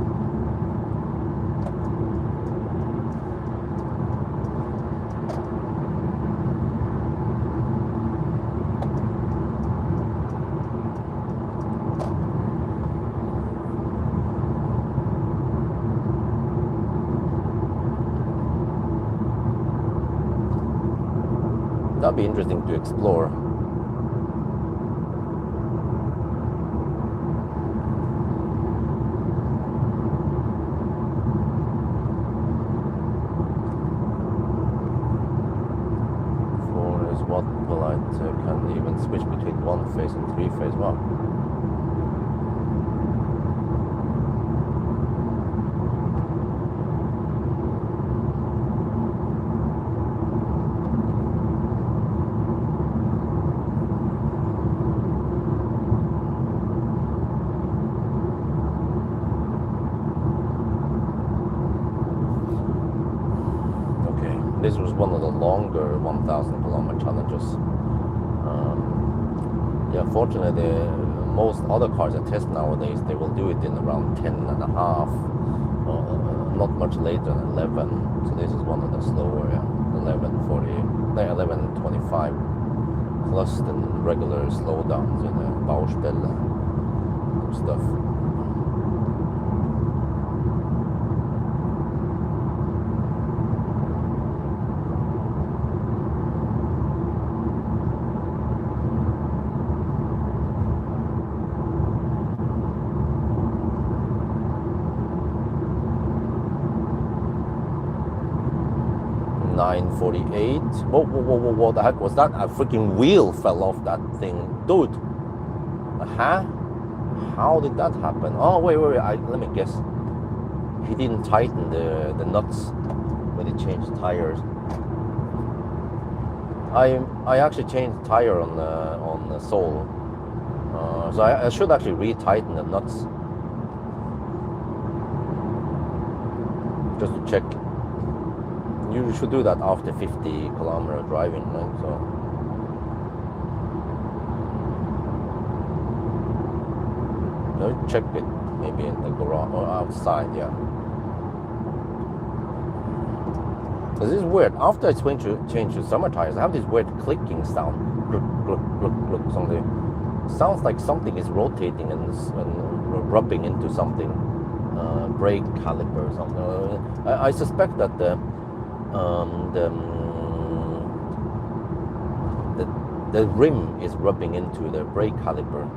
That'd be interesting to explore. Four is what polite can even switch between one phase and three phase. Wow. This was one of the longer 1,000 kilometer challenges. Yeah, fortunately, most other cars I test nowadays, they will do it in around 10 and a half, not much later than 11. So this is one of the slower, 11:40, 11:25, plus the regular slowdowns in the Baustelle stuff. $9.48. What the heck was that? A freaking wheel fell off that thing. Dude. Huh? How did that happen? Oh, wait. Let me guess. He didn't tighten the nuts when he changed tires. I actually changed tire on the sole. So I should actually re-tighten the nuts. Just to check. You should do that after 50 kilometer driving, right? So check it maybe in the garage or outside, yeah. This is weird. After I change to summer tires, I have this weird clicking sound. Look, something. Sounds like something is rotating and rubbing into something. Brake caliper or something. I suspect that the rim is rubbing into the brake caliper.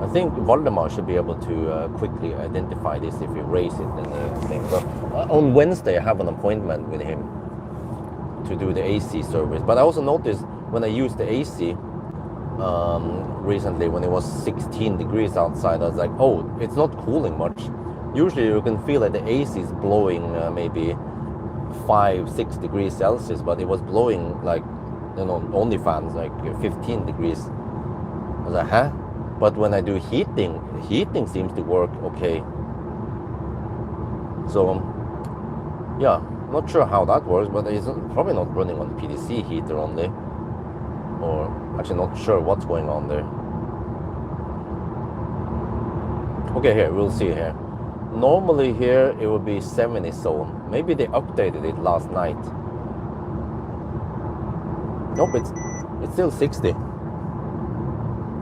I think Valdemar should be able to quickly identify this if you raise it and thing. But on Wednesday I have an appointment with him to do the AC service. But I also noticed when I used the AC recently, when it was 16 degrees outside, I was like, oh, it's not cooling much. Usually you can feel that the AC is blowing maybe 5-6 degrees Celsius, but it was blowing like, only fans like 15 degrees. I was like, huh? But when I do heating seems to work okay. So yeah, not sure how that works, but it's probably not running on PDC heater only, or actually not sure what's going on there. Okay, here we'll see here. Normally here it would be 70 zone. Maybe they updated it last night. Nope, it's still 60.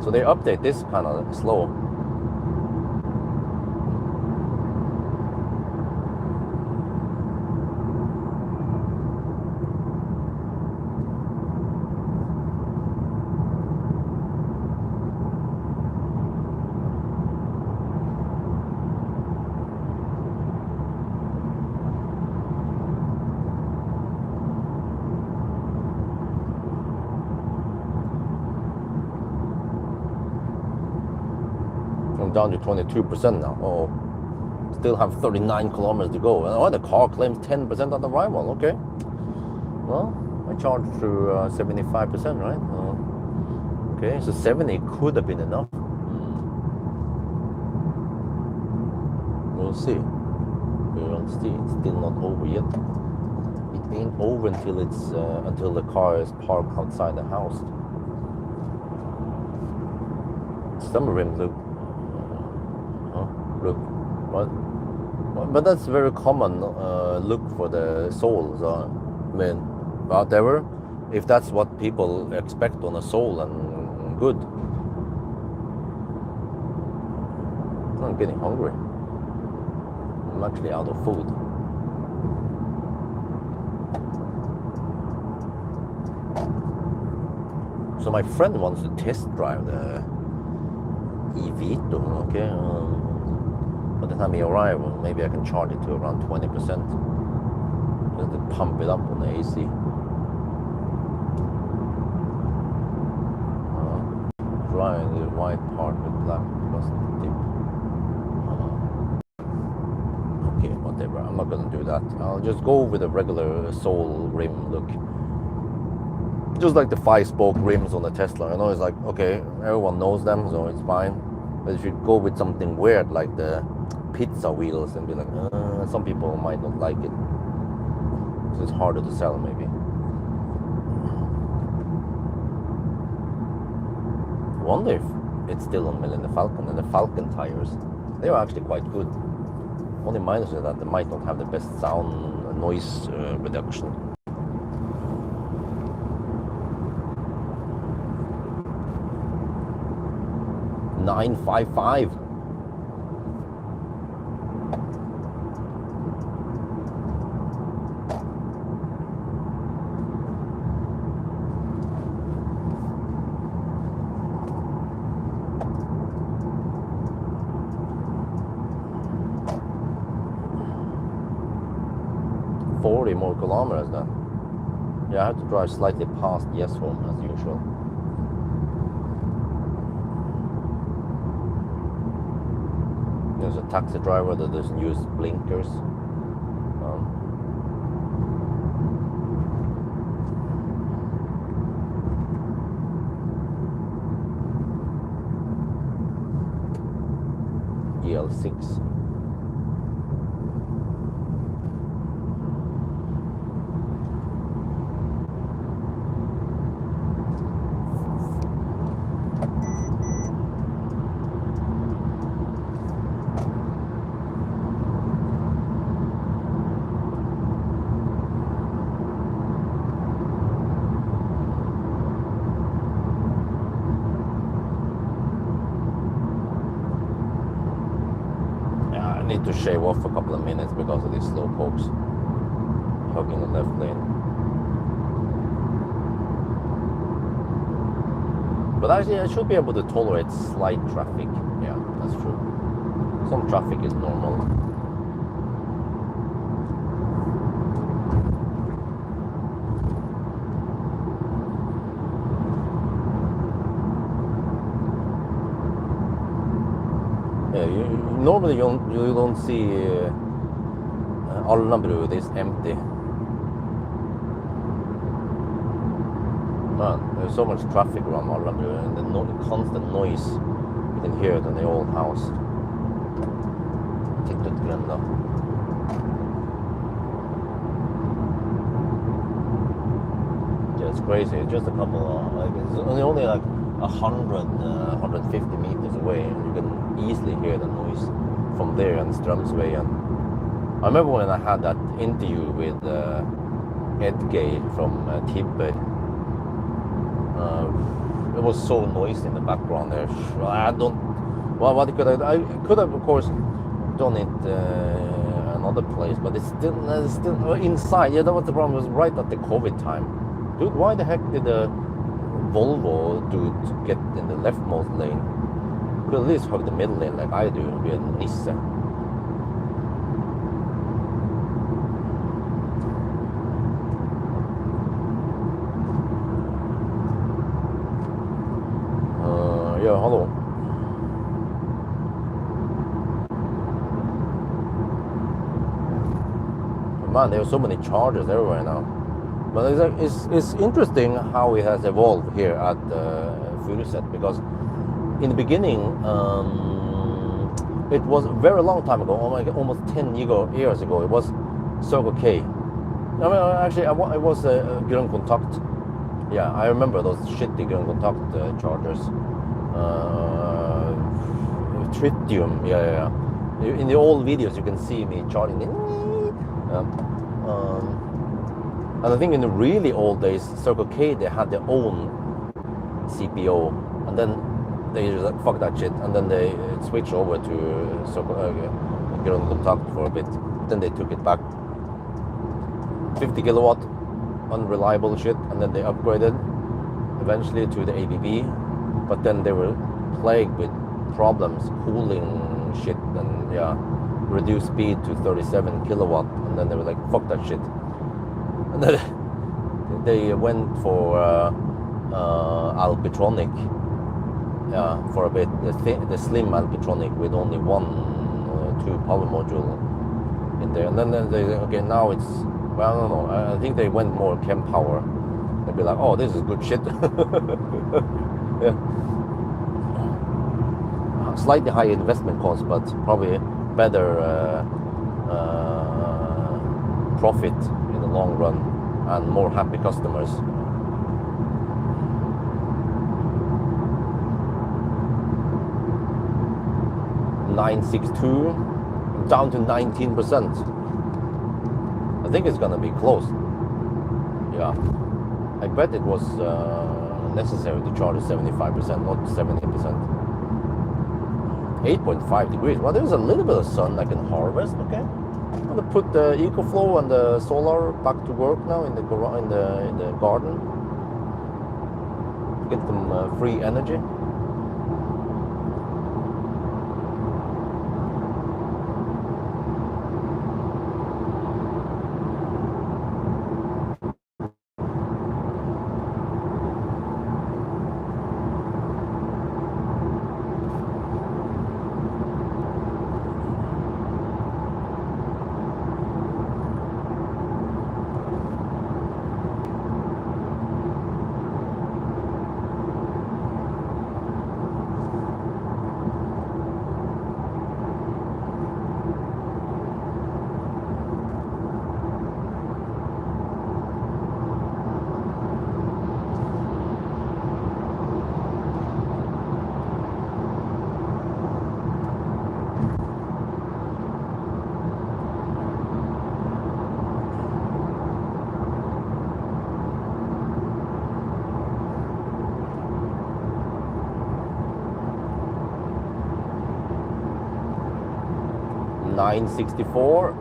So they update this kind of slow. Down to 22% now. Oh, still have 39 kilometers to go. Oh, the car claims 10% on arrival. Okay. Well, I charged through 75%, right? Okay, so 70 could have been enough. We'll see. We'll see. It's still not over yet. It ain't over until until the car is parked outside the house. Some rims look, but that's very common look for the soles. I mean, whatever, if that's what people expect on a sole, and good. I'm getting hungry. I'm actually out of food. So my friend wants to test drive the eVito, okay? By the time he arrives, maybe I can charge it to around 20%. Just to pump it up on the AC. Drying the white part with black plastic tip. Okay, whatever. I'm not gonna do that. I'll just go with a regular sole rim look. Just like the 5-spoke rims on the Tesla. You know, it's like, okay, everyone knows them, so it's fine. But if you go with something weird like the pizza wheels and be like, some people might not like it. So it's harder to sell, maybe. I wonder if it's still on Millennium Falcon, and the Falcon tires, they are actually quite good. Only minus is that they might not have the best sound noise reduction. $955. More kilometers then. Yeah, I have to drive slightly past Yes Home as usual. There's a taxi driver that doesn't use blinkers. EL6. Need to shave off a couple of minutes because of these slow pokes hugging the left lane. But actually I should be able to tolerate slight traffic. Yeah, that's true. Some traffic is normal. Normally you don't see Alnabru this empty. Man, there's so much traffic around Alnabru and the constant noise you can hear it in the old house. Yeah, it's crazy. It's just a couple of, like, it's only like 150 meters away, and you can easily hear the noise from there and Strömsway. And I remember when I had that interview with Ed Gay from Tibber. It was so noisy in the background there. I don't. Well, what could I could have, of course, done it another place, but it's still inside. Yeah, that was the problem. It was right at the COVID time. Dude, why the heck did the Volvo dude get in the leftmost lane? Could at least hug the middle lane like I do and be a Nisse. Yeah, hello. Man, there are so many chargers everywhere now. But it's interesting how it has evolved here at Furuset, because in the beginning, it was a very long time ago, almost 10 years ago, it was Circle K. I mean, actually, it was Grønn Kontakt. Yeah, I remember those shitty Grønn Kontakt chargers. Tritium, yeah. In the old videos, you can see me charging it. And I think in the really old days, Circle K, they had their own CPO, and then they just like, fuck that shit, and then they switched over to Grønn Kontakt for a bit. Then they took it back. 50 kilowatt, unreliable shit, and then they upgraded. eventually to the ABB, but then they were plagued with problems, cooling shit, and yeah, reduced speed to 37 kilowatt, and then they were like, fuck that shit. And then they went for Alpitronic, yeah, for a bit, the slim Alpitronic with only one, two power module in there. And then they, okay, now it's, well, I don't know, I think they went more chem power. They'd be like, oh, this is good shit. Yeah. Slightly high investment cost, but probably better profit in the long run and more happy customers. $962 down to 19%. I think it's gonna be close. Yeah, I bet it was necessary to charge 75%, not 70%. 8.5 degrees. Well, there's a little bit of sun I can harvest. Okay, I'm gonna put the EcoFlow and the solar back to work now in the garden. Get them free energy. $964.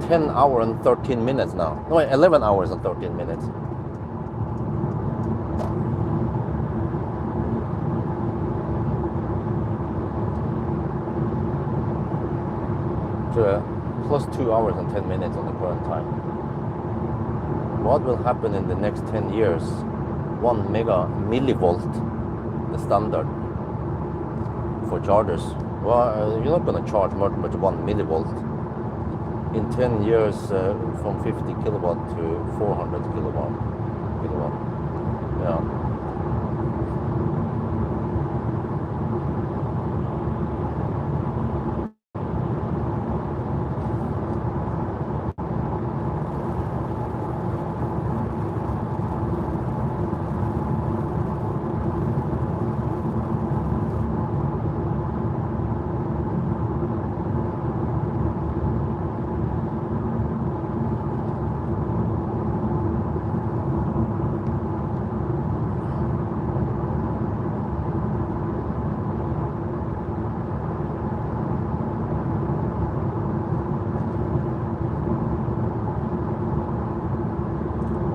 10 hours and 13 minutes now. No, 11 hours and 13 minutes. So, plus 2 hours and 10 minutes on the current time. What will happen in the next 10 years? 1 millivolt, the standard for chargers. Well, you're not going to charge much 1 millivolt. In 10 years, from 50 kilowatt to 400 kilowatt. Yeah.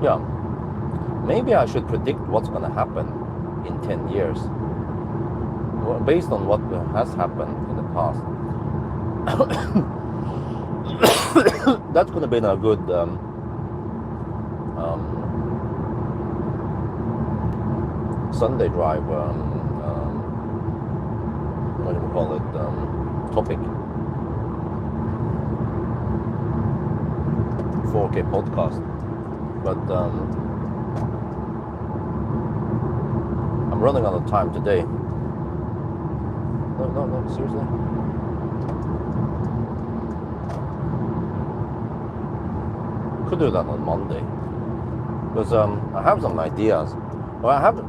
Yeah, maybe I should predict what's going to happen in 10 years. Well, based on what has happened in the past. That's going to be a good Sunday drive, what do you call it, topic. 4K podcast. But I'm running out of time today. No, seriously. Could do that on Monday. Because I have some ideas. Well, I have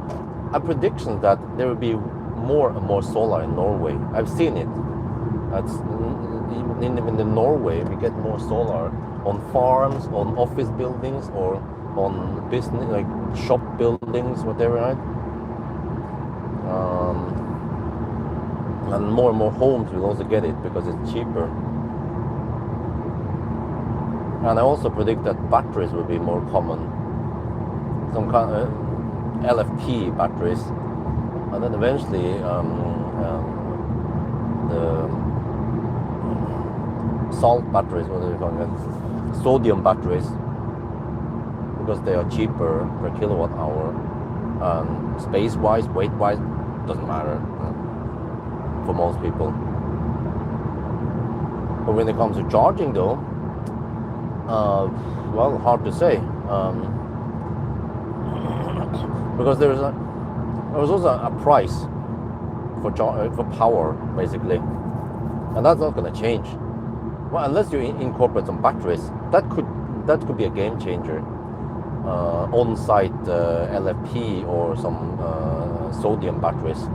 a prediction that there will be more and more solar in Norway. I've seen it. That's in Norway, we get more solar on farms, on office buildings, or on business, like shop buildings, whatever, right? And more homes will also get it because it's cheaper. And I also predict that batteries will be more common some kind of LFP batteries, and then eventually the salt batteries, what are they calling it? Sodium batteries, because they are cheaper per kilowatt hour. Space-wise, weight-wise, doesn't matter for most people. But when it comes to charging, though, well, hard to say, because there was also a price for power, basically, and that's not going to change. Well, unless you incorporate some batteries, that could be a game changer. On-site LFP or some sodium batteries,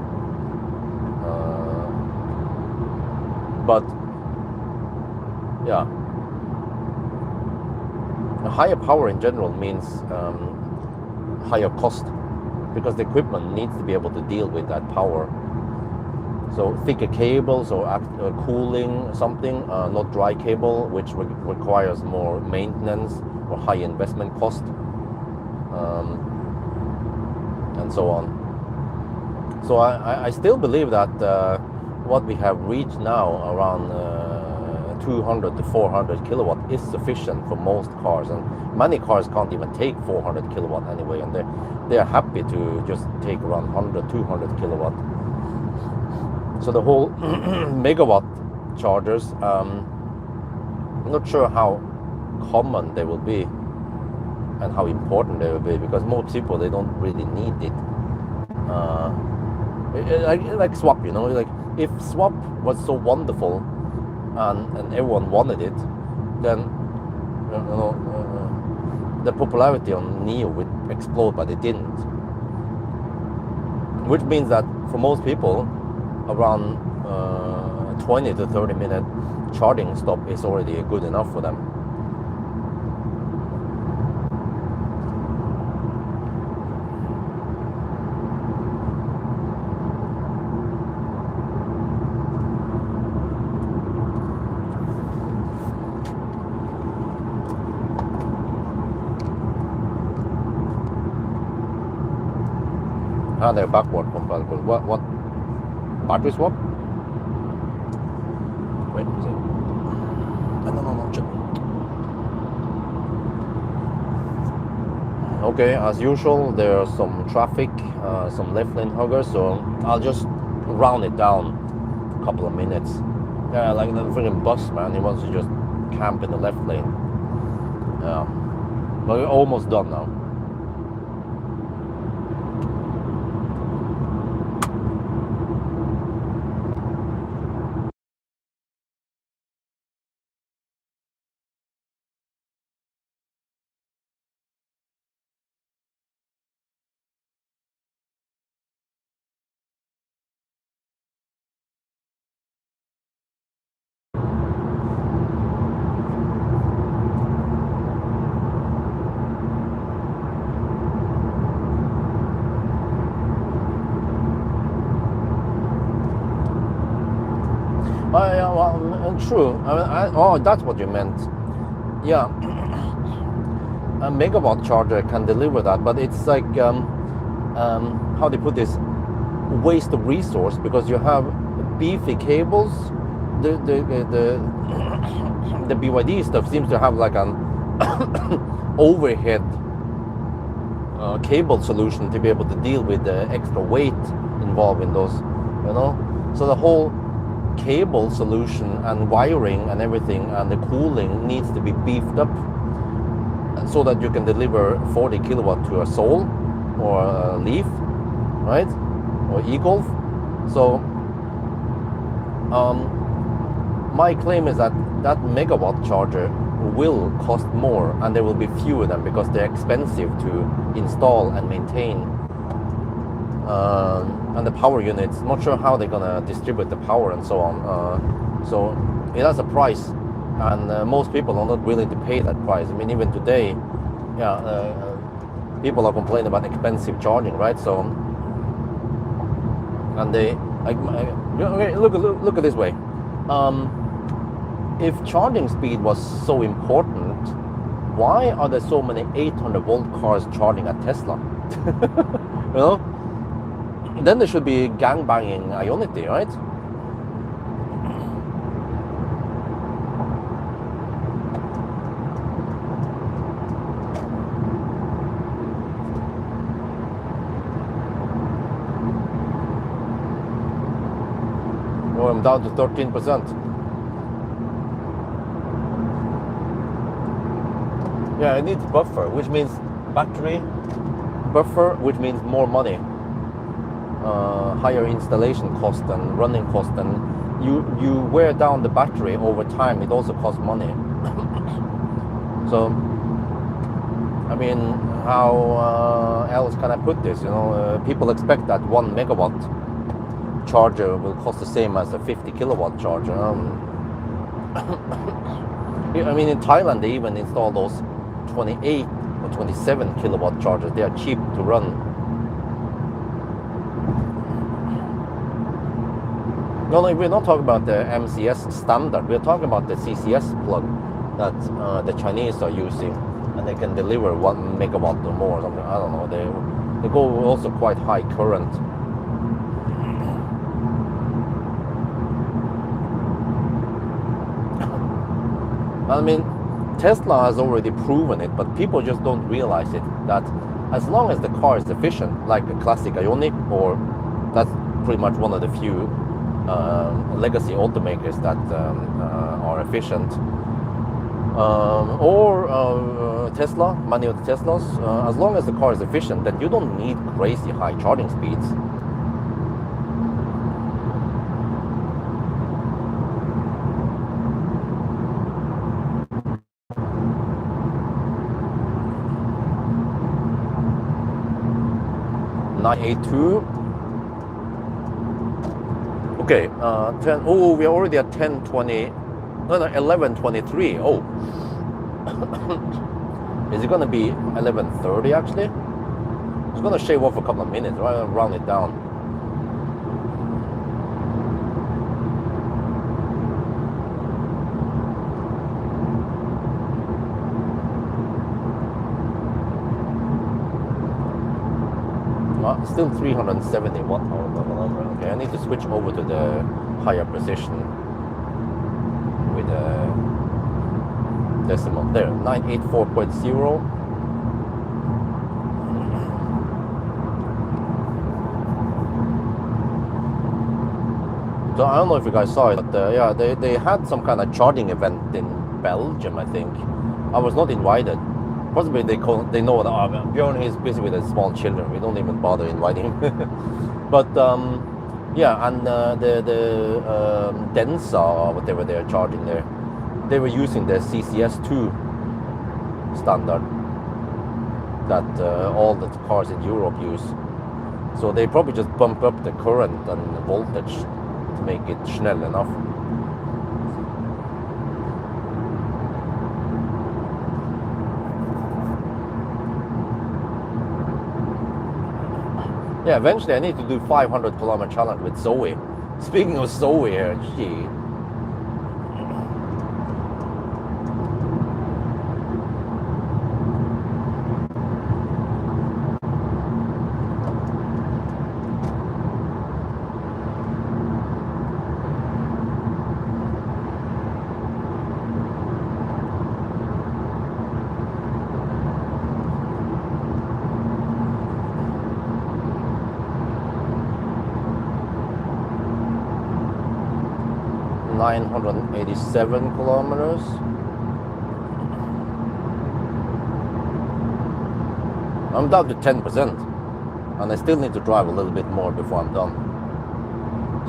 but yeah, a higher power in general means higher cost, because the equipment needs to be able to deal with that power. So thicker cables or cooling something, not dry cable, which requires more maintenance or high investment cost, and so on. So I still believe that what we have reached now, around 200 to 400 kilowatt, is sufficient for most cars, and many cars can't even take 400 kilowatt anyway, and they are happy to just take around 100, 200 kilowatt. So the whole megawatt chargers, I'm not sure how common they will be and how important they will be, because most people, they don't really need it. Like swap, you know, like if swap was so wonderful and everyone wanted it, then the popularity on Neo would explode, but it didn't. Which means that for most people, around 20 to 30 minute charging stop is already good enough for them. They're backward compatible. What? Battery swap? Wait, is it? No. Okay, as usual, there's some traffic, some left lane huggers, so I'll just round it down a couple of minutes. Yeah, like the freaking bus, man, he wants to just camp in the left lane. Yeah, but we're almost done now. Yeah, well, true. Oh, that's what you meant. Yeah, a megawatt charger can deliver that, but it's like how do you put this? Waste of resource, because you have beefy cables. The BYD stuff seems to have like an overhead cable solution to be able to deal with the extra weight involved in those, you know. So the whole cable solution and wiring and everything and the cooling needs to be beefed up so that you can deliver 40 kilowatt to a Soul or a Leaf, right, or e-Golf. So my claim is that megawatt charger will cost more, and there will be few of them because they're expensive to install and maintain. And the power units, not sure how they're gonna distribute the power and so on. So it has a price, and most people are not willing to pay that price. I mean, even today, people are complaining about expensive charging, right? So, and they look at this way. If charging speed was so important, why are there so many 800 volt cars charging at Tesla? You know? Then there should be gangbanging Ionity, right? Oh, I'm down to 13%. Yeah, I need buffer, which means battery buffer, which means more money. Higher installation cost and running cost, and you wear down the battery over time. It also costs money. So, I mean, how else can I put this? You know, people expect that 1 megawatt charger will cost the same as a 50 kilowatt charger. I mean, in Thailand they even install those 28 or 27 kilowatt chargers. They are cheap to run. No, we're not talking about the MCS standard. We're talking about the CCS plug that the Chinese are using, and they can deliver 1 megawatt or more. Or something. I don't know. They go also quite high current. I mean, Tesla has already proven it, but people just don't realize it, that as long as the car is efficient, like a classic Ioniq, or that's pretty much one of the few legacy automakers that are efficient, or Tesla, many of the Teslas, as long as the car is efficient, then you don't need crazy high charging speeds. .982. Okay, 10. Oh, we're already at 10:20. No, 11:23. Oh, is it gonna be 11:30 actually? It's gonna shave off a couple of minutes, right? Round it down. Still 370 watt hour. Okay, I need to switch over to the higher precision with a decimal. There, 984.0. So I don't know if you guys saw it, but yeah, they had some kind of charging event in Belgium, I think. I was not invited. Possibly they know that Bjorn is busy with the small children. We don't even bother inviting him. But yeah, and the Densa or whatever they are charging there, they were using the CCS2 standard that all the cars in Europe use. So they probably just bump up the current and the voltage to make it schnell enough. Yeah, eventually I need to do 500 kilometer challenge with Zoe. Speaking of Zoe here, gee. .987 kilometers. I'm down to 10%, and I still need to drive a little bit more before I'm done.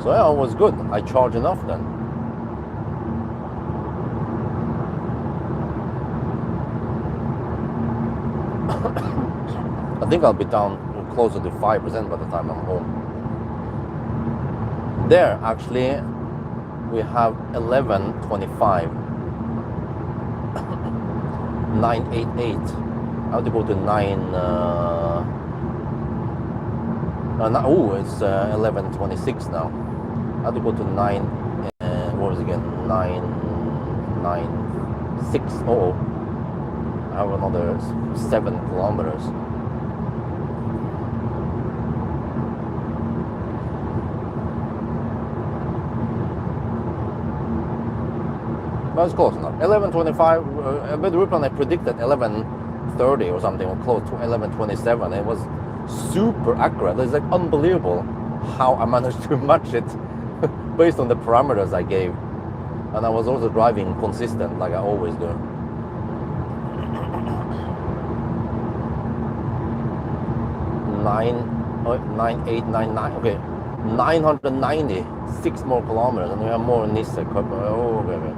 So yeah, it was good. I charge enough then. I think I'll be down closer to 5% by the time I'm home. There, actually, we have 11:25, 988. I have to go to 9. Oh, it's 11:26 now. I have to go to 9. What was it again? 996. Oh, I have another 7 kilometers. But it's close enough. 11:25. With Ruplan, I predicted 11:30 or something, or close to 11:27. It was super accurate. It's like unbelievable how I managed to match it based on the parameters I gave. And I was also driving consistent, like I always do. Nine, 8, 9, 9. Okay, 990. 6 more kilometers, and we have more Nisse. Oh, okay.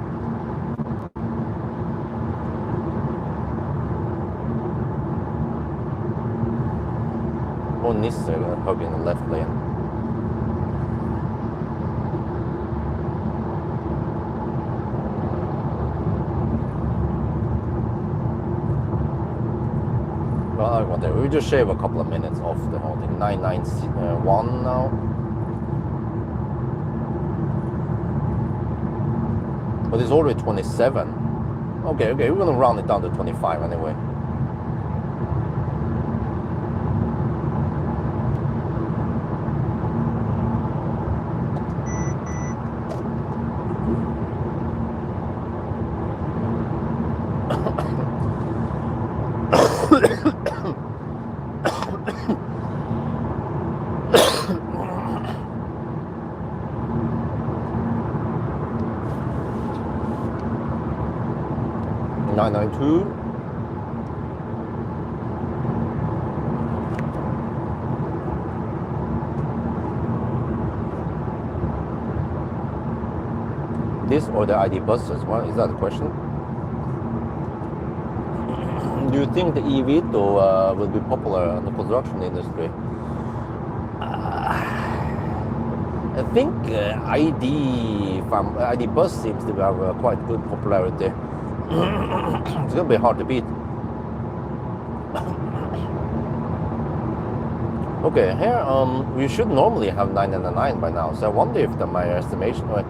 More Nisse hugging the left lane. Well, we just shave a couple of minutes off the whole thing. 991 now. But it's already 27. Okay, we're gonna round it down to 25 anyway. Two. This or the ID buses? What is that a question? Do you think the eVito will be popular in the construction industry? I think ID bus seems to have quite good popularity. It's gonna be hard to beat. Okay, here we should normally have 999 by now. So I wonder if my estimation, my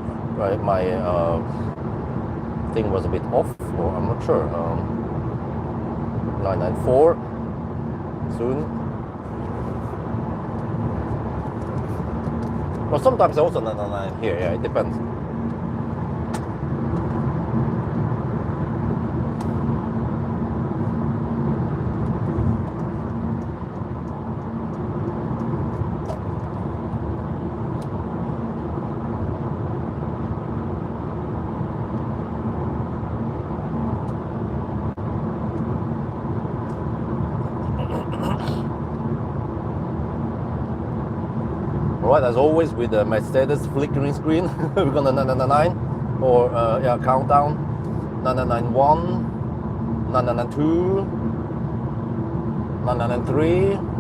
thing was a bit off, or I'm not sure. 994 soon. Well, sometimes also 999 here. Yeah, it depends. Alright, as always with the Mercedes flickering screen, we're gonna 999 or yeah, countdown. 991, 992, 993.